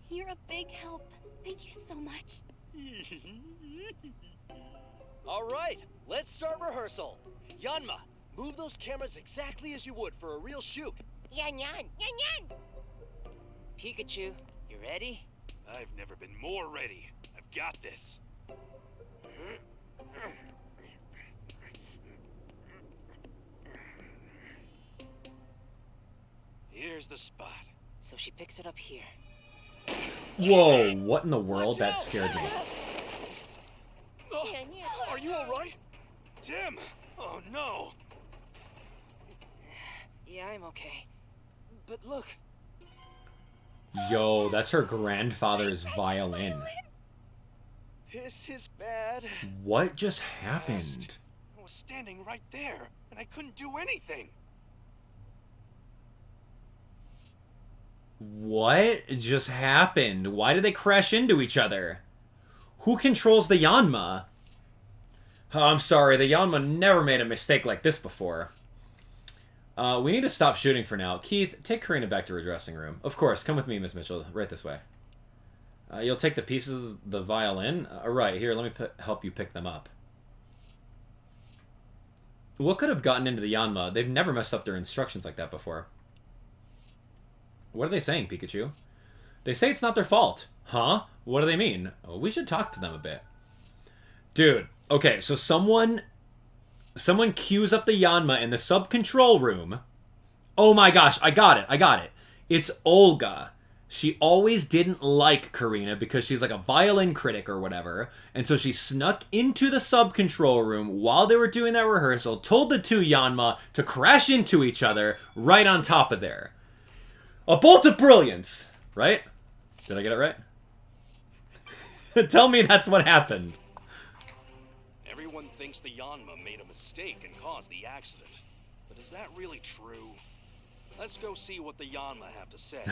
You're a big help. Thank you so much. All right, let's start rehearsal. Yanma, move those cameras exactly as you would for a real shoot. Yan yan, yan yan. Pikachu, you ready? I've never been more ready. I've got this. Here's the spot. So she picks it up here. Whoa, what in the world? That scared me. Are you all right? Tim! Oh no! Yeah, I'm okay. But look. Yo, that's her grandfather's violin. This is bad. What just happened? I was standing right there, and I couldn't do anything. What just happened? Why did they crash into each other? Who controls the Yanma? Oh, I'm sorry, the Yanma never made a mistake like this before. We need to stop shooting for now. Keith, take Karina back to her dressing room. Of course, come with me, Miss Mitchell. Right this way. You'll take the pieces of the violin? Right, here, let me help you pick them up. What could have gotten into the Yanma? They've never messed up their instructions like that before. What are they saying, Pikachu? They say it's not their fault. Huh? What do they mean? Oh, we should talk to them a bit. Dude, okay, so someone queues up the Yanma in the sub-control room. Oh my gosh, I got it. It's Olga. She always didn't like Karina because she's like a violin critic or whatever. And so she snuck into the sub-control room while they were doing that rehearsal, told the two Yanma to crash into each other right on top of there. A bolt of brilliance, right? Did I get it right? Tell me that's what happened. Everyone thinks the Yanma made a mistake and caused the accident. But is that really true? Let's go see what the Yanma have to say.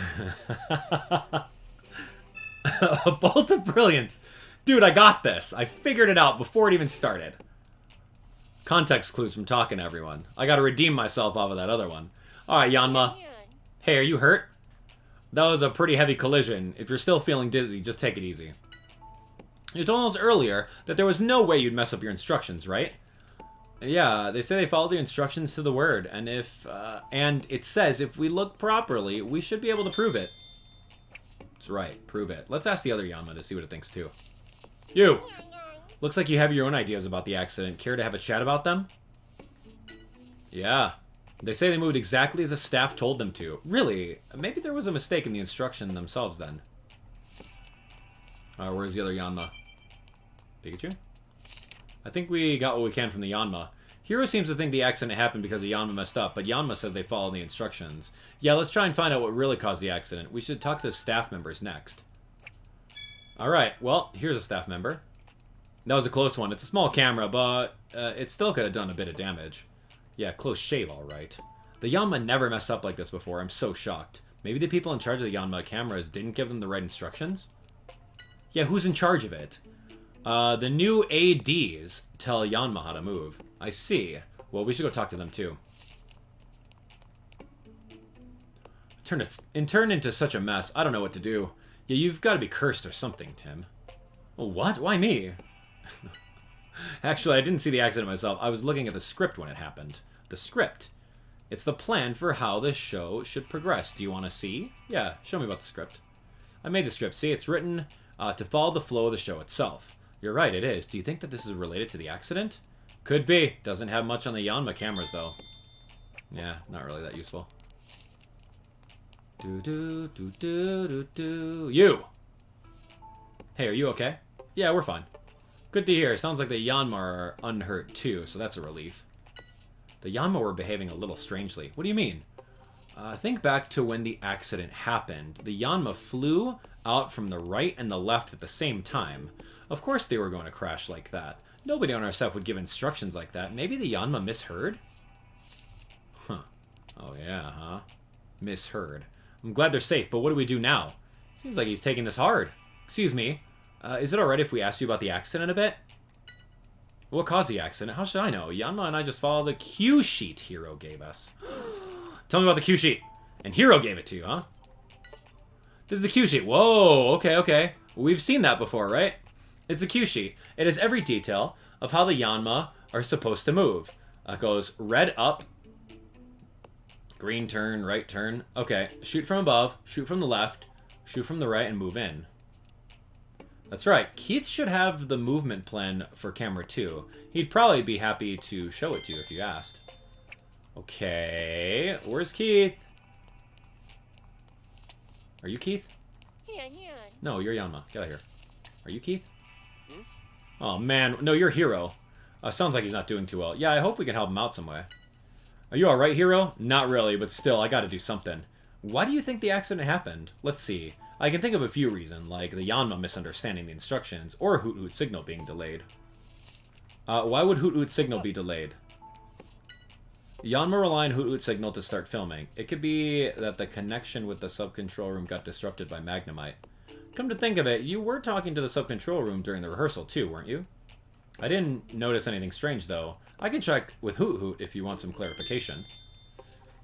A bolt of brilliance. Dude, I got this. I figured it out before it even started. Context clues from talking to everyone. I gotta redeem myself off of that other one. Alright, Yanma. Hey, are you hurt? That was a pretty heavy collision. If you're still feeling dizzy, just take it easy. You told us earlier that there was no way you'd mess up your instructions, right? Yeah, they say they followed the instructions to the word, and and it says if we look properly, we should be able to prove it. That's right, prove it. Let's ask the other Yanma to see what it thinks too. You! Looks like you have your own ideas about the accident. Care to have a chat about them? Yeah. They say they moved exactly as the staff told them to. Really? Maybe there was a mistake in the instruction themselves then. Where's the other Yanma? Pikachu? I think we got what we can from the Yanma. Hero seems to think the accident happened because the Yanma messed up, but Yanma says they followed the instructions. Yeah, let's try and find out what really caused the accident. We should talk to staff members next. Alright, well, here's a staff member. That was a close one. It's a small camera, but it still could have done a bit of damage. Yeah, close shave, alright. The Yanma never messed up like this before. I'm so shocked. Maybe the people in charge of the Yanma cameras didn't give them the right instructions? Yeah, who's in charge of it? The new ADs tell Yanma how to move. I see. Well, we should go talk to them too. Turned into such a mess. I don't know what to do. Yeah, you've got to be cursed or something, Tim. Well, what? Why me? Actually, I didn't see the accident myself. I was looking at the script when it happened. The script. It's the plan for how the show should progress. Do you want to see? Yeah, show me about the script. I made the script. See, it's written to follow the flow of the show itself. You're right, it is. Do you think that this is related to the accident? Could be. Doesn't have much on the Yanma cameras, though. Yeah, not really that useful. You! Hey, are you okay? Yeah, we're fine. Good to hear. Sounds like the Yanma are unhurt, too, so that's a relief. The Yanma were behaving a little strangely. What do you mean? Think back to when the accident happened. The Yanma flew out from the right and the left at the same time. Of course they were going to crash like that. Nobody on our staff would give instructions like that. Maybe the Yanma misheard? Huh. Oh yeah, huh? Misheard. I'm glad they're safe, but what do we do now? Seems like he's taking this hard. Excuse me. Is it alright if we ask you about the accident a bit? What caused the accident? How should I know? Yanma and I just followed the cue sheet Hero gave us. Tell me about the cue sheet. And Hero gave it to you, huh? This is the cue sheet. Whoa, okay, okay. We've seen that before, right? It's a cue sheet. It has every detail of how the Yanma are supposed to move. It goes red up, green turn, right turn. Okay, shoot from above, shoot from the left, shoot from the right, and move in. That's right. Keith should have the movement plan for camera 2. He'd probably be happy to show it to you if you asked. Okay, where's Keith? Are you Keith? No, you're Yanma. Get out of here. Are you Keith? Oh, man. No, you're Hero. Sounds like he's not doing too well. Yeah, I hope we can help him out some way. Are you alright, Hero? Not really, but still, I gotta do something. Why do you think the accident happened? Let's see. I can think of a few reasons, like the Yanma misunderstanding the instructions, or Hoot Hoot's signal being delayed. Why would Hoot Hoot's signal be delayed? Yanma rely on Hoot Hoot's signal to start filming. It could be that the connection with the sub-control room got disrupted by Magnemite. Come to think of it, you were talking to the sub-control room during the rehearsal too, weren't you? I didn't notice anything strange, though. I can check with Hoot Hoot if you want some clarification.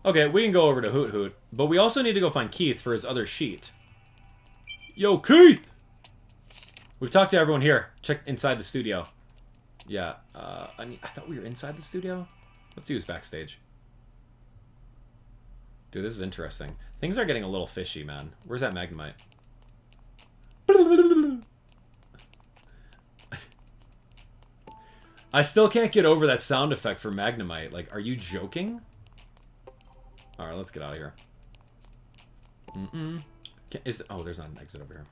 Okay, we can go over to Hoot Hoot, but we also need to go find Keith for his other sheet. Yo, Keith! We've talked to everyone here. Check inside the studio. Yeah, I thought we were inside the studio? Let's see who's backstage. Dude, this is interesting. Things are getting a little fishy, man. Where's that Magnemite? I still can't get over that sound effect for Magnemite. Like, are you joking? Alright, let's get out of here. Oh, there's not an exit over here.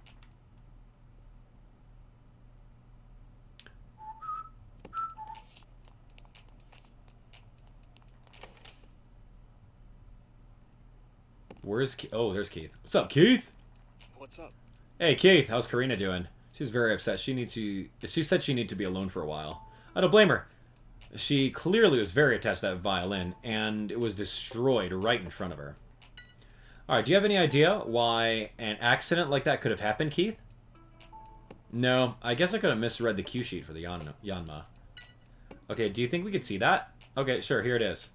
Where's Keith? Oh, there's Keith. What's up, Keith? What's up? Hey, Keith. How's Karina doing? She's very upset. She said she needs to be alone for a while. I don't blame her. She clearly was very attached to that violin, and it was destroyed right in front of her. Alright, do you have any idea why an accident like that could have happened, Keith? No, I guess I could have misread the cue sheet for the Yanma. Okay, do you think we could see that? Okay, sure, here it is.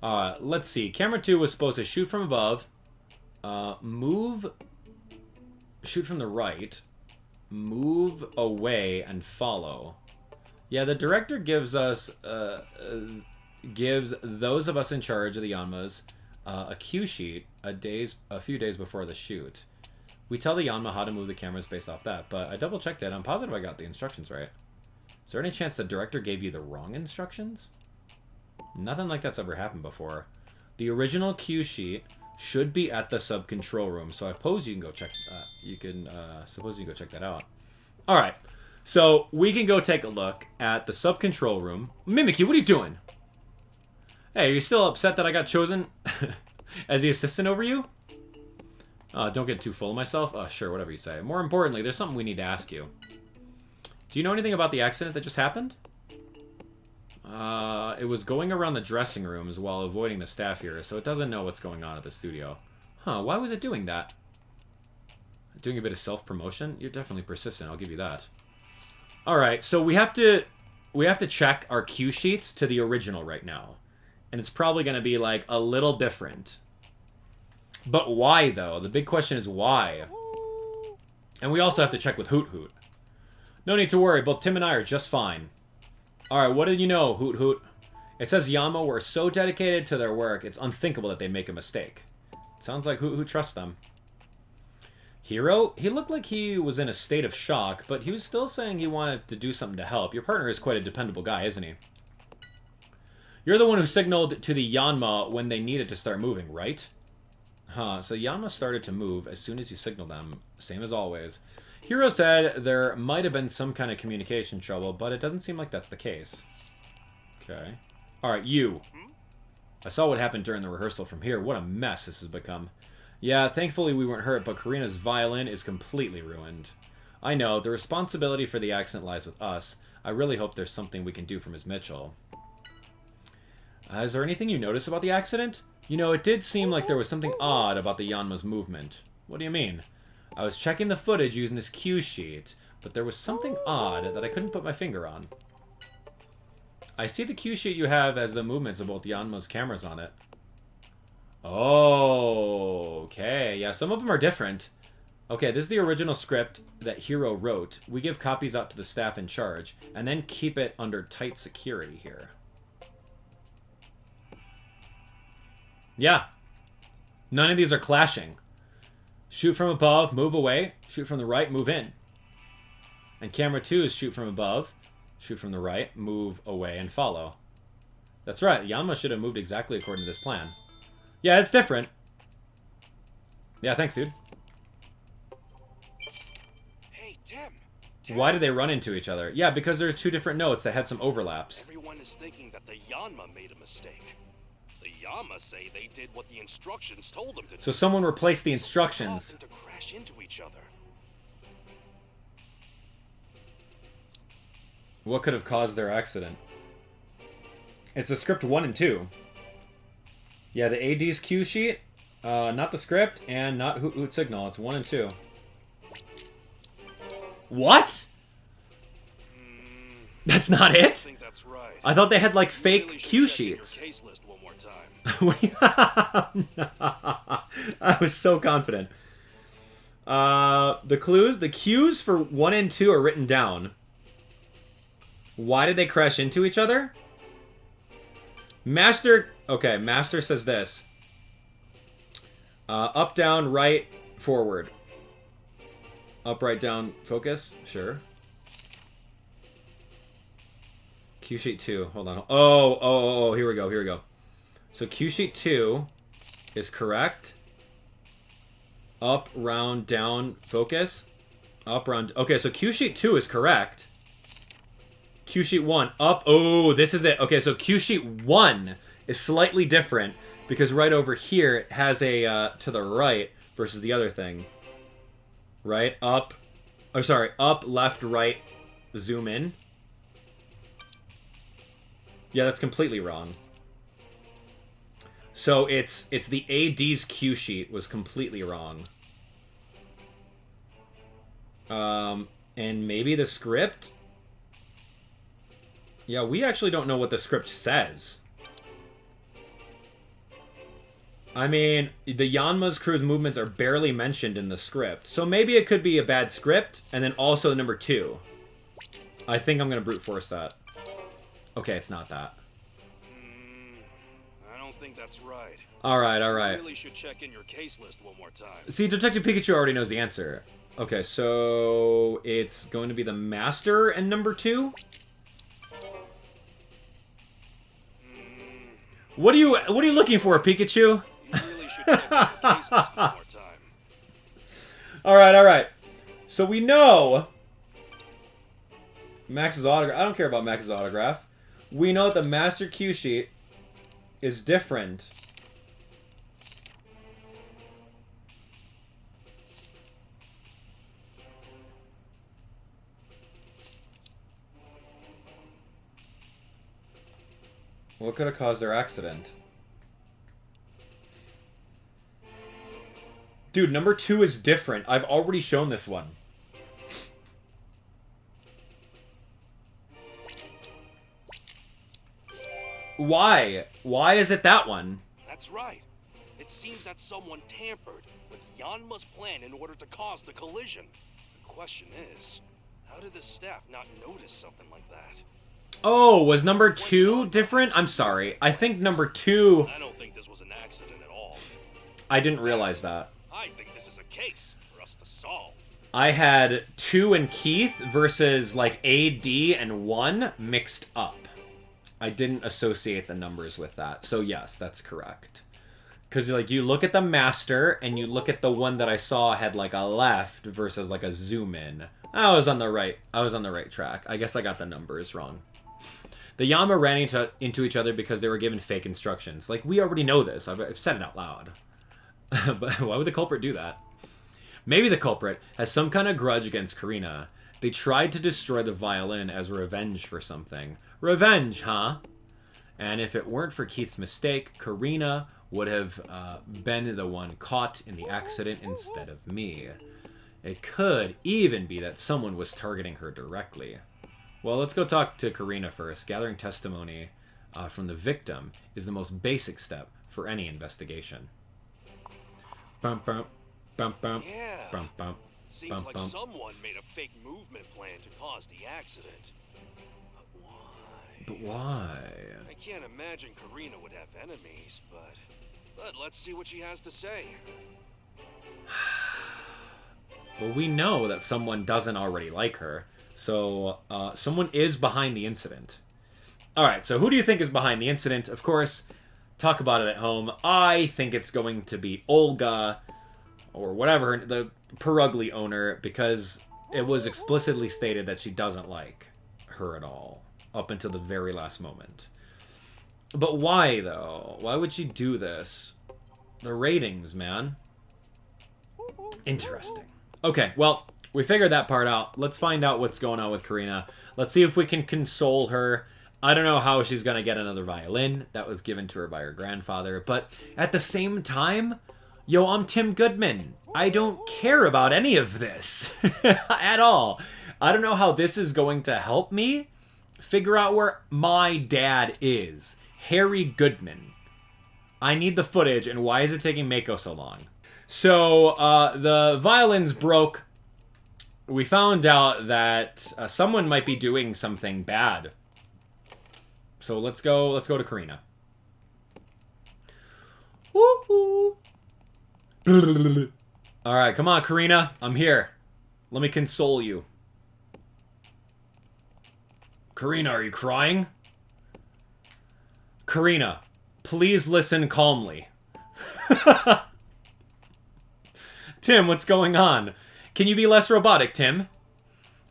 Let's see. Camera 2 was supposed to shoot from above, shoot from the right, move away, and follow. Yeah, the director gives us, gives those of us in charge of the Yanmas a cue sheet a few days before the shoot. We tell the Yanma how to move the cameras based off that, but I double-checked it. I'm positive I got the instructions right. Is there any chance the director gave you the wrong instructions? Nothing like that's ever happened before. The original cue sheet should be at the sub-control room. So I suppose you can go check that. Suppose you can go check that out. All right. So we can go take a look at the sub-control room. Mimikyu, what are you doing? Hey, are you still upset that I got chosen as the assistant over you? Don't get too full of myself. Sure, whatever you say. More importantly, there's something we need to ask you. Do you know anything about the accident that just happened? It was going around the dressing rooms while avoiding the staff here, so it doesn't know what's going on at the studio. Huh, why was it doing that? Doing a bit of self-promotion? You're definitely persistent, I'll give you that. Alright, so we have to check our cue sheets to the original right now. And it's probably going to be, like, a little different. But why, though? The big question is why? And we also have to check with Hoot Hoot. No need to worry, both Tim and I are just fine. Alright, what did you know, Hoot Hoot? It says Yanma were so dedicated to their work, it's unthinkable that they make a mistake. Sounds like Hoot Hoot trusts them. Hero? He looked like he was in a state of shock, but he was still saying he wanted to do something to help. Your partner is quite a dependable guy, isn't he? You're the one who signaled to the Yanma when they needed to start moving, right? Huh, so Yanma started to move as soon as you signaled them, same as always. Hero said there might have been some kind of communication trouble, but it doesn't seem like that's the case. Okay. Alright, you. I saw what happened during the rehearsal from here. What a mess this has become. Yeah, thankfully we weren't hurt, but Karina's violin is completely ruined. I know, the responsibility for the accident lies with us. I really hope there's something we can do for Ms. Mitchell. Is there anything you notice about the accident? You know, it did seem like there was something odd about the Yanma's movement. What do you mean? I was checking the footage using this cue sheet, but there was something odd that I couldn't put my finger on. I see the cue sheet you have as the movements of both Yanma's cameras on it. Oh, okay. Yeah, some of them are different. Okay, this is the original script that Hero wrote. We give copies out to the staff in charge, and then keep it under tight security here. Yeah. None of these are clashing. Shoot from above, move away. Shoot from the right, move in. And camera 2 is shoot from above, shoot from the right, move away, and follow. That's right. Yanma should have moved exactly according to this plan. Yeah, it's different. Yeah, thanks, dude. Hey, Tim. Why did they run into each other? Yeah, because there are two different notes that had some overlaps. Everyone is thinking that the Yanma made a mistake. The Yanma say they did what the instructions told them to do. So someone replaced the instructions. To crash into each other. What could have caused their accident? It's the script 1 and 2. Yeah, the AD's cue sheet, not the script, and not Hoot Hoot Signal. It's 1 and 2. What? That's not it? I think that's right. I thought they had like fake really cue sheets. Case list one more time. I was so confident. The cues for 1 and 2 are written down. Why did they crash into each other? Master says this. Up, down, right, forward. Up, right, down, focus. Sure. Cue sheet 2. Hold on. Oh, here we go. So cue sheet 2 is correct. Up, round, down, focus. Up, round. Okay, so cue sheet 2 is correct. Cue sheet 1, up. Oh, this is it. Okay, so cue sheet 1 is slightly different because right over here it has a to the right versus the other thing. Right, up. Oh, sorry, up, left, right, zoom in. Yeah, that's completely wrong. So it's the AD's cue sheet was completely wrong. And maybe the script? Yeah, we actually don't know what the script says. I mean, the Yanma's crew's movements are barely mentioned in the script. So maybe it could be a bad script, and then also number 2. I think I'm going to brute force that. Okay, it's not that. I don't think that's right. Alright. You really should check in your case list one more time. See, Detective Pikachu already knows the answer. Okay, so it's going to be the Master and number 2? What are you looking for, Pikachu? You really should check out the case list one more time. All right. So we know Max's autograph. I don't care about Max's autograph. We know that the Master Cue Sheet is different. What could have caused their accident? Dude, number 2 is different. I've already shown this one. Why? Why is it that one? That's right. It seems that someone tampered with Yanma's plan in order to cause the collision. The question is, how did the staff not notice something like that? Oh, was number 2 different? I'm sorry. I think number 2... I don't think this was an accident at all. I didn't realize that. I think this is a case for us to solve. I had 2 and Keith versus like A, D, and 1 mixed up. I didn't associate the numbers with that. So yes, that's correct. Because like you look at the master and you look at the one that I saw had like a left versus like a zoom in. I was on the right track. I guess I got the numbers wrong. The Yanma ran into each other because they were given fake instructions. Like, we already know this. I've said it out loud. But why would the culprit do that? Maybe the culprit has some kind of grudge against Karina. They tried to destroy the violin as revenge for something. Revenge, huh? And if it weren't for Keith's mistake, Karina would have been the one caught in the accident instead of me. It could even be that someone was targeting her directly. Well, let's go talk to Karina first. Gathering testimony from the victim is the most basic step for any investigation. Bum, bum, bum, bum, Yeah. bum, bum, Seems bum, like bum. someone made a fake movement plan to cause the accident. But why? I can't imagine Karina would have enemies, but let's see what she has to say. Well, we know that someone doesn't already like her. So, someone is behind the incident. Alright, so who do you think is behind the incident? Of course, talk about it at home. I think it's going to be Olga, or whatever, the Purugly owner, because it was explicitly stated that she doesn't like her at all, up until the very last moment. But why, though? Why would she do this? The ratings, man. Interesting. Okay, well, we figured that part out. Let's find out what's going on with Karina. Let's see if we can console her. I don't know how she's going to get another violin. That was given to her by her grandfather. But at the same time, yo, I'm Tim Goodman. I don't care about any of this at all. I don't know how this is going to help me figure out where my dad is. Harry Goodman. I need the footage, and why is it taking Mako so long? So, the violins broke. We found out that someone might be doing something bad. So let's go to Karina. Woohoo! All right, come on, Karina. I'm here. Let me console you. Karina, are you crying? Karina, please listen calmly. Tim, what's going on? Can you be less robotic, Tim?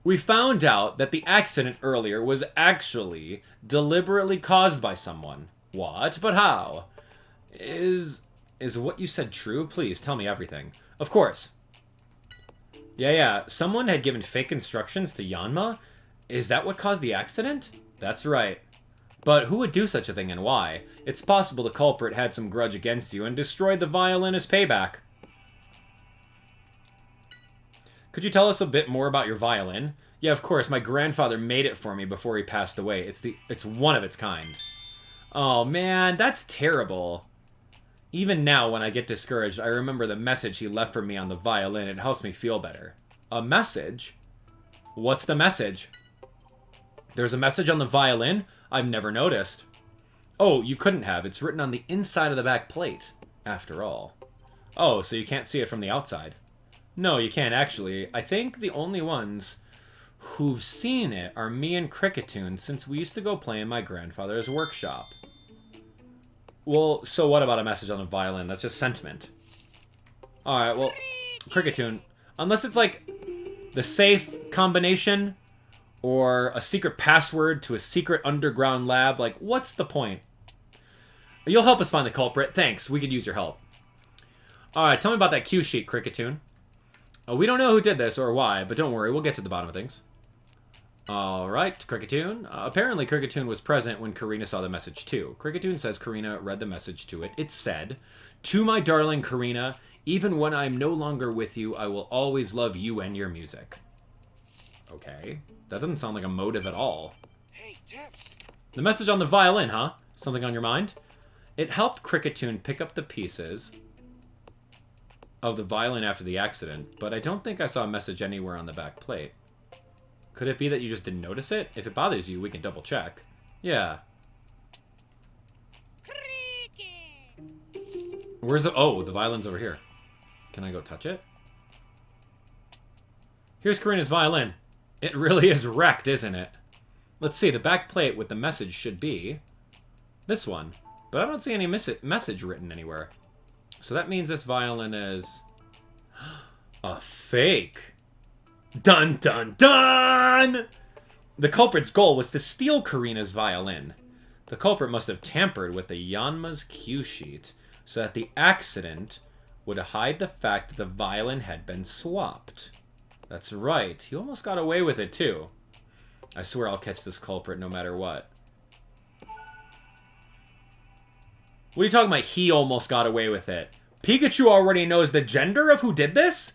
We found out that the accident earlier was actually deliberately caused by someone. What? But how? Is what you said true? Please, tell me everything. Of course. Yeah. Someone had given fake instructions to Yanma? Is that what caused the accident? That's right. But who would do such a thing and why? It's possible the culprit had some grudge against you and destroyed the violin as payback. Could you tell us a bit more about your violin? Yeah, of course. My grandfather made it for me before he passed away. It's one of its kind. Oh, man, that's terrible. Even now, when I get discouraged, I remember the message he left for me on the violin. It helps me feel better. A message? What's the message? There's a message on the violin? I've never noticed. Oh, you couldn't have. It's written on the inside of the back plate, after all. Oh, so you can't see it from the outside. No, you can't actually. I think the only ones who've seen it are me and Cricketoon, since we used to go play in my grandfather's workshop. Well, so what about a message on the violin? That's just sentiment. Alright, well, Cricketune. Unless it's like the safe combination or a secret password to a secret underground lab, like, what's the point? You'll help us find the culprit. Thanks, we could use your help. Alright, tell me about that cue sheet, Cricketune. We don't know who did this or why, but don't worry, we'll get to the bottom of things. Alright, Cricketune. Apparently Cricketune was present when Karina saw the message too. Cricketune says Karina read the message to it. It said, "To my darling Karina, even when I'm no longer with you, I will always love you and your music." Okay, that doesn't sound like a motive at all. Hey, Tim. The message on the violin, huh? Something on your mind? It helped Cricketune pick up the pieces of the violin after the accident, but I don't think I saw a message anywhere on the back plate. Could it be that you just didn't notice it? If it bothers you, we can double check. Yeah. Where's the... Oh, the violin's over here. Can I go touch it? Here's Karina's violin. It really is wrecked, isn't it? Let's see, the back plate with the message should be this one. But I don't see any message written anywhere. So that means this violin is a fake. Dun dun dun! The culprit's goal was to steal Karina's violin. The culprit must have tampered with the Yanma's cue sheet so that the accident would hide the fact that the violin had been swapped. That's right, he almost got away with it too. I swear I'll catch this culprit no matter what. What are you talking about, he almost got away with it? Pikachu already knows the gender of who did this?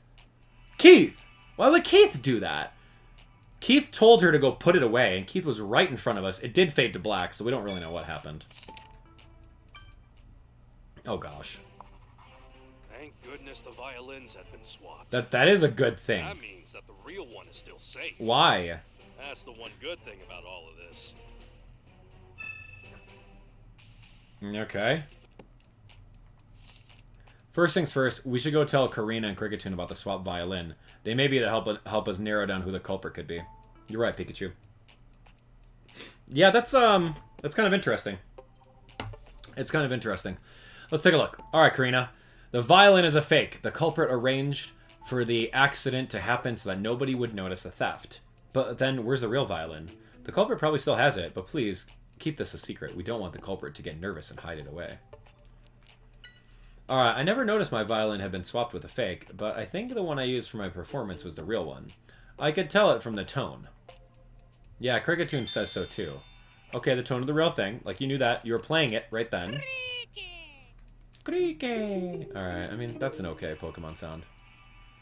Keith! Why would Keith do that? Keith told her to go put it away, and Keith was right in front of us. It did fade to black, so we don't really know what happened. Oh, gosh. Thank goodness the violins had been swapped. That is a good thing. That means that the real one is still safe. Why? That's the one good thing about all of this. Okay. First things first, we should go tell Karina and Cricketune about the swap violin. They may be able to help us narrow down who the culprit could be. You're right, Pikachu. Yeah, that's kind of interesting. It's kind of interesting. Let's take a look. Alright, Karina. The violin is a fake. The culprit arranged for the accident to happen so that nobody would notice the theft. But then, where's the real violin? The culprit probably still has it, but please, keep this a secret. We don't want the culprit to get nervous and hide it away. Alright, I never noticed my violin had been swapped with a fake, but I think the one I used for my performance was the real one. I could tell it from the tone. Yeah, Cricketune says so too. Okay, the tone of the real thing. Like, you knew that. You were playing it right then. Creaky. Alright, I mean, that's an okay Pokemon sound.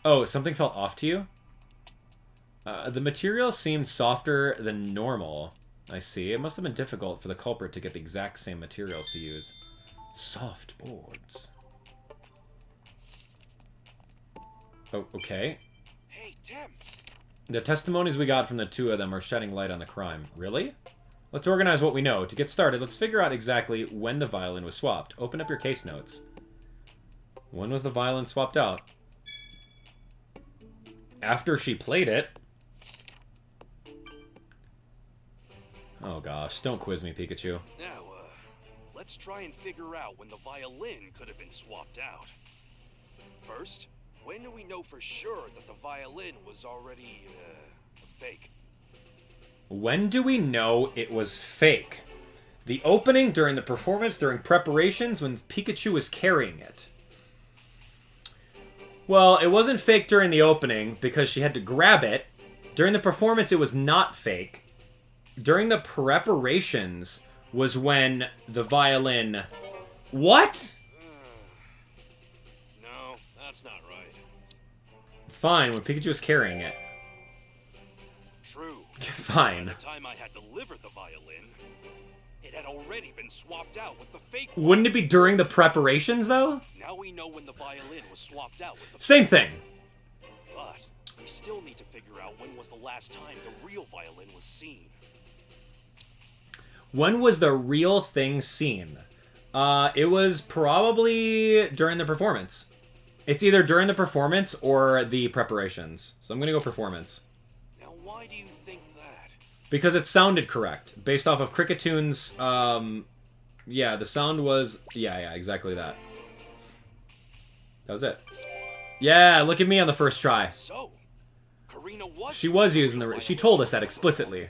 Oh, something felt off to you? The material seemed softer than normal. I see. It must have been difficult for the culprit to get the exact same materials to use. Soft boards. Oh, okay. Hey, Tim. The testimonies we got from the two of them are shedding light on the crime. Really? Let's organize what we know. To get started, let's figure out exactly when the violin was swapped. Open up your case notes. When was the violin swapped out? After she played it. Oh gosh, don't quiz me, Pikachu. Now, let's try and figure out when the violin could have been swapped out. First, when do we know for sure that the violin was already, fake? When do we know it was fake? The opening, during the performance, during preparations, when Pikachu was carrying it. Well, it wasn't fake during the opening, because she had to grab it. During the performance, it was not fake. During the preparations was when the violin... What? No, that's not right. Fine, when Pikachu was carrying it. True. Fine. By the time I had delivered the violin, it had already been swapped out with the fake one. Wouldn't it be during the preparations, though? Now we know when the violin was swapped out with the Same thing. But we still need to figure out when was the last time the real violin was seen. When was the real thing seen? It was probably during the performance. It's either during the performance or the preparations. So I'm going to go performance. Now, why do you think that? Because it sounded correct, based off of Cricketune's Yeah, the sound was... Yeah, exactly that. That was it. Yeah, look at me on the first try. So, Karina was... She was using the... She told us that explicitly.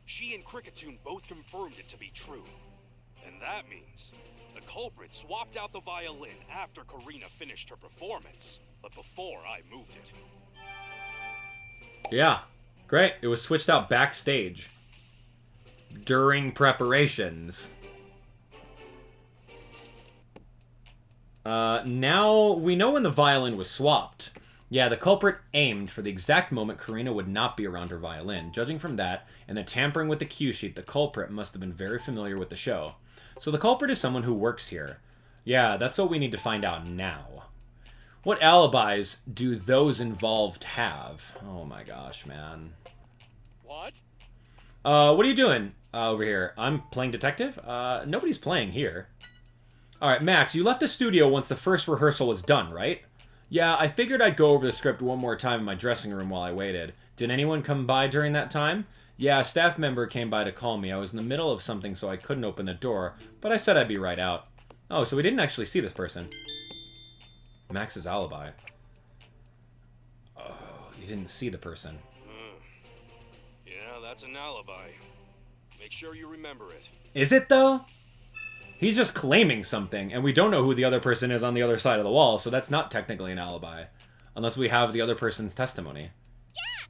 She and Kricketune both confirmed it to be true. And that means the culprit swapped out the violin after Karina finished her performance, but before I moved it. Yeah, great. It was switched out backstage. During preparations. Now we know when the violin was swapped. Yeah, the culprit aimed for the exact moment Karina would not be around her violin. Judging from that, and the tampering with the cue sheet, the culprit must have been very familiar with the show. So the culprit is someone who works here. Yeah, that's what we need to find out now. What alibis do those involved have? Oh my gosh, man. What? What are you doing over here? I'm playing detective? Nobody's playing here. Alright, Max, you left the studio once the first rehearsal was done, right? Yeah, I figured I'd go over the script one more time in my dressing room while I waited. Did anyone come by during that time? Yeah, a staff member came by to call me. I was in the middle of something, so I couldn't open the door, but I said I'd be right out. Oh, so we didn't actually see this person. Max's alibi. Oh, you didn't see the person. Yeah, that's an alibi. Make sure you remember it. Is it, though? He's just claiming something, and we don't know who the other person is on the other side of the wall, so that's not technically an alibi. Unless we have the other person's testimony. Yeah.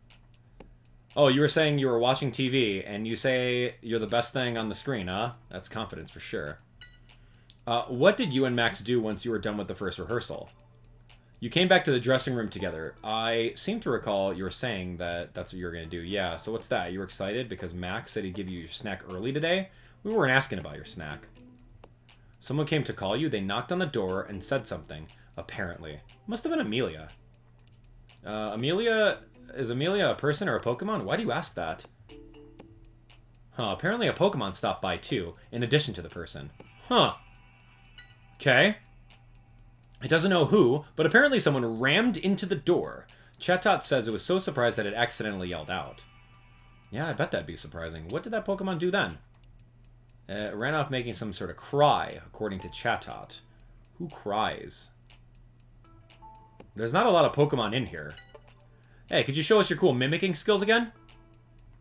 Oh, you were saying you were watching TV, and you say you're the best thing on the screen, huh? That's confidence for sure. What did you and Max do once you were done with the first rehearsal? You came back to the dressing room together. I seem to recall you were saying that that's what you were going to do. Yeah, so what's that? You were excited because Max said he'd give you your snack early today? We weren't asking about your snack. Someone came to call you, they knocked on the door and said something, apparently. Must have been Amelia. Is Amelia a person or a Pokemon? Why do you ask that? Huh, apparently a Pokemon stopped by too, in addition to the person. Huh. Okay. It doesn't know who, but apparently someone rammed into the door. Chatot says it was so surprised that it accidentally yelled out. Yeah, I bet that'd be surprising. What did that Pokemon do then? It ran off making some sort of cry, according to Chatot. Who cries? There's not a lot of Pokemon in here. Hey, could you show us your cool mimicking skills again?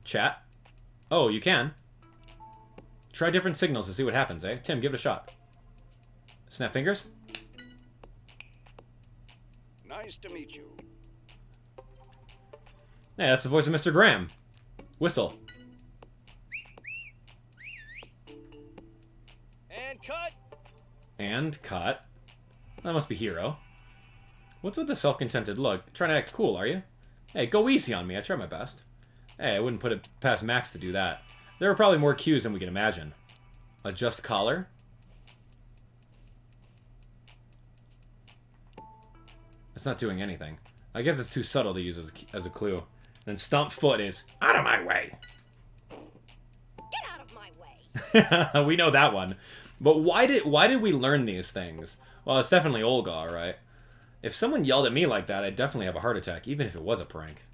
Chat. Oh, you can. Try different signals to see what happens, eh? Tim, give it a shot. Snap fingers. Nice to meet you. Hey, that's the voice of Mr. Graham. Whistle. And cut! And cut. That must be Hero. What's with the self-contented look? Trying to act cool, are you? Hey, go easy on me. I try my best. Hey, I wouldn't put it past Max to do that. There are probably more cues than we can imagine. Adjust collar. It's not doing anything. I guess it's too subtle to use as a clue. Then stomp foot is out of my way. Get out of my way. We know that one. But why did we learn these things? Well, it's definitely Olga, all right. If someone yelled at me like that, I'd definitely have a heart attack, even if it was a prank.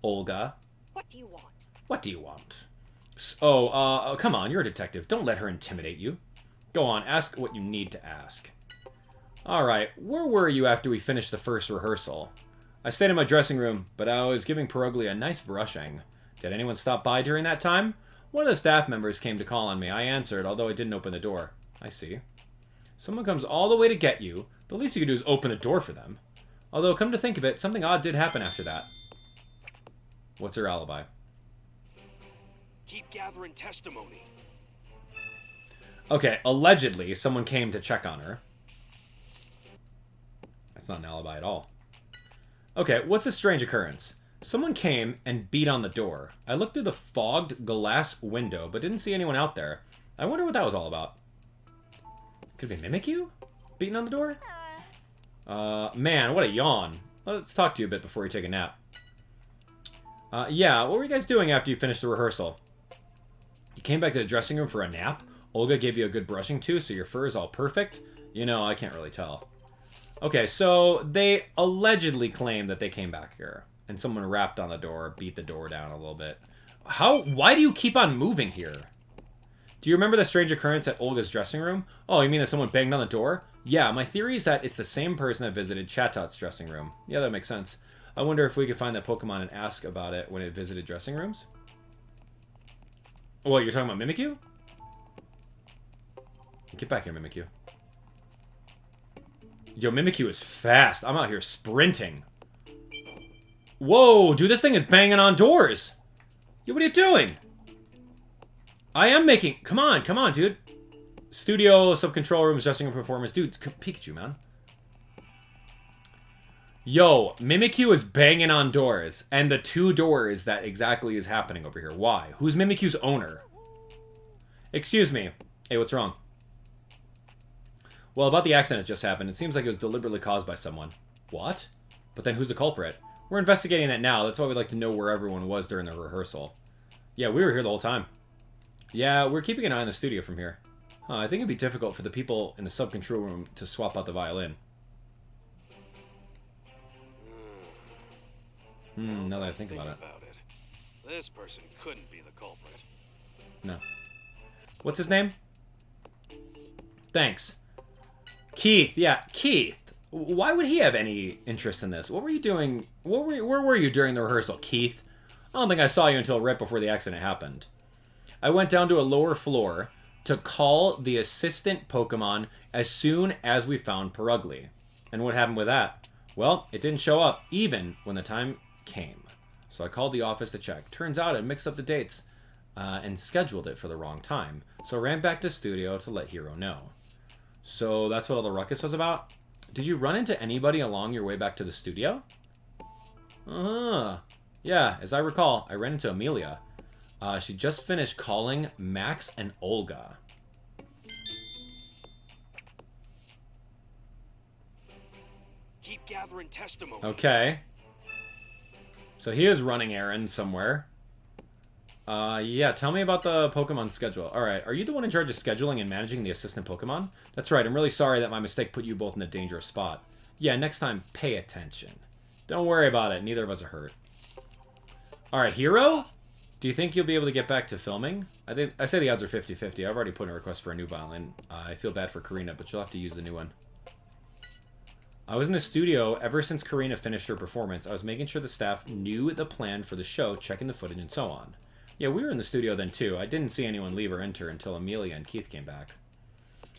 Olga. What do you want? What do you want? Oh, come on, you're a detective. Don't let her intimidate you. Go on, ask what you need to ask. Alright, where were you after we finished the first rehearsal? I stayed in my dressing room, but I was giving Purugly a nice brushing. Did anyone stop by during that time? One of the staff members came to call on me. I answered, although I didn't open the door. I see. Someone comes all the way to get you. The least you can do is open the door for them. Although, come to think of it, something odd did happen after that. What's her alibi? Keep gathering testimony. Okay, allegedly, someone came to check on her. That's not an alibi at all. Okay, what's a strange occurrence? Someone came and beat on the door. I looked through the fogged glass window, but didn't see anyone out there. I wonder what that was all about. Could we mimic you? Beating on the door? Man, what a yawn. Let's talk to you a bit before you take a nap. Yeah, what were you guys doing after you finished the rehearsal? You came back to the dressing room for a nap? Olga gave you a good brushing too, so your fur is all perfect? You know, I can't really tell. Okay, so they allegedly claim that they came back here. And someone rapped on the door, beat the door down a little bit. Why do you keep on moving here? Do you remember the strange occurrence at Olga's dressing room? Oh, you mean that someone banged on the door? Yeah, my theory is that it's the same person that visited Chatot dressing room. Yeah, that makes sense. I wonder if we could find that Pokemon and ask about it when it visited dressing rooms? Well, you're talking about Mimikyu? Get back here, Mimikyu. Yo, Mimikyu is fast. I'm out here sprinting. Whoa, dude, this thing is banging on doors. Yo, what are you doing? I am making... Come on, dude. Studio, sub-control rooms, dressing room performance. Dude, Pikachu, man. Yo, Mimikyu is banging on doors. And the 2 doors that exactly is happening over here. Why? Who's Mimikyu's owner? Excuse me. Hey, what's wrong? Well, about the accident that just happened, it seems like it was deliberately caused by someone. What? But then who's the culprit? We're investigating that now. That's why we'd like to know where everyone was during the rehearsal. Yeah, we were here the whole time. Yeah, we're keeping an eye on the studio from here. Huh, I think it'd be difficult for the people in the sub-control room to swap out the violin. Now that I think about it. This person couldn't be the culprit. No. What's his name? Thanks. Keith. Yeah, Keith. Why would he have any interest in this? What were you doing? Where were you during the rehearsal, Keith? I don't think I saw you until right before the accident happened. I went down to a lower floor to call the assistant Pokemon as soon as we found Purugly. And what happened with that? Well, it didn't show up even when the time came. So I called the office to check. Turns out I mixed up the dates and scheduled it for the wrong time. So I ran back to studio to let Hero know. So that's what all the ruckus was about? Did you run into anybody along your way back to the studio? Yeah, as I recall, I ran into Amelia. She just finished calling Max and Olga. Keep gathering testimony. Okay. So he is running errands somewhere. Yeah, tell me about the Pokemon schedule. Alright, are you the one in charge of scheduling and managing the assistant Pokemon? That's right, I'm really sorry that my mistake put you both in a dangerous spot. Yeah, next time, pay attention. Don't worry about it, neither of us are hurt. Alright, Hero? Do you think you'll be able to get back to filming? I say the odds are 50-50. I've already put in a request for a new violin. I feel bad for Karina, but you'll have to use the new one. I was in the studio ever since Karina finished her performance. I was making sure the staff knew the plan for the show, checking the footage, and so on. Yeah, we were in the studio then too. I didn't see anyone leave or enter until Amelia and Keith came back.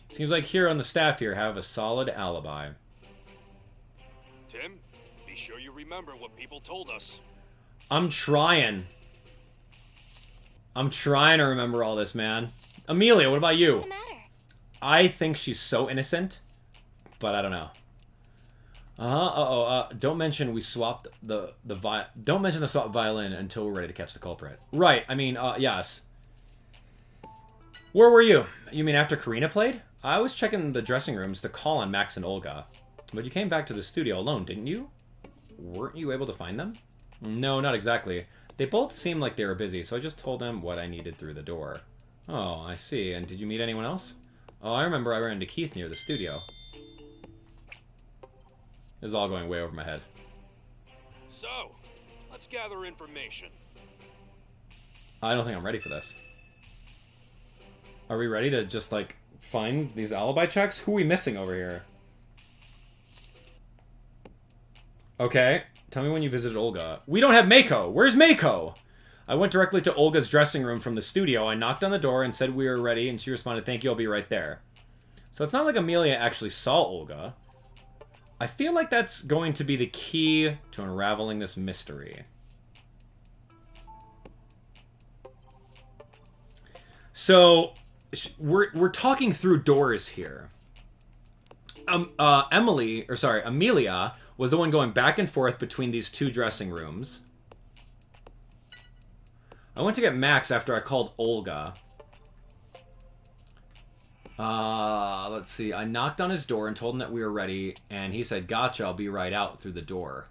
Seems like Hero and the staff here have a solid alibi. Tim, be sure you remember what people told us. I'm trying. I'm trying to remember all this, man. Amelia, what about you? What's the matter? I think she's so innocent, but I don't know. Don't mention we swapped don't mention the swap violin until we're ready to catch the culprit. Right, I mean, yes. Where were you? You mean after Karina played? I was checking the dressing rooms to call on Max and Olga. But you came back to the studio alone, didn't you? Weren't you able to find them? No, not exactly. They both seemed like they were busy, so I just told them what I needed through the door. Oh, I see. And did you meet anyone else? Oh, I remember I ran into Keith near the studio. This is all going way over my head. So, let's gather information. I don't think I'm ready for this. Are we ready to just, like, find these alibi checks? Who are we missing over here? Okay. Tell me when you visited Olga. We don't have Mako! Where's Mako? I went directly to Olga's dressing room from the studio. I knocked on the door and said we were ready, and she responded, "Thank you, I'll be right there." So it's not like Amelia actually saw Olga. I feel like that's going to be the key to unraveling this mystery. So, we're talking through doors here. Amelia was the one going back and forth between these two dressing rooms. I went to get Max after I called Olga. Let's see. I knocked on his door and told him that we were ready, and he said, "Gotcha, I'll be right out," through the door.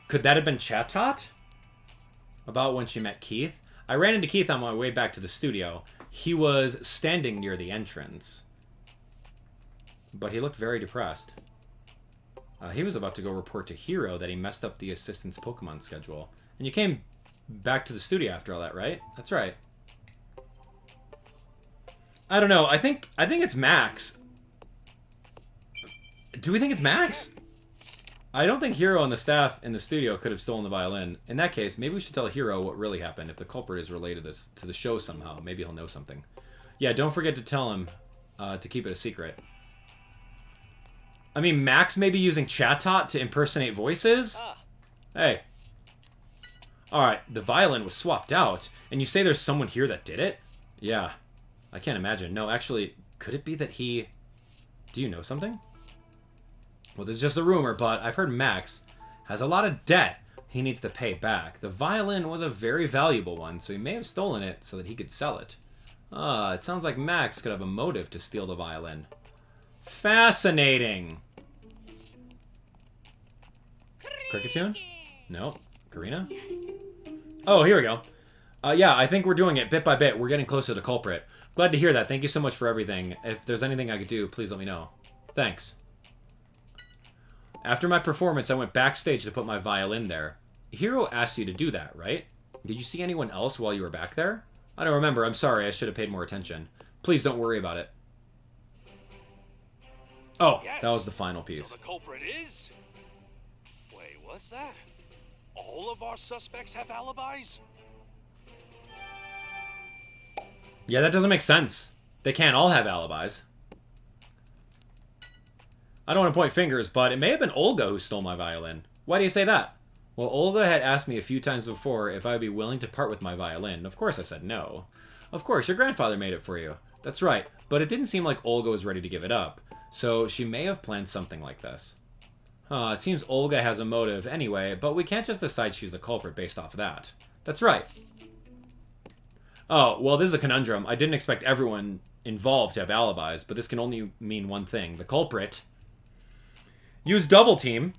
Could that have been Chatot? About when she met Keith? I ran into Keith on my way back to the studio. He was standing near the entrance. But he looked very depressed. He was about to go report to Hero that he messed up the assistant's Pokemon schedule. And you came back to the studio after all that, right? That's right. I don't know. I think it's Max. Do we think it's Max? I don't think Hero and the staff in the studio could have stolen the violin. In that case, maybe we should tell Hero what really happened. If the culprit is related to the show somehow, maybe he'll know something. Yeah, don't forget to tell him to keep it a secret. I mean, Max may be using Chatot to impersonate voices? Hey. Alright, the violin was swapped out, and you say there's someone here that did it? Yeah. I can't imagine. No, actually, could it be that he... Do you know something? Well, this is just a rumor, but I've heard Max has a lot of debt he needs to pay back. The violin was a very valuable one, so he may have stolen it so that he could sell it. It sounds like Max could have a motive to steal the violin. Fascinating! Cricketune? No. Karina? Yes. Oh, here we go. Yeah, I think we're doing it bit by bit. We're getting closer to Culprit. Glad to hear that. Thank you so much for everything. If there's anything I could do, please let me know. Thanks. After my performance, I went backstage to put my violin there. Hero asked you to do that, right? Did you see anyone else while you were back there? I don't remember. I'm sorry. I should have paid more attention. Please don't worry about it. Oh, yes. That was the final piece. So the culprit is... Wait, what's that? All of our suspects have alibis? Yeah, that doesn't make sense. They can't all have alibis. I don't want to point fingers, but it may have been Olga who stole my violin. Why do you say that? Well, Olga had asked me a few times before if I would be willing to part with my violin. Of course I said no. Of course, your grandfather made it for you. That's right, but it didn't seem like Olga was ready to give it up. So she may have planned something like this. It seems Olga has a motive anyway, but we can't just decide she's the culprit based off of that. That's right. Oh, well, this is a conundrum. I didn't expect everyone involved to have alibis, but this can only mean one thing. The culprit used double team,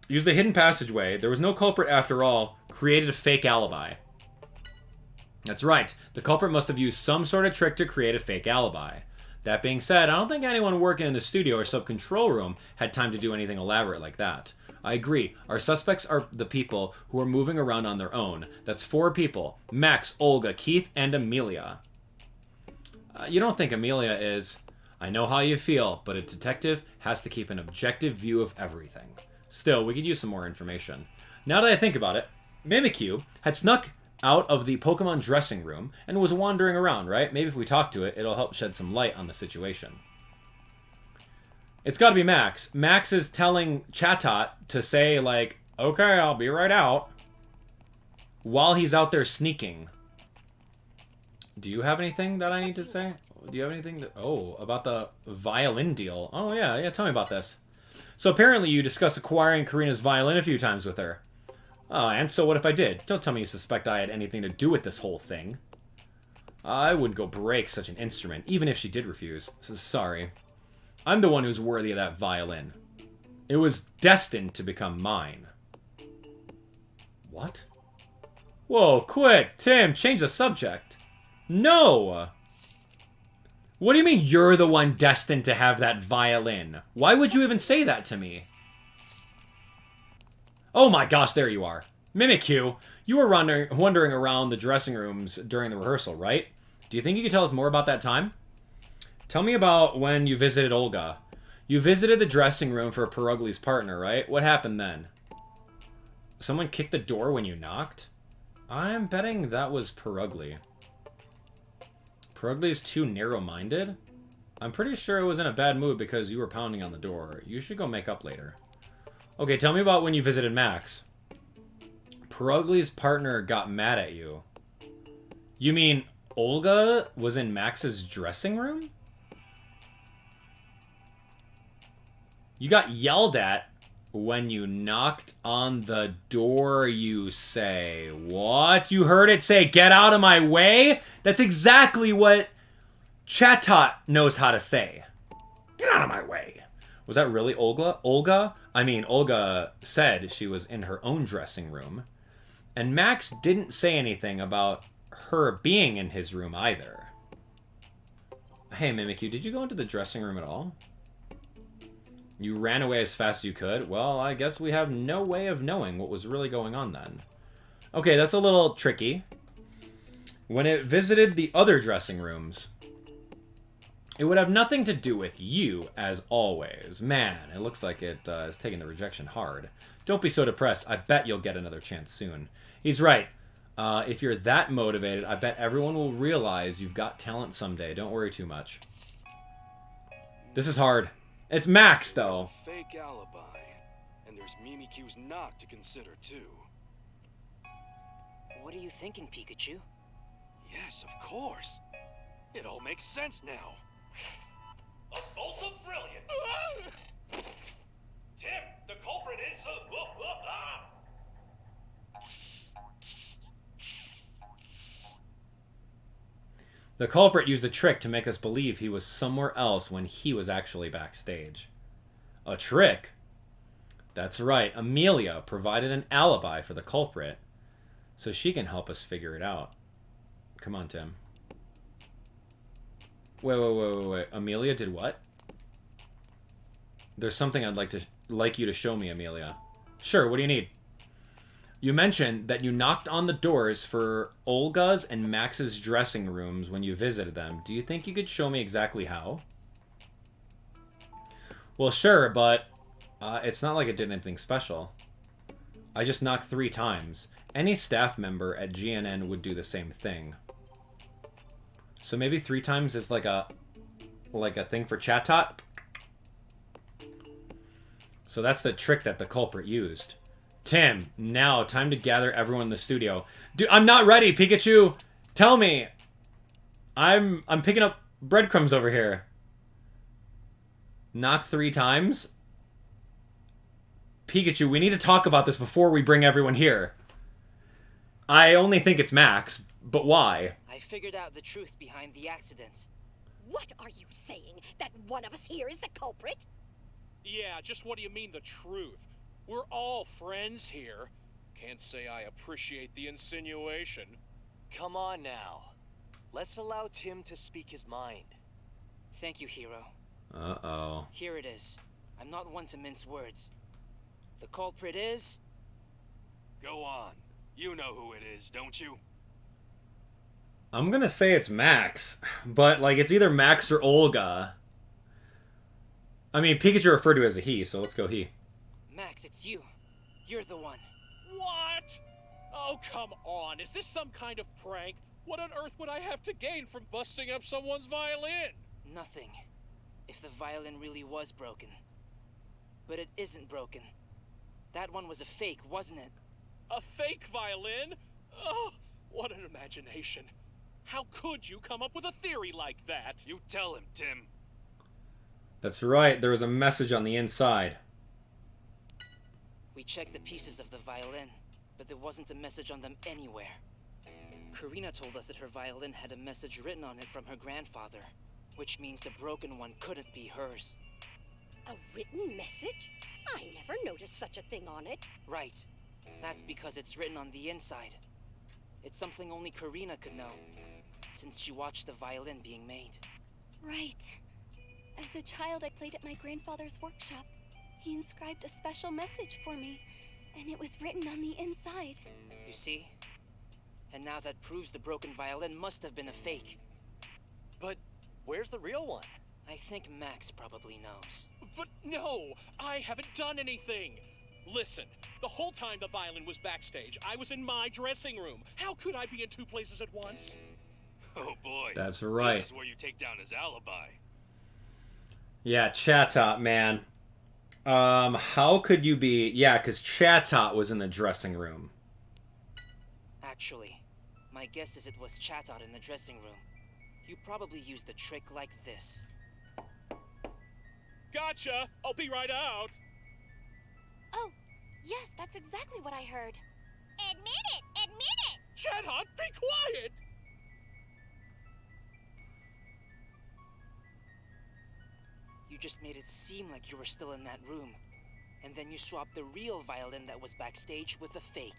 used the hidden passageway. There was no culprit after all. Created a fake alibi. That's right. The culprit must have used some sort of trick to create a fake alibi. That being said, I don't think anyone working in the studio or sub-control room had time to do anything elaborate like that. I agree. Our suspects are the people who are moving around on their own. That's 4 people. Max, Olga, Keith, and Amelia. You don't think Amelia is... I know how you feel, but a detective has to keep an objective view of everything. Still, we could use some more information. Now that I think about it, Mimikyu had snuck out of the Pokemon dressing room and was wandering around, right? Maybe if we talk to it, it'll help shed some light on the situation. It's got to be Max. Max is telling Chatot to say, like, okay, I'll be right out, while he's out there sneaking. Do you have anything that I need to say? Do you have anything to... Oh, about the violin deal. Oh, yeah, tell me about this. So apparently you discussed acquiring Karina's violin a few times with her. And so what if I did? Don't tell me you suspect I had anything to do with this whole thing. I wouldn't go break such an instrument, even if she did refuse. So sorry. I'm the one who's worthy of that violin. It was destined to become mine. What? Whoa, quick! Tim, change the subject. No! What do you mean you're the one destined to have that violin? Why would you even say that to me? Oh my gosh, there you are. Mimikyu, you were wandering around the dressing rooms during the rehearsal, right? Do you think you could tell us more about that time? Tell me about when you visited Olga. You visited the dressing room for Purugly's partner, right? What happened then? Someone kicked the door when you knocked? I'm betting that was Purugly. Purugly is too narrow-minded? I'm pretty sure it was in a bad mood because you were pounding on the door. You should go make up later. Okay, tell me about when you visited Max. Purugly's partner got mad at you. You mean Olga was in Max's dressing room? You got yelled at when you knocked on the door, you say. What? You heard it say, get out of my way? That's exactly what Chatot knows how to say. Get out of my way. Was that really Olga? I mean, Olga said she was in her own dressing room. And Max didn't say anything about her being in his room either. Hey, Mimikyu, did you go into the dressing room at all? You ran away as fast as you could? Well, I guess we have no way of knowing what was really going on then. Okay, that's a little tricky. When it visited the other dressing rooms, It would have nothing to do with you, as always. Man, it looks like it is taking the rejection hard. Don't be so depressed. I bet you'll get another chance soon. He's right. If you're that motivated, I bet everyone will realize you've got talent someday. Don't worry too much. This is hard. It's Max, though. There's a fake alibi, and there's Mimikyu's knock to consider, too. What are you thinking, Pikachu? Yes, of course. It all makes sense now. A bolt of brilliance! Tim, the culprit is... The culprit used a trick to make us believe he was somewhere else when he was actually backstage. A trick? That's right, Amelia provided an alibi for the culprit, so she can help us figure it out. Come on, Tim. Wait. Amelia did what? There's something I'd like you to show me, Amelia. Sure, what do you need? You mentioned that you knocked on the doors for Olga's and Max's dressing rooms when you visited them. Do you think you could show me exactly how? Well, sure, but it's not like it did anything special. I just knocked 3 times. Any staff member at GNN would do the same thing. So maybe 3 times is like a thing for Chatot? So that's the trick that the culprit used. Tim, now, time to gather everyone in the studio. Dude, I'm not ready, Pikachu! Tell me! I'm picking up breadcrumbs over here. Knock 3 times? Pikachu, we need to talk about this before we bring everyone here. I only think it's Max, but why? I figured out the truth behind the accident. What are you saying? That one of us here is the culprit? Yeah, just what do you mean, the truth? We're all friends here. Can't say I appreciate the insinuation. Come on now. Let's allow Tim to speak his mind. Thank you, Hero. Uh-oh. Here it is. I'm not one to mince words. The culprit is... Go on. You know who it is, don't you? I'm gonna say it's Max, but, like, it's either Max or Olga. I mean, Pikachu referred to as a he, so let's go he. Max, it's you. You're the one. What? Oh, come on. Is this some kind of prank? What on earth would I have to gain from busting up someone's violin? Nothing. If the violin really was broken. But it isn't broken. That one was a fake, wasn't it? A fake violin? Oh, what an imagination. How could you come up with a theory like that? You tell him, Tim. That's right, there was a message on the inside. We checked the pieces of the violin, but there wasn't a message on them anywhere. Karina told us that her violin had a message written on it from her grandfather, which means the broken one couldn't be hers. A written message? I never noticed such a thing on it. Right. That's because it's written on the inside. It's something only Karina could know, since she watched the violin being made. Right. As a child, I played at my grandfather's workshop. He inscribed a special message for me, and it was written on the inside. You see? And now that proves the broken violin must have been a fake. But where's the real one? I think Max probably knows. But no! I haven't done anything! Listen, the whole time the violin was backstage, I was in my dressing room. How could I be in 2 places at once? Oh boy. That's right. This is where you take down his alibi. Yeah, Chatot, man. How could you be... Yeah, because Chatot was in the dressing room. Actually, my guess is it was Chatot in the dressing room. You probably used a trick like this. Gotcha! I'll be right out! Oh, yes, that's exactly what I heard. Admit it! Admit it! Chatot, be quiet! You just made it seem like you were still in that room. And then you swapped the real violin that was backstage with the fake.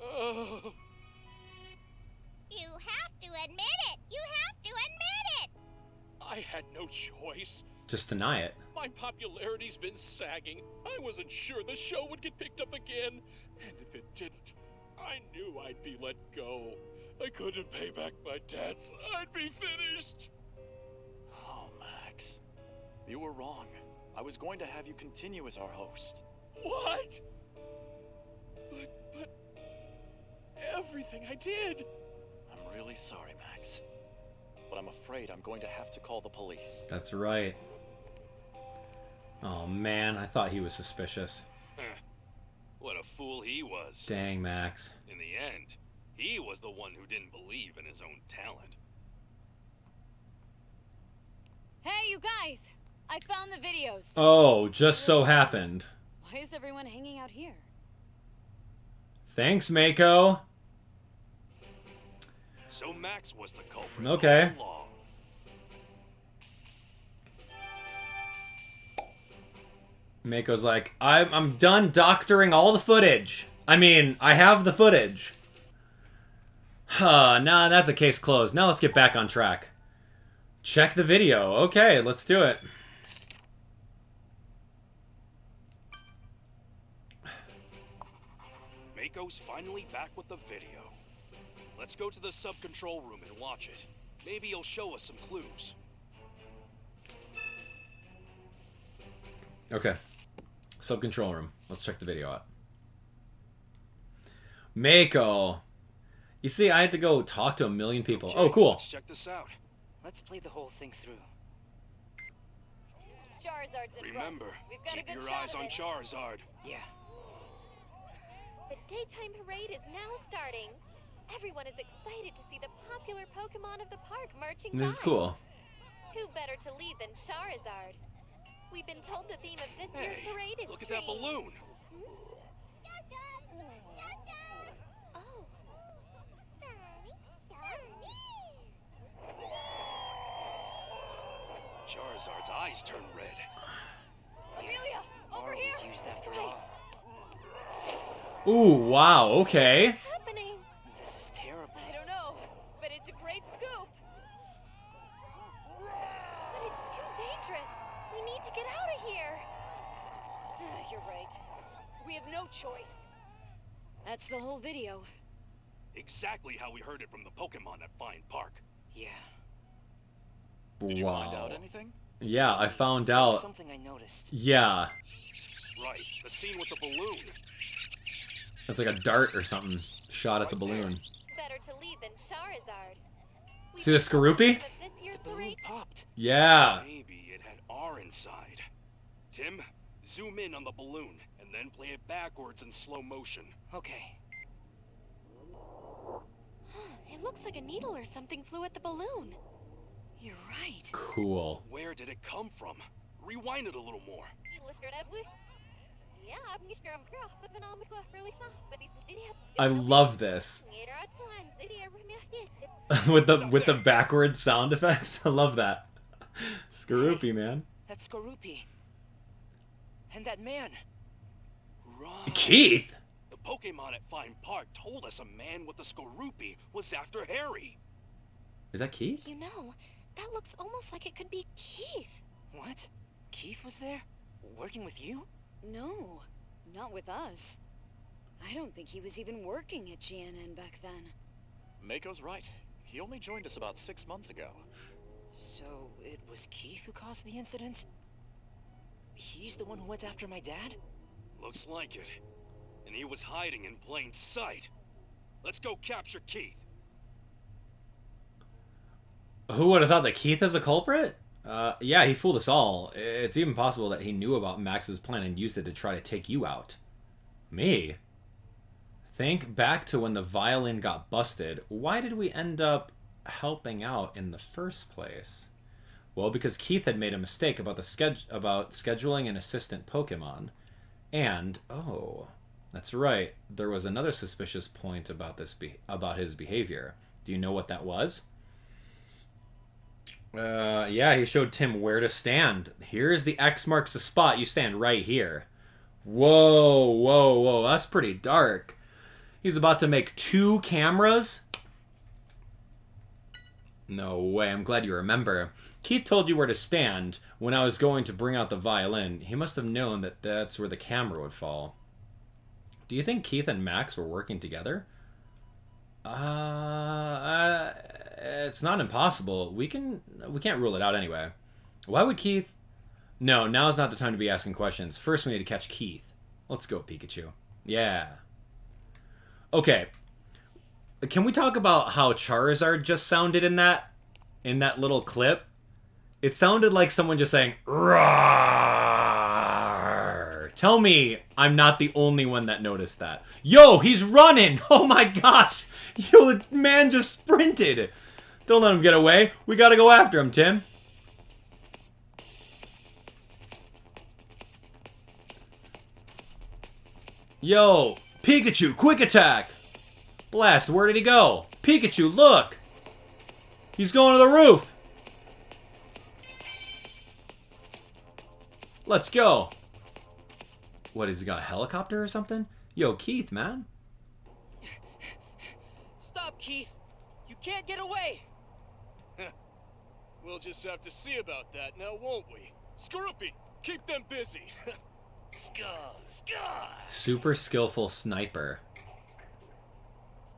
Oh. You have to admit it! You have to admit it! I had no choice. Just deny it. My popularity's been sagging. I wasn't sure the show would get picked up again. And if it didn't, I knew I'd be let go. I couldn't pay back my debts. I'd be finished. Oh, Max. You were wrong. I was going to have you continue as our host. What? But everything I did. I'm really sorry, Max. But I'm afraid I'm going to have to call the police. That's right. Oh man, I thought he was suspicious. What a fool he was. Dang, Max. In the end, he was the one who didn't believe in his own talent. Hey, you guys! I found the videos. Oh, just so happened. Why is everyone hanging out here? Thanks, Mako. So Max was the culprit. Okay. All along. Mako's like, I'm done doctoring all the footage. I mean, I have the footage. Nah, that's a case closed. Now let's get back on track. Check the video. Okay, let's do it. Mako's finally back with the video. Let's go to the sub-control room and watch it. Maybe he'll show us some clues. Okay. Sub-control room. Let's check the video out. Mako. You see, I had to go talk to a million people. Okay, Oh, cool. Let's check this out. Let's play the whole thing through. Charizard's in front. Remember, We've got a keep good your shot eyes of on it. Charizard. Yeah. The daytime parade is now starting. Everyone is excited to see the popular Pokemon of the park marching by. This is cool. Who better to lead than Charizard? We've been told the theme of this year's Hey, parade is look at that trees. balloon. Oh. Charizard's eyes turn red. Amelia, over here. Was used after all. Ooh, wow, okay. Happening. This is terrible. I don't know, but it's a great scoop. But it's too dangerous. We need to get out of here. You're right. We have no choice. That's the whole video. Exactly how we heard it from the Pokemon at Fine Park. Yeah. Did you Wow. find out anything? Yeah, I found There was out. something I noticed. Yeah. Right, the scene with the balloon. That's like a dart or something shot at the balloon. Better to lead than Charizard. See the Skorupi? The balloon popped. Yeah. Maybe it had R inside. Tim, zoom in on the balloon and then play it backwards in slow motion. Okay. It looks like a needle or something flew at the balloon. You're right. Cool. Where did it come from? Rewind it a little more. I love this. with the backward sound effects. I love that. Skorupi, man. That's Skorupi. And that man. Right. Keith? The Pokemon at Fine Park told us a man with a Skorupi was after Harry. Is that Keith? You know, that looks almost like it could be Keith. What? Keith was there? Working with you? No, not with us. I don't think he was even working at GNN back then. Mako's right. He only joined us about 6 months ago. So it was Keith who caused the incident? He's the one who went after my dad? Looks like it. And he was hiding in plain sight. Let's go capture Keith. Who would have thought that Keith is a culprit? Yeah, he fooled us all. It's even possible that he knew about Max's plan and used it to try to take you out. Me? Think back to when the Violin got busted. Why did we end up helping out in the first place? Well, because Keith had made a mistake about scheduling an assistant Pokemon. And, oh, that's right. There was another suspicious point about about his behavior. Do you know what that was? Yeah, he showed Tim where to stand. Here's the X marks the spot. You stand right here. Whoa, whoa, whoa. That's pretty dark. He's about to make 2 cameras? No way. I'm glad you remember. Keith told you where to stand when I was going to bring out the violin. He must have known that that's where the camera would fall. Do you think Keith and Max were working together? It's not impossible. We can't rule it out anyway. Why would Keith... No, now's not the time to be asking questions. First, we need to catch Keith. Let's go, Pikachu. Yeah. Okay. Can we talk about how Charizard just sounded in that little clip? It sounded like someone just saying, "Roar." Tell me I'm not the only one that noticed that. Yo, he's running! Oh my gosh! Yo, the man just sprinted! Don't let him get away. We gotta go after him, Tim. Yo, Pikachu, quick attack! Blast, where did he go? Pikachu, look! He's going to the roof! Let's go! What, has he got a helicopter or something? Yo, Keith, man. Stop, Keith! You can't get away! We'll just have to see about that now, won't we? Skorupi, keep them busy! Super skillful sniper.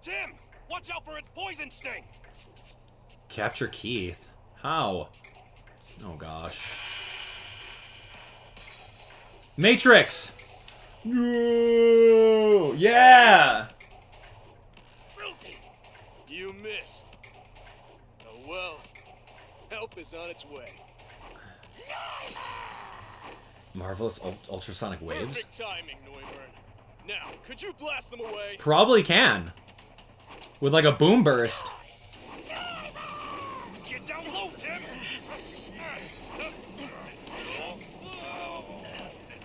Tim, watch out for its poison sting. Capture Keith. How? Oh gosh. Matrix. No! Yeah. You missed. Oh well. Help is on its way. Marvelous ultrasonic waves. Perfect timing, Neuburn. Now, could you blast them away? Probably can. With like a boom burst. Get down low, Tim.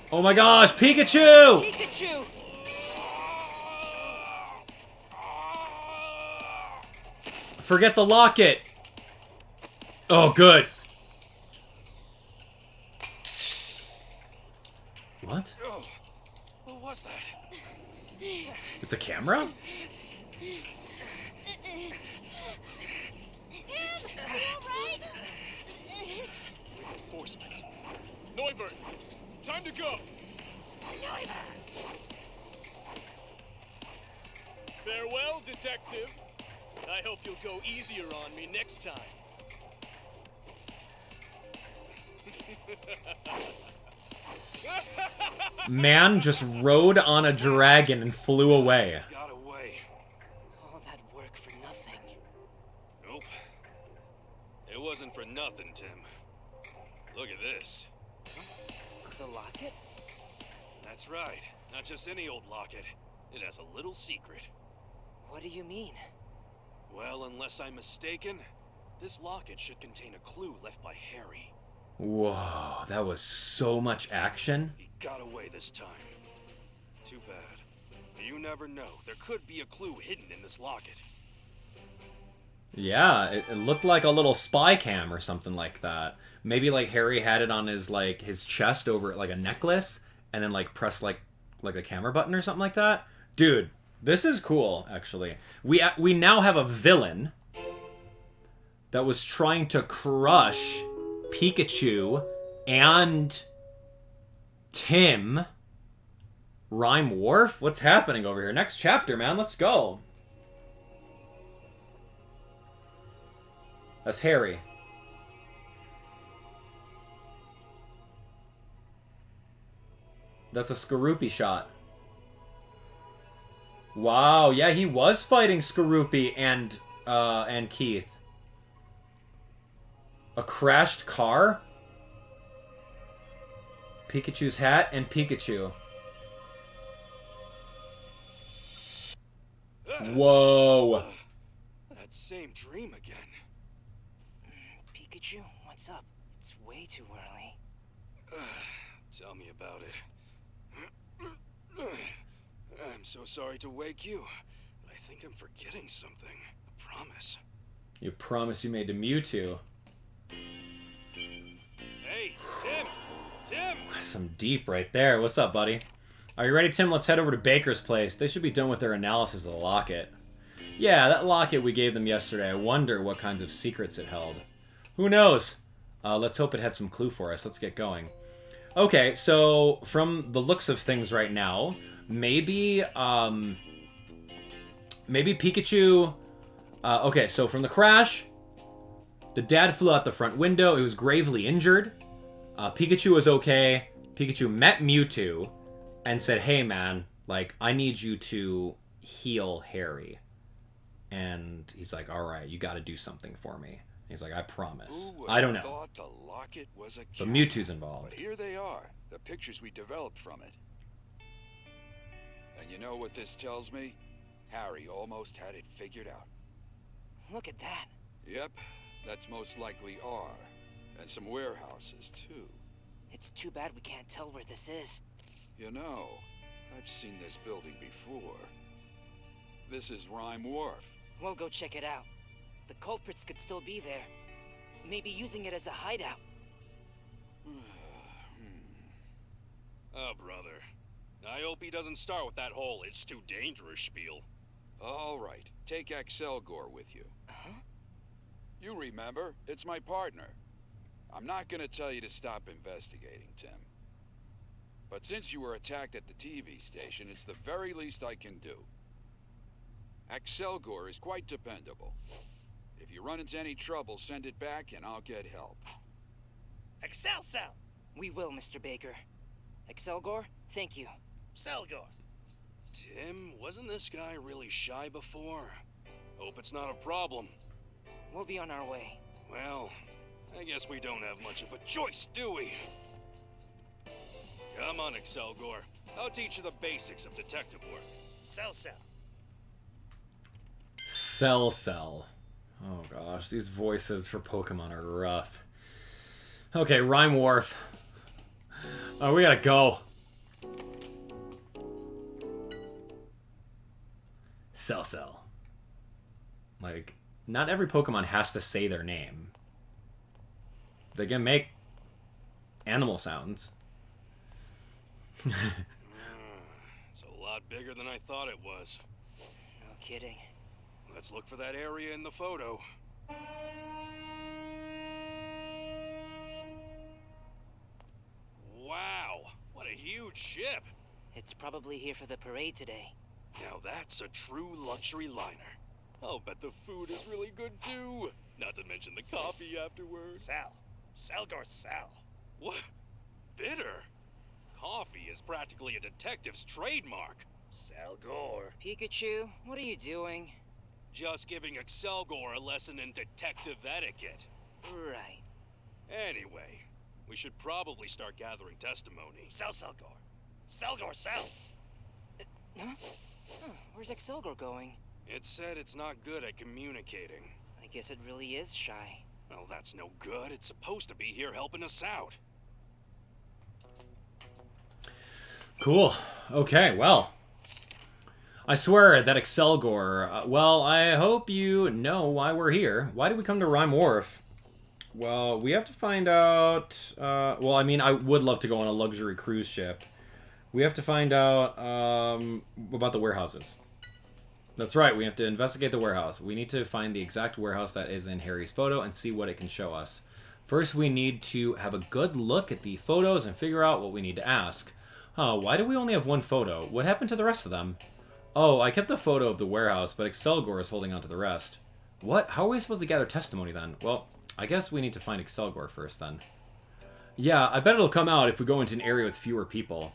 Oh my gosh, Pikachu! Pikachu! Forget the locket. Oh, good. What? Oh, what was that? It's a camera? Reinforcements. Neuburn, time to go. Farewell, detective. I hope you'll go easier on me next time. Man just rode on a dragon and flew away. Got away. All that work for nothing. Nope. It wasn't for nothing, Tim. Look at this. The locket? That's right. Not just any old locket. It has a little secret. What do you mean? Well, unless I'm mistaken, this locket should contain a clue left by Harry. Whoa, that was so much action. He got away this time. Too bad. You never know. There could be a clue hidden in this locket. Yeah, it looked like a little spy cam or something like that. Maybe like Harry had it on his like his chest over like a necklace, and then like pressed like a camera button or something like that. Dude, this is cool actually. We now have a villain that was trying to crush Pikachu and Tim. Ryme Wharf? What's happening over here? Next chapter, man. Let's go. That's Harry. That's a Skorupi shot. Wow, yeah, he was fighting Skorupi and Keith. A crashed car? Pikachu's hat and Pikachu. Whoa. That same dream again. Pikachu, what's up? It's way too early. Tell me about it. I'm so sorry to wake you, but I think I'm forgetting something. I promise. You promise you made to Mewtwo. Hey, Tim! Tim! Some deep right there. What's up, buddy? Are you ready, Tim? Let's head over to Baker's place. They should be done with their analysis of the locket. Yeah, that locket we gave them yesterday. I wonder what kinds of secrets it held. Who knows? Let's hope it had some clue for us. Let's get going. Okay, so from the looks of things right now, maybe maybe Pikachu... okay, so from the crash, the dad flew out the front window. He was gravely injured. Pikachu was okay. Pikachu met Mewtwo and said, hey, man, like, I need you to heal Harry. And he's like, all right, you got to do something for me. He's like, I promise. I don't know. Thought the locket was a But Mewtwo's involved. But here they are, the pictures we developed from it. And you know what this tells me? Harry almost had it figured out. Look at that. Yep, that's most likely R. And some warehouses, too. It's too bad we can't tell where this is. You know, I've seen this building before. This is Ryme Wharf. We'll go check it out. The culprits could still be there. Maybe using it as a hideout. Oh, brother. I hope he doesn't start with that whole "it's too dangerous" spiel. All right, take Excelgor with you. Huh? You remember, it's my partner. I'm not gonna tell you to stop investigating, Tim. But since you were attacked at the TV station, it's the very least I can do. Excelgor is quite dependable. If you run into any trouble, send it back and I'll get help. Excelcel! We will, Mr. Baker. Excelgor, thank you. Selgor. Tim, wasn't this guy really shy before? Hope it's not a problem. We'll be on our way. Well, I guess we don't have much of a choice, do we? Come on, Excelgor. I'll teach you the basics of detective work. Cell. Cell. Oh gosh, these voices for Pokemon are rough. Okay, Ryme Wharf. Oh, we gotta go. Cell. Like, not every Pokemon has to say their name. They can make animal sounds. It's a lot bigger than I thought it was. No kidding. Let's look for that area in the photo. Wow, what a huge ship! It's probably here for the parade today. Now that's a true luxury liner. I'll bet the food is really good too. Not to mention the coffee afterwards. Sal. What? Bitter? Coffee is practically a detective's trademark. Selgor. Pikachu, what are you doing? Just giving Excelgor a lesson in detective etiquette. Right. Anyway, we should probably start gathering testimony. Selgor. Huh? Huh, where's Excelgor going? It said it's not good at communicating. I guess it really is shy. Well, that's no good. It's supposed to be here helping us out. Cool. Okay, well. I swear that Excelgor... well, I hope you know why we're here. Why did we come to Ryme Wharf? Well, we have to find out... well, I mean, I would love to go on a luxury cruise ship. We have to find out about the warehouses. That's right, we have to investigate the warehouse. We need to find the exact warehouse that is in Harry's photo and see what it can show us. First, we need to have a good look at the photos and figure out what we need to ask. Why do we only have one photo? What happened to the rest of them? Oh, I kept the photo of the warehouse, but Excelgor is holding on to the rest. What? How are we supposed to gather testimony then? Well, I guess we need to find Excelgor first then. Yeah, I bet it'll come out if we go into an area with fewer people.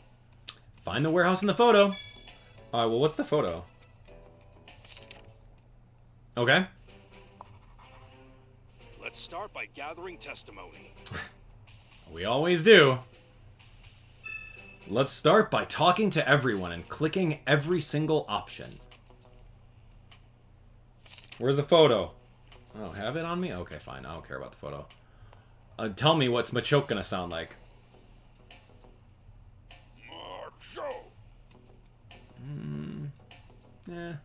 Find the warehouse in the photo. Alright, well, what's the photo? Okay. Let's start by gathering testimony. We always do. Let's start by talking to everyone and clicking every single option. Where's the photo? I don't have it on me? Okay, fine. I don't care about the photo. Tell me what's Machoke gonna sound like. Macho. Yeah,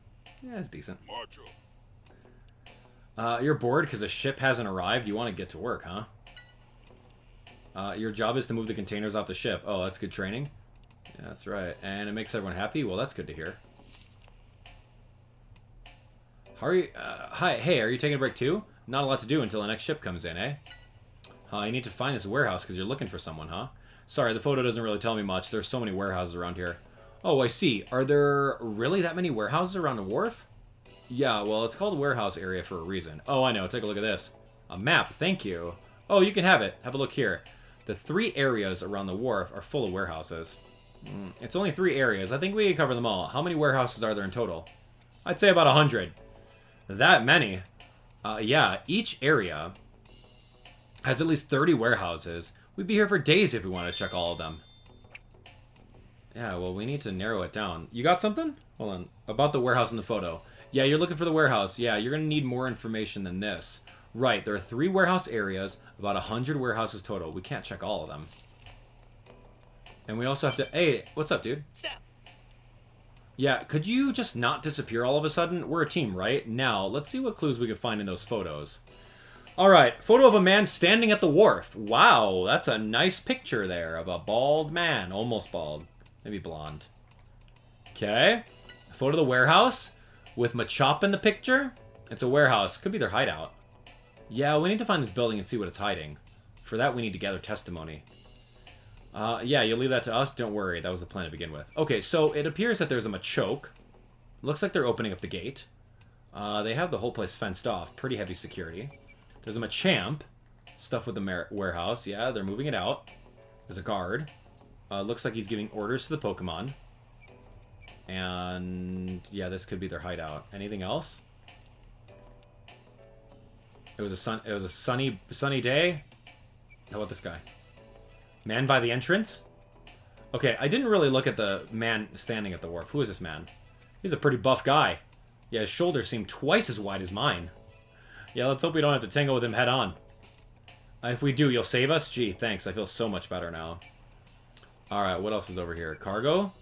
it's decent. Macho. You're bored because the ship hasn't arrived? You want to get to work, huh? Your job is to move the containers off the ship. Oh, that's good training. Yeah, that's right. And it makes everyone happy? Well, that's good to hear. How are you? Hey, are you taking a break too? Not a lot to do until the next ship comes in, eh? You need to find this warehouse because you're looking for someone, huh? Sorry, the photo doesn't really tell me much. There's so many warehouses around here. Oh, I see. Are there really that many warehouses around the wharf? Yeah, well, it's called a warehouse area for a reason. Oh, I know. Take a look at this. A map. Thank you. Oh, you can have it. Have a look here. The 3 areas around the wharf are full of warehouses. It's only 3 areas. I think we can cover them all. How many warehouses are there in total? I'd say about 100. That many? Yeah, each area has at least 30 warehouses. We'd be here for days if we wanted to check all of them. Yeah, well, we need to narrow it down. You got something? Hold on. About the warehouse in the photo. Yeah, you're looking for the warehouse. Yeah, you're going to need more information than this. Right, there are 3 warehouse areas, about 100 warehouses total. We can't check all of them. And we also have to... Hey, what's up, dude? Yeah, could you just not disappear all of a sudden? We're a team, right? Now, let's see what clues we can find in those photos. Alright, photo of a man standing at the wharf. Wow, that's a nice picture there of a bald man. Almost bald. Maybe blonde. Okay. Photo of the warehouse with Machop in the picture. It's a warehouse. Could be their hideout. Yeah, we need to find this building and see what it's hiding. For that, we need to gather testimony. Yeah, you'll leave that to us? Don't worry, that was the plan to begin with. Okay, so it appears that there's a Machoke. Looks like they're opening up the gate. They have the whole place fenced off. Pretty heavy security. There's a Machamp. Stuff with the warehouse. Yeah, they're moving it out. There's a guard. Looks like he's giving orders to the Pokemon. And yeah, this could be their hideout. Anything else? It was a sunny day. How about this guy? Man by the entrance? Okay, I didn't really look at the man standing at the wharf. Who is this man? He's a pretty buff guy. Yeah, his shoulders seem twice as wide as mine. Yeah, let's hope we don't have to tangle with him head on. If we do, you'll save us? Gee, thanks. I feel so much better now. Alright, what else is over here? Cargo?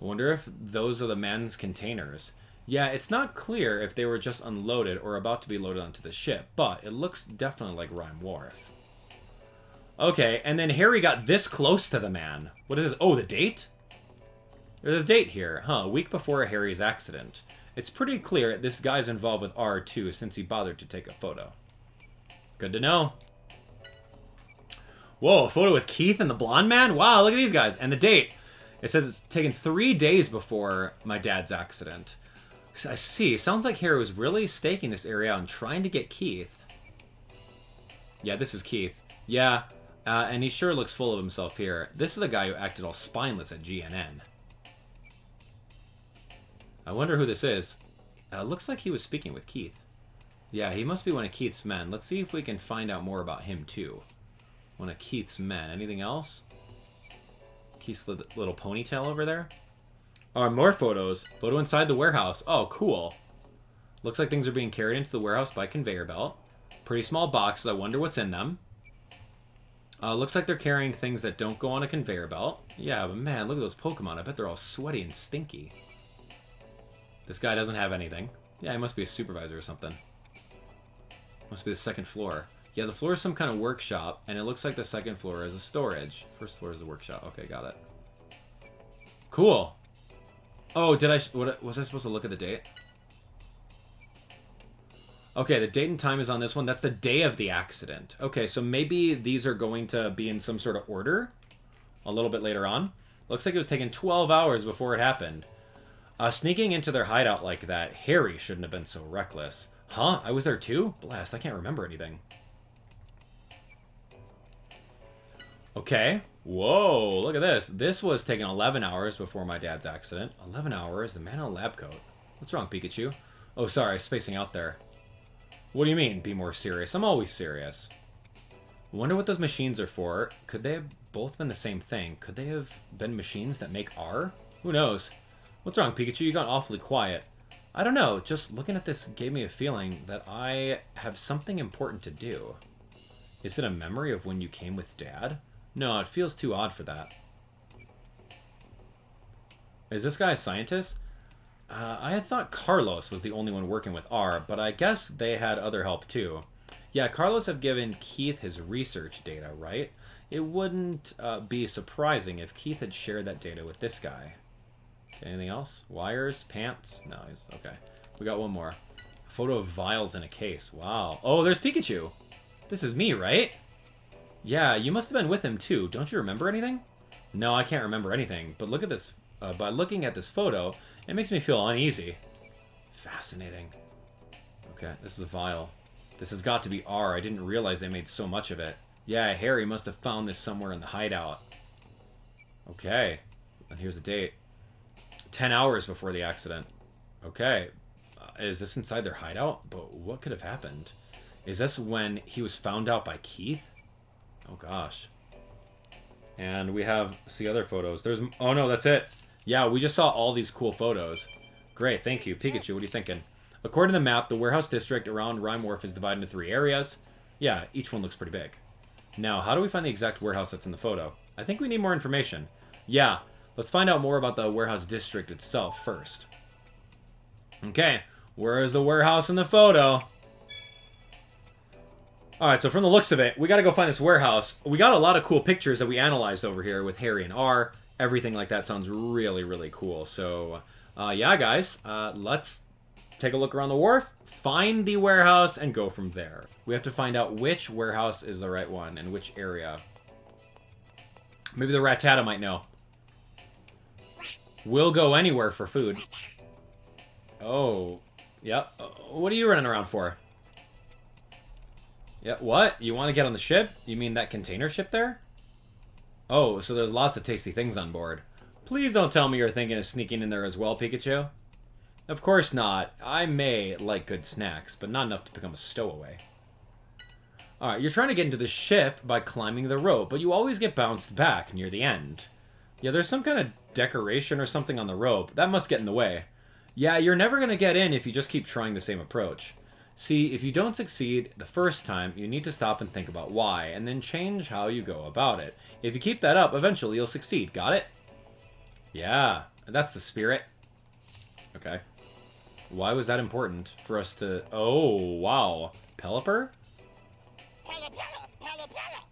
I wonder if those are the man's containers. Yeah, it's not clear if they were just unloaded or about to be loaded onto the ship, but it looks definitely like Ryme Wharf. Okay, and then Harry got this close to the man. What is this? Oh, the date? There's a date here. Huh, a week before Harry's accident. It's pretty clear this guy's involved with R2 since he bothered to take a photo. Good to know. Whoa, a photo with Keith and the blonde man? Wow, look at these guys. And the date. It says it's taken 3 days before my dad's accident. I see. Sounds like Harry was really staking this area out and trying to get Keith. Yeah, this is Keith. Yeah, and he sure looks full of himself here. This is the guy who acted all spineless at GNN. I wonder who this is. Looks like he was speaking with Keith. Yeah, he must be one of Keith's men. Let's see if we can find out more about him, too. One of Keith's men. Anything else? Keith's little ponytail over there? Oh, more photos. Photo inside the warehouse. Oh, cool. Looks like things are being carried into the warehouse by conveyor belt. Pretty small boxes. I wonder what's in them. Looks like they're carrying things that don't go on a conveyor belt. Yeah, but man, look at those Pokemon. I bet they're all sweaty and stinky. This guy doesn't have anything. Yeah, he must be a supervisor or something. Must be the second floor. Yeah, the floor is some kind of workshop, and it looks like the second floor is a storage. First floor is a workshop. Okay, got it. Cool. Oh, was I supposed to look at the date? Okay, the date and time is on this one. That's the day of the accident. Okay, so maybe these are going to be in some sort of order a little bit later on. Looks like it was taking 12 hours before it happened. Sneaking into their hideout like that, Harry shouldn't have been so reckless. Huh? I was there too? Blast, I can't remember anything. Okay. Whoa, look at this. This was taking 11 hours before my dad's accident. 11 hours? The man in a lab coat. What's wrong, Pikachu? Oh, sorry, spacing out there. What do you mean, be more serious? I'm always serious. Wonder what those machines are for. Could they have both been the same thing? Could they have been machines that make R? Who knows? What's wrong, Pikachu? You got awfully quiet. I don't know. Just looking at this gave me a feeling that I have something important to do. Is it a memory of when you came with Dad? No, it feels too odd for that. Is this guy a scientist? I had thought Carlos was the only one working with R, but I guess they had other help too. Yeah, Carlos have given Keith his research data, right? It wouldn't be surprising if Keith had shared that data with this guy. Okay, anything else? Wires? Pants? No, he's... Okay. We got one more. Photo of vials in a case. Wow. Oh, there's Pikachu! This is me, right? Yeah, you must have been with him too. Don't you remember anything? No, I can't remember anything. But look at this by looking at this photo, it makes me feel uneasy. Fascinating. Okay, this is a vial. This has got to be R. I didn't realize they made so much of it. Yeah, Harry must have found this somewhere in the hideout. Okay, and here's the date. 10 hours before the accident. Okay, is this inside their hideout? But what could have happened? Is this when he was found out by Keith? Oh gosh. And we have, see other photos. There's, oh no, that's it. Yeah, we just saw all these cool photos. Great, thank you. Pikachu, what are you thinking? According to the map, the warehouse district around Ryme Wharf is divided into 3 areas. Yeah, each one looks pretty big. Now, how do we find the exact warehouse that's in the photo? I think we need more information. Yeah, let's find out more about the warehouse district itself first. Okay, where is the warehouse in the photo? Alright, so from the looks of it, we gotta go find this warehouse. We got a lot of cool pictures that we analyzed over here with Harry and R. Everything like that sounds really, really cool. So, yeah, guys, let's take a look around the wharf, find the warehouse, and go from there. We have to find out which warehouse is the right one and which area. Maybe the Rattata might know. We'll go anywhere for food. Oh, yep. What are you running around for? Yeah, what? You want to get on the ship? You mean that container ship there? Oh, so there's lots of tasty things on board. Please don't tell me you're thinking of sneaking in there as well, Pikachu. Of course not. I may like good snacks, but not enough to become a stowaway. Alright, you're trying to get into the ship by climbing the rope, but you always get bounced back near the end. Yeah, there's some kind of decoration or something on the rope. That must get in the way. Yeah, you're never going to get in if you just keep trying the same approach. See, if you don't succeed the first time, you need to stop and think about why, and then change how you go about it. If you keep that up, eventually you'll succeed. Got it? Yeah, that's the spirit. Okay. Why was that important for us to... Oh, wow. Pelipper? Pella, Pella, Pella, Pella.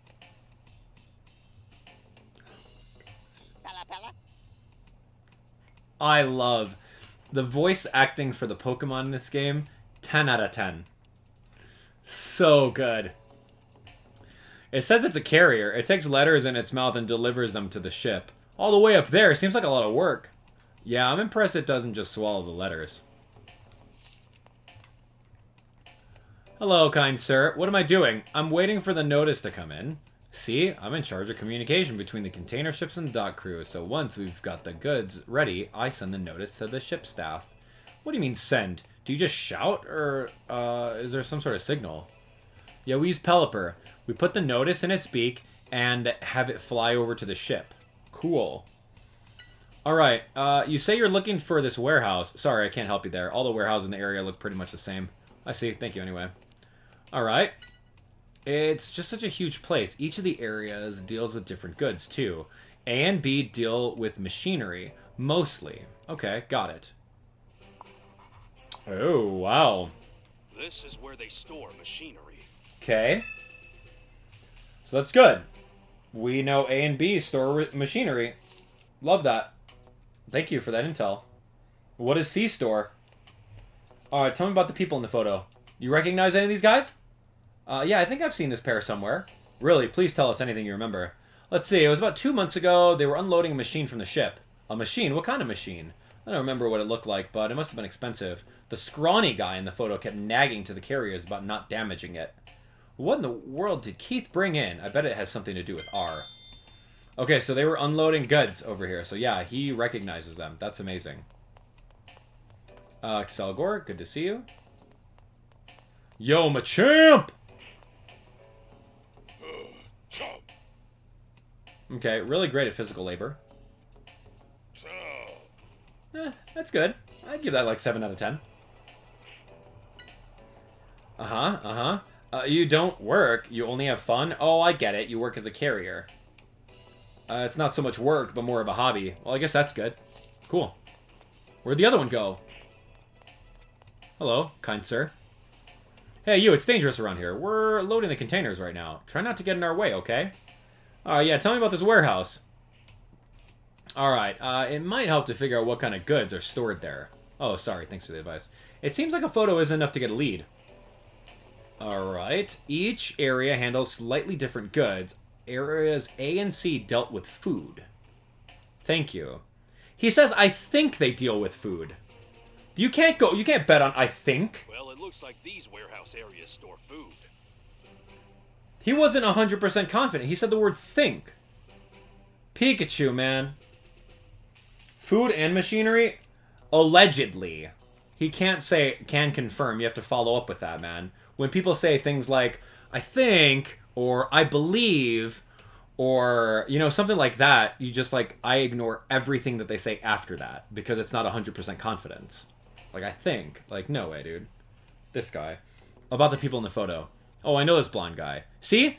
Pella, Pella. I love the voice acting for the Pokemon in this game. 10 out of 10. So good. It says it's a carrier. It takes letters in its mouth and delivers them to the ship. All the way up there. Seems like a lot of work. Yeah, I'm impressed it doesn't just swallow the letters. Hello, kind sir. What am I doing? I'm waiting for the notice to come in. See, I'm in charge of communication between the container ships and the dock crew, so once we've got the goods ready, I send the notice to the ship staff. What do you mean, send? Do you just shout, or is there some sort of signal? Yeah, we use Pelipper. We put the notice in its beak and have it fly over to the ship. Cool. Alright, you say you're looking for this warehouse. Sorry, I can't help you there. All the warehouses in the area look pretty much the same. I see. Thank you anyway. Alright. It's just such a huge place. Each of the areas deals with different goods, too. A and B deal with machinery, mostly. Okay, got it. Oh, wow. This is where they store machinery. Okay. So that's good. We know A and B store machinery. Love that. Thank you for that intel. What does C store? Alright, tell me about the people in the photo. You recognize any of these guys? Yeah, I think I've seen this pair somewhere. Really, please tell us anything you remember. Let's see, it was about 2 months ago. They were unloading a machine from the ship. A machine? What kind of machine? I don't remember what it looked like, but it must have been expensive. The scrawny guy in the photo kept nagging to the carriers about not damaging it. What in the world did Keith bring in? I bet it has something to do with R. Okay, so they were unloading goods over here. So yeah, he recognizes them. That's amazing. Excelgor, good to see you. Yo, Machamp! Okay, really great at physical labor. That's good. I'd give that like 7 out of 10. You don't work. You only have fun? Oh, I get it. You work as a carrier. It's not so much work, but more of a hobby. Well, I guess that's good. Cool. Where'd the other one go? Hello, kind sir. Hey, you, it's dangerous around here. We're loading the containers right now. Try not to get in our way, okay? Yeah, tell me about this warehouse. Alright, it might help to figure out what kind of goods are stored there. Oh, sorry, thanks for the advice. It seems like a photo isn't enough to get a lead. Alright, each area handles slightly different goods. Areas A and C dealt with food. Thank you. He says, I think they deal with food. You can't bet on I think. Well, it looks like these warehouse areas store food. He wasn't 100% confident. He said the word think. Pikachu, man. Food and machinery? Allegedly. He can't say, can confirm. You have to follow up with that, man. When people say things like, I think, or I believe, or, you know, something like that, you just, like, I ignore everything that they say after that, because it's not 100% confidence. Like, I think. Like, no way, dude. This guy. About the people in the photo. Oh, I know this blonde guy. See?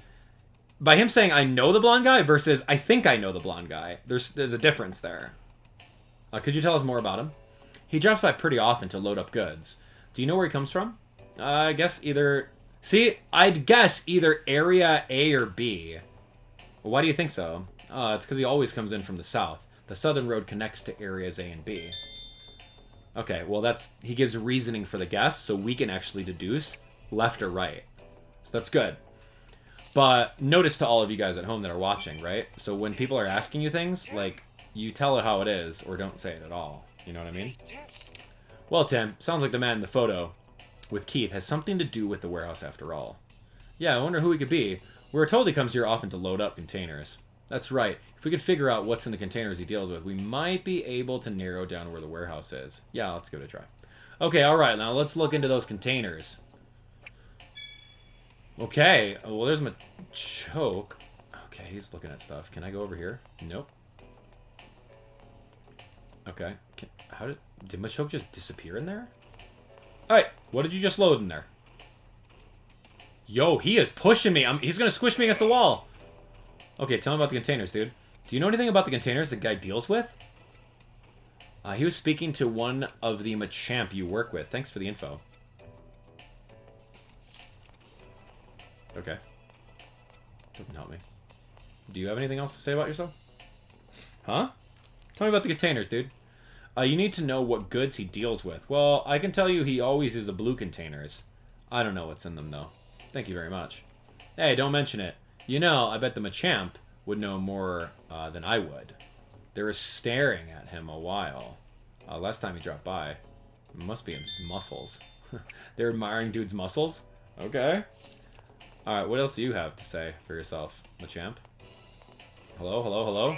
By him saying, I know the blonde guy, versus, I think I know the blonde guy, there's a difference there. Could you tell us more about him? He drops by pretty often to load up goods. Do you know where he comes from? I guess either... See, I'd guess either Area A or B. Well, why do you think so? It's because he always comes in from the south. The southern road connects to Areas A and B. Okay, well, he gives reasoning for the guess, so we can actually deduce left or right. So that's good. But notice to all of you guys at home that are watching, right? So when people are asking you things, like, you tell it how it is, or don't say it at all. You know what I mean? Well, Tim, sounds like the man in the photo with Keith has something to do with the warehouse after all. Yeah, I wonder who he could be. We're told he comes here often to load up containers. That's right. If we could figure out what's in the containers he deals with, we might be able to narrow down where the warehouse is. Yeah, let's give it a try. Okay, alright, now let's look into those containers. Okay, well, there's my choke. Okay, he's looking at stuff. Can I go over here? Nope. Okay. Did Machoke just disappear in there? Alright, what did you just load in there? Yo, he is pushing me. He's gonna squish me against the wall. Okay, tell me about the containers, dude. Do you know anything about the containers the guy deals with? He was speaking to one of the Machamp you work with. Thanks for the info. Okay. Doesn't help me. Do you have anything else to say about yourself? Huh? Tell me about the containers, dude. You need to know what goods he deals with. Well, I can tell you he always uses the blue containers. I don't know what's in them, though. Thank you very much. Hey, don't mention it. You know, I bet the Machamp would know more than I would. They were staring at him a while. Last time he dropped by. It must be his muscles. They're admiring dude's muscles? Okay. Alright, what else do you have to say for yourself, Machamp? Hello, hello, hello?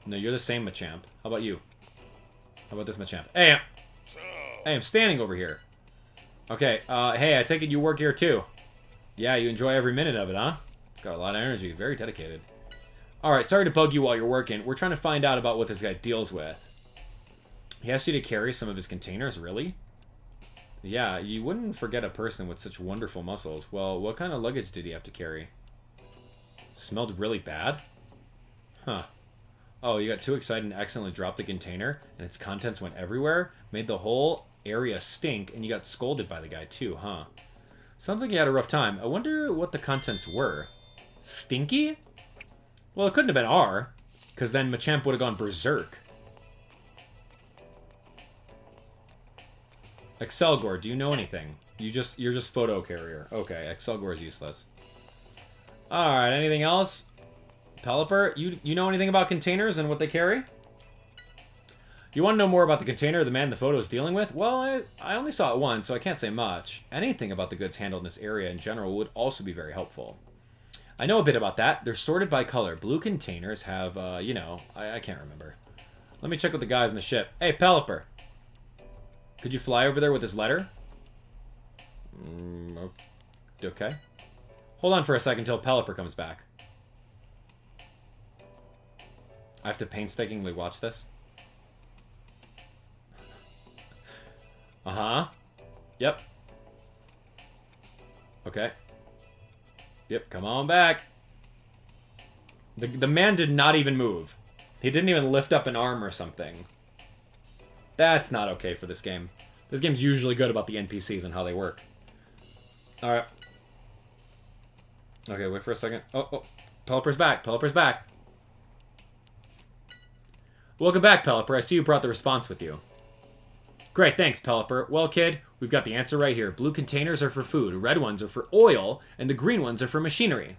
No, you're the same Machamp. How about you? How about this Machamp? Hey, I'm standing over here. Okay, hey, I take it you work here too. Yeah, you enjoy every minute of it, huh? It's got a lot of energy. Very dedicated. Alright, sorry to bug you while you're working. We're trying to find out about what this guy deals with. He asked you to carry some of his containers, really? Yeah, you wouldn't forget a person with such wonderful muscles. Well, what kind of luggage did he have to carry? Smelled really bad? Huh. Oh, you got too excited and accidentally dropped the container, and its contents went everywhere? Made the whole area stink, and you got scolded by the guy too, huh? Sounds like you had a rough time. I wonder what the contents were. Stinky? Well, it couldn't have been R, because then Machamp would have gone berserk. Excelgor, do you know anything? You're just photo carrier. Okay, Excelgor is useless. Alright, anything else? Pelipper, you know anything about containers and what they carry? You want to know more about the container the man the photo is dealing with? Well, I only saw it once, so I can't say much. Anything about the goods handled in this area in general would also be very helpful. I know a bit about that. They're sorted by color. Blue containers have, you know, I can't remember. Let me check with the guys in the ship. Hey, Pelipper. Could you fly over there with this letter? Okay. Hold on for a second until Pelipper comes back. I have to painstakingly watch this. Uh-huh. Yep. Okay. Yep, come on back. The man did not even move. He didn't even lift up an arm or something. That's not okay for this game. This game's usually good about the NPCs and how they work. Alright. Okay, wait for a second. Oh. Pelipper's back. Pelipper's back. Welcome back, Pelipper. I see you brought the response with you. Great, thanks, Pelipper. Well, kid, we've got the answer right here. Blue containers are for food, red ones are for oil, and the green ones are for machinery.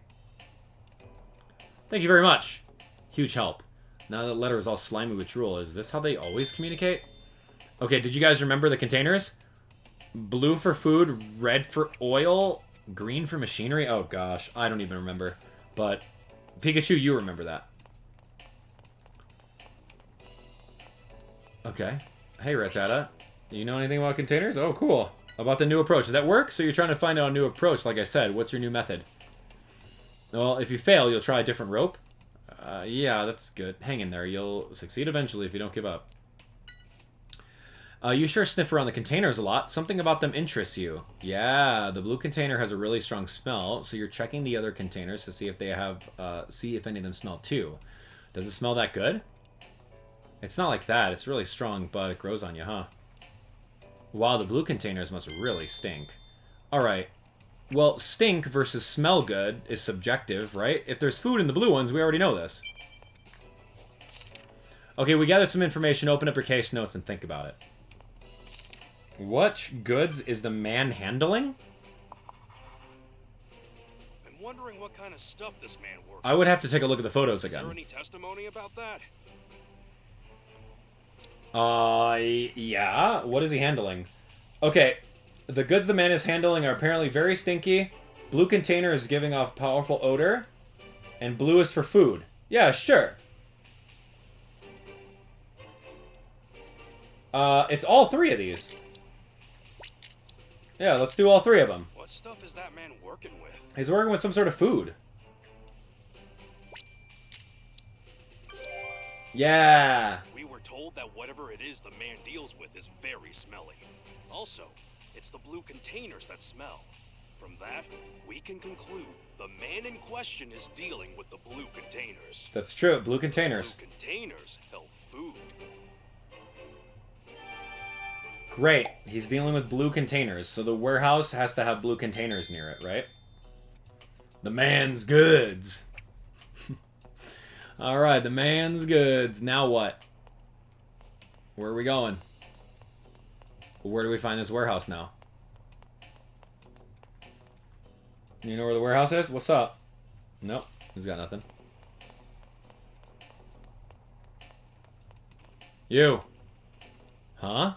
Thank you very much. Huge help. Now that letter is all slimy with drool. Is this how they always communicate? Okay, did you guys remember the containers? Blue for food, red for oil, green for machinery. Oh gosh, I don't even remember. But Pikachu, you remember that. Okay. Hey, Rattata. Do you know anything about containers? Oh, cool. About the new approach. Does that work? So you're trying to find out a new approach, like I said. What's your new method? Well, if you fail, you'll try a different rope. Yeah, that's good. Hang in there. You'll succeed eventually if you don't give up. You sure sniff around the containers a lot. Something about them interests you. Yeah, the blue container has a really strong smell, so you're checking the other containers to see if they have, see if any of them smell too. Does it smell that good? It's not like that. It's really strong, but it grows on you, huh? Wow, the blue containers must really stink. Alright. Well, stink versus smell good is subjective, right? If there's food in the blue ones, we already know this. Okay, we gathered some information. Open up your case notes and think about it. What goods is the man handling? I'm wondering what kind of stuff this man works I would have to take a look at the photos again. Is there any testimony about that? Yeah. What is he handling? Okay. The goods the man is handling are apparently very stinky. Blue container is giving off powerful odor. And blue is for food. Yeah, sure. It's all three of these. Yeah, let's do all three of them. What stuff is that man working with? He's working with some sort of food. Yeah. We were told that whatever it is the man deals with is very smelly. Also, it's the blue containers that smell. From that, we can conclude the man in question is dealing with the blue containers. That's true. Blue containers. Blue containers held food. Great. He's dealing with blue containers, so the warehouse has to have blue containers near it, right? The man's goods. Alright, the man's goods. Now what? Where are we going? Where do we find this warehouse now? You know where the warehouse is? What's up? Nope. He's got nothing. You. Huh?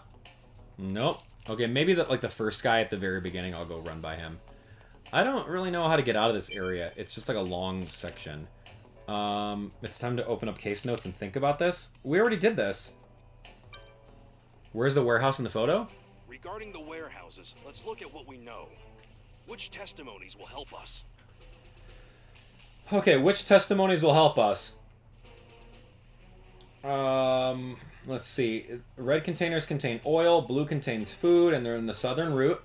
Nope. Okay, maybe like the first guy at the very beginning, I'll go run by him. I don't really know how to get out of this area. It's just like a long section. It's time to open up case notes and think about this. We already did this. Where's the warehouse in the photo? Regarding the warehouses, let's look at what we know. Which testimonies will help us? Okay, which testimonies will help us? Let's see. Red containers contain oil, blue contains food, and they're in the southern route.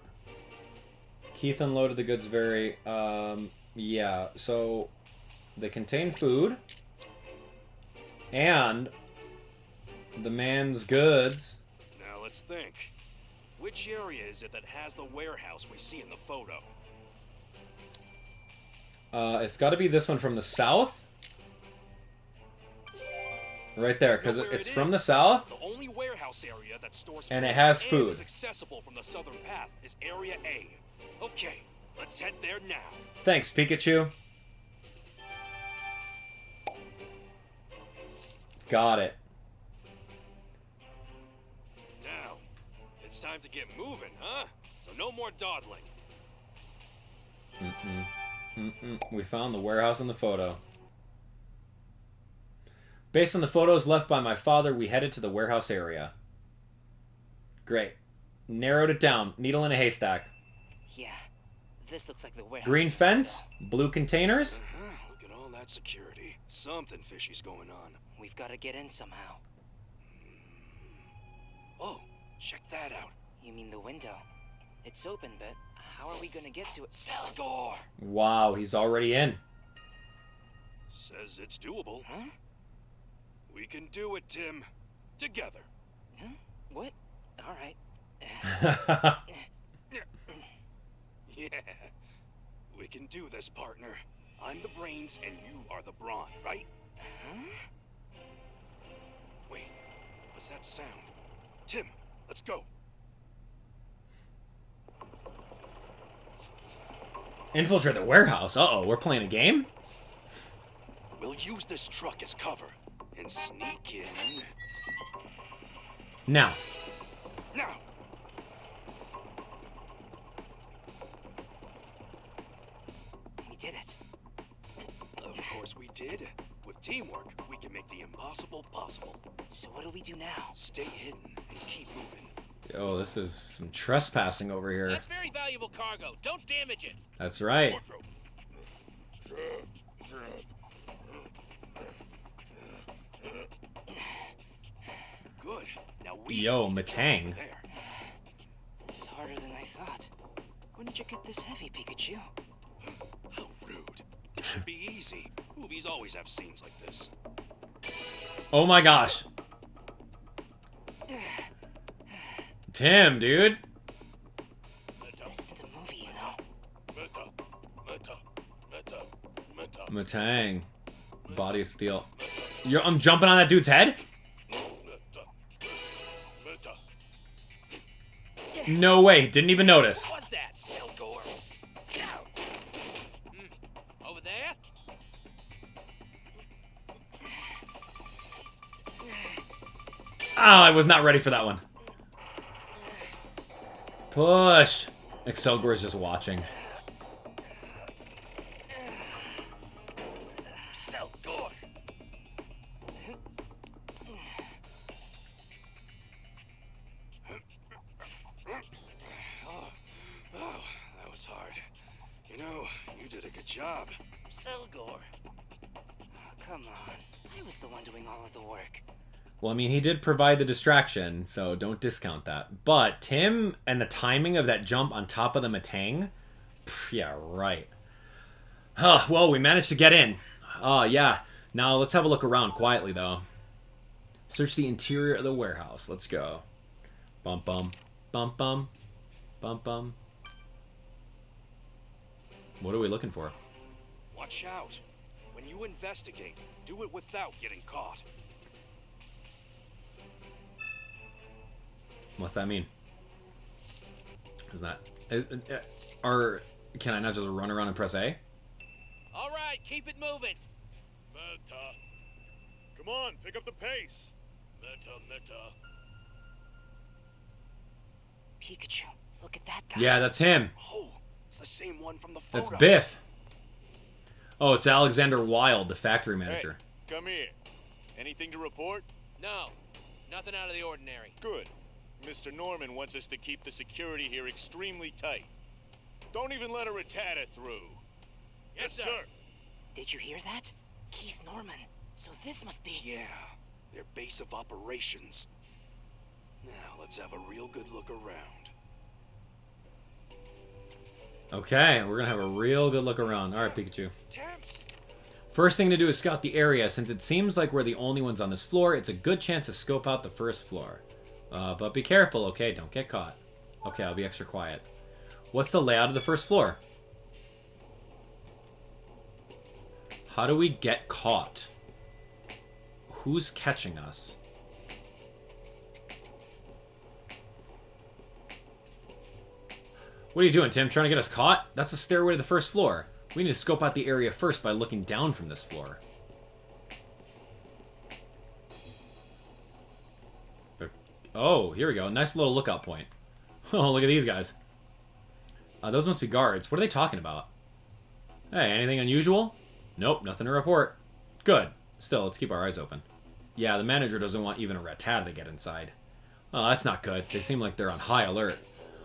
Keith unloaded the goods very, yeah, so they contain food, and the man's goods. Now let's think. Which area is it that has the warehouse we see in the photo? It's got to be this one from the south. Right there, because it's from the south. The only warehouse area that stores and it has food food. And is accessible from the southern path is Area A. Okay, let's head there now. Thanks, Pikachu. Got it. Now, it's time to get moving, huh? So no more dawdling. We found the warehouse in the photo. Based on the photos left by my father, we headed to the warehouse area. Great. Narrowed it down. Needle in a haystack. Yeah, this looks like the warehouse. Green fence, blue containers. Look at all that security. Something fishy's going on. We've got to get in somehow. Oh, check that out. You mean the window? It's open, but how are we going to get to it? Salvador! Wow, he's already in. Says it's doable. Huh? We can do it, Tim. Together. Huh? What? All right. Yeah. We can do this, partner. I'm the brains and you are the brawn, right? Huh? Wait, what's that sound? Tim, let's go. Infiltrate the warehouse. Uh-oh, we're playing a game? We'll use this truck as cover. and sneak in. Now. Now! We did it. Of course we did. With teamwork, we can make the impossible possible. So what do we do now? Stay hidden and keep moving. Oh, this is some trespassing over here. That's very valuable cargo. Don't damage it. That's right. Good. Now we Yo, Matang. This is harder than I thought. When did you get this heavy, Pikachu? How rude. It should be easy. Movies always have scenes like this. Oh my gosh. Tim, dude. This isn't a movie, you know. Matang. Body of steel. I'm jumping on that dude's head? No way. Didn't even notice. What was that? Selgor. Over there? Oh, I was not ready for that one. Push. Excelgor is just watching. Selgor. Oh, that was hard. You know, you did a good job. Selgor. Oh, come on. I was the one doing all of the work. Well, I mean, he did provide the distraction, so don't discount that. But Tim and the timing of that jump on top of the Matang, yeah, right. Well, we managed to get in. Yeah. Now let's have a look around quietly, though. Search the interior of the warehouse. Let's go. Bum bum, bum bum, bum bum. What are we looking for? Watch out. When you investigate, do it without getting caught. What's that mean? Is that... can I not just run around and press A? All right, keep it moving. Meta. Come on, pick up the pace. Meta. Pikachu, look at that guy. Yeah, that's him. Oh, it's the same one from the photo. That's Biff. Oh, it's Alexander Wild, the factory manager. Hey, come here. Anything to report? No, nothing out of the ordinary. Good. Mr. Norman wants us to keep the security here extremely tight. Don't even let a Rattata through. Yes, sir. Did you hear that? Keith Norman. So this must be... Yeah, their base of operations. Now, let's have a real good look around. Okay, we're gonna have a real good look around. Alright, Pikachu. First thing to do is scout the area. Since it seems like we're the only ones on this floor, it's a good chance to scope out the first floor. But be careful, okay? Don't get caught. Okay, I'll be extra quiet. What's the layout of the first floor? How do we get caught? Who's catching us? What are you doing, Tim? Trying to get us caught? That's the stairway to the first floor. We need to scope out the area first by looking down from this floor. Oh, here we go. Nice little lookout point. Oh, look at these guys. Those must be guards. What are they talking about? Hey, anything unusual? Nope, nothing to report. Good. Still, let's keep our eyes open. Yeah, the manager doesn't want even a Rattata to get inside. Oh, that's not good. They seem like they're on high alert.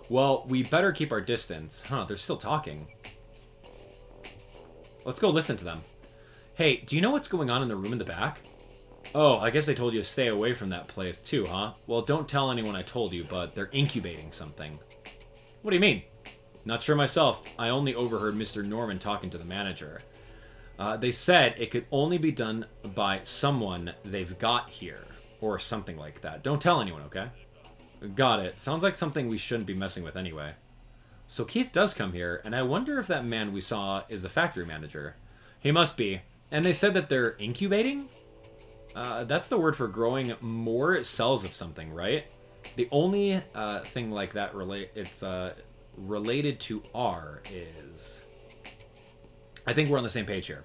Well, we better keep our distance. Huh, they're still talking. Let's go listen to them. Hey, do you know what's going on in the room in the back? Oh, I guess they told you to stay away from that place too, huh? Well, don't tell anyone I told you, but they're incubating something. What do you mean? Not sure myself. I only overheard Mr. Norman talking to the manager. They said it could only be done by someone they've got here, or something like that. Don't tell anyone, okay? Got it. Sounds like something we shouldn't be messing with anyway. So Keith does come here, and I wonder if that man we saw is the factory manager. He must be. And they said that they're incubating? That's the word for growing more cells of something, right? The only thing like that related to R is... I think we're on the same page here.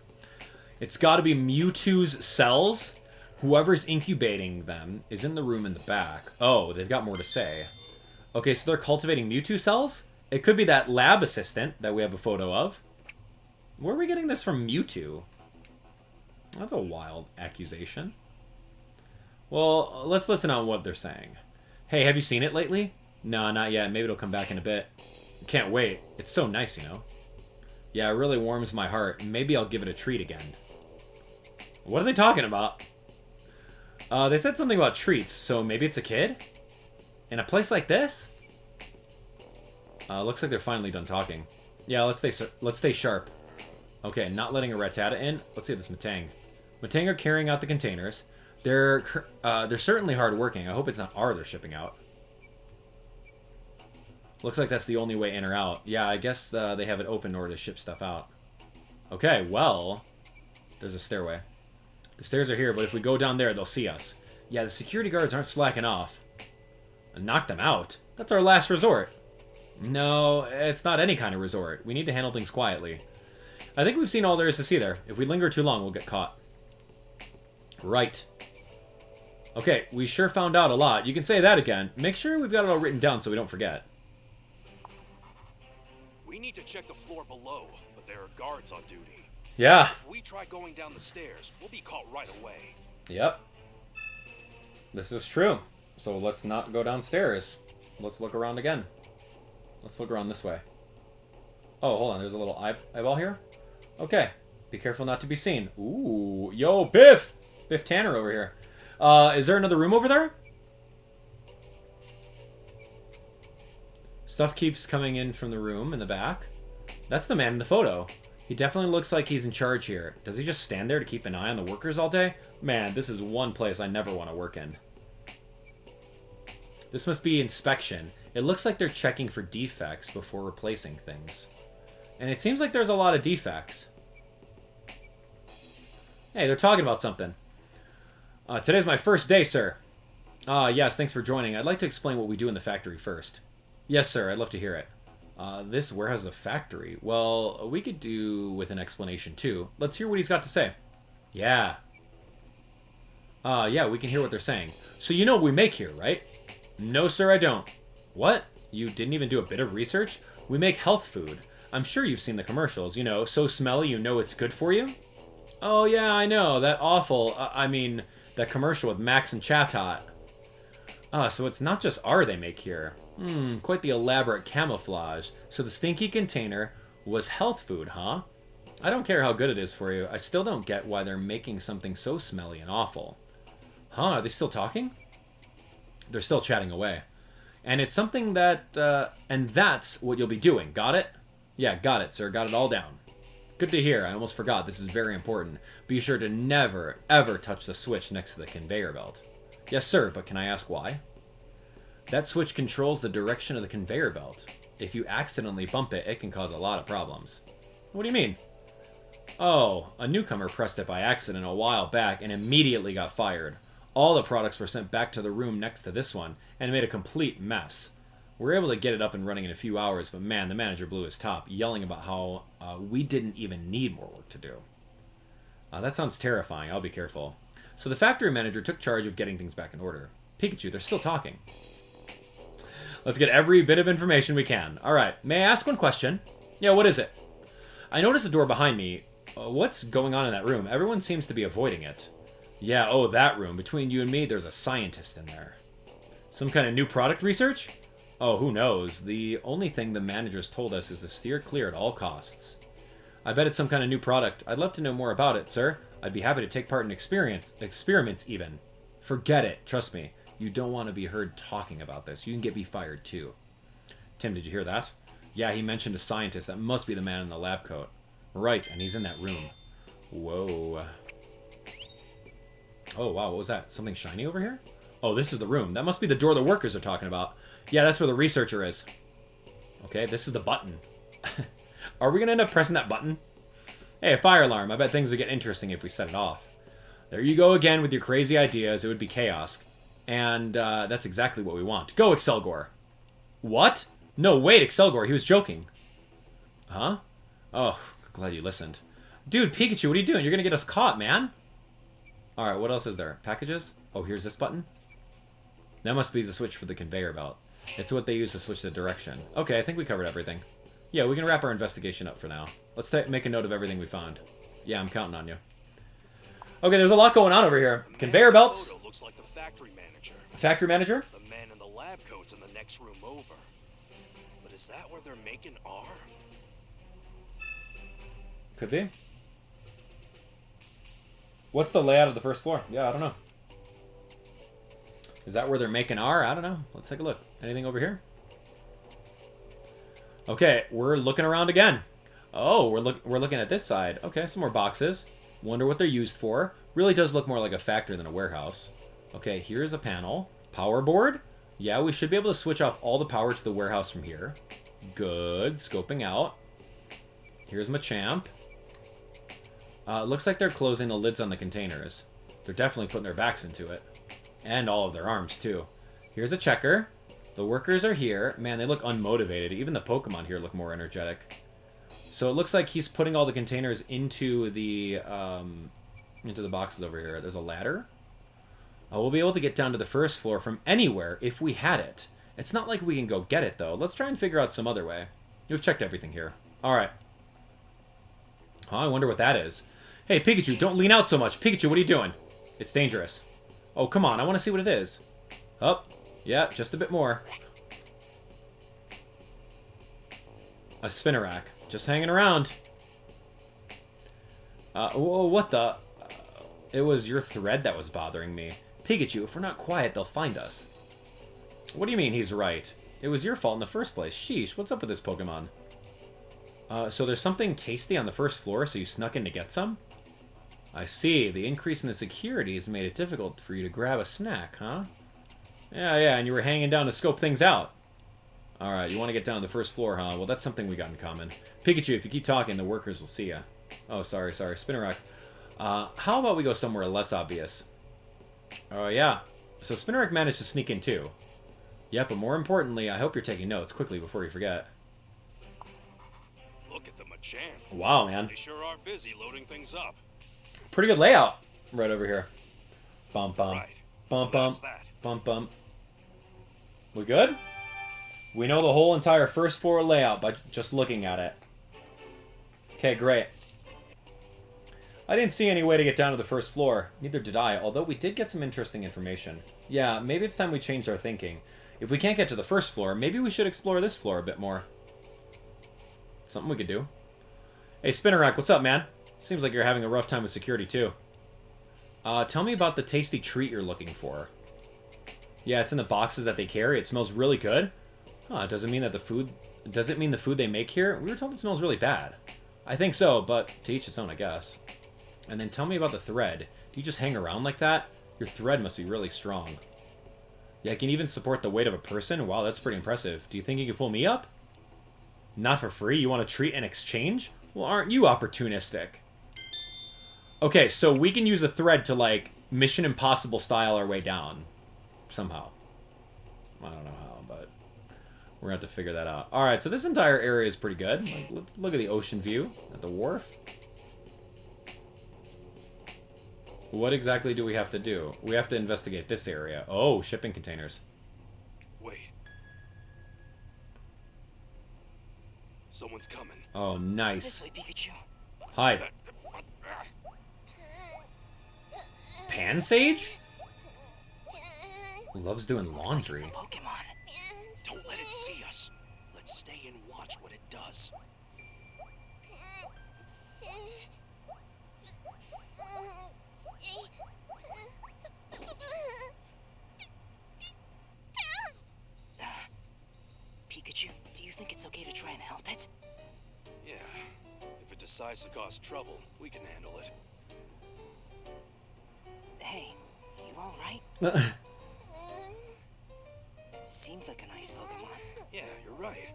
It's got to be Mewtwo's cells Whoever's incubating them is in the room in the back. Oh, they've got more to say. Okay, so they're cultivating Mewtwo cells? It could be that lab assistant that we have a photo of. Where are we getting this from Mewtwo? That's a wild accusation. Well, let's listen on what they're saying. Hey, have you seen it lately? No, not yet. Maybe it'll come back in a bit. Can't wait. It's so nice, you know? Yeah, it really warms my heart. Maybe I'll give it a treat again. What are they talking about? They said something about treats, so maybe it's a kid? In a place like this? Looks like they're finally done talking. Yeah, let's stay sharp. Okay, not letting a Rattata in. Let's see this Metang. Metang are carrying out the containers. They're certainly hard-working. I hope it's not R they're shipping out. Looks like that's the only way in or out. Yeah, I guess they have it open in order to ship stuff out. Okay, well, there's a stairway. The stairs are here, but if we go down there, they'll see us. Yeah, the security guards aren't slacking off. And knock them out? That's our last resort. No, it's not any kind of resort. We need to handle things quietly. I think we've seen all there is to see there. If we linger too long, we'll get caught. Right. Okay, we sure found out a lot. You can say that again. Make sure we've got it all written down so we don't forget. We need to check the floor below, but there are guards on duty. Yeah. If we try going down the stairs, we'll be caught right away. Yep. This is true. So let's not go downstairs. Let's look around again. Let's look around this way. Oh, hold on. There's a little eyeball here. Okay. Be careful not to be seen. Ooh. Yo, Biff! Biff Tanner over here. Is there another room over there? Stuff keeps coming in from the room in the back. That's the man in the photo. He definitely looks like he's in charge here. Does he just stand there to keep an eye on the workers all day? Man, this is one place I never want to work in. This must be inspection. It looks like they're checking for defects before replacing things. And it seems like there's a lot of defects. Hey, they're talking about something. Today's my first day, sir. Yes, thanks for joining. I'd like to explain what we do in the factory first. Yes, sir, I'd love to hear it. This warehouse is a factory. Well, we could do with an explanation, too. Let's hear what he's got to say. Yeah. Yeah, we can hear what they're saying. So you know what we make here, right? No, sir, I don't. What? You didn't even do a bit of research? We make health food. I'm sure you've seen the commercials, you know, so smelly you know it's good for you? Oh, yeah, I know. That awful, that commercial with Max and Chatot. So it's not just R they make here. Quite the elaborate camouflage. So the stinky container was health food, huh? I don't care how good it is for you. I still don't get why they're making something so smelly and awful. Huh, are they still talking? They're still chatting away. And it's something that, and that's what you'll be doing. Got it? Yeah, got it, sir. Got it all down. Good to hear. I almost forgot. This is very important. Be sure to never, ever touch the switch next to the conveyor belt. Yes, sir, but can I ask why? That switch controls the direction of the conveyor belt. If you accidentally bump it, it can cause a lot of problems. What do you mean? Oh, a newcomer pressed it by accident a while back and immediately got fired. All the products were sent back to the room next to this one and made a complete mess. We were able to get it up and running in a few hours, but man, the manager blew his top, yelling about how we didn't even need more work to do. That sounds terrifying. I'll be careful. So the factory manager took charge of getting things back in order. Pikachu, they're still talking. Let's get every bit of information we can. Alright, may I ask one question? Yeah, what is it? I noticed a door behind me. What's going on in that room? Everyone seems to be avoiding it. Yeah, oh, that room. Between you and me, there's a scientist in there. Some kind of new product research? Oh, who knows? The only thing the managers told us is to steer clear at all costs. I bet it's some kind of new product. I'd love to know more about it, sir. I'd be happy to take part in experiments even. Forget it. Trust me. You don't want to be heard talking about this. You can be fired too. Tim, did you hear that? Yeah, he mentioned a scientist. That must be the man in the lab coat. Right, and he's in that room. Whoa. Oh, wow, what was that? Something shiny over here? Oh, this is the room. That must be the door the workers are talking about. Yeah, that's where the researcher is. Okay, this is the button. Are we going to end up pressing that button? Hey, a fire alarm. I bet things would get interesting if we set it off. There you go again with your crazy ideas. It would be chaos. And that's exactly what we want. Go, Excelgor. What? No, wait, Excelgor. He was joking. Huh? Oh, glad you listened. Dude, Pikachu, what are you doing? You're going to get us caught, man. Alright, what else is there? Packages? Oh, here's this button. That must be the switch for the conveyor belt. It's what they use to switch the direction. Okay, I think we covered everything. Yeah, we can wrap our investigation up for now. Let's make a note of everything we found. Yeah, I'm counting on you. Okay, there's a lot going on over here. Conveyor belts. Looks like the factory manager. Factory manager? The man in the lab coat's in the next room over. But is that where they're making R? Could be. What's the layout of the first floor? Yeah, I don't know. Is that where they're making R? I don't know. Let's take a look. Anything over here? Okay, we're looking around again. Oh, we're looking at this side. Okay, some more boxes. Wonder what they're used for. Really does look more like a factory than a warehouse. Okay, here's a panel. Power board? Yeah, we should be able to switch off all the power to the warehouse from here. Good. Scoping out. Here's Machamp. Looks like they're closing the lids on the containers. They're definitely putting their backs into it. And all of their arms, too. Here's a checker. The workers are here. Man, they look unmotivated. Even the Pokemon here look more energetic. So it looks like he's putting all the containers into the boxes over here. There's a ladder. We'll be able to get down to the first floor from anywhere if we had it. It's not like we can go get it, though. Let's try and figure out some other way. We've checked everything here. Alright. Oh, I wonder what that is. Hey, Pikachu, don't lean out so much. Pikachu, what are you doing? It's dangerous. Oh, come on. I want to see what it is. Oh, yeah, just a bit more. A Spinnerack. Just hanging around. Whoa, what the? It was your thread that was bothering me. Pikachu, if we're not quiet, they'll find us. What do you mean he's right? It was your fault in the first place. Sheesh, what's up with this Pokemon? So there's something tasty on the first floor, so you snuck in to get some? I see. The increase in the security has made it difficult for you to grab a snack, huh? Yeah, and you were hanging down to scope things out. Alright, you want to get down to the first floor, huh? Well, that's something we got in common. Pikachu, if you keep talking, the workers will see ya. Oh, sorry. Spinnerack. How about we go somewhere less obvious? Oh, yeah. So Spinnerack managed to sneak in, too. Yeah, but more importantly, I hope you're taking notes quickly before you forget. Look at the Machamp. Wow, man. They sure are busy loading things up. Pretty good layout right over here. Bump, bump. Right. Bump, So bump. that's that. Bump, bump. We good? We know the whole entire first floor layout by just looking at it. Okay, great. I didn't see any way to get down to the first floor. Neither did I, although we did get some interesting information. Yeah, maybe it's time we changed our thinking. If we can't get to the first floor, maybe we should explore this floor a bit more. Something we could do. Hey, Spinnerack, what's up, man? Seems like you're having a rough time with security, too. Tell me about the tasty treat you're looking for. Yeah, it's in the boxes that they carry. It smells really good. Huh, does it mean the food they make here? We were told it smells really bad. I think so, but to each his own, I guess. And then tell me about the thread. Do you just hang around like that? Your thread must be really strong. Yeah, it can even support the weight of a person? Wow, that's pretty impressive. Do you think you can pull me up? Not for free? You want a treat in exchange? Well, aren't you opportunistic? Okay, so we can use the thread to, like, Mission Impossible style our way down. Somehow. I don't know how, but we're going to have to figure that out. Alright, so this entire area is pretty good. Like, let's look at the ocean view at the wharf. What exactly do we have to do? We have to investigate this area. Oh, shipping containers. Wait. Someone's coming. Oh, nice. This way, Pikachu. Hide. Pansage? Loves doing laundry. Don't let it see us. Let's stay and watch what it does. Pikachu, do you think it's okay to try and help it? Yeah. If it decides to cause trouble, we can handle it. Hey, you alright? Seems like a nice Pokemon. Yeah, you're right.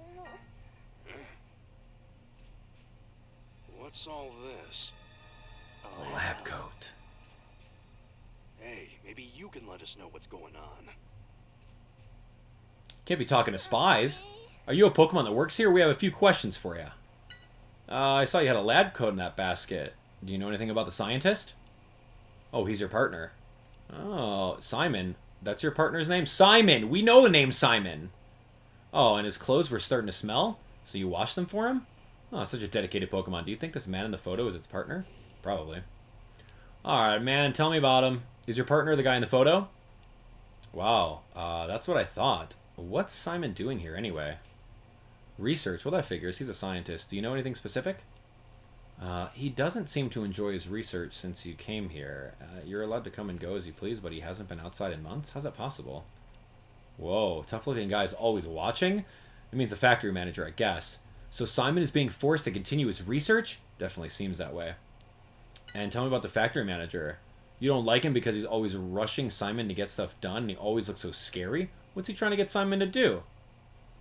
What's all this? A lab coat. Hey, maybe you can let us know what's going on. Can't be talking to spies. Are you a Pokemon that works here? We have a few questions for you. I saw you had a lab coat in that basket. Do you know anything about the scientist? Oh, he's your partner. Oh, Simon. That's your partner's name? Simon! We know the name Simon! Oh, and his clothes were starting to smell? So you washed them for him? Oh, such a dedicated Pokemon. Do you think this man in the photo is its partner? Probably. Alright, man. Tell me about him. Is your partner the guy in the photo? Wow. That's what I thought. What's Simon doing here anyway? Research. Well, that figures. He's a scientist. Do you know anything specific? He doesn't seem to enjoy his research since you came here. You're allowed to come and go as you please, but he hasn't been outside in months? How's that possible? Whoa, tough-looking guy's always watching? It means the factory manager, I guess. So Simon is being forced to continue his research? Definitely seems that way. And tell me about the factory manager. You don't like him because he's always rushing Simon to get stuff done, and he always looks so scary? What's he trying to get Simon to do?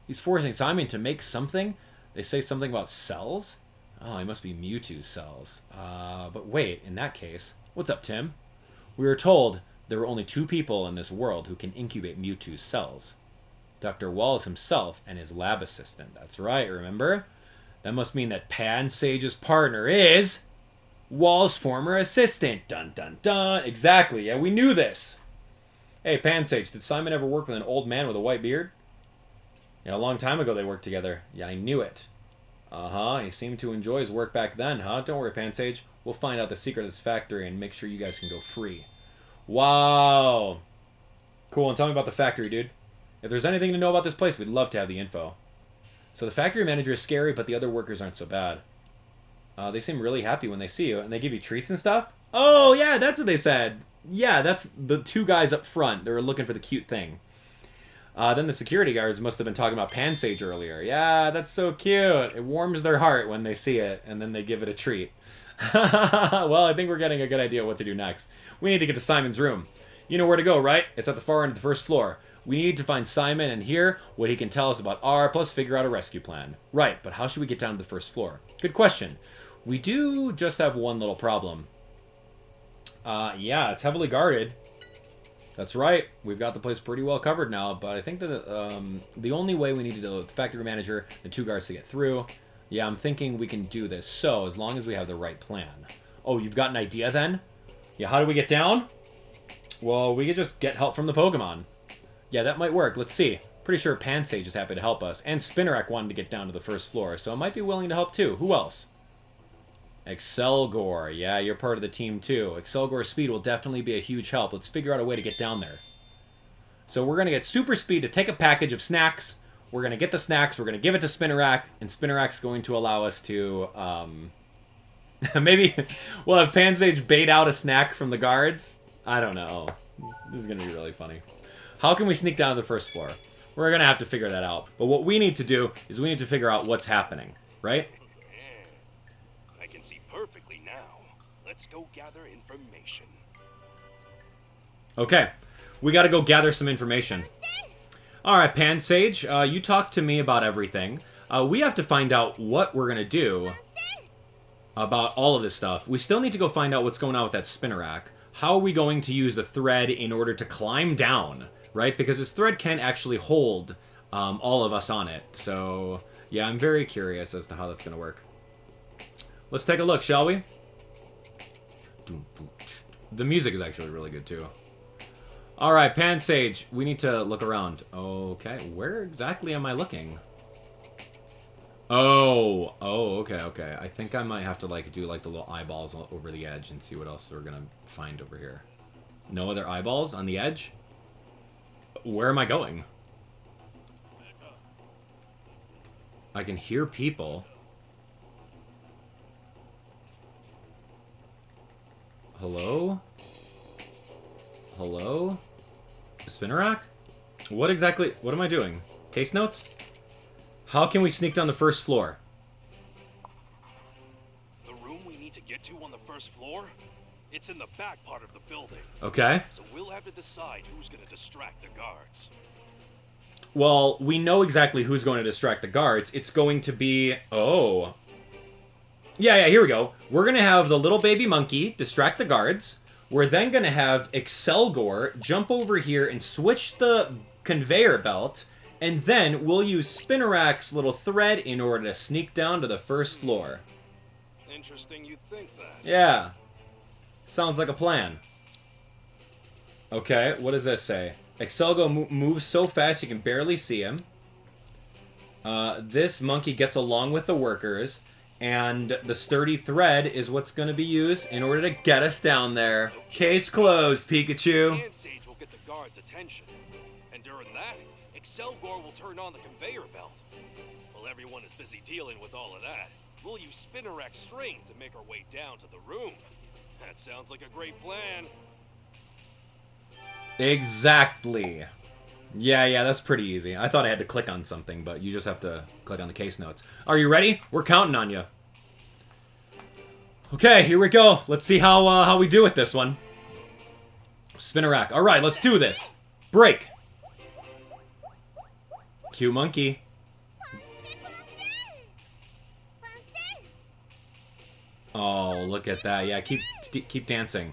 He's forcing Simon to make something? They say something about cells? Oh, he must be Mewtwo's cells. But wait, in that case... What's up, Tim? We were told there were only 2 people in this world who can incubate Mewtwo's cells. Dr. Waal himself and his lab assistant. That's right, remember? That must mean that Pansage's partner is... Waal's former assistant. Dun dun dun. Exactly, yeah, we knew this. Hey, Pansage, did Simon ever work with an old man with a white beard? Yeah, a long time ago they worked together. Yeah, I knew it. Uh-huh, he seemed to enjoy his work back then, huh? Don't worry, Pansage. We'll find out the secret of this factory and make sure you guys can go free. Wow! Cool, and tell me about the factory, dude. If there's anything to know about this place, we'd love to have the info. So the factory manager is scary, but the other workers aren't so bad. They seem really happy when they see you, and they give you treats and stuff? Oh, yeah, that's what they said. Yeah, that's the 2 guys up front. They were looking for the cute thing. Then the security guards must have been talking about Pansage earlier. Yeah, that's so cute. It warms their heart when they see it, and then they give it a treat. Well, I think we're getting a good idea of what to do next. We need to get to Simon's room. You know where to go, right? It's at the far end of the first floor. We need to find Simon and hear what he can tell us about R, plus figure out a rescue plan. Right, but how should we get down to the first floor? Good question. We do just have one little problem. Yeah, it's heavily guarded. That's right. We've got the place pretty well covered now, but I think that the only way we need to deal with the factory manager, the 2 guards to get through. Yeah, I'm thinking we can do this, so as long as we have the right plan. Oh, you've got an idea then? Yeah, how do we get down? Well, we could just get help from the Pokemon. Yeah, that might work. Let's see. Pretty sure Pansage is happy to help us, and Spinarak wanted to get down to the first floor, so I might be willing to help too. Who else? Excelgor. Yeah, you're part of the team too. Excelgor's speed will definitely be a huge help. Let's figure out a way to get down there. So we're going to get super speed to take a package of snacks. We're going to get the snacks. We're going to give it to Spinarak. And Spinarak's going to allow us to... maybe we'll have Pansage bait out a snack from the guards. I don't know. This is going to be really funny. How can we sneak down to the first floor? We're going to have to figure that out. But what we need to do is we need to figure out what's happening. Right? Perfectly now. Let's go gather information. Okay, we got to go gather some information. All right, Pansage, you talked to me about everything. We have to find out what we're gonna do about all of this stuff. We still need to go find out what's going on with that Spinarak. How are we going to use the thread in order to climb down, right? Because this thread can actually hold all of us on it. So yeah, I'm very curious as to how that's gonna work. Let's take a look, shall we? The music is actually really good, too. Alright, Pansage, we need to look around. Okay, where exactly am I looking? Oh, okay. I think I might have to, like, do, like, the little eyeballs over the edge and see what else we're gonna find over here. No other eyeballs on the edge? Where am I going? I can hear people. Hello? Hello? Spinarak? What am I doing? Case notes? How can we sneak down the first floor? The room we need to get to on the first floor? It's in the back part of the building. Okay. So we'll have to decide who's gonna distract the guards. Well, we know exactly who's going to distract the guards. It's going to be... Oh... Yeah, here we go. We're going to have the little baby monkey distract the guards. We're then going to have Excelgor jump over here and switch the conveyor belt. And then we'll use Spinarak's little thread in order to sneak down to the first floor. Interesting you think that. Yeah. Sounds like a plan. Okay, what does this say? Excelgo moves so fast you can barely see him. This monkey gets along with the workers, and the sturdy thread is what's going to be used in order to get us down there. Case closed, Pikachu. Hand Sage will get the guards' attention, and during that, Excelgor will turn on the conveyor belt. While everyone is busy dealing with all of that, we'll use Spinnerack's string to make our way down to the room. That sounds like a great plan. Exactly. Yeah, that's pretty easy. I thought I had to click on something, but you just have to click on the case notes. Are you ready? We're counting on you. Okay, here we go. Let's see how we do with this one. Spinnerack. All right, let's do this. Break. Cue monkey. Oh, look at that. Yeah, keep dancing.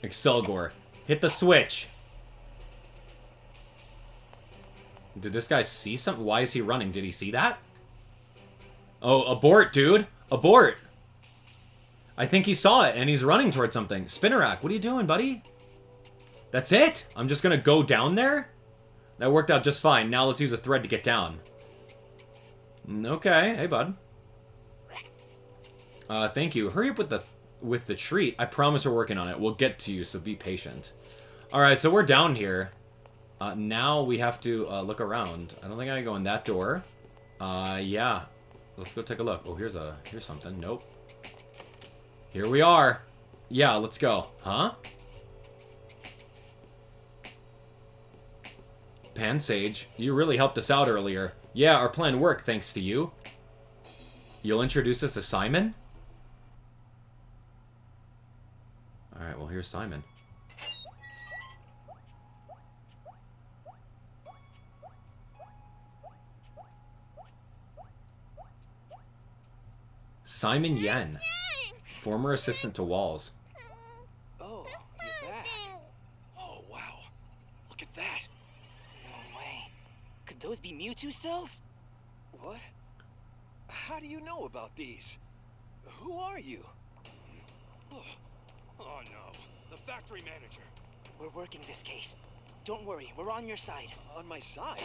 Excelgor. Hit the switch. Did this guy see something? Why is he running? Did he see that? Oh, abort, dude. Abort. I think he saw it, and he's running towards something. Spinnerack, what are you doing, buddy? That's it? I'm just gonna go down there? That worked out just fine. Now let's use a thread to get down. Okay. Hey, bud. Thank you. Hurry up with the treat. I promise we're working on it. We'll get to you, so be patient. Alright, so we're down here. Now we have to look around. I don't think I can go in that door. Yeah. Let's go take a look. Oh, here's something. Nope. Here we are. Yeah, let's go. Huh? Pansage, you really helped us out earlier. Yeah, our plan worked thanks to you. You'll introduce us to Simon? Alright, well, here's Simon. Simon Yen, former assistant to Walls. Oh, you're back. Oh, wow. Look at that. No way. Could those be Mewtwo cells? What? How do you know about these? Who are you? Oh no, the factory manager. We're working this case. Don't worry, we're on your side. On my side?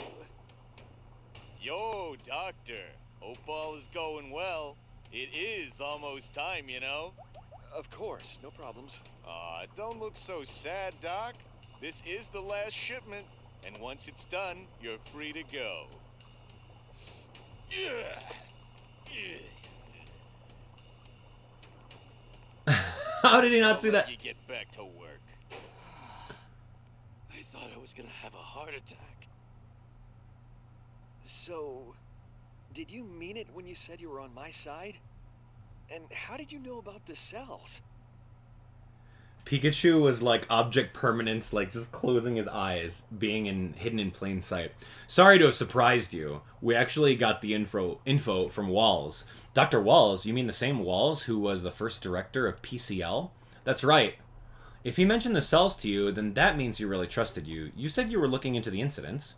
Yo, Doctor. Hope all is going well. It is almost time, you know? Of course, no problems. Don't look so sad, Doc. This is the last shipment, and once it's done, you're free to go. How did he not see that? You get back to work. I thought I was gonna have a heart attack. So, did you mean it when you said you were on my side? And how did you know about the cells? Pikachu was like object permanence, like just closing his eyes, being hidden in plain sight. Sorry to have surprised you. We actually got the info from Walls. Dr. Walls, you mean the same Walls who was the first director of PCL? That's right. If he mentioned the cells to you, then that means he really trusted you. You said you were looking into the incidents.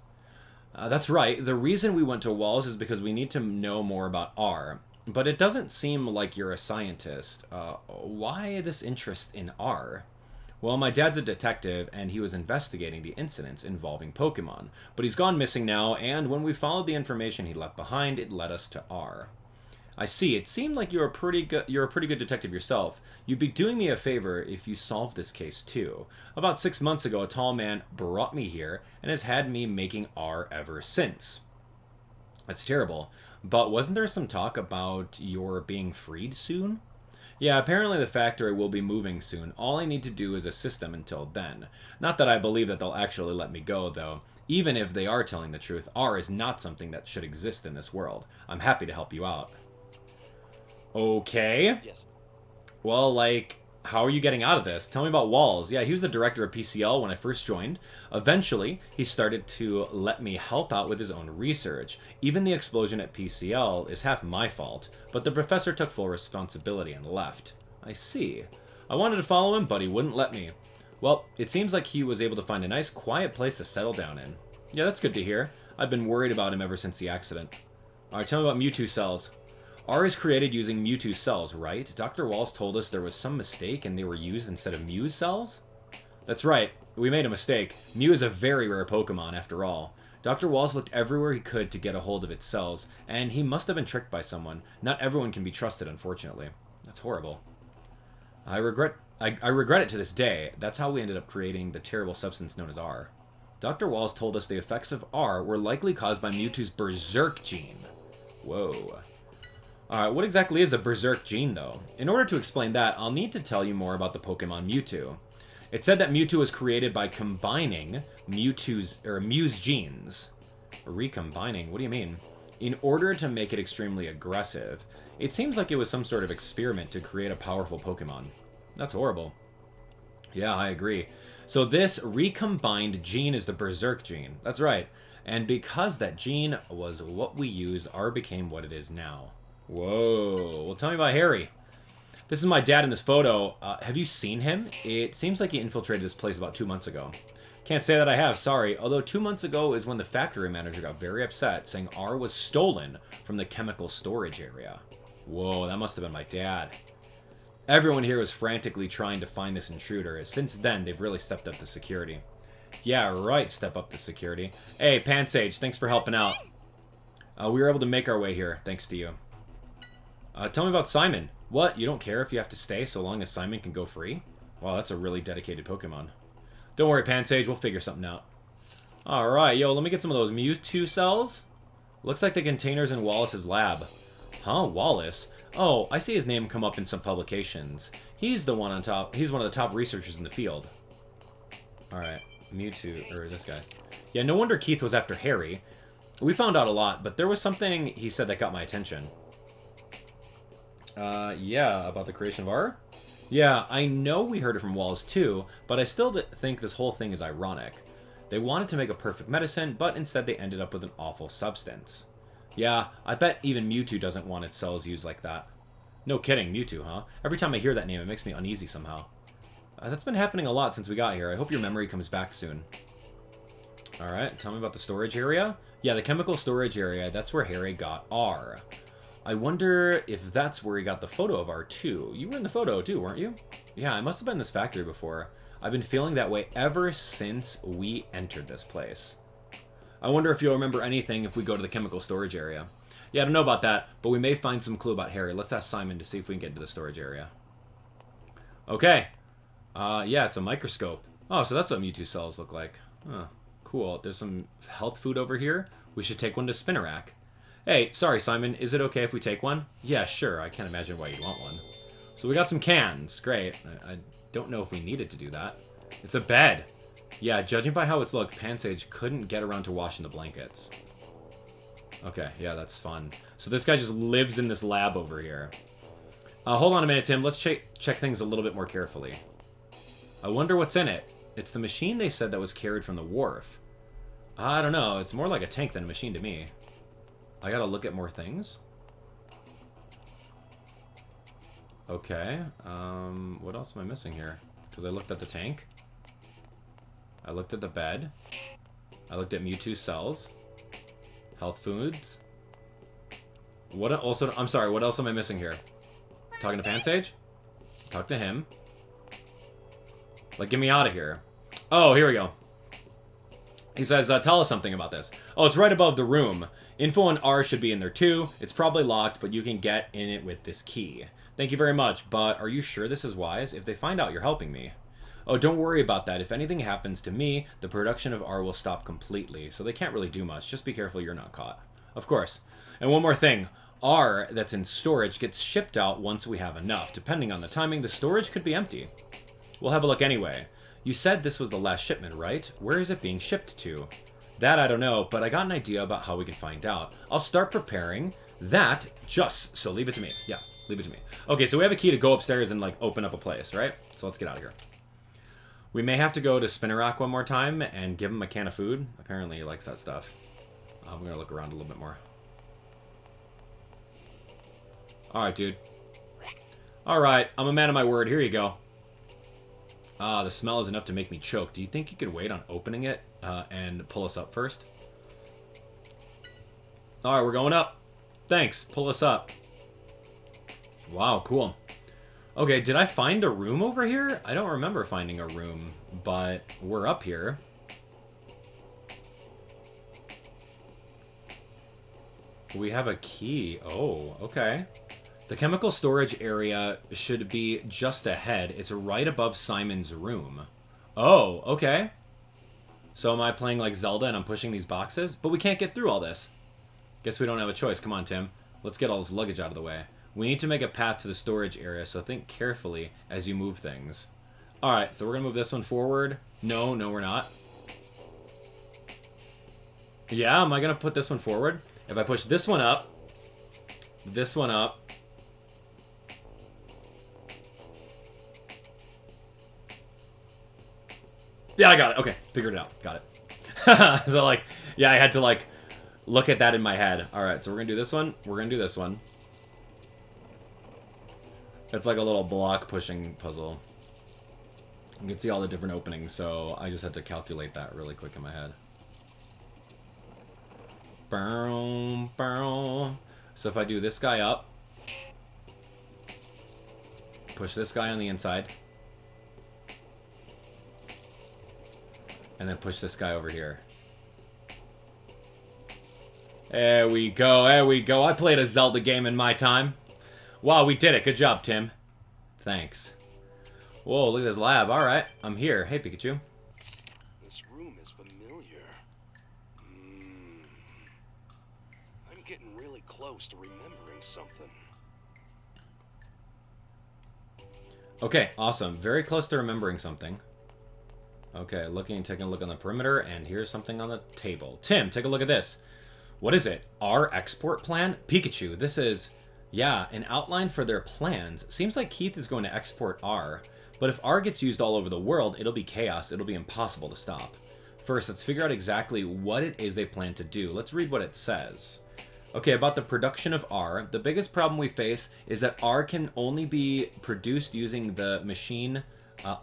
That's right. The reason we went to Walls is because we need to know more about R. But it doesn't seem like you're a scientist. Why this interest in R? Well, my dad's a detective, and he was investigating the incidents involving Pokemon. But he's gone missing now, and when we followed the information he left behind, it led us to R. I see. It seemed like you're a pretty good detective yourself. You'd be doing me a favor if you solved this case too. About 6 months ago, a tall man brought me here, and has had me making R ever since. That's terrible. But wasn't there some talk about your being freed soon? Yeah, apparently the factory will be moving soon. All I need to do is assist them until then. Not that I believe that they'll actually let me go, though. Even if they are telling the truth, R is not something that should exist in this world. I'm happy to help you out. Okay. Yes. Well, like, how are you getting out of this? Tell me about Walls. Yeah, he was the director of PCL when I first joined. Eventually, he started to let me help out with his own research. Even the explosion at PCL is half my fault, but the professor took full responsibility and left. I see. I wanted to follow him, but he wouldn't let me. Well, it seems like he was able to find a nice, quiet place to settle down in. Yeah, that's good to hear. I've been worried about him ever since the accident. Alright, tell me about Mewtwo cells. R is created using Mewtwo cells, right? Dr. Walls told us there was some mistake and they were used instead of Mew cells? That's right. we made a mistake. Mew is a very rare Pokemon, after all. Dr. Wallace looked everywhere he could to get a hold of its cells, and he must have been tricked by someone. Not everyone can be trusted, unfortunately. That's horrible. I regret it to this day. That's how we ended up creating the terrible substance known as R. Dr. Wallace told us the effects of R were likely caused by Mewtwo's Berserk gene. Whoa. Alright, what exactly is the Berserk gene, though? In order to explain that, I'll need to tell you more about the Pokemon Mewtwo. It said that Mewtwo was created by combining Mew's genes. Recombining? What do you mean? In order to make it extremely aggressive. It seems like it was some sort of experiment to create a powerful Pokemon. That's horrible. Yeah, I agree. So this recombined gene is the Berserk gene. That's right. And because that gene was what we use, R became what it is now. Whoa. Well, tell me about Harry. This is my dad in this photo. Have you seen him? It seems like he infiltrated this place about 2 months ago. Can't say that I have, sorry. Although 2 months ago is when the factory manager got very upset, saying R was stolen from the chemical storage area. Whoa, that must have been my dad. Everyone here was frantically trying to find this intruder. Since then, they've really stepped up the security. Yeah, right, step up the security. Hey, Pansage, thanks for helping out. We were able to make our way here, thanks to you. Tell me about Simon. What? You don't care if you have to stay so long as Simon can go free? Wow, that's a really dedicated Pokemon. Don't worry, Pansage, we'll figure something out. Alright, yo, let me get some of those Mewtwo cells. Looks like the container's in Wallace's lab. Huh, Wallace? Oh, I see his name come up in some publications. He's the one on top. He's one of the top researchers in the field. Alright, Mewtwo, or this guy. Yeah, no wonder Keith was after Harry. We found out a lot, but there was something he said that got my attention. Yeah, about the creation of R? Yeah, I know we heard it from Wallace too, but I still think this whole thing is ironic. They wanted to make a perfect medicine, but instead they ended up with an awful substance. Yeah, I bet even Mewtwo doesn't want its cells used like that. No kidding, Mewtwo, huh? Every time I hear that name, it makes me uneasy somehow. That's been happening a lot since we got here. I hope your memory comes back soon. Alright, tell me about the storage area. Yeah, the chemical storage area, that's where Harry got R. I wonder if that's where he got the photo of R too. You were in the photo too, weren't you? Yeah, I must have been in this factory before. I've been feeling that way ever since we entered this place. I wonder if you'll remember anything if we go to the chemical storage area. Yeah, I don't know about that, but we may find some clue about Harry. Let's ask Simon to see if we can get into the storage area. Okay. Yeah, it's a microscope. Oh, so that's what Mewtwo cells look like. Huh, cool. There's some health food over here. We should take one to Spinnerack. Hey, sorry, Simon. Is it okay if we take one? Yeah, sure. I can't imagine why you'd want one. So we got some cans. Great. I don't know if we needed to do that. It's a bed. Yeah, judging by how it's looked, Pansage couldn't get around to washing the blankets. Okay, yeah, that's fun. So this guy just lives in this lab over here. Hold on a minute, Tim. Let's check things a little bit more carefully. I wonder what's in it. It's the machine they said that was carried from the wharf. I don't know. It's more like a tank than a machine to me. I gotta look at more things. Okay. What else am I missing here? Because I looked at the tank. I looked at the bed. I looked at Mewtwo cells. Health foods. What also? I'm sorry. What else am I missing here? Talking to Pansage? Talk to him. Like, get me out of here. Oh, here we go. He says, tell us something about this. Oh, it's right above the room. Info and R should be in there too. It's probably locked, but you can get in it with this key. Thank you very much, but are you sure this is wise? If they find out you're helping me. Oh, don't worry about that. If anything happens to me, the production of R will stop completely, so they can't really do much. Just be careful you're not caught. Of course. And one more thing. R that's in storage gets shipped out once we have enough. Depending on the timing, the storage could be empty. We'll have a look anyway. You said this was the last shipment, right? Where is it being shipped to? That I don't know, but I got an idea about how we can find out. I'll start preparing that just, so leave it to me. Yeah, leave it to me. Okay, so we have a key to go upstairs and, like, open up a place, right? So let's get out of here. We may have to go to Spinnerack one more time and give him a can of food. Apparently he likes that stuff. I'm going to look around a little bit more. Alright, dude. Alright, I'm a man of my word. Here you go. The smell is enough to make me choke. Do you think you could wait on opening it and pull us up first? Alright, we're going up. Thanks. Pull us up. Wow, cool. Okay, did I find a room over here? I don't remember finding a room, but we're up here. We have a key. Oh, okay. The chemical storage area should be just ahead. It's right above Simon's room. Oh, okay. So am I playing like Zelda and I'm pushing these boxes? But we can't get through all this. Guess we don't have a choice. Come on, Tim. Let's get all this luggage out of the way. We need to make a path to the storage area, so think carefully as you move things. Alright, so we're going to move this one forward. No, we're not. Yeah, am I going to put this one forward? If I push this one up, yeah, I got it. Okay, figured it out. Got it. So, like, yeah, I had to, like, look at that in my head. Alright, so we're going to do this one. We're going to do this one. It's like a little block pushing puzzle. You can see all the different openings, so I just had to calculate that really quick in my head. Boom, boom. So if I do this guy up, push this guy on the inside, and then push this guy over here. There we go, there we go. I played a Zelda game in my time. Wow, we did it. Good job, Tim. Thanks. Whoa, look at this lab. Alright, I'm here. Hey, Pikachu. This room is familiar. I'm getting really close to remembering something. Okay, awesome. Very close to remembering something. Okay, taking a look on the perimeter, and here's something on the table. Tim, take a look at this. What is it? Our export plan? Pikachu, this is... Yeah, an outline for their plans. Seems like Keith is going to export R. But if R gets used all over the world, it'll be chaos. It'll be impossible to stop. First, let's figure out exactly what it is they plan to do. Let's read what it says. Okay, about the production of R, the biggest problem we face is that R can only be produced using the machine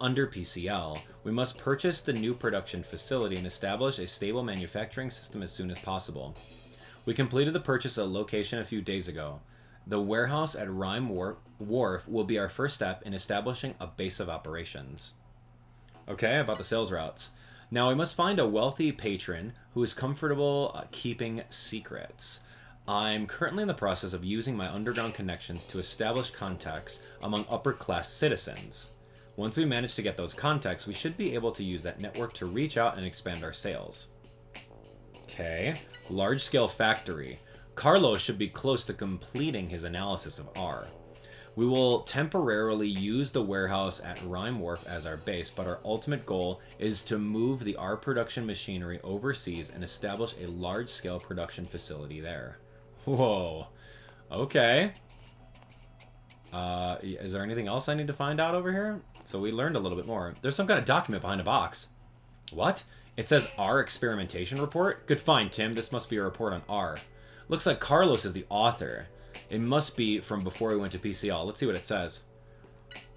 under PCL. We must purchase the new production facility and establish a stable manufacturing system as soon as possible. We completed the purchase of a location a few days ago. The warehouse at Ryme Wharf will be our first step in establishing a base of operations. Okay, about the sales routes. Now we must find a wealthy patron who is comfortable keeping secrets. I'm currently in the process of using my underground connections to establish contacts among upper-class citizens. Once we manage to get those contacts, we should be able to use that network to reach out and expand our sales. Okay, large-scale factory. Carlos should be close to completing his analysis of R. We will temporarily use the warehouse at Ryme Wharf as our base, but our ultimate goal is to move the R production machinery overseas and establish a large-scale production facility there. Whoa. Okay. Is there anything else I need to find out over here? So we learned a little bit more. There's some kind of document behind a box. What? It says R experimentation report? Good find, Tim. This must be a report on R. Looks like Carlos is the author. It must be from before we went to PCL. Let's see what it says.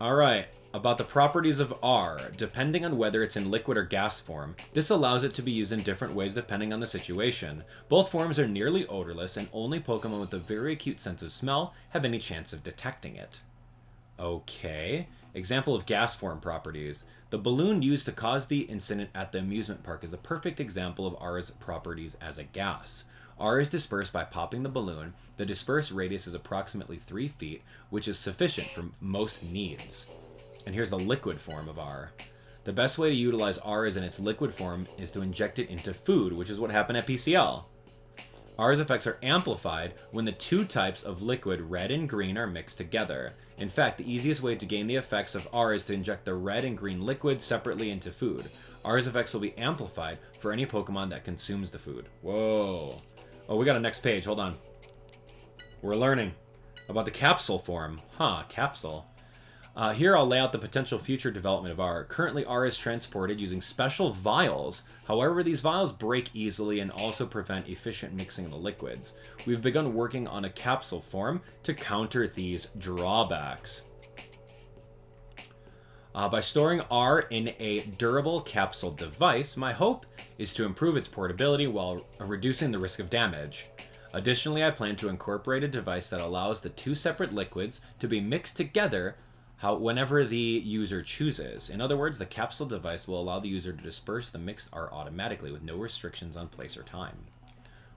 Alright, about the properties of R. Depending on whether it's in liquid or gas form, this allows it to be used in different ways depending on the situation. Both forms are nearly odorless, and only Pokemon with a very acute sense of smell have any chance of detecting it. Okay. Example of gas form properties. The balloon used to cause the incident at the amusement park is a perfect example of R's properties as a gas. R is dispersed by popping the balloon. The dispersed radius is approximately 3 feet, which is sufficient for most needs. And here's the liquid form of R. The best way to utilize R in its liquid form is to inject it into food, which is what happened at PCL. R's effects are amplified when the two types of liquid, red and green, are mixed together. In fact, the easiest way to gain the effects of R is to inject the red and green liquid separately into food. R's effects will be amplified for any Pokemon that consumes the food. Whoa. Oh, we got a next page. Hold on. We're learning about the capsule form. Huh, capsule. Here I'll lay out the potential future development of R. Currently, R is transported using special vials. However, these vials break easily and also prevent efficient mixing of the liquids. We've begun working on a capsule form to counter these drawbacks. By storing R in a durable capsule device, my hope is to improve its portability while reducing the risk of damage. Additionally, I plan to incorporate a device that allows the two separate liquids to be mixed together whenever the user chooses. In other words, the capsule device will allow the user to disperse the mixed art automatically with no restrictions on place or time.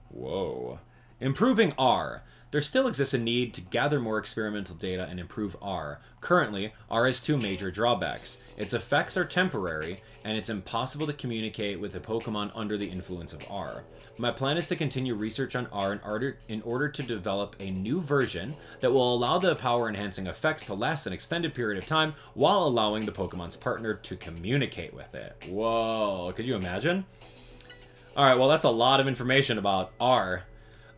Whoa. Improving R. There still exists a need to gather more experimental data and improve R. Currently, R has two major drawbacks. Its effects are temporary, and it's impossible to communicate with a Pokemon under the influence of R. My plan is to continue research on R in order to develop a new version that will allow the power-enhancing effects to last an extended period of time while allowing the Pokemon's partner to communicate with it. Whoa, could you imagine? Alright, well that's a lot of information about R.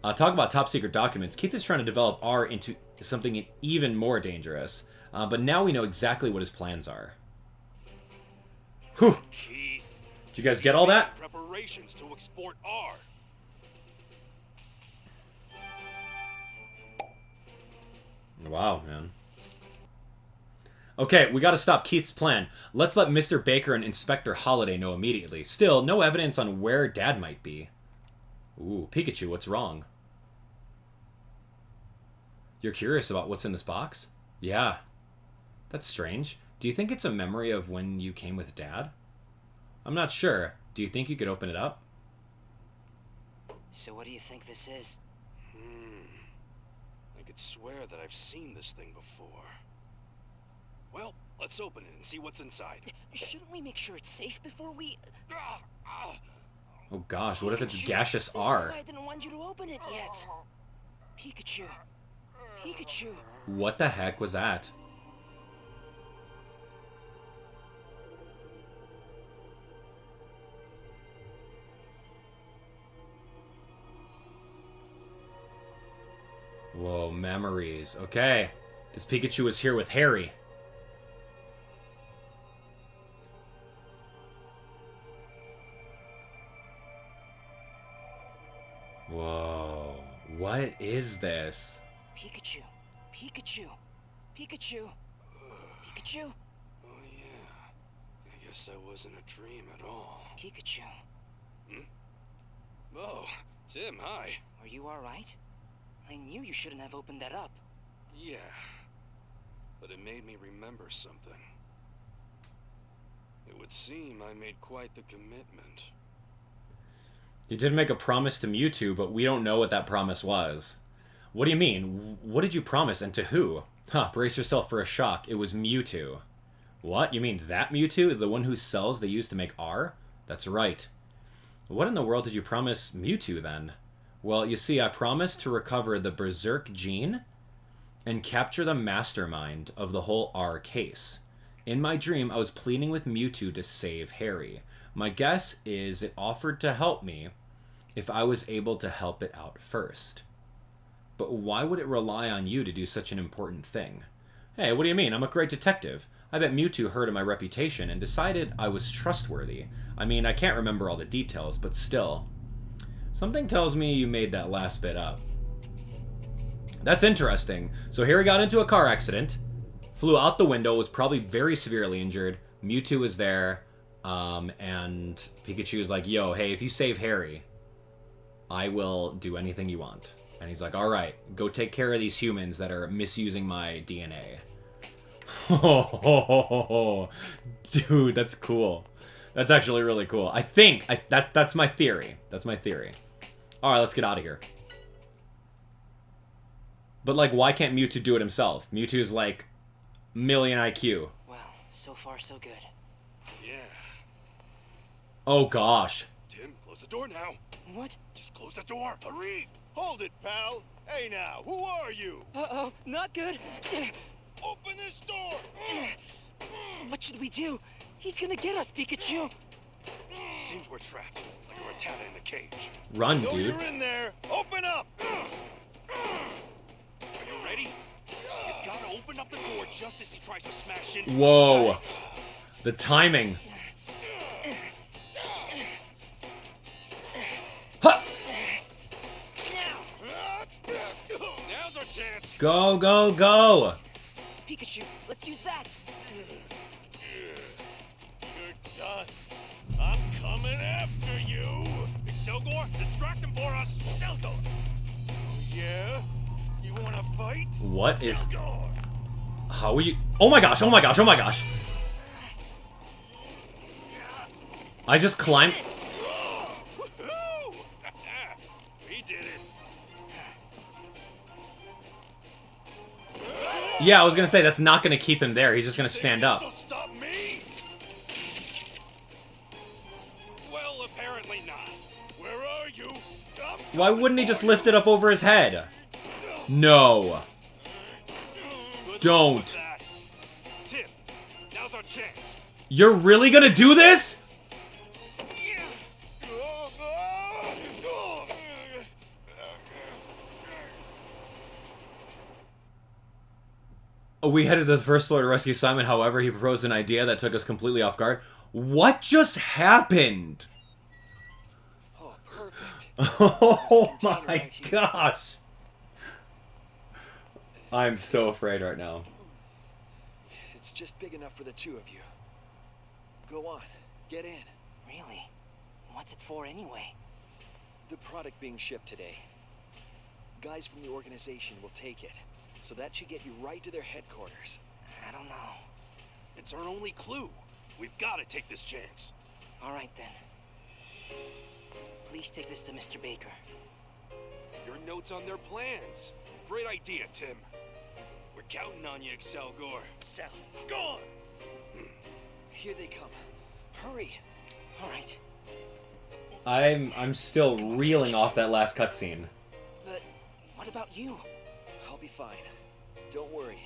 Talk about top secret documents. Keith is trying to develop R into something even more dangerous. But now we know exactly what his plans are. Whew. Did you guys get all that? Preparations to export R. Wow, man. Okay, we gotta stop Keith's plan. Let's let Mr. Baker and Inspector Holiday know immediately. Still, no evidence on where Dad might be. Ooh, Pikachu, what's wrong? You're curious about what's in this box? Yeah. That's strange. Do you think it's a memory of when you came with Dad? I'm not sure. Do you think you could open it up? So what do you think this is? I could swear that I've seen this thing before. Well, let's open it and see what's inside. Shouldn't we make sure it's safe before we... Oh gosh, what if it's gaseous This R? is why I didn't want you to open it yet. Pikachu. Pikachu. What the heck was that? Whoa, memories. Okay. This Pikachu is here with Harry. Whoa. What is this? Pikachu. Pikachu. Pikachu. Pikachu. Oh yeah. I guess that wasn't a dream at all. Pikachu. Oh, Tim, hi. Are you alright? I knew you shouldn't have opened that up. Yeah. But it made me remember something. It would seem I made quite the commitment. You did make a promise to Mewtwo, but we don't know what that promise was. What do you mean? What did you promise, and to who? Huh, brace yourself for a shock. It was Mewtwo. What? You mean that Mewtwo? The one whose cells they used to make R? That's right. What in the world did you promise Mewtwo, then? Well, you see, I promised to recover the Berserk gene and capture the mastermind of the whole R case. In my dream, I was pleading with Mewtwo to save Harry. My guess is it offered to help me if I was able to help it out first. But why would it rely on you to do such an important thing? Hey, what do you mean? I'm a great detective. I bet Mewtwo heard of my reputation and decided I was trustworthy. I mean, I can't remember all the details, but still. Something tells me you made that last bit up. That's interesting. So Harry got into a car accident, flew out the window, was probably very severely injured. Mewtwo was there, and Pikachu is like, yo, hey, if you save Harry, I will do anything you want. And he's like, alright, go take care of these humans that are misusing my DNA. Dude, that's cool. That's actually really cool. I think, that's my theory. That's my theory. Alright, let's get out of here. But, like, why can't Mewtwo do it himself? Mewtwo's, like, million IQ. Well, so far so good. Yeah. Oh, gosh. Tim, close the door now. What? Just close the door. Hurry! Hold it, pal. Hey now, who are you? Uh-oh, not good. Open this door! What should we do? He's gonna get us, Pikachu. Seems we're trapped, like a Rattata in a cage. Run, Know dude. you're in there. Open up! Are you ready? You gotta open up the door just as he tries to smash in. Whoa. The timing. Huh. Now's our chance. Go, go, go. Pikachu, let's use that. You're done. I'm coming after you. Big Selgor, distract him for us. Selgor. Oh, yeah? You wanna fight? What is... Selgor. How are you? Oh my gosh, oh my gosh, oh my gosh. I just climbed. We did it. Yeah, I was gonna say, that's not gonna keep him there. He's just gonna stand up. Stop me? Well, apparently not. Where are you? Why wouldn't he just lift it up over his head? No. Don't. Tim, now's our chance. You're really gonna do this? We headed to the first floor to rescue Simon. However, he proposed an idea that took us completely off guard. What just happened? Oh, perfect. Oh my gosh. I'm so afraid right now. It's just big enough for the two of you. Go on, get in. Really? What's it for anyway? The product being shipped today. Guys from the organization will take it. So that should get you right to their headquarters. I don't know. It's our only clue. We've got to take this chance. All right, then. Please take this to Mr. Baker. Your notes on their plans. Great idea, Tim. We're counting on you, Excel Gore. Excel. Gone! Here they come. Hurry. All right. I'm still reeling off that last cutscene. But what about you? I'll be fine. Don't worry.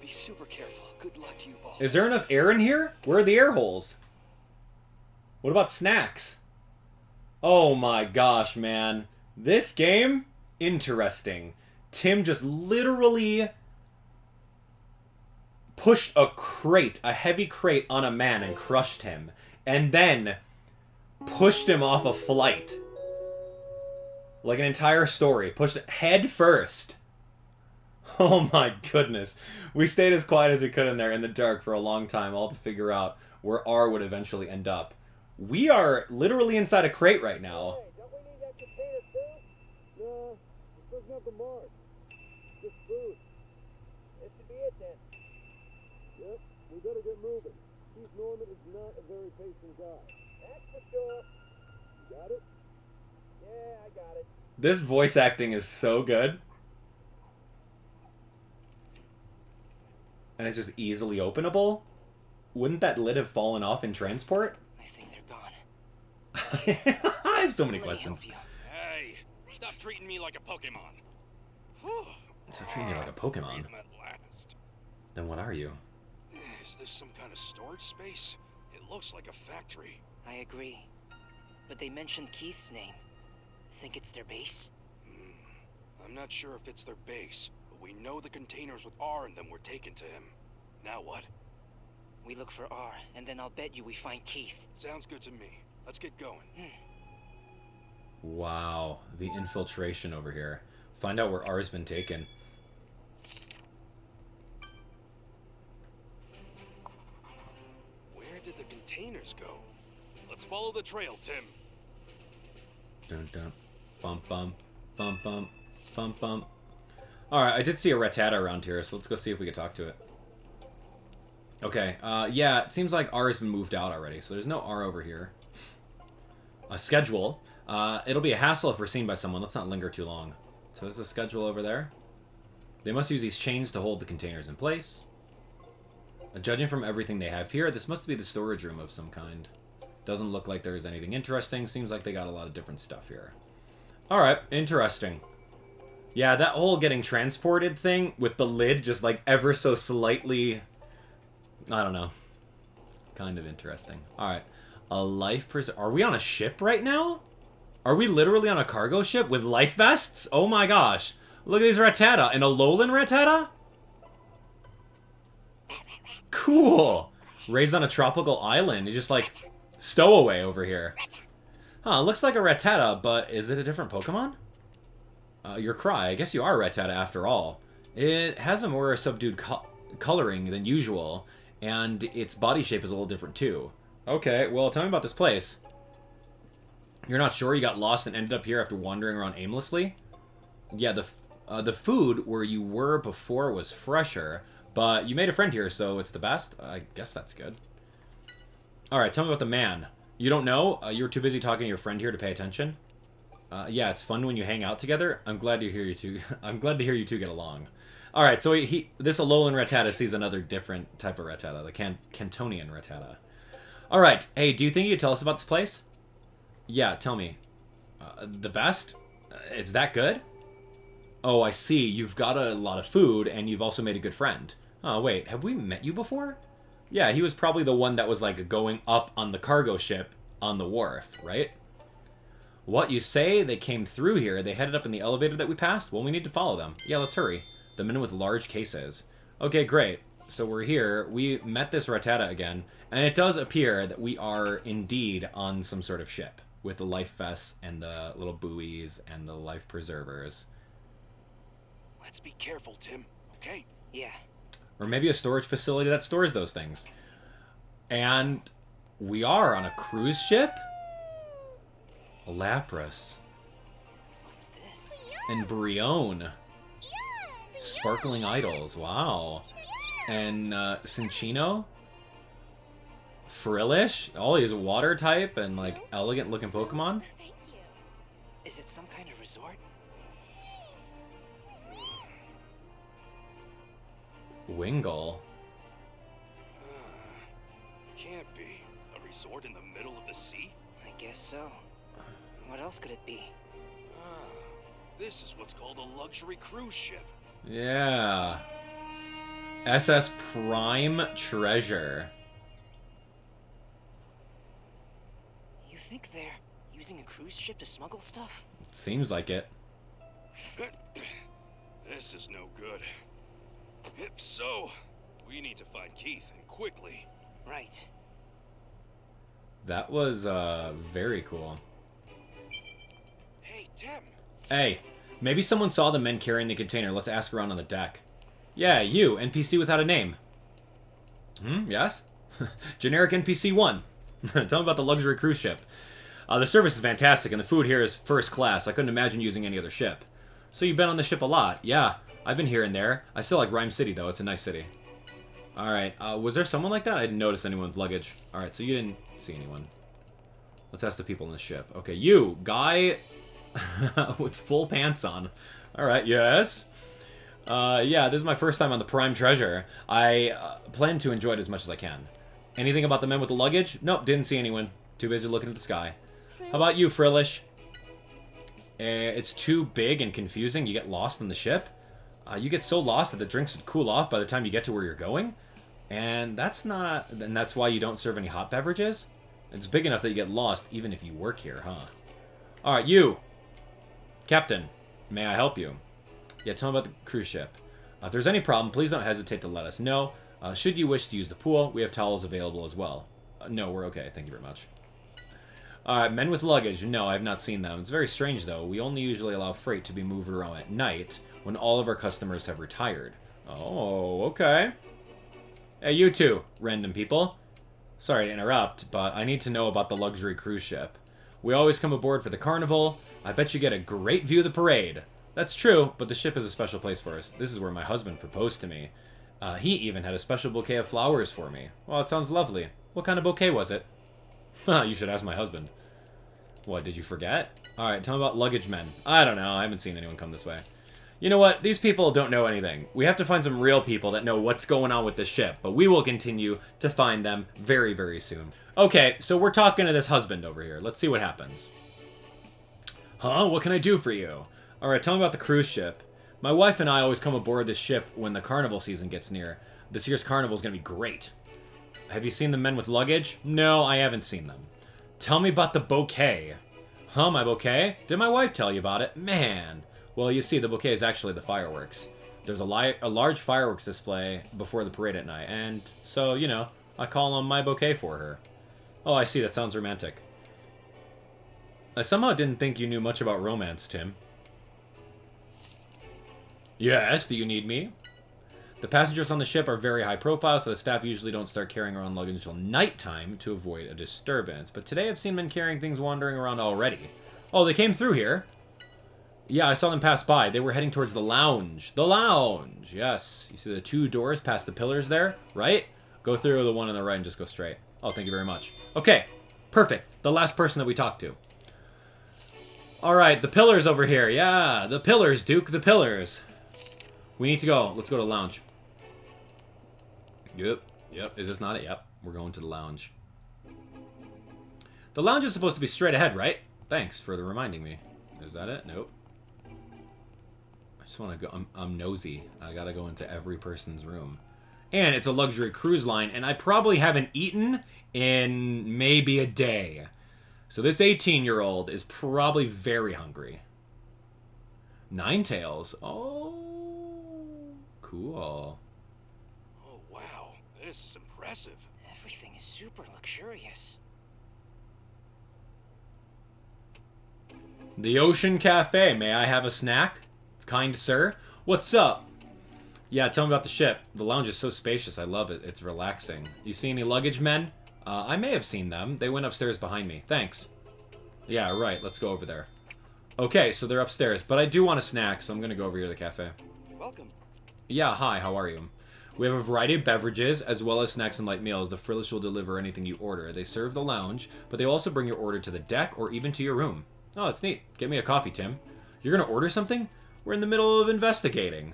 Be super careful. Good luck to you both. Is there enough air in here? Where are the air holes? What about snacks? Oh my gosh, man. This game, interesting. Tim just literally pushed a heavy crate on a man and crushed him. And then pushed him off a flight. Like an entire story. Pushed it head first. Oh my goodness. We stayed as quiet as we could in there in the dark for a long time, all to figure out where R would eventually end up. We are literally inside a crate right now. Hey, don't we need that container too? No, this doesn't have the mark. Just food. This should be it then. Yep, we better get moving. Chief Norman is not a very patient guy. That's for sure. You got it? Yeah, I got it. This voice acting is so good. And it's just easily openable? Wouldn't that lid have fallen off in transport? I think they're gone. I have so many questions. Hey, stop treating me like a Pokemon. Stop treating you like a Pokemon? Then what are you? Is this some kind of storage space? It looks like a factory. I agree. But they mentioned Keith's name. Think it's their base? I'm not sure if it's their base, but we know the containers with R in them were taken to him. Now what? We look for R, and then I'll bet you we find Keith. Sounds good to me. Let's get going. Wow, the infiltration over here. Find out where R's been taken. Where did the containers go? Let's follow the trail, Tim. Dun dun. Bump bump. Bump bump. Bump bump. Alright, I did see a Rattata around here, so let's go see if we can talk to it. Okay, yeah, it seems like R has been moved out already, so there's no R over here. A schedule. It'll be a hassle if we're seen by someone. Let's not linger too long. So there's a schedule over there. They must use these chains to hold the containers in place. Judging from everything they have here, this must be the storage room of some kind. Doesn't look like there's anything interesting. Seems like they got a lot of different stuff here. Alright, interesting. Yeah, that whole getting transported thing with the lid just like ever so slightly... I don't know. Kind of interesting. Alright. A life Are we on a ship right now? Are we literally on a cargo ship with life vests? Oh my gosh. Look at these Rattata. An Alolan Rattata? Cool. Raised on a tropical island. He's just like stowaway over here. Huh, looks like a Rattata, but is it a different Pokemon? Your cry. I guess you are Rattata after all. It has a more subdued coloring than usual, and its body shape is a little different too. Okay, well, tell me about this place. You're not sure you got lost and ended up here after wandering around aimlessly? Yeah, the food where you were before was fresher, But you made a friend here, so it's the best. I guess that's good. Alright, tell me about the man. You don't know? You were too busy talking to your friend here to pay attention? Yeah, it's fun when you hang out together. I'm glad to hear you two. I'm glad to hear you two get along. All right, so this Alolan Rattata sees another different type of Rattata, the Cantonian Rattata. All right, hey, do you think you could tell us about this place? Yeah, tell me. The best? It's that good? Oh, I see. You've got a lot of food, and you've also made a good friend. Oh, wait, have we met you before? Yeah, he was probably the one that was like going up on the cargo ship on the wharf, right? What, you say they came through here? They headed up in the elevator that we passed? Well, we need to follow them. Yeah, let's hurry. The men with large cases. Okay, great. So we're here. We met this Rattata again, and it does appear that we are indeed on some sort of ship with the life vests and the little buoys and the life preservers. Let's be careful, Tim, okay? Yeah. Or maybe a storage facility that stores those things. And we are on a cruise ship? Lapras. What's this? And Brione. Sparkling Idols. Wow. And Cinccino. Frillish. All these water type and like elegant looking Pokemon. Thank you. Is it some kind of resort? Wingull. Can't be. A resort in the middle of the sea? I guess so. What else could it be? This is what's called a luxury cruise ship. Yeah. SS Prime Treasure. You think they're using a cruise ship to smuggle stuff? Seems like it. This is no good. If so, we need to find Keith, and quickly. Right. That was very cool. Hey, Tim. Hey, maybe someone saw the men carrying the container. Let's ask around on the deck. Yeah, you, NPC without a name. Yes? Generic NPC 1. Tell me about the luxury cruise ship. The service is fantastic, and the food here is first class. I couldn't imagine using any other ship. So you've been on the ship a lot. Yeah, I've been here and there. I still like Ryme City, though. It's a nice city. Alright, was there someone like that? I didn't notice anyone with luggage. Alright, so you didn't see anyone. Let's ask the people on the ship. Okay, you, guy with full pants on. Alright, yes. Yeah, this is my first time on the Prime Treasure. I plan to enjoy it as much as I can. Anything about the men with the luggage? Nope, didn't see anyone. Too busy looking at the sky. How about you, Frillish? It's too big and confusing. You get lost on the ship. You get so lost that the drinks cool off by the time you get to where you're going. And that's why you don't serve any hot beverages? It's big enough that you get lost even if you work here, huh? Alright, you! Captain, may I help you? Yeah, tell me about the cruise ship. If there's any problem, please don't hesitate to let us know. Should you wish to use the pool, we have towels available as well. No, we're okay, thank you very much. Alright, men with luggage. No, I have not seen them. It's very strange, though. We only usually allow freight to be moved around at night when all of our customers have retired. Oh, okay. Hey, you two, random people. Sorry to interrupt, but I need to know about the luxury cruise ship. We always come aboard for the Carnival. I bet you get a great view of the parade. That's true, but the ship is a special place for us. This is where my husband proposed to me. He even had a special bouquet of flowers for me. Well, it sounds lovely. What kind of bouquet was it? You should ask my husband. What, did you forget? Alright, tell me about luggage men. I don't know, I haven't seen anyone come this way. You know what? These people don't know anything. We have to find some real people that know what's going on with this ship, but we will continue to find them very, very soon. Okay, so we're talking to this husband over here. Let's see what happens. Huh? What can I do for you? Alright, tell me about the cruise ship. My wife and I always come aboard this ship when the carnival season gets near. This year's carnival is going to be great. Have you seen the men with luggage? No, I haven't seen them. Tell me about the bouquet. Huh, my bouquet? Did my wife tell you about it? Man. Well, you see, the bouquet is actually the fireworks. There's a large fireworks display before the parade at night, and so, you know, I call them my bouquet for her. Oh, I see, that sounds romantic. I somehow didn't think you knew much about romance, Tim. Yes, do you need me? The passengers on the ship are very high profile, so the staff usually don't start carrying around luggage until nighttime to avoid a disturbance. But today I've seen men carrying things wandering around already. Oh, they came through here. Yeah, I saw them pass by. They were heading towards the lounge. The lounge! Yes. You see the 2 doors past the pillars there, right? Go through the one on the right and just go straight. Oh, thank you very much. Okay, perfect. The last person that we talked to. Alright, the pillars over here. Yeah, the pillars, Duke, the pillars. We need to go. Let's go to the lounge. Yep. Is this not it? Yep. We're going to the lounge. The lounge is supposed to be straight ahead, right? Thanks for reminding me. Is that it? Nope. I just want to go. I'm nosy. I gotta go into every person's room. And it's a luxury cruise line, and I probably haven't eaten in maybe a day. So this 18-year-old is probably very hungry. Ninetales. Oh, cool. Oh, wow. This is impressive. Everything is super luxurious. The Ocean Cafe. May I have a snack? Kind sir. What's up? Yeah, tell me about the ship. The lounge is so spacious. I love it. It's relaxing. You see any luggage men? I may have seen them. They went upstairs behind me. Thanks. Yeah, right. Let's go over there. Okay, so they're upstairs. But I do want a snack, so I'm going to go over here to the cafe. Welcome. Yeah, hi. How are you? We have a variety of beverages, as well as snacks and light meals. The Frillish will deliver anything you order. They serve the lounge, but they also bring your order to the deck or even to your room. Oh, that's neat. Get me a coffee, Tim. You're going to order something? We're in the middle of investigating.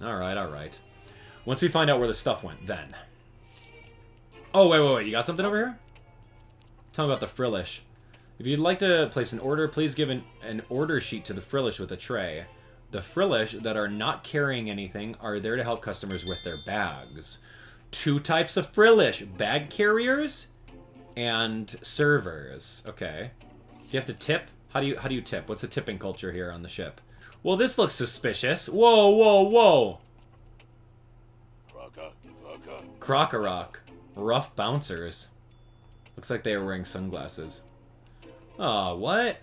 Alright, alright. Once we find out where the stuff went, then. Oh, wait. You got something over here? Tell me about the Frillish. If you'd like to place an order, please give an order sheet to the Frillish with a tray. The Frillish that are not carrying anything are there to help customers with their bags. 2 types of Frillish. Bag carriers and servers. Okay. Do you have to tip? How do you tip? What's the tipping culture here on the ship? Well, this looks suspicious. Whoa. Croc-a-rock. Rough bouncers. Looks like they are wearing sunglasses. Oh, what?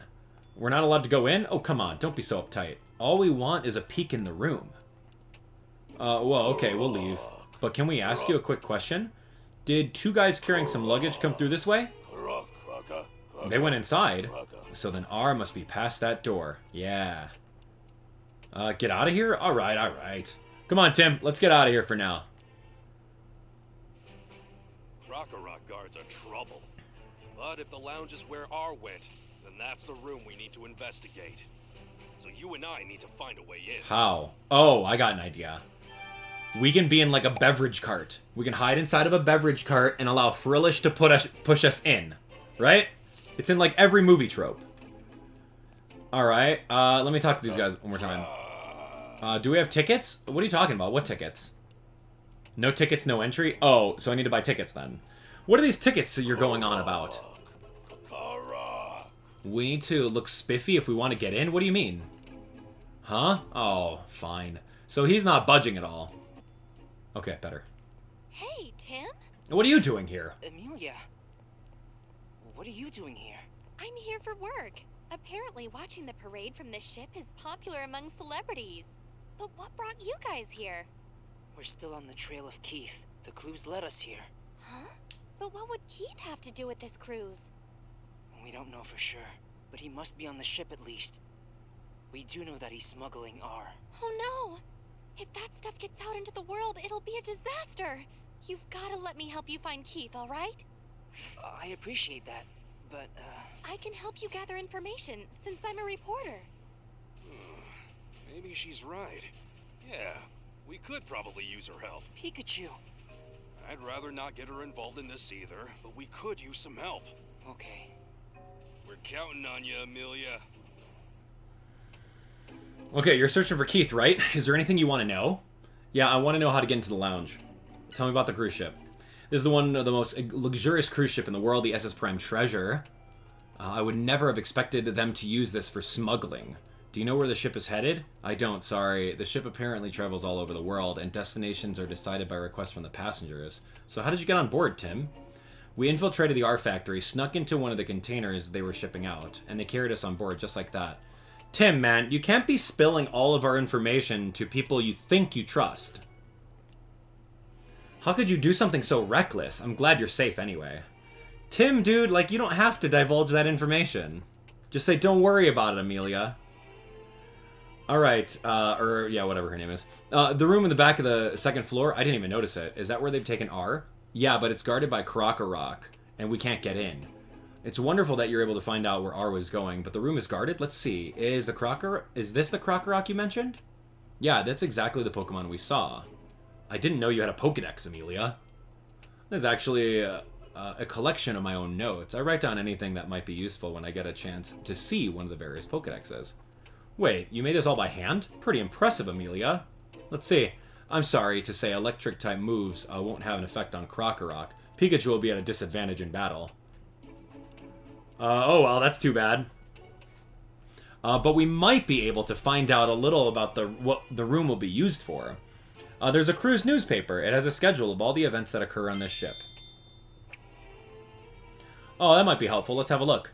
We're not allowed to go in? Oh, come on. Don't be so uptight. All we want is a peek in the room. Well, okay, we'll leave. But can we ask you a quick question? Did 2 guys carrying some luggage come through this way? They went inside. So then R must be past that door. Yeah. Get out of here? Alright. Come on, Tim. Let's get out of here for now. Rock guards are trouble. But if the lounge is where R went, then that's the room we need to investigate. So you and I need to find a way in. How? Oh, I got an idea. We can be in like a beverage cart. We can hide inside of a beverage cart and allow Frillish to push us in. Right? It's in like every movie trope. Alright, let me talk to these guys one more time. Do we have tickets? What are you talking about? What tickets? No tickets, no entry? Oh, so I need to buy tickets then. What are these tickets that you're going on about? We need to look spiffy if we want to get in? What do you mean? Huh? Oh, fine. So he's not budging at all. Okay, better. Hey, Tim? What are you doing here? Amelia, what are you doing here? I'm here for work. Apparently, watching the parade from this ship is popular among celebrities. But what brought you guys here? We're still on the trail of Keith. The clues led us here. Huh? But what would Keith have to do with this cruise? We don't know for sure, but he must be on the ship at least. We do know that he's smuggling R. Oh no! If that stuff gets out into the world, it'll be a disaster! You've gotta let me help you find Keith, alright? I appreciate that, but, I can help you gather information, since I'm a reporter. Maybe she's right. Yeah, we could probably use her help. Pikachu! I'd rather not get her involved in this either, but we could use some help. Okay. We're counting on you, Amelia. Okay, you're searching for Keith, right? Is there anything you want to know? Yeah, I want to know how to get into the lounge. Tell me about the cruise ship. This is the one of the most luxurious cruise ship in the world, the SS Prime Treasure. I would never have expected them to use this for smuggling. Do you know where the ship is headed? I don't, sorry. The ship apparently travels all over the world, and destinations are decided by requests from the passengers. So how did you get on board, Tim? We infiltrated the R factory, snuck into one of the containers they were shipping out, and they carried us on board just like that. Tim, man, you can't be spilling all of our information to people you think you trust. How could you do something so reckless? I'm glad you're safe anyway. Tim, dude, like, you don't have to divulge that information. Just say, don't worry about it, Amelia. Alright, or yeah, whatever her name is. The room in the back of the second floor, I didn't even notice it. Is that where they've taken R? Yeah, but it's guarded by Rock, and we can't get in. It's wonderful that you're able to find out where R was going, but the room is guarded? Let's see. Is this the Rock you mentioned? Yeah, that's exactly the Pokemon we saw. I didn't know you had a Pokedex, Amelia. There's actually a collection of my own notes. I write down anything that might be useful when I get a chance to see one of the various Pokedexes. Wait, you made this all by hand? Pretty impressive, Amelia. Let's see. I'm sorry to say electric-type moves won't have an effect on Rock. Pikachu will be at a disadvantage in battle. Oh, well, that's too bad. But we might be able to find out a little about what the room will be used for. There's a cruise newspaper. It has a schedule of all the events that occur on this ship. Oh, that might be helpful. Let's have a look.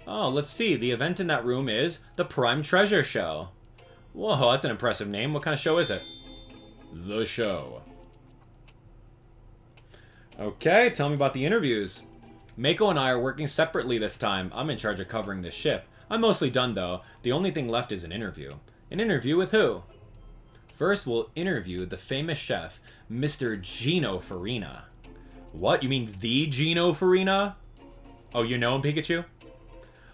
Oh, let's see. The event in that room is the Prime Treasure Show. Whoa, that's an impressive name. What kind of show is it? The Show. Okay, tell me about the interviews. Mako and I are working separately this time. I'm in charge of covering this ship. I'm mostly done, though. The only thing left is an interview. An interview with who? First, we'll interview the famous chef, Mr. Gino Farina. What? You mean the Gino Farina? Oh, you know him, Pikachu?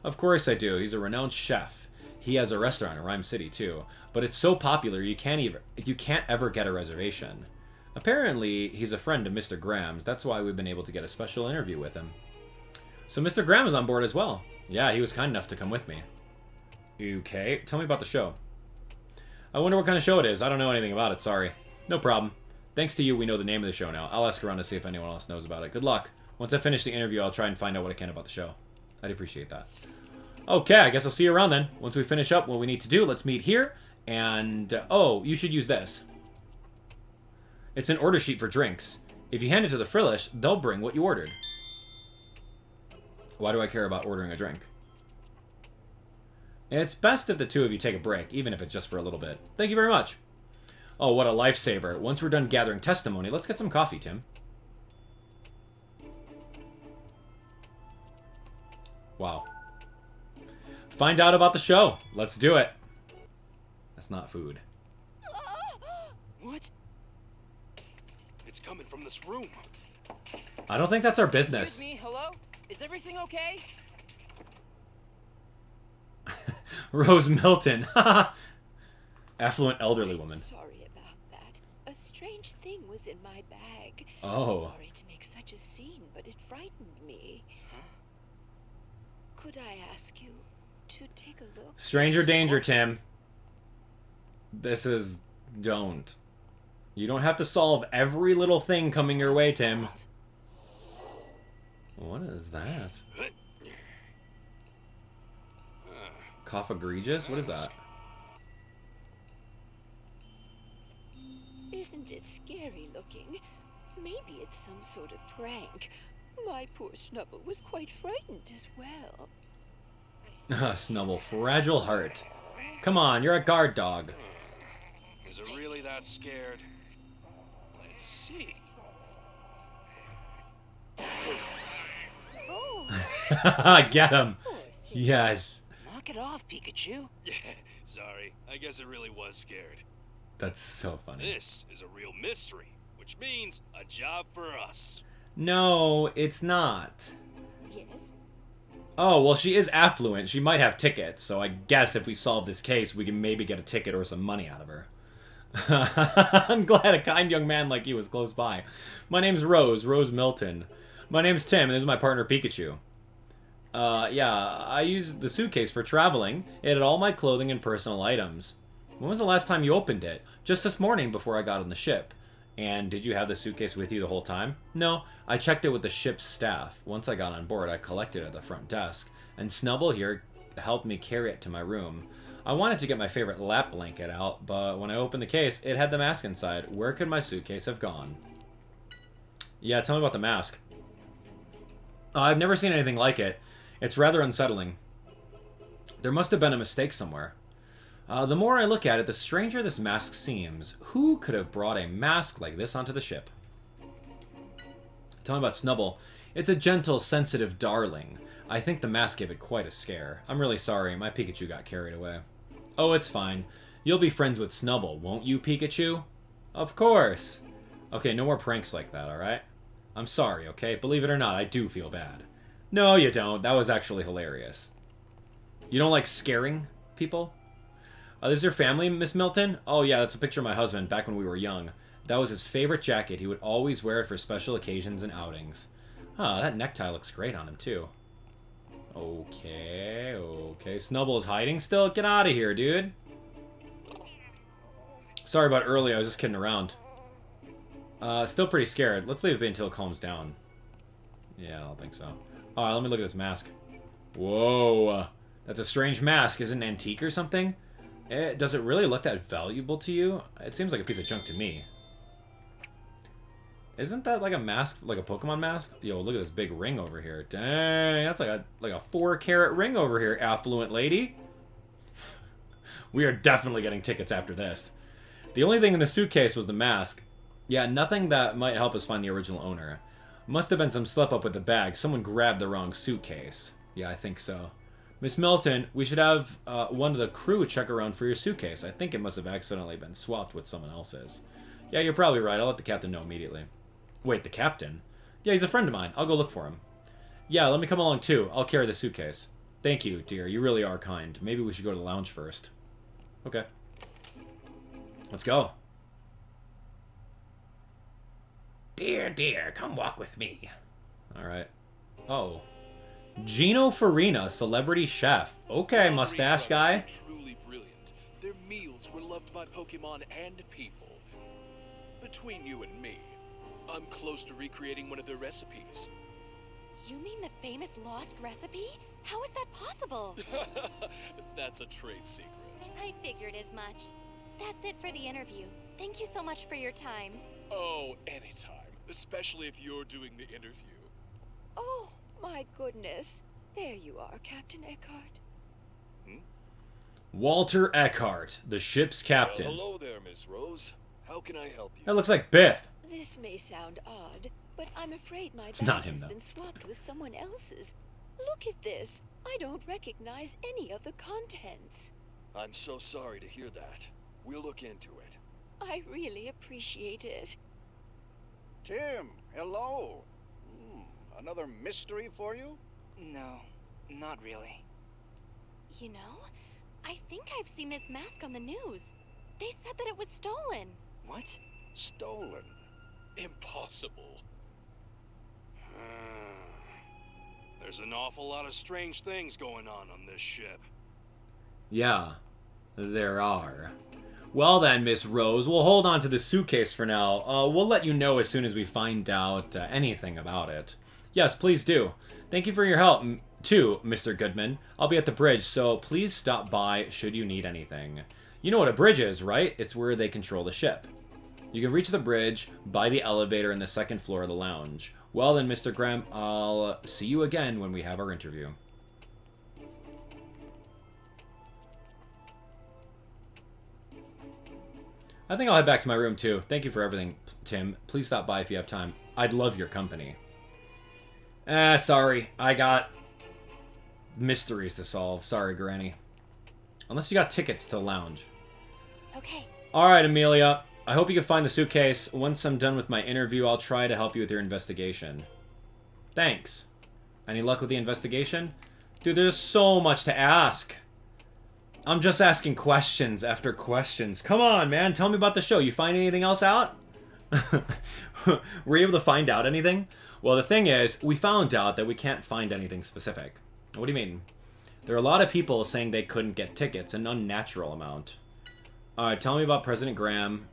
Of course I do. He's a renowned chef. He has a restaurant in Ryme City, too. But it's so popular you can't ever get a reservation. Apparently, he's a friend of Mr. Graham's. That's why we've been able to get a special interview with him. So Mr. Graham is on board as well. Yeah, he was kind enough to come with me. Okay, tell me about the show. I wonder what kind of show it is. I don't know anything about it, sorry. No problem. Thanks to you, we know the name of the show now. I'll ask around to see if anyone else knows about it. Good luck. Once I finish the interview, I'll try and find out what I can about the show. I'd appreciate that. Okay, I guess I'll see you around then. Once we finish up what we need to do, let's meet here. And, oh, you should use this. It's an order sheet for drinks. If you hand it to the Frillish, they'll bring what you ordered. Why do I care about ordering a drink? It's best if the two of you take a break, even if it's just for a little bit. Thank you very much. Oh, what a lifesaver. Once we're done gathering testimony, let's get some coffee, Tim. Wow. Find out about the show. Let's do it. That's not food. What? It's coming from this room. I don't think that's our business. Excuse me, hello? Is everything okay? Rose Milton. Affluent elderly woman. Sorry about that. A strange thing was in my bag. Oh. Sorry to make such a scene, but it frightened me. Huh? Could I ask you to take a look? Stranger danger, Tim. This is... Don't. You don't have to solve every little thing coming your way, Tim. What is that? Cough egregious? What is that? Isn't it scary looking? Maybe it's some sort of prank. My poor Snubble was quite frightened as well. Snubble, fragile heart. Come on, you're a guard dog. Is it really that scared? Let's see. Get him. Yes. Knock it off, Pikachu. Yeah, sorry. I guess it really was scared. That's so funny. This is a real mystery, which means a job for us. No, it's not. Yes? Oh, well, she is affluent. She might have tickets, so I guess if we solve this case, we can maybe get a ticket or some money out of her. I'm glad a kind young man like you was close by. My name's Rose Milton. My name's Tim, and this is my partner Pikachu. Yeah, I used the suitcase for traveling. It had all my clothing and personal items. When was the last time you opened it? Just this morning before I got on the ship. And did you have the suitcase with you the whole time? No, I checked it with the ship's staff. Once I got on board, I collected it at the front desk. And Snubble here helped me carry it to my room. I wanted to get my favorite lap blanket out, but when I opened the case, it had the mask inside. Where could my suitcase have gone? Yeah, tell me about the mask. I've never seen anything like it. It's rather unsettling. There must have been a mistake somewhere. The more I look at it, the stranger this mask seems. Who could have brought a mask like this onto the ship? Tell me about Snubble. It's a gentle, sensitive darling. I think the mask gave it quite a scare. I'm really sorry, my Pikachu got carried away. Oh, it's fine. You'll be friends with Snubble, won't you, Pikachu? Of course. Okay, no more pranks like that, alright? I'm sorry, okay? Believe it or not, I do feel bad. No, you don't. That was actually hilarious. You don't like scaring people? This is your family, Miss Milton? Oh, yeah, that's a picture of my husband back when we were young. That was his favorite jacket. He would always wear it for special occasions and outings. Huh, that necktie looks great on him, too. Okay, okay. Snubble is hiding still? Get out of here, dude. Sorry about earlier, I was just kidding around. Still pretty scared. Let's leave it until it calms down. Yeah, I don't think so. Alright, let me look at this mask. Whoa. That's a strange mask. Is it an antique or something? Does it really look that valuable to you? It seems like a piece of junk to me. Isn't that like a mask, like a Pokemon mask? Yo, look at this big ring over here. Dang, that's like a 4-carat ring over here, affluent lady. We are definitely getting tickets after this. The only thing in the suitcase was the mask. Yeah, nothing that might help us find the original owner. Must have been some slip-up with the bag. Someone grabbed the wrong suitcase. Yeah, I think so. Miss Milton, we should have one of the crew check around for your suitcase. I think it must have accidentally been swapped with someone else's. Yeah, you're probably right. I'll let the captain know immediately. Wait, the captain? Yeah, he's a friend of mine. I'll go look for him. Yeah, let me come along too. I'll carry the suitcase. Thank you, dear. You really are kind. Maybe we should go to the lounge first. Okay. Let's go. Dear, come walk with me. Alright. Oh. Gino Farina, celebrity chef. Okay, mustache guy. Truly brilliant. Their meals were loved by Pokemon and people. Between you and me, I'm close to recreating one of their recipes. You mean the famous lost recipe? How is that possible? That's a trade secret. I figured as much. That's it for the interview. Thank you so much for your time. Oh, anytime. Especially if you're doing the interview. Oh, my goodness. There you are, Captain Eckhart. Walter Eckhart, the ship's captain. Well, hello there, Miss Rose. How can I help you? That looks like Biff. This may sound odd, but I'm afraid my not bag him, has though. been swapped with someone else's. Look at this. I don't recognize any of the contents. I'm so sorry to hear that. We'll look into it. I really appreciate it. Tim, hello. Another mystery for you? No, not really. You know, I think I've seen this mask on the news. They said that it was stolen. What? Stolen. Impossible. There's an awful lot of strange things going on this ship. Yeah, there are. Well then, Miss Rose, we'll hold on to the suitcase for now. We'll let you know as soon as we find out anything about it. Yes, please do. Thank you for your help, too, Mr. Goodman. I'll be at the bridge, so please stop by should you need anything. You know what a bridge is, right? It's where they control the ship. You can reach the bridge by the elevator in the second floor of the lounge. Well then, Mr. Graham, I'll see you again when we have our interview. I think I'll head back to my room, too. Thank you for everything, Tim. Please stop by if you have time. I'd love your company. Sorry. I got mysteries to solve. Sorry, Granny. Unless you got tickets to the lounge. Okay. Alright, Amelia. I hope you can find the suitcase. Once I'm done with my interview, I'll try to help you with your investigation. Thanks. Any luck with the investigation? Dude, there's so much to ask. I'm just asking questions after questions. Come on, man. Tell me about the show. You find anything else out? Were you able to find out anything? Well, the thing is, we found out that we can't find anything specific. What do you mean? There are a lot of people saying they couldn't get tickets, an unnatural amount. Alright, tell me about President Graham.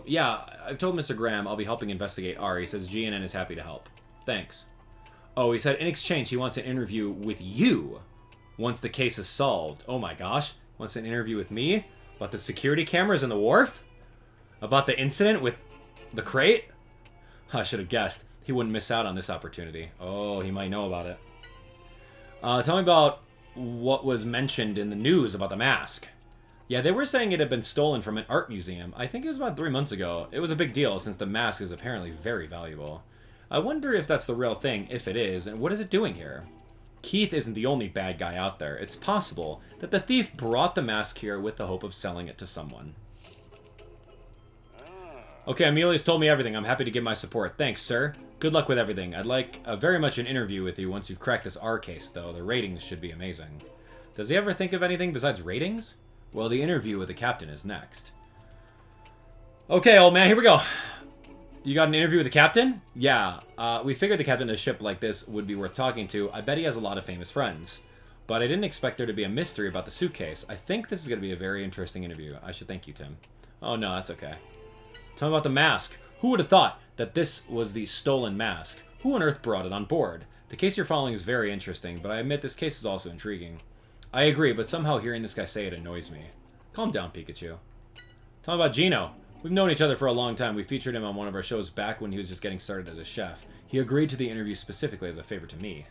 Yeah, I've told Mr. Graham I'll be helping investigate Ari. He says GNN is happy to help. Thanks. Oh, he said in exchange he wants an interview with you once the case is solved. Oh my gosh. Wants an interview with me? About the security cameras in the wharf? About the incident with the crate? I should have guessed. He wouldn't miss out on this opportunity. Oh, he might know about it. Tell me about what was mentioned in the news about the mask. Yeah, they were saying it had been stolen from an art museum. I think it was about 3 months ago. It was a big deal since the mask is apparently very valuable. I wonder if that's the real thing, if it is, and what is it doing here? Keith isn't the only bad guy out there. It's possible that the thief brought the mask here with the hope of selling it to someone. Okay, Amelia's told me everything. I'm happy to give my support. Thanks, sir. Good luck with everything. I'd like very much an interview with you once you've cracked this R case, though. The ratings should be amazing. Does he ever think of anything besides ratings? Well, the interview with the captain is next. Okay, old man, here we go. You got an interview with the captain? Yeah, we figured the captain of a ship like this would be worth talking to. I bet he has a lot of famous friends. But I didn't expect there to be a mystery about the suitcase. I think this is going to be a very interesting interview. I should thank you, Tim. Oh, no, that's okay. Tell me about the mask. Who would have thought that this was the stolen mask? Who on earth brought it on board? The case you're following is very interesting, but I admit this case is also intriguing. I agree, but somehow hearing this guy say it annoys me. Calm down, Pikachu. Tell me about Gino. We've known each other for a long time. We featured him on one of our shows back when he was just getting started as a chef. He agreed to the interview specifically as a favor to me.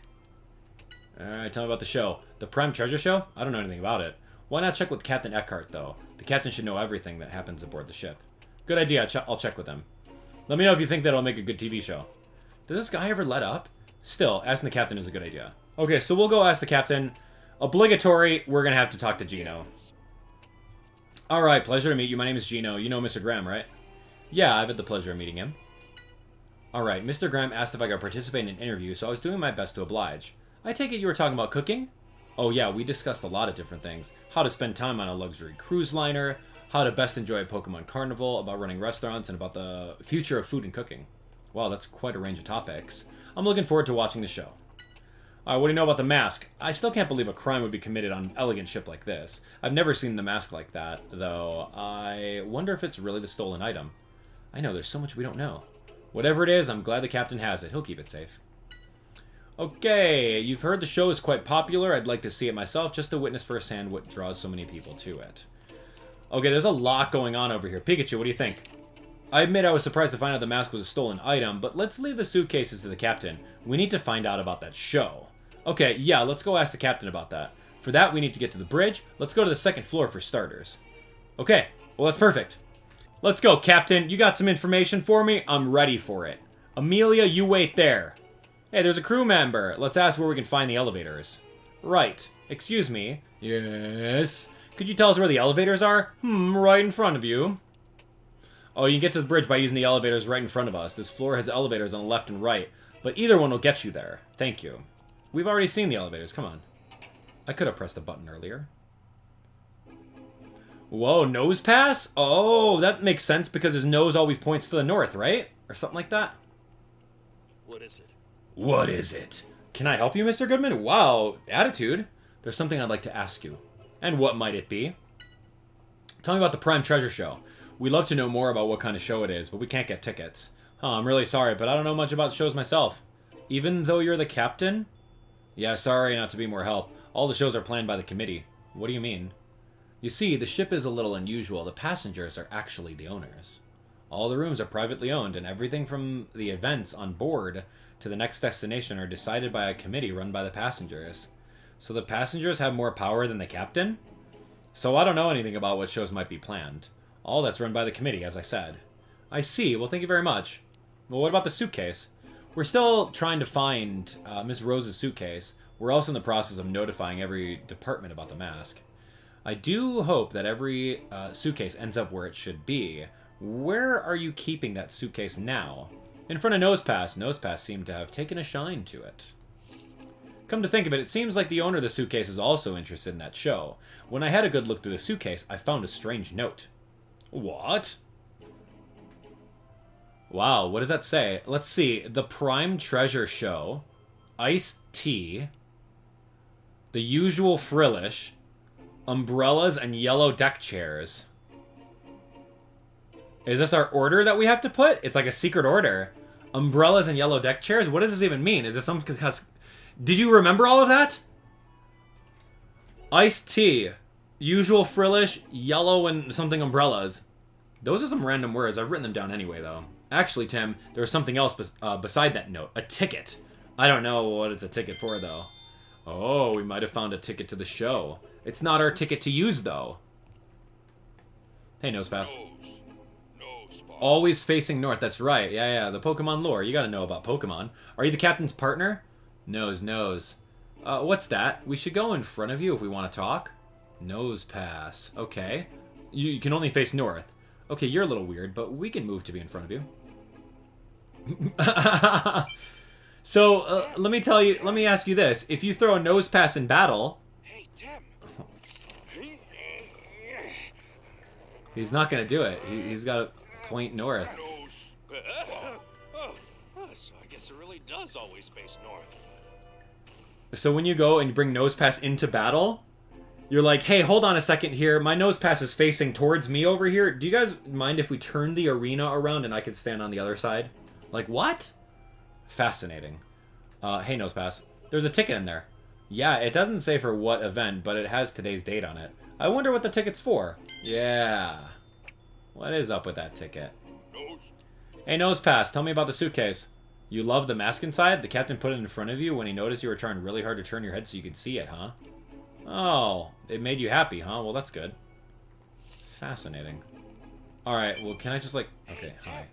Alright, tell me about the show. The Prime Treasure Show? I don't know anything about it. Why not check with Captain Eckhart, though? The captain should know everything that happens aboard the ship. Good idea. I'll check with him. Let me know if you think that'll make a good TV show. Does this guy ever let up? Still, asking the captain is a good idea. Okay, so we'll go ask the captain. Obligatory, we're going to have to talk to Gino. Alright, pleasure to meet you. My name is Gino. You know Mr. Graham, right? Yeah, I've had the pleasure of meeting him. Alright, Mr. Graham asked if I could participate in an interview, so I was doing my best to oblige. I take it you were talking about cooking? Oh yeah, we discussed a lot of different things. How to spend time on a luxury cruise liner, how to best enjoy a Pokemon Carnival, about running restaurants, and about the future of food and cooking. Wow, that's quite a range of topics. I'm looking forward to watching the show. Alright, what do you know about the mask? I still can't believe a crime would be committed on an elegant ship like this. I've never seen the mask like that, though. I wonder if it's really the stolen item. I know, there's so much we don't know. Whatever it is, I'm glad the captain has it. He'll keep it safe. Okay, you've heard the show is quite popular. I'd like to see it myself, just to witness firsthand what draws so many people to it. Okay, there's a lot going on over here. Pikachu, what do you think? I admit I was surprised to find out the mask was a stolen item, but let's leave the suitcases to the captain. We need to find out about that show. Okay, yeah, let's go ask the captain about that. For that, we need to get to the bridge. Let's go to the second floor for starters. Okay, well, that's perfect. Let's go, Captain. You got some information for me? I'm ready for it. Amelia, you wait there. Hey, there's a crew member. Let's ask where we can find the elevators. Right. Excuse me. Yes. Could you tell us where the elevators are? Right in front of you. Oh, you can get to the bridge by using the elevators right in front of us. This floor has elevators on the left and right, but either one will get you there. Thank you. We've already seen the elevators. Come on. I could have pressed the button earlier. Whoa, nose pass? Oh, that makes sense because his nose always points to the north, right? Or something like that. What is it? What is it? Can I help you, Mr. Goodman? Wow, attitude. There's something I'd like to ask you. And what might it be? Tell me about the Prime Treasure Show. We'd love to know more about what kind of show it is, but we can't get tickets. Oh, I'm really sorry, but I don't know much about shows myself. Even though you're the captain? Yeah, sorry not to be more help. All the shows are planned by the committee. What do you mean? You see, the ship is a little unusual. The passengers are actually the owners. All the rooms are privately owned, and everything from the events on board to the next destination are decided by a committee run by the passengers. So the passengers have more power than the captain? So I don't know anything about what shows might be planned. All that's run by the committee, as I said. I see. Well, thank you very much. Well, what about the suitcase? We're still trying to find Miss Rose's suitcase. We're also in the process of notifying every department about the mask. I do hope that every suitcase ends up where it should be. Where are you keeping that suitcase now? In front of Nosepass. Nosepass seemed to have taken a shine to it. Come to think of it, it seems like the owner of the suitcase is also interested in that show. When I had a good look through the suitcase, I found a strange note. What? Wow, what does that say? Let's see. The Prime Treasure Show. Iced tea. The Usual Frillish. Umbrellas and yellow deck chairs. Is this our order that we have to put? It's like a secret order. Umbrellas and yellow deck chairs? What does this even mean? Is this some... Did you remember all of that? Iced tea. Usual frillish, yellow and something umbrellas. Those are some random words. I've written them down anyway, though. Actually, Tim, there was something else beside that note. A ticket. I don't know what it's a ticket for, though. Oh, we might have found a ticket to the show. It's not our ticket to use, though. Hey, Nosepass. Always facing north. That's right. Yeah, the Pokemon lore. You gotta know about Pokemon. Are you the captain's partner? Nose. What's that? We should go in front of you if we want to talk. Nose pass. Okay. You can only face north. Okay, you're a little weird, but we can move to be in front of you. So, let me ask you this. If you throw a nose pass in battle... Hey, Tim. He's not going to do it. He's got to point north. So I guess it really does always face north. So when you go and you bring nose pass into battle, you're like, hey, hold on a second here. My nose pass is facing towards me over here. Do you guys mind if we turn the arena around and I can stand on the other side? Like, what? Fascinating. Hey, nose pass. There's a ticket in there. Yeah, it doesn't say for what event, but it has today's date on it. I wonder what the ticket's for. Yeah. What is up with that ticket? Hey, nose pass, tell me about the suitcase. You love the mask inside? The captain put it in front of you when he noticed you were trying really hard to turn your head so you could see it, huh? Oh, it made you happy, huh? Well, that's good. Fascinating. Alright, well, can I just, like... Okay, hi.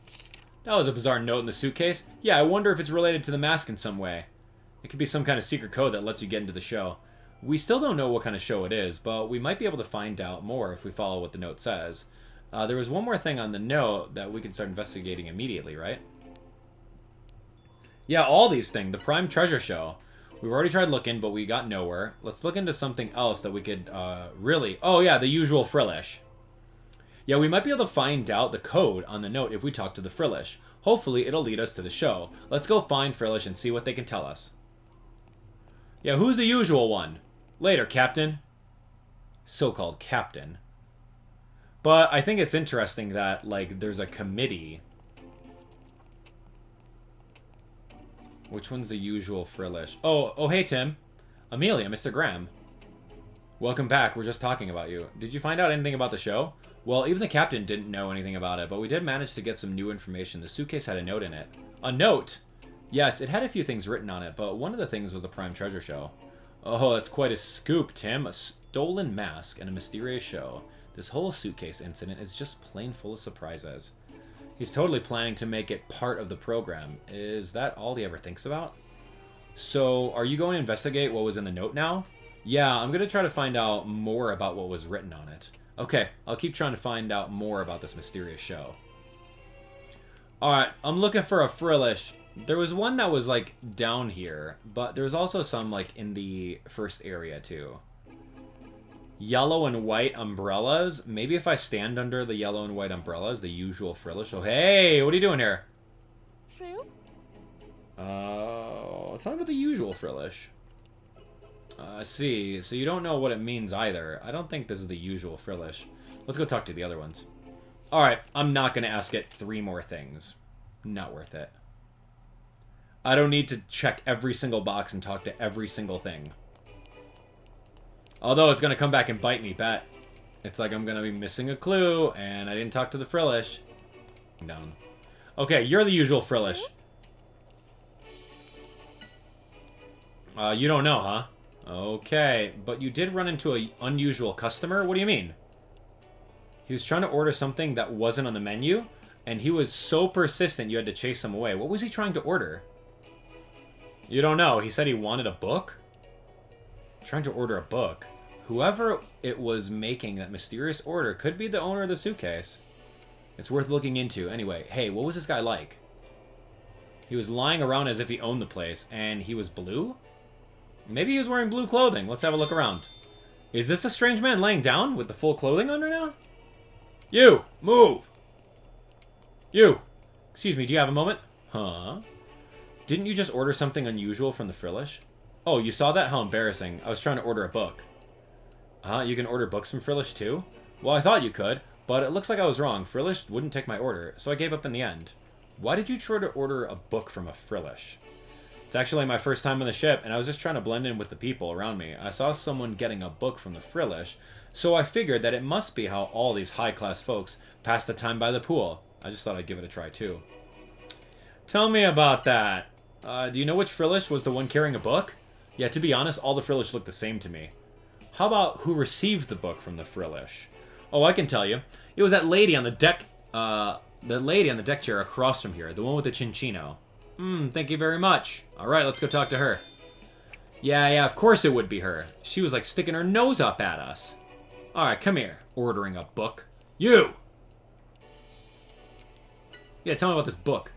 That was a bizarre note in the suitcase. Yeah, I wonder if it's related to the mask in some way. It could be some kind of secret code that lets you get into the show. We still don't know what kind of show it is, but we might be able to find out more if we follow what the note says. There was one more thing on the note that we can start investigating immediately, right? Yeah, all these things. The Prime Treasure Show. We've already tried looking, but we got nowhere. Let's look into something else that we could really... Oh, yeah, the usual Frillish. Yeah, we might be able to find out the code on the note if we talk to the Frillish. Hopefully, it'll lead us to the show. Let's go find Frillish and see what they can tell us. Yeah, who's the usual one? Later, Captain. So-called Captain. But I think it's interesting that, like, there's a committee. Which one's the usual Frillish? Oh, hey, Tim. Amelia, Mr. Graham. Welcome back. We're just talking about you. Did you find out anything about the show? Well, even the captain didn't know anything about it, but we did manage to get some new information. The suitcase had a note in it. A note? Yes, it had a few things written on it, but one of the things was the Prime Treasure Show. Oh, that's quite a scoop, Tim. A stolen mask and a mysterious show. This whole suitcase incident is just plain full of surprises. He's totally planning to make it part of the program. Is that all he ever thinks about? So, are you going to investigate what was in the note now? Yeah, I'm going to try to find out more about what was written on it. Okay, I'll keep trying to find out more about this mysterious show. Alright, I'm looking for a Frillish. There was one that was, like, down here, but there's also some, like, in the first area, too. Yellow and white umbrellas. Maybe if I stand under the yellow and white umbrellas, the usual Frillish. Oh, hey, what are you doing here? Frill? It's not about the usual Frillish. See, so you don't know what it means either. I don't think this is the usual Frillish. Let's go talk to the other ones. Alright, I'm not going to ask it 3 more things. Not worth it. I don't need to check every single box and talk to every single thing. Although it's going to come back and bite me, bet. It's like I'm going to be missing a clue, and I didn't talk to the Frillish. Down. Okay, you're the usual Frillish. You don't know, huh? Okay, but you did run into an unusual customer? What do you mean? He was trying to order something that wasn't on the menu, and he was so persistent you had to chase him away. What was he trying to order? You don't know. He said he wanted a book? Trying to order a book. Whoever it was making that mysterious order could be the owner of the suitcase. It's worth looking into. Anyway, hey, what was this guy like? He was lying around as if he owned the place, and he was blue? Maybe he was wearing blue clothing. Let's have a look around. Is this a strange man laying down with the full clothing on right now? You! Move! You! Excuse me, do you have a moment? Huh? Didn't you just order something unusual from the Frillish? Oh, you saw that? How embarrassing. I was trying to order a book. You can order books from Frillish too? Well, I thought you could, but it looks like I was wrong. Frillish wouldn't take my order, so I gave up in the end. Why did you try to order a book from a Frillish? It's actually my first time on the ship, and I was just trying to blend in with the people around me. I saw someone getting a book from the Frillish, so I figured that it must be how all these high-class folks pass the time by the pool. I just thought I'd give it a try too. Tell me about that. Do you know which Frillish was the one carrying a book? Yeah, to be honest, all the Frillish look the same to me. How about who received the book from the Frillish? Oh, I can tell you. It was that lady on the deck, chair across from here, the one with the chinchino. Thank you very much. Alright, let's go talk to her. Yeah, of course it would be her. She was like sticking her nose up at us. Alright, come here. Ordering a book. You! Yeah, tell me about this book.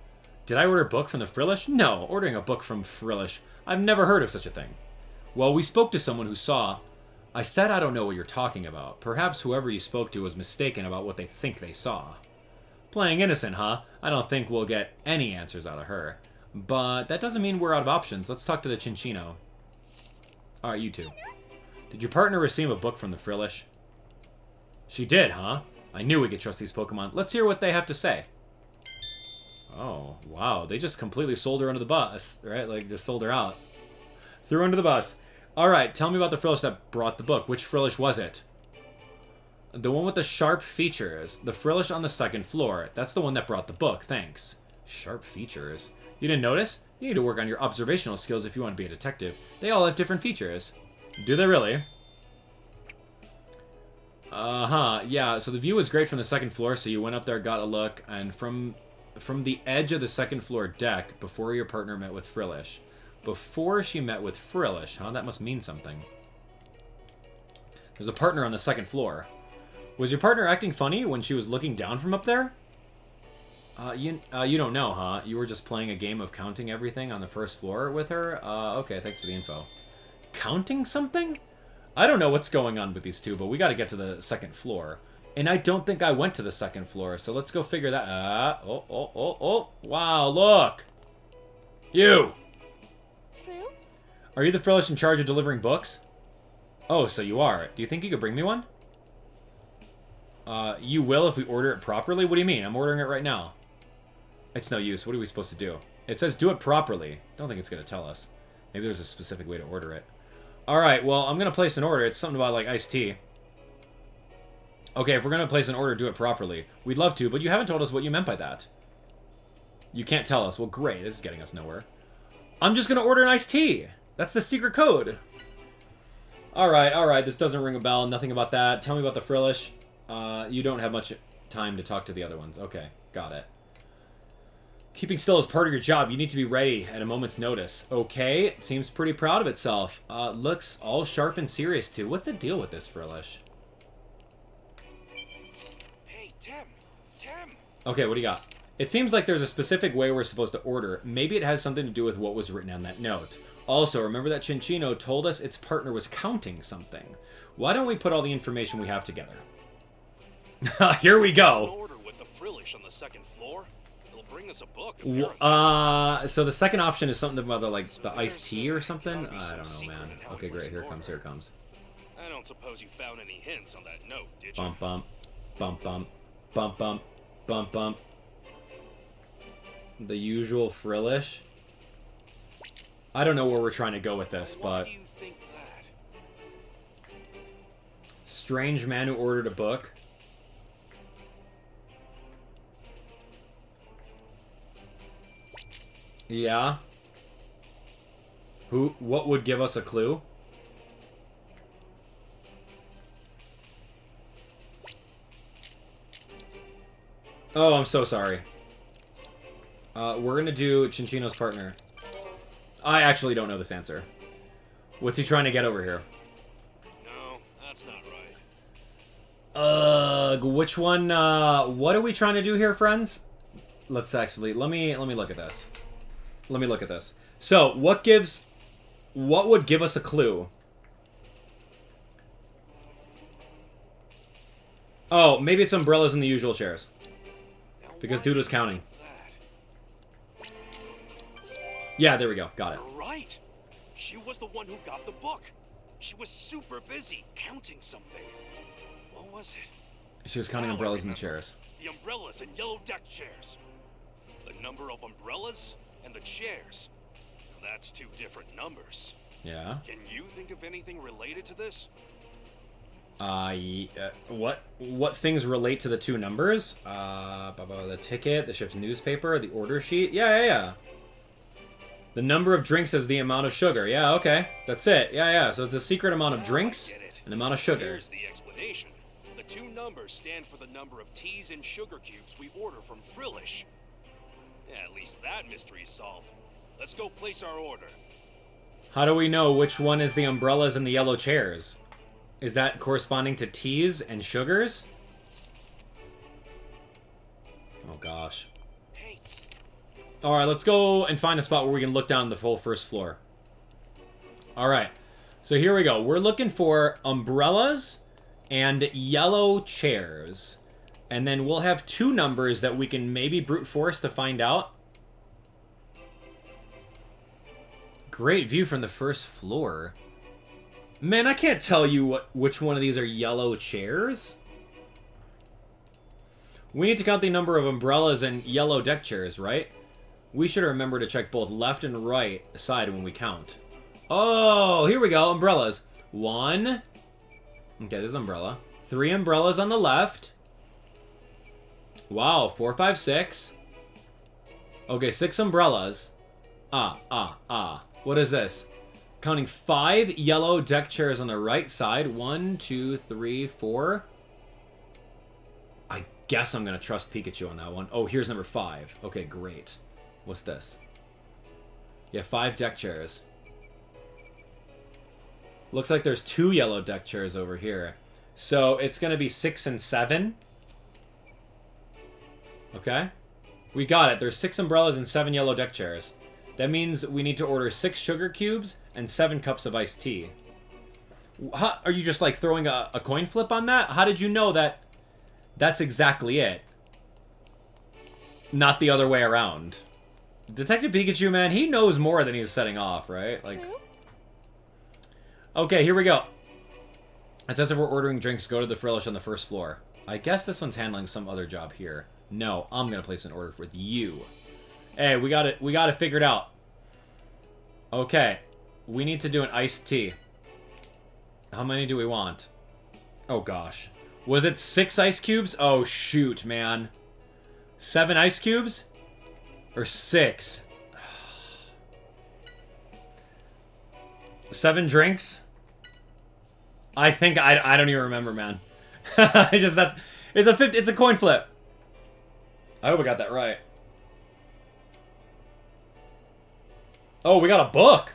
Did I order a book from the Frillish? No, ordering a book from Frillish. I've never heard of such a thing. Well, we spoke to someone who saw... I said I don't know what you're talking about. Perhaps whoever you spoke to was mistaken about what they think they saw. Playing innocent, huh? I don't think we'll get any answers out of her. But that doesn't mean we're out of options. Let's talk to the Cinccino. Alright, you two. Did your partner receive a book from the Frillish? She did, huh? I knew we could trust these Pokemon. Let's hear what they have to say. Oh, wow. They just completely sold her under the bus, right? Like, just sold her out. Threw her under the bus. Alright, tell me about the Frillish that brought the book. Which Frillish was it? The one with the sharp features. The Frillish on the second floor. That's the one that brought the book. Thanks. Sharp features? You didn't notice? You need to work on your observational skills if you want to be a detective. They all have different features. Do they really? Uh-huh. Yeah, so the view was great from the second floor, so you went up there, got a look, and from the edge of the second floor deck, before your partner met with Frillish. Before she met with Frillish, huh? That must mean something. There's a partner on the second floor. Was your partner acting funny when she was looking down from up there? You don't know, huh? You were just playing a game of counting everything on the first floor with her? Okay, thanks for the info. Counting something? I don't know what's going on with these two, but we gotta get to the second floor. And I don't think I went to the second floor, so let's go figure that... Oh. Wow, look! You! Frill? Are you the Frillish in charge of delivering books? Oh, so you are. Do you think you could bring me one? You will if we order it properly? What do you mean? I'm ordering it right now. It's no use. What are we supposed to do? It says do it properly. Don't think it's going to tell us. Maybe there's a specific way to order it. Alright, well, I'm going to place an order. It's something about, like, iced tea. Okay, if we're going to place an order, do it properly. We'd love to, but you haven't told us what you meant by that. You can't tell us. Well, great. This is getting us nowhere. I'm just going to order an iced tea. That's the secret code. Alright. This doesn't ring a bell. Nothing about that. Tell me about the Frillish. You don't have much time to talk to the other ones. Okay, got it. Keeping still is part of your job. You need to be ready at a moment's notice. Okay, it seems pretty proud of itself. Looks all sharp and serious, too. What's the deal with this Frillish? Hey, Tim! Okay, what do you got? It seems like there's a specific way we're supposed to order. Maybe it has something to do with what was written on that note. Also, remember that Cinccino told us its partner was counting something. Why don't we put all the information we have together? Here we go. An order with the Frillish on the second floor. It'll bring us a book. So the second option is something about the iced tea or something? I don't know, man. Okay, great. Here it comes. I don't suppose you found any hints on that note, did you? Bump, bump. Bump, bump. Bump, bump. Bump, bump. The usual Frillish. I don't know where we're trying to go with this, but... Why do you think that? Strange man who ordered a book. Yeah. What would give us a clue? Oh, I'm so sorry. We're gonna do Cinccino's partner. I actually don't know this answer. What's he trying to get over here? No, that's not right. Which one, what are we trying to do here, friends? Let's actually, let me look at this. Let me look at this. So, what would give us a clue? Oh, maybe it's umbrellas in the usual chairs. Because dude was counting. Yeah, there we go. Got it. You're right. She was the one who got the book. She was super busy counting something. What was it? She was counting umbrellas in the chairs. The umbrellas and yellow deck chairs. The number of umbrellas and the chairs. Now, that's two different numbers. Yeah. Can you think of anything related to this? What things relate to the two numbers? The ticket, the ship's newspaper, the order sheet. Yeah. The number of drinks is the amount of sugar. Yeah, okay. That's it. Yeah. So it's the secret amount of drinks and amount of sugar. Here's the explanation. The two numbers stand for the number of teas and sugar cubes we order from Frillish. Yeah, at least that mystery is solved. Let's go place our order. How do we know which one is the umbrellas and the yellow chairs? Is that corresponding to teas and sugars? Oh gosh. Alright, let's go and find a spot where we can look down the full first floor. Alright, so here we go. We're looking for umbrellas and yellow chairs. And then we'll have 2 numbers that we can maybe brute force to find out. Great view from the first floor. Man, I can't tell you which one of these are yellow chairs. We need to count the number of umbrellas and yellow deck chairs, right? We should remember to check both left and right side when we count. Oh, here we go. Umbrellas. 1. Okay, this is umbrella. 3 umbrellas on the left. Wow, 4, 5, 6. Okay, 6 umbrellas. What is this? Counting 5 yellow deck chairs on the right side. 1, 2, 3, 4. I guess I'm going to trust Pikachu on that one. Oh, here's number 5. Okay, great. What's this? Yeah, 5 deck chairs. Looks like there's 2 yellow deck chairs over here. So it's going to be 6 and 7. Okay. We got it. There's 6 umbrellas and 7 yellow deck chairs. That means we need to order 6 sugar cubes and 7 cups of iced tea. How, are you just like throwing a coin flip on that? How did you know that that's exactly it? Not the other way around. Detective Pikachu, man, he knows more than he's setting off, right? Like, okay, here we go. It says if we're ordering drinks, go to the Frillish on the first floor. I guess this one's handling some other job here. No, I'm gonna place an order with you. Hey, we got it figured out. Okay, we need to do an iced tea. How many do we want? Oh gosh, was it 6 ice cubes? Oh shoot, man. 7 ice cubes? Or 6? 7 drinks? I think I don't even remember, man. It's a coin flip. I hope I got that right. Oh, we got a book.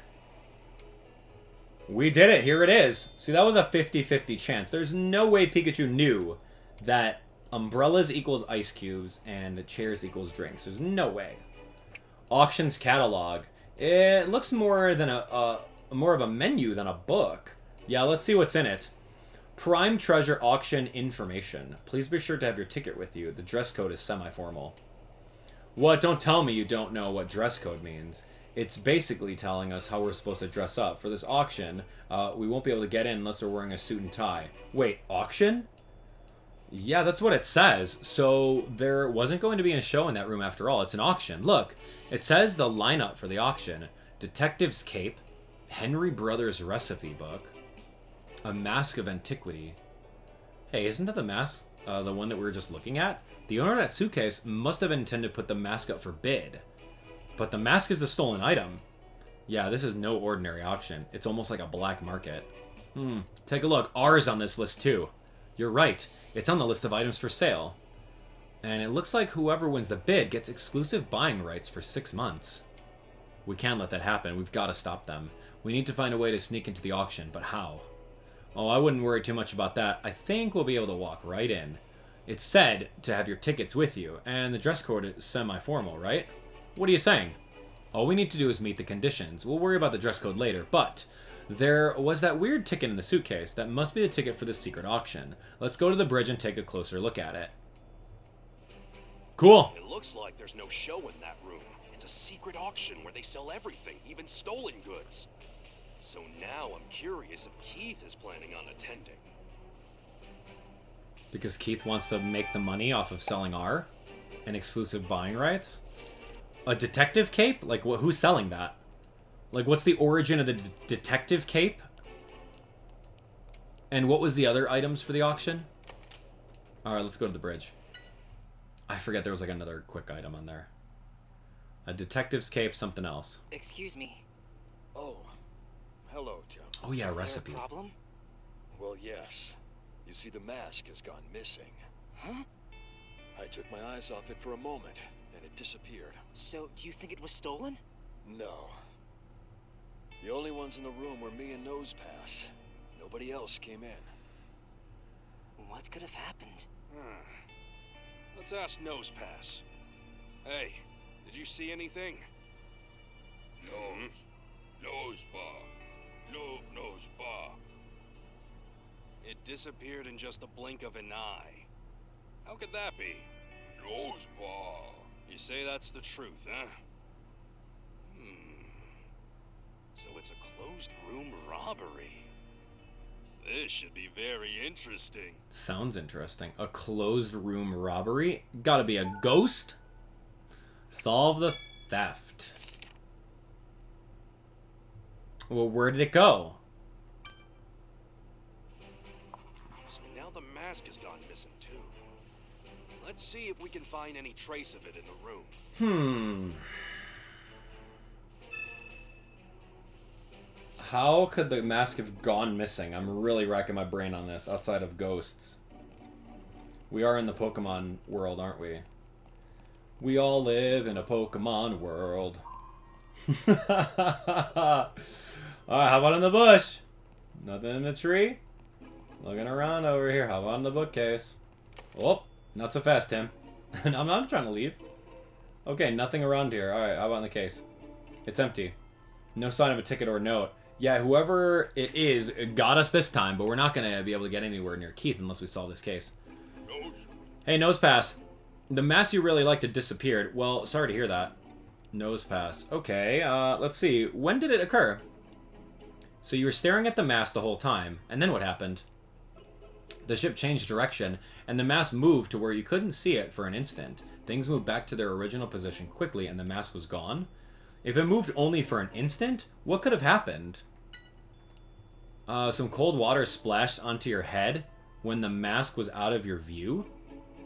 We did it. Here it is. See, that was a 50-50 chance. There's no way Pikachu knew that umbrellas equals ice cubes and chairs equals drinks. There's no way. Auctions catalog. It looks more than more of a menu than a book. Yeah, let's see what's in it. Prime Treasure Auction Information. Please be sure to have your ticket with you. The dress code is semi-formal. What? Don't tell me you don't know what dress code means. It's basically telling us how we're supposed to dress up. For this auction, we won't be able to get in unless we're wearing a suit and tie. Wait, auction? Yeah, that's what it says. So there wasn't going to be a show in that room after all. It's an auction. Look, it says the lineup for the auction. Detective's Cape, Henry Brothers Recipe Book, a Mask of Antiquity. Hey, isn't that the mask, the one that we were just looking at? The owner of that suitcase must have intended to put the mask up for bid. But the mask is the stolen item. Yeah, this is no ordinary auction. It's almost like a black market. Take a look. R's on this list too. You're right. It's on the list of items for sale. And it looks like whoever wins the bid gets exclusive buying rights for 6 months. We can't let that happen. We've got to stop them. We need to find a way to sneak into the auction, but how? Oh, I wouldn't worry too much about that. I think we'll be able to walk right in. It's said to have your tickets with you, and the dress code is semi-formal, right? What are you saying? All we need to do is meet the conditions. We'll worry about the dress code later, but there was that weird ticket in the suitcase. That must be the ticket for the secret auction. Let's go to the bridge and take a closer look at it. Cool. It looks like there's no show in that room. It's a secret auction where they sell everything, even stolen goods. So now I'm curious if Keith is planning on attending. Because Keith wants to make the money off of selling R and exclusive buying rights? A detective cape? Like, who's selling that? Like, what's the origin of the detective cape? And what was the other items for the auction? Alright, let's go to the bridge. I forget there was like another quick item on there. A detective's cape, something else. Excuse me. Oh, hello, Tim. Oh yeah, Is recipe. there a problem? Well, yes. You see, the mask has gone missing. Huh? I took my eyes off it for a moment, and it disappeared. So, do you think it was stolen? No. The only ones in the room were me and Nosepass. Nobody else came in. What could have happened? Let's ask Nosepass. Hey, did you see anything? Nosepass. It disappeared in just the blink of an eye. How could that be? Nosepass. You say that's the truth, huh? So it's a closed room robbery. This should be very interesting. Sounds interesting. A closed room robbery? Gotta be a ghost? Solve the theft. Well, where did it go? So now the mask has gone missing too. Let's see if we can find any trace of it in the room. How could the mask have gone missing? I'm really racking my brain on this, outside of ghosts. We are in the Pokemon world, aren't we? We all live in a Pokemon world. Alright, how about in the bush? Nothing in the tree? Looking around over here. How about in the bookcase? Oh, not so fast, Tim. I'm not trying to leave. Okay, nothing around here. Alright, how about in the case? It's empty. No sign of a ticket or note. Yeah, whoever it is got us this time, but we're not going to be able to get anywhere near Keith unless we solve this case. Hey, Nosepass. The mask you really liked had disappeared. Well, sorry to hear that. Nosepass. Okay, let's see. When did it occur? So you were staring at the mask the whole time, and then what happened? The ship changed direction, and the mask moved to where you couldn't see it for an instant. Things moved back to their original position quickly, and the mask was gone. If it moved only for an instant, what could have happened? Some cold water splashed onto your head when the mask was out of your view?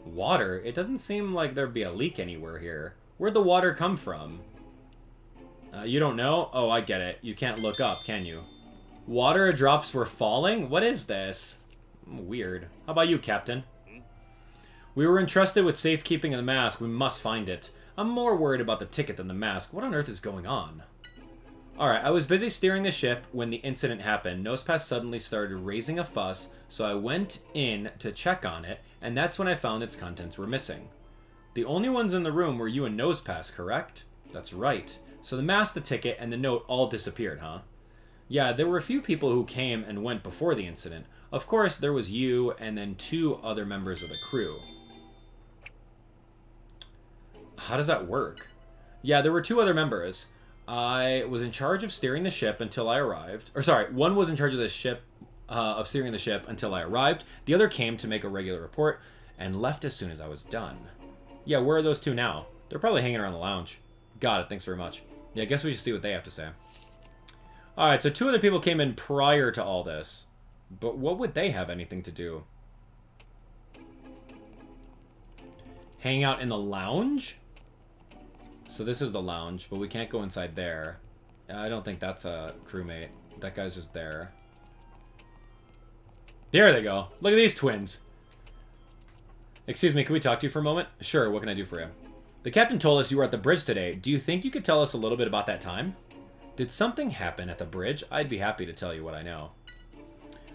Water? It doesn't seem like there'd be a leak anywhere here. Where'd the water come from? You don't know? Oh, I get it. You can't look up, can you? Water drops were falling? What is this? Weird. How about you, Captain? We were entrusted with safekeeping of the mask. We must find it. I'm more worried about the ticket than the mask. What on earth is going on? Alright, I was busy steering the ship when the incident happened. Nosepass suddenly started raising a fuss, so I went in to check on it, and that's when I found its contents were missing. The only ones in the room were you and Nosepass, correct? That's right. So the mask, the ticket, and the note all disappeared, huh? Yeah, there were a few people who came and went before the incident. Of course, there was you and then 2 other members of the crew. How does that work? Yeah, there were 2 other members. I was in charge of steering the ship until I arrived. Or sorry, one was in charge of the ship, of steering the ship until I arrived. The other came to make a regular report and left as soon as I was done. Yeah, where are those 2 now? They're probably hanging around the lounge. Got it, thanks very much. Yeah, I guess we should see what they have to say. Alright, so 2 other people came in prior to all this. But what would they have anything to do? Hang out in the lounge? So this is the lounge, but we can't go inside there. I don't think that's a crewmate. That guy's just there. There they go. Look at these twins. Excuse me, can we talk to you for a moment? Sure, what can I do for you? The captain told us you were at the bridge today. Do you think you could tell us a little bit about that time? Did something happen at the bridge? I'd be happy to tell you what I know.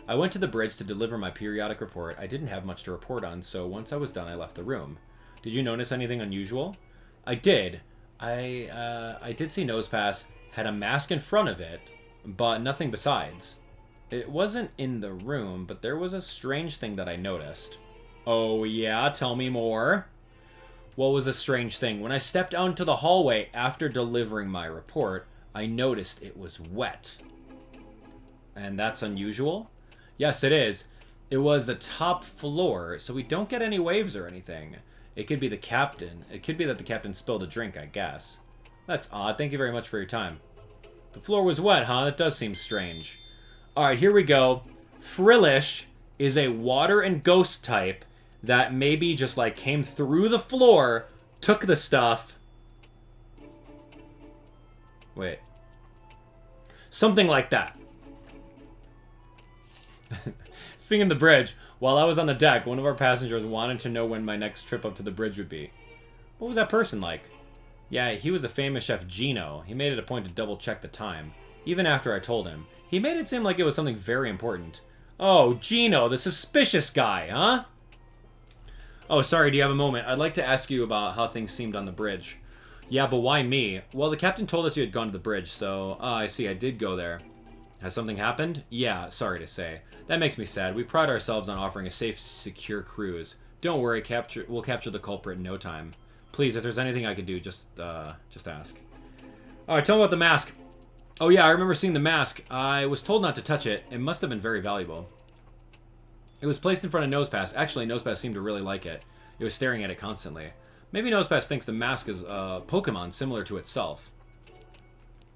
I went to the bridge to deliver my periodic report. I didn't have much to report on, so once I was done, I left the room. Did you notice anything unusual? I did. I did see Nosepass had a mask in front of it, but nothing besides. It wasn't in the room, but there was a strange thing that I noticed. Oh yeah, tell me more. What was the strange thing? When I stepped out into the hallway after delivering my report, I noticed it was wet. And that's unusual? Yes, it is. It was the top floor, so we don't get any waves or anything. It could be the captain. It could be that the captain spilled a drink, I guess. That's odd. Thank you very much for your time. The floor was wet, huh? That does seem strange. Alright, here we go. Frillish is a water and ghost type that maybe just like came through the floor, took the stuff. Wait. Something like that. Speaking of the bridge, while I was on the deck, one of our passengers wanted to know when my next trip up to the bridge would be. What was that person like? Yeah, he was the famous chef Gino. He made it a point to double check the time. even after I told him. He made it seem like it was something very important. Oh, Gino, the suspicious guy, huh? Oh, sorry, do you have a moment? I'd like to ask you about how things seemed on the bridge. Yeah, but why me? Well, the captain told us you had gone to the bridge, so... I see, I did go there. Has something happened? Yeah, sorry to say. That makes me sad. We pride ourselves on offering a safe, secure cruise. Don't worry, we'll capture the culprit in no time. Please, if there's anything I can do, just ask. Alright, tell me about the mask. Oh yeah, I remember seeing the mask. I was told not to touch it. It must have been very valuable. It was placed in front of Nosepass. Actually, Nosepass seemed to really like it. It was staring at it constantly. Maybe Nosepass thinks the mask is a Pokemon similar to itself.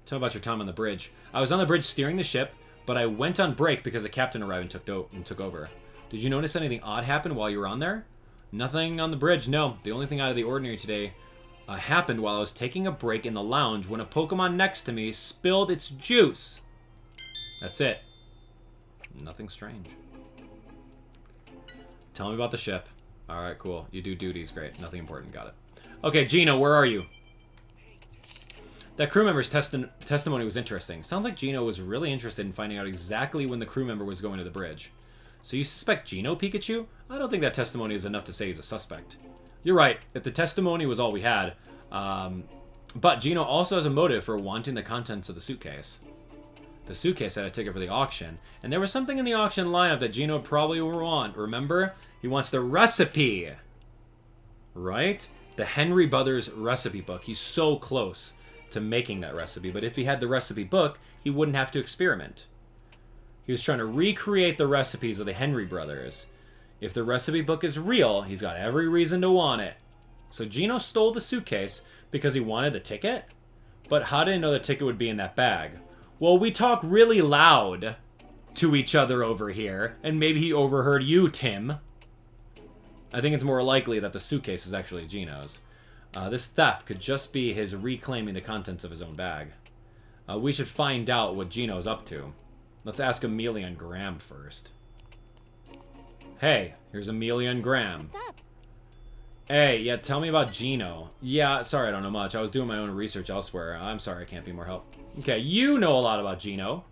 Tell me about your time on the bridge. I was on the bridge steering the ship, but I went on break because the captain arrived and took over. Did you notice anything odd happen while you were on there? Nothing on the bridge, no. The only thing out of the ordinary today happened while I was taking a break in the lounge when a Pokemon next to me spilled its juice. That's it. Nothing strange. Tell me about the ship. Alright, cool. You do duties. Great. Nothing important. Got it. Okay, Gino, where are you? That crew member's testimony was interesting. Sounds like Gino was really interested in finding out exactly when the crew member was going to the bridge. So you suspect Gino, Pikachu? I don't think that testimony is enough to say he's a suspect. You're right. If the testimony was all we had. But Gino also has a motive for wanting the contents of the suitcase. The suitcase had a ticket for the auction, and there was something in the auction lineup that Gino probably will want. Remember? He wants the recipe. Right? The Henry Brothers recipe book. He's so close to making that recipe, but if he had the recipe book, he wouldn't have to experiment. He was trying to recreate the recipes of the Henry Brothers. If the recipe book is real, he's got every reason to want it. So Gino stole the suitcase because he wanted the ticket? But how did he know the ticket would be in that bag? Well, we talk really loud to each other over here, and maybe he overheard you, Tim. I think it's more likely that the suitcase is actually Gino's. This theft could just be his reclaiming the contents of his own bag. We should find out what Gino's up to. Let's ask Amelia and Graham first. Hey, here's Amelia and Graham. What's up? Hey, yeah, tell me about Gino. Yeah, sorry, I don't know much. I was doing my own research elsewhere. I'm sorry, I can't be more help. Okay, you know a lot about Gino.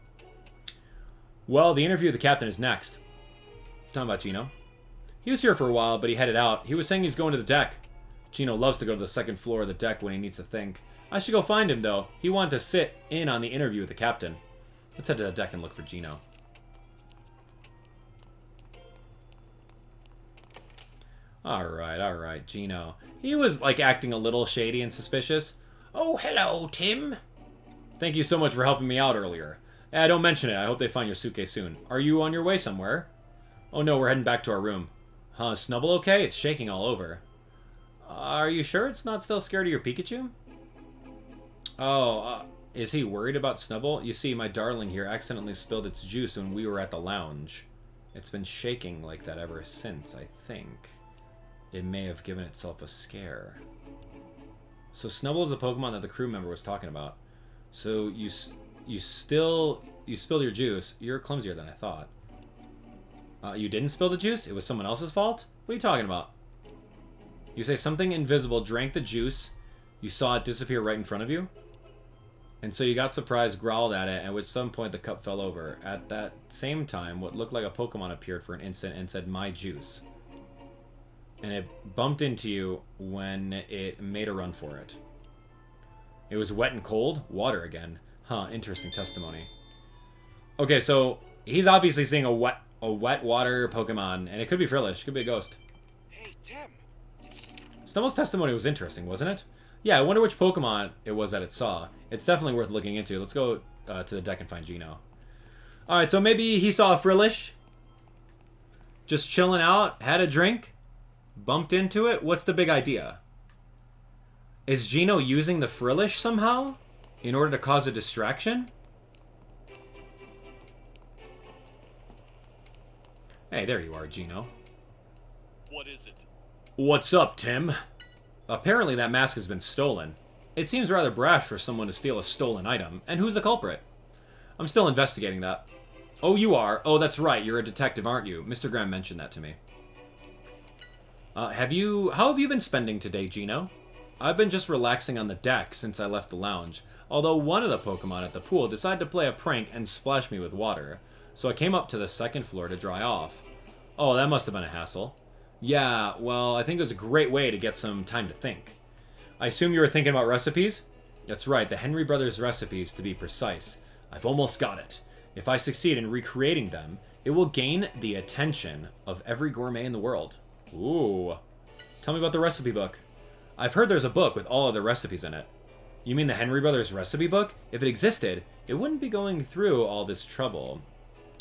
Well, the interview with the captain is next. Tell me about Gino. He was here for a while, but he headed out. He was saying he's going to the deck. Gino loves to go to the second floor of the deck when he needs to think. I should go find him, though. He wanted to sit in on the interview with the captain. Let's head to the deck and look for Gino. Alright, Gino. He was, like, acting a little shady and suspicious. Oh, hello, Tim. Thank you so much for helping me out earlier. Don't mention it. I hope they find your suitcase soon. Are you on your way somewhere? Oh, no, we're heading back to our room. Huh, Snubble okay? It's shaking all over. Are you sure it's not still scared of your Pikachu? Oh, is he worried about Snubble? You see, my darling here accidentally spilled its juice when we were at the lounge. It's been shaking like that ever since, I think. It may have given itself a scare. So Snubble is the Pokemon that the crew member was talking about. So you spilled your juice. You're clumsier than I thought. You didn't spill the juice? It was someone else's fault? What are you talking about? You say something invisible drank the juice. You saw it disappear right in front of you? And so you got surprised, growled at it, and at some point the cup fell over. At that same time, what looked like a Pokemon appeared for an instant and said, "My juice." And it bumped into you when it made a run for it. It was wet and cold? Water again. Huh, interesting testimony. Okay, so he's obviously seeing a wet water Pokemon, and it could be Frillish, could be a ghost. Hey, Tim. Snubble's testimony was interesting, wasn't it? Yeah, I wonder which Pokemon it was that it saw. It's definitely worth looking into. Let's go to the deck and find Gino. Alright, so maybe he saw a Frillish. Just chilling out, had a drink, bumped into it. What's the big idea? Is Gino using the Frillish somehow in order to cause a distraction? Hey, there you are, Gino. What is it? What's up, Tim? Apparently that mask has been stolen. It seems rather brash for someone to steal a stolen item. And who's the culprit? I'm still investigating that. Oh, you are? Oh, that's right. You're a detective, aren't you? Mr. Graham mentioned that to me. How have you been spending today, Gino? I've been just relaxing on the deck since I left the lounge. although one of the Pokemon at the pool decided to play a prank and splash me with water. So I came up to the second floor to dry off. Oh, that must have been a hassle. Yeah, well, I think it was a great way to get some time to think. I assume you were thinking about recipes? That's right, the Henry Brothers recipes, to be precise. I've almost got it. If I succeed in recreating them, it will gain the attention of every gourmet in the world. Ooh. Tell me about the recipe book. I've heard there's a book with all of the recipes in it. You mean the Henry Brothers recipe book? If it existed, it wouldn't be going through all this trouble.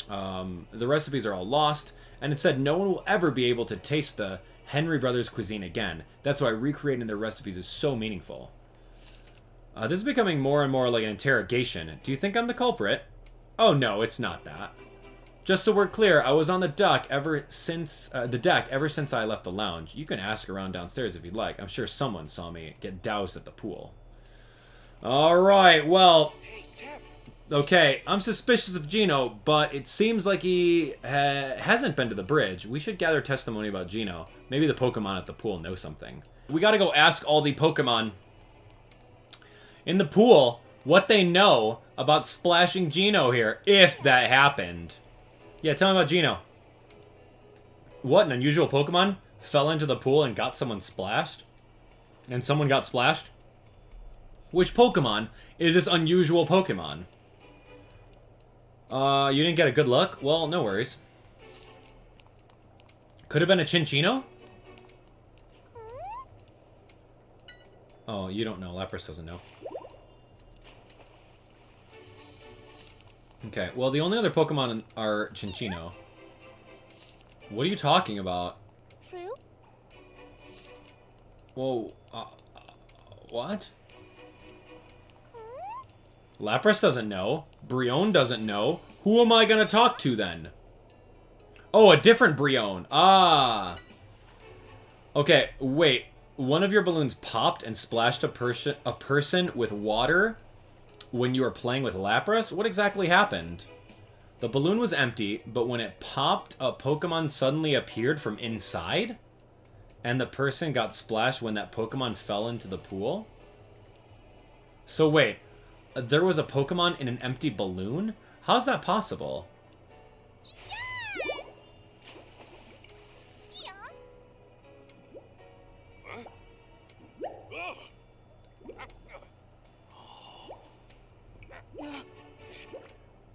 The recipes are all lost, and it said no one will ever be able to taste the Henry Brothers cuisine again. That's why recreating their recipes is so meaningful. This is becoming more and more like an interrogation. Do you think I'm the culprit? Oh no, it's not that. Just so we're clear, I was on the deck ever since I left the lounge. You can ask around downstairs if you'd like. I'm sure someone saw me get doused at the pool. Alright, well... Okay, I'm suspicious of Gino, but it seems like he hasn't been to the bridge. We should gather testimony about Gino. Maybe the Pokemon at the pool know something. We gotta go ask all the Pokemon in the pool what they know about splashing Gino here, if that happened. Yeah, tell me about Gino. What, an unusual Pokemon fell into the pool and got someone splashed? And someone got splashed? Which Pokemon is this unusual Pokemon? You didn't get a good look? Well, no worries. Could have been a Chinchino? Oh, you don't know. Lapras doesn't know. Okay, well, the only other Pokemon are Chinchino. What are you talking about? Fruit? Whoa, what? Lapras doesn't know. Brion doesn't know. Who am I gonna talk to then? Oh, a different Brion. Ah. Okay, wait. One of your balloons popped and splashed a person with water when you were playing with Lapras? What exactly happened? The balloon was empty, but when it popped, a Pokemon suddenly appeared from inside? And the person got splashed when that Pokemon fell into the pool? So wait, there was a Pokemon in an empty balloon? How's that possible?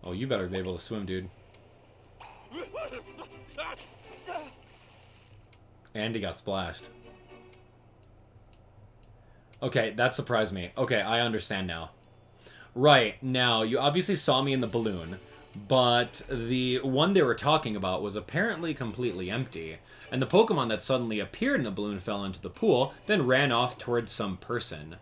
Oh, you better be able to swim, dude. And he got splashed. Okay, that surprised me. Okay, I understand now. Right, now, you obviously saw me in the balloon, but the one they were talking about was apparently completely empty, and the Pokemon that suddenly appeared in the balloon fell into the pool, then ran off towards some person.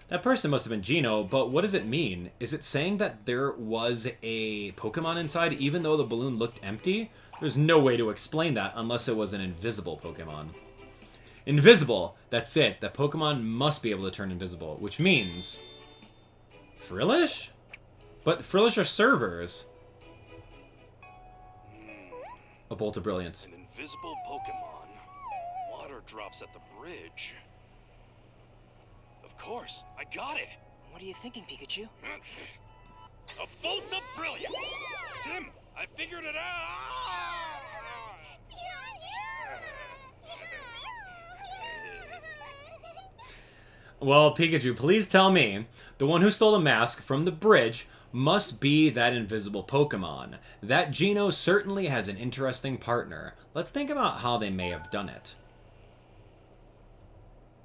That person must have been Gino, but what does it mean? Is it saying that there was a Pokemon inside even though the balloon looked empty? There's no way to explain that unless it was an invisible Pokemon. Invisible! That's it. That Pokemon must be able to turn invisible, which means... Frillish? But Frillish are servers. A Bolt of Brilliance. An invisible Pokemon. Water drops at the bridge. Of course, I got it. What are you thinking, Pikachu? A Bolt of Brilliance! Tim, I figured it out! Well, Pikachu, please tell me, the one who stole the mask from the bridge must be that invisible Pokemon. That Gino certainly has an interesting partner. Let's think about how they may have done it.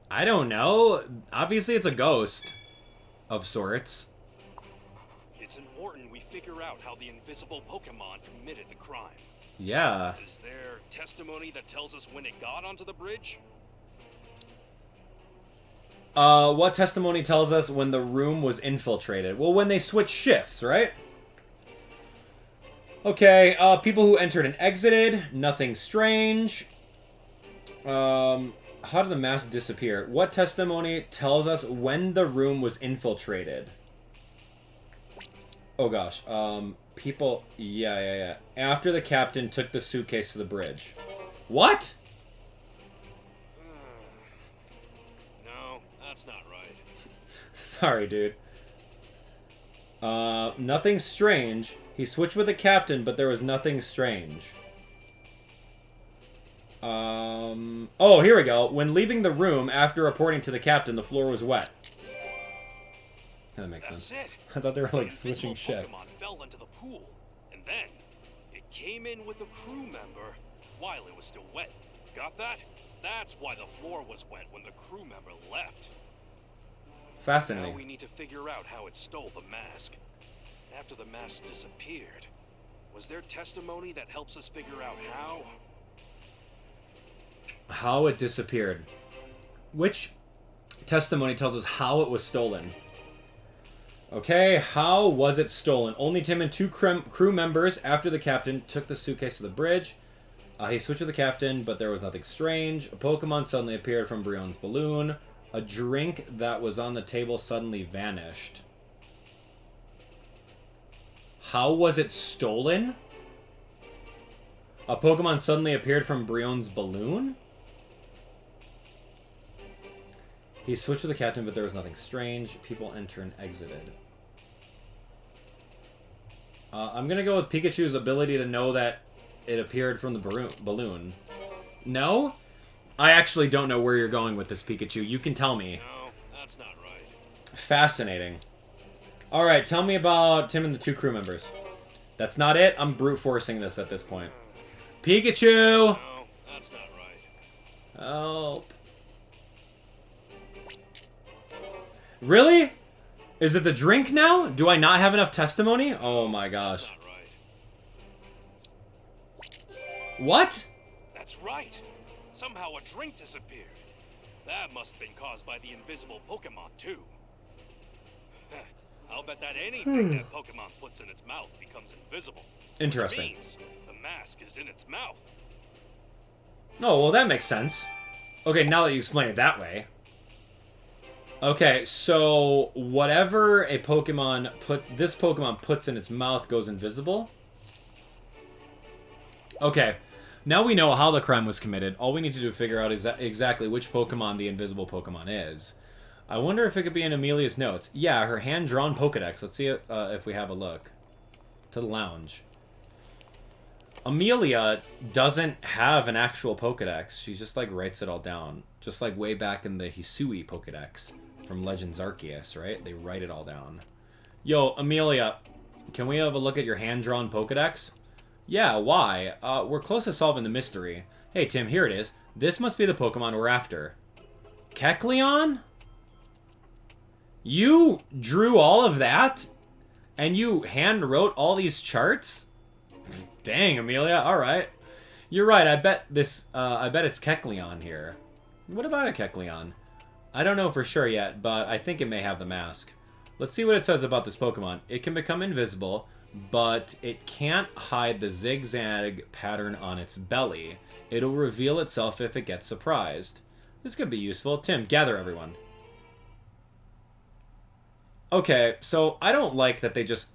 I don't know. Obviously, it's a ghost of sorts. It's important we figure out how the invisible Pokemon committed the crime. Yeah. Is there testimony that tells us when it got onto the bridge? What testimony tells us when the room was infiltrated? Well, when they switched shifts, right? Okay, people who entered and exited. Nothing strange. How did the mask disappear? What testimony tells us when the room was infiltrated? Oh gosh. People... Yeah. After the captain took the suitcase to the bridge. What? No, that's not right. Sorry, dude. Nothing strange. He switched with the captain, but there was nothing strange. Oh, here we go. When leaving the room after reporting to the captain, the floor was wet. That makes sense. I thought they were like switching shifts. Pokemon fell into the pool, and then it came in with a crew member while it was still wet. Got that? That's why the floor was wet when the crew member left. Fascinating. Now we need to figure out how it stole the mask. After the mask disappeared, was there testimony that helps us figure out how? How it disappeared. Which testimony tells us how it was stolen? Okay, how was it stolen? Only Tim and two crew members after the captain took the suitcase to the bridge. He switched with the captain, but there was nothing strange. A Pokemon suddenly appeared from Brionne's balloon. A drink that was on the table suddenly vanished. How was it stolen? A Pokemon suddenly appeared from Brionne's balloon? He switched with the captain, but there was nothing strange. People entered and exited. I'm going to go with Pikachu's ability to know that it appeared from the balloon. No? I actually don't know where you're going with this, Pikachu. You can tell me. No, that's not right. Fascinating. Alright, tell me about Tim and the two crew members. That's not it? I'm brute forcing this at this point. Pikachu! No, that's not right. Help. Really? Is it the drink now? Do I not have enough testimony? Oh my gosh. That's not right. What? That's right. Somehow a drink disappeared. That must have been caused by the invisible Pokemon, too. I'll bet that anything that Pokemon puts in its mouth becomes invisible. Interesting. Which means the mask is in its mouth. Oh, well that makes sense. Okay, now that you explain it that way. Okay, so whatever a Pokemon this Pokemon puts in its mouth goes invisible? Okay, now we know how the crime was committed. All we need to do is figure out exactly which Pokemon the invisible Pokemon is. I wonder if it could be in Amelia's notes. Yeah, her hand-drawn Pokedex. Let's see if we have a look. To the lounge. Amelia doesn't have an actual Pokedex. She just, like, writes it all down. Just like way back in the Hisui Pokedex from Legends Arceus, right? They write it all down. Yo, Amelia, can we have a look at your hand-drawn Pokedex? Yeah, why? We're close to solving the mystery. Hey, Tim, here it is. This must be the Pokemon we're after. Kecleon? You drew all of that? And you hand-wrote all these charts? Dang, Amelia. Alright. You're right, I bet it's Kecleon here. What about a Kecleon? I don't know for sure yet, but I think it may have the mask. Let's see what it says about this Pokemon. It can become invisible, but it can't hide the zigzag pattern on its belly. It'll reveal itself if it gets surprised. This could be useful. Tim, gather everyone. Okay, so I don't like that they just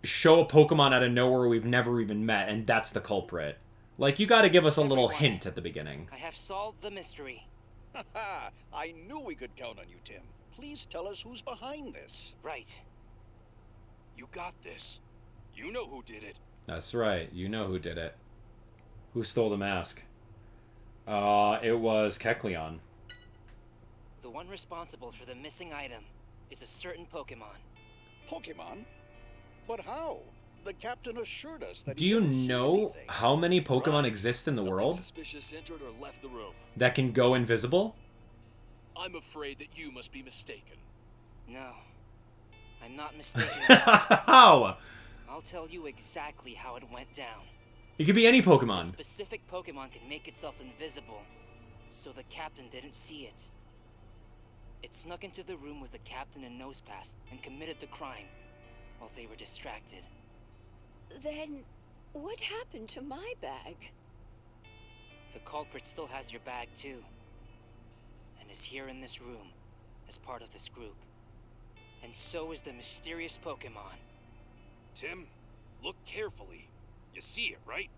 show a Pokemon out of nowhere we've never even met, and that's the culprit. Like, you gotta give us a little hint at the beginning. I have solved the mystery. Haha, I knew we could count on you, Tim. Please tell us who's behind this. Right. You got this. You know who did it. That's right. You know who did it. Who stole the mask? It was Kecleon. The one responsible for the missing item is a certain Pokemon. Pokemon? But how? The captain assured us that Do you know how many Pokemon exist in the world Suspicious entered or left the room. that can go invisible? I'm afraid that you must be mistaken. No, I'm not mistaken. How? I'll tell you exactly how it went down. It could be any A Pokemon. specific Pokemon can make itself invisible, so the captain didn't see it. It snuck into the room with the captain and Nosepass and committed the crime while they were distracted. Then, what happened to my bag? The culprit still has your bag too, and is here in this room as part of this group. And so is the mysterious Pokemon. Tim, look carefully. You see it, right?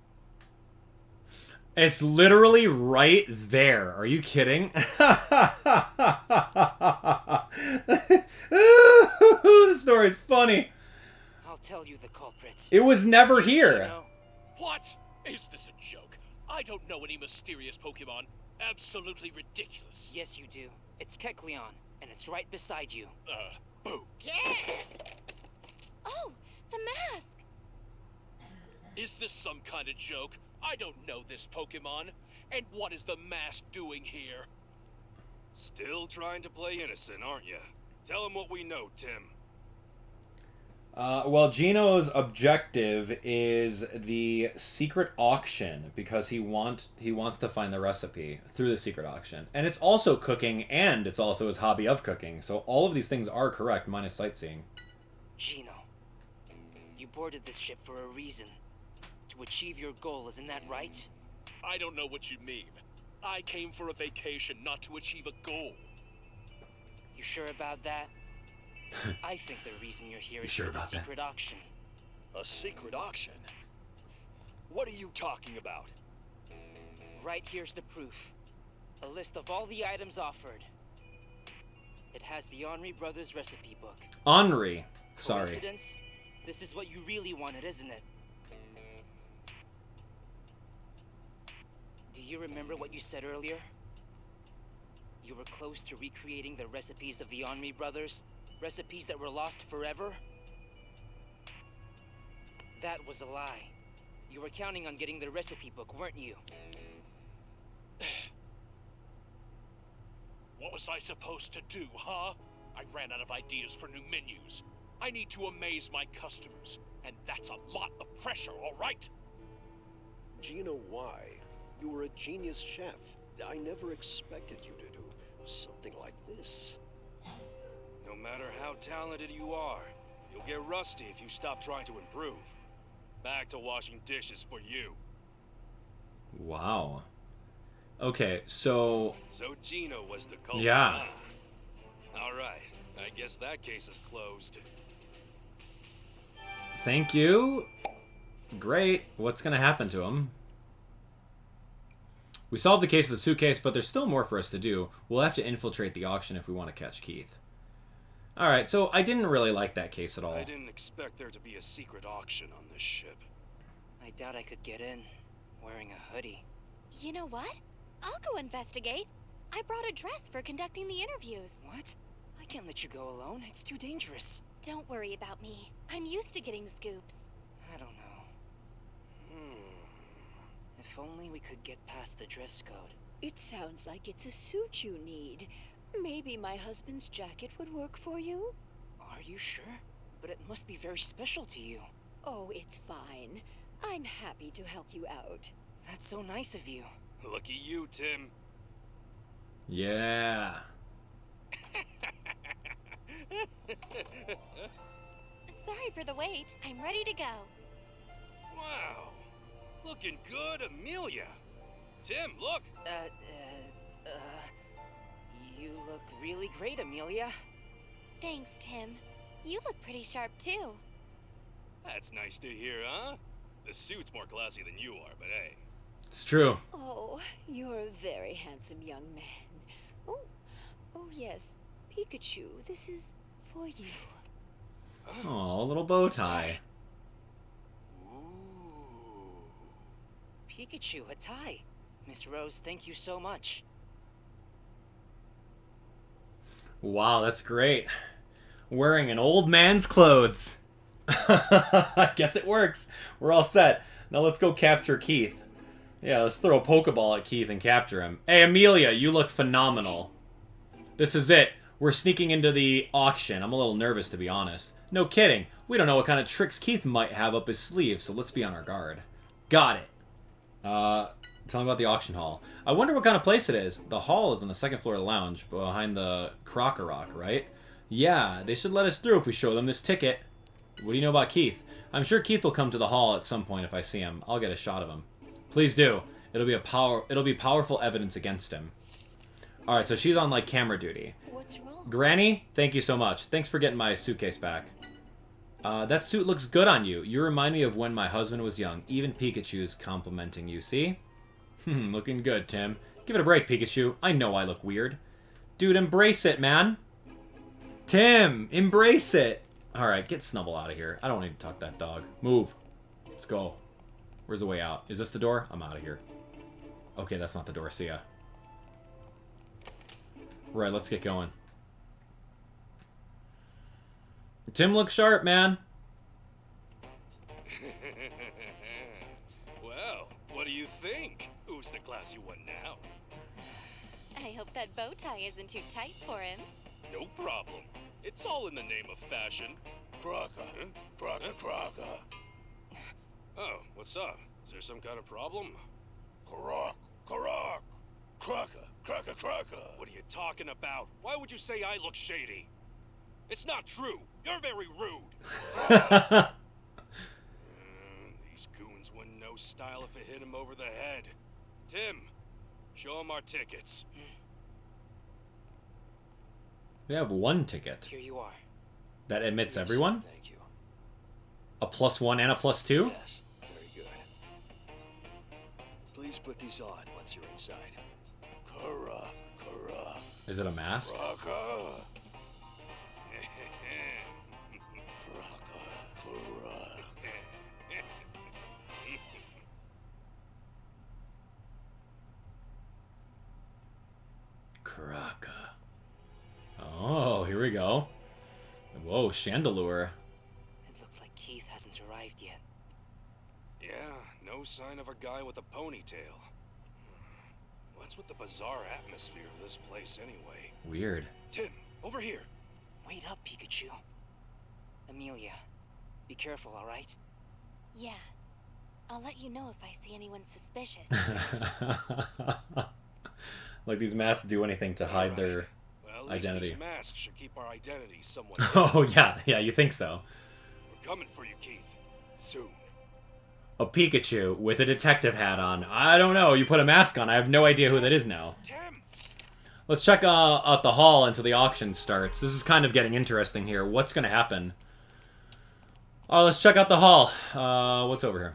It's literally right there. Are you kidding? This is story's funny. I'll tell you the culprit. It was never here. Gino. What? Is this a joke? I don't know any mysterious Pokemon. Absolutely ridiculous. Yes, you do. It's Kecleon, and it's right beside you. Boo. Oh, the mask! Is this some kind of joke? I don't know this Pokemon. And what is the mask doing here? Still trying to play innocent, aren't you? Tell him what we know, Tim. Well, Gino's objective is the secret auction because he wants to find the recipe through the secret auction. And it's also cooking, and it's also his hobby of cooking. So all of these things are correct, minus sightseeing. Gino, you boarded this ship for a reason. To achieve your goal, isn't that right? I don't know what you mean. I came for a vacation, not to achieve a goal. You sure about that? I think the reason you're here is sure for the about that? secret auction. A secret auction? What are you talking about? Right here's the proof. A list of all the items offered. It has the Henri brothers recipe book. Henri. Sorry. Coincidence? This is what you really wanted, isn't it? Do you remember what you said earlier? You were close to recreating the recipes of the Henri brothers? Recipes that were lost forever? That was a lie. You were counting on getting the recipe book, weren't you? What was I supposed to do, huh? I ran out of ideas for new menus. I need to amaze my customers, and that's a lot of pressure, all right? Gino, why? You were a genius chef. I never expected you to do something like this. No matter how talented you are, you'll get rusty if you stop trying to improve. Back to washing dishes for you. Wow. Okay, so... So Gino was the culprit. Yeah. Huh? Alright, I guess that case is closed. Thank you. Great. What's gonna happen to him? We solved the case of the suitcase, but there's still more for us to do. We'll have to infiltrate the auction if we want to catch Keith. Alright, so I didn't really like that case at all. I didn't expect there to be a secret auction on this ship. I doubt I could get in, wearing a hoodie. You know what? I'll go investigate. I brought a dress for conducting the interviews. What? I can't let you go alone. It's too dangerous. Don't worry about me. I'm used to getting scoops. I don't know. If only we could get past the dress code. It sounds like it's a suit you need. Maybe my husband's jacket would work for you? Are you sure? But it must be very special to you. Oh, it's fine. I'm happy to help you out. That's so nice of you. Lucky you, Tim. Yeah. Sorry for the wait. I'm ready to go. Wow. Looking good, Amelia. Tim, look. You look really great, Amelia. Thanks, Tim. You look pretty sharp, too. That's nice to hear, huh? The suit's more classy than you are, but hey. It's true. Oh, you're a very handsome young man. Oh yes, Pikachu, this is for you. Oh, a little bow tie. Pikachu, a tie. Miss Rose, thank you so much. Wow, that's great. Wearing an old man's clothes. I guess it works. We're all set. Now let's go capture Keith. Yeah, let's throw a Pokeball at Keith and capture him. Hey, Amelia, you look phenomenal. This is it. We're sneaking into the auction. I'm a little nervous, to be honest. No kidding. We don't know what kind of tricks Keith might have up his sleeve, so let's be on our guard. Got it. Tell me about the auction hall. I wonder what kind of place it is. The hall is on the second floor of the lounge, behind the Rock, right? Yeah, they should let us through if we show them this ticket. What do you know about Keith? I'm sure Keith will come to the hall at some point if I see him. I'll get a shot of him. Please do. It'll be powerful evidence against him. Alright, so she's on, like, camera duty. What's wrong? Granny, thank you so much. Thanks for getting my suitcase back. That suit looks good on you. You remind me of when my husband was young. Even Pikachu's complimenting you, see? Looking good, Tim. Give it a break, Pikachu. I know I look weird. Dude, embrace it, man. Tim, embrace it. Alright, get Snubble out of here. I don't need to talk to that dog. Move. Let's go. Where's the way out? Is this the door? I'm out of here. Okay, that's not the door. See ya. Right, let's get going. Tim looks sharp, man. Well, what do you think? Who's the classy one now? I hope that bow tie isn't too tight for him. No problem. It's all in the name of fashion. Crocker. Crocker, Crocker. Oh, what's up? Is there some kind of problem? Crock. Crocker. Crocker, Crocker. What are you talking about? Why would you say I look shady? It's not true. You're very rude. These goons wouldn't know style if it hit him over the head. Tim, show him our tickets. We have one ticket. Here you are. That admits everyone? Thank you. A +1 and a +2? Yes, very good. Please put these on once you're inside. Is it a mask? Kraka. Oh, here we go. Whoa, Chandelure. It looks like Keith hasn't arrived yet. Yeah, no sign of a guy with a ponytail. What's with the bizarre atmosphere of this place anyway? Weird. Tim, over here. Wait up, Pikachu. Amelia, be careful, all right? Yeah. I'll let you know if I see anyone suspicious. Like these masks do anything to hide their Well, at least identity. these masks should keep our identity somewhat. Oh, yeah, you think so. We're coming for you, Keith. Soon. A Pikachu with a detective hat on. I don't know. You put a mask on. I have no idea who that is now. Let's check out the hall until the auction starts. This is kind of getting interesting here. What's going to happen? Oh, let's check out the hall. What's over here?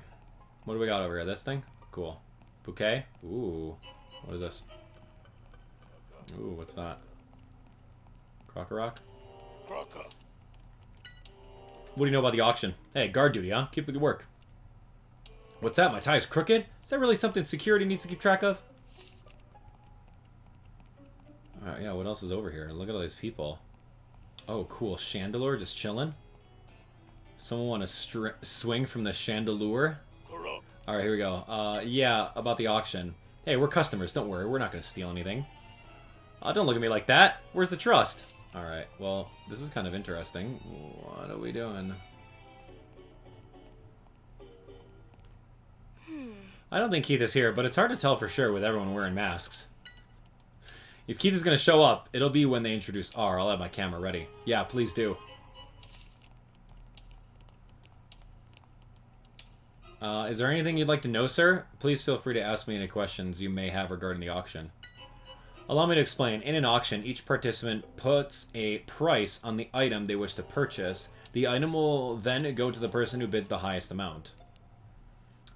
What do we got over here? This thing? Cool. Bouquet? Ooh. What is this? Ooh, what's that? Crocorock? Crocker. What do you know about the auction? Hey, guard duty, huh? Keep the good work. What's that? My tie's crooked? Is that really something security needs to keep track of? Alright, yeah, what else is over here? Look at all these people. Oh, cool. Chandelure just chilling. Someone want to swing from the Chandelure? Alright, here we go. Yeah, about the auction. Hey, we're customers. Don't worry. We're not going to steal anything. Don't look at me like that. Where's the trust? Alright, well, this is kind of interesting. What are we doing? I don't think Keith is here, but it's hard to tell for sure with everyone wearing masks. If Keith is going to show up, it'll be when they introduce R. I'll have my camera ready. Yeah, please do. Is there anything you'd like to know, sir? Please feel free to ask me any questions you may have regarding the auction. Allow me to explain. In an auction, each participant puts a price on the item they wish to purchase. The item will then go to the person who bids the highest amount.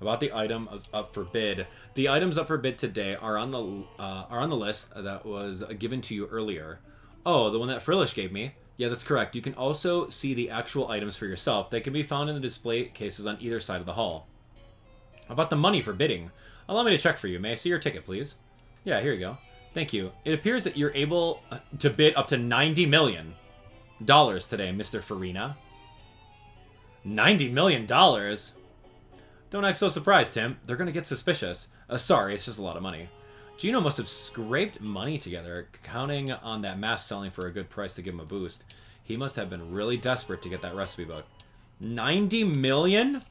About the item up for bid. The items up for bid today are on the list that was given to you earlier. Oh, the one that Frillish gave me? Yeah, that's correct. You can also see the actual items for yourself. They can be found in the display cases on either side of the hall. About the money for bidding. Allow me to check for you. May I see your ticket, please? Yeah, here you go. Thank you. It appears that you're able to bid up to $90 million today, Mr. Farina. $90 million? Don't act so surprised, Tim. They're going to get suspicious. Sorry, it's just a lot of money. Gino must have scraped money together, counting on that mask selling for a good price to give him a boost. He must have been really desperate to get that recipe book. 90 million?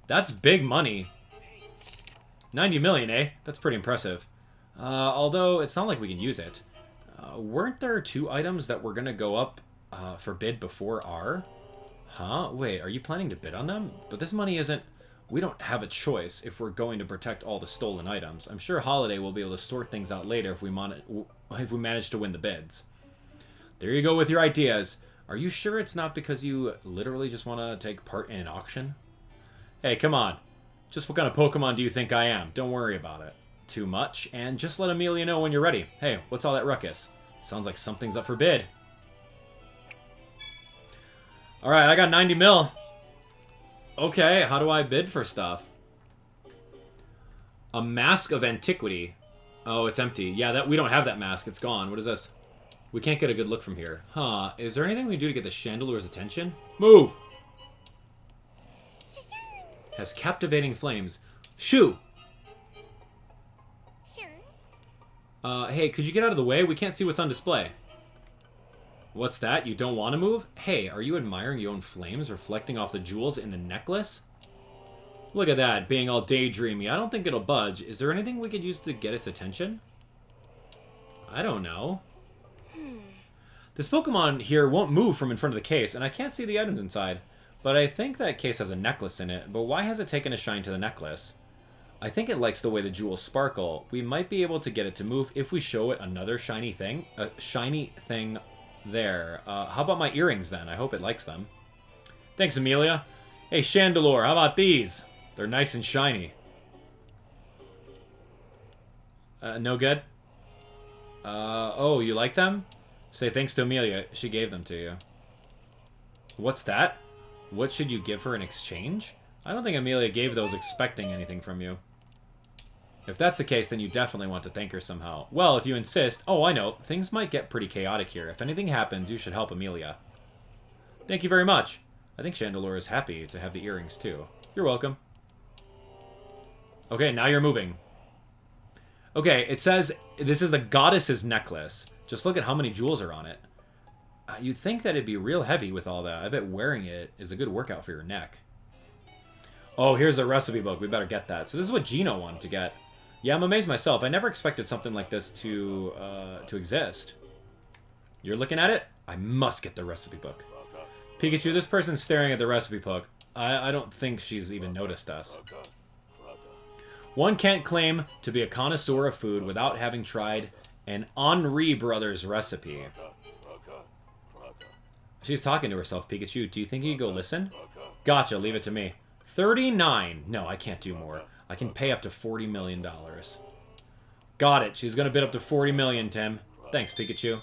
That's big money. 90 million, eh? That's pretty impressive. Although, it's not like we can use it. Weren't there 2 items that were going to go up for bid before R? Huh? Wait, are you planning to bid on them? But this money isn't... We don't have a choice if we're going to protect all the stolen items. I'm sure Holiday will be able to sort things out later if we manage to win the bids. There you go with your ideas. Are you sure it's not because you literally just want to take part in an auction? Hey, come on. Just what kind of Pokemon do you think I am? Don't worry about it too much, and just let Amelia know when you're ready. Hey, what's all that ruckus? Sounds like something's up for bid. Alright, I got 90 mil. Okay, how do I bid for stuff? A mask of antiquity. Oh, it's empty. Yeah, that we don't have that mask. It's gone. What is this? We can't get a good look from here. Huh. Is there anything we can do to get the Chandeler's attention? Move! Has captivating flames. Shoo! Hey, could you get out of the way? We can't see what's on display. What's that? You don't want to move? Hey, are you admiring your own flames reflecting off the jewels in the necklace? Look at that, being all daydreamy. I don't think it'll budge. Is there anything we could use to get its attention? I don't know. This Pokemon here won't move from in front of the case, and I can't see the items inside. But I think that case has a necklace in it, but why has it taken a shine to the necklace? I think it likes the way the jewels sparkle. We might be able to get it to move if we show it another shiny thing. A shiny thing there. How about my earrings then? I hope it likes them. Thanks, Amelia. Hey, Chandelure, how about these? They're nice and shiny. No good? Oh, you like them? Say thanks to Amelia. She gave them to you. What's that? What should you give her in exchange? I don't think Amelia gave those expecting anything from you. If that's the case, then you definitely want to thank her somehow. Well, if you insist... Oh, I know. Things might get pretty chaotic here. If anything happens, you should help Amelia. Thank you very much. I think Chandelure is happy to have the earrings, too. You're welcome. Okay, now you're moving. Okay, it says this is the goddess's necklace. Just look at how many jewels are on it. You'd think that it'd be real heavy with all that. I bet wearing it is a good workout for your neck. Oh, here's a recipe book. We better get that. So this is what Gino wanted to get. Yeah, I'm amazed myself. I never expected something like this to exist. You're looking at it? I must get the recipe book. Pikachu, this person's staring at the recipe book. I don't think she's even noticed us. One can't claim to be a connoisseur of food without having tried an Henri Brothers recipe. She's talking to herself, Pikachu. Do you think you can go listen? Gotcha, leave it to me. 39. No, I can't do more. I can pay up to $40 million. Got it. She's going to bid up to $40 million, Tim. Thanks, Pikachu.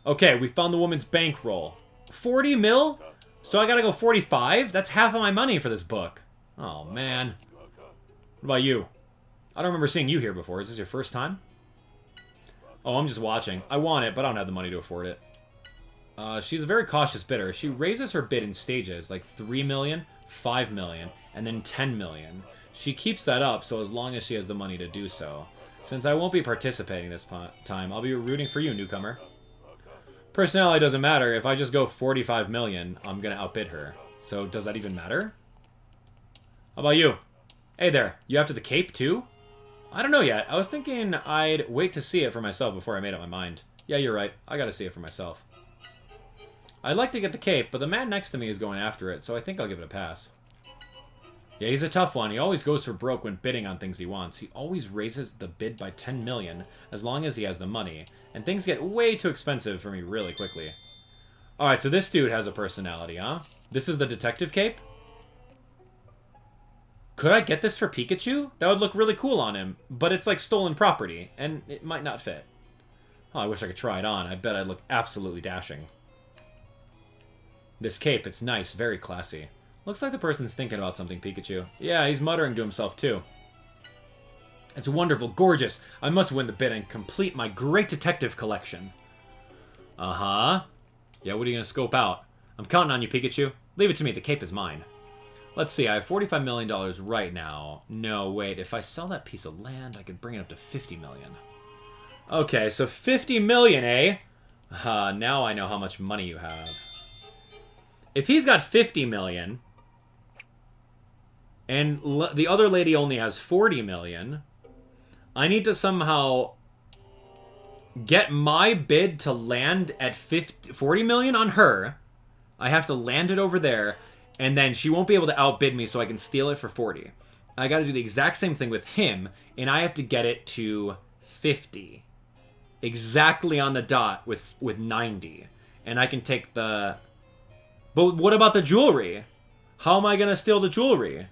Okay, we found the woman's bankroll. 40 mil? So I got to go 45? That's half of my money for this book. Oh, man. What about you? I don't remember seeing you here before. Is this your first time? Oh, I'm just watching. I want it, but I don't have the money to afford it. She's a very cautious bidder. She raises her bid in stages, like 3 million, 5 million, and then 10 million. She keeps that up, so as long as she has the money to do so. Since I won't be participating this time, I'll be rooting for you, newcomer. Personality doesn't matter. If I just go 45 million, I'm gonna outbid her. So does that even matter? How about you? Hey there, you after the cape too? I don't know yet. I was thinking I'd wait to see it for myself before I made up my mind. Yeah, you're right. I gotta see it for myself. I'd like to get the cape, but the man next to me is going after it, so I think I'll give it a pass. Yeah, he's a tough one. He always goes for broke when bidding on things he wants. He always raises the bid by 10 million, as long as he has the money. And things get way too expensive for me really quickly. Alright, so this dude has a personality, huh? This is the detective cape? Could I get this for Pikachu? That would look really cool on him, but it's like stolen property, and it might not fit. Oh, I wish I could try it on. I bet I'd look absolutely dashing. This cape, it's nice, very classy. Looks like the person's thinking about something, Pikachu. Yeah, he's muttering to himself, too. It's wonderful, gorgeous. I must win the bid and complete my great detective collection. Uh-huh. Yeah, what are you going to scope out? I'm counting on you, Pikachu. Leave it to me, the cape is mine. Let's see, I have $45 million right now. No, wait, if I sell that piece of land, I could bring it up to $50 million. Okay, so $50 million, eh? Now I know how much money you have. If he's got $50 million, and the other lady only has $40 million, I need to somehow get my bid to land at $40 million on her. I have to land it over there, and then she won't be able to outbid me, so I can steal it for 40. I got to do the exact same thing with him, and I have to get it to 50. Exactly on the dot with 90. And I can take the... But what about the jewelry? How am I going to steal the jewelry?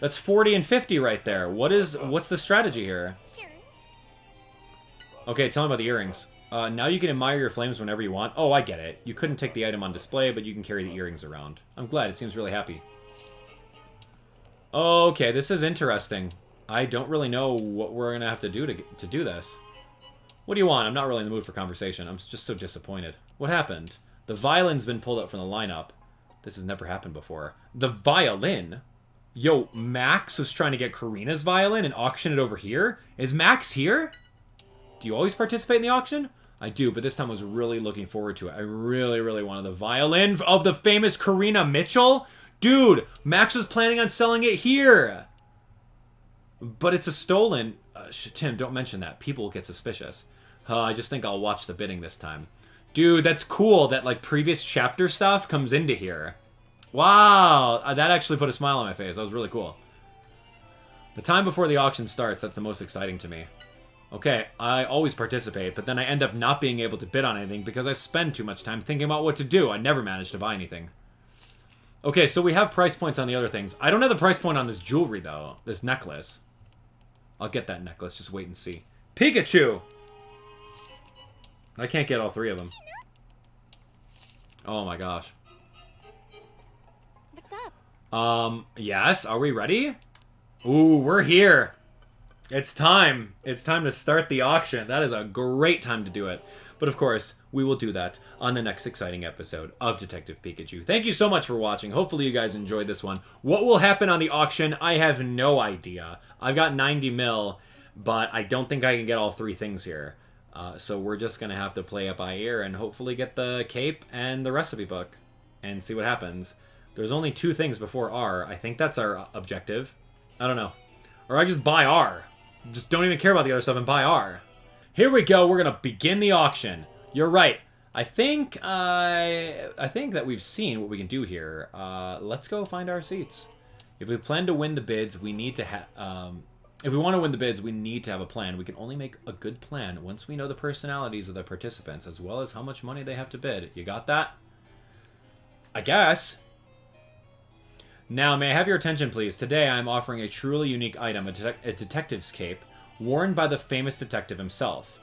That's 40 and 50 right there. What's the strategy here? Okay, tell me about the earrings. Now you can admire your flames whenever you want. Oh, I get it. You couldn't take the item on display, but you can carry the earrings around. I'm glad. It seems really happy. Okay, this is interesting. I don't really know what we're going to have to do to do this. What do you want? I'm not really in the mood for conversation. I'm just so disappointed. What happened? The violin's been pulled out from the lineup. This has never happened before. The violin? Yo, Max was trying to get Karina's violin and auction it over here? Is Max here? Do you always participate in the auction? I do, but this time I was really looking forward to it. I really, really wanted the violin of the famous Karina Mitchell. Dude, Max was planning on selling it here. But it's a stolen... Tim, don't mention that. People will get suspicious. I just think I'll watch the bidding this time. Dude, that's cool that, like, previous chapter stuff comes into here. Wow! That actually put a smile on my face. That was really cool. The time before the auction starts, that's the most exciting to me. Okay, I always participate, but then I end up not being able to bid on anything because I spend too much time thinking about what to do. I never manage to buy anything. Okay, so we have price points on the other things. I don't have the price point on this jewelry, though. This necklace. I'll get that necklace. Just wait and see. Pikachu! I can't get all three of them. Oh my gosh. What's up? Yes? Are we ready? Ooh, we're here. It's time. It's time to start the auction. That is a great time to do it. But of course, we will do that on the next exciting episode of Detective Pikachu. Thank you so much for watching. Hopefully you guys enjoyed this one. What will happen on the auction? I have no idea. I've got 90 mil, but I don't think I can get all three things here. So we're just going to have to play it by ear and hopefully get the cape and the recipe book and see what happens. There's only 2 things before R. I think that's our objective. I don't know. Or I just buy R. Just don't even care about the other stuff and buy R. Here we go. We're going to begin the auction. You're right. I think that we've seen what we can do here. Let's go find our seats. If we plan to win the bids, we need to have... if we want to win the bids, we need to have a plan. We can only make a good plan once we know the personalities of the participants, as well as how much money they have to bid. You got that? I guess. Now, may I have your attention, please? Today, I'm offering a truly unique item, a detective's cape, worn by the famous detective himself.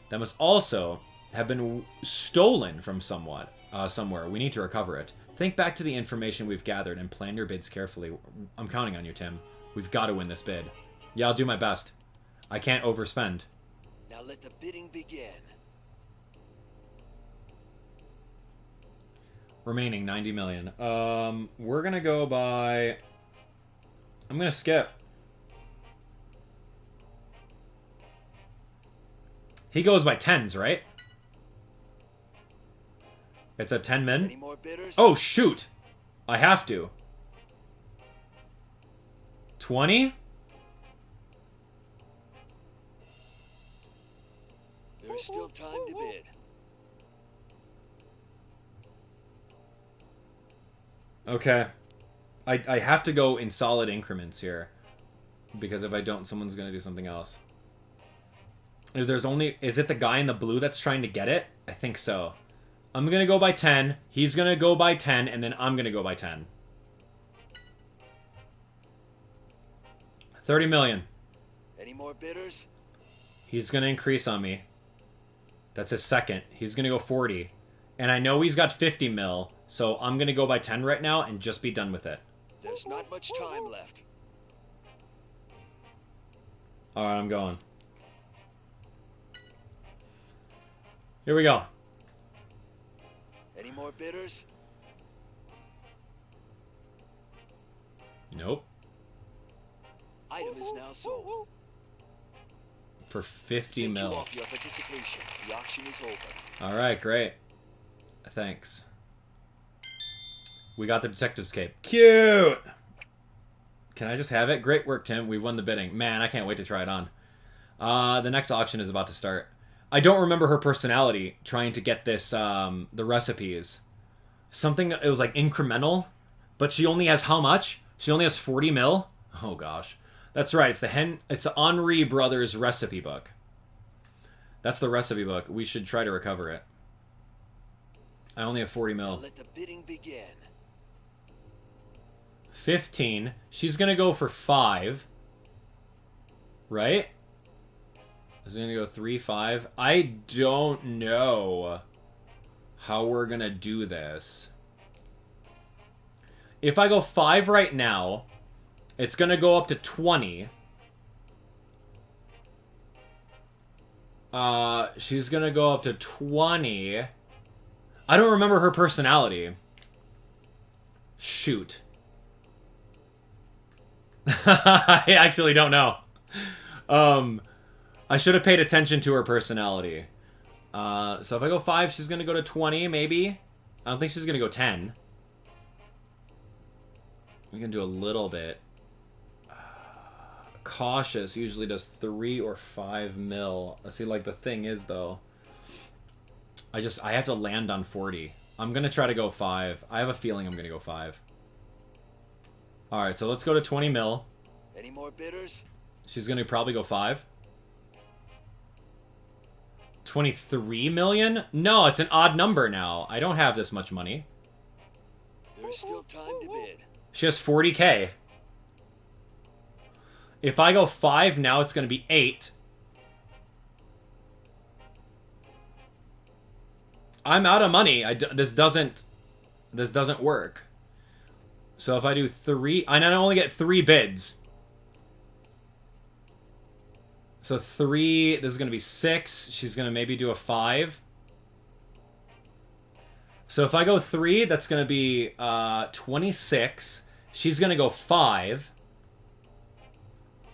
That must also have been stolen from somewhere. We need to recover it. Think back to the information we've gathered and plan your bids carefully. I'm counting on you, Tim. We've got to win this bid. Yeah, I'll do my best. I can't overspend. Now let the bidding begin. Remaining 90 million. We're gonna go by... I'm gonna skip. He goes by 10s, right? It's a 10 min? Any more bidders? Oh, shoot! I have to. 20? There's still time to bid. Okay. I have to go in solid increments here. Because if I don't, someone's going to do something else. If there's only... Is it the guy in the blue that's trying to get it? I think so. I'm going to go by 10. He's going to go by 10. And then I'm going to go by 10. 30 million. Any more bidders? He's going to increase on me. That's his second. He's going to go 40. And I know he's got 50 mil. So I'm going to go by 10 right now and just be done with it. There's not much time left. Alright, I'm going. Here we go. Any more bidders? Nope. Item is now sold. For 50 Thank mil. you off your participation. The auction is over. Alright, great. Thanks. We got the detective's cape. Cute! Can I just have it? Great work, Tim. We've won the bidding. Man, I can't wait to try it on. The next auction is about to start. I don't remember her personality trying to get this, the recipes. Something, it was like incremental, but she only has how much? She only has 40 mil? Oh gosh. That's right, it's the Henri Brothers recipe book. That's the recipe book. We should try to recover it. I only have 40 mil. Now let the bidding begin. 15. She's gonna go for 5. Right? Is it gonna go 3, 5? I don't know how we're gonna do this. If I go 5 right now, it's gonna go up to 20. She's gonna go up to 20. I don't remember her personality. Shoot. I actually don't know. I should have paid attention to her personality. So if I go 5, she's gonna go to 20, maybe. I don't think she's gonna go 10. We can do a little bit. Cautious usually does 3 or 5 mil. See, like, the thing is, though, I have to land on 40. I'm gonna try to go 5. I have a feeling I'm gonna go 5. Alright, so let's go to 20 mil. Any more bidders? She's gonna probably go 5. 23 million? No, it's an odd number now. I don't have this much money. There's still time to bid. She has 40k. If I go 5 now, it's going to be 8. I'm out of money. This doesn't work. So if I do 3, I only get 3 bids. So 3, this is going to be 6. She's going to maybe do a 5. So if I go 3, that's going to be 26. She's going to go 5.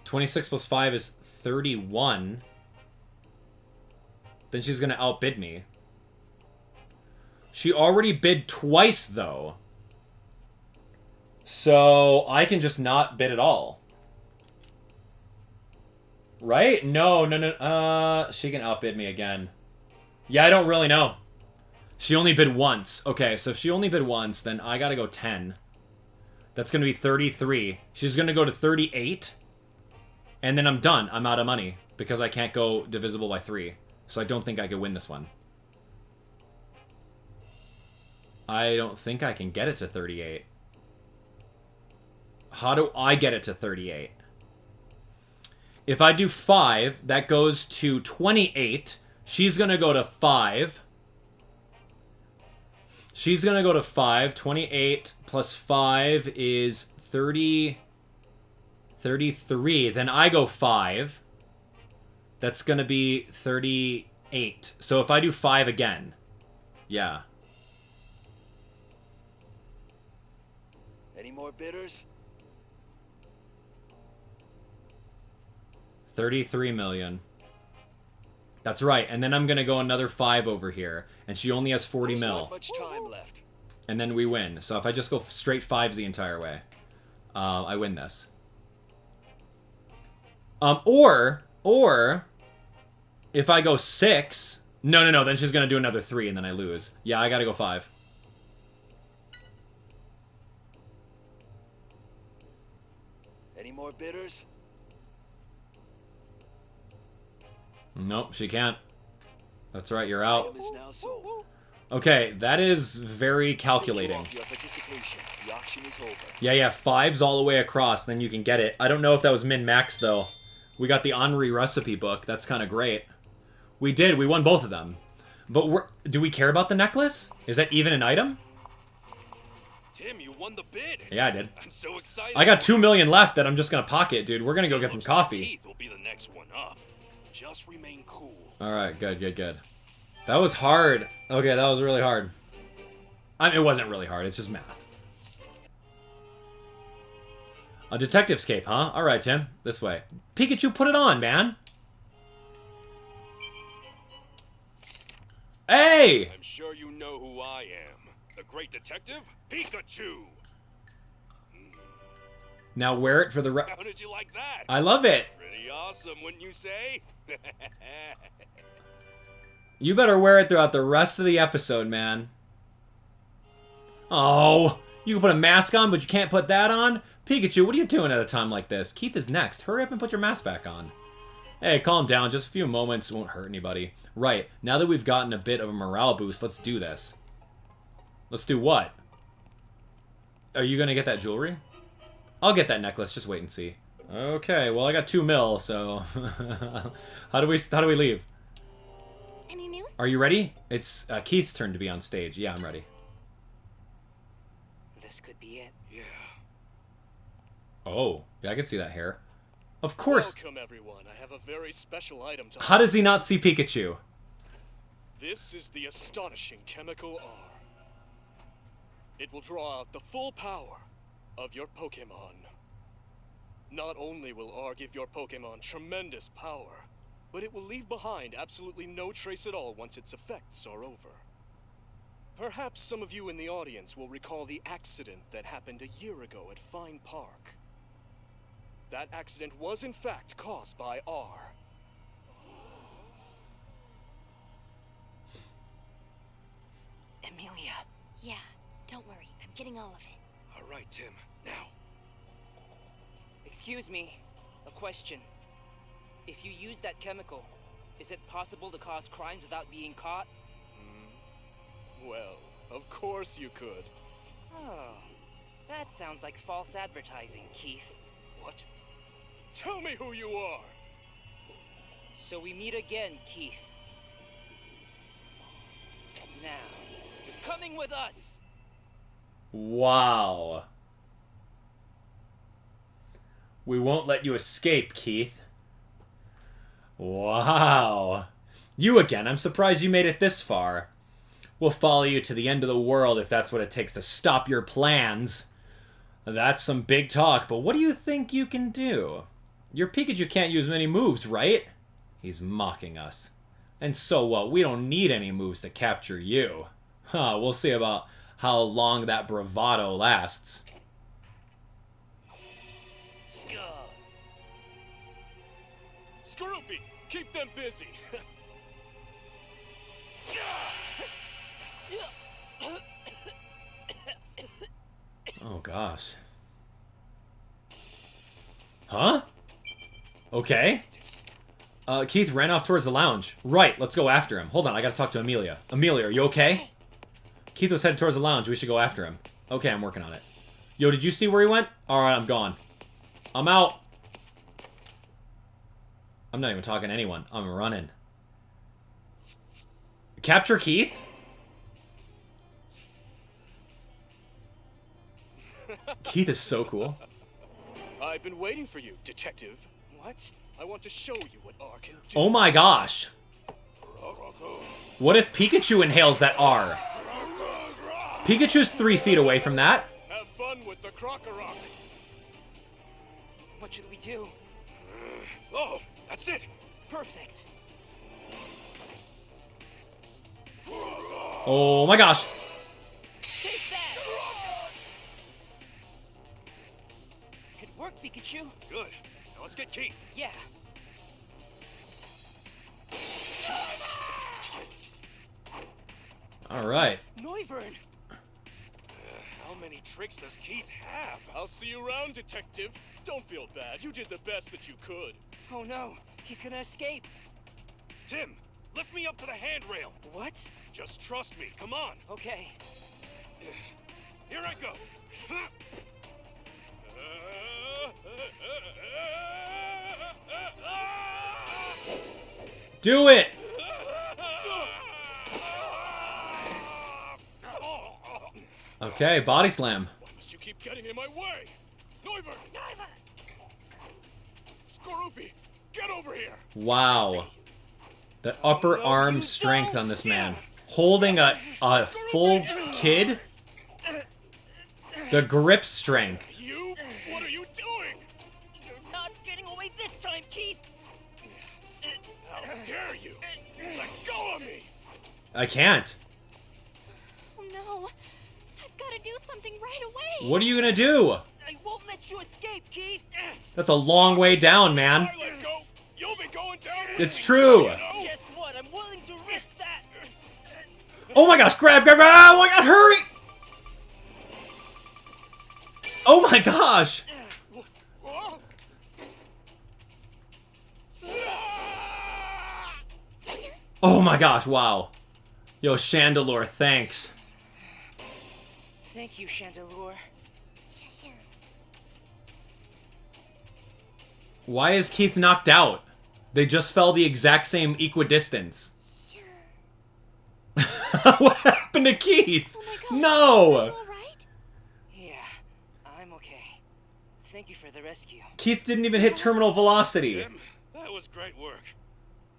26 plus 5 is 31. Then she's going to outbid me. She already bid twice, though. So I can just not bid at all. Right? No. She can outbid me again. Yeah, I don't really know. She only bid once. Okay, so if she only bid once, then I gotta go 10. That's gonna be 33. She's gonna go to 38. And then I'm done. I'm out of money. Because I can't go divisible by 3. So I don't think I can win this one. I don't think I can get it to 38. How do I get it to 38? If I do 5, that goes to 28. She's going to go to 5. She's going to go to 5. 28 plus 5 is 30... 33. Then I go 5. That's going to be 38. So if I do 5 again. Yeah. Any more bidders? 33 million. That's right. And then I'm going to go another 5 over here. And she only has 40 mil. Not much time left. And then we win. So if I just go straight 5s the entire way, I win this. Or if I go 6, no, then she's gonna do another 3 and then I lose. Yeah, I gotta go 5. Any more bidders? Nope, she can't. That's right, you're out. Item is now sold. Okay, that is very calculating. Thank you all for your participation. The auction is over. Yeah, 5s all the way across, then you can get it. I don't know if that was min-max, though. We got the Henri recipe book. That's kind of great. We did. We won both of them. But do we care about the necklace? Is that even an item? Tim, you won the bid. Yeah, I did. I'm so excited. I got 2 million left that I'm just going to pocket, dude. We're going to go get some coffee. Keith will be the next one up. Just remain cool. All right, good. That was hard. Okay, that was really hard. I mean, it wasn't really hard. It's just math. A detective's cape, huh? All right, Tim. This way. Pikachu, put it on, man. Hey! I'm sure you know who I am. The great detective, Pikachu. Now wear it for the How did you like that? I love it. Pretty awesome, wouldn't you say? You better wear it throughout the rest of the episode, man. Oh, you can put a mask on, but you can't put that on? Pikachu, what are you doing at a time like this? Keith is next. Hurry up and put your mask back on. Hey, calm down. Just a few moments won't hurt anybody. Right, now that we've gotten a bit of a morale boost, let's do this. Let's do what? Are you going to get that jewelry? I'll get that necklace. Just wait and see. Okay, well I got 2 mil, so how do we leave? Any news? Are you ready? It's Keith's turn to be on stage. Yeah, I'm ready. This could be it. Yeah. Oh, yeah, I can see that hair. Of course. Welcome, everyone. I have a very special item to How does he not see Pikachu? This is the astonishing chemical R. It will draw out the full power of your Pokemon. Not only will R give your Pokemon tremendous power, but it will leave behind absolutely no trace at all once its effects are over. Perhaps some of you in the audience will recall the accident that happened a year ago at Fine Park. That accident was in fact caused by R. Emilia. Yeah, don't worry. I'm getting all of it. All right, Tim. Now. Excuse me. A question. If you use that chemical, is it possible to cause crimes without being caught? Well, of course you could. Oh, that sounds like false advertising, Keith. What? Tell me who you are! So we meet again, Keith. Now, you're coming with us! Wow. We won't let you escape, Keith. Wow. You again. I'm surprised you made it this far. We'll follow you to the end of the world if that's what it takes to stop your plans. That's some big talk, but what do you think you can do? Your Pikachu can't use many moves, right? He's mocking us. And so what? We don't need any moves to capture you. Huh, we'll see about how long that bravado lasts. Skorupi, keep them busy. Oh gosh. Huh? Okay. Keith ran off towards the lounge. Right, let's go after him. Hold on, I gotta talk to Amelia. Amelia, are you okay? Keith was headed towards the lounge. We should go after him. Okay, I'm working on it. Yo, did you see where he went? Alright, I'm gone. I'm out. I'm not even talking to anyone. I'm running. Capture Keith? Keith is so cool. I've been waiting for you, detective. What? I want to show you what R can do. Oh my gosh. What if Pikachu inhales that R? Pikachu's 3 feet away from that. Have fun with the Krokorok. What should we do? Oh, that's it. Perfect. Oh my gosh. Take that. It worked, Pikachu. Good. Now let's get Keith. Yeah. All right. Noivern. How many tricks does Keith have? I'll see you around, detective. Don't feel bad. You did the best that you could. Oh no, he's gonna escape. Tim, lift me up to the handrail. What? Just trust me. Come on. Okay. Here I go. Do it! Okay, body slam. Why must you keep getting in my way? Noivern! Skorupi, get over here! Wow. The upper arm strength on this man. Holding a full kid? The grip strength. You? What are you doing? You're not getting away this time, Keith! How dare you? Let go of me! I can't. Oh no. I've got to do something right away. What are you gonna do? I won't let you escape, Keith! That's a long way down, man. I let go. You'll be going down. It's true. Guess what? I'm willing to risk that. Oh my gosh, grab! Oh my god, hurry! Oh my gosh! Oh my gosh, wow. Yo, Chandelure, thanks. Thank you, Chandelure. Why is Keith knocked out? They just fell the exact same equidistance. What happened to Keith? No! Yeah, I'm okay. Thank you for the rescue. Keith didn't even hit terminal velocity. Tim, that was great work.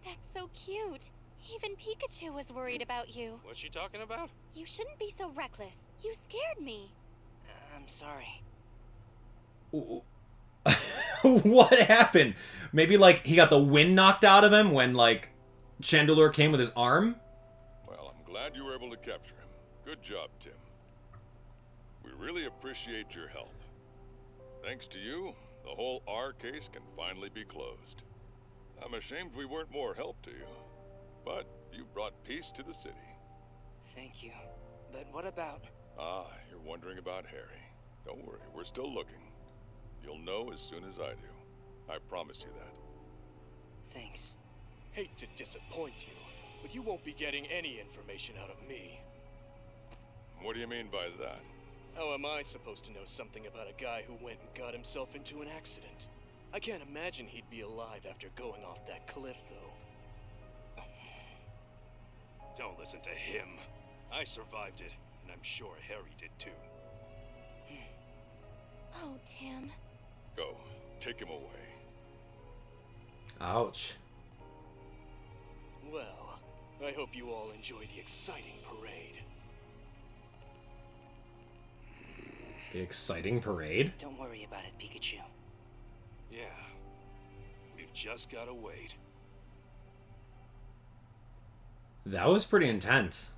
That's so cute. Even Pikachu was worried about you. What's she talking about? You shouldn't be so reckless. You scared me. I'm sorry. What happened? Maybe, like, he got the wind knocked out of him when, like, Chandelure came with his arm? Well, I'm glad you were able to capture him. Good job, Tim. We really appreciate your help. Thanks to you, the whole R case can finally be closed. I'm ashamed we weren't more help to you, but you brought peace to the city. Thank you. But what about... Ah, you're wondering about Harry. Don't worry, we're still looking. You'll know as soon as I do. I promise you that. Thanks. Hate to disappoint you, but you won't be getting any information out of me. What do you mean by that? How am I supposed to know something about a guy who went and got himself into an accident? I can't imagine he'd be alive after going off that cliff, though. Don't listen to him. I survived it, and I'm sure Harry did too. Oh, Tim. Go. Take him away. Ouch. Well, I hope you all enjoy the exciting parade. The exciting parade? Don't worry about it, Pikachu. Yeah. We've just gotta wait. That was pretty intense.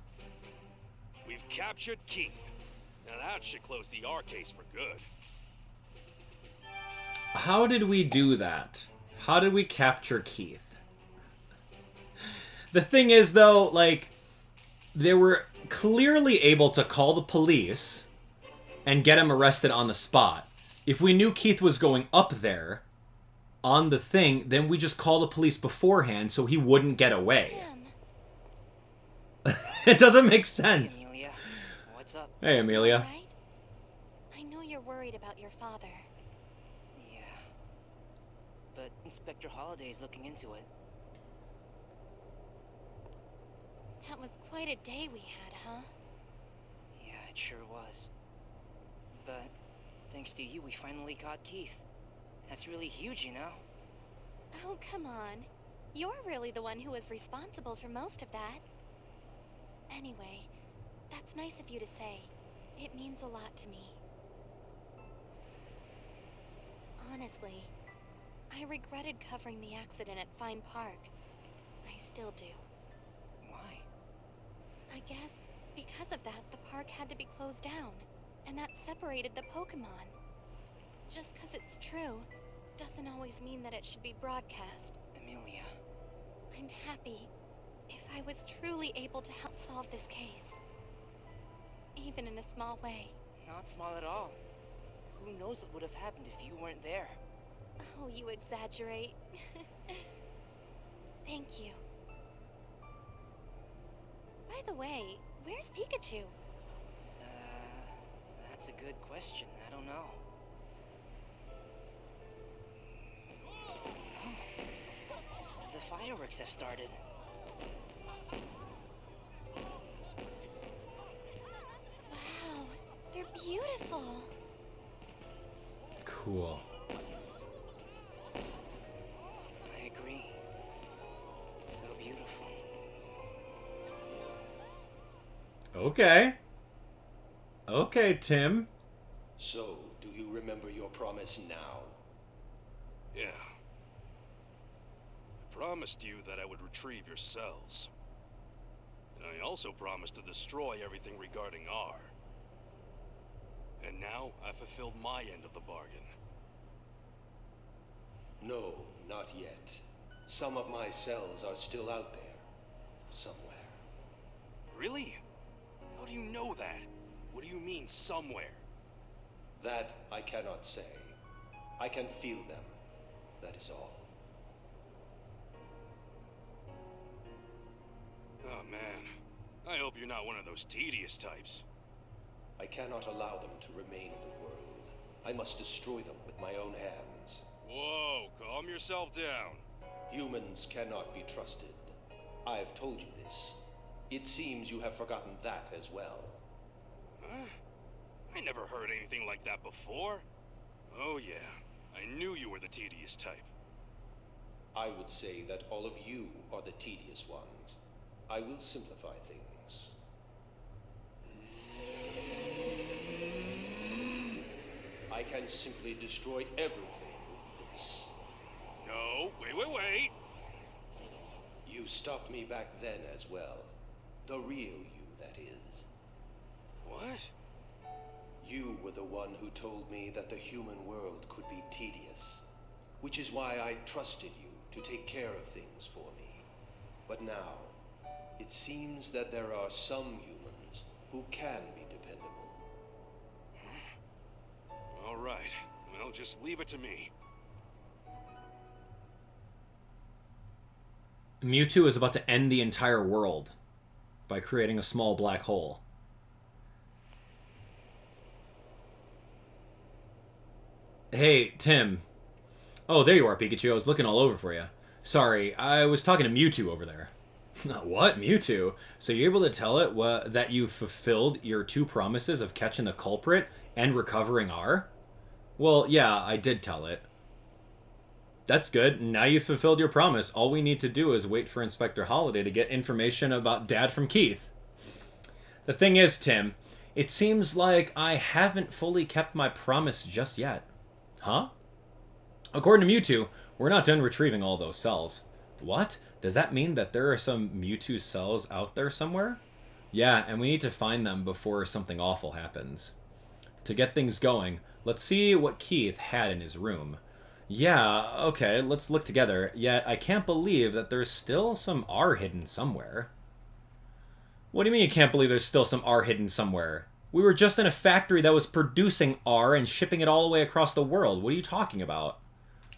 We've captured Keith. Now that should close the R case for good. How did we do that? How did we capture Keith? The thing is, though, like, they were clearly able to call the police and get him arrested on the spot. If we knew Keith was going up there on the thing, then we just call the police beforehand so he wouldn't get away. It doesn't make sense. Hey, Amelia. What's up? Hey, Amelia. Right? I know you're worried about your father. Yeah. But Inspector Holliday's looking into it. That was quite a day we had, huh? Yeah, it sure was. But thanks to you, we finally caught Keith. That's really huge, you know? Oh, come on. You're really the one who was responsible for most of that. Anyway, that's nice of you to say. It means a lot to me. Honestly, I regretted covering the accident at Fine Park. I still do. Why? I guess because of that, the park had to be closed down, and that separated the Pokemon. Just because it's true doesn't always mean that it should be broadcast. Amelia. I'm happy if I was truly able to help solve this case. Even in a small way. Not small at all. Who knows what would have happened if you weren't there? Oh, you exaggerate. Thank you. By the way, where's Pikachu? That's a good question. I don't know. The fireworks have started. Wow, they're beautiful. Cool. I agree. So beautiful. Okay. Okay, Tim. So, do you remember your promise now? Yeah. I promised you that I would retrieve your cells. And I also promised to destroy everything regarding R. And now I've fulfilled my end of the bargain. No, not yet. Some of my cells are still out there. Somewhere. Really? How do you know that? What do you mean, somewhere? That I cannot say. I can feel them. That is all. Oh man, I hope you're not one of those tedious types. I cannot allow them to remain in the world. I must destroy them with my own hands. Whoa, calm yourself down. Humans cannot be trusted. I've told you this. It seems you have forgotten that as well. Huh? I never heard anything like that before. Oh yeah, I knew you were the tedious type. I would say that all of you are the tedious ones. I will simplify things. I can simply destroy everything with this. No, wait. You stopped me back then as well. The real you, that is. What? You were the one who told me that the human world could be tedious, which is why I trusted you to take care of things for me. But now, it seems that there are some humans who can be dependable. All right, well, just leave it to me. Mewtwo is about to end the entire world by creating a small black hole. Hey, Tim. Oh, there you are, Pikachu. I was looking all over for you. Sorry, I was talking to Mewtwo over there. What? Mewtwo? So you're able to tell it that you fulfilled your 2 promises of catching the culprit and recovering R? Well, yeah, I did tell it. That's good. Now you've fulfilled your promise. All we need to do is wait for Inspector Holiday to get information about Dad from Keith. The thing is, Tim, it seems like I haven't fully kept my promise just yet. Huh? According to Mewtwo, we're not done retrieving all those cells. What? Does that mean that there are some Mewtwo cells out there somewhere? Yeah, and we need to find them before something awful happens. To get things going, let's see what Keith had in his room. Yeah, okay, let's look together. Yet, I can't believe that there's still some R hidden somewhere. What do you mean you can't believe there's still some R hidden somewhere? We were just in a factory that was producing R and shipping it all the way across the world. What are you talking about?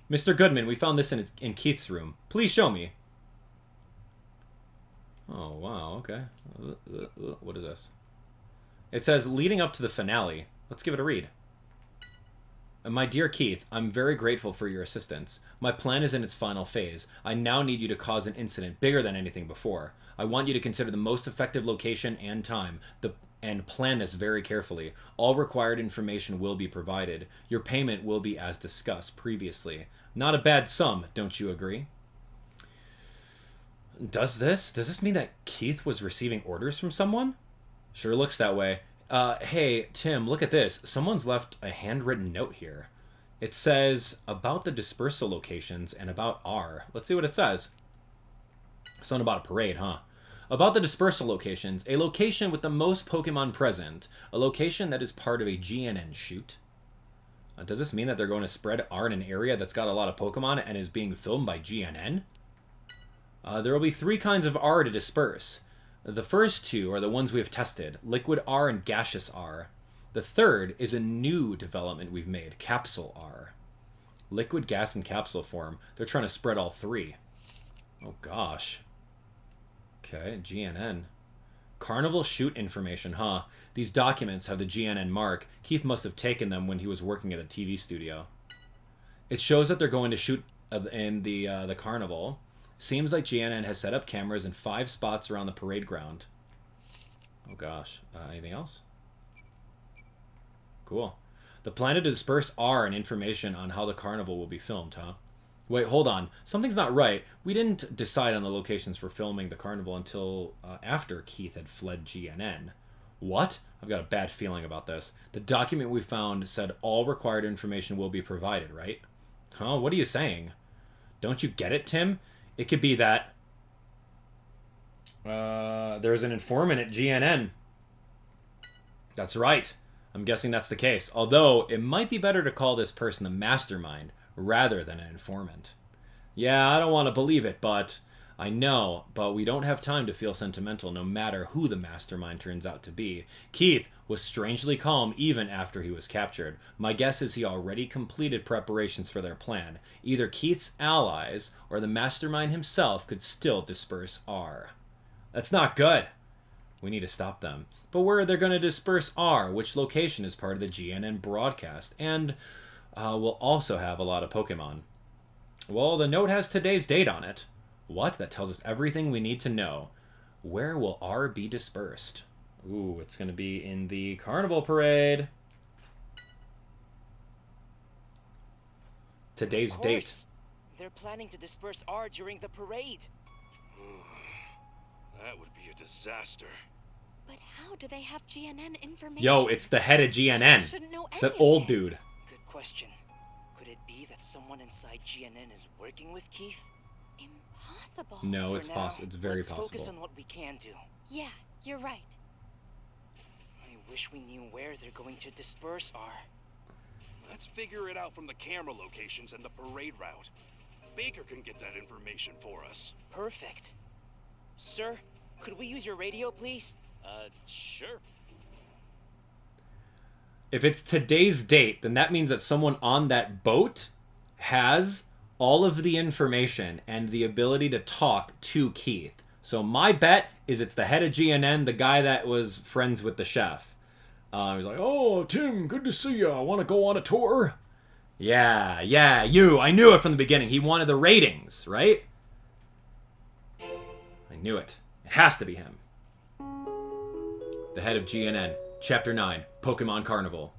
Mr. Goodman, we found this in Keith's room. Please show me. Oh, wow, okay. What is this? It says, leading up to the finale. Let's give it a read. My dear Keith, I'm very grateful for your assistance. My plan is in its final phase. I now need you to cause an incident bigger than anything before. I want you to consider the most effective location and time, and plan this very carefully. All required information will be provided. Your payment will be as discussed previously. Not a bad sum, don't you agree? Does this mean that Keith was receiving orders from someone? Sure looks that way. Hey, Tim, look at this. Someone's left a handwritten note here. It says, about the dispersal locations and about R. Let's see what it says. Something about a parade, huh? About the dispersal locations, a location with the most Pokemon present. A location that is part of a GNN shoot. Does this mean that they're going to spread R in an area that's got a lot of Pokemon and is being filmed by GNN? There will be 3 kinds of R to disperse. The first 2 are the ones we have tested, Liquid R and Gaseous R. The third is a new development we've made, Capsule R. Liquid, gas, and capsule form. They're trying to spread all 3. Oh gosh. Okay, GNN. Carnival shoot information, huh? These documents have the GNN mark. Keith must have taken them when he was working at a TV studio. It shows that they're going to shoot in the carnival. Seems like GNN has set up cameras in 5 spots around the parade ground. Oh gosh. Anything else? Cool. The plan to disperse R and information on how the carnival will be filmed, huh? Wait, hold on. Something's not right. We didn't decide on the locations for filming the carnival until after Keith had fled GNN. What? I've got a bad feeling about this. The document we found said all required information will be provided, right? Huh? What are you saying? Don't you get it, Tim? It could be that there's an informant at GNN. That's right. I'm guessing that's the case. Although, it might be better to call this person the mastermind rather than an informant. Yeah, I don't want to believe it, but I know. But we don't have time to feel sentimental no matter who the mastermind turns out to be. Keith was strangely calm even after he was captured. My guess is he already completed preparations for their plan. Either Keith's allies or the mastermind himself could still disperse R. That's not good. We need to stop them. But where are they going to disperse R? Which location is part of the GNN broadcast? And will also have a lot of Pokemon. Well, the note has today's date on it. What? That tells us everything we need to know. Where will R be dispersed? Ooh, it's going to be in the Carnival Parade. Today's date. They're planning to disperse R during the parade. That would be a disaster. But how do they have GNN information? Yo, it's the head of GNN. It's that old dude. Good question. Could it be that someone inside GNN is working with Keith? Impossible. No, it's possible. It's very let's possible. Focus on what we can do. Yeah, you're right. I wish we knew where they're going to disperse R. Let's figure it out from the camera locations and the parade route. Baker can get that information for us. Perfect. Sir, could we use your radio, please? Sure. If it's today's date, then that means that someone on that boat has all of the information and the ability to talk to Keith. So my bet is it's the head of GNN, the guy that was friends with the chef. He's like, "Oh, Tim, good to see you. I want to go on a tour." Yeah, you. I knew it from the beginning. He wanted the ratings, right? I knew it. It has to be him. The head of GNN. Chapter 9. Pokemon Carnival.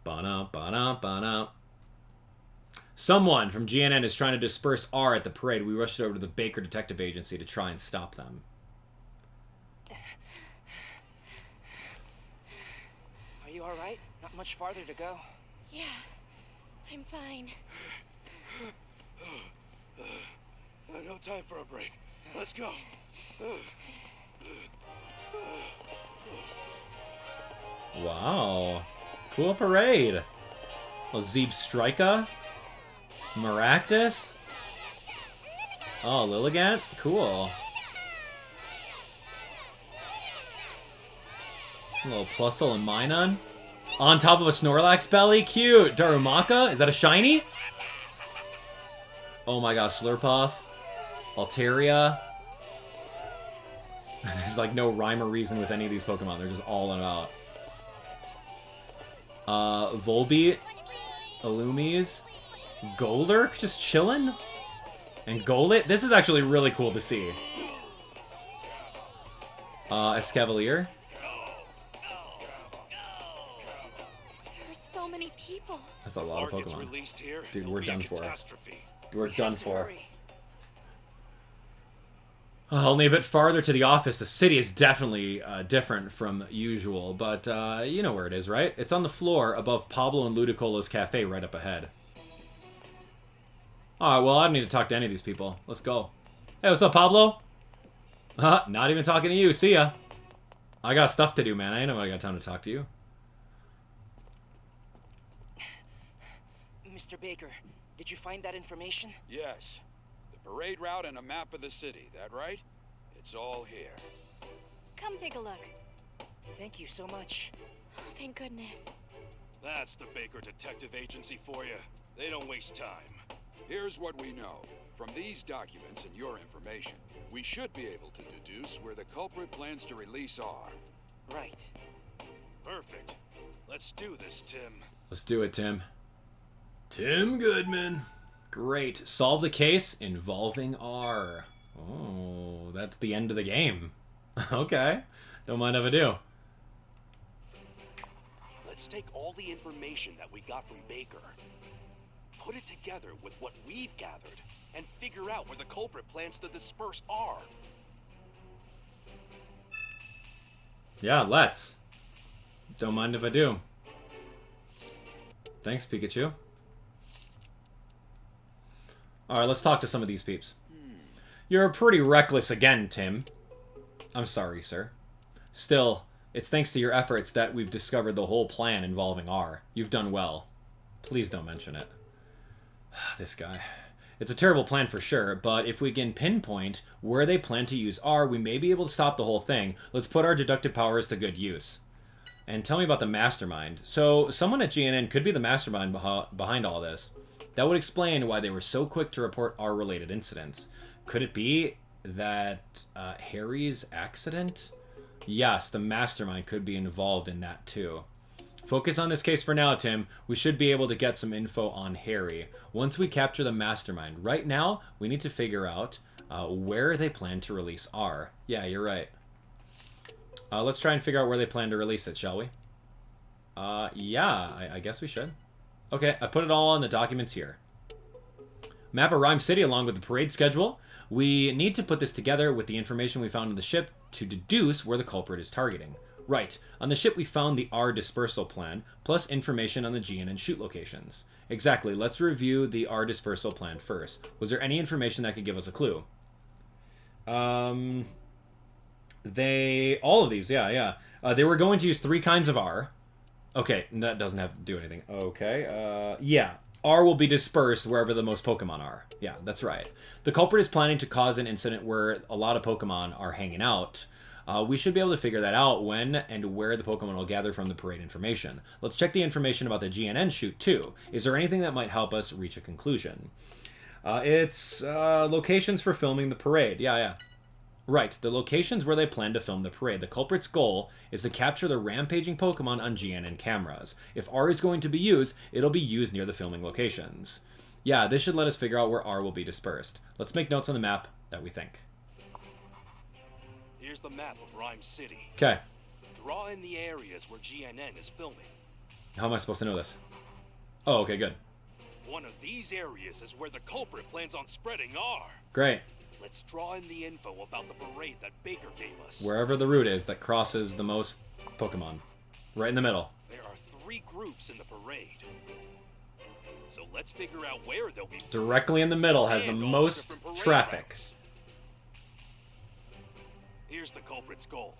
Ba-na, ba-na, ba-na. Someone from GNN is trying to disperse R at the parade. We rushed over to the Baker Detective Agency to try and stop them. Are you alright? Not much farther to go. Yeah, I'm fine. No time for a break. Let's go. Wow. Cool parade. Oh, Zeeb Strika. Maractus. Oh, Lilligant. Cool. A little Plusle and Minun. On top of a Snorlax belly. Cute. Darumaka. Is that a shiny? Oh my gosh. Slurpuff. Altaria. There's like no rhyme or reason with any of these Pokemon. They're just all about. Volbeat. Illumise. Golurk just chilling. And Golett. This is actually really cool to see. Escavalier. There's so many people. That's a lot of Gets Pokemon. released here, Dude, it'll we're be a done for. catastrophe. We're done for. Hurry. Only a bit farther to the office. The city is definitely different from usual, but you know where it is, right? It's on the floor above Pablo and Ludicolo's cafe right up ahead. Alright, well, I don't need to talk to any of these people. Let's go. Hey, what's up, Pablo? Not even talking to you. See ya. I got stuff to do, man. I ain't nobody got time to talk to you. Mr. Baker, did you find that information? Yes. The parade route and a map of the city, that right? It's all here. Come take a look. Thank you so much. Oh, thank goodness. That's the Baker Detective Agency for you. They don't waste time. Here's what we know. From these documents and your information, we should be able to deduce where the culprit plans to release R. Right. Perfect. Let's do this, Tim. Let's do it, Tim. Tim Goodman. Great. Solve the case involving R. Oh, that's the end of the game. Okay. Don't mind if I do. Let's take all the information that we got from Baker, put it together with what we've gathered, and figure out where the culprit plans to disperse R. Yeah, let's. Don't mind if I do. Thanks, Pikachu. Alright, let's talk to some of these peeps. You're pretty reckless again, Tim. I'm sorry, sir. Still, it's thanks to your efforts that we've discovered the whole plan involving R. You've done well. Please don't mention it. This guy. It's a terrible plan for sure, but if we can pinpoint where they plan to use R, we may be able to stop the whole thing. Let's put our deductive powers to good use. And tell me about the mastermind. So, someone at GNN could be the mastermind behind all this. That would explain why they were so quick to report R-related incidents. Could it be that Harry's accident? Yes, the mastermind could be involved in that too. Focus on this case for now, Tim. We should be able to get some info on Harry once we capture the mastermind. Right now, we need to figure out where they plan to release R. Yeah, you're right. Let's try and figure out where they plan to release it, shall we? Yeah, I guess we should. Okay, I put it all in the documents here. Map of Ryme City along with the parade schedule. We need to put this together with the information we found on the ship to deduce where the culprit is targeting. Right, on the ship we found the R dispersal plan, plus information on the GN and shoot locations. Exactly, let's review the R dispersal plan first. Was there any information that could give us a clue? All of these, yeah. They were going to use 3 kinds of R. Okay, that doesn't have to do anything. Okay, yeah. R will be dispersed wherever the most Pokemon are. Yeah, that's right. The culprit is planning to cause an incident where a lot of Pokemon are hanging out. We should be able to figure that out when and where the Pokemon will gather from the parade information. Let's check the information about the GNN shoot too. Is there anything that might help us reach a conclusion? It's locations for filming the parade. Yeah. Right, the locations where they plan to film the parade. The culprit's goal is to capture the rampaging Pokemon on GNN cameras. If R is going to be used, it'll be used near the filming locations. Yeah, this should let us figure out where R will be dispersed. Let's make notes on the map that we think. Here's the map of Ryme City. Okay. Draw in the areas where GNN is filming. How am I supposed to know this? Oh, okay, good. One of these areas is where the culprit plans on spreading R. Great. Let's draw in the info about the parade that Baker gave us. Wherever the route is that crosses the most Pokemon. Right in the middle. There are 3 groups in the parade. So let's figure out where they'll be. Directly in the middle has the most traffic. Routes. Here's the culprit's goal.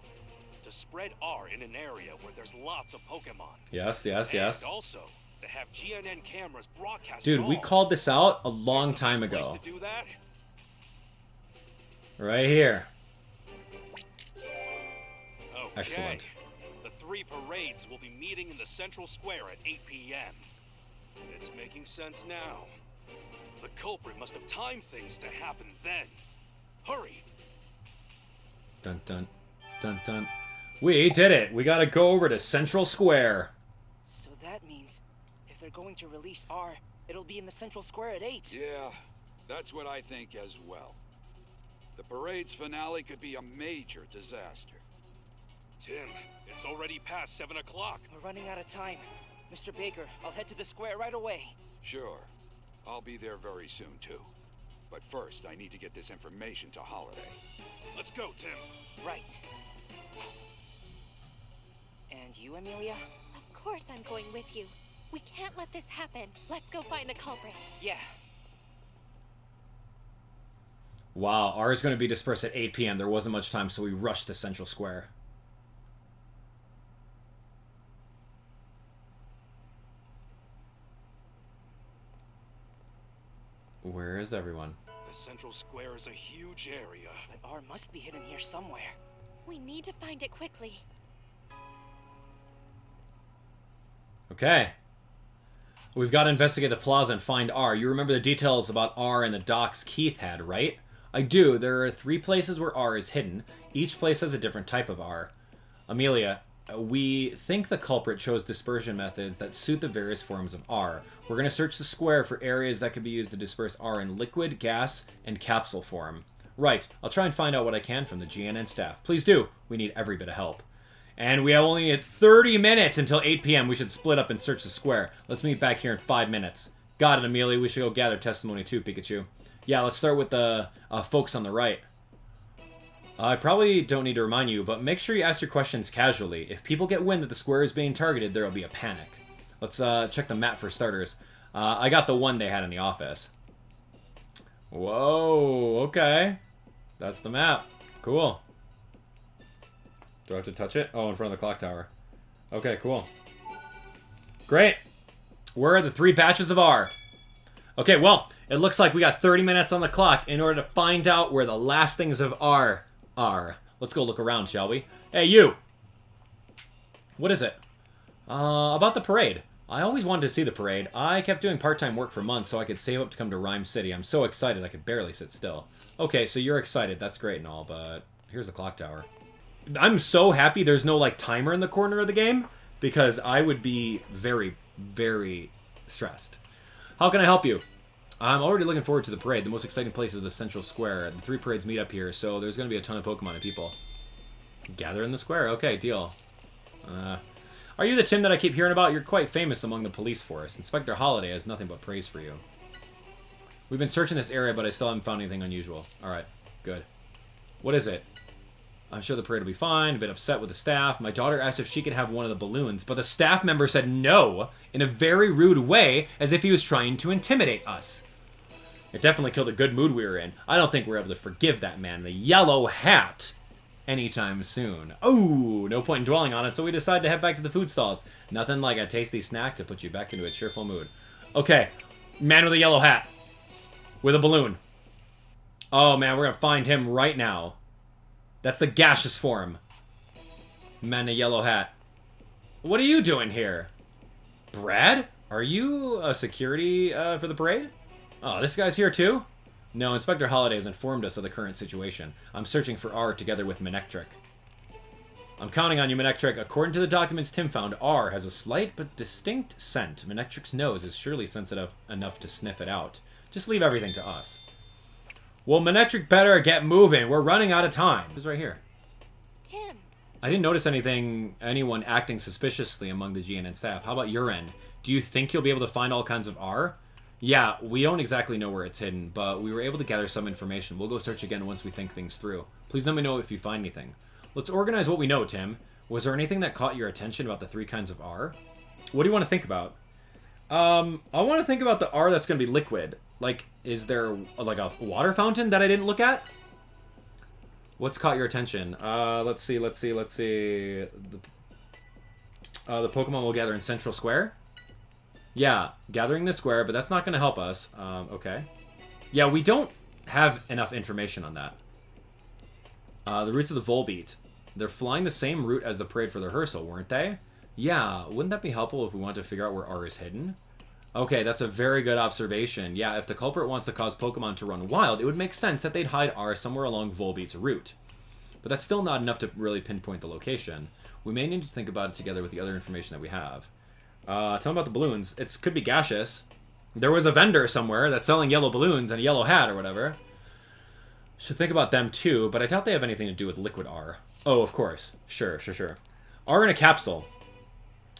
To spread R in an area where there's lots of Pokemon. Yes. And also, to have GNN cameras broadcast. Dude, we called this out a long time ago. To do that? Right here. Okay. Excellent. The 3 parades will be meeting in the central square at 8 p.m. It's making sense now. The culprit must have timed things to happen then. Hurry! Dun dun. Dun dun. We did it! We gotta go over to Central Square. So that means if they're going to release R, it'll be in the central square at 8. Yeah, that's what I think as well. The parade's finale could be a major disaster. Tim, it's already past 7 o'clock. We're running out of time. Mr. Baker, I'll head to the square right away. Sure. I'll be there very soon, too. But first, I need to get this information to Holiday. Let's go, Tim. Right. And you, Amelia? Of course I'm going with you. We can't let this happen. Let's go find the culprit. Yeah. Wow, R is going to be dispersed at 8 p.m. There wasn't much time, so we rushed to Central Square. Where is everyone? The central square is a huge area. But R must be hidden here somewhere. We need to find it quickly. Okay. We've got to investigate the plaza and find R. You remember the details about R and the docks Keith had, right? I do. There are 3 places where R is hidden. Each place has a different type of R. Amelia, we think the culprit chose dispersion methods that suit the various forms of R. We're going to search the square for areas that could be used to disperse R in liquid, gas, and capsule form. Right. I'll try and find out what I can from the GNN staff. Please do. We need every bit of help. And we have only 30 minutes until 8 p.m. We should split up and search the square. Let's meet back here in 5 minutes. Got it, Amelia. We should go gather testimony too, Pikachu. Yeah, let's start with the folks on the right. I probably don't need to remind you, but make sure you ask your questions casually. If people get wind that the square is being targeted, there will be a panic. Let's check the map for starters. I got the one they had in the office. Whoa, okay. That's the map. Cool. Do I have to touch it? Oh, in front of the clock tower. Okay, cool. Great. Where are the 3 batches of R? Okay, well, it looks like we got 30 minutes on the clock in order to find out where the last things of R are. Let's go look around, shall we? Hey, you! What is it? About the parade. I always wanted to see the parade. I kept doing part-time work for months so I could save up to come to Ryme City. I'm so excited I could barely sit still. Okay, so you're excited. That's great and all, but here's the clock tower. I'm so happy there's no, like, timer in the corner of the game, because I would be very, very stressed. How can I help you? I'm already looking forward to the parade. The most exciting place is the central square. The 3 parades meet up here, so there's going to be a ton of Pokemon and people. Gather in the square. Okay, deal. Are you the Tim that I keep hearing about? You're quite famous among the police force. Inspector Holiday has nothing but praise for you. We've been searching this area, but I still haven't found anything unusual. Alright, good. What is it? I'm sure the parade will be fine. A bit upset with the staff. My daughter asked if she could have one of the balloons, but the staff member said no in a very rude way, as if he was trying to intimidate us. It definitely killed a good mood we were in. I don't think we're able to forgive that man in the yellow hat anytime soon. Oh, no point in dwelling on it, so we decided to head back to the food stalls. Nothing like a tasty snack to put you back into a cheerful mood. Okay, man with a yellow hat. With a balloon. Oh man, we're gonna find him right now. That's the gaseous form. Man in a yellow hat. What are you doing here? Brad? Are you a security for the parade? Oh, this guy's here too? No, Inspector Holiday has informed us of the current situation. I'm searching for R together with Manectric. I'm counting on you, Manectric. According to the documents Tim found, R has a slight but distinct scent. Manectric's nose is surely sensitive enough to sniff it out. Just leave everything to us. Well, Manectric better get moving. We're running out of time. Who's right here? Tim. I didn't notice anyone acting suspiciously among the GNN staff. How about your end? Do you think you'll be able to find all kinds of R? Yeah, we don't exactly know where it's hidden, but we were able to gather some information. We'll go search again once we think things through. Please let me know if you find anything. Let's organize what we know, Tim. Was there anything that caught your attention about the 3 kinds of R? What do you want to think about? I want to think about the R that's going to be liquid. Like, is there like a water fountain that I didn't look at? What's caught your attention? Let's see. The Pokemon will gather in Central Square? Yeah, gathering the square, but that's not going to help us. Okay. Yeah, we don't have enough information on that. The routes of the Volbeat. They're flying the same route as the parade for the rehearsal, weren't they? Yeah, wouldn't that be helpful if we want to figure out where R is hidden? Okay, that's a very good observation. Yeah, if the culprit wants to cause Pokemon to run wild, it would make sense that they'd hide R somewhere along Volbeat's route. But that's still not enough to really pinpoint the location. We may need to think about it together with the other information that we have. Tell me about the balloons. It could be gaseous. There was a vendor somewhere that's selling yellow balloons and a yellow hat or whatever. Should think about them too, but I doubt they have anything to do with liquid R. Oh, of course. Sure. R in a capsule.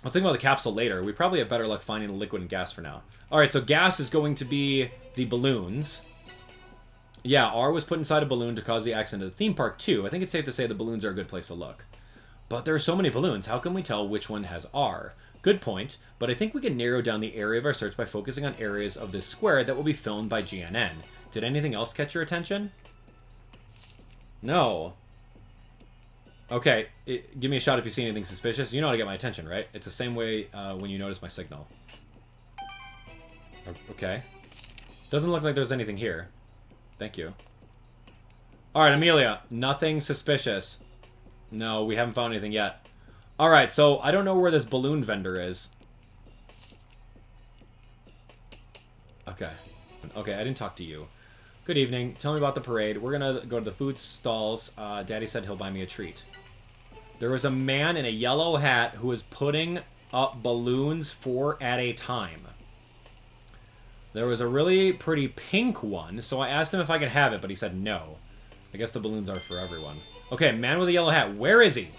I'll think about the capsule later. We probably have better luck finding the liquid and gas for now. Alright, so gas is going to be the balloons. Yeah, R was put inside a balloon to cause the accident at the theme park too. I think it's safe to say the balloons are a good place to look. But there are so many balloons, how can we tell which one has R? Good point, but I think we can narrow down the area of our search by focusing on areas of this square that will be filmed by GNN. Did anything else catch your attention? No. Okay, give me a shot if you see anything suspicious. You know how to get my attention, right? It's the same way when you notice my signal. Okay. Doesn't look like there's anything here. Thank you. Alright, Amelia. Nothing suspicious. No, we haven't found anything yet. Alright, so I don't know where this balloon vendor is. Okay. Okay, I didn't talk to you. Good evening. Tell me about the parade. We're gonna go to the food stalls. Daddy said he'll buy me a treat. There was a man in a yellow hat who was putting up balloons 4 at a time. There was a really pretty pink one, so I asked him if I could have it, but he said no. I guess the balloons are for everyone. Okay, man with a yellow hat. Where is he?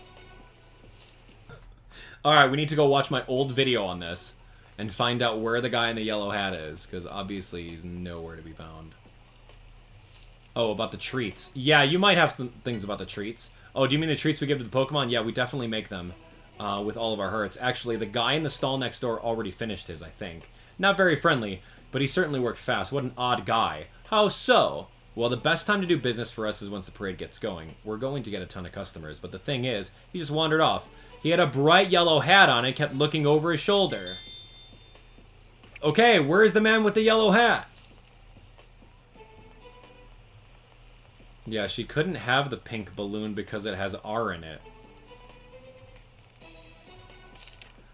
Alright, we need to go watch my old video on this and find out where the guy in the yellow hat is, because obviously he's nowhere to be found. Oh, about the treats. Yeah, you might have some things about the treats. Oh, do you mean the treats we give to the Pokemon? Yeah, we definitely make them with all of our hearts. Actually, the guy in the stall next door already finished his, I think. Not very friendly, but he certainly worked fast. What an odd guy. How so? Well, the best time to do business for us is once the parade gets going. We're going to get a ton of customers, but the thing is, he just wandered off. He had a bright yellow hat on and kept looking over his shoulder. Okay, where's the man with the yellow hat? Yeah, she couldn't have the pink balloon because it has R in it.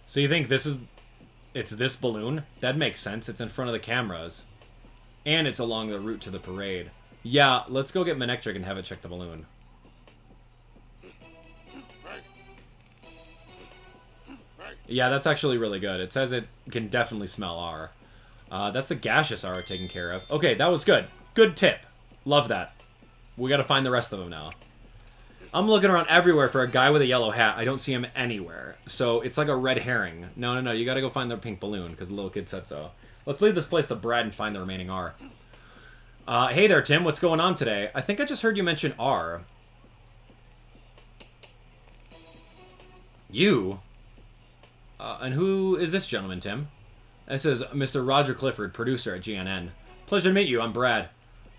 So you think it's this balloon? That makes sense. It's in front of the cameras. And it's along the route to the parade. Yeah, let's go get Manectric and have it check the balloon. Yeah, that's actually really good. It says it can definitely smell R. That's the gaseous R taken care of. Okay, that was good. Good tip. Love that. We gotta find the rest of them now. I'm looking around everywhere for a guy with a yellow hat. I don't see him anywhere. So it's like a red herring. No. You gotta go find the pink balloon, because the little kid said so. Let's leave this place to Brad and find the remaining R. Hey there, Tim. What's going on today? I think I just heard you mention R. You? And who is this gentleman, Tim? This is Mr. Roger Clifford, producer at GNN. Pleasure to meet you. I'm Brad.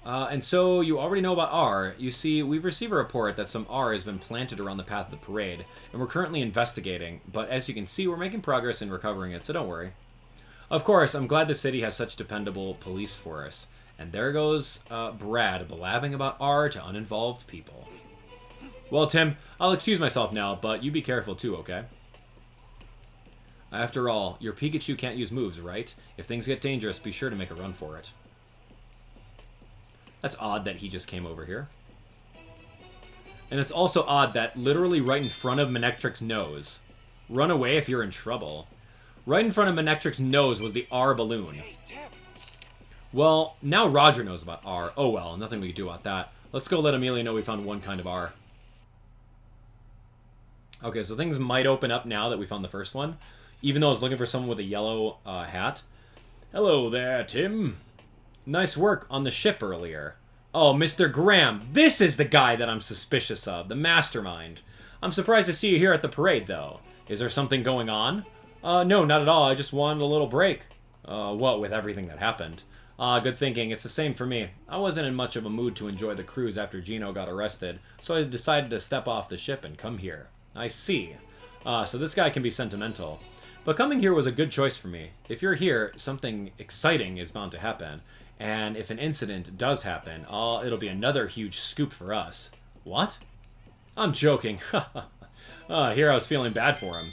And so you already know about R. You see, we've received a report that some R has been planted around the path of the parade, and we're currently investigating. But as you can see, we're making progress in recovering it, so don't worry. Of course, I'm glad the city has such dependable police force. And there goes Brad blabbing about R to uninvolved people. Well, Tim, I'll excuse myself now, but you be careful too, okay? After all, your Pikachu can't use moves, right? If things get dangerous, be sure to make a run for it. That's odd that he just came over here. And it's also odd that literally right in front of Manectric's nose. Run away if you're in trouble. Right in front of Manectric's nose was the R balloon. Well, now Roger knows about R. Oh well, nothing we can do about that. Let's go let Amelia know we found one kind of R. Okay, so things might open up now that we found the first one. Even though I was looking for someone with a yellow hat. Hello there, Tim. Nice work on the ship earlier. Oh, Mr. Graham, this is the guy that I'm suspicious of, the mastermind. I'm surprised to see you here at the parade, though. Is there something going on? No, not at all. I just wanted a little break. What, with everything that happened? Good thinking. It's the same for me. I wasn't in much of a mood to enjoy the cruise after Gino got arrested, so I decided to step off the ship and come here. I see. So this guy can be sentimental. But coming here was a good choice for me. If you're here, something exciting is bound to happen. And if an incident does happen, it'll be another huge scoop for us. What? I'm joking. Here I was feeling bad for him.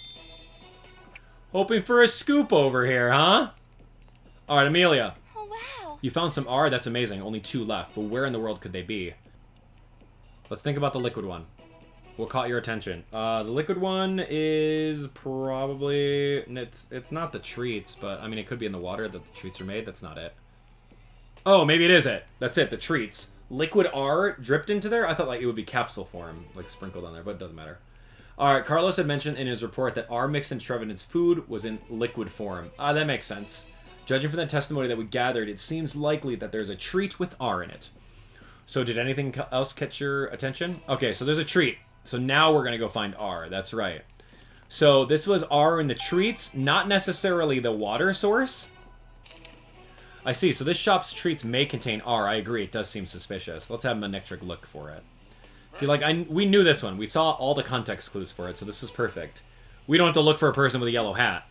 Hoping for a scoop over here, huh? Alright, Amelia. Oh, wow. You found some R? That's amazing. Only 2 left. But where in the world could they be? Let's think about the liquid one. What caught your attention? The liquid one is probably... It's not the treats, but I mean, it could be in the water that the treats are made. That's not it. Oh, maybe it is it. That's it, the treats. Liquid R dripped into there? I thought like it would be capsule form, like sprinkled on there, but it doesn't matter. Alright, Carlos had mentioned in his report that R mixed in Trevenant's food was in liquid form. That makes sense. Judging from the testimony that we gathered, it seems likely that there's a treat with R in it. So did anything else catch your attention? Okay, so there's a treat. So now we're going to go find R. That's right. So this was R in the treats, not necessarily the water source. I see. So this shop's treats may contain R. I agree. It does seem suspicious. Let's have Manectric look for it. See, like, we knew this one. We saw all the context clues for it, so this is perfect. We don't have to look for a person with a yellow hat.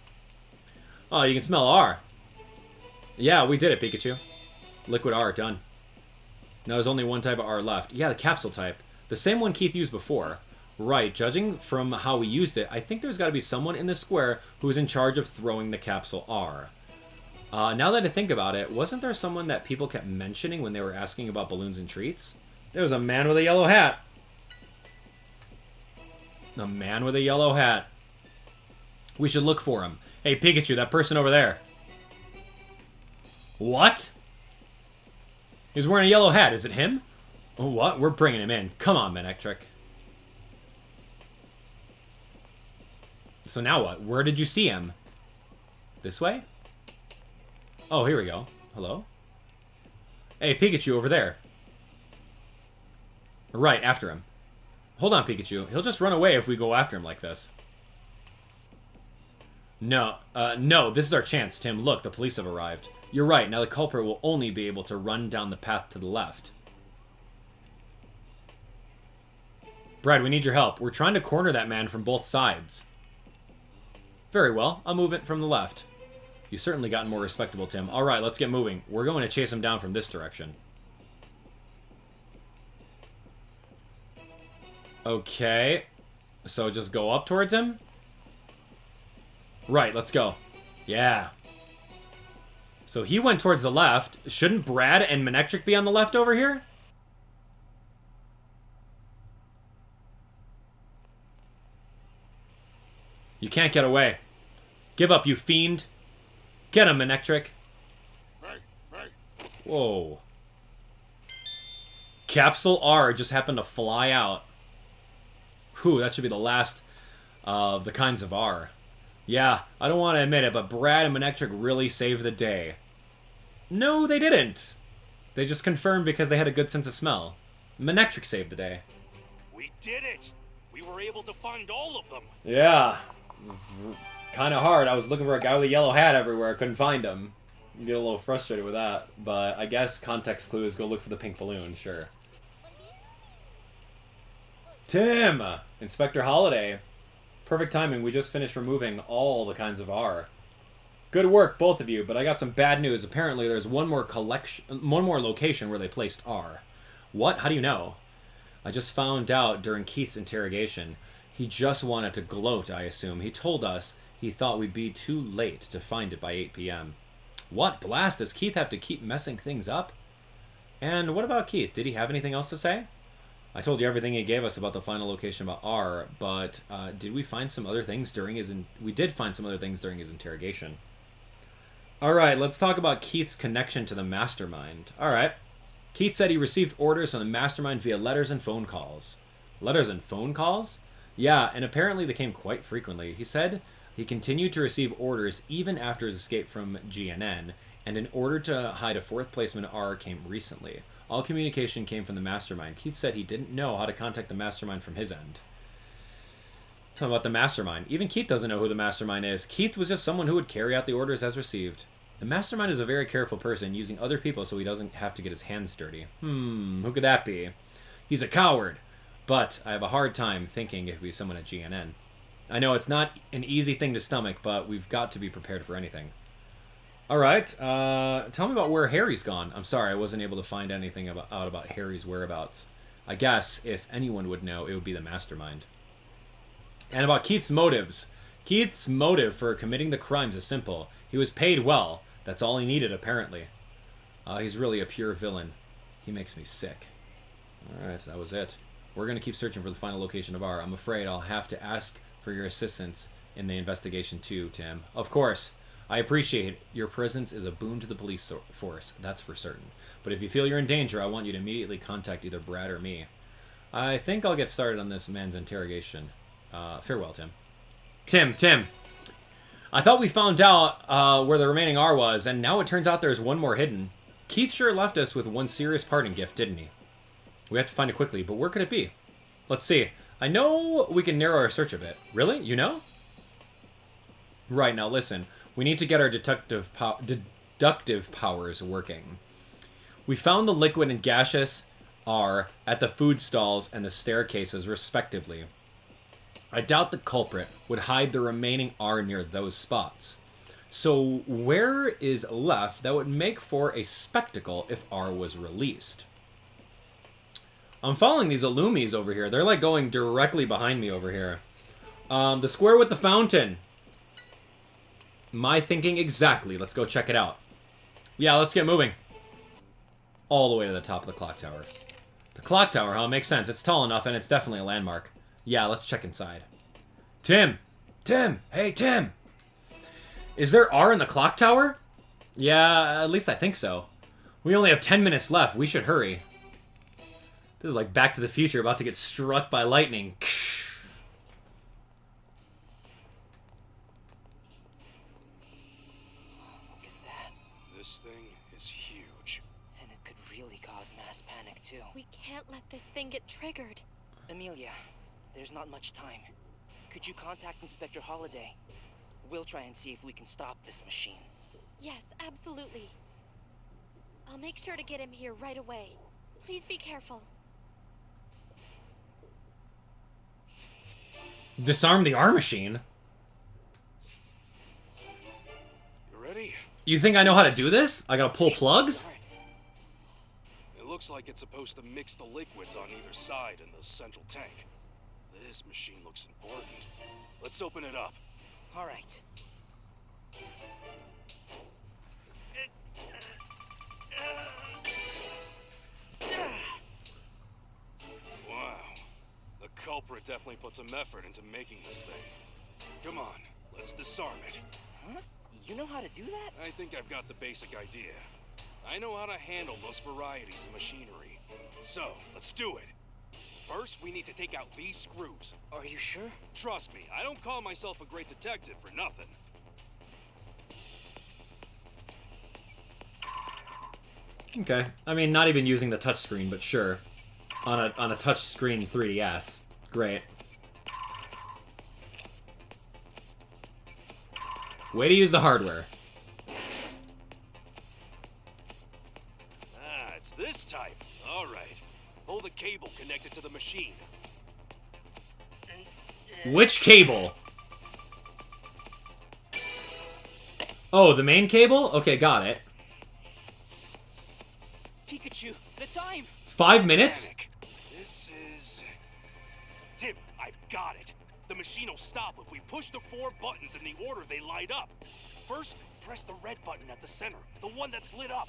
Oh, you can smell R. Yeah, we did it, Pikachu. Liquid R, done. Now there's only one type of R left. Yeah, the capsule type. The same one Keith used before. Right, judging from how we used it, I think there's got to be someone in this square who's in charge of throwing the capsule R. Now that I think about it, wasn't there someone that people kept mentioning when they were asking about balloons and treats? There was a man with a yellow hat. A man with a yellow hat. We should look for him. Hey, Pikachu, that person over there. What? He's wearing a yellow hat. Is it him? Oh, what? We're bringing him in. Come on, Manectric. So now what? Where did you see him? This way? Oh, here we go. Hello? Hey, Pikachu, over there. Right, after him. Hold on, Pikachu. He'll just run away if we go after him like this. No, this is our chance, Tim. Look, the police have arrived. You're right, now the culprit will only be able to run down the path to the left. Brad, we need your help. We're trying to corner that man from both sides. Very well, I'll move it from the left. You've certainly gotten more respectable, Tim. Alright, let's get moving. We're going to chase him down from this direction. Okay. So just go up towards him? Right, let's go. Yeah. So he went towards the left. Shouldn't Brad and Manectric be on the left over here? You can't get away. Give up, you fiend. Get him, Manectric. Whoa. Capsule R just happened to fly out. Whew, that should be the last of the kinds of R. Yeah, I don't want to admit it, but Brad and Manectric really saved the day. No, they didn't. They just confirmed because they had a good sense of smell. Manectric saved the day. We did it! We were able to find all of them! Yeah. Kind of hard. I was looking for a guy with a yellow hat everywhere. I couldn't find him. Get a little frustrated with that. But I guess context clue is go look for the pink balloon, sure. Tim! Inspector Holiday. Perfect timing. We just finished removing all the kinds of R. Good work, both of you, but I got some bad news. Apparently there's one more location where they placed R. What? How do you know? I just found out during Keith's interrogation. He just wanted to gloat, I assume. He told us he thought we'd be too late to find it by 8 p.m. What? Blast, does Keith have to keep messing things up? And what about Keith? Did he have anything else to say? I told you everything he gave us about the final location about R, but did we find some other things during his... We did find some other things during his interrogation. Alright, let's talk about Keith's connection to the Mastermind. Alright. Keith said he received orders from the Mastermind via letters and phone calls. Letters and phone calls? Yeah, and apparently they came quite frequently. He said he continued to receive orders even after his escape from GNN, and an order to hide a 4th placement R came recently. All communication came from the Mastermind. Keith said he didn't know how to contact the Mastermind from his end. Talking about the Mastermind. Even Keith doesn't know who the Mastermind is. Keith was just someone who would carry out the orders as received. The Mastermind is a very careful person, using other people so he doesn't have to get his hands dirty. Who could that be? He's a coward. But I have a hard time thinking it would be someone at GNN. I know it's not an easy thing to stomach, but we've got to be prepared for anything. Alright, tell me about where Harry's gone. I'm sorry, I wasn't able to find anything out about Harry's whereabouts. I guess, if anyone would know, it would be the Mastermind. And about Keith's motives. Keith's motive for committing the crimes is simple. He was paid well. That's all he needed, apparently. He's really a pure villain. He makes me sick. Alright, that was it. We're going to keep searching for the final location of R. I'm afraid I'll have to ask for your assistance in the investigation too, Tim. Of course. I appreciate it. Your presence is a boon to the police force, that's for certain. But if you feel you're in danger, I want you to immediately contact either Brad or me. I think I'll get started on this man's interrogation. Farewell, Tim. Tim. I thought we found out where the remaining R was, and now it turns out there's one more hidden. Keith sure left us with one serious parting gift, didn't he? We have to find it quickly, but where could it be? Let's see. I know we can narrow our search a bit. Really? You know? Right, now listen. We need to get our deductive powers working. We found the liquid and gaseous R at the food stalls and the staircases, respectively. I doubt the culprit would hide the remaining R near those spots. So where is left that would make for a spectacle if R was released? I'm following these Illumis over here. They're like going directly behind me over here. The square with the fountain. My thinking exactly. Let's go check it out. Yeah, let's get moving. All the way to the top of the clock tower. The clock tower, huh? Makes sense. It's tall enough and it's definitely a landmark. Yeah, let's check inside. Tim! Tim! Hey, Tim! Is there R in the clock tower? Yeah, at least I think so. We only have 10 minutes left. We should hurry. This is like Back to the Future about to get struck by lightning. Look at that. This thing is huge. And it could really cause mass panic, too. We can't let this thing get triggered. Amelia, there's not much time. Could you contact Inspector Holiday? We'll try and see if we can stop this machine. Yes, absolutely. I'll make sure to get him here right away. Please be careful. Disarm the R machine? You ready? You think I know how to do this? I gotta pull plugs? It looks like it's supposed to mix the liquids on either side in the central tank. This machine looks important. Let's open it up. All right. Wow. The culprit definitely put some effort into making this thing. Come on, let's disarm it. Huh? You know how to do that? I think I've got the basic idea. I know how to handle those varieties of machinery. So, let's do it. First, we need to take out these screws. Are you sure? Trust me, I don't call myself a great detective for nothing. Okay. I mean, not even using the touchscreen, but sure. On a touchscreen 3DS. Great. Way to use the hardware. Ah, it's this type. All right. Pull the cable connected to the machine. Which cable? Oh, the main cable? Okay, got it. Pikachu, the time! 5 minutes? This is... Tim, I've got it. The machine will stop if we push the 4 buttons in the order they light up. First, press the red button at the center, the one that's lit up.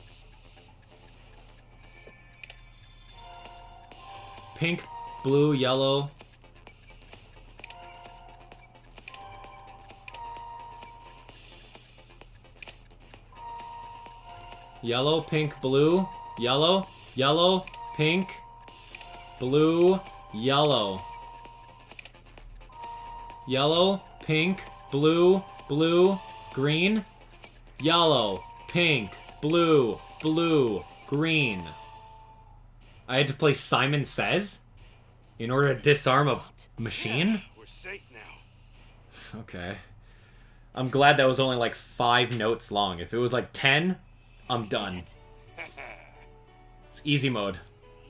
Pink, blue, yellow. Yellow, pink, blue, yellow, yellow, pink, blue, yellow. Yellow, pink, blue, blue, green, yellow, pink, blue, blue, green. I had to play Simon Says in order to disarm a machine? Yeah, we're safe now. Okay. I'm glad that was only like 5 notes long. If it was like 10, I'm done. It's easy mode.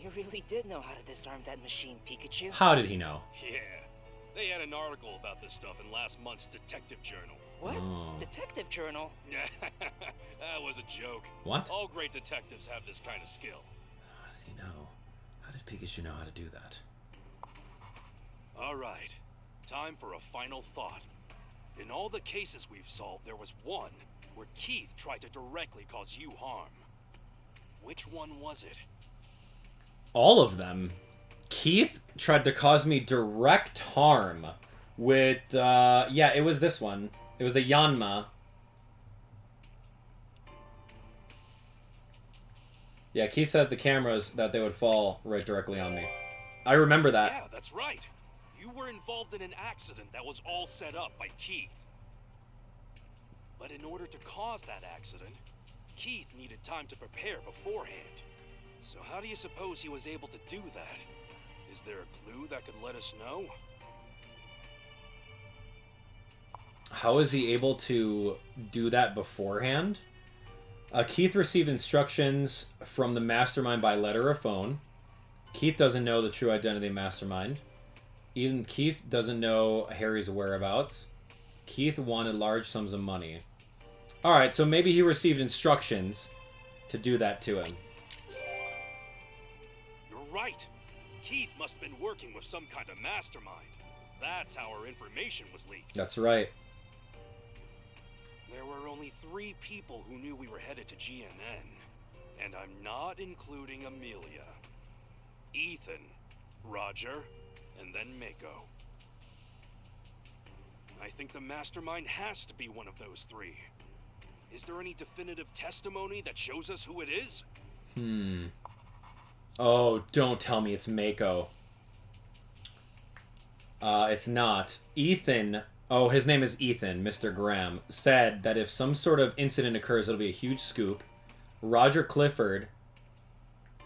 You really did know how to disarm that machine, Pikachu. How did he know? Yeah. They had an article about this stuff in last month's detective journal. What? Oh. Detective journal? That was a joke. What? All great detectives have this kind of skill. How did he know? How did Pikachu know how to do that? All right. Time for a final thought. In all the cases we've solved, there was one where Keith tried to directly cause you harm. Which one was it? All of them. Keith tried to cause me direct harm with, yeah, it was this one. It was the Yanma. Yeah, Keith said the cameras that they would fall right directly on me. I remember that. Yeah, that's right. You were involved in an accident that was all set up by Keith. But in order to cause that accident, Keith needed time to prepare beforehand. So how do you suppose he was able to do that? Is there a clue that could let us know? How is he able to do that beforehand? Keith received instructions from the Mastermind by letter or phone. Keith doesn't know the true identity of Mastermind. Even Keith doesn't know Harry's whereabouts. Keith wanted large sums of money. Alright, so maybe he received instructions to do that to him. You're right. Keith must have been working with some kind of mastermind. That's how our information was leaked. That's right. There were only 3 people who knew we were headed to GNN. And I'm not including Amelia. Ethan, Roger, and then Mako. I think the mastermind has to be one of those 3. Is there any definitive testimony that shows us who it is? Oh, don't tell me it's Mako. It's not. Ethan, oh, his name is Ethan, Mr. Graham, said that if some sort of incident occurs, it'll be a huge scoop. Roger Clifford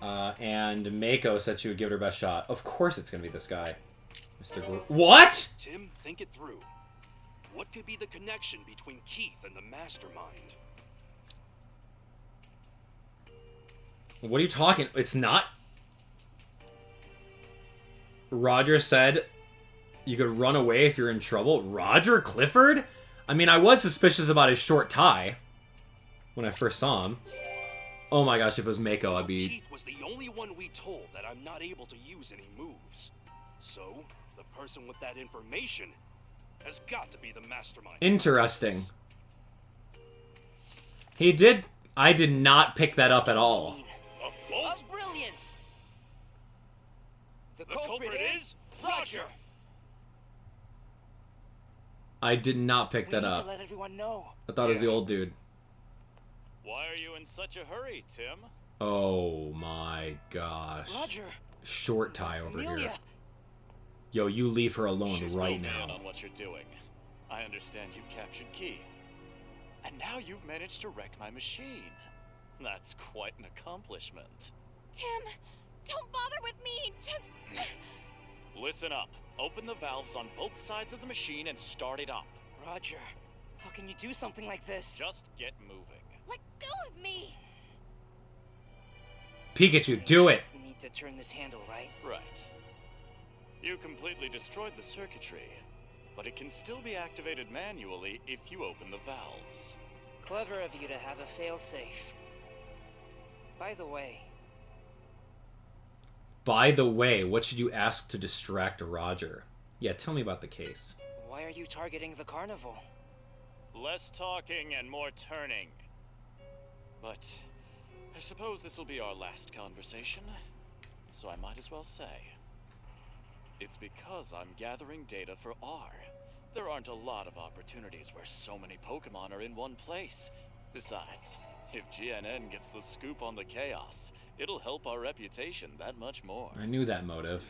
and Mako said she would give it her best shot. Of course it's going to be this guy. Mr. What? Tim, think it through. What could be the connection between Keith and the mastermind? What are you talking? It's not. Roger said you could run away if you're in trouble. Roger Clifford? I mean, I was suspicious about his short tie when I first saw him. Oh my gosh, if it was Mako, I'd be... Keith was the only one we told that I'm not able to use any moves. So, the person with that information has got to be the mastermind. Interesting. He did... I did not pick that up at all. A bolt? Of brilliance! The culprit is Roger! I did not pick that We need up. to let everyone know. I thought it was the old dude. Why are you in such a hurry, Tim? Oh my gosh. Roger. Short tie over here. Amelia. Yo, you leave her alone She's right filled me in now. on what you're doing. I understand you've captured Keith. And now you've managed to wreck my machine. That's quite an accomplishment. Tim, don't bother with me. Just... Listen up. Open the valves on both sides of the machine and start it up. Roger. How can you do something like this? Just get moving. Let go of me. Pikachu, do You it! just need to turn this handle, right? Right. You completely destroyed the circuitry, but it can still be activated manually if you open the valves. Clever of you to have a failsafe. By the way, What should you ask to distract Roger? Yeah, tell me about the case. why are you targeting the carnival? Less talking and more turning. But I suppose this will be our last conversation, so I might as well say. It's because I'm gathering data for R. There aren't a lot of opportunities where so many Pokemon are in one place. Besides, if GNN gets the scoop on the chaos, it'll help our reputation that much more. I knew that motive.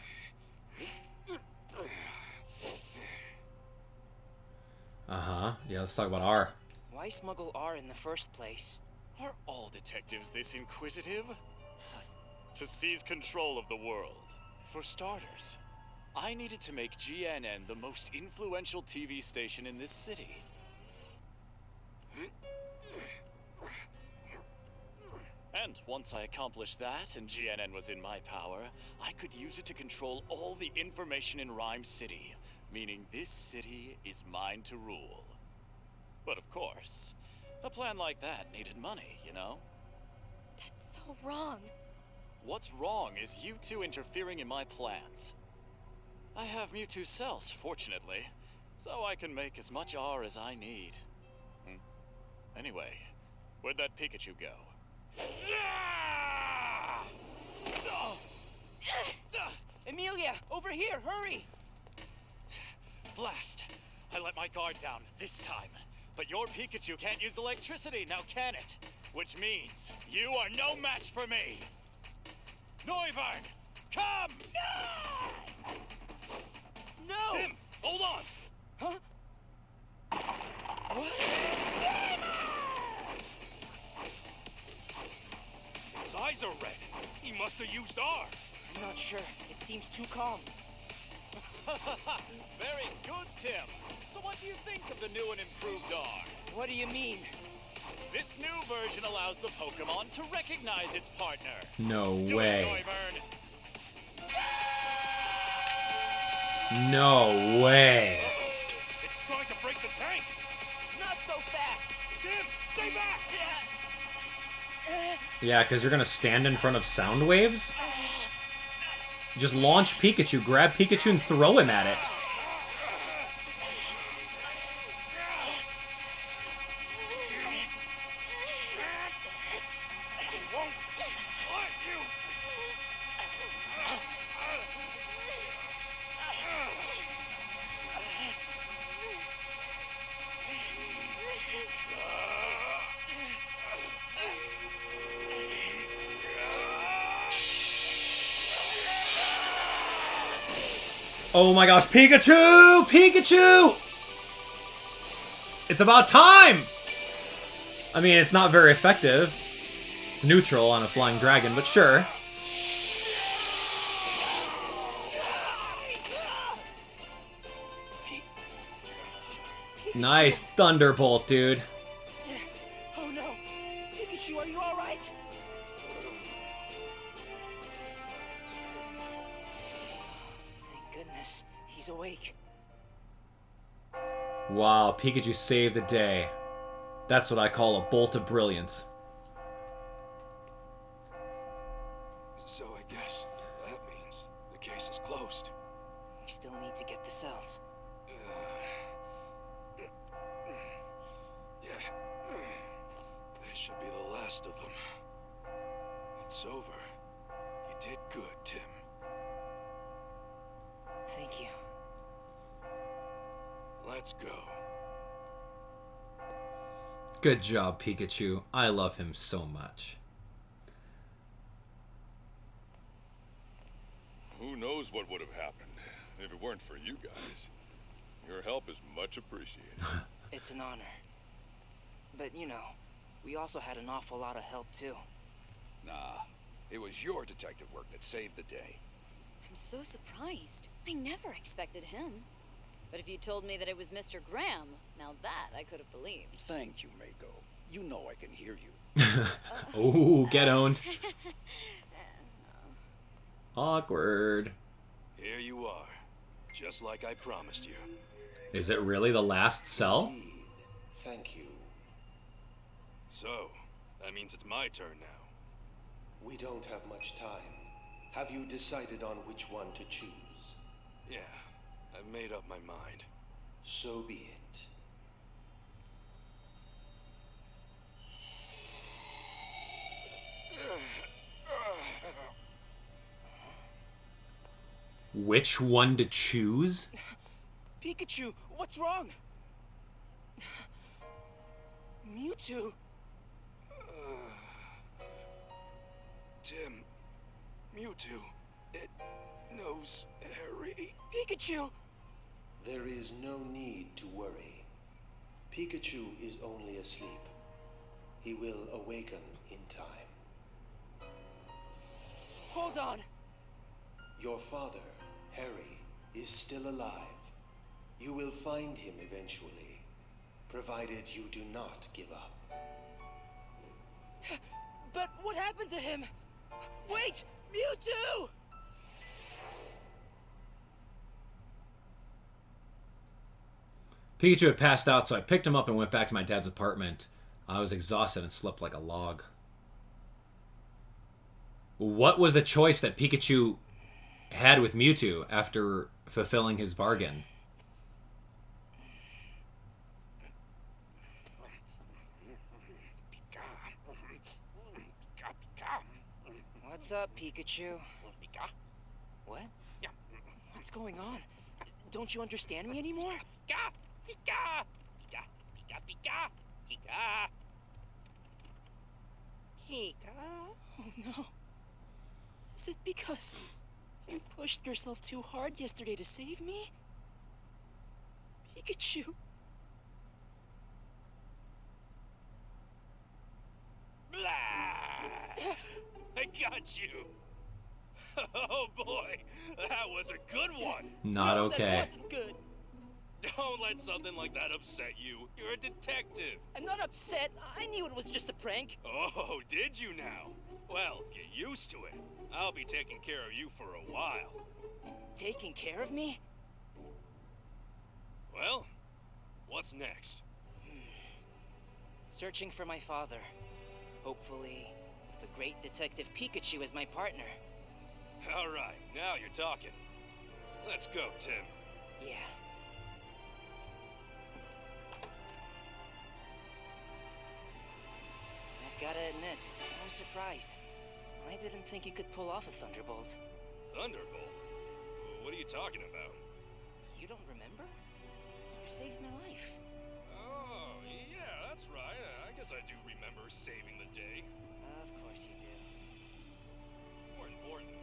Uh-huh. Yeah, let's talk about R. Why smuggle R in the first place? Are all detectives this inquisitive? To seize control of the world. For starters, I needed to make GNN the most influential TV station in this city. And once I accomplished that and GNN was in my power, I could use it to control all the information in Ryme City, meaning this city is mine to rule. But of course, a plan like that needed money, you know? That's so wrong. What's wrong is you two interfering in my plans. I have Mewtwo cells, fortunately, so I can make as much R as I need. Anyway, where'd that Pikachu go? Amelia, over here, hurry! Blast! I let my guard down this time. But your Pikachu can't use electricity, now can it? Which means you are no match for me! Noivern, come! No! Tim, hold on! Huh? What? His eyes are red. He must have used R. I'm not sure. It seems too calm. Very good, Tim. So what do you think of the new and improved R? What do you mean? This new version allows the Pokemon to recognize its partner. No Do way. it, Noivern. No way. It's trying to break the tank. Not so fast! Tim, stay back! Yeah, because you're going to stand in front of sound waves? Just launch Pikachu, grab Pikachu, and throw him at it. Oh my gosh, Pikachu! Pikachu! It's about time! I mean, it's not very effective. It's neutral on a flying dragon, but sure. Nice Thunderbolt, dude. Oh no! Pikachu, are you alright? Thank goodness, he's awake. Wow, Pikachu saved the day. That's what I call a bolt of brilliance. So I guess that means the case is closed. We still need to get the cells. Yeah. This should be the last of them. It's over. You did good, Tim. Thank you. Let's go. Good job, Pikachu. I love him so much. Who knows what would have happened if it weren't for you guys. Your help is much appreciated. It's an honor. But, you know, we also had an awful lot of help, too. Nah, it was your detective work that saved the day. I'm so surprised. I never expected him. But if you told me that it was Mr. Graham, now that I could have believed. Thank you, Mako. You know I can hear you. Ooh, get owned. Awkward. Here you are, just like I promised you. Is it really the last cell? Thank you. So, that means it's my turn now. We don't have much time. Have you decided on which one to choose? Yeah, I've made up my mind. So be it. Which one to choose? Pikachu, what's wrong? Mewtwo. Tim, Mewtwo, it knows Harry. Pikachu! There is no need to worry. Pikachu is only asleep. He will awaken in time. Hold on! Your father, Harry, is still alive. You will find him eventually, provided you do not give up. But what happened to him? Wait! Mewtwo! Pikachu had passed out, so I picked him up and went back to my dad's apartment. I was exhausted and slept like a log. What was the choice that Pikachu had with Mewtwo after fulfilling his bargain? What's up, Pikachu? What? What's going on? Don't you understand me anymore? Oh no. Is it because you pushed yourself too hard yesterday to save me? Pikachu. I got you. Oh boy, that was a good one. Not No, okay. That wasn't good. Don't let something like that upset you. You're a detective. I'm not upset. I knew it was just a prank. Oh, did you now? Well, get used to it. I'll be taking care of you for a while. Taking care of me? Well, what's next? Searching for my father. Hopefully, with the great detective Pikachu as my partner. All right, now you're talking. Let's go, Tim. Yeah. I've gotta admit, I was surprised. I didn't think you could pull off a Thunderbolt. Thunderbolt? What are you talking about? You don't remember? You saved my life. Oh, yeah, that's right. I guess I do remember saving the day. Of course you do. More important,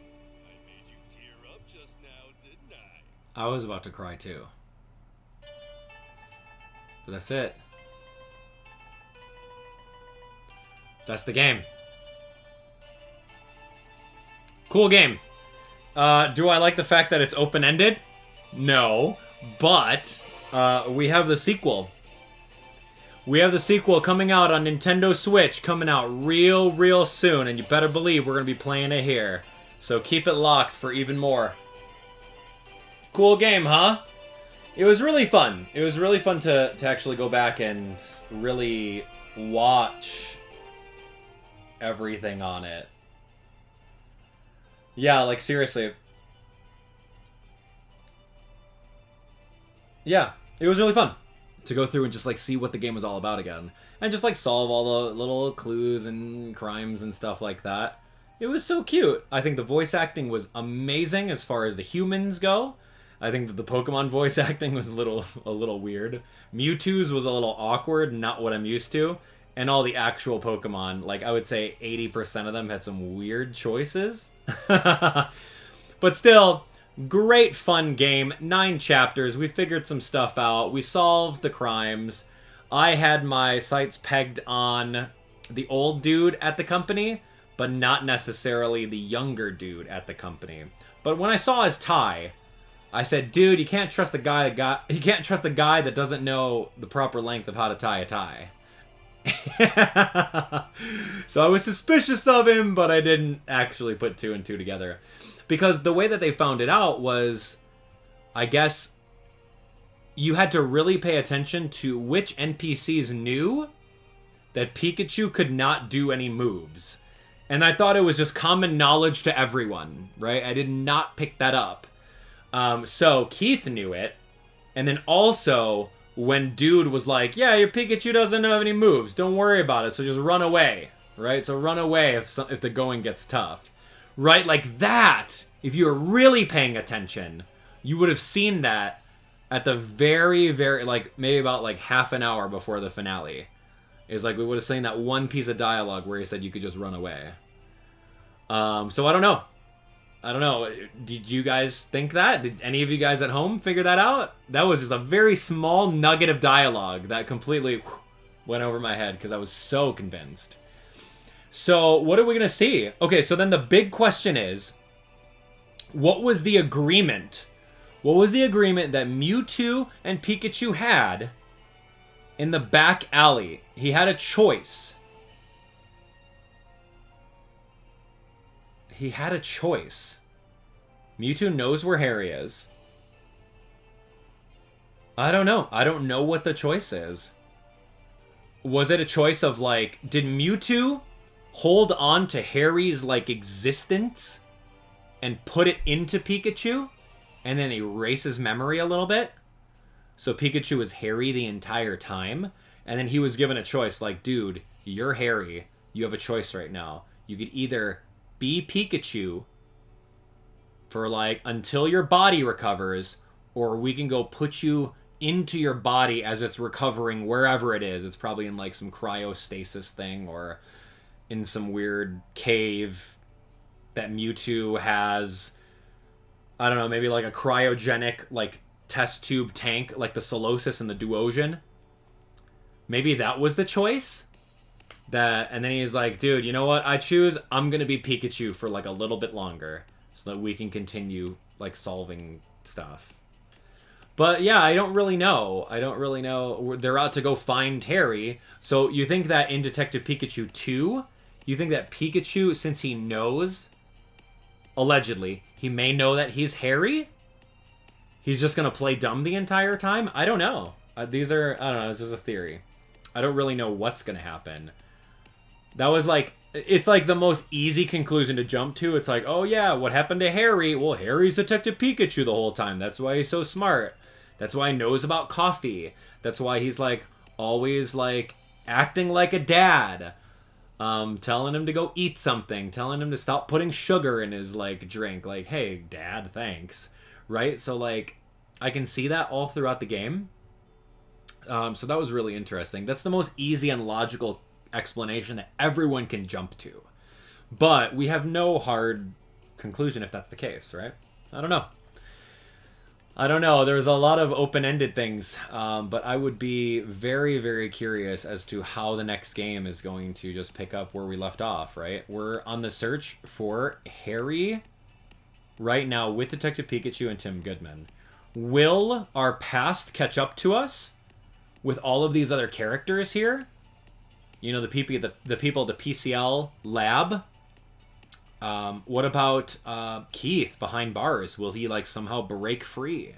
I made you tear up just now, didn't I? I was about to cry too. But that's it. That's the game. Cool game. Do I like the fact that it's open-ended? No. But we have the sequel. We have the sequel coming out on Nintendo Switch, coming out real soon, and you better believe we're going to be playing it here. So keep it locked for even more. Cool game, huh? It was really fun. It was really fun to actually go back and really watch everything on it. Yeah, like seriously. Yeah, it was really fun to go through and just like see what the game was all about again. And just like solve all the little clues and crimes and stuff like that. It was so cute. I think the voice acting was amazing as far as the humans go. I think that the Pokemon voice acting was a little weird. Mewtwo's was a little awkward, not what I'm used to. And all the actual Pokemon, like I would say 80% of them had some weird choices. But still, great fun game. 9 chapters. We figured some stuff out. We solved the crimes. I had my sights pegged on the old dude at the company, but not necessarily the younger dude at the company. But when I saw his tie, I said, dude, you can't trust the guy that doesn't know the proper length of how to tie a tie. So I was suspicious of him, but I didn't actually put 2 and 2 together. Because the way that they found it out was, I guess, you had to really pay attention to which NPCs knew that Pikachu could not do any moves. And I thought it was just common knowledge to everyone, right? I did not pick that up. So Keith knew it. And then also, when dude was like, yeah, your Pikachu doesn't have any moves. Don't worry about it. So just run away, right? So run away if the going gets tough. Right? Like that, if you were really paying attention, you would have seen that at the very, very, like, maybe about, like, half an hour before the finale. Is like, we would have seen that one piece of dialogue where he said you could just run away. So I don't know. Did you guys think that? Did any of you guys at home figure that out? That was just a very small nugget of dialogue that completely went over my head because I was so convinced. So what are we going to see? Okay, so then the big question is, what was the agreement? What was the agreement that Mewtwo and Pikachu had in the back alley? He had a choice. He had a choice. Mewtwo knows where Harry is. I don't know. I don't know what the choice is. Was it a choice of, like, did Mewtwo hold on to Harry's, like, existence and put it into Pikachu and then erase his memory a little bit? So Pikachu was Harry the entire time? And then he was given a choice, like, dude, you're Harry. You have a choice right now. You could either be Pikachu for, like, until your body recovers, or we can go put you into your body as it's recovering wherever it is. It's probably in, like, some cryostasis thing, or in some weird cave that Mewtwo has, I don't know, maybe like a cryogenic, like, test tube tank, like the Solosis in the Duosion. Maybe that was the choice. And then he's like, dude, you know what? I'm going to be Pikachu for, like, a little bit longer so that we can continue, like, solving stuff. But, yeah, I don't really know. They're out to go find Harry. So you think that in Detective Pikachu 2, you think that Pikachu, since he knows, allegedly, he may know that he's Harry? He's just going to play dumb the entire time? I don't know. I don't know, it's just a theory. I don't really know what's going to happen. That was like, it's like the most easy conclusion to jump to. It's like, oh yeah, what happened to Harry? Well, Harry's Detective Pikachu the whole time. That's why he's so smart. That's why he knows about coffee. That's why he's, like, always, like, acting like a dad. Telling him to go eat something. Telling him to stop putting sugar in his, like, drink. Like, hey, dad, thanks. Right? So, like, I can see that all throughout the game. So that was really interesting. That's the most easy and logical explanation that everyone can jump to. But we have no hard conclusion if that's the case, right? I don't know. There's a lot of open-ended things, but I would be very, very curious as to how the next game is going to just pick up where we left off, right? We're on the search for Harry right now with Detective Pikachu and Tim Goodman. Will our past catch up to us with all of these other characters here? You know, the people at the PCL lab. What about Keith behind bars? Will he, like, somehow break free?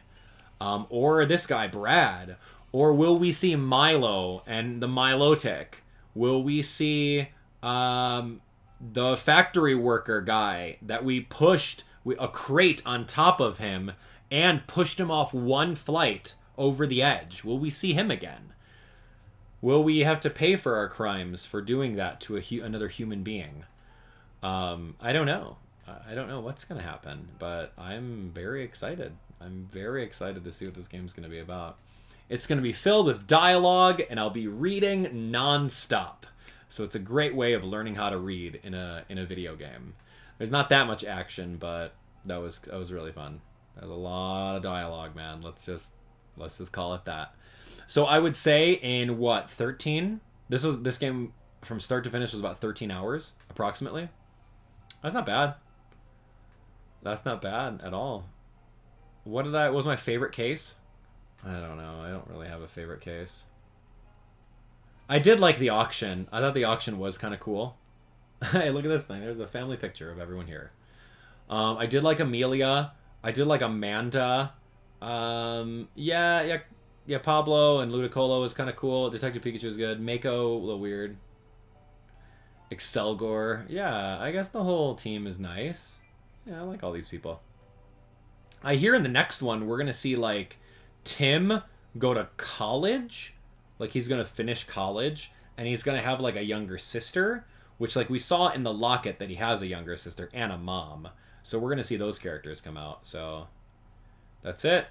Or this guy, Brad? Or will we see Milo and the Milotic? Will we see the factory worker guy that we pushed a crate on top of him and pushed him off one flight over the edge? Will we see him again? Will we have to pay for our crimes for doing that to another human being? I don't know. I don't know what's going to happen, but I'm very excited. I'm very excited to see what this game's going to be about. It's going to be filled with dialogue, and I'll be reading non-stop. So it's a great way of learning how to read in a video game. There's not that much action, but that was really fun. There's a lot of dialogue, man. Let's just call it that. So I would say in what, 13? This game from start to finish was about 13 hours approximately. That's not bad. That's not bad at all. What was my favorite case? I don't know. I don't really have a favorite case. I did like the auction. I thought the auction was kind of cool. Hey, look at this thing. There's a family picture of everyone here. I did like Amelia. I did like Amanda. Yeah, Pablo and Ludicolo was kind of cool. Detective Pikachu was good. Mako, a little weird. Excelgor. Yeah, I guess the whole team is nice. Yeah, I like all these people. I hear in the next one, we're going to see, like, Tim go to college. Like, he's going to finish college. And he's going to have, like, a younger sister. Which, like, we saw in the locket that he has a younger sister and a mom. So we're going to see those characters come out. So, that's it.